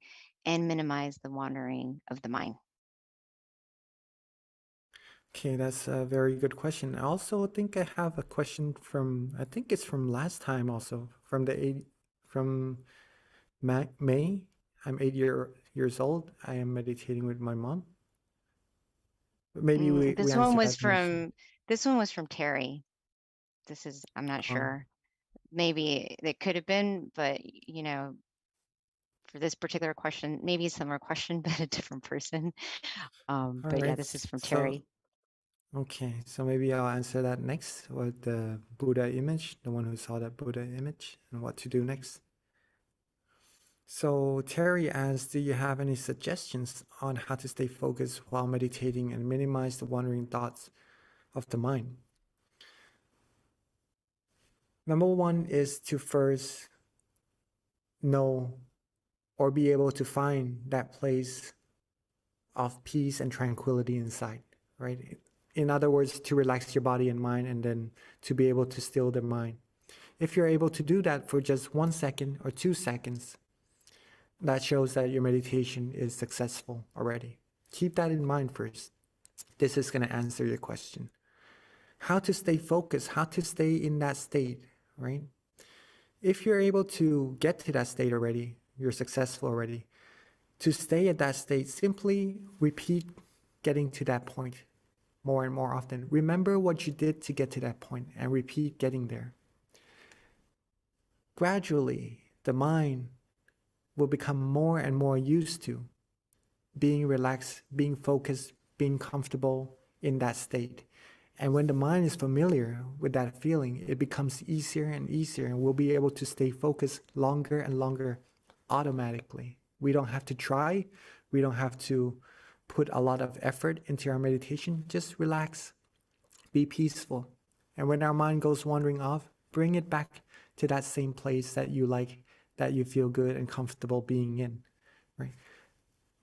[SPEAKER 9] and minimize the wandering of the mind?
[SPEAKER 5] Okay, that's a very good question. I also think I have a question from, I think it's from last time also, from May. I'm 8 years old. I am meditating with my mom. Maybe we
[SPEAKER 9] This one
[SPEAKER 5] answered
[SPEAKER 9] was
[SPEAKER 5] that initially.
[SPEAKER 9] this one was from Terry. This is, I'm not sure. Maybe it could have been, but you know, for this particular question, maybe a similar question, but a different person. But yeah,
[SPEAKER 5] right,
[SPEAKER 9] this is from
[SPEAKER 5] so
[SPEAKER 9] Terry.
[SPEAKER 5] okay, so maybe I'll answer that next with the Buddha image, the one who saw that Buddha image, and what to do next. So Terry asks, do you have any suggestions on how to stay focused while meditating and minimize the wandering thoughts of the mind? Number one is to first know or be able to find that place of peace and tranquility inside, right? In other words, to relax your body and mind, and then to be able to still the mind. If you're able to do that for just 1 second or 2 seconds, that shows that your meditation is successful already. Keep that in mind first. This is going to answer your question. How to stay focused, how to stay in that state, right? If you're able to get to that state already, you're successful already. To stay at that state, simply repeat getting to that point more and more often. Remember what you did to get to that point and repeat getting there. Gradually, the mind will become more and more used to being relaxed, being focused, being comfortable in that state. And when the mind is familiar with that feeling, it becomes easier and easier, and we'll be able to stay focused longer and longer automatically. We don't have to try. We don't have to put a lot of effort into our meditation. Just relax, be peaceful. And when our mind goes wandering off, bring it back to that same place that you like, that you feel good and comfortable being in, right?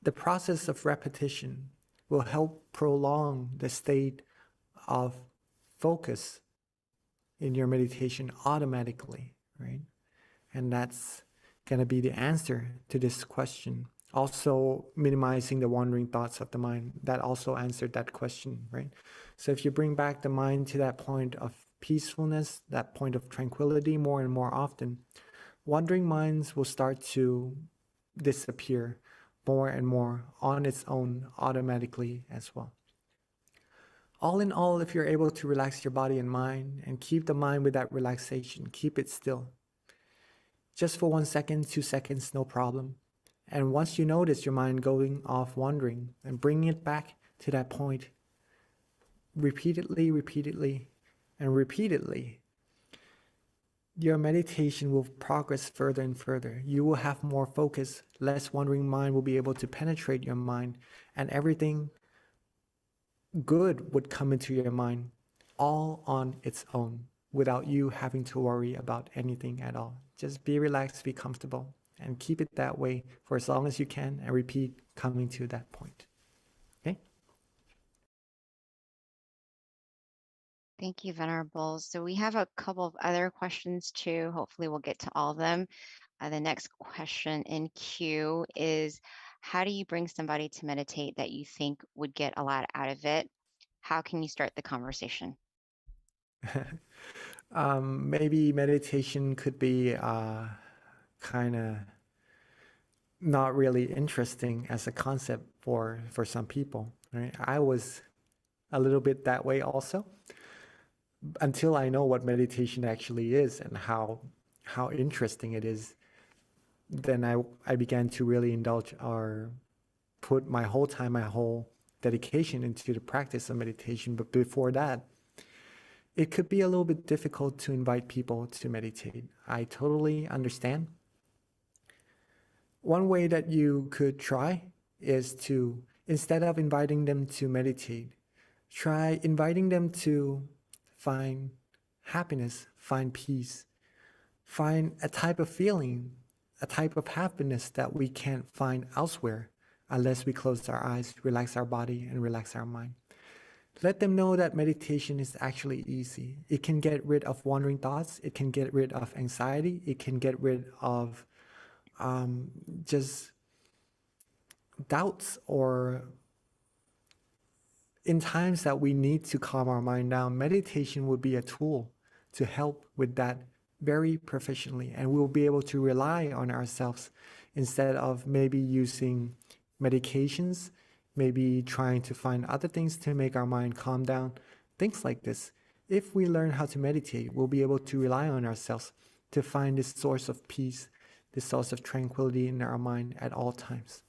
[SPEAKER 5] The process of repetition will help prolong the state of focus in your meditation automatically, right? And that's going to be the answer to this question. Also, minimizing the wandering thoughts of the mind, that also answered that question, right? So if you bring back the mind to that point of peacefulness, that point of tranquility more and more often, wandering minds will start to disappear more and more on its own automatically as well. All in all, if you're able to relax your body and mind and keep the mind with that relaxation, keep it still. Just for 1 second, 2 seconds, no problem. And once you notice your mind going off wandering and bringing it back to that point, repeatedly, your meditation will progress further and further. You will have more focus, less wandering mind will be able to penetrate your mind, and everything good would come into your mind all on its own without you having to worry about anything at all. Just be relaxed, be comfortable, and keep it that way for as long as you can, and repeat coming to that point. Okay?
[SPEAKER 9] Thank you, Venerable. So we have a couple of other questions too. Hopefully we'll get to all of them. The next question in queue is, how do you bring somebody to meditate that you think would get a lot out of it? How can you start the conversation?
[SPEAKER 5] Maybe meditation could be kind of not really interesting as a concept for some people, right? I was a little bit that way also, until I know what meditation actually is and how interesting it is. Then I began to really indulge or put my whole time, my whole dedication into the practice of meditation. But before that, it could be a little bit difficult to invite people to meditate. I totally understand. One way that you could try is to, instead of inviting them to meditate, try inviting them to find happiness, find peace, find a type of feeling, a type of happiness that we can't find elsewhere unless we close our eyes, relax our body, and relax our mind. Let them know that meditation is actually easy. It can get rid of wandering thoughts. It can get rid of anxiety. It can get rid of just doubts, or in times that we need to calm our mind down, meditation would be a tool to help with that very proficiently, and we'll be able to rely on ourselves instead of maybe using medications, maybe trying to find other things to make our mind calm down, things like this. If we learn how to meditate, we'll be able to rely on ourselves to find this source of peace, this source of tranquility in our mind at all times.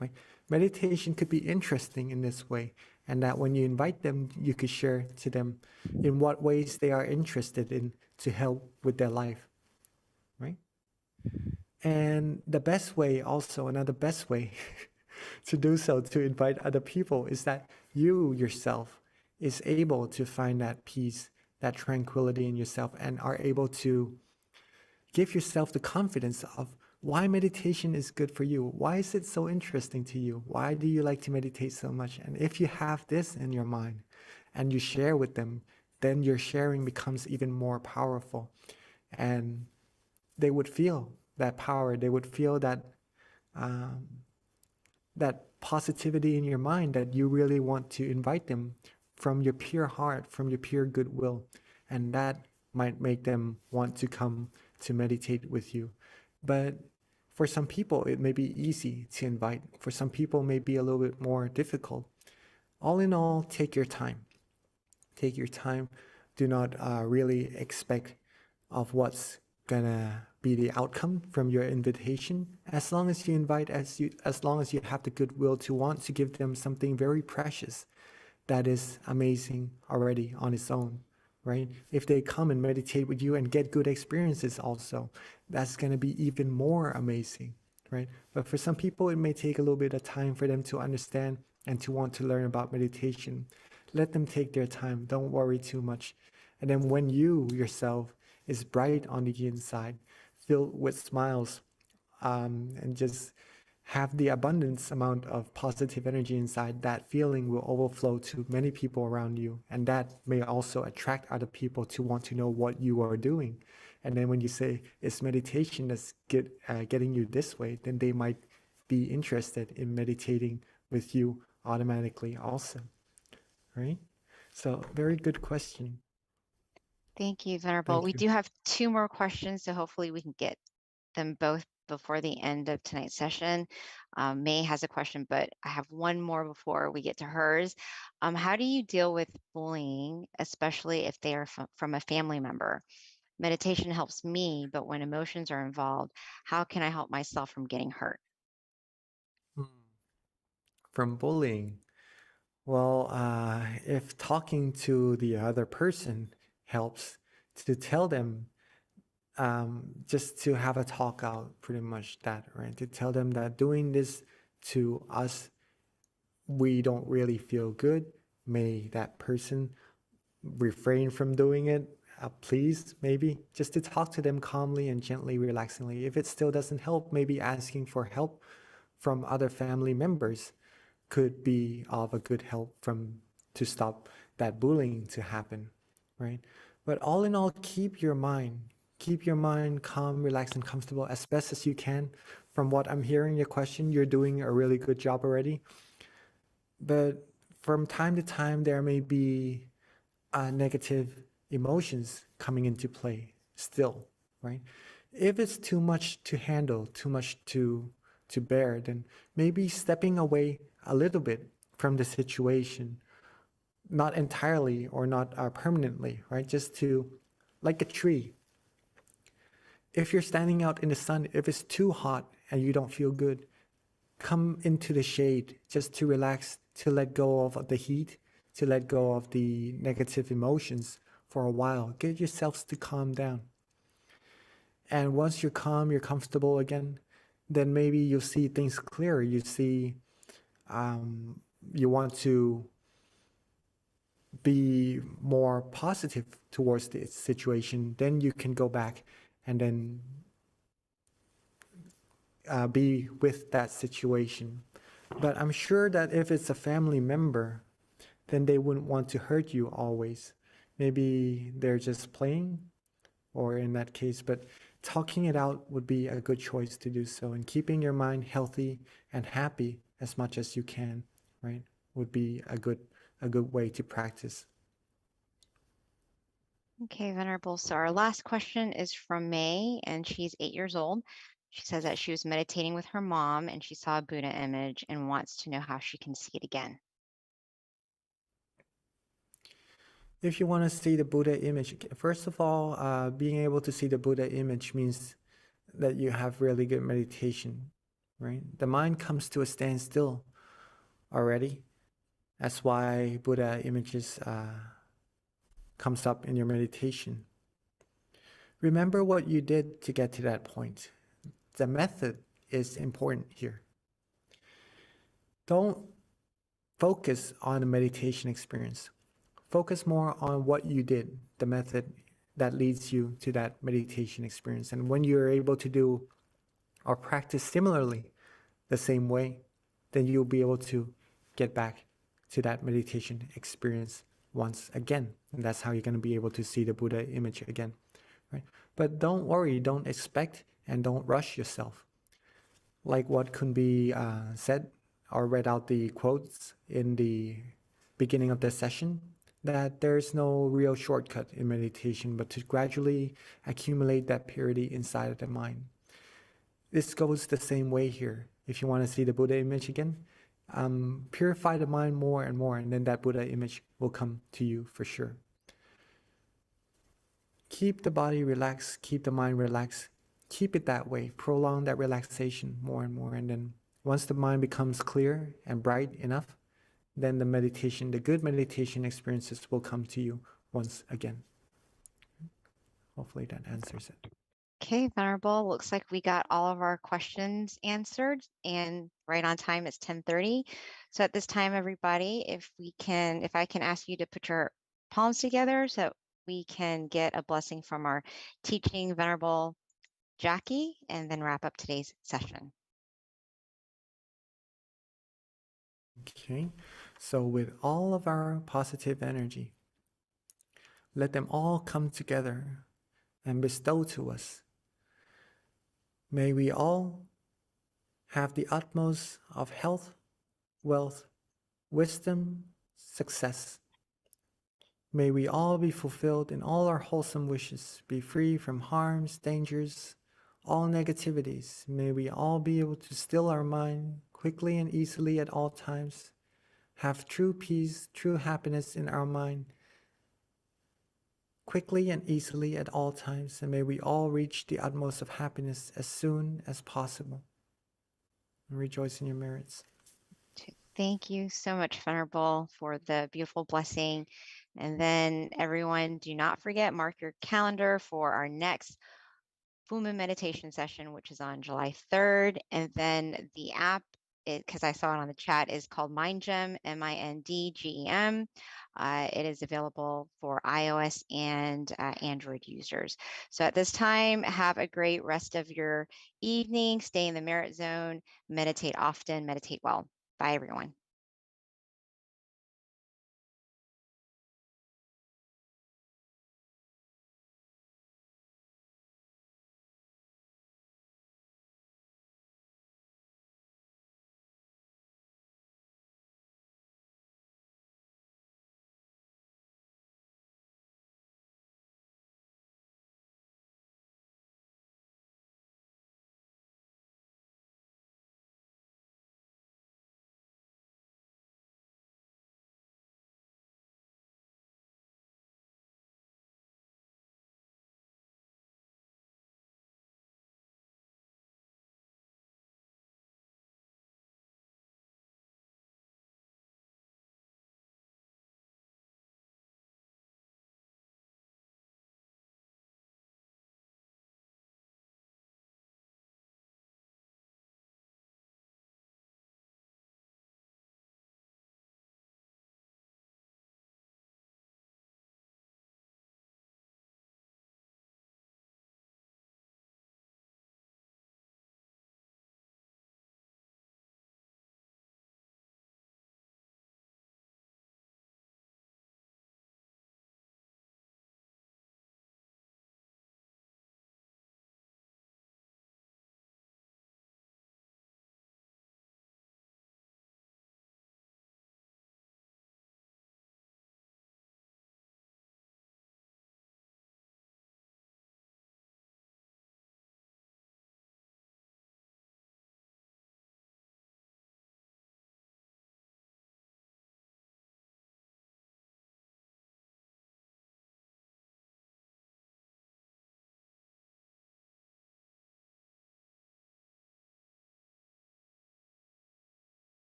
[SPEAKER 5] Right? Meditation could be interesting in this way, and that when you invite them, you could share to them in what ways they are interested in to help with their life, right? And the best way, also another best way to do so, to invite other people, is that you yourself is able to find that peace, that tranquility in yourself, and are able to give yourself the confidence of why meditation is good for you. Why is it so interesting to you? Why do you like to meditate so much? And if you have this in your mind, and you share with them, then your sharing becomes even more powerful. And they would feel that power. They would feel that that positivity in your mind, that you really want to invite them from your pure heart, from your pure goodwill. And that might make them want to come to meditate with you. But for some people, it may be easy to invite. For some people, it may be a little bit more difficult. All in all, take your time. Take your time. Do not really expect of what's gonna be the outcome from your invitation. As long as you invite, as long as you have the goodwill to want to give them something very precious, that is amazing already on its own, right? If they come and meditate with you and get good experiences also, that's gonna be even more amazing, right? But for some people, it may take a little bit of time for them to understand and to want to learn about meditation. Let them take their time. Don't worry too much. And then when you yourself is bright on the inside, filled with smiles, and just have the abundance amount of positive energy inside, that feeling will overflow to many people around you. And that may also attract other people to want to know what you are doing. And then when you say it's meditation that's getting you this way, then they might be interested in meditating with you automatically also, right? So very good question.
[SPEAKER 9] Thank you, Venerable.
[SPEAKER 5] Thank
[SPEAKER 9] We
[SPEAKER 5] you.
[SPEAKER 9] do have 2 more questions, so hopefully we can get them both before the end of tonight's session. May has a question, but I have one more before we get to hers. How do you deal with bullying, especially if they are from a family member? Meditation helps me, but when emotions are involved, how can I help myself from getting hurt?
[SPEAKER 5] From bullying. Well, if talking to the other person helps, to tell them, just to have a talk out, pretty much that, right? To tell them that doing this to us, we don't really feel good. May that person refrain from doing it, please, maybe. Just to talk to them calmly and gently, relaxingly. If it still doesn't help, maybe asking for help from other family members could be of a good help to stop that bullying to happen, right? But all in all, keep your mind calm, relaxed, and comfortable as best as you can. From what I'm hearing your question, you're doing a really good job already. But from time to time, there may be negative emotions coming into play still, right? If it's too much to handle, too much to bear, then maybe stepping away a little bit from the situation, not entirely or not permanently, right? Just to, like a tree. If you're standing out in the sun, if it's too hot and you don't feel good, come into the shade just to relax, to let go of the heat, to let go of the negative emotions for a while. Get yourselves to calm down. And once you're calm, you're comfortable again, then maybe you'll see things clearer. You see, you want to be more positive towards the situation. Then you can go back and then be with that situation. But I'm sure that if it's a family member, then they wouldn't want to hurt you always. Maybe they're just playing, or in that case, but talking it out would be a good choice to do so. And keeping your mind healthy and happy as much as you can, right, would be a good way to practice.
[SPEAKER 9] Okay, Venerable. So our last question is from May, and she's 8 years old. She says that she was meditating with her mom and she saw a Buddha image and wants to know how she can see it again.
[SPEAKER 5] If you want to see the Buddha image, first of all, being able to see the Buddha image means that you have really good meditation, right? The mind comes to a standstill already. That's why Buddha images comes up in your meditation. Remember what you did to get to that point. The method is important here. Don't focus on the meditation experience. Focus more on what you did, the method that leads you to that meditation experience. And when you're able to do or practice similarly the same way, then you'll be able to get back to that meditation experience once again. And that's how you're going to be able to see the Buddha image again, right? But don't worry, don't expect, and don't rush yourself. Like what could be said or read out the quotes in the beginning of the session, that there's no real shortcut in meditation, but to gradually accumulate that purity inside of the mind. This goes the same way here. If you want to see the Buddha image again, purify the mind more and more, and then that Buddha image will come to you for sure. Keep the body relaxed, keep the mind relaxed, keep it that way, prolong that relaxation more and more, and then once the mind becomes clear and bright enough, then the meditation, the good meditation experiences will come to you once again. Hopefully that answers it.
[SPEAKER 9] Okay, Venerable, looks like we got all of our questions answered and right on time. It's 10:30. So at this time, everybody, if I can ask you to put your palms together so that we can get a blessing from our teaching Venerable Jackie and then wrap up today's session.
[SPEAKER 5] Okay, so with all of our positive energy, let them all come together and bestow to us. May we all have the utmost of health, wealth, wisdom, success. May we all be fulfilled in all our wholesome wishes, be free from harms, dangers, all negativities. May we all be able to still our mind quickly and easily at all times, have true peace, true happiness in our mind, quickly and easily at all times, and may we all reach the utmost of happiness as soon as possible. And rejoice in your merits.
[SPEAKER 9] Thank you so much, Venerable, for the beautiful blessing. And then everyone, do not forget, mark your calendar for our next full moon meditation session, which is on July 3rd. And then the app, because I saw it on the chat, is called MindGem, MindGem. It is available for iOS and Android users. So at this time, have a great rest of your evening. Stay in the merit zone, meditate often, meditate well. Bye, everyone.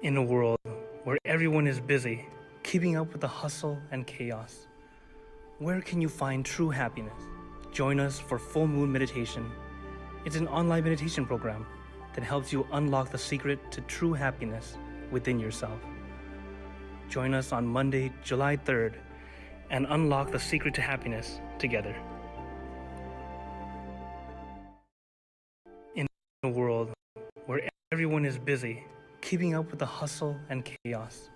[SPEAKER 8] In a world where everyone is busy, keeping up with the hustle and chaos, where can you find true happiness? Join us for Full Moon Meditation. It's an online meditation program that helps you unlock the secret to true happiness within yourself. Join us on Monday, July 3rd, and unlock the secret to happiness together. In a world where everyone is busy, keeping up with the hustle and chaos,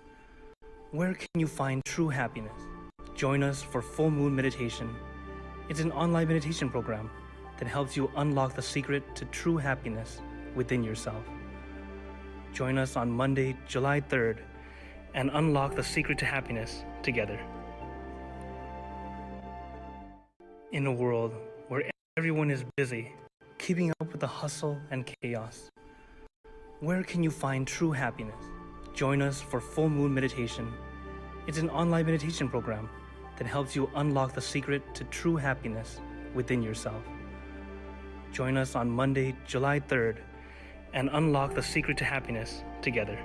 [SPEAKER 8] where can you find true happiness? Join us for Full Moon Meditation. It's an online meditation program that helps you unlock the secret to true happiness within yourself. Join us on Monday, July 3rd, and unlock the secret to happiness together. In a world where everyone is busy, keeping up with the hustle and chaos, where can you find true happiness? Join us for Full Moon Meditation. It's an online meditation program that helps you unlock the secret to true happiness within yourself. Join us on Monday, July 3rd, and unlock the secret to happiness together.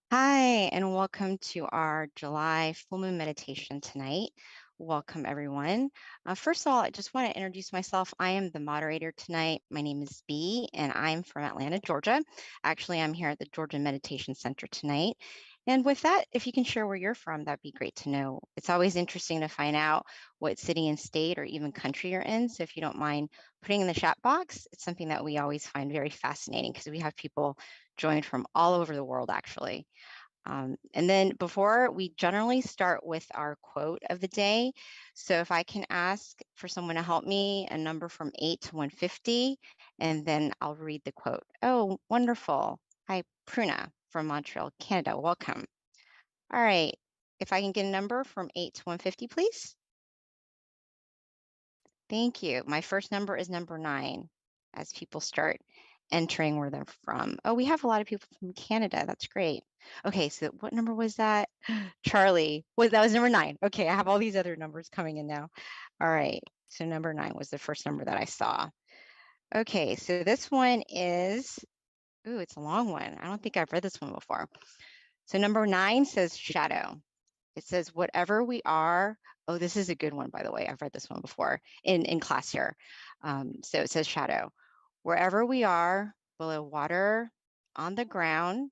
[SPEAKER 9] Hi, and welcome to our July full moon meditation tonight. Welcome, everyone. First of all, I just want to introduce myself. I am the moderator tonight. My name is Bee, and I'm from Atlanta, Georgia. Actually, I'm here at the Georgia Meditation Center tonight. And with that, if you can share where you're from, that'd be great to know. It's always interesting to find out what city and state or even country you're in. So if you don't mind putting in the chat box, it's something that we always find very fascinating because we have people joined from all over the world, actually. And then before we generally start with our quote of the day. So if I can ask for someone to help me, a number from 8 to 150, and then I'll read the quote. Oh, wonderful. Hi, Pruna from Montreal, Canada. Welcome. All right. If I can get a number from 8 to 150, please. Thank you. My first number is number 9 as people start entering where they're from. Oh, we have a lot of people from Canada. That's great. Okay, so what number was that? Charlie. That was number 9. Okay, I have all these other numbers coming in now. All right, so number 9 was the first number that I saw. Okay, so this one is, ooh, it's a long one. I don't think I've read this one before. So number 9 says shadow. It says, whatever we are, oh, this is a good one, by the way. I've read this one before in class here. So it says shadow. Wherever we are, below water, on the ground,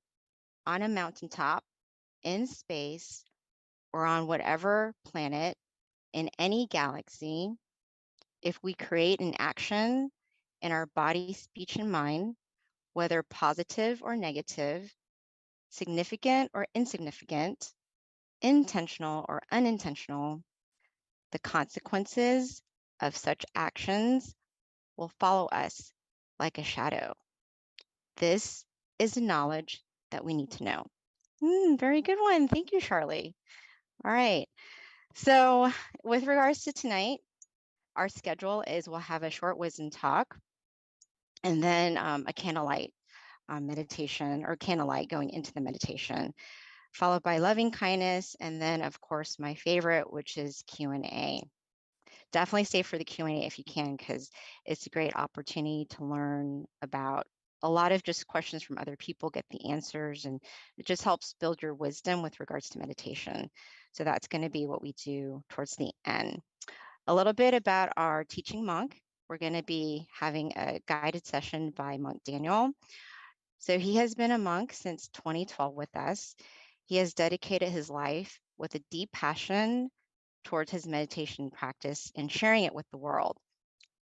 [SPEAKER 9] on a mountaintop, in space, or on whatever planet, in any galaxy, if we create an action in our body, speech, and mind, whether positive or negative, significant or insignificant, intentional or unintentional, the consequences of such actions will follow us like a shadow. This is the knowledge that we need to know. Very good one. Thank you, Charlie. All right. So with regards to tonight, our schedule is we'll have a short wisdom talk and then a candlelight meditation or candlelight going into the meditation, followed by loving kindness. And then of course, my favorite, which is Q&A. Definitely stay for the Q&A if you can, because it's a great opportunity to learn about a lot of just questions from other people, get the answers, and it just helps build your wisdom with regards to meditation. So that's going to be what we do towards the end. A little bit about our teaching monk. We're going to be having a guided session by Monk Daniel. So he has been a monk since 2012 with us. He has dedicated his life with a deep passion towards his meditation practice and sharing it with the world.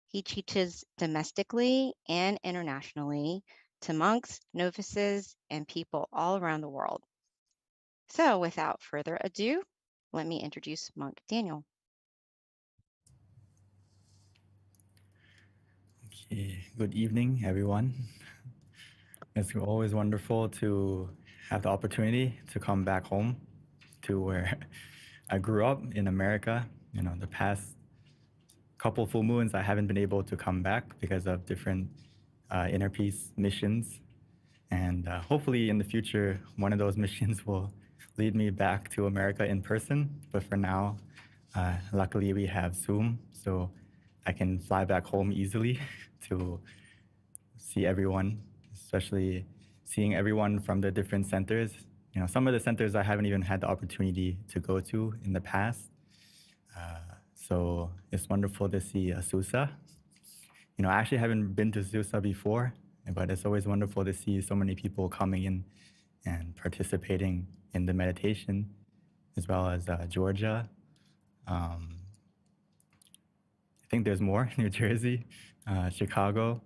[SPEAKER 9] He teaches domestically and internationally to monks, novices, and people all around the world. So without further ado, let me introduce Monk Daniel.
[SPEAKER 14] Okay, good evening, everyone. It's always wonderful to have the opportunity to come back home to where I grew up in America. You know, the past couple full moons, I haven't been able to come back because of different inner peace missions. And hopefully in the future, one of those missions will lead me back to America in person. But for now, luckily we have Zoom, so I can fly back home easily to see everyone, especially seeing everyone from the different centers. You know, some of the centers I haven't even had the opportunity to go to in the past. So it's wonderful to see Susa. You know, I actually haven't been to Susa before, but it's always wonderful to see so many people coming in and participating in the meditation, as well as Georgia. I think there's more, New Jersey, Chicago,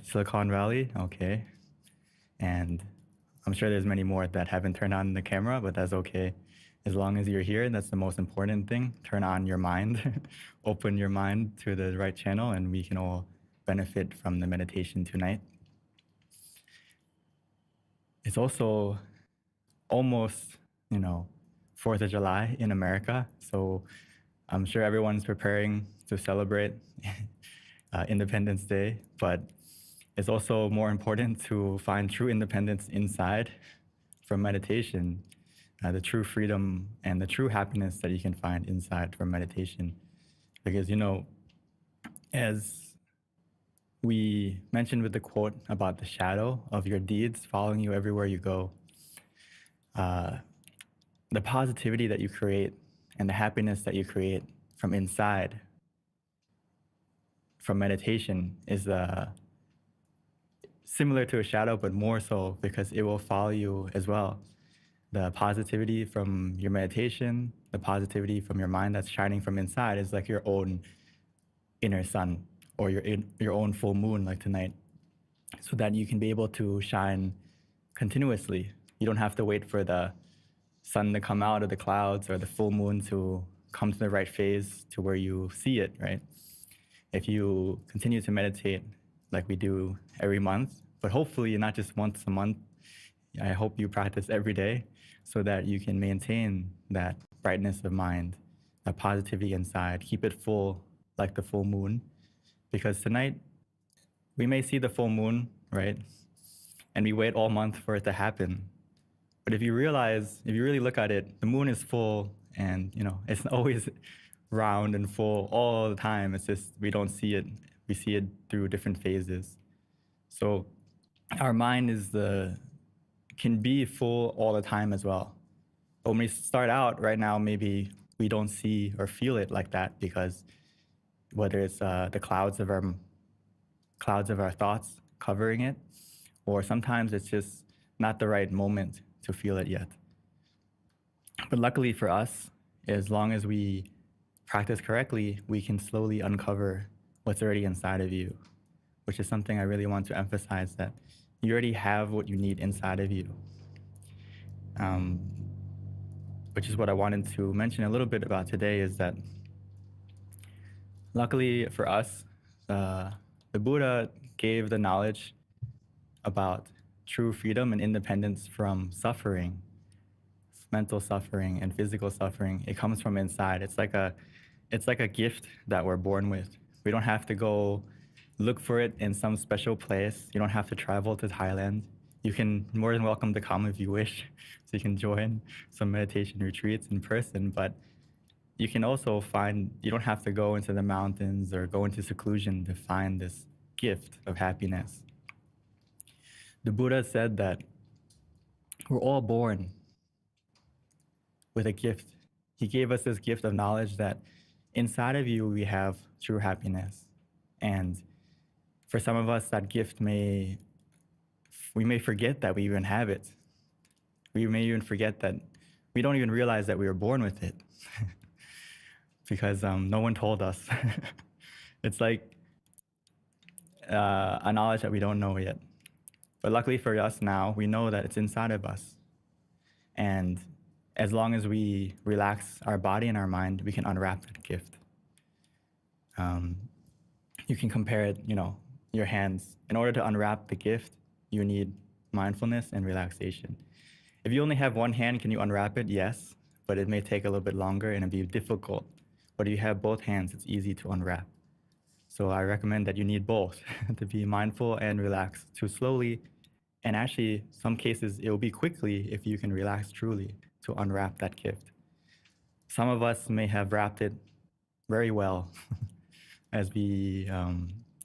[SPEAKER 14] Silicon Valley, okay. And I'm sure there's many more that haven't turned on the camera, but that's okay. As long as you're here, that's the most important thing. Turn on your mind, open your mind to the right channel, and we can all benefit from the meditation tonight. It's also almost, you know, 4th of July in America. So I'm sure everyone's preparing to celebrate Independence Day, but it's also more important to find true independence inside from meditation, the true freedom and the true happiness that you can find inside from meditation. Because, you know, as we mentioned with the quote about the shadow of your deeds following you everywhere you go, the positivity that you create and the happiness that you create from inside, from meditation, is similar to a shadow, but more so because it will follow you as well. The positivity from your meditation, the positivity from your mind that's shining from inside is like your own inner sun or your own full moon like tonight, so that you can be able to shine continuously. You don't have to wait for the sun to come out of the clouds or the full moon to come to the right phase to where you see it, right? If you continue to meditate like we do every month, but hopefully not just once a month, I hope you practice every day so that you can maintain that brightness of mind, that positivity inside, keep it full like the full moon. Because tonight, we may see the full moon, right? And we wait all month for it to happen. But if you realize, if you really look at it, the moon is full and, you know, it's always round and full all the time. It's just we don't see it. We see it through different phases. So our mind can be full all the time as well. But when we start out right now, maybe we don't see or feel it like that because whether it's the clouds of our thoughts covering it, or sometimes it's just not the right moment to feel it yet. But luckily for us, as long as we practice correctly, we can slowly uncover what's already inside of you, which is something I really want to emphasize, that you already have what you need inside of you. Which is what I wanted to mention a little bit about today, is that luckily for us, the Buddha gave the knowledge about true freedom and independence from suffering, mental suffering and physical suffering. It comes from inside. It's like a gift that we're born with. We don't have to go look for it in some special place. You don't have to travel to Thailand. You can more than welcome to come if you wish. So you can join some meditation retreats in person, but you can also you don't have to go into the mountains or go into seclusion to find this gift of happiness. The Buddha said that we're all born with a gift. He gave us this gift of knowledge that inside of you we have true happiness. And for some of us, that gift we may forget that we even have it. We may even forget that we don't even realize that we were born with it because no one told us. It's like a knowledge that we don't know yet. But luckily for us now, we know that it's inside of us. And as long as we relax our body and our mind, we can unwrap that gift. You can compare it, your hands. In order to unwrap the gift, you need mindfulness and relaxation. If you only have one hand, can you unwrap it? Yes, but it may take a little bit longer and it'll be difficult. But if you have both hands, it's easy to unwrap. So I recommend that you need both to be mindful and relaxed, to slowly, and actually some cases it will be quickly if you can relax truly to unwrap that gift. Some of us may have wrapped it very well as we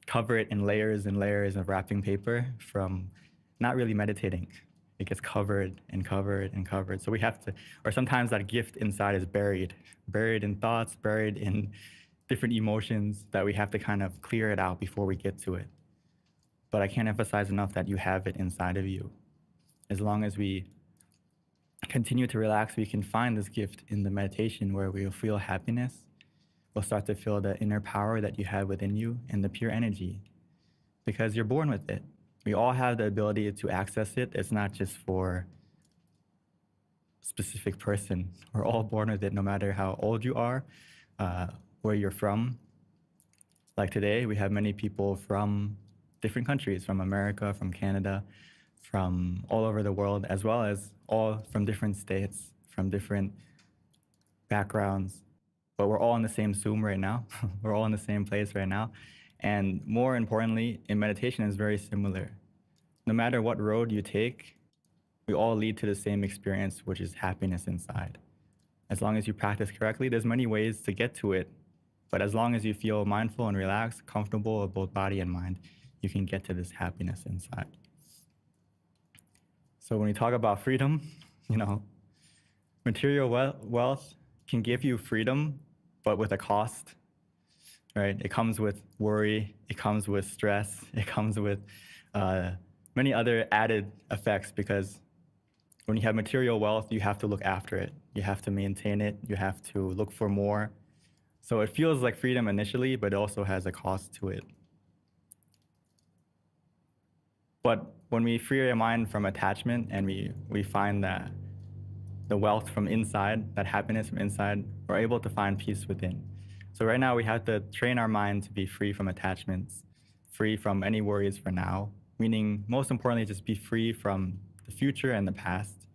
[SPEAKER 14] cover it in layers and layers of wrapping paper from not really meditating. It gets covered and covered and covered. So we have to, or sometimes that gift inside is buried in thoughts, buried in different emotions that we have to kind of clear it out before we get to it. But I can't emphasize enough that you have it inside of you. As long as we continue to relax, we can find this gift in the meditation where we'll feel happiness. We'll start to feel the inner power that you have within you and the pure energy, because you're born with it. We all have the ability to access it. It's not just for a specific person. We're all born with it, no matter how old you are, where you're from. Like today, we have many people from different countries, from America, from Canada, from all over the world, as well as all from different states, from different backgrounds. But we're all in the same Zoom right now. We're all in the same place right now. And more importantly, in meditation, it's very similar. No matter what road you take, we all lead to the same experience, which is happiness inside. As long as you practice correctly, there's many ways to get to it. But as long as you feel mindful and relaxed, comfortable with both body and mind, you can get to this happiness inside. So when we talk about freedom, material wealth can give you freedom, but with a cost, right? It comes with worry, it comes with stress, it comes with many other added effects, because when you have material wealth, you have to look after it. You have to maintain it. You have to look for more. So it feels like freedom initially, but it also has a cost to it. But when we free our mind from attachment and we find that the wealth from inside, that happiness from inside, we're able to find peace within. So right now we have to train our mind to be free from attachments, free from any worries for now, meaning most importantly, just be free from the future and the past,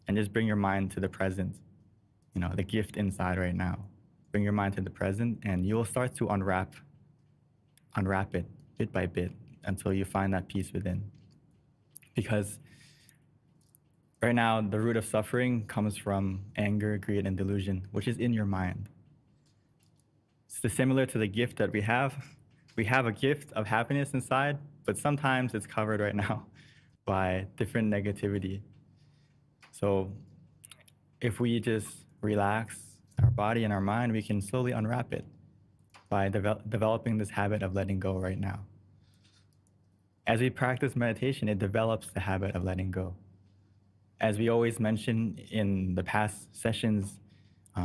[SPEAKER 14] and just bring your mind to the present, the gift inside right now. Bring your mind to the present and you'll start to unwrap it bit by bit until you find that peace within. Because right now, the root of suffering comes from anger, greed, and delusion, which is in your mind. So similar to the gift that we have a gift of happiness inside, but sometimes it's covered right now by different negativity. So if we just relax our body and our mind, we can slowly unwrap it by developing this habit of letting go right now. As we practice meditation, it develops the habit of letting go. As we always mention in the past sessions,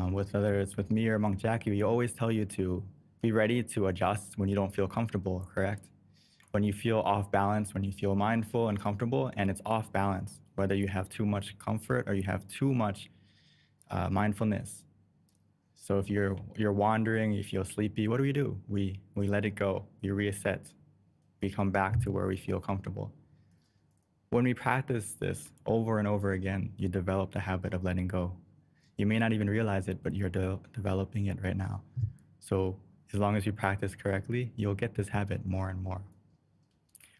[SPEAKER 14] whether it's with me or Monk Jackie, we always tell you to be ready to adjust when you don't feel comfortable, correct? When you feel off balance, when you feel mindful and comfortable and it's off balance, whether you have too much comfort or you have too much mindfulness. So if you're wandering, you feel sleepy, what do? We let it go, we reset, we come back to where we feel comfortable. When we practice this over and over again, you develop the habit of letting go. You may not even realize it, but you're developing it right now. So as long as you practice correctly, you'll get this habit more and more.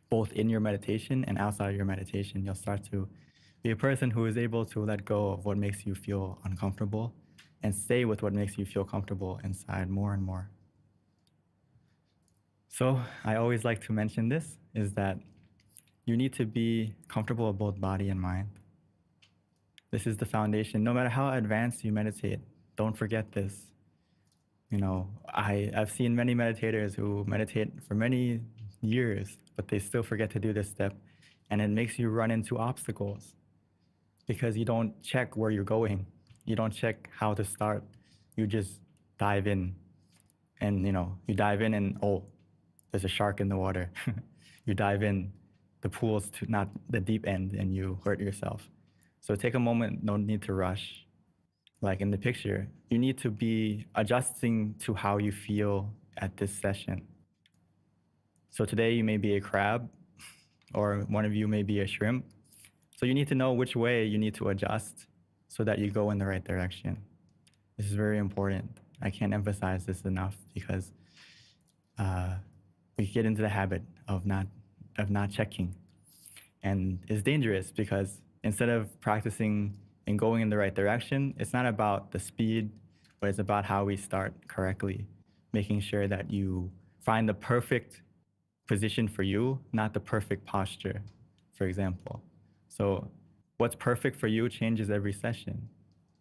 [SPEAKER 14] Both in your meditation and outside your meditation, you'll start to be a person who is able to let go of what makes you feel uncomfortable and stay with what makes you feel comfortable inside more and more. So I always like to mention this, is that you need to be comfortable with both body and mind. This is the foundation. No matter how advanced you meditate, don't forget this. You know, I've seen many meditators who meditate for many years, but they still forget to do this step. And it makes you run into obstacles because you don't check where you're going. You don't check how to start. You just dive in. And you dive in and, oh, there's a shark in the water. You dive in, the pool's not the deep end, and you hurt yourself. So take a moment, no need to rush. Like in the picture, you need to be adjusting to how you feel at this session. So today you may be a crab, or one of you may be a shrimp. So you need to know which way you need to adjust so that you go in the right direction. This is very important. I can't emphasize this enough because we get into the habit of not checking. And it's dangerous because instead of practicing and going in the right direction, it's not about the speed, but it's about how we start correctly, making sure that you find the perfect position for you, not the perfect posture, for example. So what's perfect for you changes every session.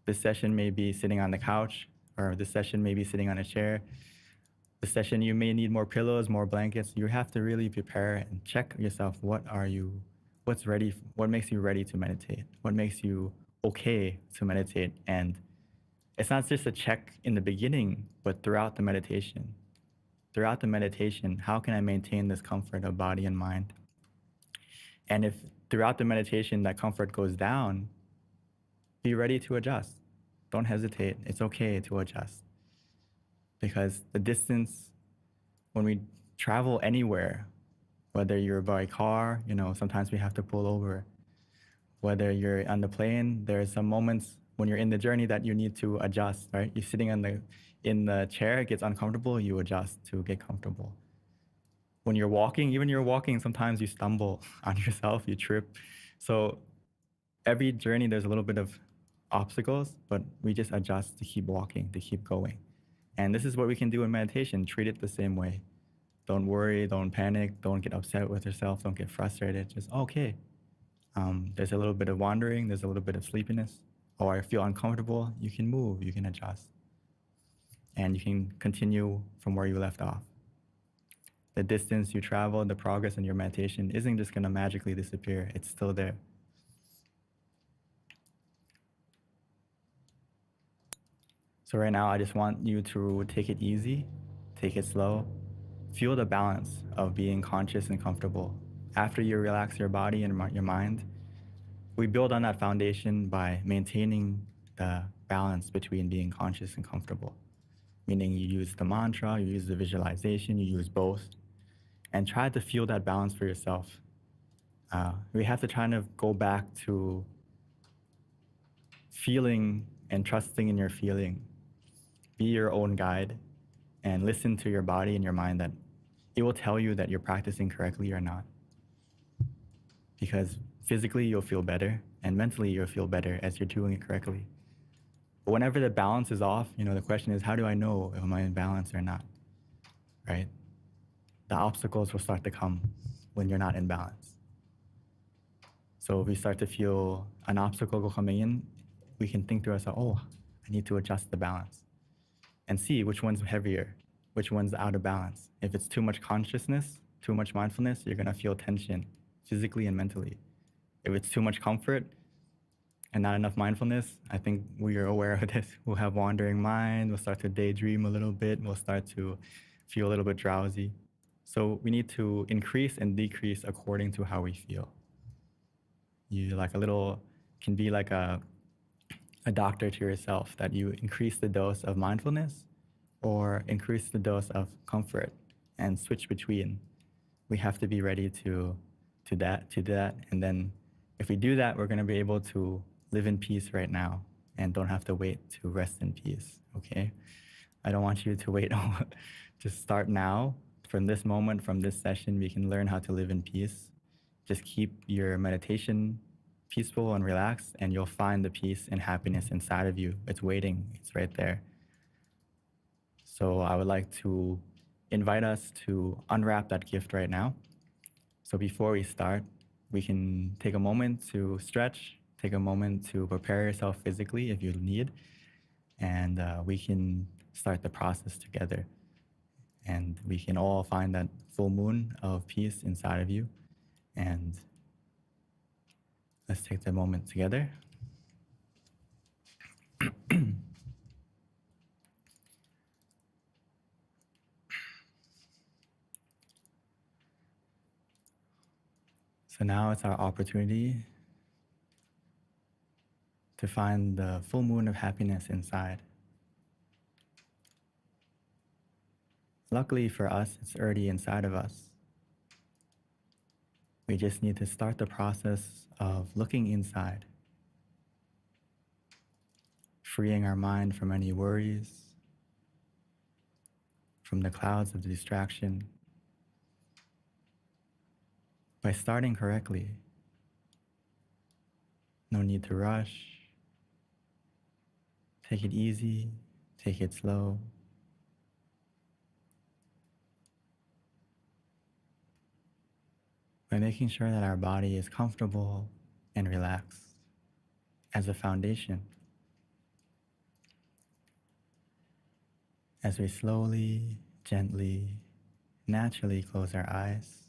[SPEAKER 14] This session may be sitting on the couch, or this session may be sitting on a chair. This session you may need more pillows, more blankets. You have to really prepare and check yourself. What makes you ready to meditate? What makes you okay to meditate? And it's not just a check in the beginning, but throughout the meditation. Throughout the meditation, how can I maintain this comfort of body and mind? And if throughout the meditation that comfort goes down, be ready to adjust. Don't hesitate. It's okay to adjust. Because the distance, when we travel anywhere, whether you're by car, sometimes we have to pull over. Whether you're on the plane, there are some moments when you're in the journey that you need to adjust, right? You're sitting in the chair, it gets uncomfortable, you adjust to get comfortable. When you're walking, sometimes you stumble on yourself, you trip. So every journey, there's a little bit of obstacles, but we just adjust to keep walking, to keep going. And this is what we can do in meditation, treat it the same way. Don't worry, don't panic, don't get upset with yourself, don't get frustrated, just, okay. There's a little bit of wandering, there's a little bit of sleepiness, or I feel uncomfortable, you can move, you can adjust. And you can continue from where you left off. The distance you travel, the progress in your meditation isn't just gonna magically disappear, it's still there. So right now, I just want you to take it easy, take it slow, feel the balance of being conscious and comfortable. After you relax your body and your mind, we build on that foundation by maintaining the balance between being conscious and comfortable. Meaning you use the mantra, you use the visualization, you use both, and try to feel that balance for yourself. We have to try to go back to feeling and trusting in your feeling. Be your own guide and listen to your body and your mind that it will tell you that you're practicing correctly or not. Because physically you'll feel better and mentally you'll feel better as you're doing it correctly. But whenever the balance is off, the question is, how do I know if I'm in balance or not? right? The obstacles will start to come when you're not in balance. So if we start to feel an obstacle coming in, we can think to ourselves, oh, I need to adjust the balance and see which one's heavier, which one's out of balance. If it's too much consciousness, too much mindfulness, you're gonna feel tension physically and mentally. If it's too much comfort and not enough mindfulness, I think we are aware of this. We'll have wandering mind, we'll start to daydream a little bit, we'll start to feel a little bit drowsy. So we need to increase and decrease according to how we feel. You like a little, can be like a doctor to yourself, that you increase the dose of mindfulness or increase the dose of comfort and switch between. We have to be ready to do that. And then if we do that, we're going to be able to live in peace right now and don't have to wait to rest in peace. Okay. I don't want you to wait. Just start now. From this moment, from this session, we can learn how to live in peace. Just keep your meditation peaceful and relaxed, and you'll find the peace and happiness inside of you. It's waiting, it's right there. So I would like to invite us to unwrap that gift right now. So before we start, we can take a moment to stretch, take a moment to prepare yourself physically if you need, and we can start the process together. And we can all find that full moon of peace inside of you. And let's take the moment together. So now it's our opportunity to find the full moon of happiness inside. Luckily for us, it's already inside of us. We just need to start the process of looking inside, freeing our mind from any worries, from the clouds of distraction. By starting correctly, no need to rush. Take it easy, take it slow. By making sure that our body is comfortable and relaxed as a foundation. As we slowly, gently, naturally close our eyes,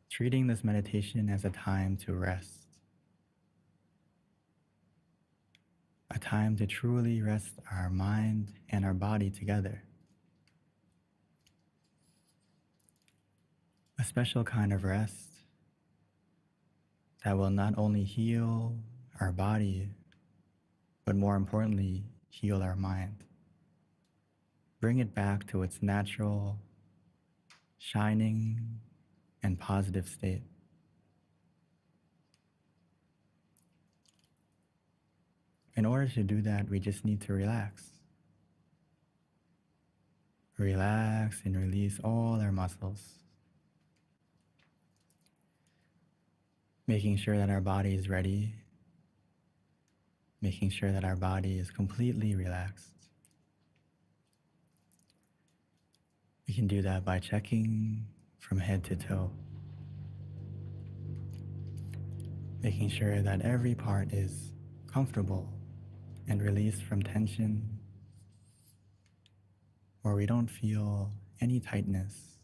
[SPEAKER 14] treating this meditation as a time to rest, a time to truly rest our mind and our body together. A special kind of rest that will not only heal our body, but more importantly, heal our mind. Bring it back to its natural, shining, and positive state. In order to do that, we just need to relax. Relax and release all our muscles. Making sure that our body is ready. Making sure that our body is completely relaxed. We can do that by checking from head to toe. Making sure that every part is comfortable and released from tension, where we don't feel any tightness.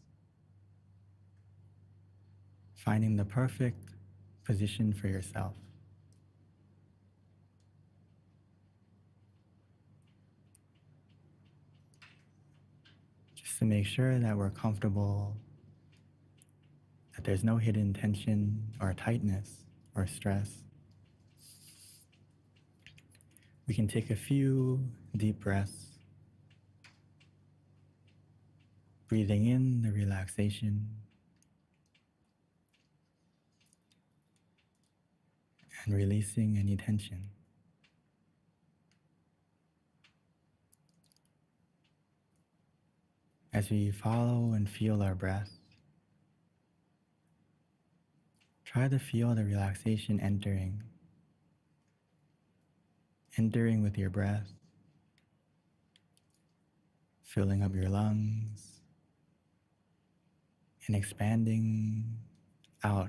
[SPEAKER 14] Finding the perfect position for yourself. Just to make sure that we're comfortable, that there's no hidden tension or tightness or stress. We can take a few deep breaths, breathing in the relaxation and releasing any tension. As we follow and feel our breath, try to feel the relaxation entering with your breath, filling up your lungs and expanding out,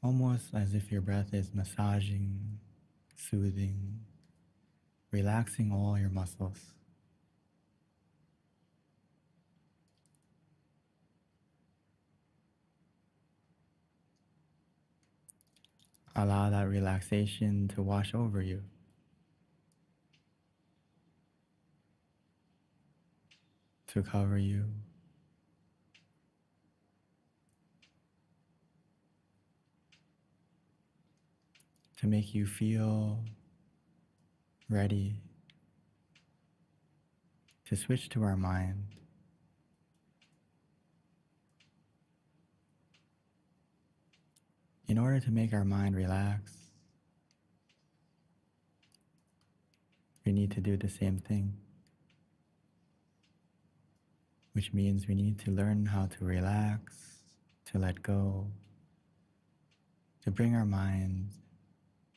[SPEAKER 14] almost as if your breath is massaging, soothing, relaxing all your muscles. Allow that relaxation to wash over you. To cover you. To make you feel ready to switch to our mind. In order to make our mind relax, we need to do the same thing, which means we need to learn how to relax, to let go, to bring our mind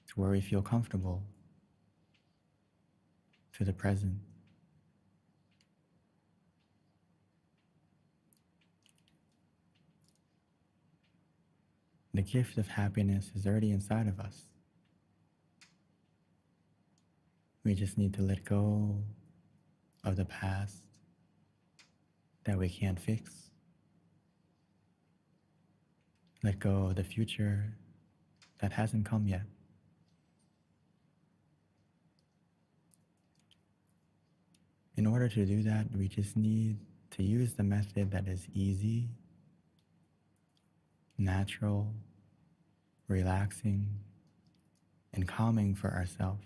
[SPEAKER 14] to where we feel comfortable, to the present. The gift of happiness is already inside of us. We just need to let go of the past that we can't fix. Let go of the future that hasn't come yet. In order to do that, we just need to use the method that is easy, natural, relaxing, and calming for ourselves.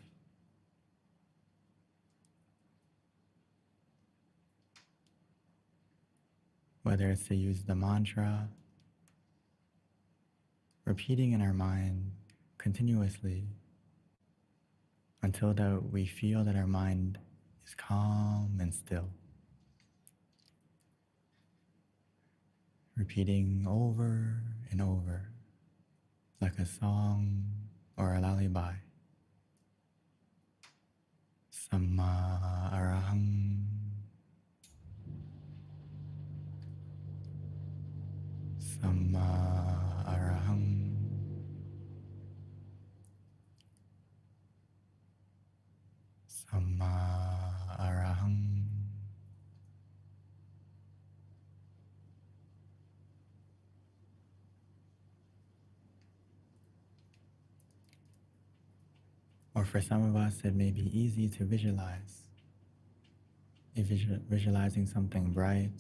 [SPEAKER 14] Whether it's to use the mantra, repeating in our mind continuously until that we feel that our mind is calm and still. Repeating over and over like a song or a lullaby. Samma arahang. Samma arahang. Samma arahang. Or for some of us, it may be easy to visualize. Visualizing something bright,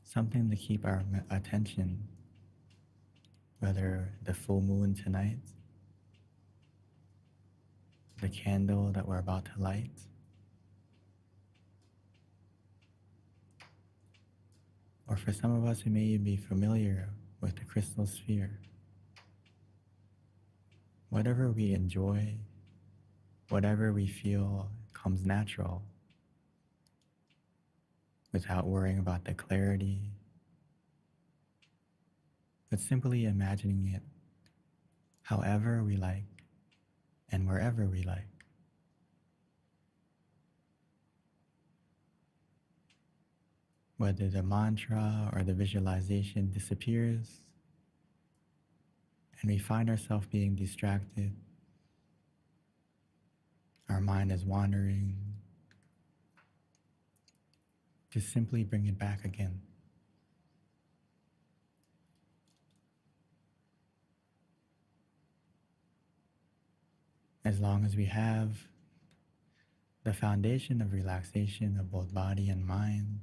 [SPEAKER 14] something to keep our attention, whether the full moon tonight, the candle that we're about to light, or for some of us who may be familiar with the crystal sphere. Whatever we enjoy, whatever we feel comes natural, without worrying about the clarity, but simply imagining it however we like and wherever we like. Whether the mantra or the visualization disappears and we find ourselves being distracted, our mind is wandering, just simply bring it back again. As long as we have the foundation of relaxation of both body and mind,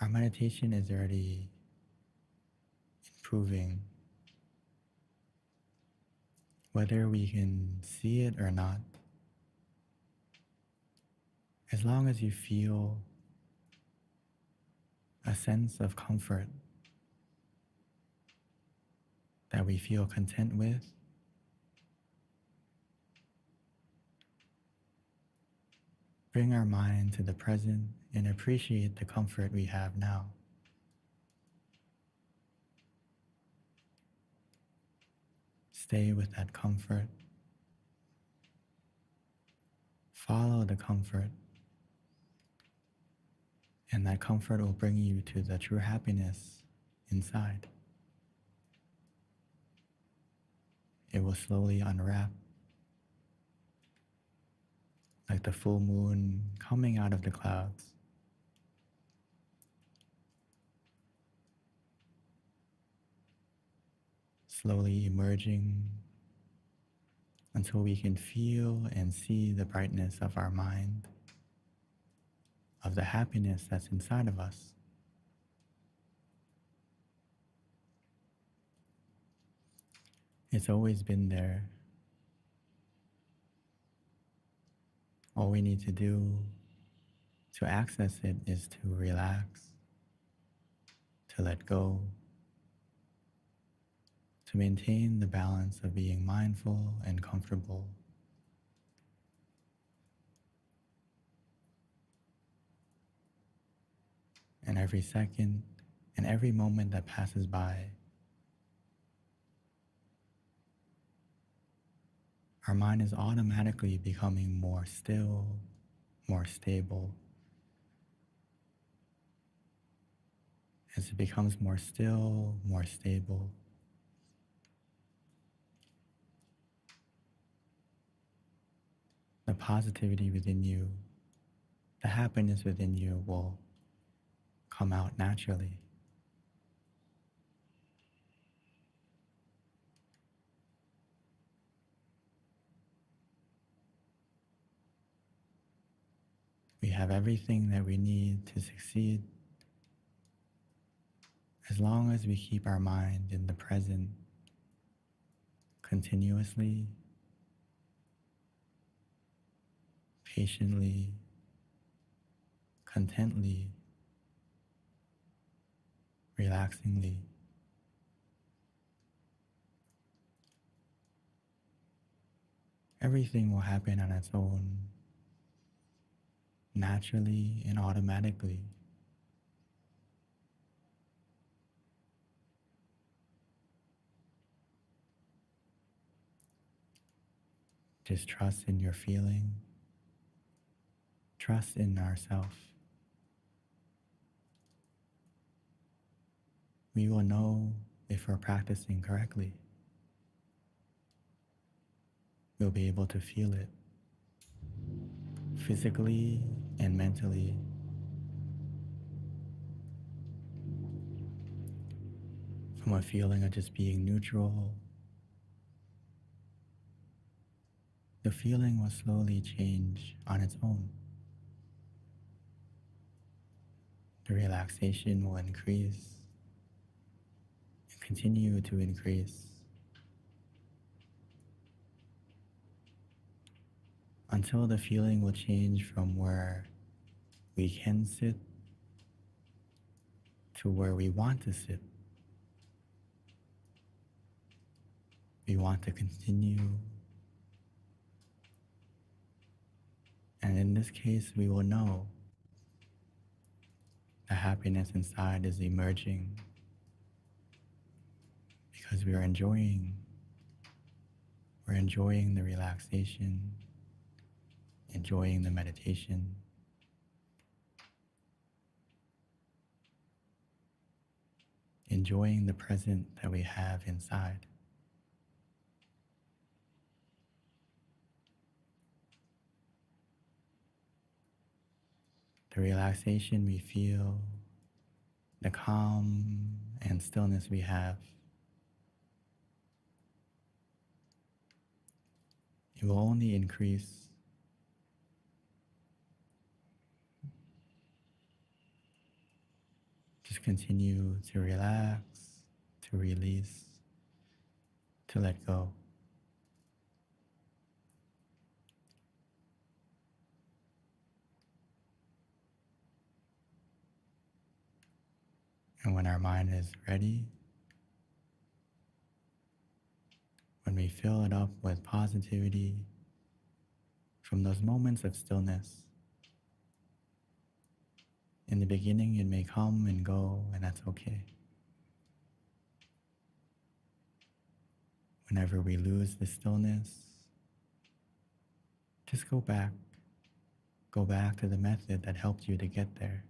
[SPEAKER 14] our meditation is already improving. Whether we can see it or not, as long as you feel a sense of comfort that we feel content with, bring our mind to the present and appreciate the comfort we have now. Stay with that comfort. Follow the comfort And that comfort will bring you to the true happiness inside. It will slowly unwrap like the full moon coming out of the clouds. Slowly emerging until we can feel and see the brightness of our mind, of the happiness that's inside of us. It's always been there. All we need to do to access it is to relax, to let go, to maintain the balance of being mindful and comfortable. And every second and every moment that passes by, our mind is automatically becoming more still, more stable. As it becomes more still, more stable, the positivity within you, the happiness within you will come out naturally. We have everything that we need to succeed as long as we keep our mind in the present continuously, patiently, contently, relaxingly. Everything will happen on its own, naturally and automatically. Just trust in your feeling, trust in ourself. We will know if we're practicing correctly. We'll be able to feel it physically and mentally. From a feeling of just being neutral, the feeling will slowly change on its own. The relaxation will increase and continue to increase until the feeling will change from where we can sit to where we want to sit. We want to continue. And in this case, we will know the happiness inside is emerging because we're enjoying the relaxation, enjoying the meditation, enjoying the present that we have inside. The relaxation we feel, the calm and stillness we have, it will only increase. Just continue to relax, to release, to let go. And when our mind is ready, when we fill it up with positivity from those moments of stillness, in the beginning it may come and go, and that's okay. Whenever we lose the stillness, just go back to the method that helped you to get there.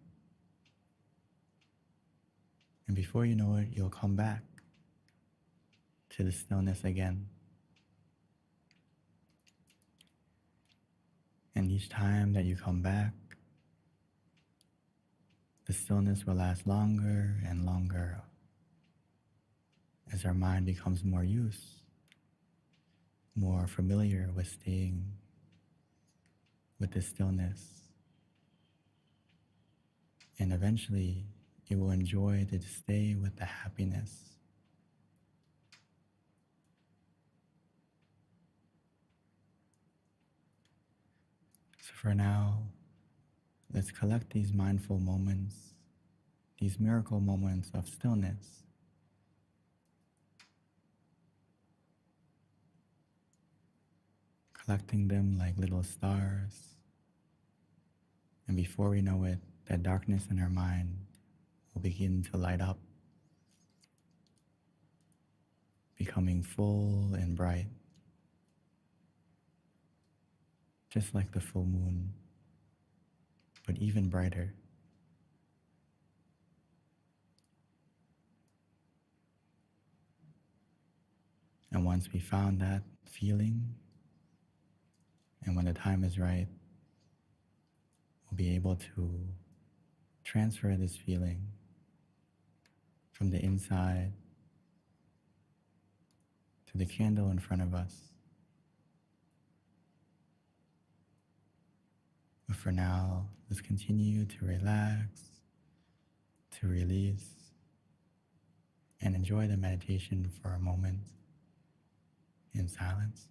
[SPEAKER 14] And before you know it, you'll come back to the stillness again. And each time that you come back, the stillness will last longer and longer as our mind becomes more familiar with staying with the stillness. And eventually, it will enjoy to stay with the happiness. So for now, let's collect these mindful moments, these miracle moments of stillness, collecting them like little stars. And before we know it, that darkness in our mind will begin to light up, becoming full and bright, just like the full moon, but even brighter. And once we found that feeling, and when the time is right, we'll be able to transfer this feeling from the inside to the candle in front of us. But for now, let's continue to relax, to release, and enjoy the meditation for a moment in silence.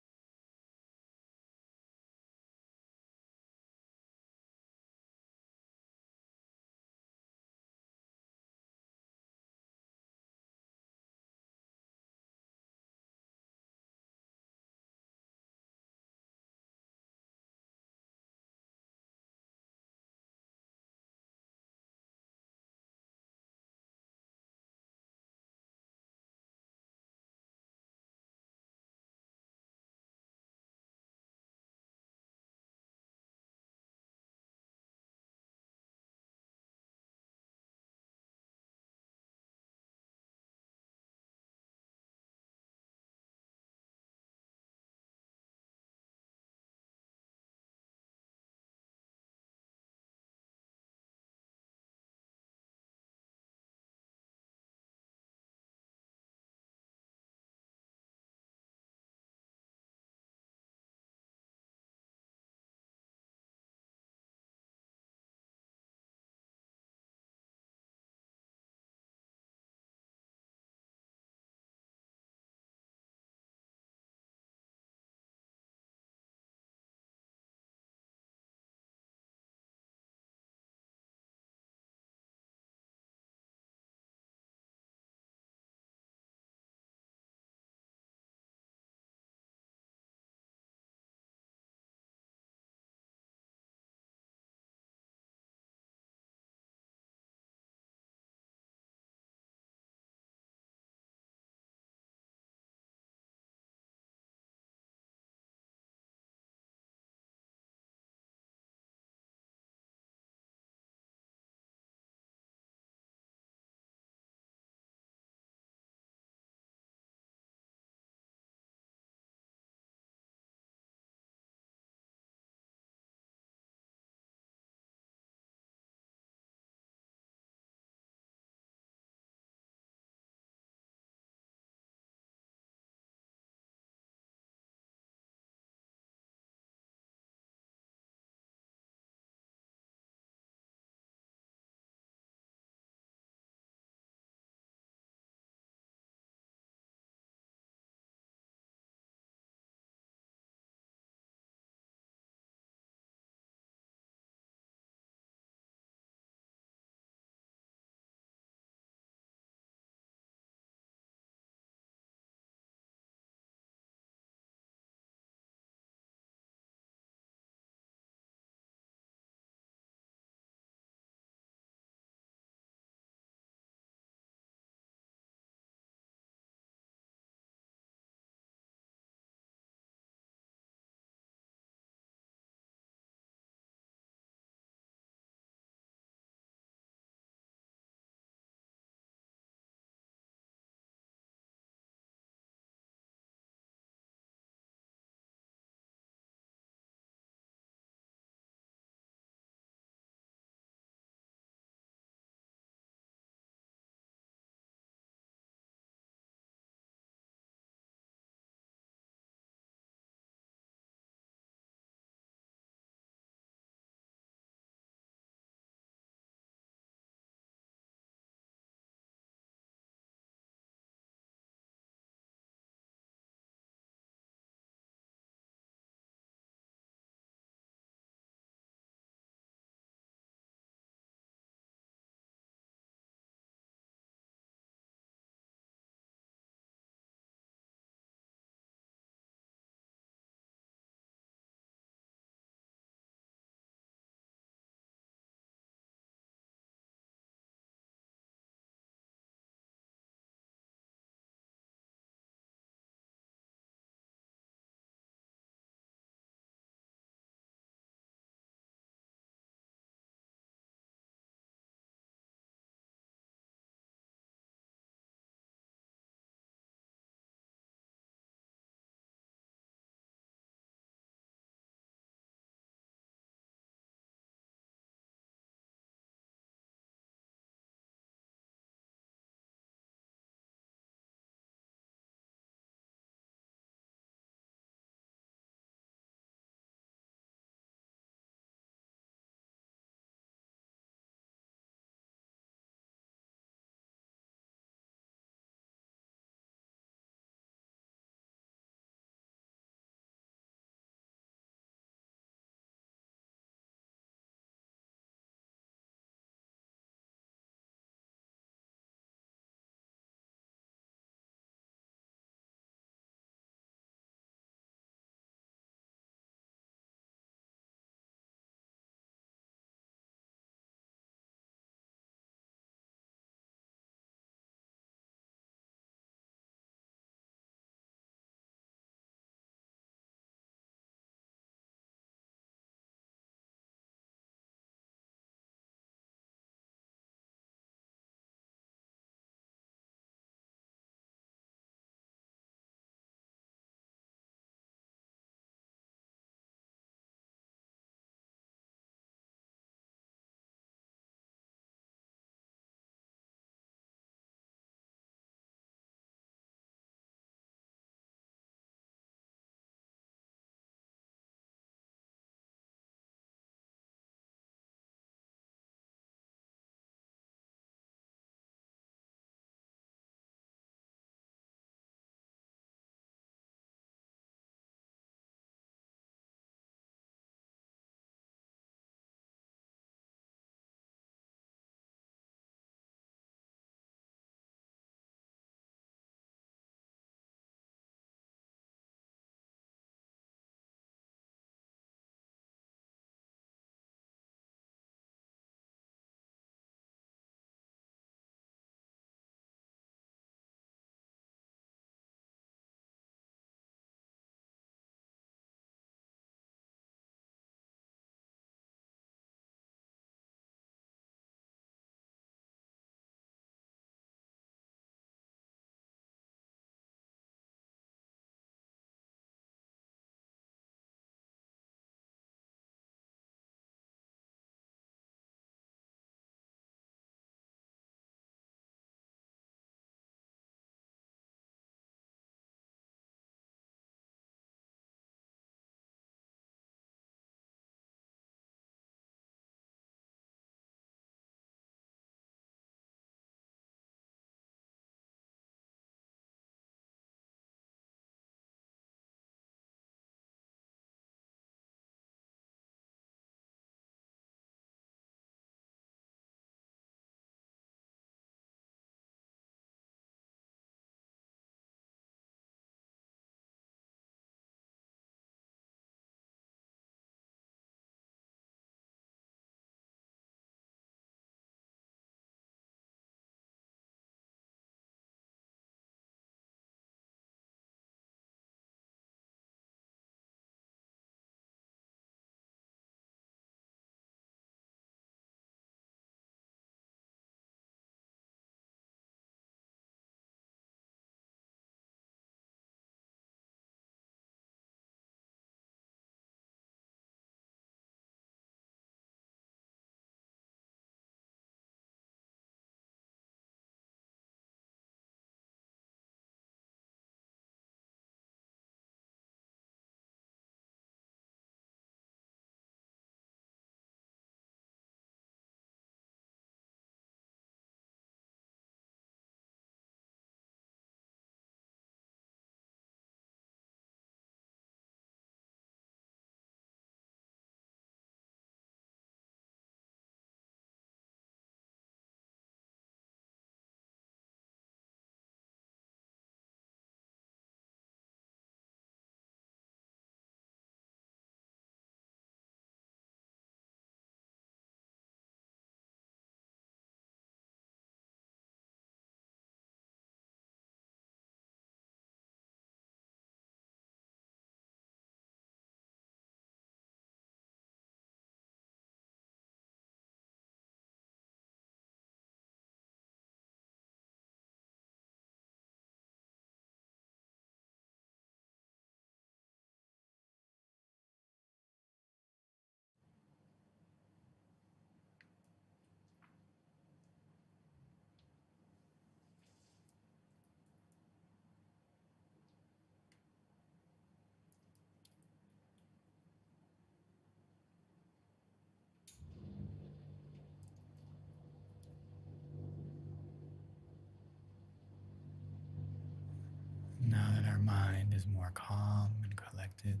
[SPEAKER 14] mind is more calm and collected.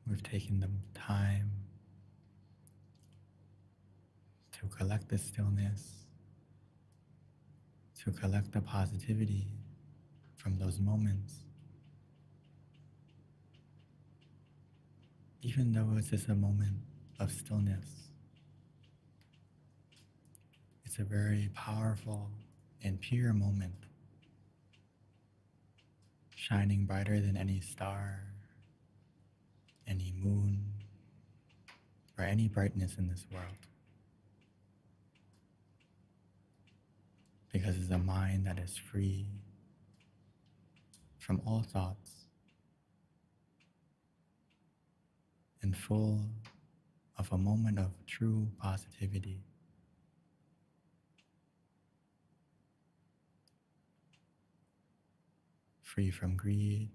[SPEAKER 14] We've taken the time to collect the stillness, to collect the positivity from those moments. Even though it's just a moment of stillness, it's a very powerful and pure moment, shining brighter than any star, any moon, or any brightness in this world. Because it's a mind that is free from all thoughts and full of a moment of true positivity. Free from greed,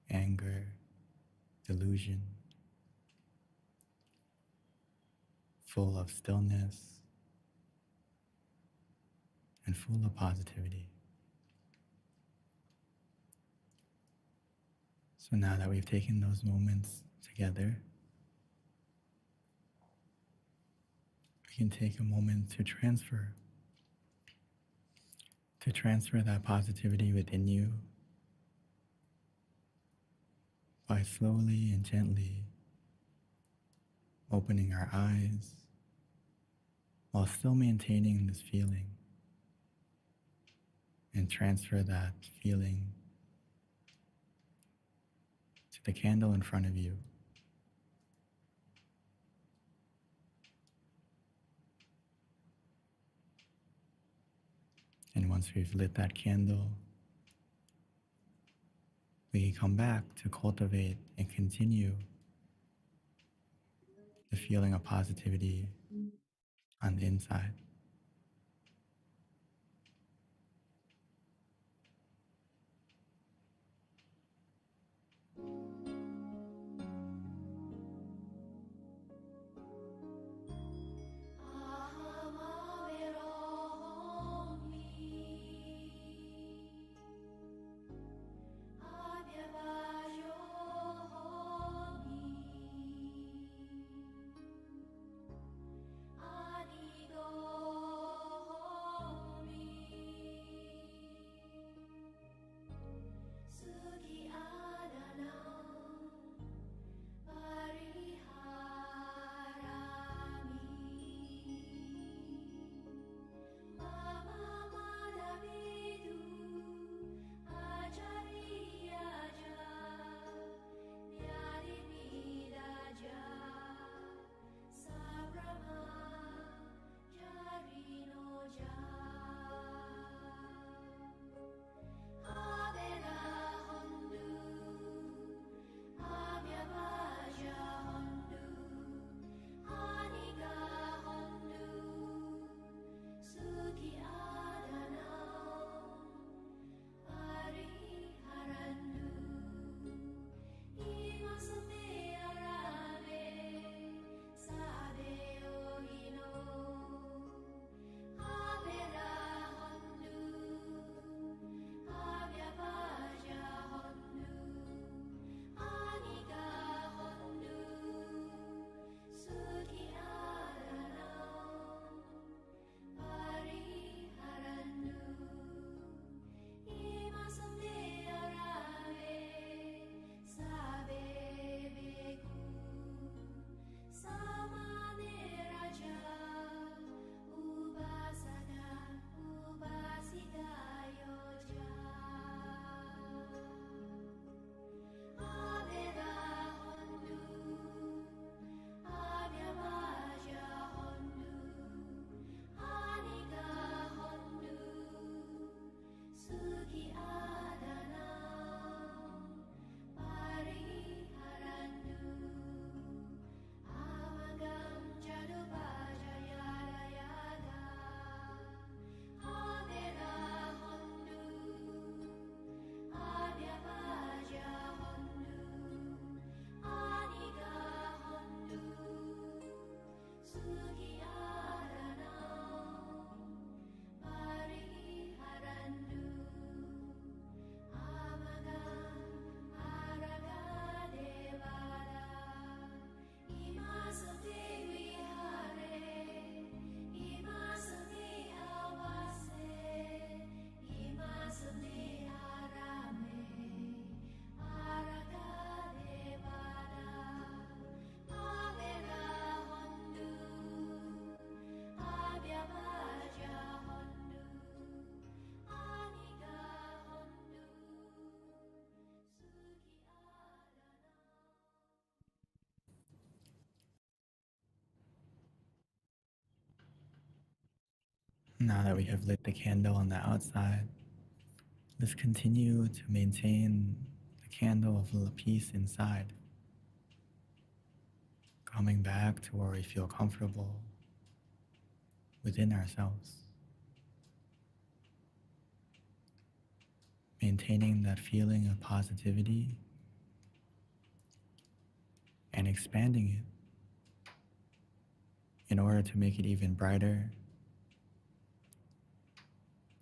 [SPEAKER 14] anger, delusion, full of stillness, and full of positivity. So now that we've taken those moments together, we can take a moment to transfer that positivity within you by slowly and gently opening our eyes while still maintaining this feeling, and transfer that feeling to the candle in front of you. And once we've lit that candle, we can come back to cultivate and continue the feeling of positivity on the inside.
[SPEAKER 1] Go.
[SPEAKER 14] Now that we have lit the candle on the outside, let's continue to maintain the candle of peace inside, coming back to where we feel comfortable within ourselves, maintaining that feeling of positivity and expanding it in order to make it even brighter.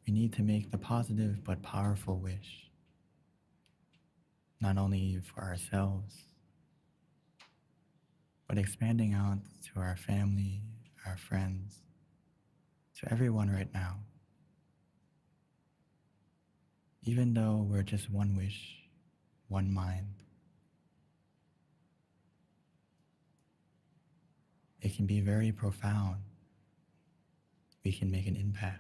[SPEAKER 14] We need to make the positive but powerful wish, not only for ourselves, but expanding out to our family, our friends, to everyone right now. Even though we're just one wish, one mind, it can be very profound. We can make an impact.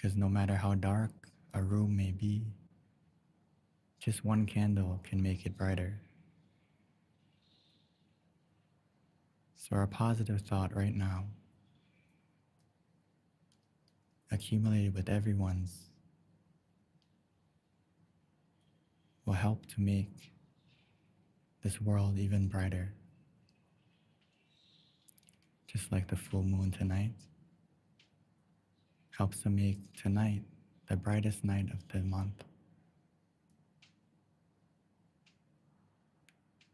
[SPEAKER 14] Because no matter how dark a room may be, just one candle can make it brighter. So our positive thought right now, accumulated with everyone's, will help to make this world even brighter. Just like the full moon tonight helps to make tonight the brightest night of the month.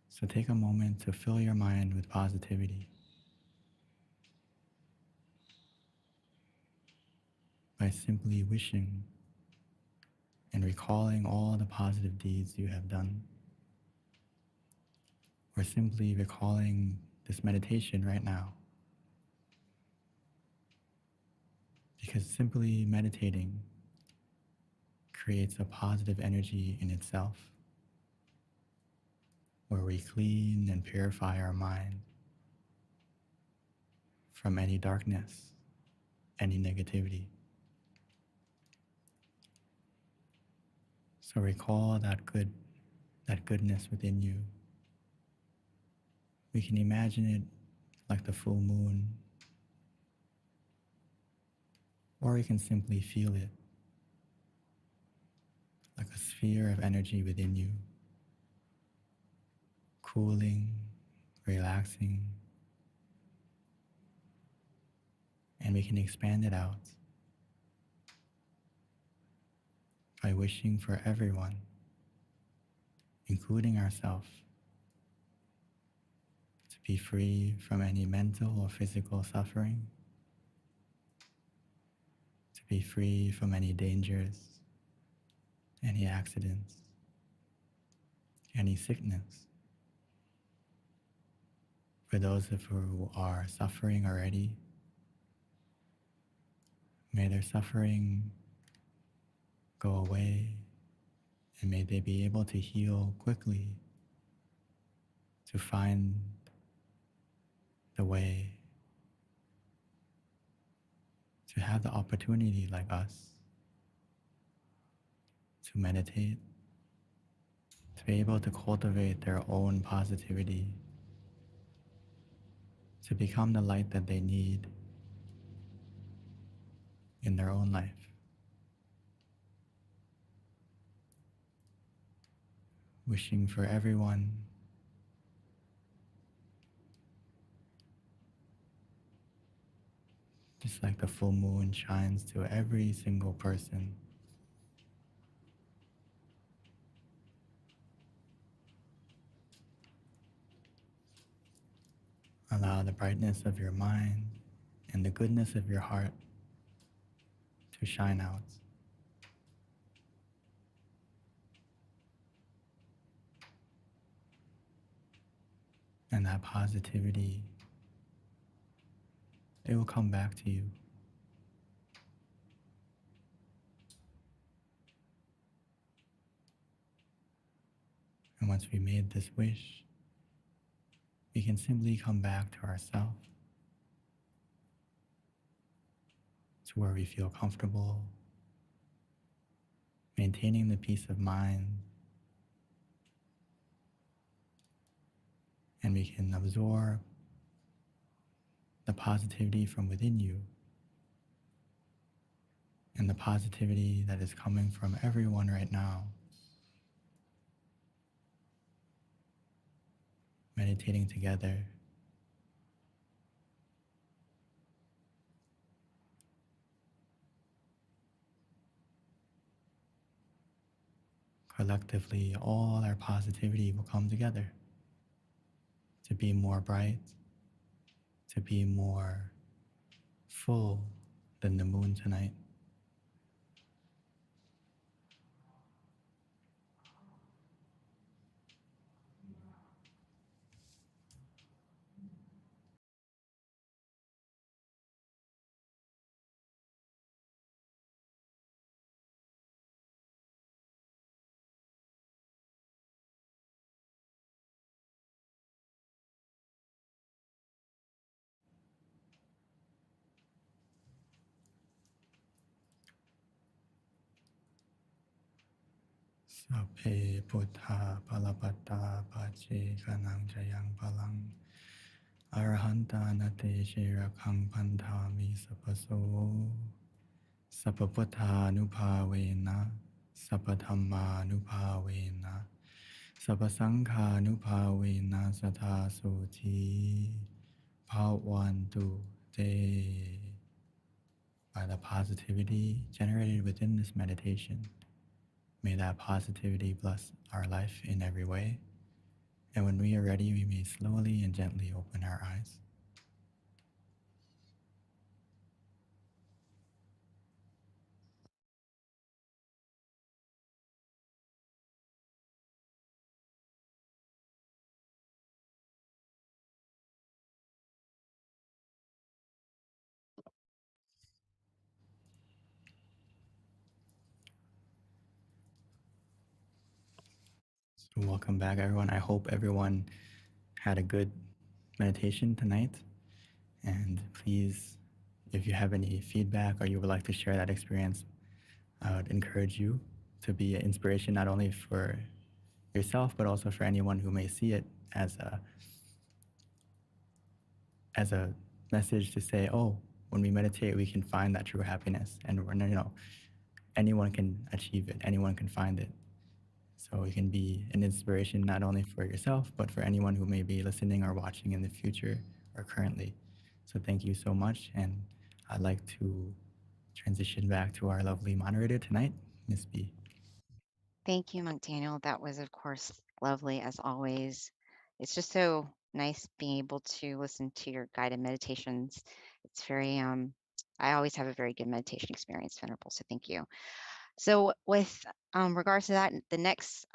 [SPEAKER 14] So take a moment to fill your mind with positivity by simply wishing and recalling all the positive deeds you have done, or simply recalling this meditation right now. Because simply meditating creates a positive energy in itself, where we clean and purify our mind from any darkness, any negativity. So recall that goodness within you. We can imagine it like the full moon, or we can simply feel it like a sphere of energy within you, cooling, relaxing, and we can expand it out by wishing for everyone, including ourselves, to be free from any mental or physical suffering, to be free from any dangers, any accidents, any sickness. For those of you who are suffering already, may their suffering go away, and may they be able to heal quickly, to find the way, to have the opportunity like us to meditate, to be able to cultivate their own positivity, to become the light that they need in their own life. Wishing for everyone just like the full moon shines to every single person. Allow the brightness of your mind and the goodness of your heart to shine out. And that positivity, it will come back to you. And once we made this wish, we can simply come back to ourselves, to where we feel comfortable, maintaining the peace of mind, and we can absorb the positivity from within you, and the positivity that is coming from everyone right now. Meditating together. Collectively, all our positivity will come together to be more bright, to be more full than the moon tonight. Sape Buddha Palapata Pache Kanang Jayang Palang Arahanta Nate Shirakang Pantami Sapaso Sapaputta Nupavena Sapathamma Nupavena Sapasangha Nupavena Sata Soti Pawantu Te. By the positivity generated within this meditation, may that positivity bless our life in every way. And when we are ready, we may slowly and gently open our eyes. So welcome back, everyone. I hope everyone had a good meditation tonight. And please, if you have any feedback or you would like to share that experience, I would encourage you to be an inspiration not only for yourself, but also for anyone who may see it as a message to say, oh, when we meditate, we can find that true happiness. And we're, anyone can achieve it, anyone can find it. So it can be an inspiration not only for yourself, but for anyone who may be listening or watching in the future or currently. So thank you so much. And I'd like to transition back to our lovely moderator tonight, Miss B.
[SPEAKER 9] Thank you, Monk Daniel. That was, of course, lovely as always. It's just so nice being able to listen to your guided meditations. It's very, I always have a very good meditation experience, Venerable. So thank you. So with regards to that, the next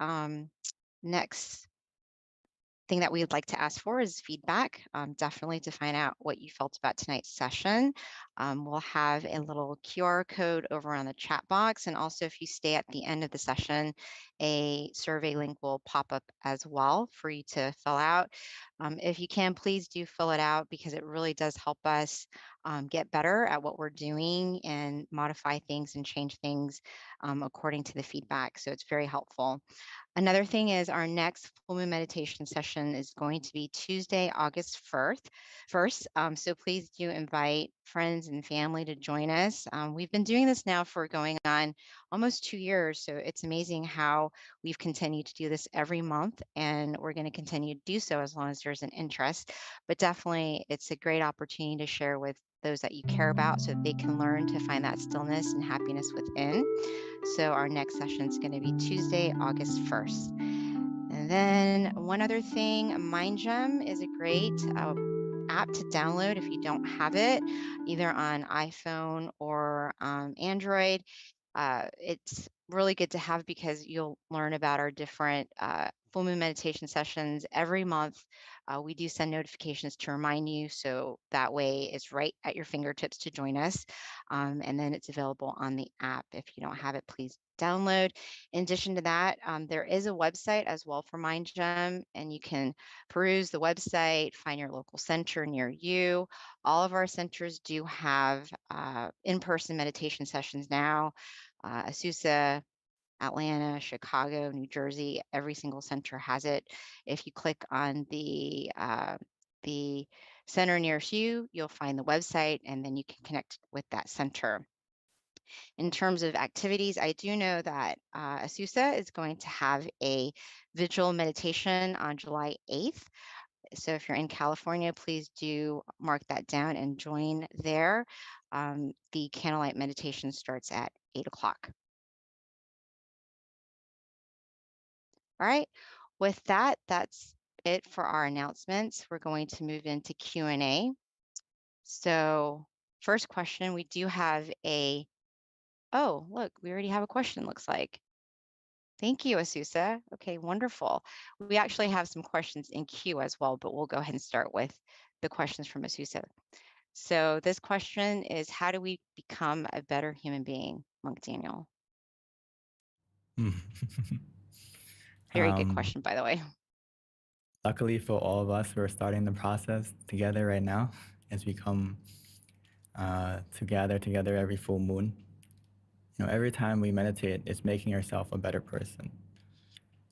[SPEAKER 9] thing that we would like to ask for is feedback, definitely to find out what you felt about tonight's session. We'll have a little QR code over on the chat box. And also if you stay at the end of the session, a survey link will pop up as well for you to fill out. If you can, please do fill it out because it really does help us get better at what we're doing and modify things and change things according to the feedback. So it's very helpful. Another thing is our next full moon meditation session is going to be Tuesday, August 1st. So please do invite friends and family to join us. We've been doing this now for going on almost 2 years. So it's amazing how we've continued to do this every month, and we're going to continue to do so as long as there's an interest. But definitely it's a great opportunity to share with those that you care about so that they can learn to find that stillness and happiness within. So our next session is going to be Tuesday, August 1st. And then one other thing, MindGem is a great app to download if you don't have it, either on iPhone or Android. It's really good to have because you'll learn about our different full moon meditation sessions every month. We do send notifications to remind you, so that way it's right at your fingertips to join us. And then it's available on the app. If you don't have it, please download. In addition to that, there is a website as well for MindGem, and you can peruse the website, find your local center near you. All of our centers do have in-person meditation sessions now. Azusa, Atlanta, Chicago, New Jersey, every single center has it. If you click on the the center nearest you, you'll find the website, and then you can connect with that center. In terms of activities, I do know that Asusa is going to have a vigil meditation on July 8th. So if you're in California, please do mark that down and join there. The candlelight meditation starts at 8 o'clock. All right, with that, that's it for our announcements. We're going to move into Q&A. So first question, we do have oh, look, we already have a question, looks like. Thank you, Asusa. Okay, wonderful. We actually have some questions in queue as well, but we'll go ahead and start with the questions from Asusa. So this question is, how do we become a better human being, Monk Daniel? Very good question, by the way.
[SPEAKER 14] Luckily for all of us, we're starting the process together right now as we come to gather together every full moon. You know, every time we meditate, it's making yourself a better person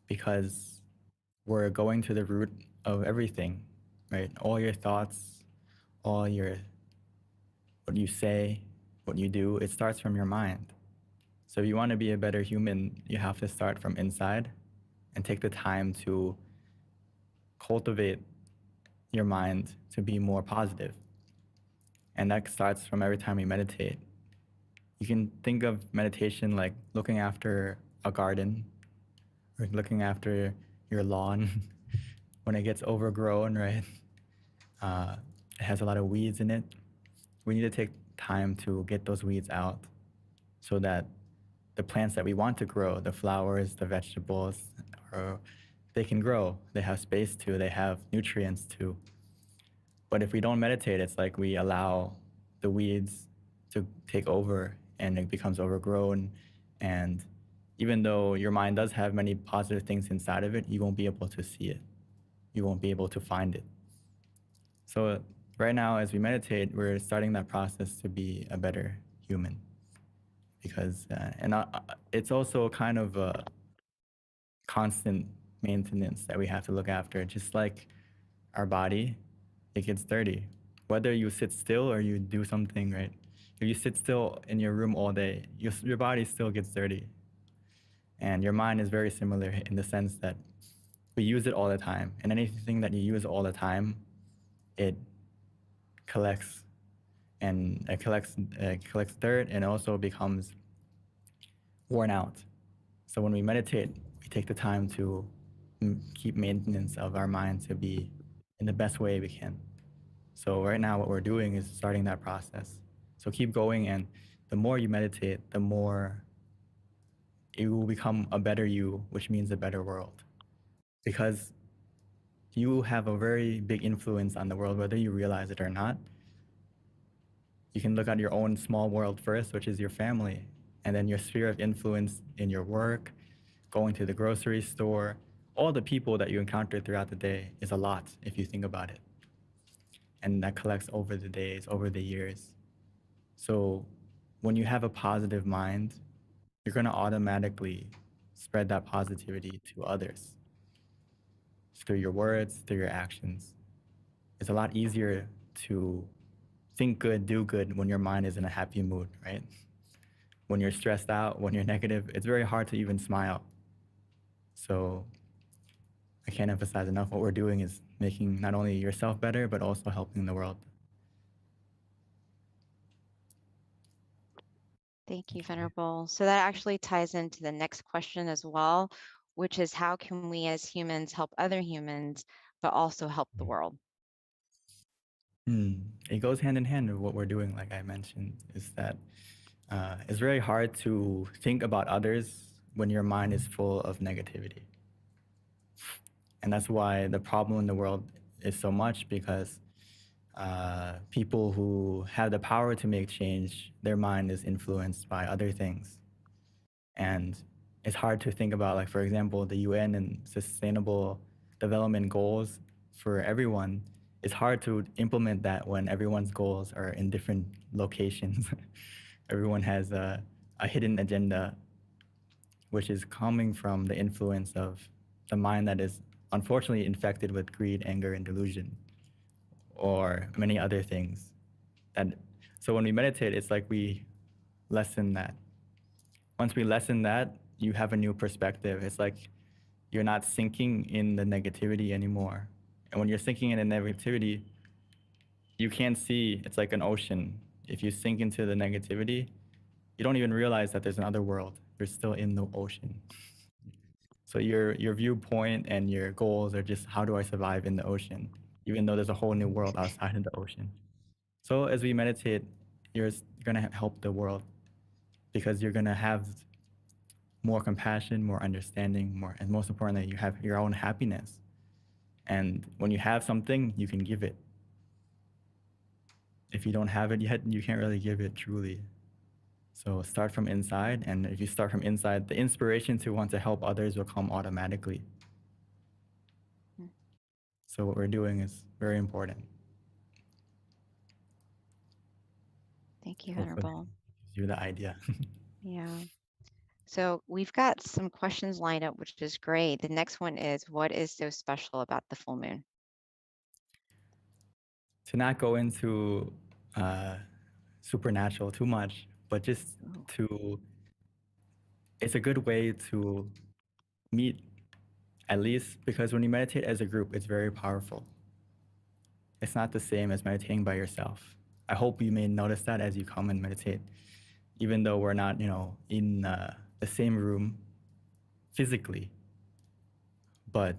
[SPEAKER 14] because we're going to the root of everything, right? All your thoughts, what you say, what you do, it starts from your mind. So if you want to be a better human, you have to start from inside and take the time to cultivate your mind to be more positive. And that starts from every time you meditate. You can think of meditation like looking after a garden or looking after your lawn when it gets overgrown, right? It has a lot of weeds in it. We need to take time to get those weeds out so that the plants that we want to grow, the flowers, the vegetables, or they can grow. They have space to, they have nutrients to. But if we don't meditate, it's like we allow the weeds to take over and it becomes overgrown. And even though your mind does have many positive things inside of it, you won't be able to see it. You won't be able to find it. So right now, as we meditate, we're starting that process to be a better human. Because, it's also kind of a constant maintenance that we have to look after. Just like our body, it gets dirty. Whether you sit still or you do something, right? If you sit still in your room all day, your body still gets dirty. And your mind is very similar in the sense that we use it all the time. And anything that you use all the time, it collects and it collects dirt and also becomes worn out. So when we meditate, we take the time to keep maintenance of our mind to be in the best way we can. So right now what we're doing is starting that process. So keep going, and the more you meditate, the more you will become a better you, which means a better world. Because you have a very big influence on the world, whether you realize it or not. You can look at your own small world first, which is your family, and then your sphere of influence in your work, going to the grocery store, all the people that you encounter throughout the day is a lot if you think about it. And that collects over the days, over the years. So when you have a positive mind, you're going to automatically spread that positivity to others through your words, through your actions. It's a lot easier to think good, do good when your mind is in a happy mood, right? When you're stressed out, when you're negative, it's very hard to even smile. So I can't emphasize enough what we're doing is making not only yourself better, but also helping the world.
[SPEAKER 9] Thank you, Venerable. So that actually ties into the next question as well, which is how can we as humans help other humans, but also help the world?
[SPEAKER 14] It goes hand in hand with what we're doing, like I mentioned, is that it's very hard to think about others when your mind is full of negativity. And that's why the problem in the world is so much, because people who have the power to make change, their mind is influenced by other things. And it's hard to think about, like, for example, the UN and sustainable development goals for everyone. It's hard to implement that when everyone's goals are in different locations. Everyone has a hidden agenda, which is coming from the influence of the mind that is unfortunately infected with greed, anger, and delusion. or many other things. And so when we meditate, it's like we lessen that. Once we lessen that, you have a new perspective. It's like you're not sinking in the negativity anymore. And when you're sinking in the negativity, you can't see, it's like an ocean. If you sink into the negativity, you don't even realize that there's another world. You're still in the ocean. So your viewpoint and your goals are just, how do I survive in the ocean, even though there's a whole new world outside of the ocean. So as we meditate, you're gonna help the world, because you're gonna have more compassion, more understanding, more, and most importantly, you have your own happiness. And when you have something, you can give it. If you don't have it yet, you can't really give it truly. So start from inside, and if you start from inside, the inspiration to want to help others will come automatically. So what we're doing is very important.
[SPEAKER 9] Thank you,
[SPEAKER 14] Hopefully
[SPEAKER 9] Venerable.
[SPEAKER 14] gives you the idea.
[SPEAKER 9] Yeah. So we've got some questions lined up, which is great. The next one is, what is so special about the full moon?
[SPEAKER 14] To not go into supernatural too much, but just to, it's a good way to meet, at least, because when you meditate as a group, it's very powerful. It's not the same as meditating by yourself. I hope you may notice that as you come and meditate, even though we're not, in the same room physically. But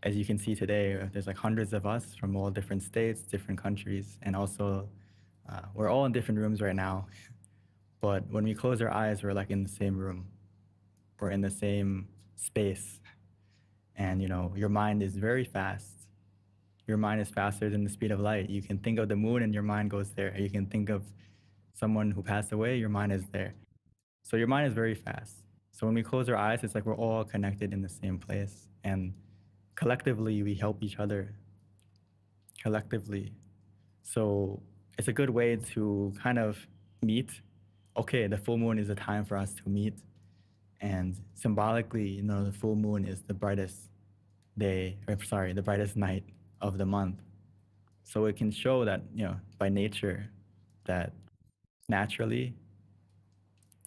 [SPEAKER 14] as you can see today, there's like hundreds of us from all different states, different countries, and also we're all in different rooms right now. But when we close our eyes, we're like in the same room. We're in the same space. And your mind is very fast. Your mind is faster than the speed of light. You can think of the moon and your mind goes there. You can think of someone who passed away, your mind is there. So your mind is very fast. So when we close our eyes, it's like we're all connected in the same place. And collectively, we help each other. Collectively. So it's a good way to kind of meet. Okay, the full moon is a time for us to meet. And symbolically, the full moon is the brightest the brightest night of the month. So it can show that, by nature, that naturally,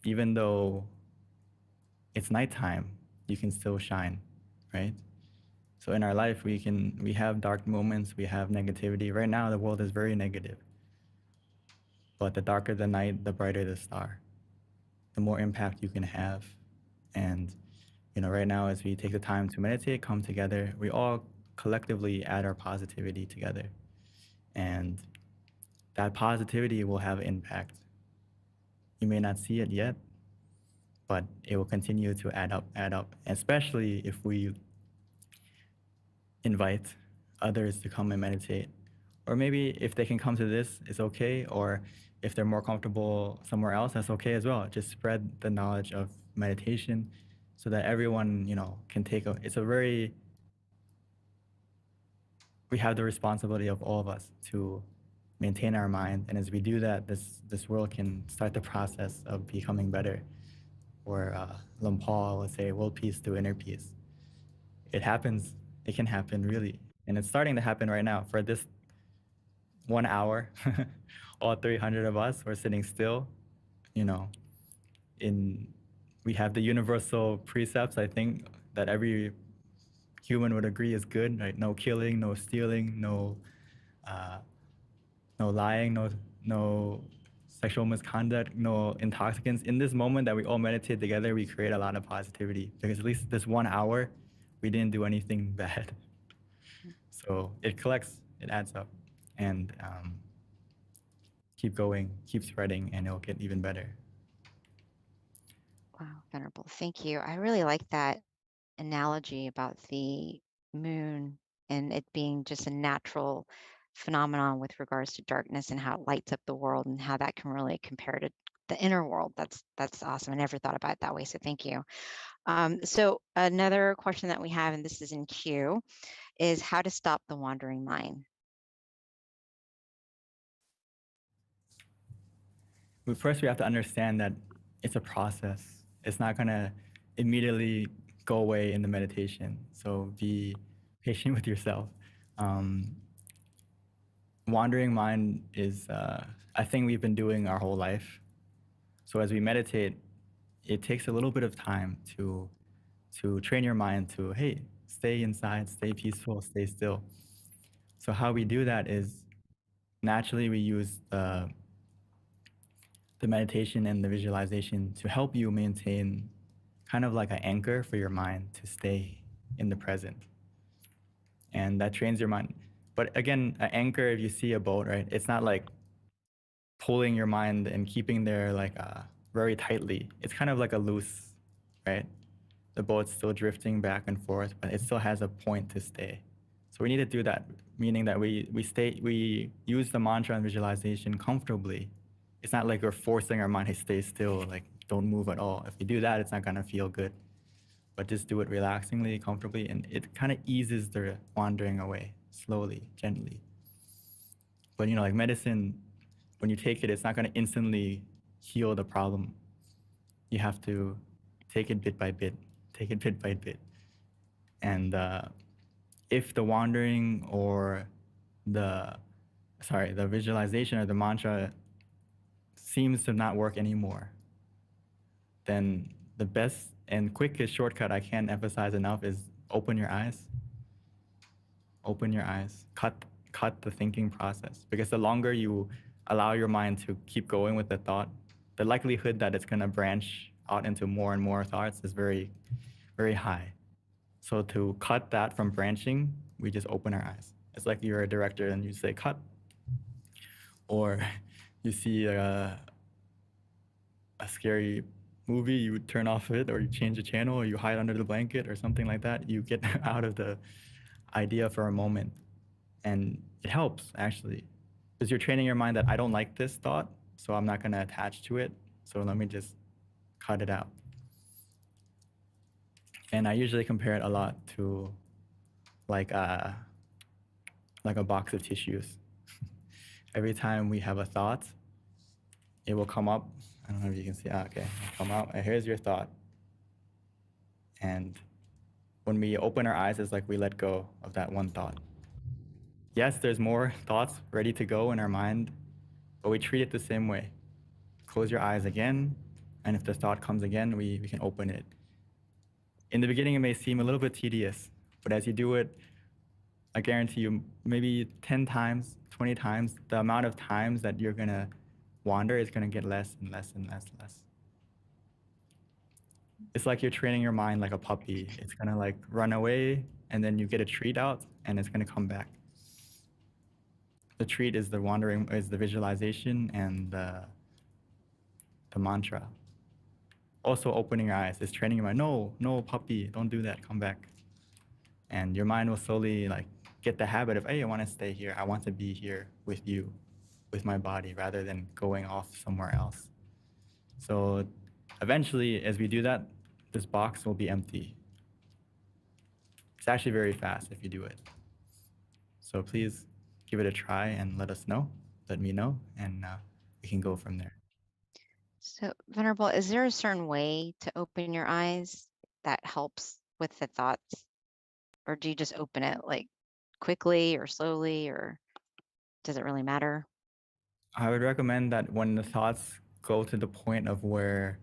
[SPEAKER 14] even though it's nighttime, you can still shine, right? So in our life, we have dark moments, we have negativity. Right now, the world is very negative. But the darker the night, the brighter the star, the more impact you can have. And, right now, as we take the time to meditate, come together, we all collectively add our positivity together. And that positivity will have impact. You may not see it yet, but it will continue to add up, especially if we invite others to come and meditate. Or maybe if they can come to this, it's okay. Or if they're more comfortable somewhere else, that's okay as well. Just spread the knowledge of meditation so that everyone, can we have the responsibility of all of us to maintain our mind. And as we do that, this world can start the process of becoming better. Or Lum Paul would say, world peace through inner peace. It happens. It can happen, really. And it's starting to happen right now. For this 1 hour, all 300 of us were sitting still. We have the universal precepts, I think, that every human would agree is good, right? No killing, no stealing, no lying, no sexual misconduct, no intoxicants. In this moment that we all meditate together, we create a lot of positivity, because at least this 1 hour, we didn't do anything bad. So it collects, it adds up, and keep going, keep spreading, and it'll get even better.
[SPEAKER 9] Wow, Venerable. Thank you. I really like that analogy about the moon and it being just a natural phenomenon with regards to darkness and how it lights up the world and how that can really compare to the inner world. That's awesome. I never thought about it that way. So thank you. So another question that we have, and this is in queue, is how to stop the wandering mind.
[SPEAKER 14] But first, we have to understand that it's a process. It's not gonna immediately go away in the meditation. So be patient with yourself. wandering mind is a thing we've been doing our whole life. So as we meditate, it takes a little bit of time to train your mind to, hey, stay inside, stay peaceful, stay still. So how we do that is naturally we use the meditation and the visualization to help you maintain kind of like an anchor for your mind to stay in the present. And that trains your mind. But again, an anchor, if you see a boat, right, it's not like pulling your mind and keeping there like very tightly. It's kind of like a loose, right? The boat's still drifting back and forth, but it still has a point to stay. So we need to do that, meaning that we use the mantra and visualization comfortably. It's not like we're forcing our mind to stay still, like don't move at all. If you do that, it's not gonna feel good. But just do it relaxingly, comfortably, and it kind of eases the wandering away slowly, gently. But you know, like medicine, when you take it, it's not gonna instantly heal the problem. You have to take it bit by bit, take it bit by bit. And if the wandering or the visualization or the mantra seems to not work anymore, then the best and quickest shortcut I can't emphasize enough is open your eyes. Open your eyes. Cut the thinking process. Because the longer you allow your mind to keep going with the thought, the likelihood that it's going to branch out into more and more thoughts is very, very high. So to cut that from branching, we just open our eyes. It's like you're a director and you say cut, or you see a scary movie, you turn off it, or you change the channel, or you hide under the blanket, or something like that. You get out of the idea for a moment, and it helps actually, because you're training your mind that I don't like this thought, so I'm not going to attach to it. So let me just cut it out. And I usually compare it a lot to like a box of tissues. Every time we have a thought, it will come up. I don't know if you can see. Okay, it'll come out. And here's your thought. And when we open our eyes, it's like we let go of that one thought. Yes, there's more thoughts ready to go in our mind, but we treat it the same way. Close your eyes again, and if the thought comes again, we can open it. In the beginning, it may seem a little bit tedious, but as you do it, I guarantee you, maybe 10 times, 20 times, the amount of times that you're gonna wander is gonna get less and less and less and less. It's like you're training your mind like a puppy. It's gonna like run away, and then you get a treat out, and it's gonna come back. The treat is the wandering, is the visualization and the mantra. Also opening your eyes is training your mind. No, puppy, don't do that, come back. And your mind will slowly like get the habit of, hey, I wanna stay here. I want to be here with you, with my body, rather than going off somewhere else. So eventually, as we do that, this box will be empty. It's actually very fast if you do it. So please give it a try and let us know, let me know, and we can go from there.
[SPEAKER 9] So, Venerable, is there a certain way to open your eyes that helps with the thoughts? Or do you just open it like quickly or slowly, or does it really matter?
[SPEAKER 14] I would recommend that when the thoughts go to the point of where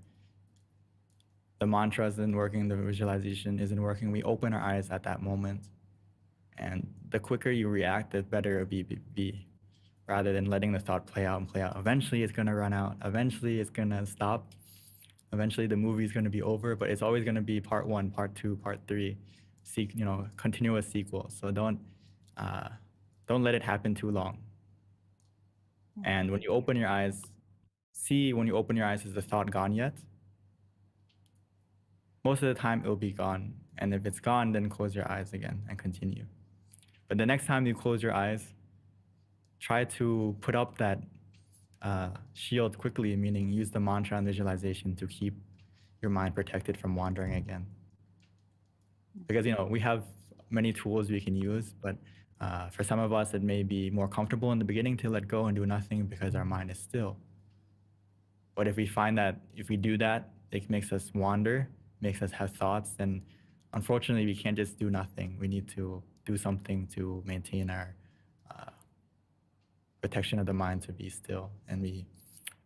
[SPEAKER 14] the mantra isn't working, the visualization isn't working, we open our eyes at that moment. And the quicker you react, the better it'll be, rather than letting the thought play out and play out. Eventually, it's gonna run out. Eventually, it's gonna stop. Eventually, the movie is gonna be over, but it's always gonna be part 1, part 2, part 3, continuous sequel. So don't let it happen too long. And when you open your eyes, when you open your eyes, is the thought gone yet? Most of the time, it'll be gone. And if it's gone, then close your eyes again and continue. But the next time you close your eyes, try to put up that shield quickly, meaning use the mantra and visualization to keep your mind protected from wandering again. Because we have many tools we can use, but for some of us, it may be more comfortable in the beginning to let go and do nothing because our mind is still. But if we find that if we do that, it makes us wander, makes us have thoughts, then unfortunately we can't just do nothing. We need to do something to maintain protection of the mind to be still, and we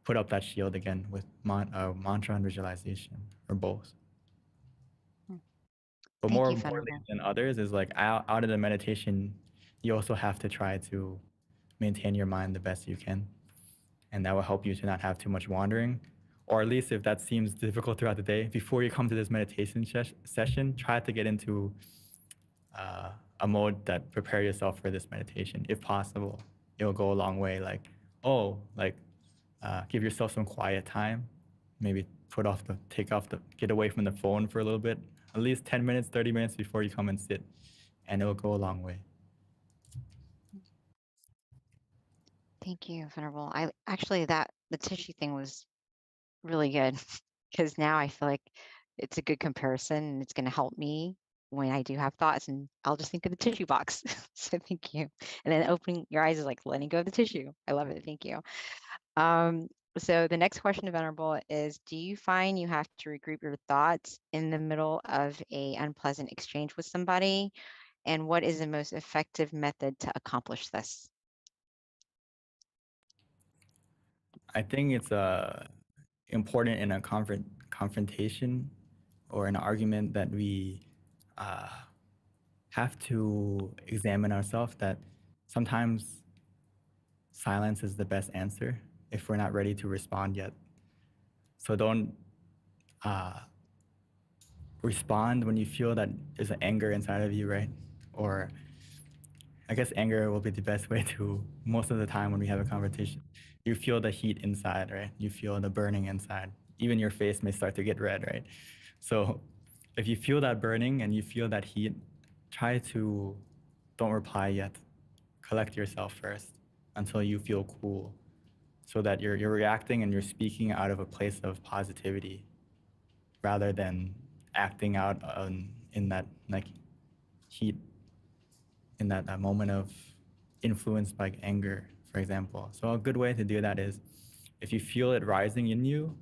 [SPEAKER 14] put up that shield again with mantra and visualization, or both. But
[SPEAKER 9] Thank
[SPEAKER 14] more
[SPEAKER 9] you,
[SPEAKER 14] importantly
[SPEAKER 9] Venerable.
[SPEAKER 14] than others is like out of the meditation, you also have to try to maintain your mind the best you can, and that will help you to not have too much wandering. Or at least if that seems difficult throughout the day, before you come to this meditation session, try to get into a mode that prepare yourself for this meditation, if possible. It'll go a long way. Like, give yourself some quiet time. Maybe get away from the phone for a little bit, at least 10 minutes, 30 minutes before you come and sit, and it'll go a long way.
[SPEAKER 9] Thank you, Venerable. I actually the tissue thing was really good because now I feel like it's a good comparison and it's going to help me when I do have thoughts, and I'll just think of the tissue box. So thank you. And then opening your eyes is like letting go of the tissue. I love it. Thank you. So the next question to Venerable is, do you find you have to regroup your thoughts in the middle of a unpleasant exchange with somebody? And what is the most effective method to accomplish this?
[SPEAKER 14] I think it's important in a confrontation or an argument that we have to examine ourselves, that sometimes silence is the best answer if we're not ready to respond yet. So don't respond when you feel that there's an anger inside of you, right? Or I guess anger will be the best way to, most of the time when we have a conversation, you feel the heat inside, right? You feel the burning inside. Even your face may start to get red, right? So if you feel that burning and you feel that heat, don't reply yet. Collect yourself first until you feel cool, so that you're reacting and you're speaking out of a place of positivity rather than acting out in that like heat, in that moment of influenced by anger, for example. So a good way to do that is, if you feel it rising in you,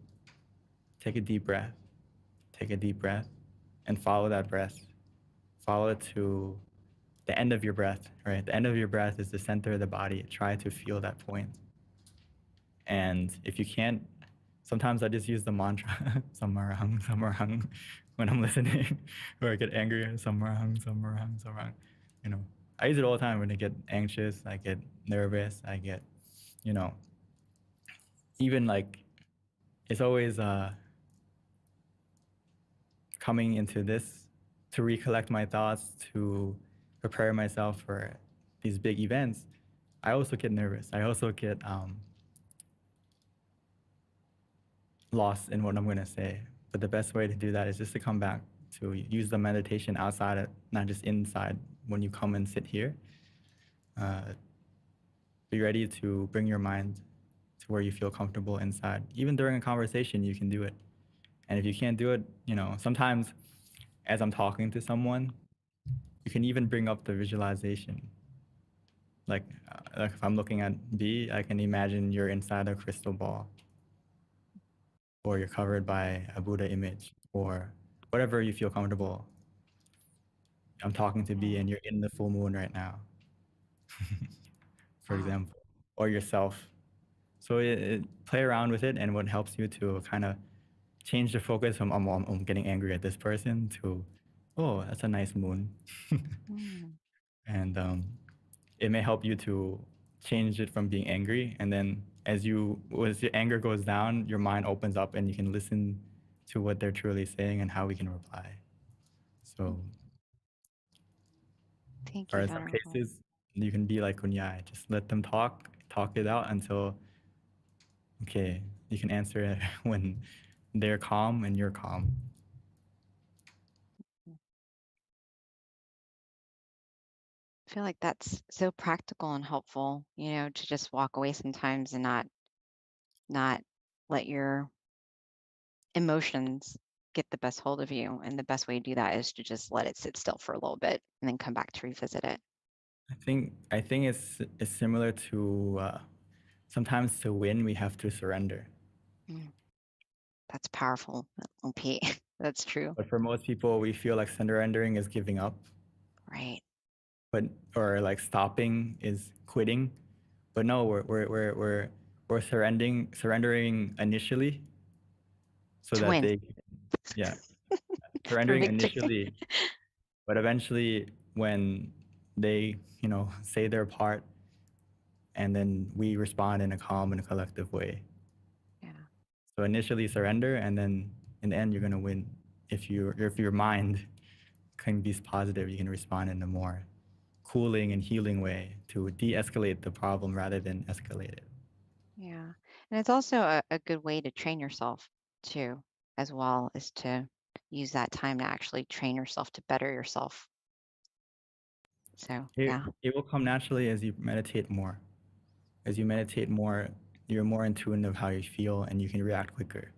[SPEAKER 14] take a deep breath. Take a deep breath and follow that breath. Follow it to the end of your breath, right? The end of your breath is the center of the body. Try to feel that point. And if you can't, sometimes I just use the mantra, samarahang, samarahang, when I'm listening, or I get angry, samarahang, samarahang, samarahang. You know, I use it all the time when I get anxious, I get nervous, I get, even like, it's always coming into this to recollect my thoughts, to prepare myself for these big events. I also get nervous. I also get lost in what I'm going to say. But the best way to do that is just to come back to use the meditation outside, not just inside. When you come and sit here, be ready to bring your mind to where you feel comfortable inside. Even during a conversation, you can do it. And if you can't do it, sometimes as I'm talking to someone, you can even bring up the visualization. Like if I'm looking at B, I can imagine you're inside a crystal ball, or you're covered by a Buddha image, or whatever you feel comfortable. I'm talking to B and you're in the full moon right now, for example, or yourself. So play around with it, and what helps you to kind of change the focus from I'm getting angry at this person to, oh, that's a nice moon. And it may help you to change it from being angry, and then as your anger goes down, your mind opens up and you can listen to what they're truly saying and how we can reply. So
[SPEAKER 9] Thank
[SPEAKER 14] or
[SPEAKER 9] you,
[SPEAKER 14] in some
[SPEAKER 9] Venerable.
[SPEAKER 14] cases, you can be like Kunyai, just let them talk it out until, okay, you can answer it when they're calm and you're calm.
[SPEAKER 9] I feel like that's so practical and helpful, to just walk away sometimes and not let your emotions get the best hold of you. And the best way to do that is to just let it sit still for a little bit and then come back to revisit it.
[SPEAKER 14] I think it's similar to sometimes to win we have to surrender.
[SPEAKER 9] That's powerful, OP. That's true.
[SPEAKER 14] But for most people, we feel like surrendering is giving up.
[SPEAKER 9] Right.
[SPEAKER 14] Or like stopping is quitting. But no, we're surrendering initially so
[SPEAKER 9] To
[SPEAKER 14] that
[SPEAKER 9] win.
[SPEAKER 14] they, yeah,
[SPEAKER 9] For
[SPEAKER 14] surrendering
[SPEAKER 9] victory.
[SPEAKER 14] initially, but eventually when they, say their part, and then we respond in a calm and a collective way.
[SPEAKER 9] Yeah.
[SPEAKER 14] So initially surrender, and then in the end you're gonna win. If your mind can be positive, you can respond in a more cooling and healing way to de-escalate the problem rather than escalate it.
[SPEAKER 9] Yeah. And it's also a good way to train yourself too, as well, is to use that time to actually train yourself to better yourself. So, yeah.
[SPEAKER 14] It will come naturally as you meditate more. As you meditate more, you're more in tune of how you feel and you can react quicker.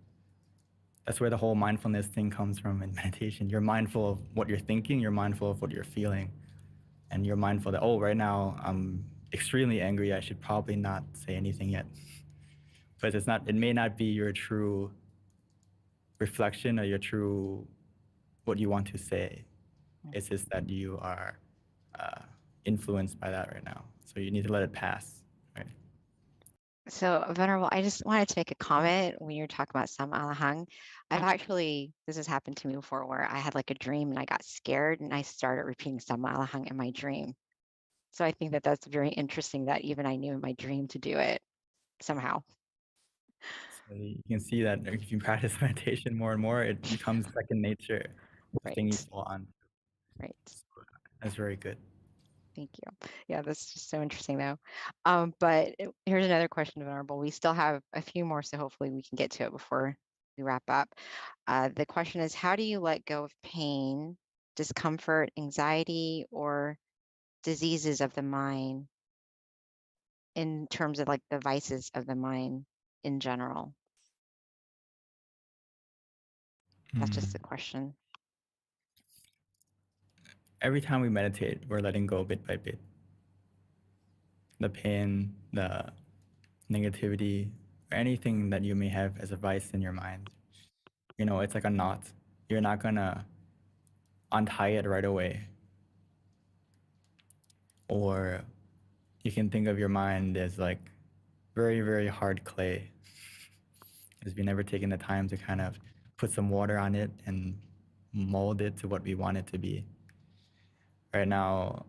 [SPEAKER 14] That's where the whole mindfulness thing comes from in meditation. You're mindful of what you're thinking, you're mindful of what you're feeling, and you're mindful that, oh, right now I'm extremely angry. I should probably not say anything yet. But it may not be your true reflection or your true what you want to say. It's just that you are influenced by that right now. So you need to let it pass, right?
[SPEAKER 9] So, Venerable, I just wanted to make a comment when you're talking about Sam Alahang. This has happened to me before where I had like a dream and I got scared and I started repeating Sam Alahang in my dream. So I think that that's very interesting that even I knew in my dream to do it somehow.
[SPEAKER 14] So you can see that if you practice meditation more and more, it becomes second nature, the thing you
[SPEAKER 9] Right.
[SPEAKER 14] fall on.
[SPEAKER 9] Right.
[SPEAKER 14] That's very good.
[SPEAKER 9] Thank you. Yeah, that's just so interesting though. But here's another question, Venerable. We still have a few more, so hopefully we can get to it before we wrap up. The question is, how do you let go of pain, discomfort, anxiety, or diseases of the mind in terms of like the vices of the mind in general? That's just the question.
[SPEAKER 14] Every time we meditate, we're letting go bit by bit. The pain, the negativity, or anything that you may have as a vice in your mind. It's like a knot. You're not gonna untie it right away. Or you can think of your mind as like very, very hard clay. Because we never taken the time to kind of put some water on it and mold it to what we want it to be. Right now,